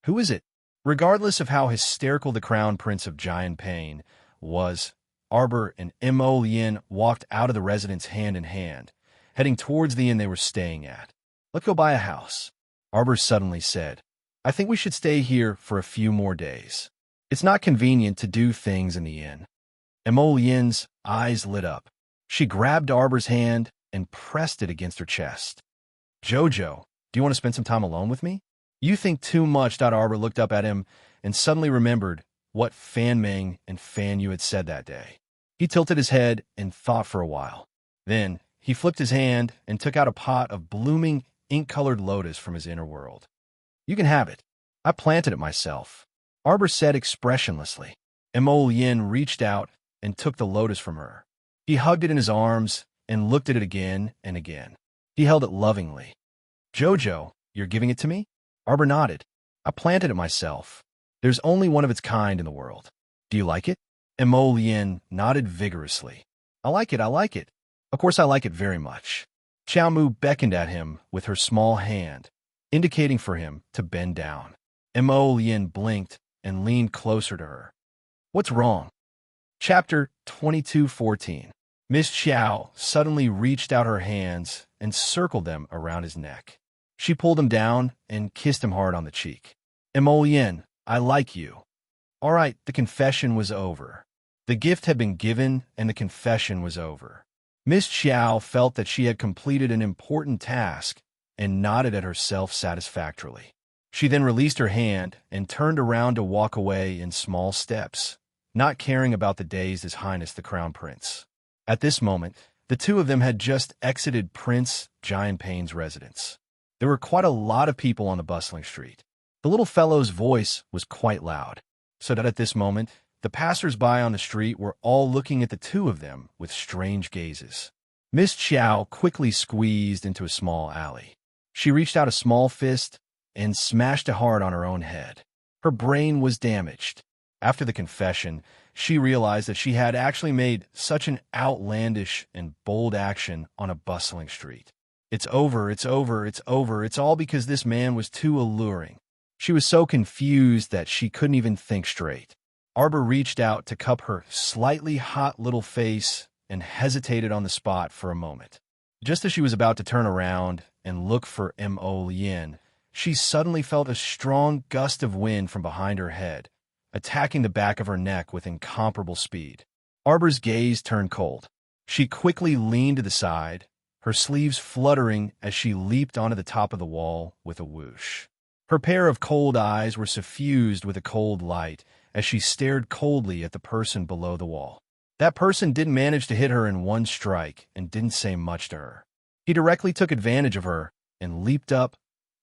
Who is it? Regardless of how hysterical the Crown Prince of Giant Pain was, Arbor and Mo Lien walked out of the residence hand in hand, heading towards the inn they were staying at. Let's go buy a house, Arbor suddenly said. I think we should stay here for a few more days. It's not convenient to do things in the inn. Mo Lien's eyes lit up. She grabbed Arbor's hand and pressed it against her chest. Jojo, do you want to spend some time alone with me? You think too much. Arbor looked up at him and suddenly remembered what Fan Ming and Fan Yu had said that day. He tilted his head and thought for a while. Then he flipped his hand and took out a pot of blooming, ink-colored lotus from his inner world. You can have it. I planted it myself, Arbor said expressionlessly. Mo Lien reached out and took the lotus from her. He hugged it in his arms and looked at it again and again. He held it lovingly. Jojo, you're giving it to me? Arbor nodded. I planted it myself. There's only one of its kind in the world. Do you like it? Mo Lien nodded vigorously. I like it, I like it. Of course I like it very much. Xiao Mu beckoned at him with her small hand, indicating for him to bend down. Mo Lien blinked and leaned closer to her. What's wrong? Chapter 22:14. Miss Xiao suddenly reached out her hands and circled them around his neck. She pulled him down and kissed him hard on the cheek. Mo Lien, I like you. All right, the confession was over. The gift had been given and the confession was over. Miss Xiao felt that she had completed an important task and nodded at herself satisfactorily. She then released her hand and turned around to walk away in small steps, not caring about the dazed His Highness the Crown Prince. At this moment, the two of them had just exited Prince Giant Pain's residence. There were quite a lot of people on the bustling street. The little fellow's voice was quite loud, so that at this moment, the passers-by on the street were all looking at the two of them with strange gazes. Miss Xiao quickly squeezed into a small alley. She reached out a small fist and smashed it hard on her own head. Her brain was damaged. After the confession, she realized that she had actually made such an outlandish and bold action on a bustling street. It's over, it's over, it's over. It's all because this man was too alluring. She was so confused that she couldn't even think straight. Arbor reached out to cup her slightly hot little face and hesitated on the spot for a moment. Just as she was about to turn around and look for Mo Lien, she suddenly felt a strong gust of wind from behind her head, attacking the back of her neck with incomparable speed. Arbor's gaze turned cold. She quickly leaned to the side, her sleeves fluttering as she leaped onto the top of the wall with a whoosh. Her pair of cold eyes were suffused with a cold light as she stared coldly at the person below the wall. That person didn't manage to hit her in one strike and didn't say much to her. He directly took advantage of her and leaped up,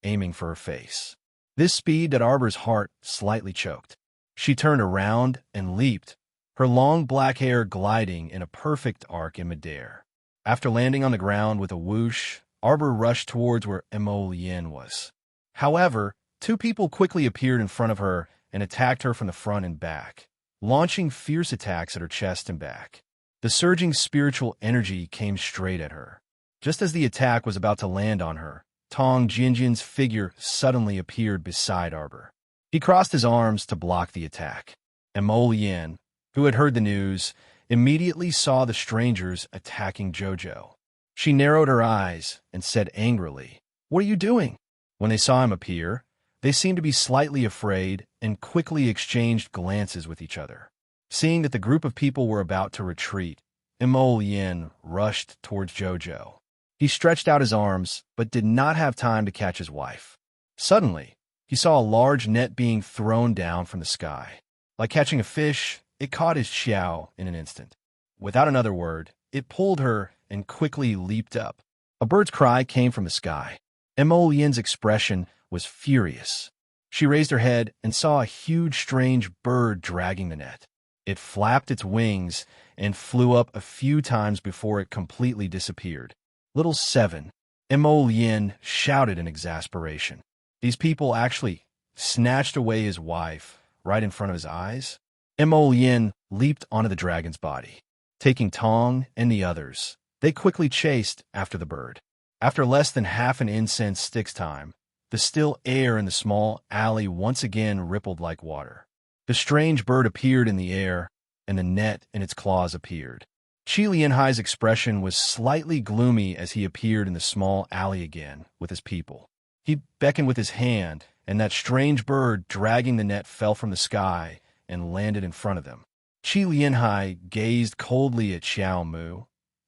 aiming for her face. This speed that Arbor's heart slightly choked. She turned around and leaped, her long black hair gliding in a perfect arc in midair. After landing on the ground with a whoosh, Arbor rushed towards where Mo Lien was. However, two people quickly appeared in front of her and attacked her from the front and back, launching fierce attacks at her chest and back. The surging spiritual energy came straight at her. Just as the attack was about to land on her, Tong Jinjin's figure suddenly appeared beside Arbor. He crossed his arms to block the attack. Mo Lien, who had heard the news, immediately saw the strangers attacking Jojo. She narrowed her eyes and said angrily, "What are you doing?" When they saw him appear, they seemed to be slightly afraid and quickly exchanged glances with each other. Seeing that the group of people were about to retreat, Mo Yin rushed towards Jojo. He stretched out his arms, but did not have time to catch his wife. Suddenly, he saw a large net being thrown down from the sky. Like catching a fish, it caught his Xiao in an instant. Without another word, it pulled her and quickly leaped up. A bird's cry came from the sky. Mo Yin's expression was furious. She raised her head and saw a huge, strange bird dragging the net. It flapped its wings and flew up a few times before it completely disappeared. Little 7, Mo Yin shouted in exasperation. These people actually snatched away his wife right in front of his eyes. Mo Yin leaped onto the dragon's body. Taking Tong and the others, they quickly chased after the bird. After less than half an incense stick's time, the still air in the small alley once again rippled like water. The strange bird appeared in the air, and the net in its claws appeared. Qi Lianhai's expression was slightly gloomy as he appeared in the small alley again with his people. He beckoned with his hand, and that strange bird dragging the net fell from the sky and landed in front of them. Qi Lianhai gazed coldly at Xiao Mu,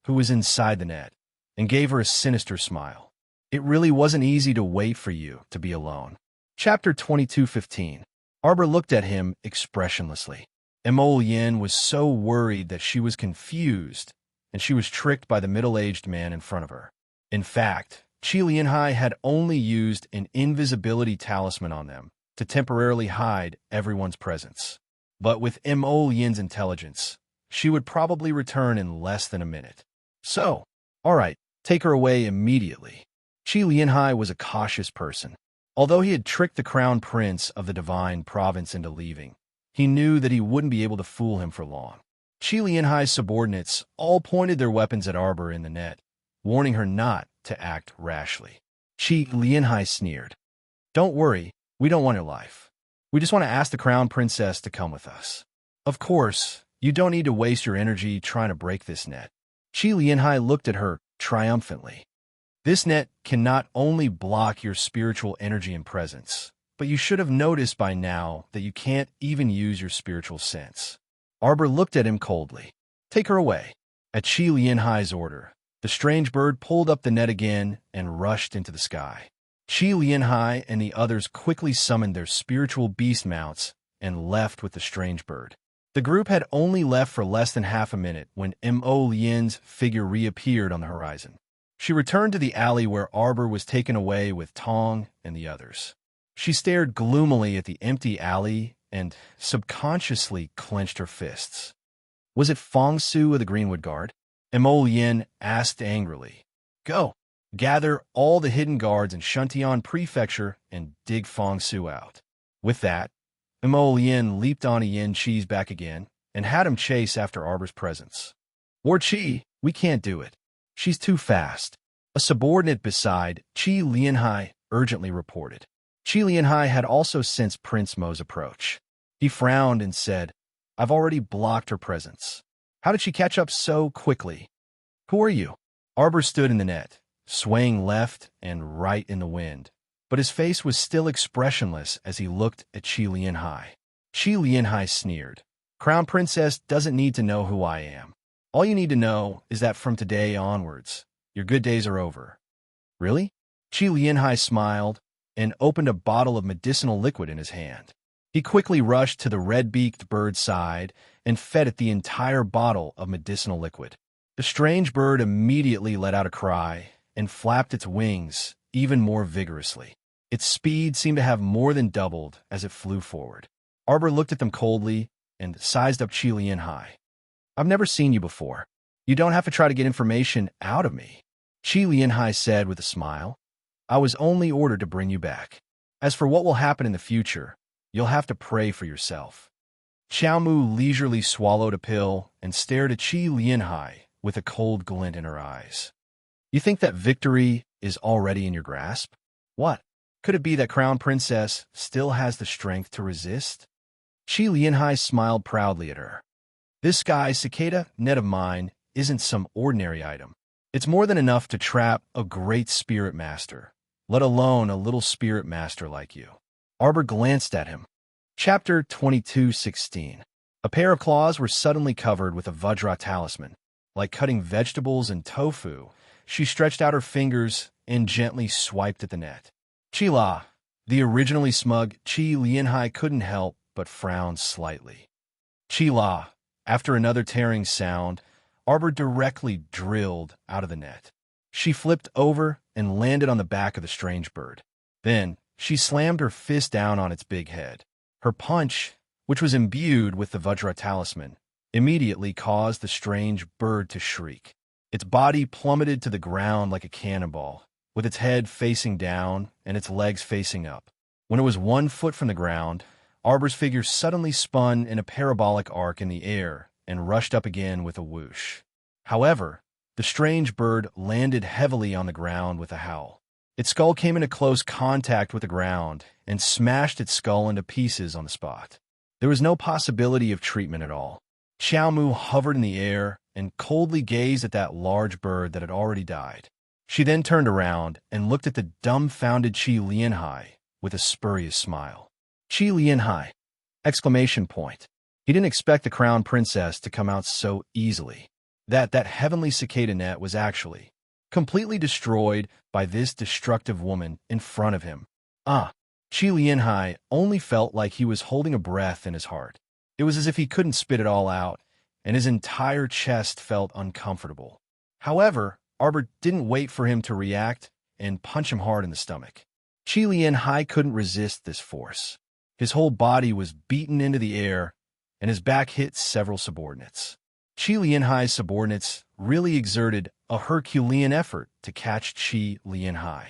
who was inside the net, and gave her a sinister smile. It really wasn't easy to wait for you to be alone. Chapter 22:15. Arbor looked at him expressionlessly. Mo Yin was so worried that she was confused, and she was tricked by the middle-aged man in front of her. In fact, Qi Lianhai had only used an invisibility talisman on them to temporarily hide everyone's presence. But with Mo Yin's intelligence, she would probably return in less than a minute. So, all right, take her away immediately. Qi Lianhai was a cautious person. Although he had tricked the crown prince of the divine province into leaving, he knew that he wouldn't be able to fool him for long. Qi Lianhai's subordinates all pointed their weapons at Arbor in the net, warning her not to act rashly. Qi Lianhai sneered. Don't worry, we don't want your life. We just want to ask the crown princess to come with us. Of course, you don't need to waste your energy trying to break this net. Qi Lianhai looked at her triumphantly. This net can not only block your spiritual energy and presence, but you should have noticed by now that you can't even use your spiritual sense. Arbor looked at him coldly. Take her away. At Qi Lianhai's order, the strange bird pulled up the net again and rushed into the sky. Qi Lianhai and the others quickly summoned their spiritual beast mounts and left with the strange bird. The group had only left for less than half a minute when Mo Yin's figure reappeared on the horizon. She returned to the alley where Arbor was taken away with Tong and the others. She stared gloomily at the empty alley and subconsciously clenched her fists. Was it Fong Su of the Greenwood Guard? Mo Yin asked angrily. Go, gather all the hidden guards in Shuntian Prefecture and dig Fong Su out. With that, Mo Yin leaped on Yin Qi's back again and had him chase after Arbor's presence. War Qi, we can't do it. She's too fast. A subordinate beside Qi Lianhai urgently reported. Qi Lianhai had also sensed Prince Mo's approach. He frowned and said, I've already blocked her presence. How did she catch up so quickly? Who are you? Arbor stood in the net, swaying left and right in the wind, but his face was still expressionless as he looked at Qi Lianhai. Qi Lianhai sneered. Crown Princess doesn't need to know who I am. All you need to know is that from today onwards, your good days are over. Really? Qi Lianhai smiled and opened a bottle of medicinal liquid in his hand. He quickly rushed to the red-beaked bird's side and fed it the entire bottle of medicinal liquid. The strange bird immediately let out a cry and flapped its wings even more vigorously. Its speed seemed to have more than doubled as it flew forward. Arbor looked at them coldly and sized up Qi Lianhai. I've never seen you before. You don't have to try to get information out of me. Qi Lianhai said with a smile. I was only ordered to bring you back. As for what will happen in the future, you'll have to pray for yourself. Xiao Mu leisurely swallowed a pill and stared at Qi Lianhai with a cold glint in her eyes. You think that victory is already in your grasp? What? Could it be that Crown Princess still has the strength to resist? Qi Lianhai smiled proudly at her. This sky cicada net of mine isn't some ordinary item. It's more than enough to trap a great spirit master, let alone a little spirit master like you. Arbor glanced at him. Chapter 22:16. A pair of claws were suddenly covered with a Vajra talisman. Like cutting vegetables and tofu, she stretched out her fingers and gently swiped at the net. Chila, the originally smug Chi Lianhai couldn't help but frown slightly. Chila, after another tearing sound, Arbor directly drilled out of the net. She flipped over and landed on the back of the strange bird. Then, she slammed her fist down on its big head. Her punch, which was imbued with the Vajra talisman, immediately caused the strange bird to shriek. Its body plummeted to the ground like a cannonball, with its head facing down and its legs facing up. When it was 1 foot from the ground, Arbor's figure suddenly spun in a parabolic arc in the air and rushed up again with a whoosh. However, the strange bird landed heavily on the ground with a howl. Its skull came into close contact with the ground and smashed its skull into pieces on the spot. There was no possibility of treatment at all. Xiao Mu hovered in the air and coldly gazed at that large bird that had already died. She then turned around and looked at the dumbfounded Qi Lianhai with a spurious smile. Qi Lianhai! Exclamation point. He didn't expect the crown princess to come out so easily. That heavenly cicada net was actually completely destroyed by this destructive woman in front of him. Qi Lianhai only felt like he was holding a breath in his heart. It was as if he couldn't spit it all out, and his entire chest felt uncomfortable. However, Arbor didn't wait for him to react and punch him hard in the stomach. Qi Lianhai couldn't resist this force. His whole body was beaten into the air, and his back hit several subordinates. Qi Lianhai's subordinates really exerted a Herculean effort to catch Qi Lianhai.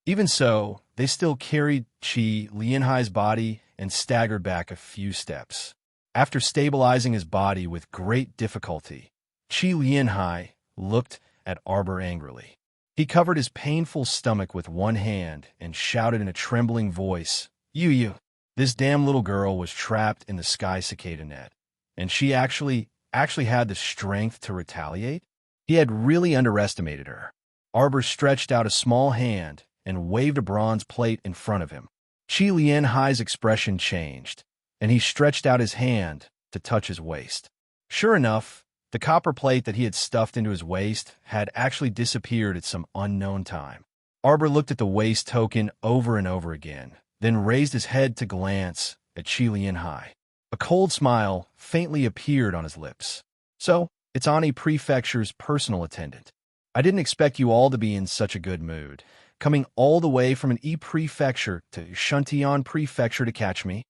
Even so, they still carried Qi Lianhai's body and staggered back a few steps. After stabilizing his body with great difficulty, Qi Lianhai looked at Arbor angrily. He covered his painful stomach with one hand and shouted in a trembling voice, You. This damn little girl was trapped in the sky cicada net, and she actually had the strength to retaliate? He had really underestimated her. Arbor stretched out a small hand and waved a bronze plate in front of him. Qi Lianhai's expression changed, and he stretched out his hand to touch his waist. Sure enough, the copper plate that he had stuffed into his waist had actually disappeared at some unknown time. Arbor looked at the waist token over and over again, then raised his head to glance at Qi Lianhai. A cold smile faintly appeared on his lips. So, it's Ani Prefecture's personal attendant. I didn't expect you all to be in such a good mood, coming all the way from an E-Prefecture to Shuntian Prefecture to catch me.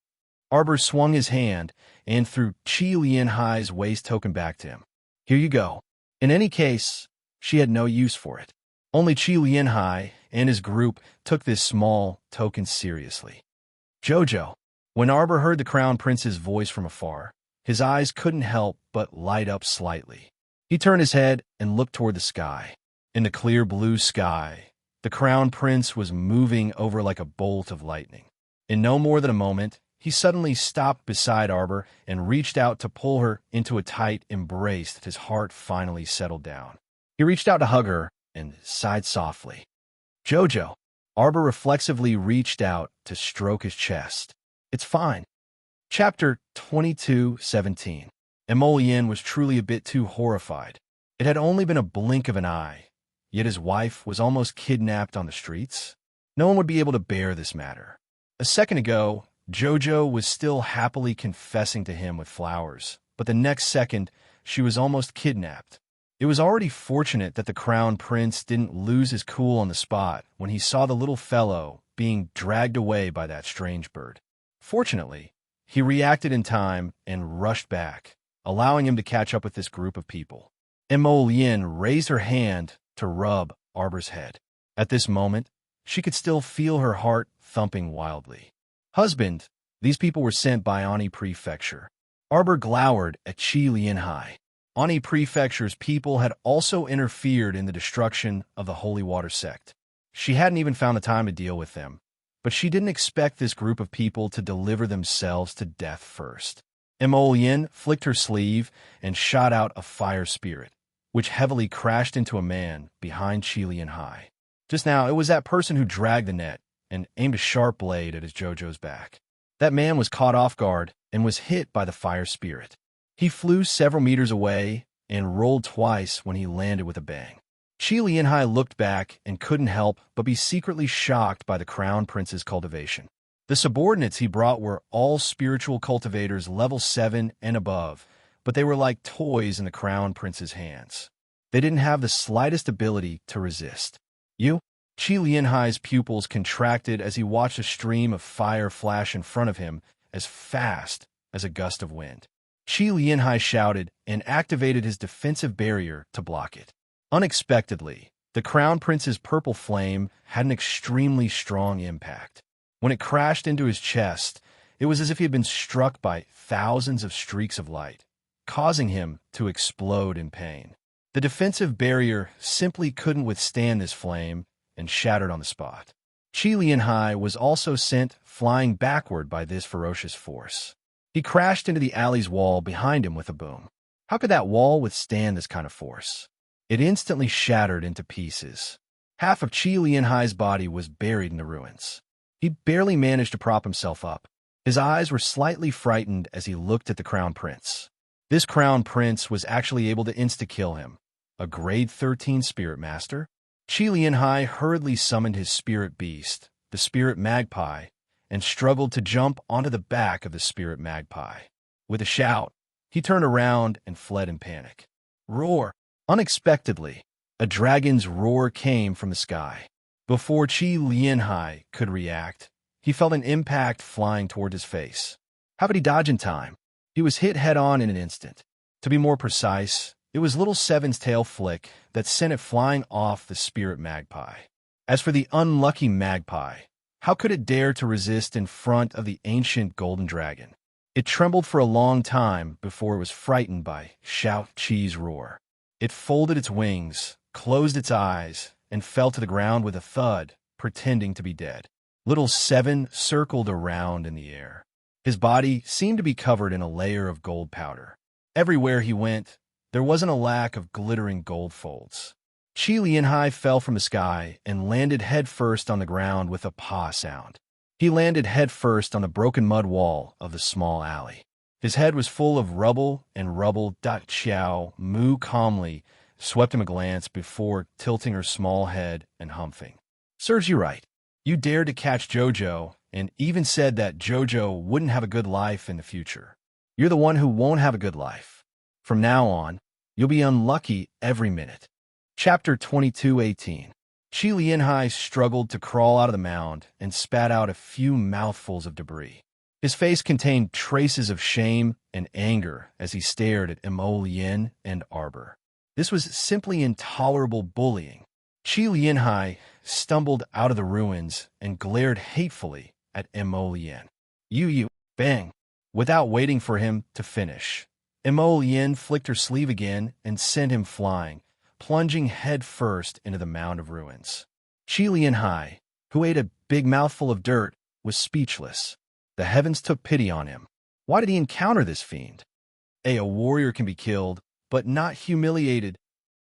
Arbor swung his hand and threw Qi Lianhai's waist token back to him. Here you go. In any case, she had no use for it. Only Qi Lianhai and his group took this small token seriously. Jojo. When Arbor heard the Crown Prince's voice from afar, his eyes couldn't help but light up slightly. He turned his head and looked toward the sky. In the clear blue sky, the Crown Prince was moving over like a bolt of lightning. In no more than a moment, he suddenly stopped beside Arbor and reached out to pull her into a tight embrace that his heart finally settled down. He reached out to hug her and sighed softly. Jojo. Arbor reflexively reached out to stroke his chest. It's fine. Chapter 22:17. Emolien was truly a bit too horrified. It had only been a blink of an eye, yet his wife was almost kidnapped on the streets. No one would be able to bear this matter. A second ago, Jojo was still happily confessing to him with flowers, but the next second, she was almost kidnapped. It was already fortunate that the Crown Prince didn't lose his cool on the spot when he saw the little fellow being dragged away by that strange bird. Fortunately, he reacted in time and rushed back, allowing him to catch up with this group of people. Emolien raised her hand to rub Arbor's head. At this moment, she could still feel her heart thumping wildly. Husband, these people were sent by Ani Prefecture. Arbor glowered at Qi Lianhai. Ani Prefecture's people had also interfered in the destruction of the Holy Water Sect. She hadn't even found the time to deal with them, but she didn't expect this group of people to deliver themselves to death first. Emolien flicked her sleeve and shot out a fire spirit, which heavily crashed into a man behind Qi Lianhai. Just now, it was that person who dragged the net and aimed a sharp blade at his Jojo's back. That man was caught off guard and was hit by the fire spirit. He flew several meters away and rolled twice when he landed with a bang. Qi Lianhai looked back and couldn't help but be secretly shocked by the Crown Prince's cultivation. The subordinates he brought were all spiritual cultivators level 7 and above, but they were like toys in the Crown Prince's hands. They didn't have the slightest ability to resist. You? Qi Lianhai's pupils contracted as he watched a stream of fire flash in front of him as fast as a gust of wind. Qi Lianhai shouted and activated his defensive barrier to block it. Unexpectedly, the Crown Prince's purple flame had an extremely strong impact. When it crashed into his chest, it was as if he had been struck by thousands of streaks of light, causing him to explode in pain. The defensive barrier simply couldn't withstand this flame and shattered on the spot. Qi Lianhai was also sent flying backward by this ferocious force. He crashed into the alley's wall behind him with a boom. How could that wall withstand this kind of force? It instantly shattered into pieces. Half of Qi Lianhai's body was buried in the ruins. He barely managed to prop himself up. His eyes were slightly frightened as he looked at the Crown Prince. This Crown Prince was actually able to insta-kill him. A grade 13 spirit master? Qi Lianhai hurriedly summoned his spirit beast, the spirit magpie, and struggled to jump onto the back of the spirit magpie. With a shout, he turned around and fled in panic. Roar! Unexpectedly, a dragon's roar came from the sky. Before Qi Lianhai could react, he felt an impact flying toward his face. How could he dodge in time? He was hit head-on in an instant. To be more precise, it was Little Seven's tail flick that sent it flying off the spirit magpie. As for the unlucky magpie, how could it dare to resist in front of the ancient golden dragon? It trembled for a long time before it was frightened by Shao Qi's roar. It folded its wings, closed its eyes, and fell to the ground with a thud, pretending to be dead. Little Seven circled around in the air. His body seemed to be covered in a layer of gold powder. Everywhere he went, there wasn't a lack of glittering gold folds. Qi Lianhai fell from the sky and landed headfirst on the ground with a paw sound. He landed headfirst on the broken mud wall of the small alley. His head was full of rubble and rubble. Xiao Mu calmly swept him a glance before tilting her small head and humping. Serves you right. You dared to catch Jojo and even said that Jojo wouldn't have a good life in the future. You're the one who won't have a good life. From now on, you'll be unlucky every minute. Chapter 22:18. Qi Lianhai struggled to crawl out of the mound and spat out a few mouthfuls of debris. His face contained traces of shame and anger as he stared at Mo Lien and Arbor. This was simply intolerable bullying. Qi Lianhai stumbled out of the ruins and glared hatefully at Mo Lien. You, bang! Without waiting for him to finish, Mo Lien flicked her sleeve again and sent him flying, plunging head first into the mound of ruins. Qi Lianhai, who ate a big mouthful of dirt, was speechless. The heavens took pity on him. Why did he encounter this fiend? A warrior can be killed, but not humiliated.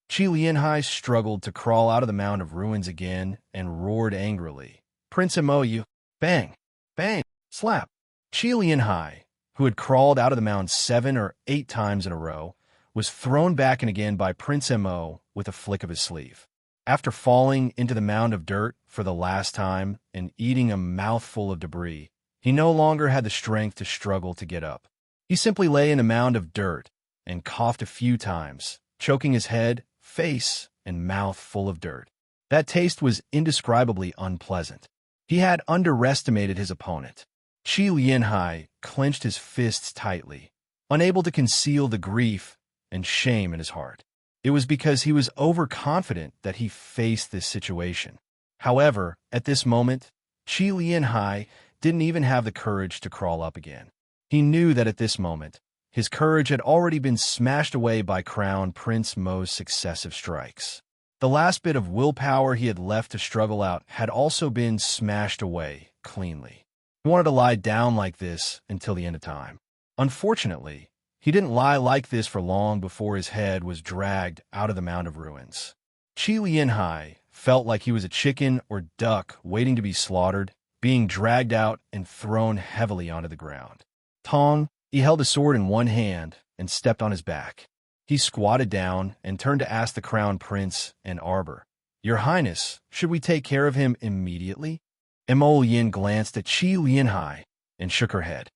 Qi Lianhai struggled to crawl out of the mound of ruins again and roared angrily. Prince Mo, you! Bang! Bang! Slap! Qi Lianhai, who had crawled out of the mound 7 or 8 times in a row, was thrown back in again by Prince Mo with a flick of his sleeve. After falling into the mound of dirt for the last time and eating a mouthful of debris, he no longer had the strength to struggle to get up. He simply lay in a mound of dirt and coughed a few times, choking his head, face, and mouth full of dirt. That taste was indescribably unpleasant. He had underestimated his opponent. Qi Lianhai clenched his fists tightly, unable to conceal the grief and shame in his heart. It was because he was overconfident that he faced this situation. However, at this moment, Qi Lianhai didn't even have the courage to crawl up again. He knew that at this moment, his courage had already been smashed away by Crown Prince Mo's successive strikes. The last bit of willpower he had left to struggle out had also been smashed away cleanly. He wanted to lie down like this until the end of time. Unfortunately, he didn't lie like this for long before his head was dragged out of the mound of ruins. Qi Lianhai felt like he was a chicken or duck waiting to be slaughtered, being dragged out and thrown heavily onto the ground. Tong, He held a sword in one hand and stepped on his back. He squatted down and turned to ask the crown prince and Arbor, "Your Highness, should we take care of him immediately?" Mo Yin glanced at Qi Lianhai and shook her head.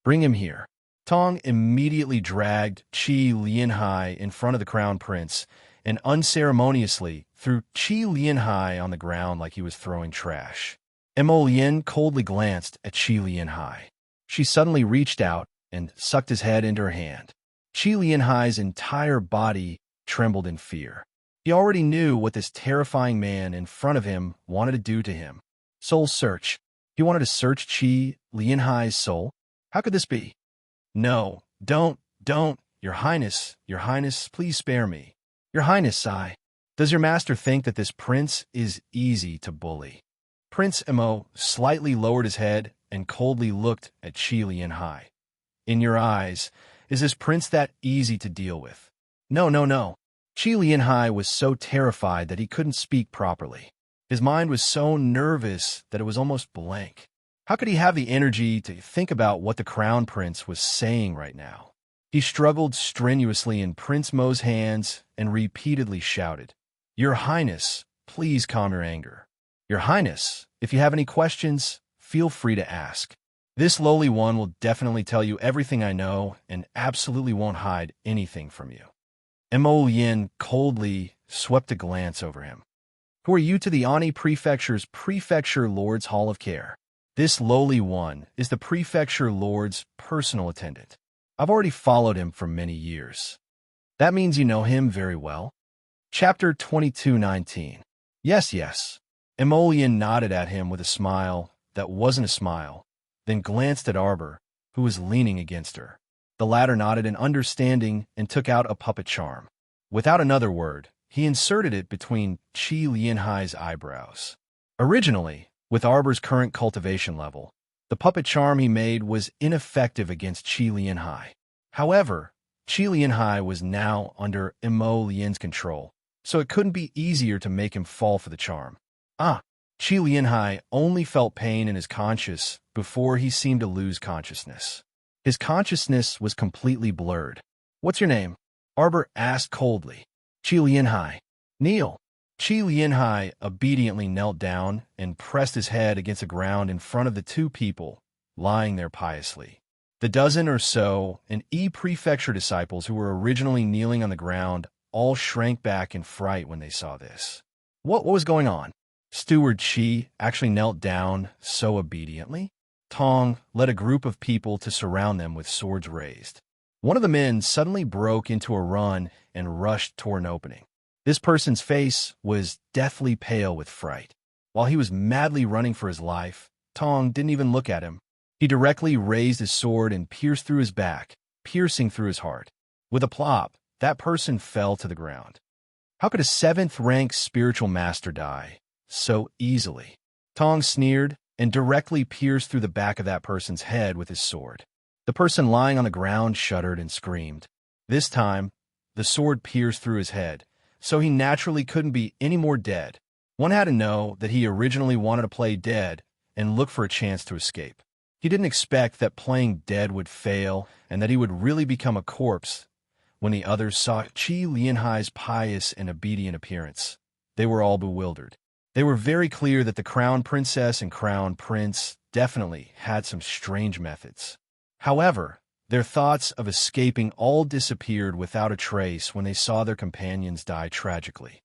"Bring him here." Tong immediately dragged Qi Lianhai in front of the crown prince and unceremoniously threw Qi Lianhai on the ground like he was throwing trash. Mo Yin coldly glanced at Qi Lianhai. She suddenly reached out and sucked his head into her hand. Qi Lianhai's entire body trembled in fear. He already knew what this terrifying man in front of him wanted to do to him. Soul search. He wanted to search Qi Lianhai's soul? How could this be? "No, don't, Your Highness, please spare me. Your Highness, does your master think that this prince is easy to bully?" Prince Mo slightly lowered his head and coldly looked at Qi Lianhai. "In your eyes, is this prince that easy to deal with?" No. Qi Lianhai was so terrified that he couldn't speak properly. His mind was so nervous that it was almost blank. How could he have the energy to think about what the crown prince was saying right now? He struggled strenuously in Prince Mo's hands and repeatedly shouted, "Your Highness, please calm your anger. Your Highness, if you have any questions, feel free to ask. This lowly one will definitely tell you everything I know and absolutely won't hide anything from you." Mo Yin coldly swept a glance over him. "Who are you to the Ani Prefecture's Prefecture Lord's Hall of Care? This lowly one is the Prefecture Lord's personal attendant. I've already followed him for many years." "That means you know him very well?" Chapter 22:19. Yes. Emolian nodded at him with a smile that wasn't a smile, then glanced at Arbor, who was leaning against her. The latter nodded in understanding and took out a puppet charm. Without another word, he inserted it between Qi Lianhai's eyebrows. Originally, with Arbor's current cultivation level, the puppet charm he made was ineffective against Qi Lianhai. However, Qi Lianhai was now under Mo Lian's control, so it couldn't be easier to make him fall for the charm. Qi Lianhai only felt pain in his conscience before he seemed to lose consciousness. His consciousness was completely blurred. "What's your name?" Arbor asked coldly. "Qi Lianhai." "Kneel." Qi Lianhai obediently knelt down and pressed his head against the ground in front of the two people lying there piously. The dozen or so Prefecture disciples who were originally kneeling on the ground all shrank back in fright when they saw this. What was going on? Steward Qi actually knelt down so obediently? Tong led a group of people to surround them with swords raised. One of the men suddenly broke into a run and rushed toward an opening. This person's face was deathly pale with fright. While he was madly running for his life, Tong didn't even look at him. He directly raised his sword and pierced through his back, piercing through his heart. With a plop, that person fell to the ground. How could a 7th-rank spiritual master die so easily? Tong sneered and directly pierced through the back of that person's head with his sword. The person lying on the ground shuddered and screamed. This time, the sword pierced through his head, so he naturally couldn't be any more dead. One had to know that he originally wanted to play dead and look for a chance to escape. He didn't expect that playing dead would fail and that he would really become a corpse. When the others saw Qi Lianhai's pious and obedient appearance, they were all bewildered. They were very clear that the crown princess and crown prince definitely had some strange methods. However, their thoughts of escaping all disappeared without a trace when they saw their companions die tragically.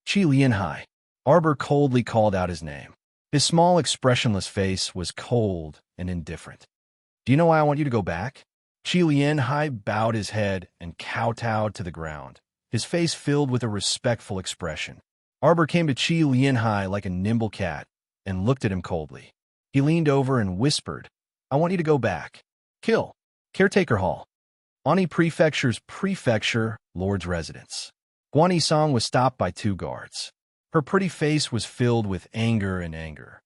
Qi Lianhai. Arbor coldly called out his name. His small, expressionless face was cold and indifferent. "Do you know why I want you to go back?" Qi Lianhai bowed his head and kowtowed to the ground, his face filled with a respectful expression. Arbor came to Qi Lianhai like a nimble cat and looked at him coldly. He leaned over and whispered, "I want you to go back. Kill. Caretaker Hall. Ani Prefecture's Prefecture Lord's Residence." Guan Yisong was stopped by 2 guards. Her pretty face was filled with anger and anger.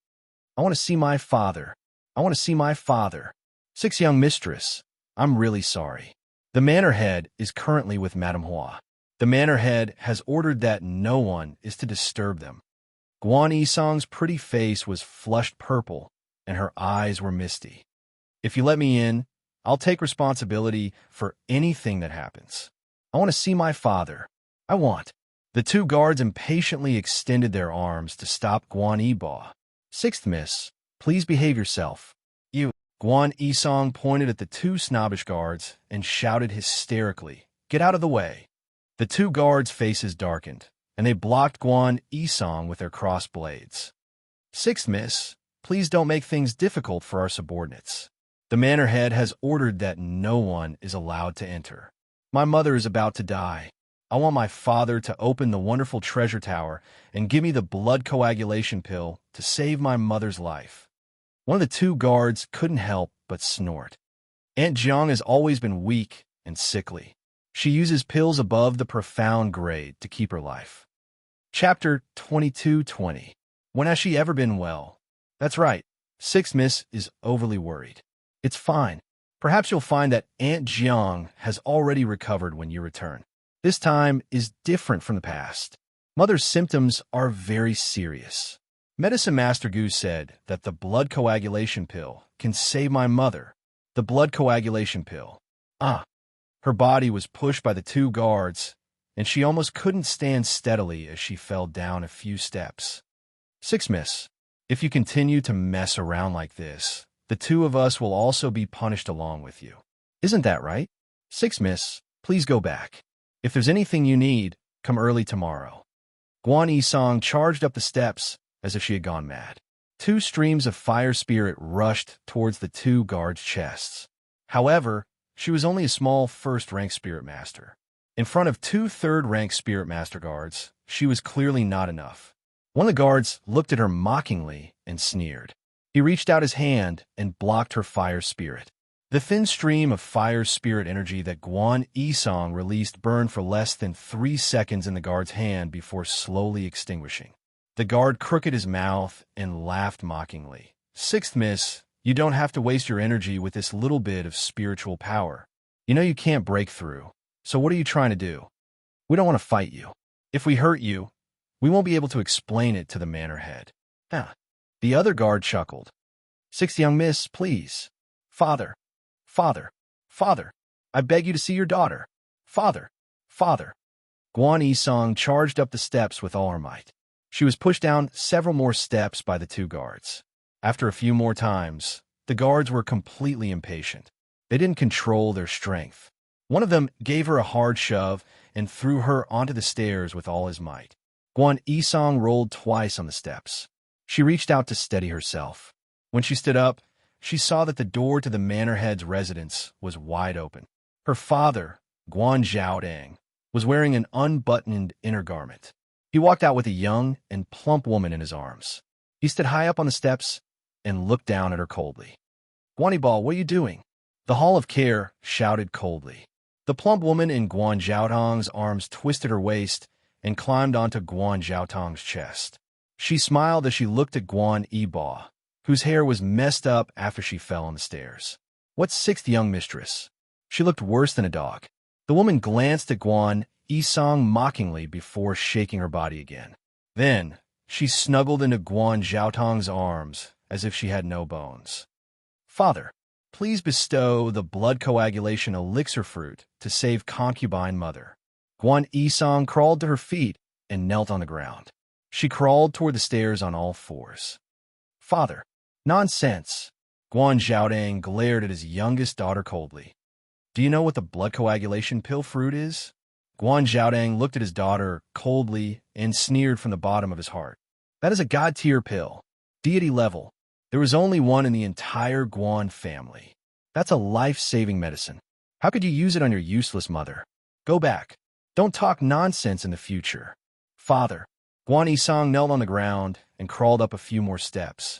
"I want to see my father. I want to see my father. 6 young mistress, I'm really sorry. The manor head is currently with Madame Hua. The manor head has ordered that no one is to disturb them." Guan Yisong's pretty face was flushed purple, and her eyes were misty. "If you let me in, I'll take responsibility for anything that happens. I want to see my father. I want. The two guards impatiently extended their arms to stop Guan Yibo. Sixth miss, please behave yourself. You. Guan Yisong pointed at the two snobbish guards and shouted hysterically, "Get out of the way." The two guards' faces darkened, and they blocked Guan Yisong with their crossed blades. Sixth miss, please don't make things difficult for our subordinates. The manor head has ordered that no one is allowed to enter. My mother is about to die. I want my father to open the wonderful treasure tower and give me the blood coagulation pill to save my mother's life. One of the two guards couldn't help but snort. Aunt Jiang has always been weak and sickly. She uses pills above the profound grade to keep her life. Chapter 22:20. When has she ever been well? That's right. Sixth miss is overly worried. It's fine. Perhaps you'll find that Aunt Jiang has already recovered when you return. This time is different from the past. Mother's symptoms are very serious. Medicine Master Gu said that the blood coagulation pill can save my mother. The blood coagulation pill. Her body was pushed by the two guards, and she almost couldn't stand steadily as she fell down a few steps. Six miss, if you continue to mess around like this, the two of us will also be punished along with you. Isn't that right? Six miss, please go back. If there's anything you need, come early tomorrow. Guan Yisong charged up the steps as if she had gone mad. Two streams of fire spirit rushed towards the two guards' chests. However, she was only a small first-rank spirit master. In front of two third-rank spirit master guards, she was clearly not enough. One of the guards looked at her mockingly and sneered. He reached out his hand and blocked her fire spirit. The thin stream of fire spirit energy that Guan Yisong released burned for less than 3 seconds in the guard's hand before slowly extinguishing. The guard crooked his mouth and laughed mockingly. Sixth miss, you don't have to waste your energy with this little bit of spiritual power. You know you can't break through. So what are you trying to do? We don't want to fight you. If we hurt you, we won't be able to explain it to the manor head. The other guard chuckled. Sixth young miss, please. Father. Father, father, I beg you to see your daughter. Father, father. Guan Yisong charged up the steps with all her might. She was pushed down several more steps by the two guards. After a few more times, the guards were completely impatient. They didn't control their strength. One of them gave her a hard shove and threw her onto the stairs with all his might. Guan Yisong rolled twice on the steps. She reached out to steady herself. When she stood up, she saw that the door to the manor head's residence was wide open. Her father, Guan Zhaodang, was wearing an unbuttoned inner garment. He walked out with a young and plump woman in his arms. He stood high up on the steps and looked down at her coldly. Guan Yibo, what are you doing? The Hall of Care shouted coldly. The plump woman in Guan Zhaodang's arms twisted her waist and climbed onto Guan Zhaodang's chest. She smiled as she looked at Guan Yibo, whose hair was messed up after she fell on the stairs. What sixth young mistress? She looked worse than a dog. The woman glanced at Guan Yisong mockingly before shaking her body again. Then, she snuggled into Guan Zhaotong's arms as if she had no bones. Father, please bestow the blood coagulation elixir fruit to save concubine mother. Guan Yisong crawled to her feet and knelt on the ground. She crawled toward the stairs on all fours. Father, nonsense. Guan Zhaodang glared at his youngest daughter coldly. Do you know what the blood coagulation pill fruit is? Guan Zhaodang looked at his daughter coldly and sneered from the bottom of his heart. That is a god-tier pill. Deity level. There was only one in the entire Guan family. That's a life-saving medicine. How could you use it on your useless mother? Go back. Don't talk nonsense in the future. Father. Guan Yisong knelt on the ground and crawled up a few more steps.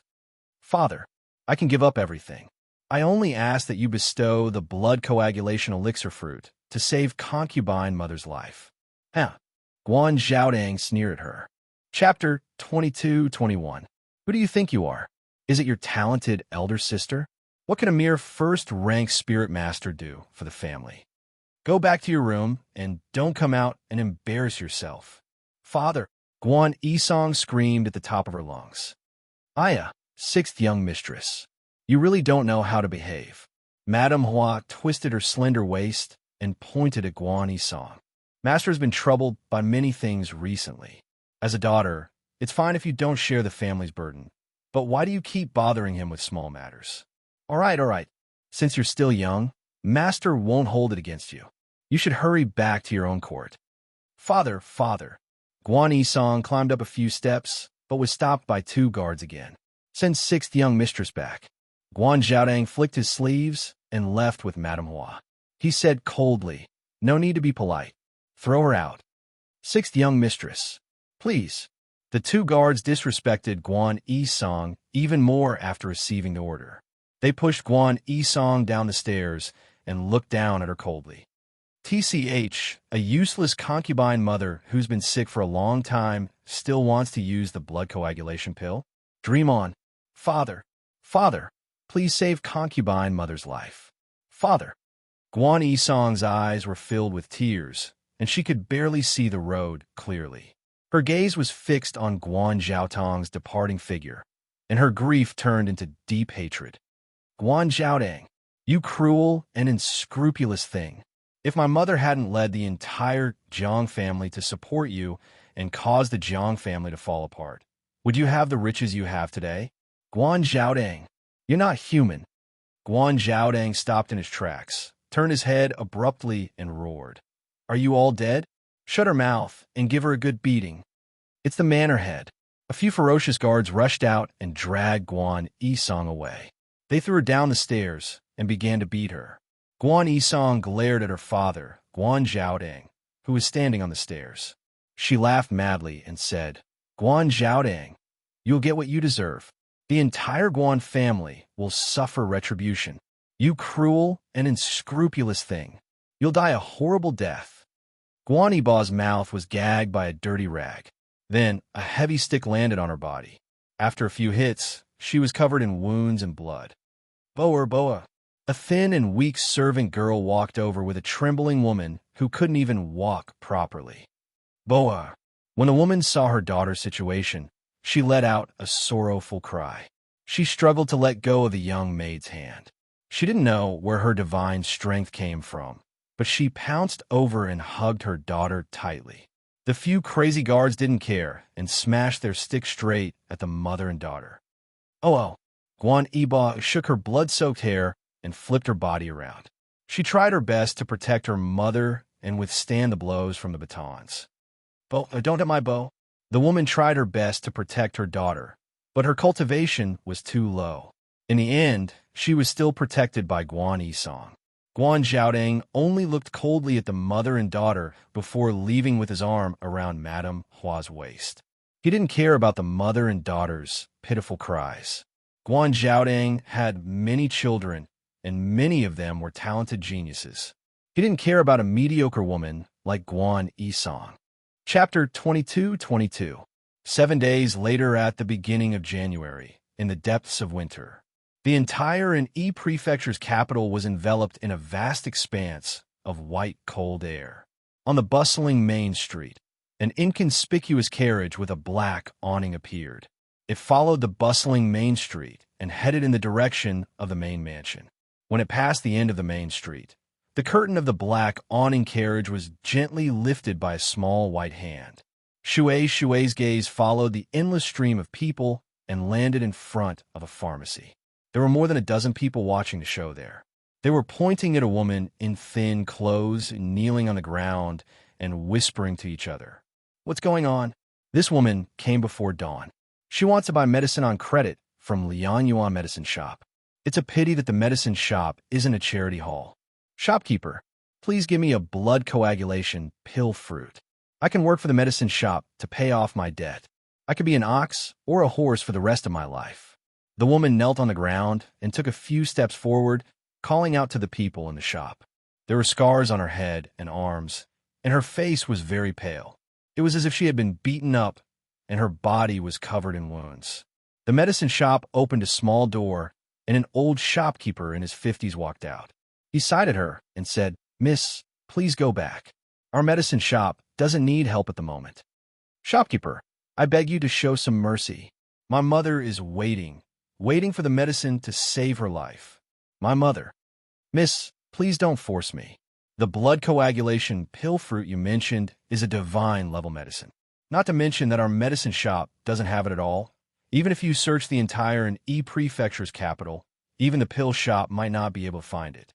Father, I can give up everything. I only ask that you bestow the blood coagulation elixir fruit to save concubine mother's life. Guan Zhaodang sneered at her. Chapter 22:21. Who do you think you are? Is it your talented elder sister? What can a mere first-rank spirit master do for the family? Go back to your room and don't come out and embarrass yourself. Father, Guan Yisong screamed at the top of her lungs. Aya, sixth young mistress. You really don't know how to behave. Madame Hua twisted her slender waist and pointed at Guan Yisong. Master has been troubled by many things recently. As a daughter, it's fine if you don't share the family's burden. But why do you keep bothering him with small matters? All right. Since you're still young, Master won't hold it against you. You should hurry back to your own court. Father. Guan Yisong climbed up a few steps, but was stopped by 2 guards again. Send 6th young mistress back. Guan Zhaodang flicked his sleeves and left with Madame Hua. He said coldly, no need to be polite. Throw her out. 6th young mistress. Please. The 2 guards disrespected Guan Yisong even more after receiving the order. They pushed Guan Yisong down the stairs and looked down at her coldly. TCH, a useless concubine mother who's been sick for a long time, still wants to use the blood coagulation pill? Dream on. Father, please save concubine mother's life. Father. Guan Yisong's eyes were filled with tears, and she could barely see the road clearly. Her gaze was fixed on Guan Zhaotong's departing figure, and her grief turned into deep hatred. Guan Zhaodang, you cruel and unscrupulous thing. If my mother hadn't led the entire Jiang family to support you and caused the Jiang family to fall apart, would you have the riches you have today? Guan Zhaodang, you're not human. Guan Zhaodang stopped in his tracks, turned his head abruptly, and roared. Are you all dead? Shut her mouth and give her a good beating. It's the manor head. A few ferocious guards rushed out and dragged Guan Yisong away. They threw her down the stairs and began to beat her. Guan Yisong glared at her father, Guan Zhaodang, who was standing on the stairs. She laughed madly and said, Guan Zhaodang, you'll get what you deserve. The entire Guan family will suffer retribution. You cruel and unscrupulous thing. You'll die a horrible death. Guan Yibao's mouth was gagged by a dirty rag. Then a heavy stick landed on her body. After a few hits, she was covered in wounds and blood. Boa. A thin and weak servant girl walked over with a trembling woman who couldn't even walk properly. Boa. When the woman saw her daughter's situation, she let out a sorrowful cry. She struggled to let go of the young maid's hand. She didn't know where her divine strength came from, but she pounced over and hugged her daughter tightly. The few crazy guards didn't care and smashed their sticks straight at the mother and daughter. Oh. Guan Yibao shook her blood-soaked hair and flipped her body around. She tried her best to protect her mother and withstand the blows from the batons. Don't hit my bow. The woman tried her best to protect her daughter, but her cultivation was too low. In the end, she was still protected by Guan Yisong. Guan Zhaodang only looked coldly at the mother and daughter before leaving with his arm around Madame Hua's waist. He didn't care about the mother and daughter's pitiful cries. Guan Zhaodang had many children, and many of them were talented geniuses. He didn't care about a mediocre woman like Guan Yisong. Chapter 22. 7 days later, at the beginning of January, in the depths of winter, the entire Yi Prefecture's capital was enveloped in a vast expanse of white, cold air. On the bustling main street, an inconspicuous carriage with a black awning appeared. It followed the bustling main street and headed in the direction of the main mansion. When it passed the end of the main street, the curtain of the black awning carriage was gently lifted by a small white hand. Shui's gaze followed the endless stream of people and landed in front of a pharmacy. There were more than a dozen people watching the show there. They were pointing at a woman in thin clothes, kneeling on the ground and whispering to each other. What's going on? This woman came before dawn. She wants to buy medicine on credit from Lian Yuan Medicine Shop. It's a pity that the medicine shop isn't a charity hall. Shopkeeper, please give me a blood coagulation pill fruit. I can work for the medicine shop to pay off my debt. I could be an ox or a horse for the rest of my life. The woman knelt on the ground and took a few steps forward, calling out to the people in the shop. There were scars on her head and arms, and her face was very pale. It was as if she had been beaten up, and her body was covered in wounds. The medicine shop opened a small door, and an old shopkeeper in his 50s walked out. He sighted her and said, Miss, please go back. Our medicine shop doesn't need help at the moment. Shopkeeper, I beg you to show some mercy. My mother is waiting for the medicine to save her life. My mother. Miss, please don't force me. The blood coagulation pill fruit you mentioned is a divine level medicine. Not to mention that our medicine shop doesn't have it at all. Even if you search the entire E-Prefecture's capital, even the pill shop might not be able to find it.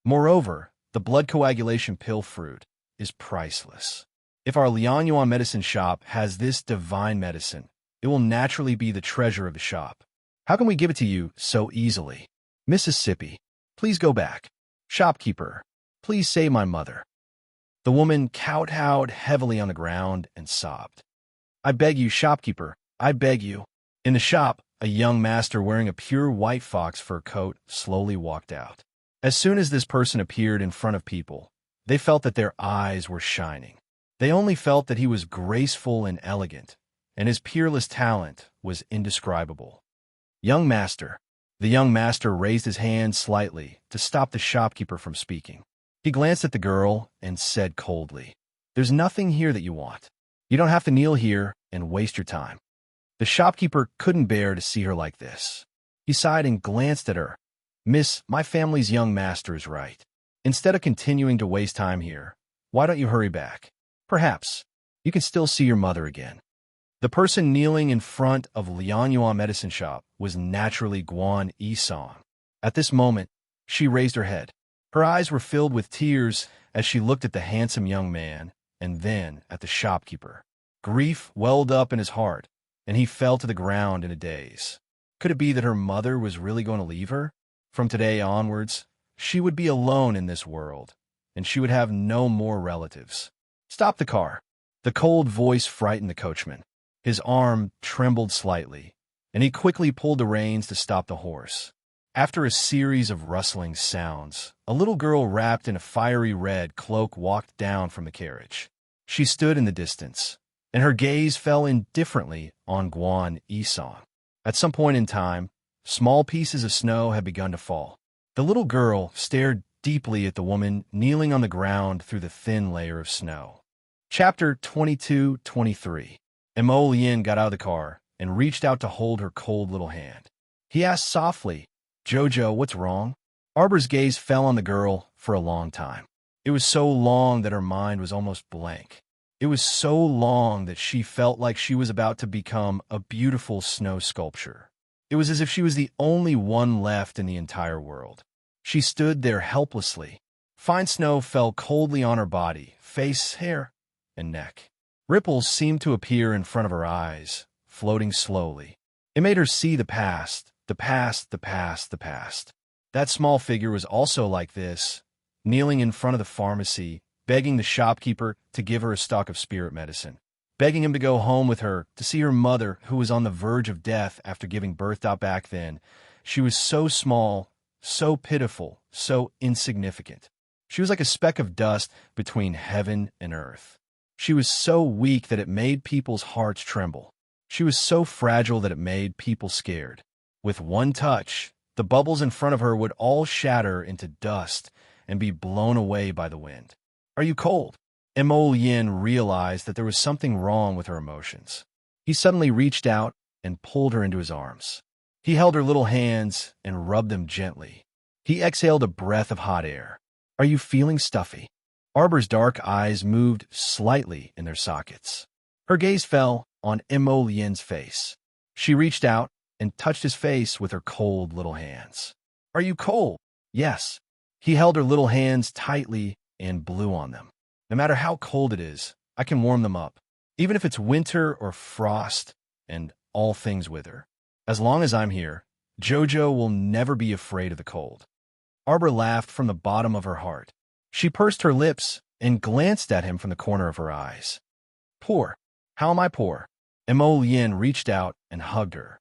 Moreover, the blood coagulation pill fruit is priceless. If our Lianyuan medicine shop has this divine medicine, it will naturally be the treasure of the shop. How can we give it to you so easily? Mississippi, please go back. Shopkeeper, please save my mother. The woman kowtowed heavily on the ground and sobbed. I beg you, shopkeeper, I beg you. In the shop, a young master wearing a pure white fox fur coat slowly walked out. As soon as this person appeared in front of people, they felt that their eyes were shining. They only felt that he was graceful and elegant, and his peerless talent was indescribable. Young master. The young master raised his hand slightly to stop the shopkeeper from speaking. He glanced at the girl and said coldly, There's nothing here that you want. You don't have to kneel here and waste your time. The shopkeeper couldn't bear to see her like this. He sighed and glanced at her. Miss, my family's young master is right. Instead of continuing to waste time here, why don't you hurry back? Perhaps you can still see your mother again. The person kneeling in front of Lianyuan medicine shop was naturally Guan Yisong. At this moment, she raised her head. Her eyes were filled with tears as she looked at the handsome young man and then at the shopkeeper. Grief welled up in his heart, and he fell to the ground in a daze. Could it be that her mother was really going to leave her? From today onwards, she would be alone in this world, and she would have no more relatives. Stop the car. The cold voice frightened the coachman. His arm trembled slightly, and he quickly pulled the reins to stop the horse. After a series of rustling sounds, a little girl wrapped in a fiery red cloak walked down from the carriage. She stood in the distance, and her gaze fell indifferently on Guan Yisong. At some point in time, small pieces of snow had begun to fall. The little girl stared deeply at the woman kneeling on the ground through the thin layer of snow. Chapter 22-23. Mo Lien got out of the car and reached out to hold her cold little hand. He asked softly, Jojo, what's wrong? Arbor's gaze fell on the girl for a long time. It was so long that her mind was almost blank. It was so long that she felt like she was about to become a beautiful snow sculpture. It was as if she was the only one left in the entire world. She stood there helplessly. Fine snow fell coldly on her body, face, hair, and neck. Ripples seemed to appear in front of her eyes, floating slowly. It made her see the past, the past, the past, the past. That small figure was also like this, kneeling in front of the pharmacy, begging the shopkeeper to give her a stock of spirit medicine, begging him to go home with her to see her mother, who was on the verge of death after giving birth. Back then, she was so small, so pitiful, so insignificant. She was like a speck of dust between heaven and earth. She was so weak that it made people's hearts tremble. She was so fragile that it made people scared. With one touch, the bubbles in front of her would all shatter into dust and be blown away by the wind. Are you cold? Mo Yin realized that there was something wrong with her emotions. He suddenly reached out and pulled her into his arms. He held her little hands and rubbed them gently. He exhaled a breath of hot air. Are you feeling stuffy? Arbor's dark eyes moved slightly in their sockets. Her gaze fell on Mo Lien's face. She reached out and touched his face with her cold little hands. Are you cold? Yes. He held her little hands tightly and blew on them. No matter how cold it is, I can warm them up, even if it's winter or frost and all things wither. As long as I'm here, Jojo will never be afraid of the cold. Arbor laughed from the bottom of her heart. She pursed her lips and glanced at him from the corner of her eyes. Poor. How am I poor? Mo Lien reached out and hugged her.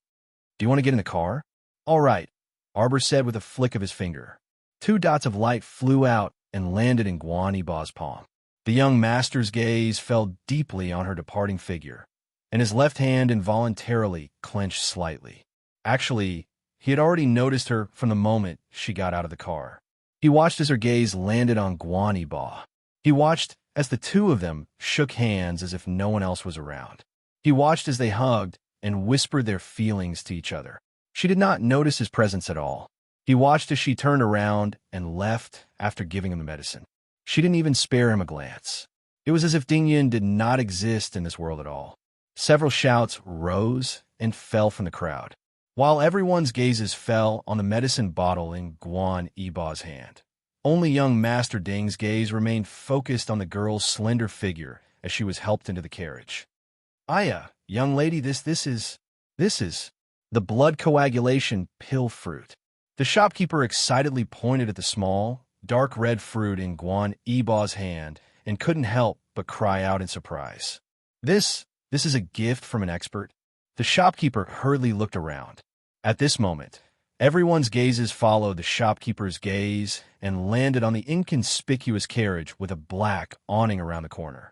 Do you want to get in the car? All right, Arbor said with a flick of his finger. 2 dots of light flew out and landed in Guan Yiba's palm. The young master's gaze fell deeply on her departing figure, and his left hand involuntarily clenched slightly. Actually, he had already noticed her from the moment she got out of the car. He watched as her gaze landed on Guan Yiba. He watched as the two of them shook hands as if no one else was around. He watched as they hugged and whispered their feelings to each other. She did not notice his presence at all. He watched as she turned around and left after giving him the medicine. She didn't even spare him a glance. It was as if Ding Yun did not exist in this world at all. Several shouts rose and fell from the crowd, while everyone's gazes fell on the medicine bottle in Guan Yiba's hand. Only young Master Ding's gaze remained focused on the girl's slender figure as she was helped into the carriage. "Aya, young lady, this is the blood coagulation pill fruit." The shopkeeper excitedly pointed at the small, dark red fruit in Guan Yiba's hand and couldn't help but cry out in surprise. This is a gift from an expert." The shopkeeper hurriedly looked around. At this moment, everyone's gazes followed the shopkeeper's gaze and landed on the inconspicuous carriage with a black awning around the corner.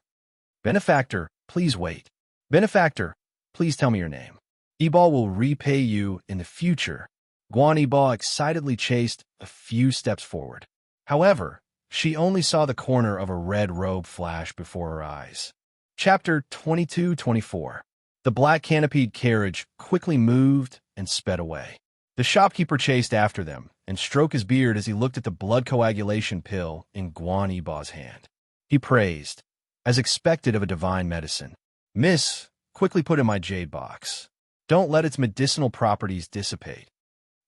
"Benefactor, please wait. Benefactor, please tell me your name. Yiba will repay you in the future." Guan Yiba excitedly chased a few steps forward. However, she only saw the corner of a red robe flash before her eyes. Chapter 22-24. The black canopied carriage quickly moved and sped away. The shopkeeper chased after them and stroked his beard as he looked at the blood coagulation pill in Guan Yiba's hand. He praised, as expected of a divine medicine, "Miss, quickly put in my jade box. Don't let its medicinal properties dissipate."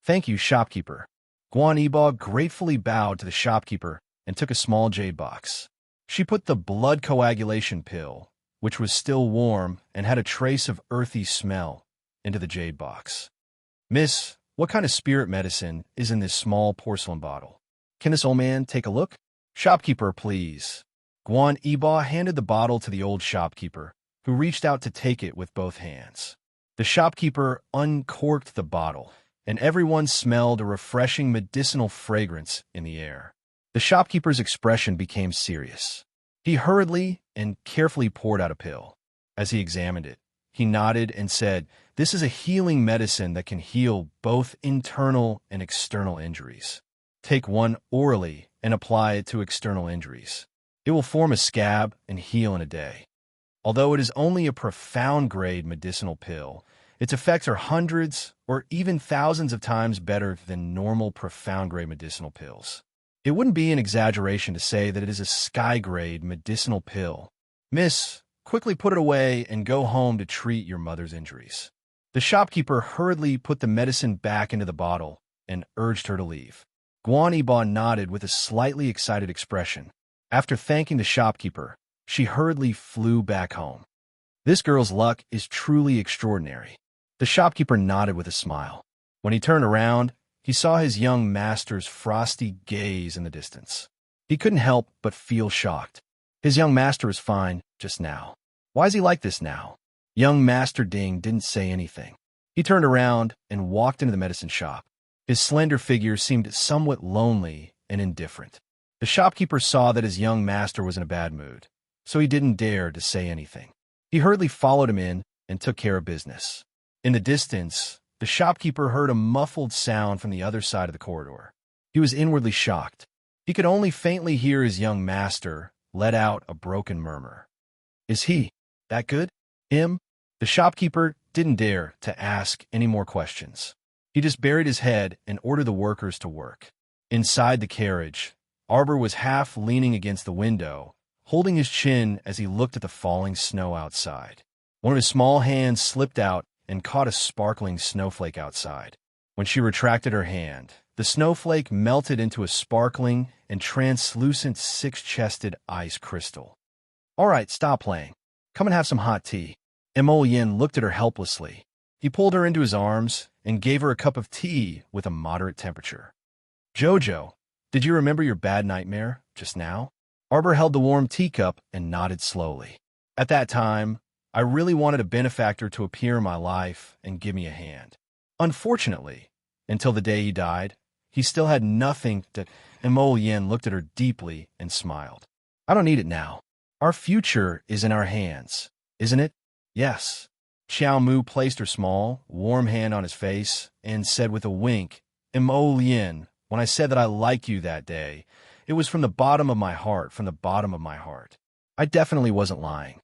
"Thank you, shopkeeper." Guan Yiba gratefully bowed to the shopkeeper and took a small jade box. She put the blood coagulation pill, which was still warm and had a trace of earthy smell, into the jade box. "Miss, what kind of spirit medicine is in this small porcelain bottle? Can this old man take a look?" "Shopkeeper, please." Guan Yiba handed the bottle to the old shopkeeper, who reached out to take it with both hands. The shopkeeper uncorked the bottle, and everyone smelled a refreshing medicinal fragrance in the air. The shopkeeper's expression became serious. He hurriedly and carefully poured out a pill. As he examined it, he nodded and said, "This is a healing medicine that can heal both internal and external injuries. Take one orally and apply it to external injuries. It will form a scab and heal in a day." Although it is only a profound-grade medicinal pill, its effects are hundreds or even thousands of times better than normal profound-grade medicinal pills. It wouldn't be an exaggeration to say that it is a sky-grade medicinal pill. "Miss, quickly put it away and go home to treat your mother's injuries." The shopkeeper hurriedly put the medicine back into the bottle and urged her to leave. Guan Yiba nodded with a slightly excited expression. After thanking the shopkeeper, she hurriedly flew back home. "This girl's luck is truly extraordinary." The shopkeeper nodded with a smile. When he turned around, he saw his young master's frosty gaze in the distance. He couldn't help but feel shocked. His young master was fine just now. Why is he like this now? Young Master Ding didn't say anything. He turned around and walked into the medicine shop. His slender figure seemed somewhat lonely and indifferent. The shopkeeper saw that his young master was in a bad mood, so he didn't dare to say anything. He hurriedly followed him in and took care of business. In the distance, the shopkeeper heard a muffled sound from the other side of the corridor. He was inwardly shocked. He could only faintly hear his young master let out a broken murmur. "Is he that good? Him?" The shopkeeper didn't dare to ask any more questions. He just buried his head and ordered the workers to work. Inside the carriage, Arbor was half leaning against the window, holding his chin as he looked at the falling snow outside. One of his small hands slipped out and caught a sparkling snowflake outside. When she retracted her hand, the snowflake melted into a sparkling and translucent six-chested ice crystal. "All right, stop playing. Come and have some hot tea." Mo Yin looked at her helplessly. He pulled her into his arms and gave her a cup of tea with a moderate temperature. "Jojo, did you remember your bad nightmare just now?" Arbor held the warm teacup and nodded slowly. "At that time, I really wanted a benefactor to appear in my life and give me a hand. Unfortunately, until the day he died, he still had nothing to—" Mo Yin looked at her deeply and smiled. "I don't need it now. Our future is in our hands, isn't it?" "Yes." Xiao Mu placed her small, warm hand on his face and said with a wink, "Mo Yin, when I said that I liked you that day, it was from the bottom of my heart, from the bottom of my heart. I definitely wasn't lying."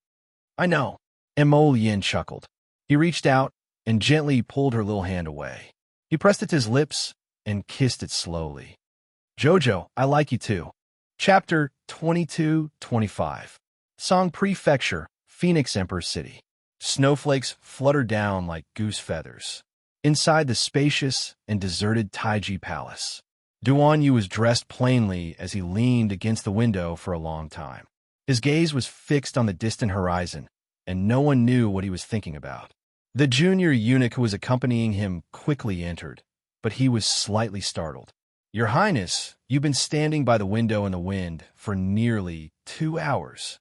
"I know." Mo Yin chuckled. He reached out and gently pulled her little hand away. He pressed it to his lips and kissed it slowly. Jojo, I like you too. Chapter 22-25. Song Prefecture, Phoenix Emperor City. Snowflakes fluttered down like goose feathers. Inside the spacious and deserted Taiji Palace, Duan Yu was dressed plainly as he leaned against the window for a long time. His gaze was fixed on the distant horizon, and no one knew what he was thinking about. The junior eunuch who was accompanying him quickly entered, but he was slightly startled. Your Highness, you've been standing by the window in the wind for nearly 2 hours.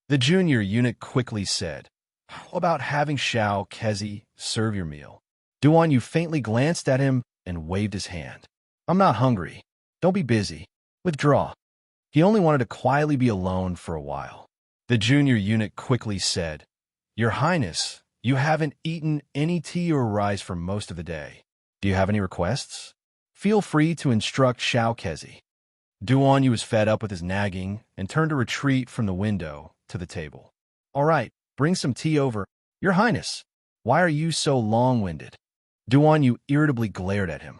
The junior eunuch quickly said, How about having Xiao Kezi serve your meal? Duan Yu faintly glanced at him and waved his hand. I'm not hungry. Don't be busy. Withdraw. He only wanted to quietly be alone for a while. The junior eunuch quickly said, Your Highness, you haven't eaten any tea or rice for most of the day. Do you have any requests? Feel free to instruct Xiao Kezi. Duan Yu was fed up with his nagging and turned to retreat from the window to the table. All right, bring some tea over. Your Highness, why are you so long-winded? Duan Yu irritably glared at him.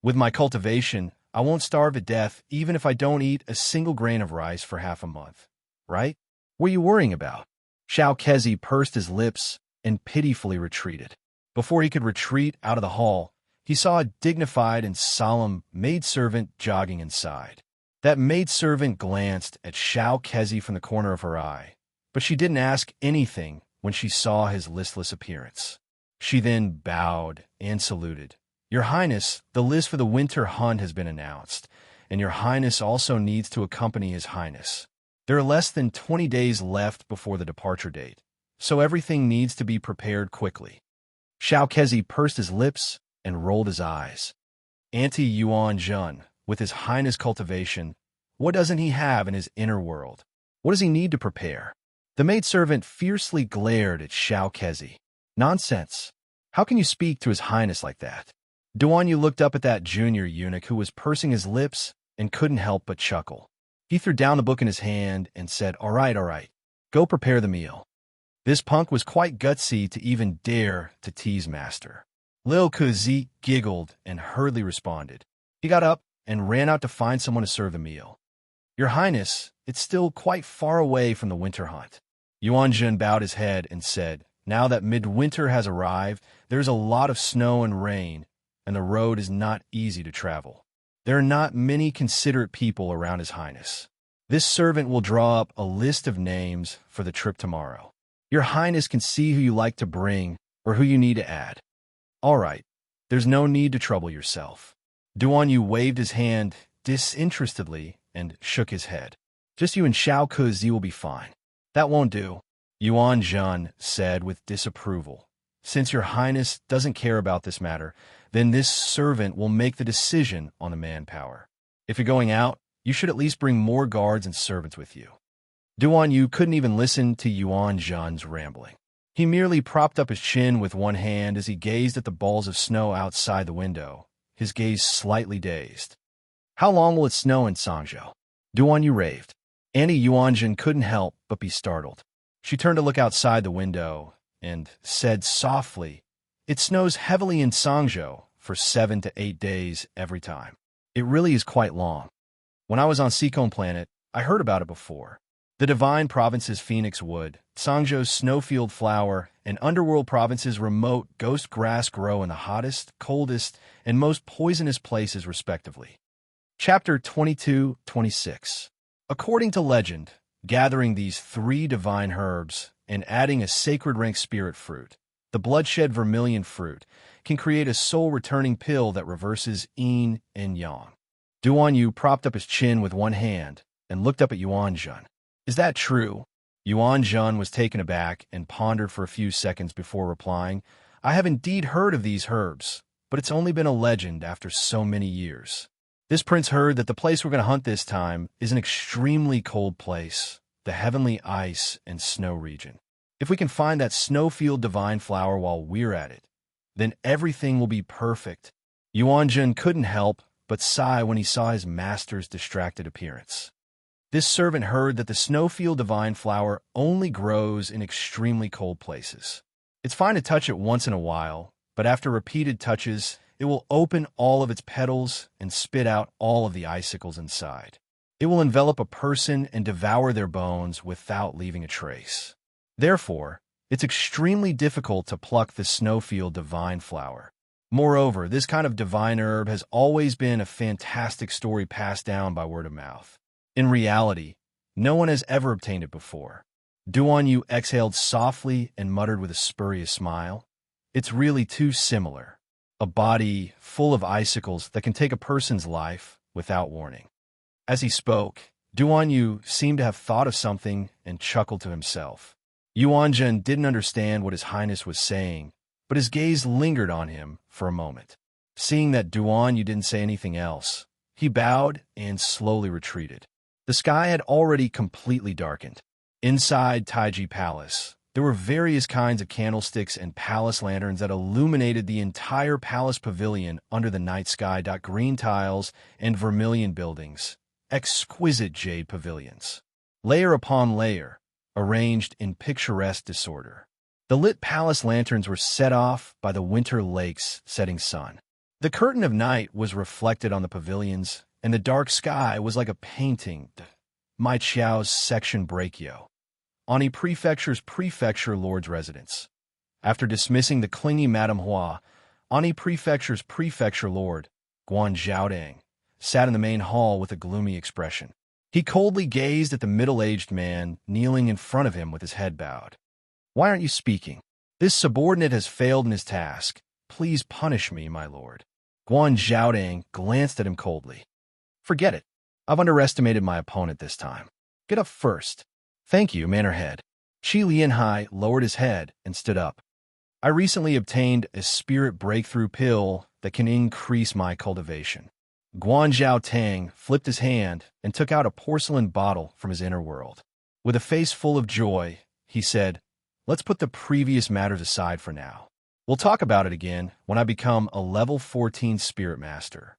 With my cultivation, I won't starve to death even if I don't eat a single grain of rice for half a month. Right? What are you worrying about? Xiao Kezi pursed his lips and pitifully retreated. Before he could retreat out of the hall, he saw a dignified and solemn maidservant jogging inside. That maidservant glanced at Xiao Kezi from the corner of her eye, but she didn't ask anything when she saw his listless appearance. She then bowed and saluted. Your Highness, the list for the winter hunt has been announced, and Your Highness also needs to accompany His Highness. There are less than 20 days left before the departure date, so everything needs to be prepared quickly. Xiao Kezi pursed his lips and rolled his eyes. Anti-Yuan Jun, with His Highness cultivation, what doesn't he have in his inner world? What does he need to prepare? The maidservant fiercely glared at Xiao Kezi. Nonsense. How can you speak to His Highness like that? Duan Yu looked up at that junior eunuch who was pursing his lips and couldn't help but chuckle. He threw down the book in his hand and said, all right, go prepare the meal. This punk was quite gutsy to even dare to tease Master. Lil Kuzi giggled and hurriedly responded. He got up and ran out to find someone to serve the meal. Your Highness, it's still quite far away from the winter hunt. Yuan Jun bowed his head and said, now that midwinter has arrived, there's a lot of snow and rain, and the road is not easy to travel. There are not many considerate people around His Highness. This servant will draw up a list of names for the trip tomorrow. Your Highness can see who you like to bring or who you need to add. All right, there's no need to trouble yourself. Duan Yu waved his hand disinterestedly and shook his head. Just you and Xiao Kezi will be fine. That won't do, Yuan Jun said with disapproval. Since Your Highness doesn't care about this matter, then this servant will make the decision on the manpower. If you're going out, you should at least bring more guards and servants with you. Duan Yu couldn't even listen to Yuan Jun's rambling. He merely propped up his chin with one hand as he gazed at the balls of snow outside the window, his gaze slightly dazed. How long will it snow in Sangzhou? Duan Yu raved. Annie Yuanjun couldn't help but be startled. She turned to look outside the window and said softly, It snows heavily in Sangzhou for 7 to 8 days every time. It really is quite long. When I was on Seacombe Planet, I heard about it before. The Divine Province's Phoenix Wood, Sangzhou's Snowfield Flower, and Underworld Province's remote Ghost Grass grow in the hottest, coldest, and most poisonous places respectively. Chapter 22-26. According to legend, gathering these 3 divine herbs and adding a sacred rank spirit fruit, the bloodshed vermilion fruit, can create a soul-returning pill that reverses yin and yang. Duan Yu propped up his chin with one hand and looked up at Yuan Jun. Is that true? Yuan Jun was taken aback and pondered for a few seconds before replying, I have indeed heard of these herbs, but it's only been a legend after so many years. This prince heard that the place we're going to hunt this time is an extremely cold place, the heavenly ice and snow region. If we can find that snowfield divine flower while we're at it, then everything will be perfect. Yuan Jun couldn't help but sigh when he saw his master's distracted appearance. This servant heard that the snowfield divine flower only grows in extremely cold places. It's fine to touch it once in a while, but after repeated touches, it will open all of its petals and spit out all of the icicles inside. It will envelop a person and devour their bones without leaving a trace. Therefore, it's extremely difficult to pluck the snowfield divine flower. Moreover, this kind of divine herb has always been a fantastic story passed down by word of mouth. In reality, no one has ever obtained it before. Duan Yu exhaled softly and muttered with a spurious smile. It's really too similar. A body full of icicles that can take a person's life without warning. As he spoke, Duan Yu seemed to have thought of something and chuckled to himself. Yuanjun didn't understand what His Highness was saying, but his gaze lingered on him for a moment. Seeing that Duan Yu didn't say anything else, he bowed and slowly retreated. The sky had already completely darkened. Inside Taiji Palace, there were various kinds of candlesticks and palace lanterns that illuminated the entire palace pavilion under the night sky. Green tiles and vermilion buildings, exquisite jade pavilions, layer upon layer, arranged in picturesque disorder. The lit palace lanterns were set off by the winter lake's setting sun. The curtain of night was reflected on the pavilions, and the dark sky was like a painting. Mai Qiao's section Brachio. Ani Prefecture's prefecture lord's residence. After dismissing the clingy Madame Hua, Ani Prefecture's prefecture lord, Guan Zhaodang, sat in the main hall with a gloomy expression. He coldly gazed at the middle-aged man kneeling in front of him with his head bowed. "Why aren't you speaking? This subordinate has failed in his task. Please punish me, my lord." Guan Zhaodang glanced at him coldly. "Forget it. I've underestimated my opponent this time. Get up first." "Thank you, Mannerhead." Qi Lianhai lowered his head and stood up. "I recently obtained a spirit breakthrough pill that can increase my cultivation." Guan Zhaotang flipped his hand and took out a porcelain bottle from his inner world. With a face full of joy, he said, "Let's put the previous matters aside for now. We'll talk about it again when I become a level 14 spirit master."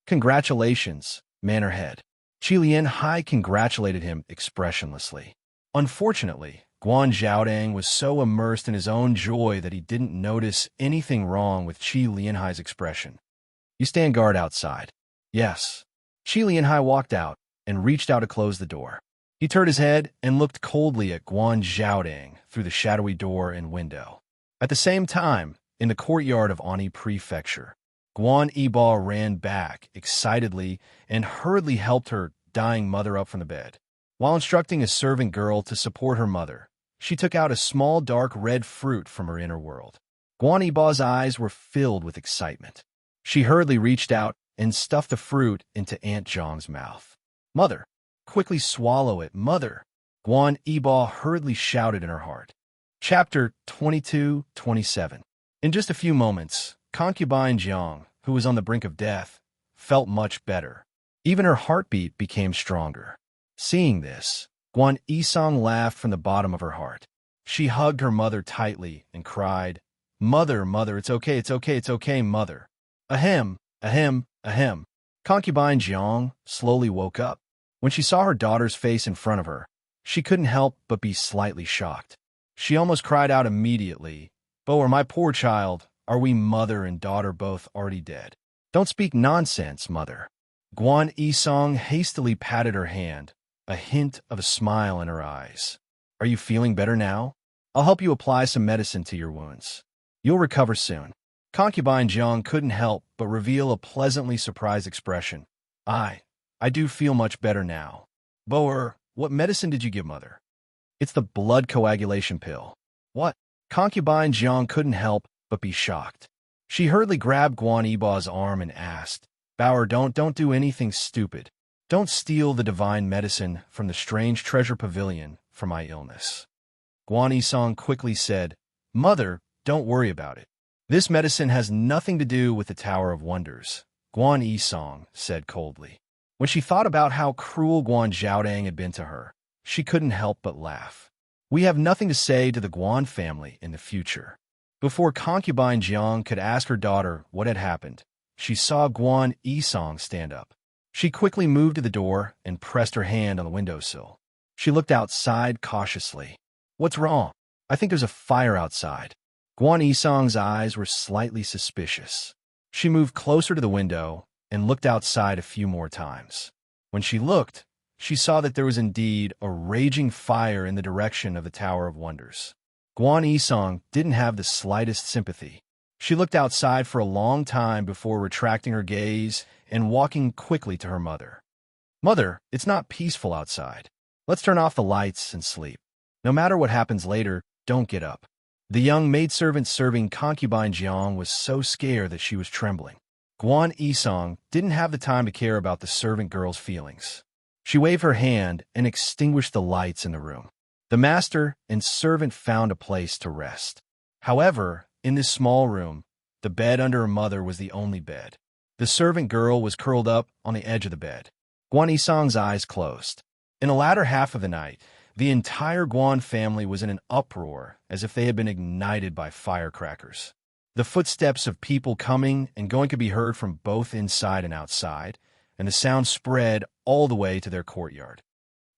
"Congratulations, Mannerhead." Qi Lianhai congratulated him expressionlessly. Unfortunately, Guan Zhaodang was so immersed in his own joy that he didn't notice anything wrong with Qi Lianhai's expression. "You stand guard outside." "Yes." Qi Lianhai walked out and reached out to close the door. He turned his head and looked coldly at Guan Zhaodang through the shadowy door and window. At the same time, in the courtyard of Ani Prefecture, Guan Yiba ran back excitedly and hurriedly helped her dying mother up from the bed. While instructing a servant girl to support her mother, she took out a small dark red fruit from her inner world. Guan Yiba's eyes were filled with excitement. She hurriedly reached out and stuffed the fruit into Aunt Zhang's mouth. "Mother, quickly swallow it, mother!" Guan Yiba hurriedly shouted in her heart. Chapter 22-27. In just a few moments, concubine Jiang, who was on the brink of death, felt much better. Even her heartbeat became stronger. Seeing this, Guan Yisong laughed from the bottom of her heart. She hugged her mother tightly and cried, "Mother, mother, it's okay, it's okay, it's okay, mother." Ahem, ahem, ahem. Concubine Jiang slowly woke up. When she saw her daughter's face in front of her, she couldn't help but be slightly shocked. She almost cried out immediately, "Boer, my poor child, are we mother and daughter both already dead?" "Don't speak nonsense, mother." Guan Yisong hastily patted her hand, a hint of a smile in her eyes. "Are you feeling better now? I'll help you apply some medicine to your wounds. You'll recover soon." Concubine Jiang couldn't help but reveal a pleasantly surprised expression. I do feel much better now." "Boer, what medicine did you give mother?" "It's the blood coagulation pill." "What?" Concubine Jiang couldn't help but be shocked. She hurriedly grabbed Guan Yiba's arm and asked, "Bower, don't do anything stupid. Don't steal the divine medicine from the strange treasure pavilion for my illness." Guan Yisong quickly said, "Mother, don't worry about it. This medicine has nothing to do with the Tower of Wonders," Guan Yisong said coldly. When she thought about how cruel Guan Zhaodang had been to her, she couldn't help but laugh. "We have nothing to say to the Guan family in the future." Before concubine Jiang could ask her daughter what had happened, she saw Guan Yisong stand up. She quickly moved to the door and pressed her hand on the windowsill. She looked outside cautiously. "What's wrong?" "I think there's a fire outside." Guan Yisong's eyes were slightly suspicious. She moved closer to the window and looked outside a few more times. When she looked, she saw that there was indeed a raging fire in the direction of the Tower of Wonders. Guan Yisong didn't have the slightest sympathy. She looked outside for a long time before retracting her gaze and walking quickly to her mother. "Mother, it's not peaceful outside. Let's turn off the lights and sleep. No matter what happens later, don't get up." The young maidservant serving concubine Jiang was so scared that she was trembling. Guan Yisong didn't have the time to care about the servant girl's feelings. She waved her hand and extinguished the lights in the room. The master and servant found a place to rest. However, in this small room, the bed under her mother was the only bed. The servant girl was curled up on the edge of the bed. Guan Yisong's eyes closed. In the latter half of the night, the entire Guan family was in an uproar as if they had been ignited by firecrackers. The footsteps of people coming and going could be heard from both inside and outside, and the sound spread all the way to their courtyard.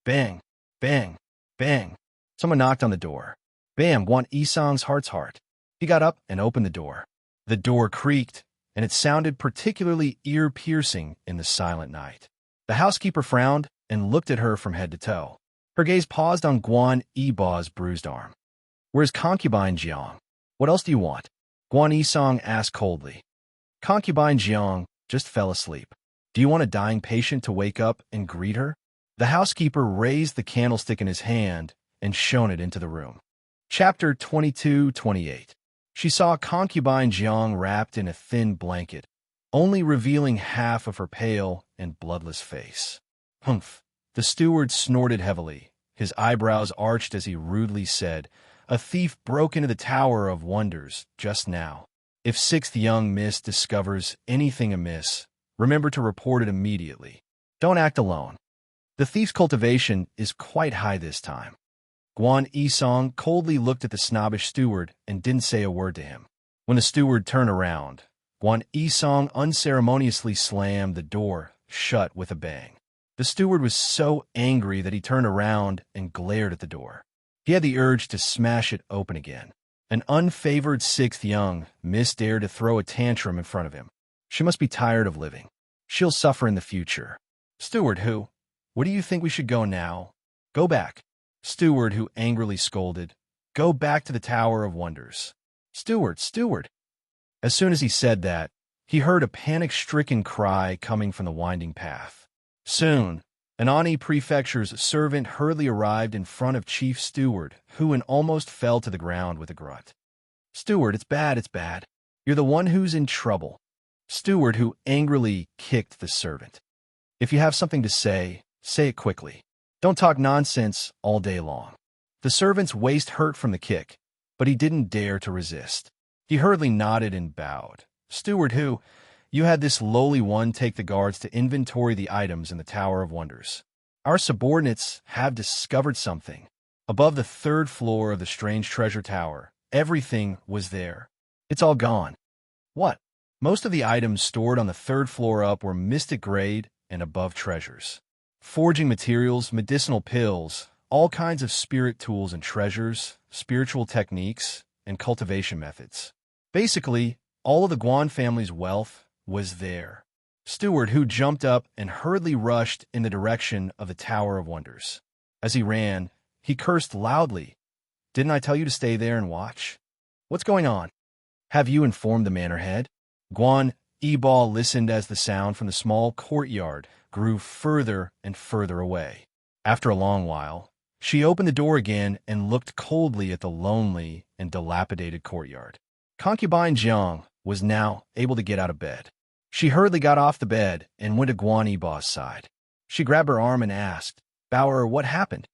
Bang, bang, bang. Someone knocked on the door. Bam, Guan Yisong's heart's heart. He got up and opened the door. The door creaked, and it sounded particularly ear-piercing in the silent night. The housekeeper frowned and looked at her from head to toe. Her gaze paused on Guan Yibao's bruised arm. "Where's concubine Jiang? What else do you want?" Guan Yisong asked coldly. Concubine Jiang just fell asleep. "Do you want a dying patient to wake up and greet her?" The housekeeper raised the candlestick in his hand and shone it into the room. Chapter 22-28. She saw concubine Jiang wrapped in a thin blanket, only revealing half of her pale and bloodless face. "Humph." The steward snorted heavily, his eyebrows arched as he rudely said, "A thief broke into the Tower of Wonders just now. If sixth young miss discovers anything amiss, remember to report it immediately. Don't act alone. The thief's cultivation is quite high this time." Guan Yisong coldly looked at the snobbish steward and didn't say a word to him. When the steward turned around, Guan Yisong unceremoniously slammed the door shut with a bang. The steward was so angry that he turned around and glared at the door. He had the urge to smash it open again. An unfavored sixth young miss dared to throw a tantrum in front of him. She must be tired of living. She'll suffer in the future. "Steward who? Where do you think we should go now?" "Go back." Steward who angrily scolded, "Go back to the Tower of Wonders." "Steward, steward." As soon as he said that, he heard a panic-stricken cry coming from the winding path. Soon, an Ani Prefecture's servant hurriedly arrived in front of Chief Steward, who almost fell to the ground with a grunt. "Steward, it's bad, it's bad. You're the one who's in trouble." Steward who angrily kicked the servant. "If you have something to say it quickly. Don't talk nonsense all day long." The servant's waist hurt from the kick, but he didn't dare to resist. He hurriedly nodded and bowed. "Steward who? You had this lowly one take the guards to inventory the items in the Tower of Wonders. Our subordinates have discovered something. Above the third floor of the strange treasure tower, everything was there. It's all gone." "What?" "Most of the items stored on the third floor up were mystic grade and above treasures. Forging materials, medicinal pills, all kinds of spirit tools and treasures, spiritual techniques, and cultivation methods. Basically, all of the Guan family's wealth was there." Steward who jumped up and hurriedly rushed in the direction of the Tower of Wonders. As he ran, he cursed loudly. "Didn't I tell you to stay there and watch? What's going on? Have you informed the manor head?" Guan Yibao listened as the sound from the small courtyard grew further and further away. After a long while, she opened the door again and looked coldly at the lonely and dilapidated courtyard. Concubine Jiang was now able to get out of bed. She hurriedly got off the bed and went to Guan Yibao's side. She grabbed her arm and asked, "Bower, what happened?"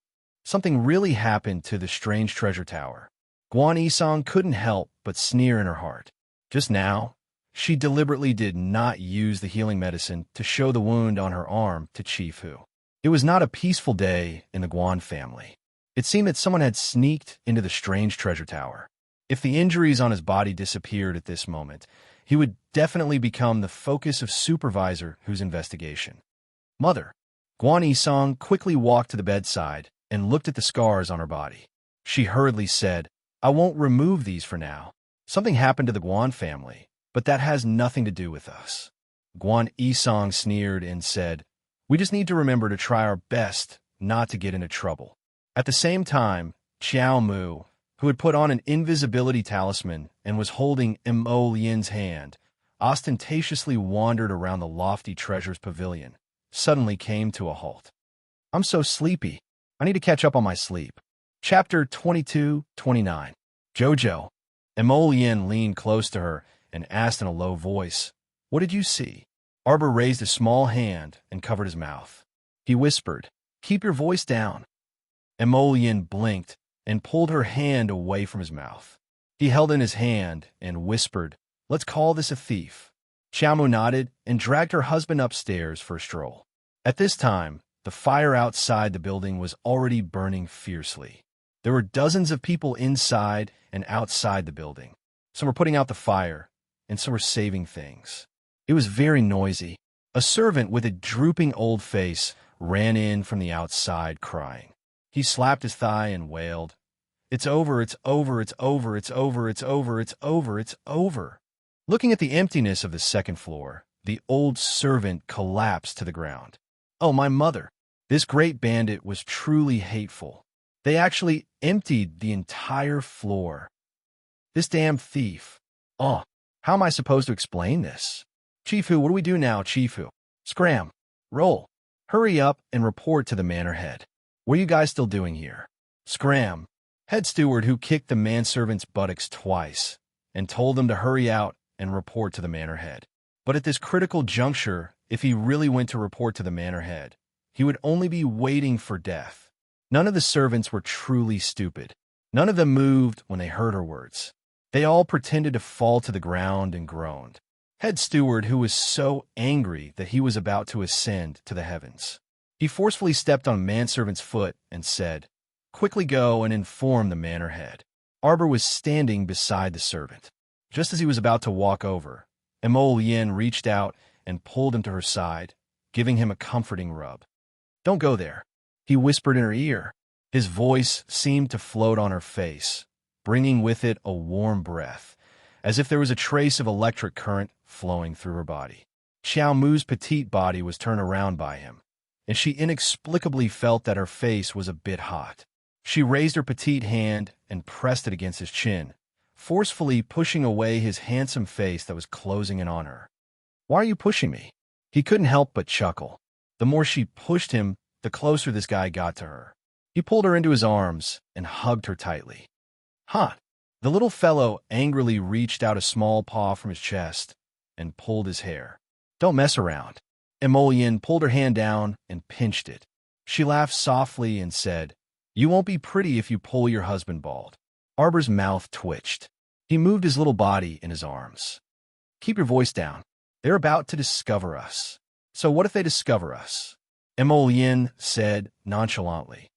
Something really happened to the strange treasure tower. Guan Yisong couldn't help but sneer in her heart. Just now, she deliberately did not use the healing medicine to show the wound on her arm to Chief Hu. It was not a peaceful day in the Guan family. It seemed that someone had sneaked into the strange treasure tower. If the injuries on his body disappeared at this moment, he would definitely become the focus of Supervisor Hu's investigation. "Mother." Guan Yisong quickly walked to the bedside and looked at the scars on her body. She hurriedly said, "I won't remove these for now. Something happened to the Guan family, But that has nothing to do with us. Guan Yisong sneered and said, we just need to remember to try our best not to get into trouble. At the same time, Xiao Mu, who had put on an invisibility talisman and was holding Mo Lian's hand, ostentatiously wandered around the lofty treasures pavilion, suddenly came to a halt. I'm so sleepy. I need to catch up on my sleep. Chapter 22-29. Jojo. Mo Lian leaned close to her and asked in a low voice, what did you see? Arbor raised a small hand and covered his mouth. He whispered, keep your voice down. Mo Lian blinked and pulled her hand away from his mouth. He held in his hand and whispered, let's call this a thief. Xiaomu nodded and dragged her husband upstairs for a stroll. At this time, the fire outside the building was already burning fiercely. There were dozens of people inside and outside the building. Some were putting out the fire, and some were saving things. It was very noisy. A servant with a drooping old face ran in from the outside crying. He slapped his thigh and wailed, it's over, it's over, it's over, it's over, it's over, it's over, it's over. Looking at the emptiness of the second floor, the old servant collapsed to the ground. Oh, my mother! This great bandit was truly hateful. They actually emptied the entire floor. This damn thief. Oh, how am I supposed to explain this? Chifu, what do we do now, Chifu? Scram. Roll. Hurry up and report to the manor head. What are you guys still doing here? Scram. Head steward who kicked the manservant's buttocks twice and told them to hurry out and report to the manor head. But at this critical juncture, if he really went to report to the manor head, he would only be waiting for death. None of the servants were truly stupid. None of them moved when they heard her words. They all pretended to fall to the ground and groaned. Head steward, who was so angry that he was about to ascend to the heavens. He forcefully stepped on manservant's foot and said, quickly go and inform the manor head. Arbor was standing beside the servant. Just as he was about to walk over, Mo Lian reached out and pulled him to her side, giving him a comforting rub. Don't go there, he whispered in her ear. His voice seemed to float on her face, bringing with it a warm breath, as if there was a trace of electric current flowing through her body. Xiao Mu's petite body was turned around by him, and she inexplicably felt that her face was a bit hot. She raised her petite hand and pressed it against his chin, forcefully pushing away his handsome face that was closing in on her. Why are you pushing me? He couldn't help but chuckle. The more she pushed him, the closer this guy got to her. He pulled her into his arms and hugged her tightly. Huh. The little fellow angrily reached out a small paw from his chest and pulled his hair. Don't mess around. Mo Lian pulled her hand down and pinched it. She laughed softly and said, you won't be pretty if you pull your husband bald. Arbor's mouth twitched. He moved his little body in his arms. Keep your voice down. They're about to discover us. So what if they discover us? Mo Lian said nonchalantly.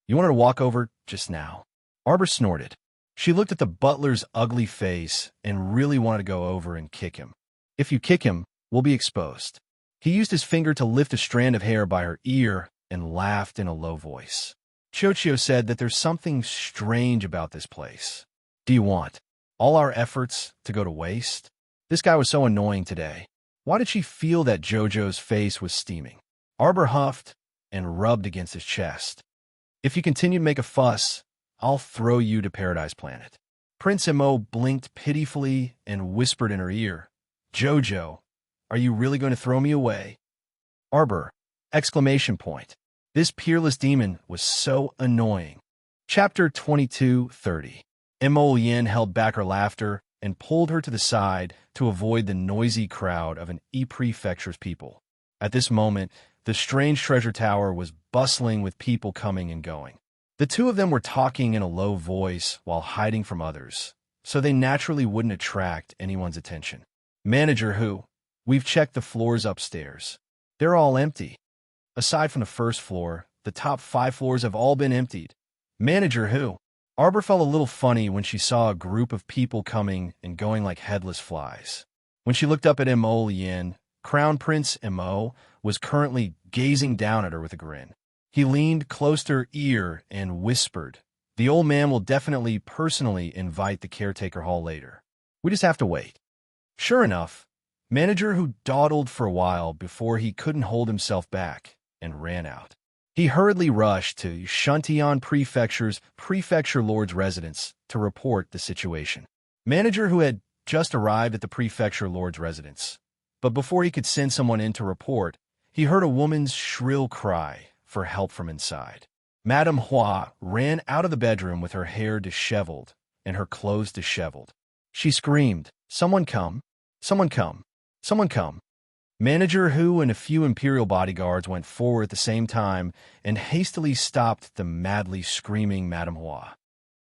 You wanted to walk over just now. Arbor snorted. She looked at the butler's ugly face and really wanted to go over and kick him. If you kick him, we'll be exposed. He used his finger to lift a strand of hair by her ear and laughed in a low voice. Chochio said that there's something strange about this place. Do you want all our efforts to go to waste? This guy was so annoying today. Why did she feel that Jojo's face was steaming? Arbor huffed and rubbed against his chest. If you continue to make a fuss, I'll throw you to Paradise Planet. Prince Mo blinked pitifully and whispered in her ear, Jojo, are you really going to throw me away? Arbor! Exclamation point. This peerless demon was so annoying. Chapter 22-30. Mo Lian held back her laughter and pulled her to the side to avoid the noisy crowd of an E-Prefecture's people. At this moment, the strange treasure tower was bustling with people coming and going. The two of them were talking in a low voice while hiding from others, so they naturally wouldn't attract anyone's attention. Manager who? We've checked the floors upstairs. They're all empty. Aside from the first floor, the top 5 floors have all been emptied. Manager who? Arbor felt a little funny when she saw a group of people coming and going like headless flies. When she looked up at Mo Lian, Crown Prince Mo was currently gazing down at her with a grin. He leaned close to her ear and whispered, the old man will definitely personally invite the caretaker hall later. We just have to wait. Sure enough, Manager Hu dawdled for a while before he couldn't hold himself back and ran out. He hurriedly rushed to Shantian Prefecture's Prefecture Lord's residence to report the situation. Manager Hu had just arrived at the Prefecture Lord's residence, but before he could send someone in to report, he heard a woman's shrill cry for help from inside. Madame Hua ran out of the bedroom with her hair disheveled and her clothes disheveled. She screamed, "Someone come! Someone come! Someone come!" Manager Hu and a few Imperial bodyguards went forward at the same time and hastily stopped the madly screaming Madame Hua.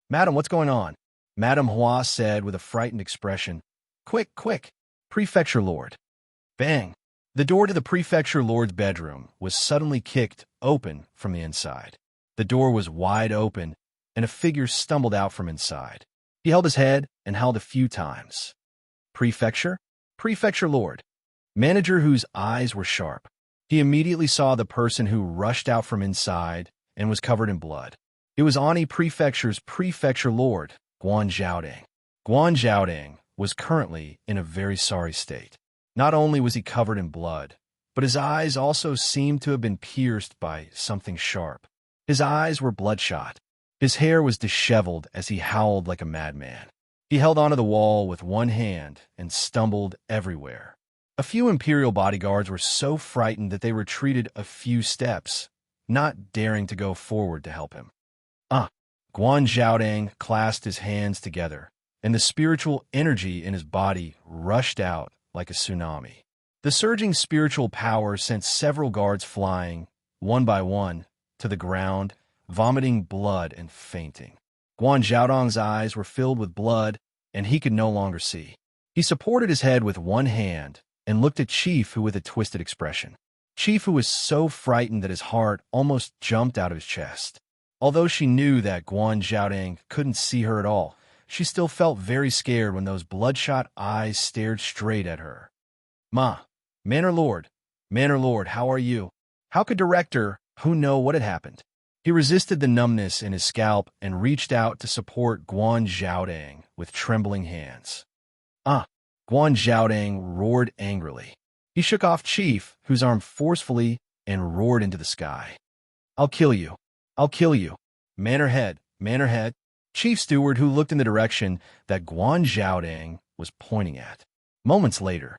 "Madam, what's going on?" Madame Hua said with a frightened expression. "Quick, quick! Prefecture Lord!" Bang! The door to the Prefecture Lord's bedroom was suddenly kicked open from the inside. The door was wide open, and a figure stumbled out from inside. He held his head and howled a few times. "Prefecture? Prefecture Lord!" Manager Hu's eyes were sharp. He immediately saw the person who rushed out from inside and was covered in blood. It was Ani Prefecture's Prefecture Lord, Guan Zhaoding. Guan Zhaoding was currently in a very sorry state. Not only was he covered in blood, but his eyes also seemed to have been pierced by something sharp. His eyes were bloodshot. His hair was disheveled as he howled like a madman. He held onto the wall with one hand and stumbled everywhere. A few Imperial bodyguards were so frightened that they retreated a few steps, not daring to go forward to help him. Guan Zhaoding clasped his hands together, and the spiritual energy in his body rushed out like a tsunami. The surging spiritual power sent several guards flying, one by one, to the ground, vomiting blood and fainting. Guan Zhaodong's eyes were filled with blood, and he could no longer see. He supported his head with one hand and looked at Chief Hu with a twisted expression. Chief Hu was so frightened that his heart almost jumped out of his chest. Although she knew that Guan Zhaoding couldn't see her at all, she still felt very scared when those bloodshot eyes stared straight at her. Manor Lord, how are you?" How could Director Hu know what had happened? He resisted the numbness in his scalp and reached out to support Guan Zhaoding with trembling hands. Guan Zhaoding roared angrily. He shook off Chief Hu's arm forcefully and roared into the sky. "I'll kill you. I'll kill you. Manor Head. Chief Steward Hu looked in the direction that Guan Zhaoding was pointing at. Moments later,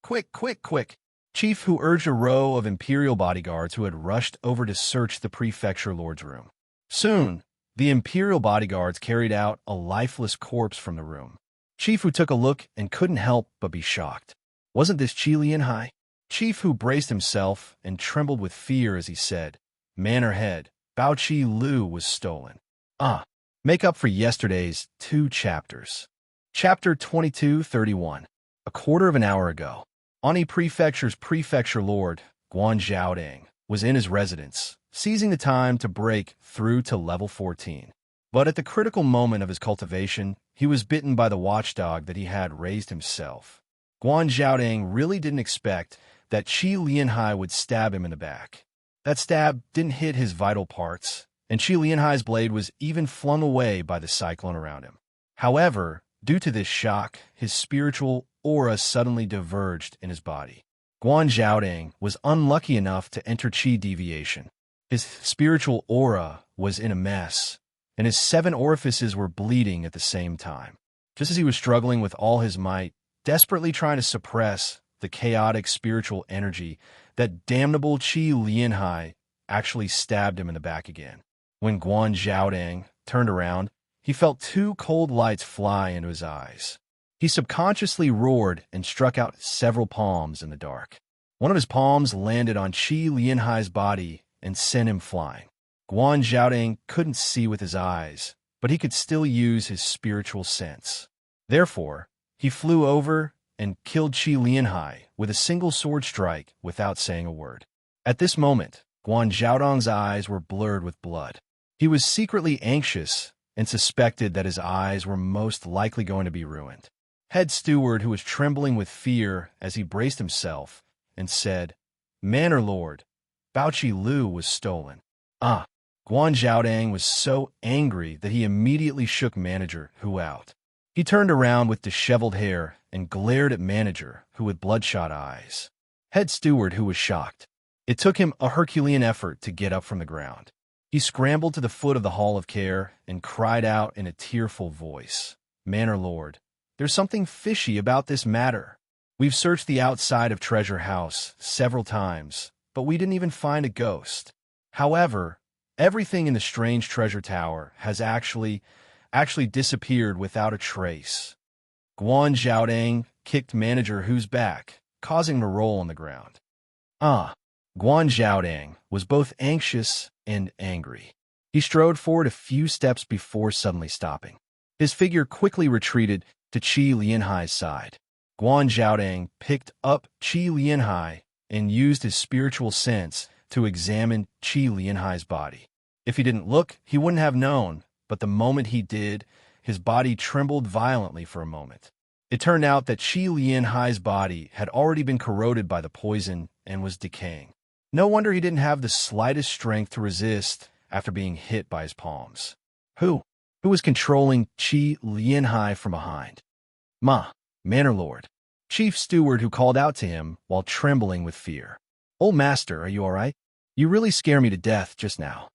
"Quick, quick, quick!" Chief Hu urged a row of Imperial bodyguards who had rushed over to search the Prefecture Lord's room. Soon, the Imperial bodyguards carried out a lifeless corpse from the room. Chief Hu took a look and couldn't help but be shocked. Wasn't this Qi Lianhai? Chief Hu braced himself and trembled with fear as he said, "Manor Head, Bao Qi Lu was stolen." Make up for yesterday's 2 chapters. Chapter 2231. A quarter of an hour ago, Ani Prefecture's Prefecture Lord, Guan Zhaoding, was in his residence, seizing the time to break through to level 14. But at the critical moment of his cultivation, he was bitten by the watchdog that he had raised himself. Guan Zhaoding really didn't expect that Qi Lianhai would stab him in the back. That stab didn't hit his vital parts, and Qi Lianhai's blade was even flung away by the cyclone around him. However, due to this shock, his spiritual aura suddenly diverged in his body. Guan Zhaoding was unlucky enough to enter Qi deviation. His spiritual aura was in a mess, and his 7 orifices were bleeding at the same time. Just as he was struggling with all his might, desperately trying to suppress the chaotic spiritual energy, that damnable Qi Lianhai actually stabbed him in the back again. When Guan Zhaoding turned around, he felt 2 cold lights fly into his eyes. He subconsciously roared and struck out several palms in the dark. One of his palms landed on Qi Lianhai's body and sent him flying. Guan Zhaoding couldn't see with his eyes, but he could still use his spiritual sense. Therefore, he flew over and killed Qi Lianhai with a single sword strike without saying a word. At this moment, Guan Zhaodong's eyes were blurred with blood. He was secretly anxious and suspected that his eyes were most likely going to be ruined. Head Steward, who was trembling with fear as he braced himself, and said, "Manor Lord, Bao Qi Lu was stolen." Guan Zhaoding was so angry that he immediately shook Manager Hu out. He turned around with disheveled hair and glared at manager, who with bloodshot eyes. Head steward, who was shocked. It took him a Herculean effort to get up from the ground. He scrambled to the foot of the Hall of Care and cried out in a tearful voice, "Manor Lord, there's something fishy about this matter. We've searched the outside of Treasure House several times, but we didn't even find a ghost. However, everything in the strange treasure tower has actually disappeared without a trace." Guan Zhaodang kicked manager Hu's back, causing him to roll on the ground. Guan Zhaodang was both anxious and angry. He strode forward a few steps before suddenly stopping. His figure quickly retreated to Qi Lianhai's side. Guan Zhaodang picked up Qi Lianhai and used his spiritual sense to examine Qi Lianhai's body. If he didn't look, he wouldn't have known, but the moment he did, his body trembled violently for a moment. It turned out that Qi Lianhai's body had already been corroded by the poison and was decaying. No wonder he didn't have the slightest strength to resist after being hit by his palms. Who was controlling Qi Lianhai from behind? Manor Lord, Chief Steward, who called out to him while trembling with fear. "Old master, are you all right? You really scare me to death just now."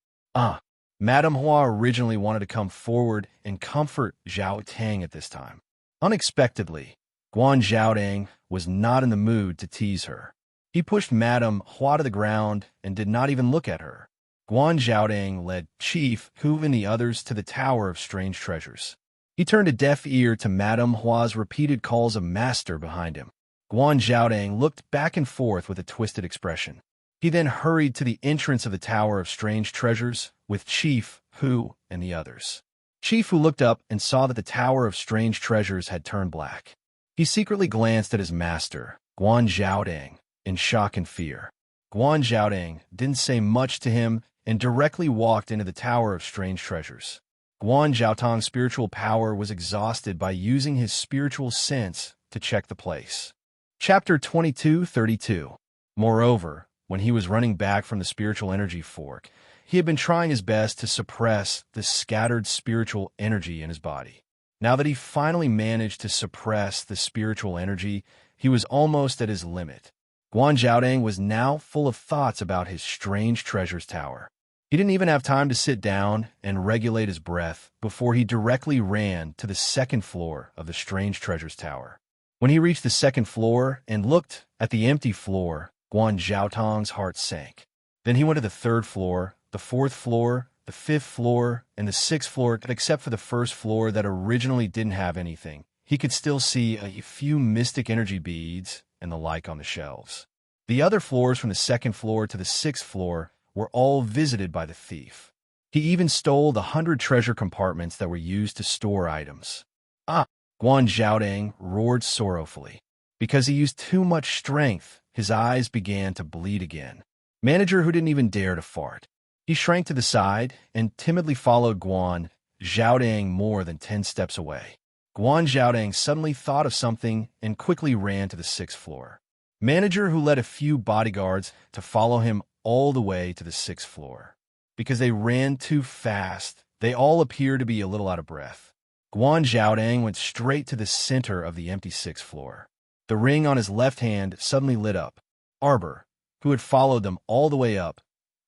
Madame Hua originally wanted to come forward and comfort Zhao Tang at this time. Unexpectedly, Guan Zhaodang was not in the mood to tease her. He pushed Madame Hua to the ground and did not even look at her. Guan Zhaodang led Chief Hu and the others to the Tower of Strange Treasures. He turned a deaf ear to Madame Hua's repeated calls of master behind him. Guan Zhaodang looked back and forth with a twisted expression. He then hurried to the entrance of the Tower of Strange Treasures with Chief Hu and the others. Chief Hu looked up and saw that the Tower of Strange Treasures had turned black. He secretly glanced at his master, Guan Zhaodang, in shock and fear. Guan Zhaodang didn't say much to him and directly walked into the Tower of Strange Treasures. Guan Zhaotang's spiritual power was exhausted by using his spiritual sense to check the place. Chapter 22:32. Moreover, when he was running back from the spiritual energy fork, he had been trying his best to suppress the scattered spiritual energy in his body. Now that he finally managed to suppress the spiritual energy, he was almost at his limit. Guan Zhaodang was now full of thoughts about his strange treasures tower. He didn't even have time to sit down and regulate his breath before he directly ran to the second floor of the strange treasures tower. When he reached the second floor and looked at the empty floor, Guan Zhaotang's heart sank. Then he went to the third floor, the fourth floor, the fifth floor, and the sixth floor, except for the first floor that originally didn't have anything. He could still see a few mystic energy beads and the like on the shelves. The other floors from the second floor to the sixth floor were all visited by the thief. He even stole the 100 treasure compartments that were used to store items. Guan Zhaodang roared sorrowfully. Because he used too much strength, his eyes began to bleed again. Manager, who didn't even dare to fart. He shrank to the side and timidly followed Guan Zhaodang more than 10 steps away. Guan Zhaodang suddenly thought of something and quickly ran to the sixth floor. Manager, who led a few bodyguards to follow him all the way to the sixth floor. Because they ran too fast, they all appeared to be a little out of breath. Guan Zhaodang went straight to the center of the empty sixth floor. The ring on his left hand suddenly lit up. Arbor, who had followed them all the way up,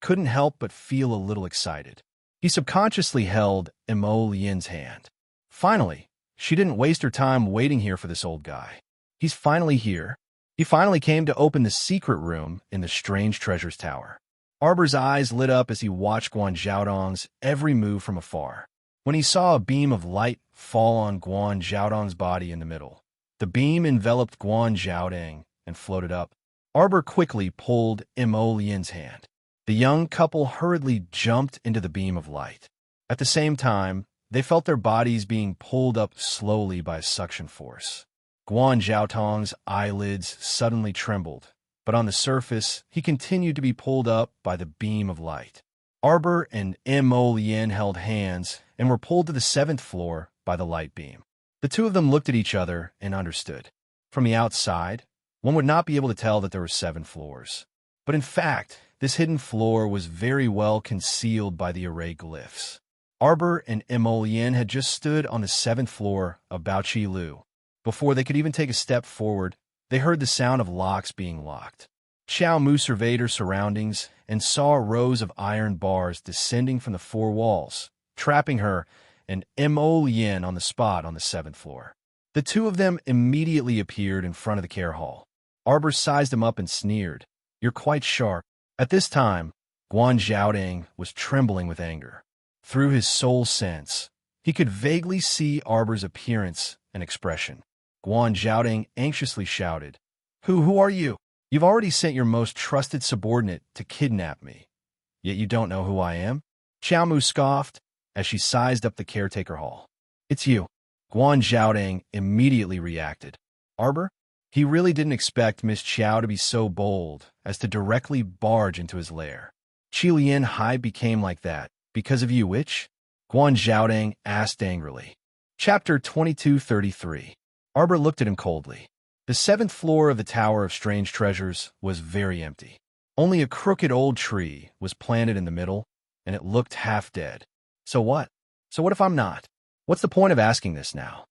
couldn't help but feel a little excited. He subconsciously held Mo Lian's hand. Finally, she didn't waste her time waiting here for this old guy. He's finally here. He finally came to open the secret room in the Strange Treasures Tower. Arbor's eyes lit up as he watched Guan Zhaodang's every move from afar. When he saw a beam of light fall on Guan Zhaodang's body in the middle, the beam enveloped Guan Zhaodang and floated up. Arbor quickly pulled Mo Lian's hand. The young couple hurriedly jumped into the beam of light. At the same time, they felt their bodies being pulled up slowly by a suction force. Guan Zhaotang's eyelids suddenly trembled, but on the surface, he continued to be pulled up by the beam of light. Arbor and Mo Lian held hands and were pulled to the 7th floor by the light beam. The two of them looked at each other and understood. From the outside, one would not be able to tell that there were 7 floors. But in fact, this hidden floor was very well concealed by the array glyphs. Arbor and Mo Lian had just stood on the 7th floor of Baoqi Lu Before they could even take a step forward, they heard the sound of locks being locked. Xiao Mu surveyed her surroundings and saw rows of iron bars descending from the four walls, trapping her and Mo Lien on the spot on the 7th floor. The two of them immediately appeared in front of the care hall. Arbor sized him up and sneered, "You're quite sharp." At this time, Guan Zhaoding was trembling with anger. Through his soul sense, he could vaguely see Arbor's appearance and expression. Guan Zhaoding anxiously shouted, Who are you? You've already sent your most trusted subordinate to kidnap me, yet you don't know who I am?" Xiao Mu scoffed as she sized up the caretaker hall. "It's you." Guan Zhaoding immediately reacted. Arbor? He really didn't expect Miss Qiao to be so bold as to directly barge into his lair. "Qilian Hai became like that because of you, which?" Guan Zhaoding asked angrily. Chapter 2233. Arbor looked at him coldly. The 7th floor of the Tower of Strange Treasures was very empty. Only a crooked old tree was planted in the middle, and it looked half dead. So what? So what if I'm not? What's the point of asking this now?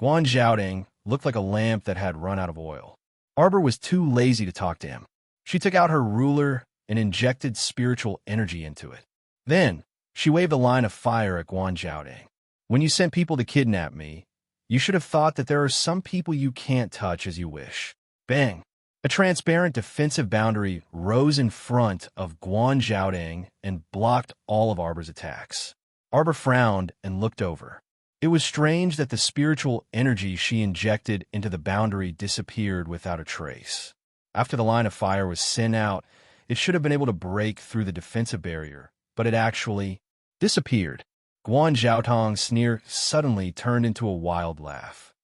Guan Zhaoding looked like a lamp that had run out of oil. Arbor was too lazy to talk to him. She took out her ruler and injected spiritual energy into it. Then, she waved a line of fire at Guan Zhaoding. "When you sent people to kidnap me, you should have thought that there are some people you can't touch as you wish." Bang! A transparent defensive boundary rose in front of Guan Zhaoding and blocked all of Arbor's attacks. Arbor frowned and looked over. It was strange that the spiritual energy she injected into the boundary disappeared without a trace. After the line of fire was sent out, it should have been able to break through the defensive barrier, but it actually disappeared. Guan Zhaotong's sneer suddenly turned into a wild laugh.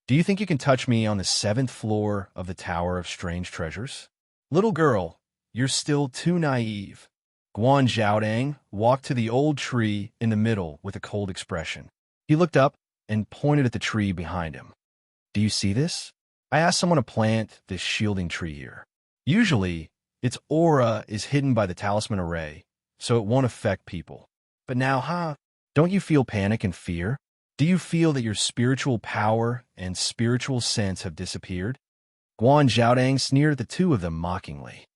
"Do you think you can touch me on the 7th floor of the Tower of Strange Treasures? Little girl, you're still too naive." Guan Zhaoding walked to the old tree in the middle with a cold expression. He looked up and pointed at the tree behind him. "Do you see this? I asked someone to plant this shielding tree here. Usually, its aura is hidden by the talisman array, so it won't affect people. But now, don't you feel panic and fear? Do you feel that your spiritual power and spiritual sense have disappeared?" Guan Zhaoding sneered at the two of them mockingly.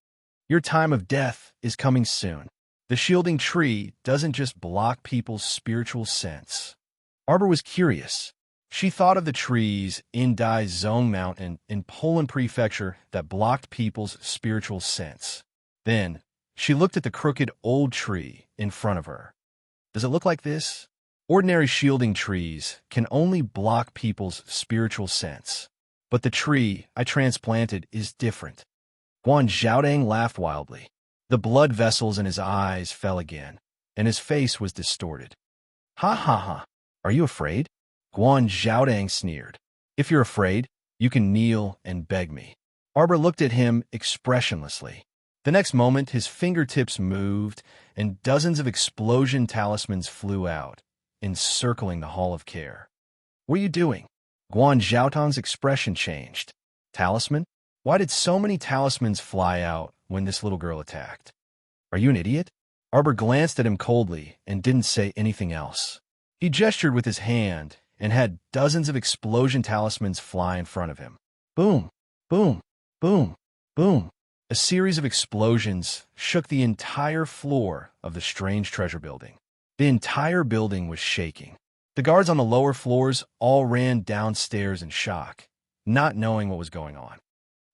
"Your time of death is coming soon. The shielding tree doesn't just block people's spiritual sense." Arbor was curious. She thought of the trees in Dai Zong Mountain in Poland Prefecture that blocked people's spiritual sense. Then, she looked at the crooked old tree in front of her. Does it look like this? Ordinary shielding trees can only block people's spiritual sense. But the tree I transplanted is different. Guan Zhaoding laughed wildly. The blood vessels in his eyes fell again, and his face was distorted. "Ha ha ha. Are you afraid?" Guan Zhaoding sneered. "If you're afraid, you can kneel and beg me." Arbor looked at him expressionlessly. The next moment, his fingertips moved, and dozens of explosion talismans flew out, encircling the Hall of Care. "What are you doing?" Guan Zhaotong's expression changed. "Talisman? Why did so many talismans fly out when this little girl attacked? Are you an idiot?" Arbor glanced at him coldly and didn't say anything else. He gestured with his hand and had dozens of explosion talismans fly in front of him. Boom, boom, boom, boom. A series of explosions shook the entire floor of the strange treasure building. The entire building was shaking. The guards on the lower floors all ran downstairs in shock, not knowing what was going on.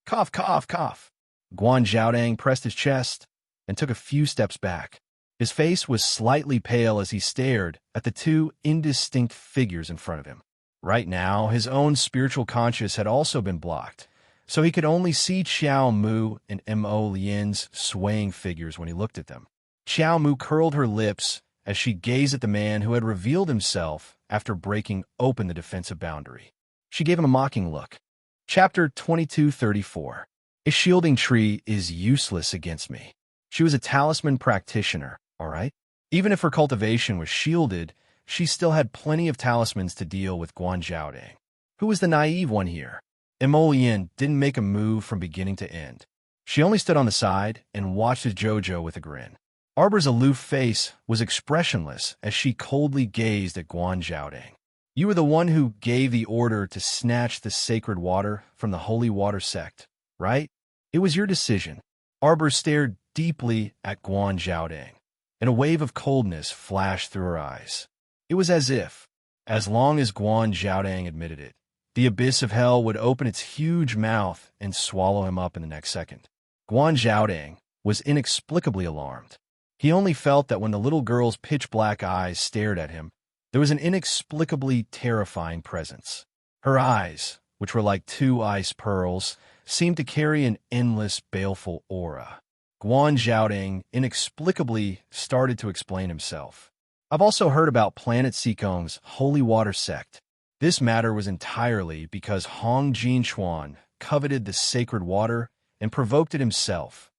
Cough, cough, cough. Guan Zhaoding pressed his chest and took a few steps back. His face was slightly pale as he stared at the two indistinct figures in front of him. Right now, his own spiritual conscience had also been blocked, so he could only see Xiao Mu and Mo Lian's swaying figures when he looked at them. Xiao Mu curled her lips as she gazed at the man who had revealed himself after breaking open the defensive boundary. She gave him a mocking look. Chapter 2234. A shielding tree is useless against me. She was a talisman practitioner, all right? Even if her cultivation was shielded, she still had plenty of talismans to deal with Guan Zhaoding. Who was the naive one here? Emolian didn't make a move from beginning to end. She only stood on the side and watched his Jojo with a grin. Arbor's aloof face was expressionless as she coldly gazed at Guan Zhaoding. You were the one who gave the order to snatch the sacred water from the holy water sect, right? It was your decision. Arbor stared deeply at Guan Zhaodang, and a wave of coldness flashed through her eyes. It was as if, as long as Guan Zhaodang admitted it, the abyss of hell would open its huge mouth and swallow him up in the next second. Guan Zhaodang was inexplicably alarmed. He only felt that when the little girl's pitch-black eyes stared at him, there was an inexplicably terrifying presence. Her eyes, which were like two ice pearls, seemed to carry an endless, baleful aura. Guan Zhaodang inexplicably started to explain himself. I've also heard about Planet Sikong's holy water sect. This matter was entirely because Hong Jinchuan coveted the sacred water and provoked it himself.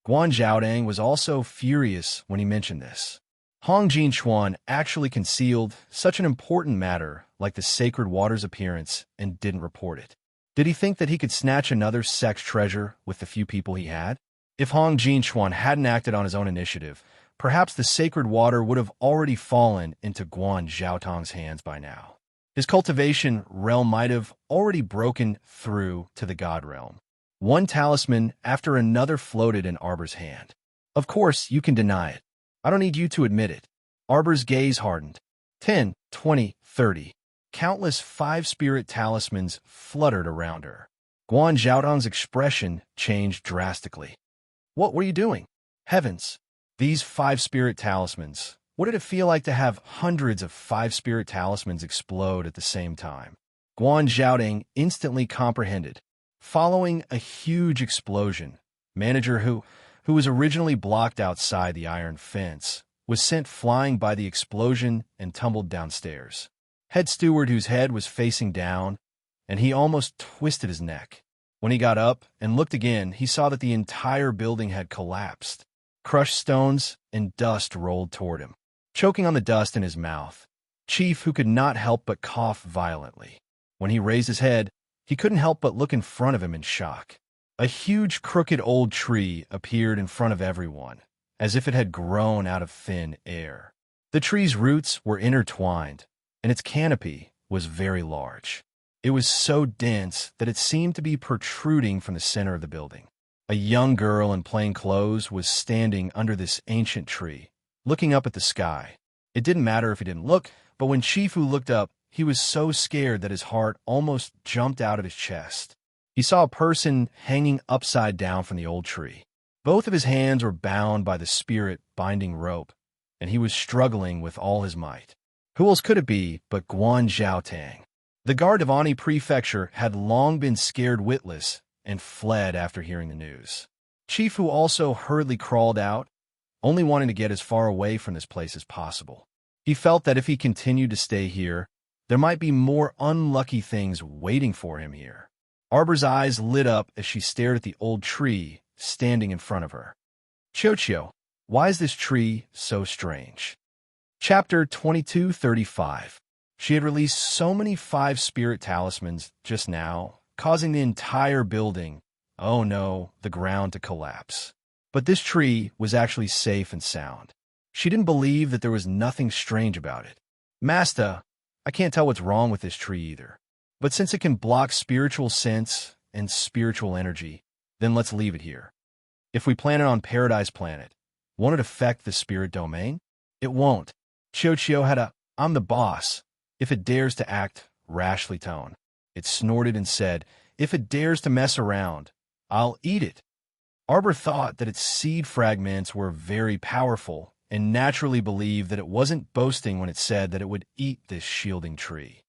Guan Zhaodang was also furious when he mentioned this. Hong Jinchuan actually concealed such an important matter like the sacred water's appearance and didn't report it. Did he think that he could snatch another sect's treasure with the few people he had? If Hong Jinchuan hadn't acted on his own initiative, perhaps the sacred water would have already fallen into Guan Zhaotang's hands by now. His cultivation realm might have already broken through to the god realm. One talisman after another floated in Arbor's hand. Of course, you can deny it. I don't need you to admit it. Arbor's gaze hardened. 10, 20, 30. Countless five-spirit talismans fluttered around her. Guan Zhaotang's expression changed drastically. What were you doing? Heavens! These five-spirit talismans. What did it feel like to have hundreds of five-spirit talismans explode at the same time? Guan Zhaodang instantly comprehended. Following a huge explosion, manager who was originally blocked outside the iron fence, was sent flying by the explosion and tumbled downstairs. Head steward, whose head was facing down, and he almost twisted his neck. When he got up and looked again, he saw that the entire building had collapsed. Crushed stones and dust rolled toward him. Choking on the dust in his mouth, Chief, who could not help but cough violently. When he raised his head, he couldn't help but look in front of him in shock. A huge crooked old tree appeared in front of everyone, as if it had grown out of thin air. The tree's roots were intertwined, and its canopy was very large. It was so dense that it seemed to be protruding from the center of the building. A young girl in plain clothes was standing under this ancient tree, looking up at the sky. It didn't matter if he didn't look, but when Shifu looked up, he was so scared that his heart almost jumped out of his chest. He saw a person hanging upside down from the old tree. Both of his hands were bound by the spirit binding rope, and he was struggling with all his might. Who else could it be but Guan Zhaotang? The guard of Ani Prefecture had long been scared witless and fled after hearing the news. Chifu also hurriedly crawled out, only wanting to get as far away from this place as possible. He felt that if he continued to stay here, there might be more unlucky things waiting for him here. Arbor's eyes lit up as she stared at the old tree standing in front of her. Qiuqiu, why is this tree so strange? Chapter 2235. She had released so many five-spirit talismans just now, causing the entire building, oh no, the ground to collapse. But this tree was actually safe and sound. She didn't believe that there was nothing strange about it. Master, I can't tell what's wrong with this tree either. But since it can block spiritual sense and spiritual energy, then let's leave it here. If we plant it on Paradise Planet, won't it affect the spirit domain? It won't. Qiuqiu had a "I'm the boss" if it dares to act rashly tone. It snorted and said, if it dares to mess around, I'll eat it. Arbor thought that its seed fragments were very powerful and naturally believed that it wasn't boasting when it said that it would eat this shielding tree.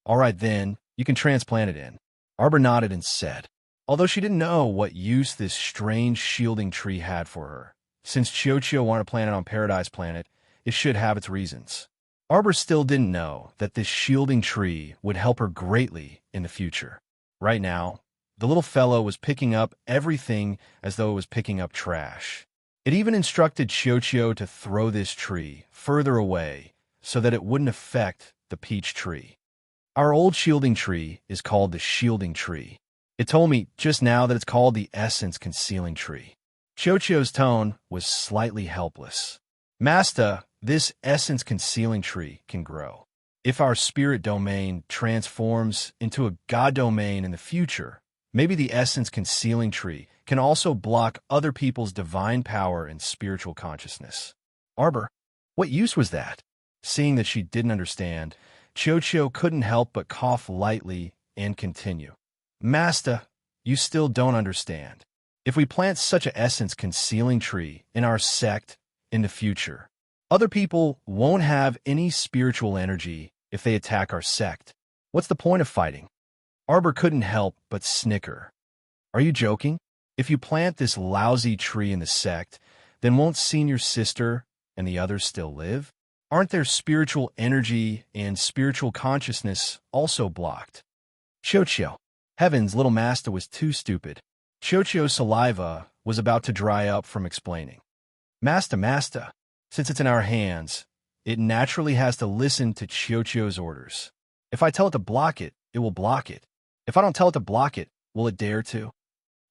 All right then, you can transplant it in. Arbor nodded and said, although she didn't know what use this strange shielding tree had for her. Since Qiuqiu wanted to plant it on Paradise Planet, it should have its reasons. Arbor still didn't know that this shielding tree would help her greatly in the future. Right now, the little fellow was picking up everything as though it was picking up trash. It even instructed Qiuqiu to throw this tree further away so that it wouldn't affect the peach tree. Our old shielding tree is called the shielding tree. It told me just now that it's called the essence concealing tree. Qiuqiu's tone was slightly helpless. Master, this essence concealing tree can grow. If our spirit domain transforms into a God domain in the future, maybe the essence concealing tree can also block other people's divine power and spiritual consciousness. Arbor, what use was that? Seeing that she didn't understand, Chocho couldn't help but cough lightly and continue. Master, you still don't understand. If we plant such an essence concealing tree in our sect in the future, other people won't have any spiritual energy if they attack our sect. What's the point of fighting? Arbor couldn't help but snicker. Are you joking? If you plant this lousy tree in the sect, then won't Senior Sister and the others still live? Aren't their spiritual energy and spiritual consciousness also blocked? Chocho. Heavens, little master was too stupid. Chocho's saliva was about to dry up from explaining. Master, since it's in our hands, it naturally has to listen to Chocho's orders. If I tell it to block it, it will block it. If I don't tell it to block it, will it dare to?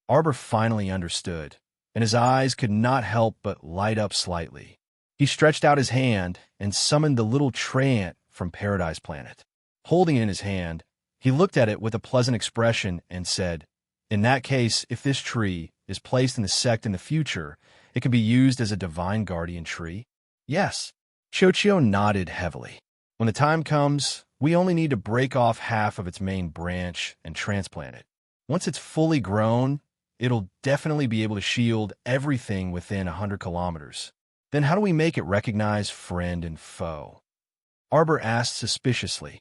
Arbor finally understood, and his eyes could not help but light up slightly. He stretched out his hand and summoned the little tree-ant from Paradise Planet. Holding it in his hand, he looked at it with a pleasant expression and said, in that case, if this tree is placed in the sect in the future, it can be used as a divine guardian tree? Yes. Chocho nodded heavily. When the time comes, we only need to break off half of its main branch and transplant it. Once it's fully grown, it'll definitely be able to shield everything within 100 kilometers. Then how do we make it recognize friend and foe? Arbor asked suspiciously.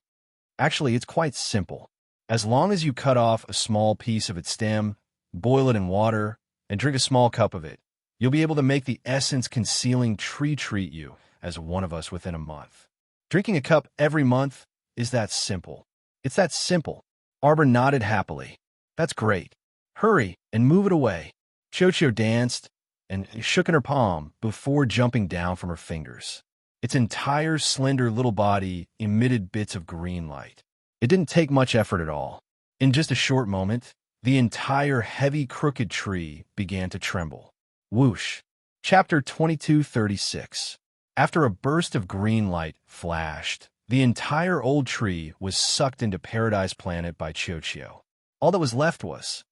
Actually, it's quite simple. As long as you cut off a small piece of its stem, boil it in water, and drink a small cup of it, you'll be able to make the essence concealing tree treat you as one of us within a month. Drinking a cup every month is that simple. It's that simple. Arbor nodded happily. That's great. Hurry and move it away. Chocho danced and shook in her palm before jumping down from her fingers. Its entire slender little body emitted bits of green light. It didn't take much effort at all. In just a short moment, the entire heavy crooked tree began to tremble. Whoosh. Chapter 2236. After a burst of green light flashed, the entire old tree was sucked into Paradise Planet by Chocho. All that was left was,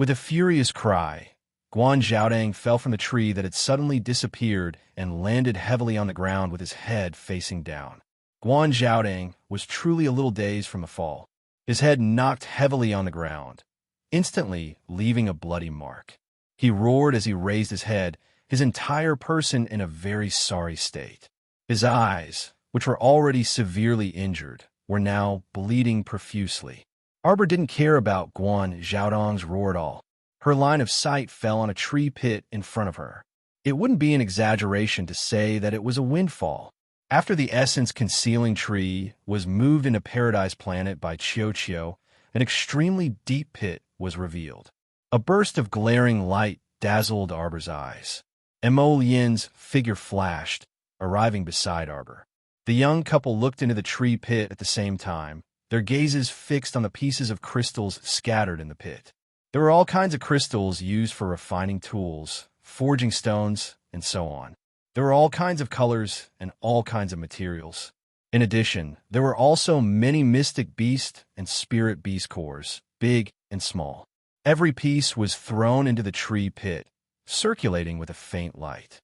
With a furious cry, Guan Zhaodang fell from the tree that had suddenly disappeared and landed heavily on the ground with his head facing down. Guan Zhaodang was truly a little dazed from the fall. His head knocked heavily on the ground, instantly leaving a bloody mark. He roared as he raised his head, his entire person in a very sorry state. His eyes, which were already severely injured, were now bleeding profusely. Arbor didn't care about Guan Zhaodang's roar at all. Her line of sight fell on a tree pit in front of her. It wouldn't be an exaggeration to say that it was a windfall. After the essence concealing tree was moved into Paradise Planet by Chocho, an extremely deep pit was revealed. A burst of glaring light dazzled Arbor's eyes. Emolien's figure flashed, arriving beside Arbor. The young couple looked into the tree pit at the same time, their gazes fixed on the pieces of crystals scattered in the pit. There were all kinds of crystals used for refining tools, forging stones, and so on. There were all kinds of colors and all kinds of materials. In addition, there were also many mystic beast and spirit beast cores, big and small. Every piece was thrown into the tree pit, circulating with a faint light.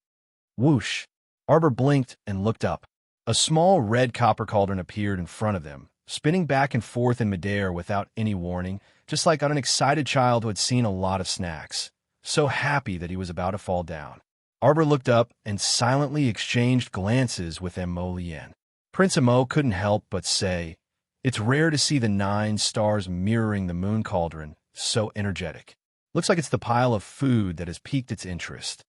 Whoosh! Arbor blinked and looked up. A small red copper cauldron appeared in front of them, spinning back and forth in midair without any warning, just like an excited child who had seen a lot of snacks, so happy that he was about to fall down. Arbor looked up and silently exchanged glances with Emolien. Prince Emo couldn't help but say, "It's rare to see the 9 stars mirroring the moon cauldron, so energetic. Looks like it's the pile of food that has piqued its interest."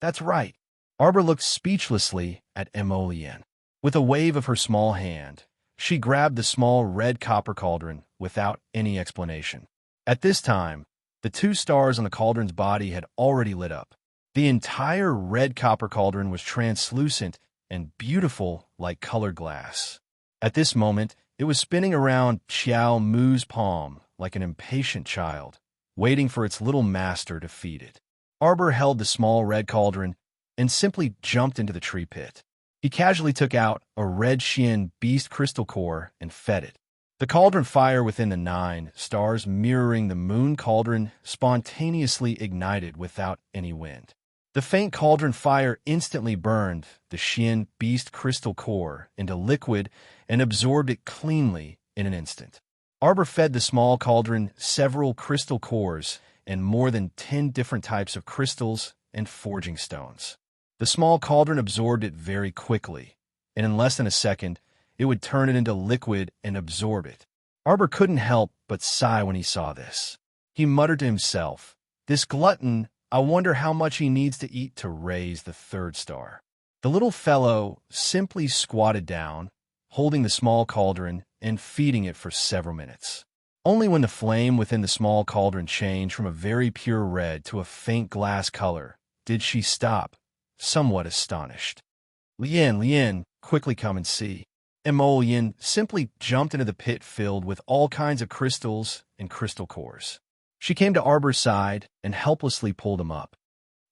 That's right. Arbor looked speechlessly at Emolien. With a wave of her small hand, she grabbed the small red copper cauldron without any explanation. At this time, the 2 stars on the cauldron's body had already lit up. The entire red copper cauldron was translucent and beautiful like colored glass. At this moment, it was spinning around Xiao Mu's palm like an impatient child, waiting for its little master to feed it. Arbor held the small red cauldron and simply jumped into the tree pit. He casually took out a red Xian beast crystal core and fed it. The cauldron fire within the 9 stars mirroring the moon cauldron spontaneously ignited without any wind. The faint cauldron fire instantly burned the Xian beast crystal core into liquid and absorbed it cleanly in an instant. Arbor fed the small cauldron several crystal cores and more than 10 different types of crystals and forging stones. The small cauldron absorbed it very quickly, and in less than a second, it would turn it into liquid and absorb it. Arbor couldn't help but sigh when he saw this. He muttered to himself, "This glutton, I wonder how much he needs to eat to raise the 3rd star." The little fellow simply squatted down, holding the small cauldron and feeding it for several minutes. Only when the flame within the small cauldron changed from a very pure red to a faint glass color did she stop, somewhat astonished. Lien, quickly come and see." Lien simply jumped into the pit filled with all kinds of crystals and crystal cores. She came to Arbor's side and helplessly pulled him up.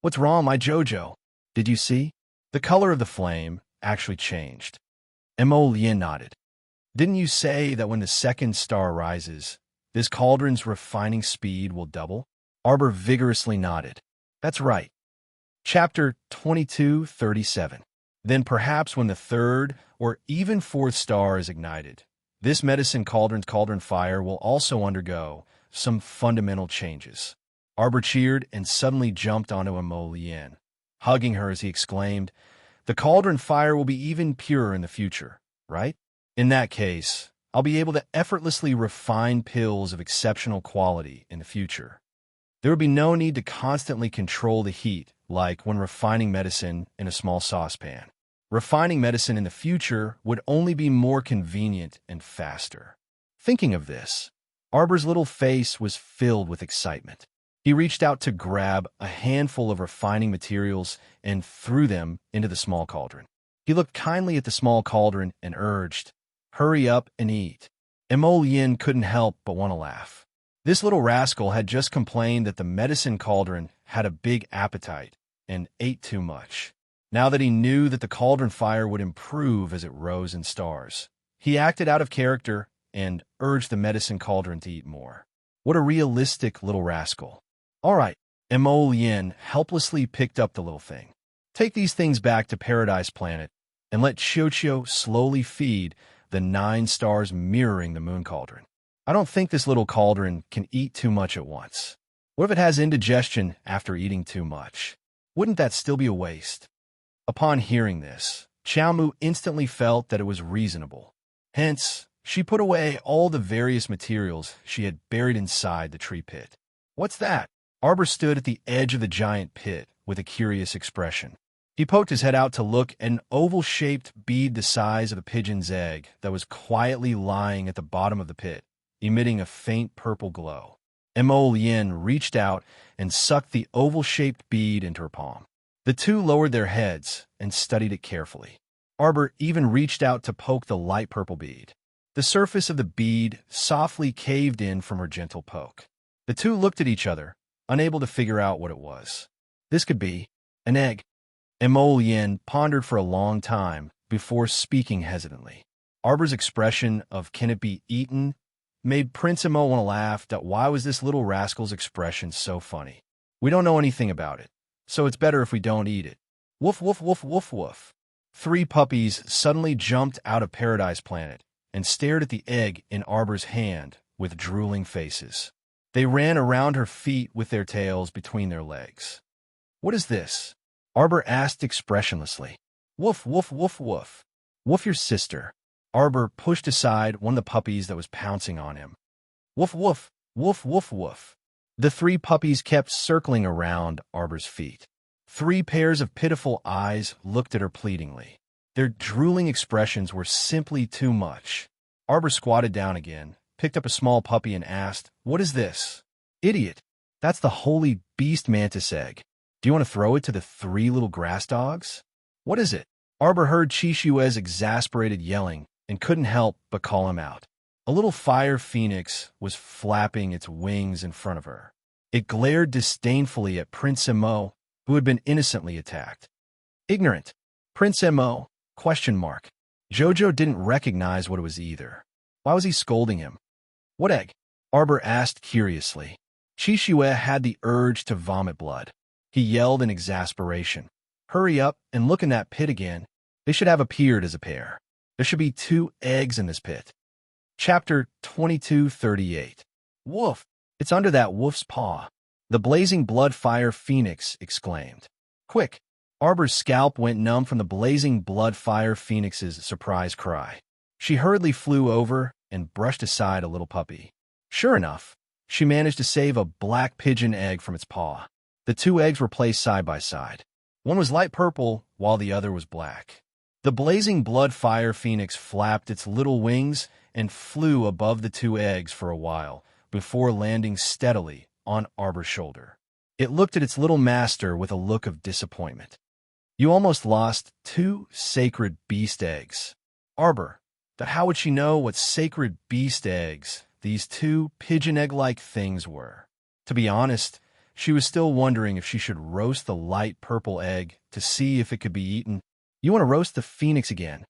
"What's wrong, my Jojo? Did you see?" The color of the flame actually changed. Lien nodded. "Didn't you say that when the 2nd star rises, this cauldron's refining speed will double?" Arbor vigorously nodded. "That's right." Chapter 2237. Then perhaps when the 3rd or even 4th star is ignited, this medicine cauldron's cauldron fire will also undergo some fundamental changes. Arbor cheered and suddenly jumped onto Lien, hugging her as he exclaimed, "The cauldron fire will be even purer in the future, right? In that case, I'll be able to effortlessly refine pills of exceptional quality in the future. There would be no need to constantly control the heat like when refining medicine in a small saucepan. Refining medicine in the future would only be more convenient and faster." Thinking of this, Arbor's little face was filled with excitement. He reached out to grab a handful of refining materials and threw them into the small cauldron. He looked kindly at the small cauldron and urged, "Hurry up and eat." Lien couldn't help but want to laugh. This little rascal had just complained that the medicine cauldron had a big appetite and ate too much. Now that he knew that the cauldron fire would improve as it rose in stars, he acted out of character and urged the medicine cauldron to eat more. What a realistic little rascal. "All right," Lien helplessly picked up the little thing. "Take these things back to Paradise Planet and let Xiao slowly feed the 9 stars mirroring the moon cauldron. I don't think this little cauldron can eat too much at once. What if it has indigestion after eating too much? Wouldn't that still be a waste?" Upon hearing this, Xiaomu instantly felt that it was reasonable. Hence, she put away all the various materials she had buried inside the tree pit. "What's that?" Arbor stood at the edge of the giant pit with a curious expression. He poked his head out to look at an oval-shaped bead the size of a pigeon's egg that was quietly lying at the bottom of the pit, emitting a faint purple glow. Lien reached out and sucked the oval-shaped bead into her palm. The two lowered their heads and studied it carefully. Arbor even reached out to poke the light purple bead. The surface of the bead softly caved in from her gentle poke. The two looked at each other, unable to figure out what it was. This could be an egg. Lien pondered for a long time before speaking hesitantly. Arbor's expression of "can it be eaten" made Prince Emo want to laugh. Why was this little rascal's expression so funny? "We don't know anything about it, so it's better if we don't eat it." Woof, woof, woof, woof, woof. 3 puppies suddenly jumped out of Paradise Planet and stared at the egg in Arbor's hand with drooling faces. They ran around her feet with their tails between their legs. "What is this?" Arbor asked expressionlessly. "Woof, woof, woof, woof. Woof your sister." Arbor pushed aside one of the puppies that was pouncing on him. "Woof, woof, woof, woof, woof." The 3 puppies kept circling around Arbor's feet. 3 pairs of pitiful eyes looked at her pleadingly. Their drooling expressions were simply too much. Arbor squatted down again, picked up a small puppy and asked, "What is this?" "Idiot, that's the holy beast mantis egg. Do you want to throw it to the 3 little grass dogs?" "What is it?" Arbor heard Chishue's exasperated yelling and couldn't help but call him out. A little fire phoenix was flapping its wings in front of her. It glared disdainfully at Prince Emo, who had been innocently attacked. "Ignorant." Prince Emo Question mark. Jojo didn't recognize what it was either. Why was he scolding him? What egg? Arbor asked curiously. Qishue had the urge to vomit blood. He yelled in exasperation. Hurry up and look in that pit again. They should have appeared as a pair. There should be 2 eggs in this pit. Chapter 2238. Woof! It's under that wolf's paw. The blazing blood fire phoenix exclaimed. Quick! Arbor's scalp went numb from the blazing blood fire phoenix's surprise cry. She hurriedly flew over and brushed aside a little puppy. Sure enough, she managed to save a black pigeon egg from its paw. The 2 eggs were placed side by side. One was light purple, while the other was black. The blazing blood fire phoenix flapped its little wings and flew above the 2 eggs for a while, before landing steadily on Arbor's shoulder. It looked at its little master with a look of disappointment. You almost lost 2 sacred beast eggs. Arbor, but how would she know what sacred beast eggs these 2 pigeon egg-like things were? To be honest, she was still wondering if she should roast the light purple egg to see if it could be eaten. You want to roast the phoenix again?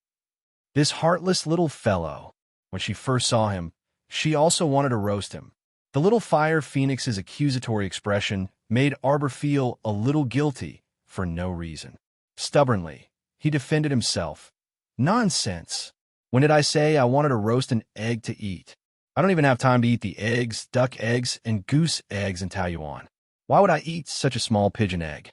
This heartless little fellow. When she first saw him, she also wanted to roast him. The little fire phoenix's accusatory expression made Arbor feel a little guilty for no reason. Stubbornly, he defended himself. Nonsense. When did I say I wanted to roast an egg to eat? I don't even have time to eat the eggs, duck eggs, and goose eggs in Taiyuan. Why would I eat such a small pigeon egg?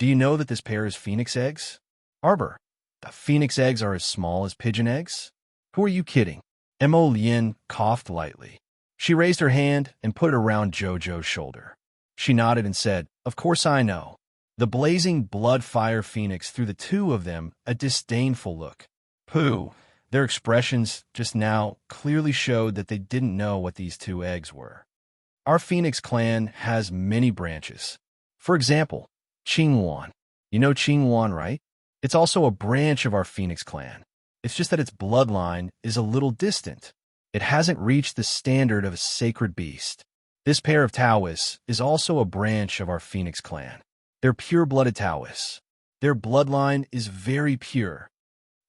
Do you know that this pair is phoenix eggs? Arbor, the phoenix eggs are as small as pigeon eggs? Who are you kidding? Mo Lien coughed lightly. She raised her hand and put it around Jojo's shoulder. She nodded and said, Of course I know. The blazing blood fire phoenix threw the 2 of them a disdainful look. Pooh! Their expressions just now clearly showed that they didn't know what these 2 eggs were. Our phoenix clan has many branches. For example, Qingwan. You know Qingwan, right? It's also a branch of our phoenix clan. It's just that its bloodline is a little distant. It hasn't reached the standard of a sacred beast. This pair of Taoists is also a branch of our phoenix clan. They're pure-blooded Taoists. Their bloodline is very pure.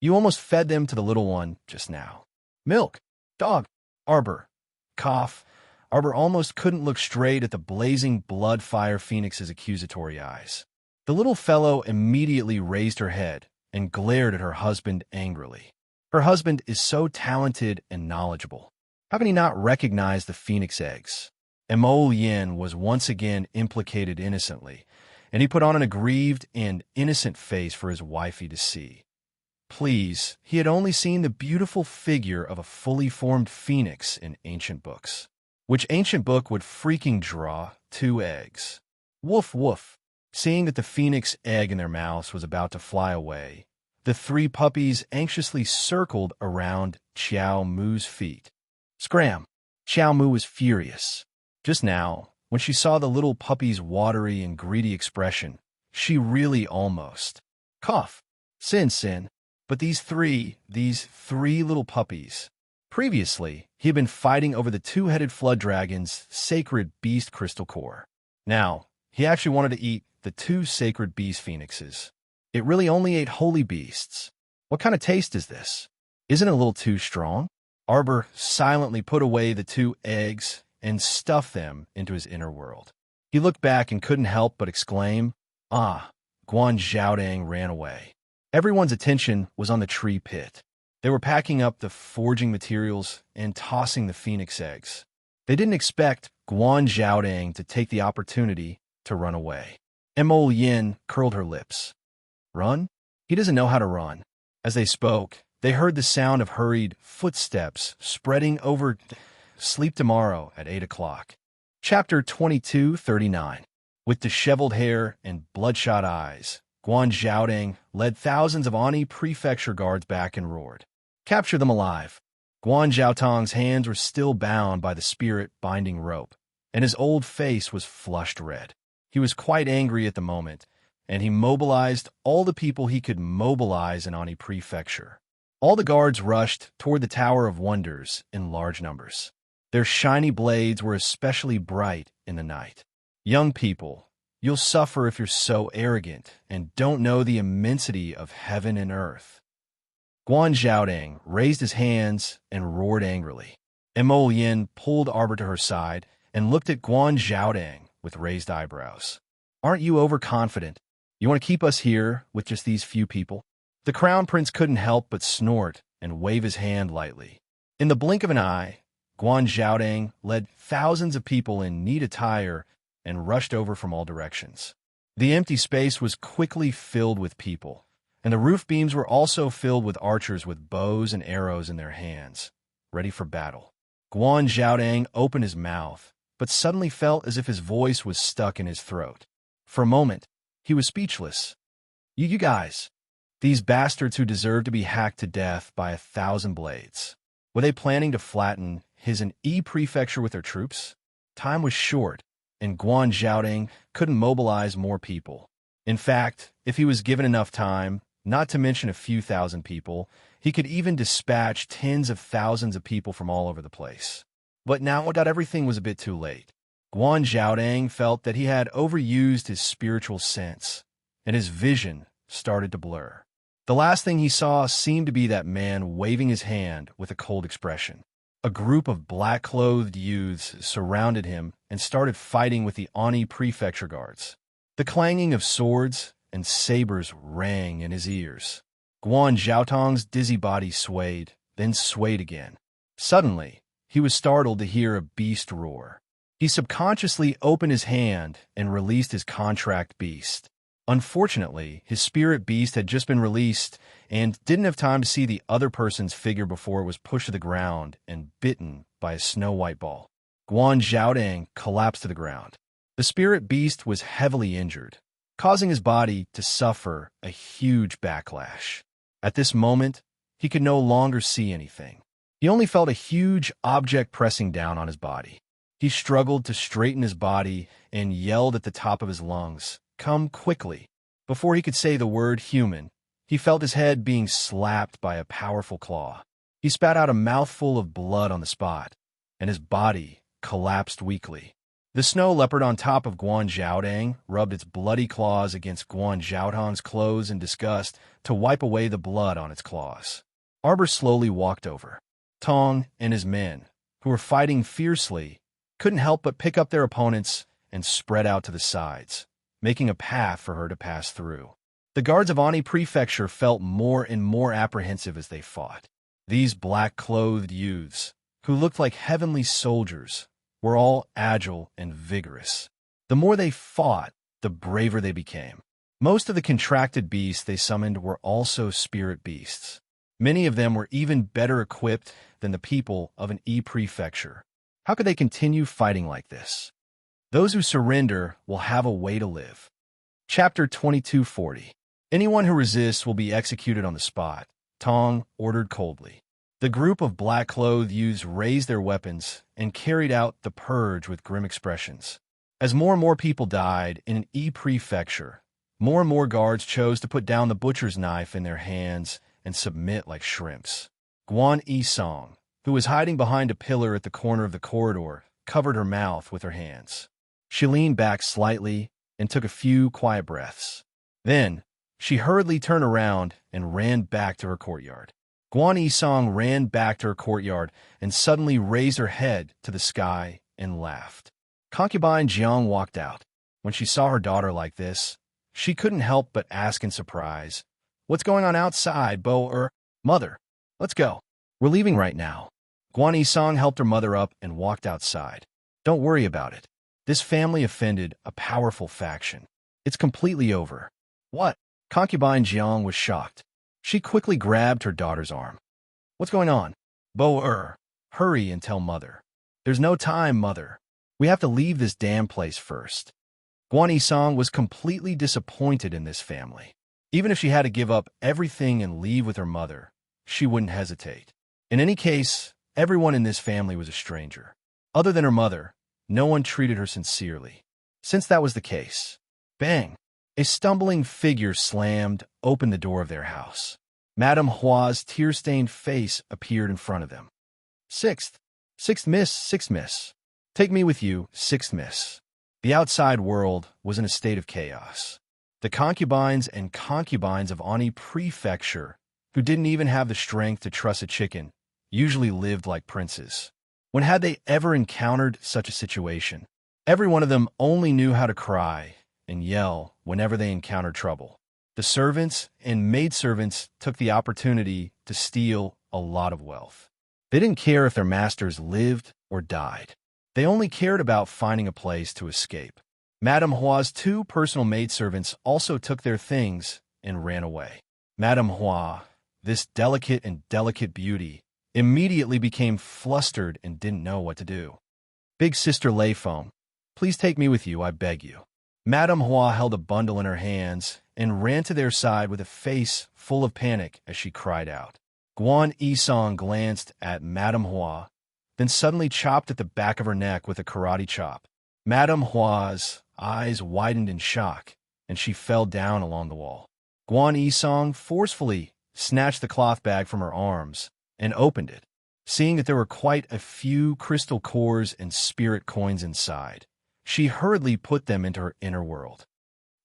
You almost fed them to the little one just now. Milk. Dog. Arbor. Cough. Arbor almost couldn't look straight at the blazing blood fire phoenix's accusatory eyes. The little fellow immediately raised her head and glared at her husband angrily. Her husband is so talented and knowledgeable. How can he not recognize the phoenix eggs? Mo Yin was once again implicated innocently, and he put on an aggrieved and innocent face for his wifey to see. Please, he had only seen the beautiful figure of a fully formed phoenix in ancient books. Which ancient book would freaking draw 2 eggs? Woof woof. Seeing that the phoenix egg in their mouths was about to fly away, the 3 puppies anxiously circled around Xiao Mu's feet. Scram! Xiao Mu was furious. Just now, when she saw the little puppy's watery and greedy expression, she really almost cough. Sin. But these three little puppies. Previously, he had been fighting over the 2-headed flood dragon's sacred beast crystal core. Now, he actually wanted to eat the 2 sacred beast phoenixes. It really only ate holy beasts. What kind of taste is this? Isn't it a little too strong? Arbor silently put away the 2 eggs and stuffed them into his inner world. He looked back and couldn't help but exclaim, Ah! Guan Zhaodang ran away. Everyone's attention was on the tree pit. They were packing up the forging materials and tossing the phoenix eggs. They didn't expect Guan Zhaodang to take the opportunity to run away. Mo Yin curled her lips. Run? He doesn't know how to run. As they spoke, they heard the sound of hurried footsteps spreading over. Sleep tomorrow at 8 o'clock. Chapter 2239. With disheveled hair and bloodshot eyes, Guan Zhaodang led thousands of Ani prefecture guards back and roared. Capture them alive. Guan Zhaotang's hands were still bound by the spirit-binding rope, and his old face was flushed red. He was quite angry at the moment, and he mobilized all the people he could mobilize in Ani prefecture. All the guards rushed toward the Tower of Wonders in large numbers. Their shiny blades were especially bright in the night. Young people, you'll suffer if you're so arrogant and don't know the immensity of heaven and earth. Guan Zhaodang raised his hands and roared angrily. Mo Yin pulled Arbor to her side and looked at Guan Zhaodang with raised eyebrows. Aren't you overconfident? You want to keep us here with just these few people? The crown prince couldn't help but snort and wave his hand lightly. In the blink of an eye, Guan Zhaodang led thousands of people in neat attire and rushed over from all directions. The empty space was quickly filled with people, and the roof beams were also filled with archers with bows and arrows in their hands, ready for battle. Guan Zhaodang opened his mouth, but suddenly felt as if his voice was stuck in his throat. For a moment, he was speechless. You guys, these bastards who deserve to be hacked to death by 1,000 blades. Were they planning to flatten his and prefecture with their troops? Time was short, and Guan Zhaodang couldn't mobilize more people. In fact, if he was given enough time, not to mention a few thousand people, he could even dispatch tens of thousands of people from all over the place. But now everything was a bit too late. Guan Zhaodang felt that he had overused his spiritual sense, and his vision started to blur. The last thing he saw seemed to be that man waving his hand with a cold expression. A group of black-clothed youths surrounded him and started fighting with the Ani prefecture guards. The clanging of swords and sabers rang in his ears. Guan Zhaotong's dizzy body swayed, then swayed again. Suddenly, he was startled to hear a beast roar. He subconsciously opened his hand and released his contract beast. Unfortunately, his spirit beast had just been released and didn't have time to see the other person's figure before it was pushed to the ground and bitten by a snow-white ball. Guan Zhaodang collapsed to the ground. The spirit beast was heavily injured, causing his body to suffer a huge backlash. At this moment, he could no longer see anything. He only felt a huge object pressing down on his body. He struggled to straighten his body and yelled at the top of his lungs, "Come quickly." Before he could say the word human, he felt his head being slapped by a powerful claw. He spat out a mouthful of blood on the spot, and his body collapsed weakly. The snow leopard on top of Guan Zhaodang rubbed its bloody claws against Guan Zhaotong's clothes in disgust to wipe away the blood on its claws. Arbor slowly walked over. Tong and his men, who were fighting fiercely, couldn't help but pick up their opponents and spread out to the sides, making a path for her to pass through. The guards of Ani Prefecture felt more and more apprehensive as they fought. These black-clothed youths, who looked like heavenly soldiers, were all agile and vigorous. The more they fought, the braver they became. Most of the contracted beasts they summoned were also spirit beasts. Many of them were even better equipped than the people of an prefecture. How could they continue fighting like this? Those who surrender will have a way to live. Chapter 2240. Anyone who resists will be executed on the spot, Tong ordered coldly. The group of black-clothed youths raised their weapons and carried out the purge with grim expressions. As more and more people died in an prefecture, more and more guards chose to put down the butcher's knife in their hands and submit like shrimps. Guan Yisong, who was hiding behind a pillar at the corner of the corridor, covered her mouth with her hands. She leaned back slightly and took a few quiet breaths. Then, she hurriedly turned around and ran back to her courtyard. Guan Yisong ran back to her courtyard and suddenly raised her head to the sky and laughed. Concubine Jiang walked out. When she saw her daughter like this, she couldn't help but ask in surprise, "What's going on outside, Mother, let's go. We're leaving right now." Guan Yisong helped her mother up and walked outside. "Don't worry about it. This family offended a powerful faction. It's completely over." "What?" Concubine Jiang was shocked. She quickly grabbed her daughter's arm. "What's going on?" Hurry and tell Mother." "There's no time, Mother. We have to leave this damn place first." Guan Yisong was completely disappointed in this family. Even if she had to give up everything and leave with her mother, she wouldn't hesitate. In any case, everyone in this family was a stranger. Other than her mother, no one treated her sincerely. Since that was the case, bang! A stumbling figure slammed open the door of their house. Madame Hua's tear-stained face appeared in front of them. Sixth miss. Take me with you, sixth miss." The outside world was in a state of chaos. The concubines and concubines of Ani Prefecture who didn't even have the strength to truss a chicken, usually lived like princes. When had they ever encountered such a situation? Every one of them only knew how to cry and yell whenever they encountered trouble. The servants and maidservants took the opportunity to steal a lot of wealth. They didn't care if their masters lived or died. They only cared about finding a place to escape. Madame Hua's two personal maidservants also took their things and ran away. Madame Hua, this delicate beauty, immediately became flustered and didn't know what to do. Big Sister Lei Feng, please take me with you, I beg you. Madame Hua held a bundle in her hands and ran to their side with a face full of panic as she cried out. Guan Yisong glanced at Madame Hua, then suddenly chopped at the back of her neck with a karate chop. Madame Hua's eyes widened in shock, and she fell down along the wall. Guan Yisong forcefully snatched the cloth bag from her arms and opened it, seeing that there were quite a few crystal cores and spirit coins inside. She hurriedly put them into her inner world.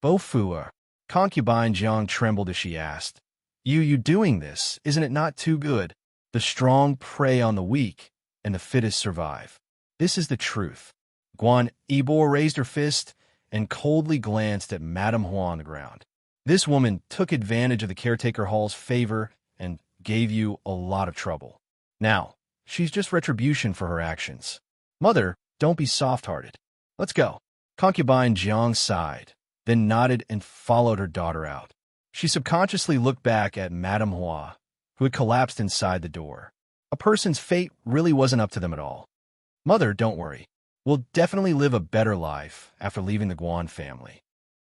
Bofua, concubine Jiang trembled as she asked, You doing this, isn't it not too good? The strong prey on the weak, and the fittest survive. This is the truth. Guan Yibo raised her fist and coldly glanced at Madame Hua on the ground. This woman took advantage of the caretaker hall's favor and gave you a lot of trouble. Now, she's just retribution for her actions. Mother, don't be soft-hearted. Let's go. Concubine Jiang sighed, then nodded and followed her daughter out. She subconsciously looked back at Madame Hua, who had collapsed inside the door. A person's fate really wasn't up to them at all. Mother, don't worry. We'll definitely live a better life after leaving the Guan family.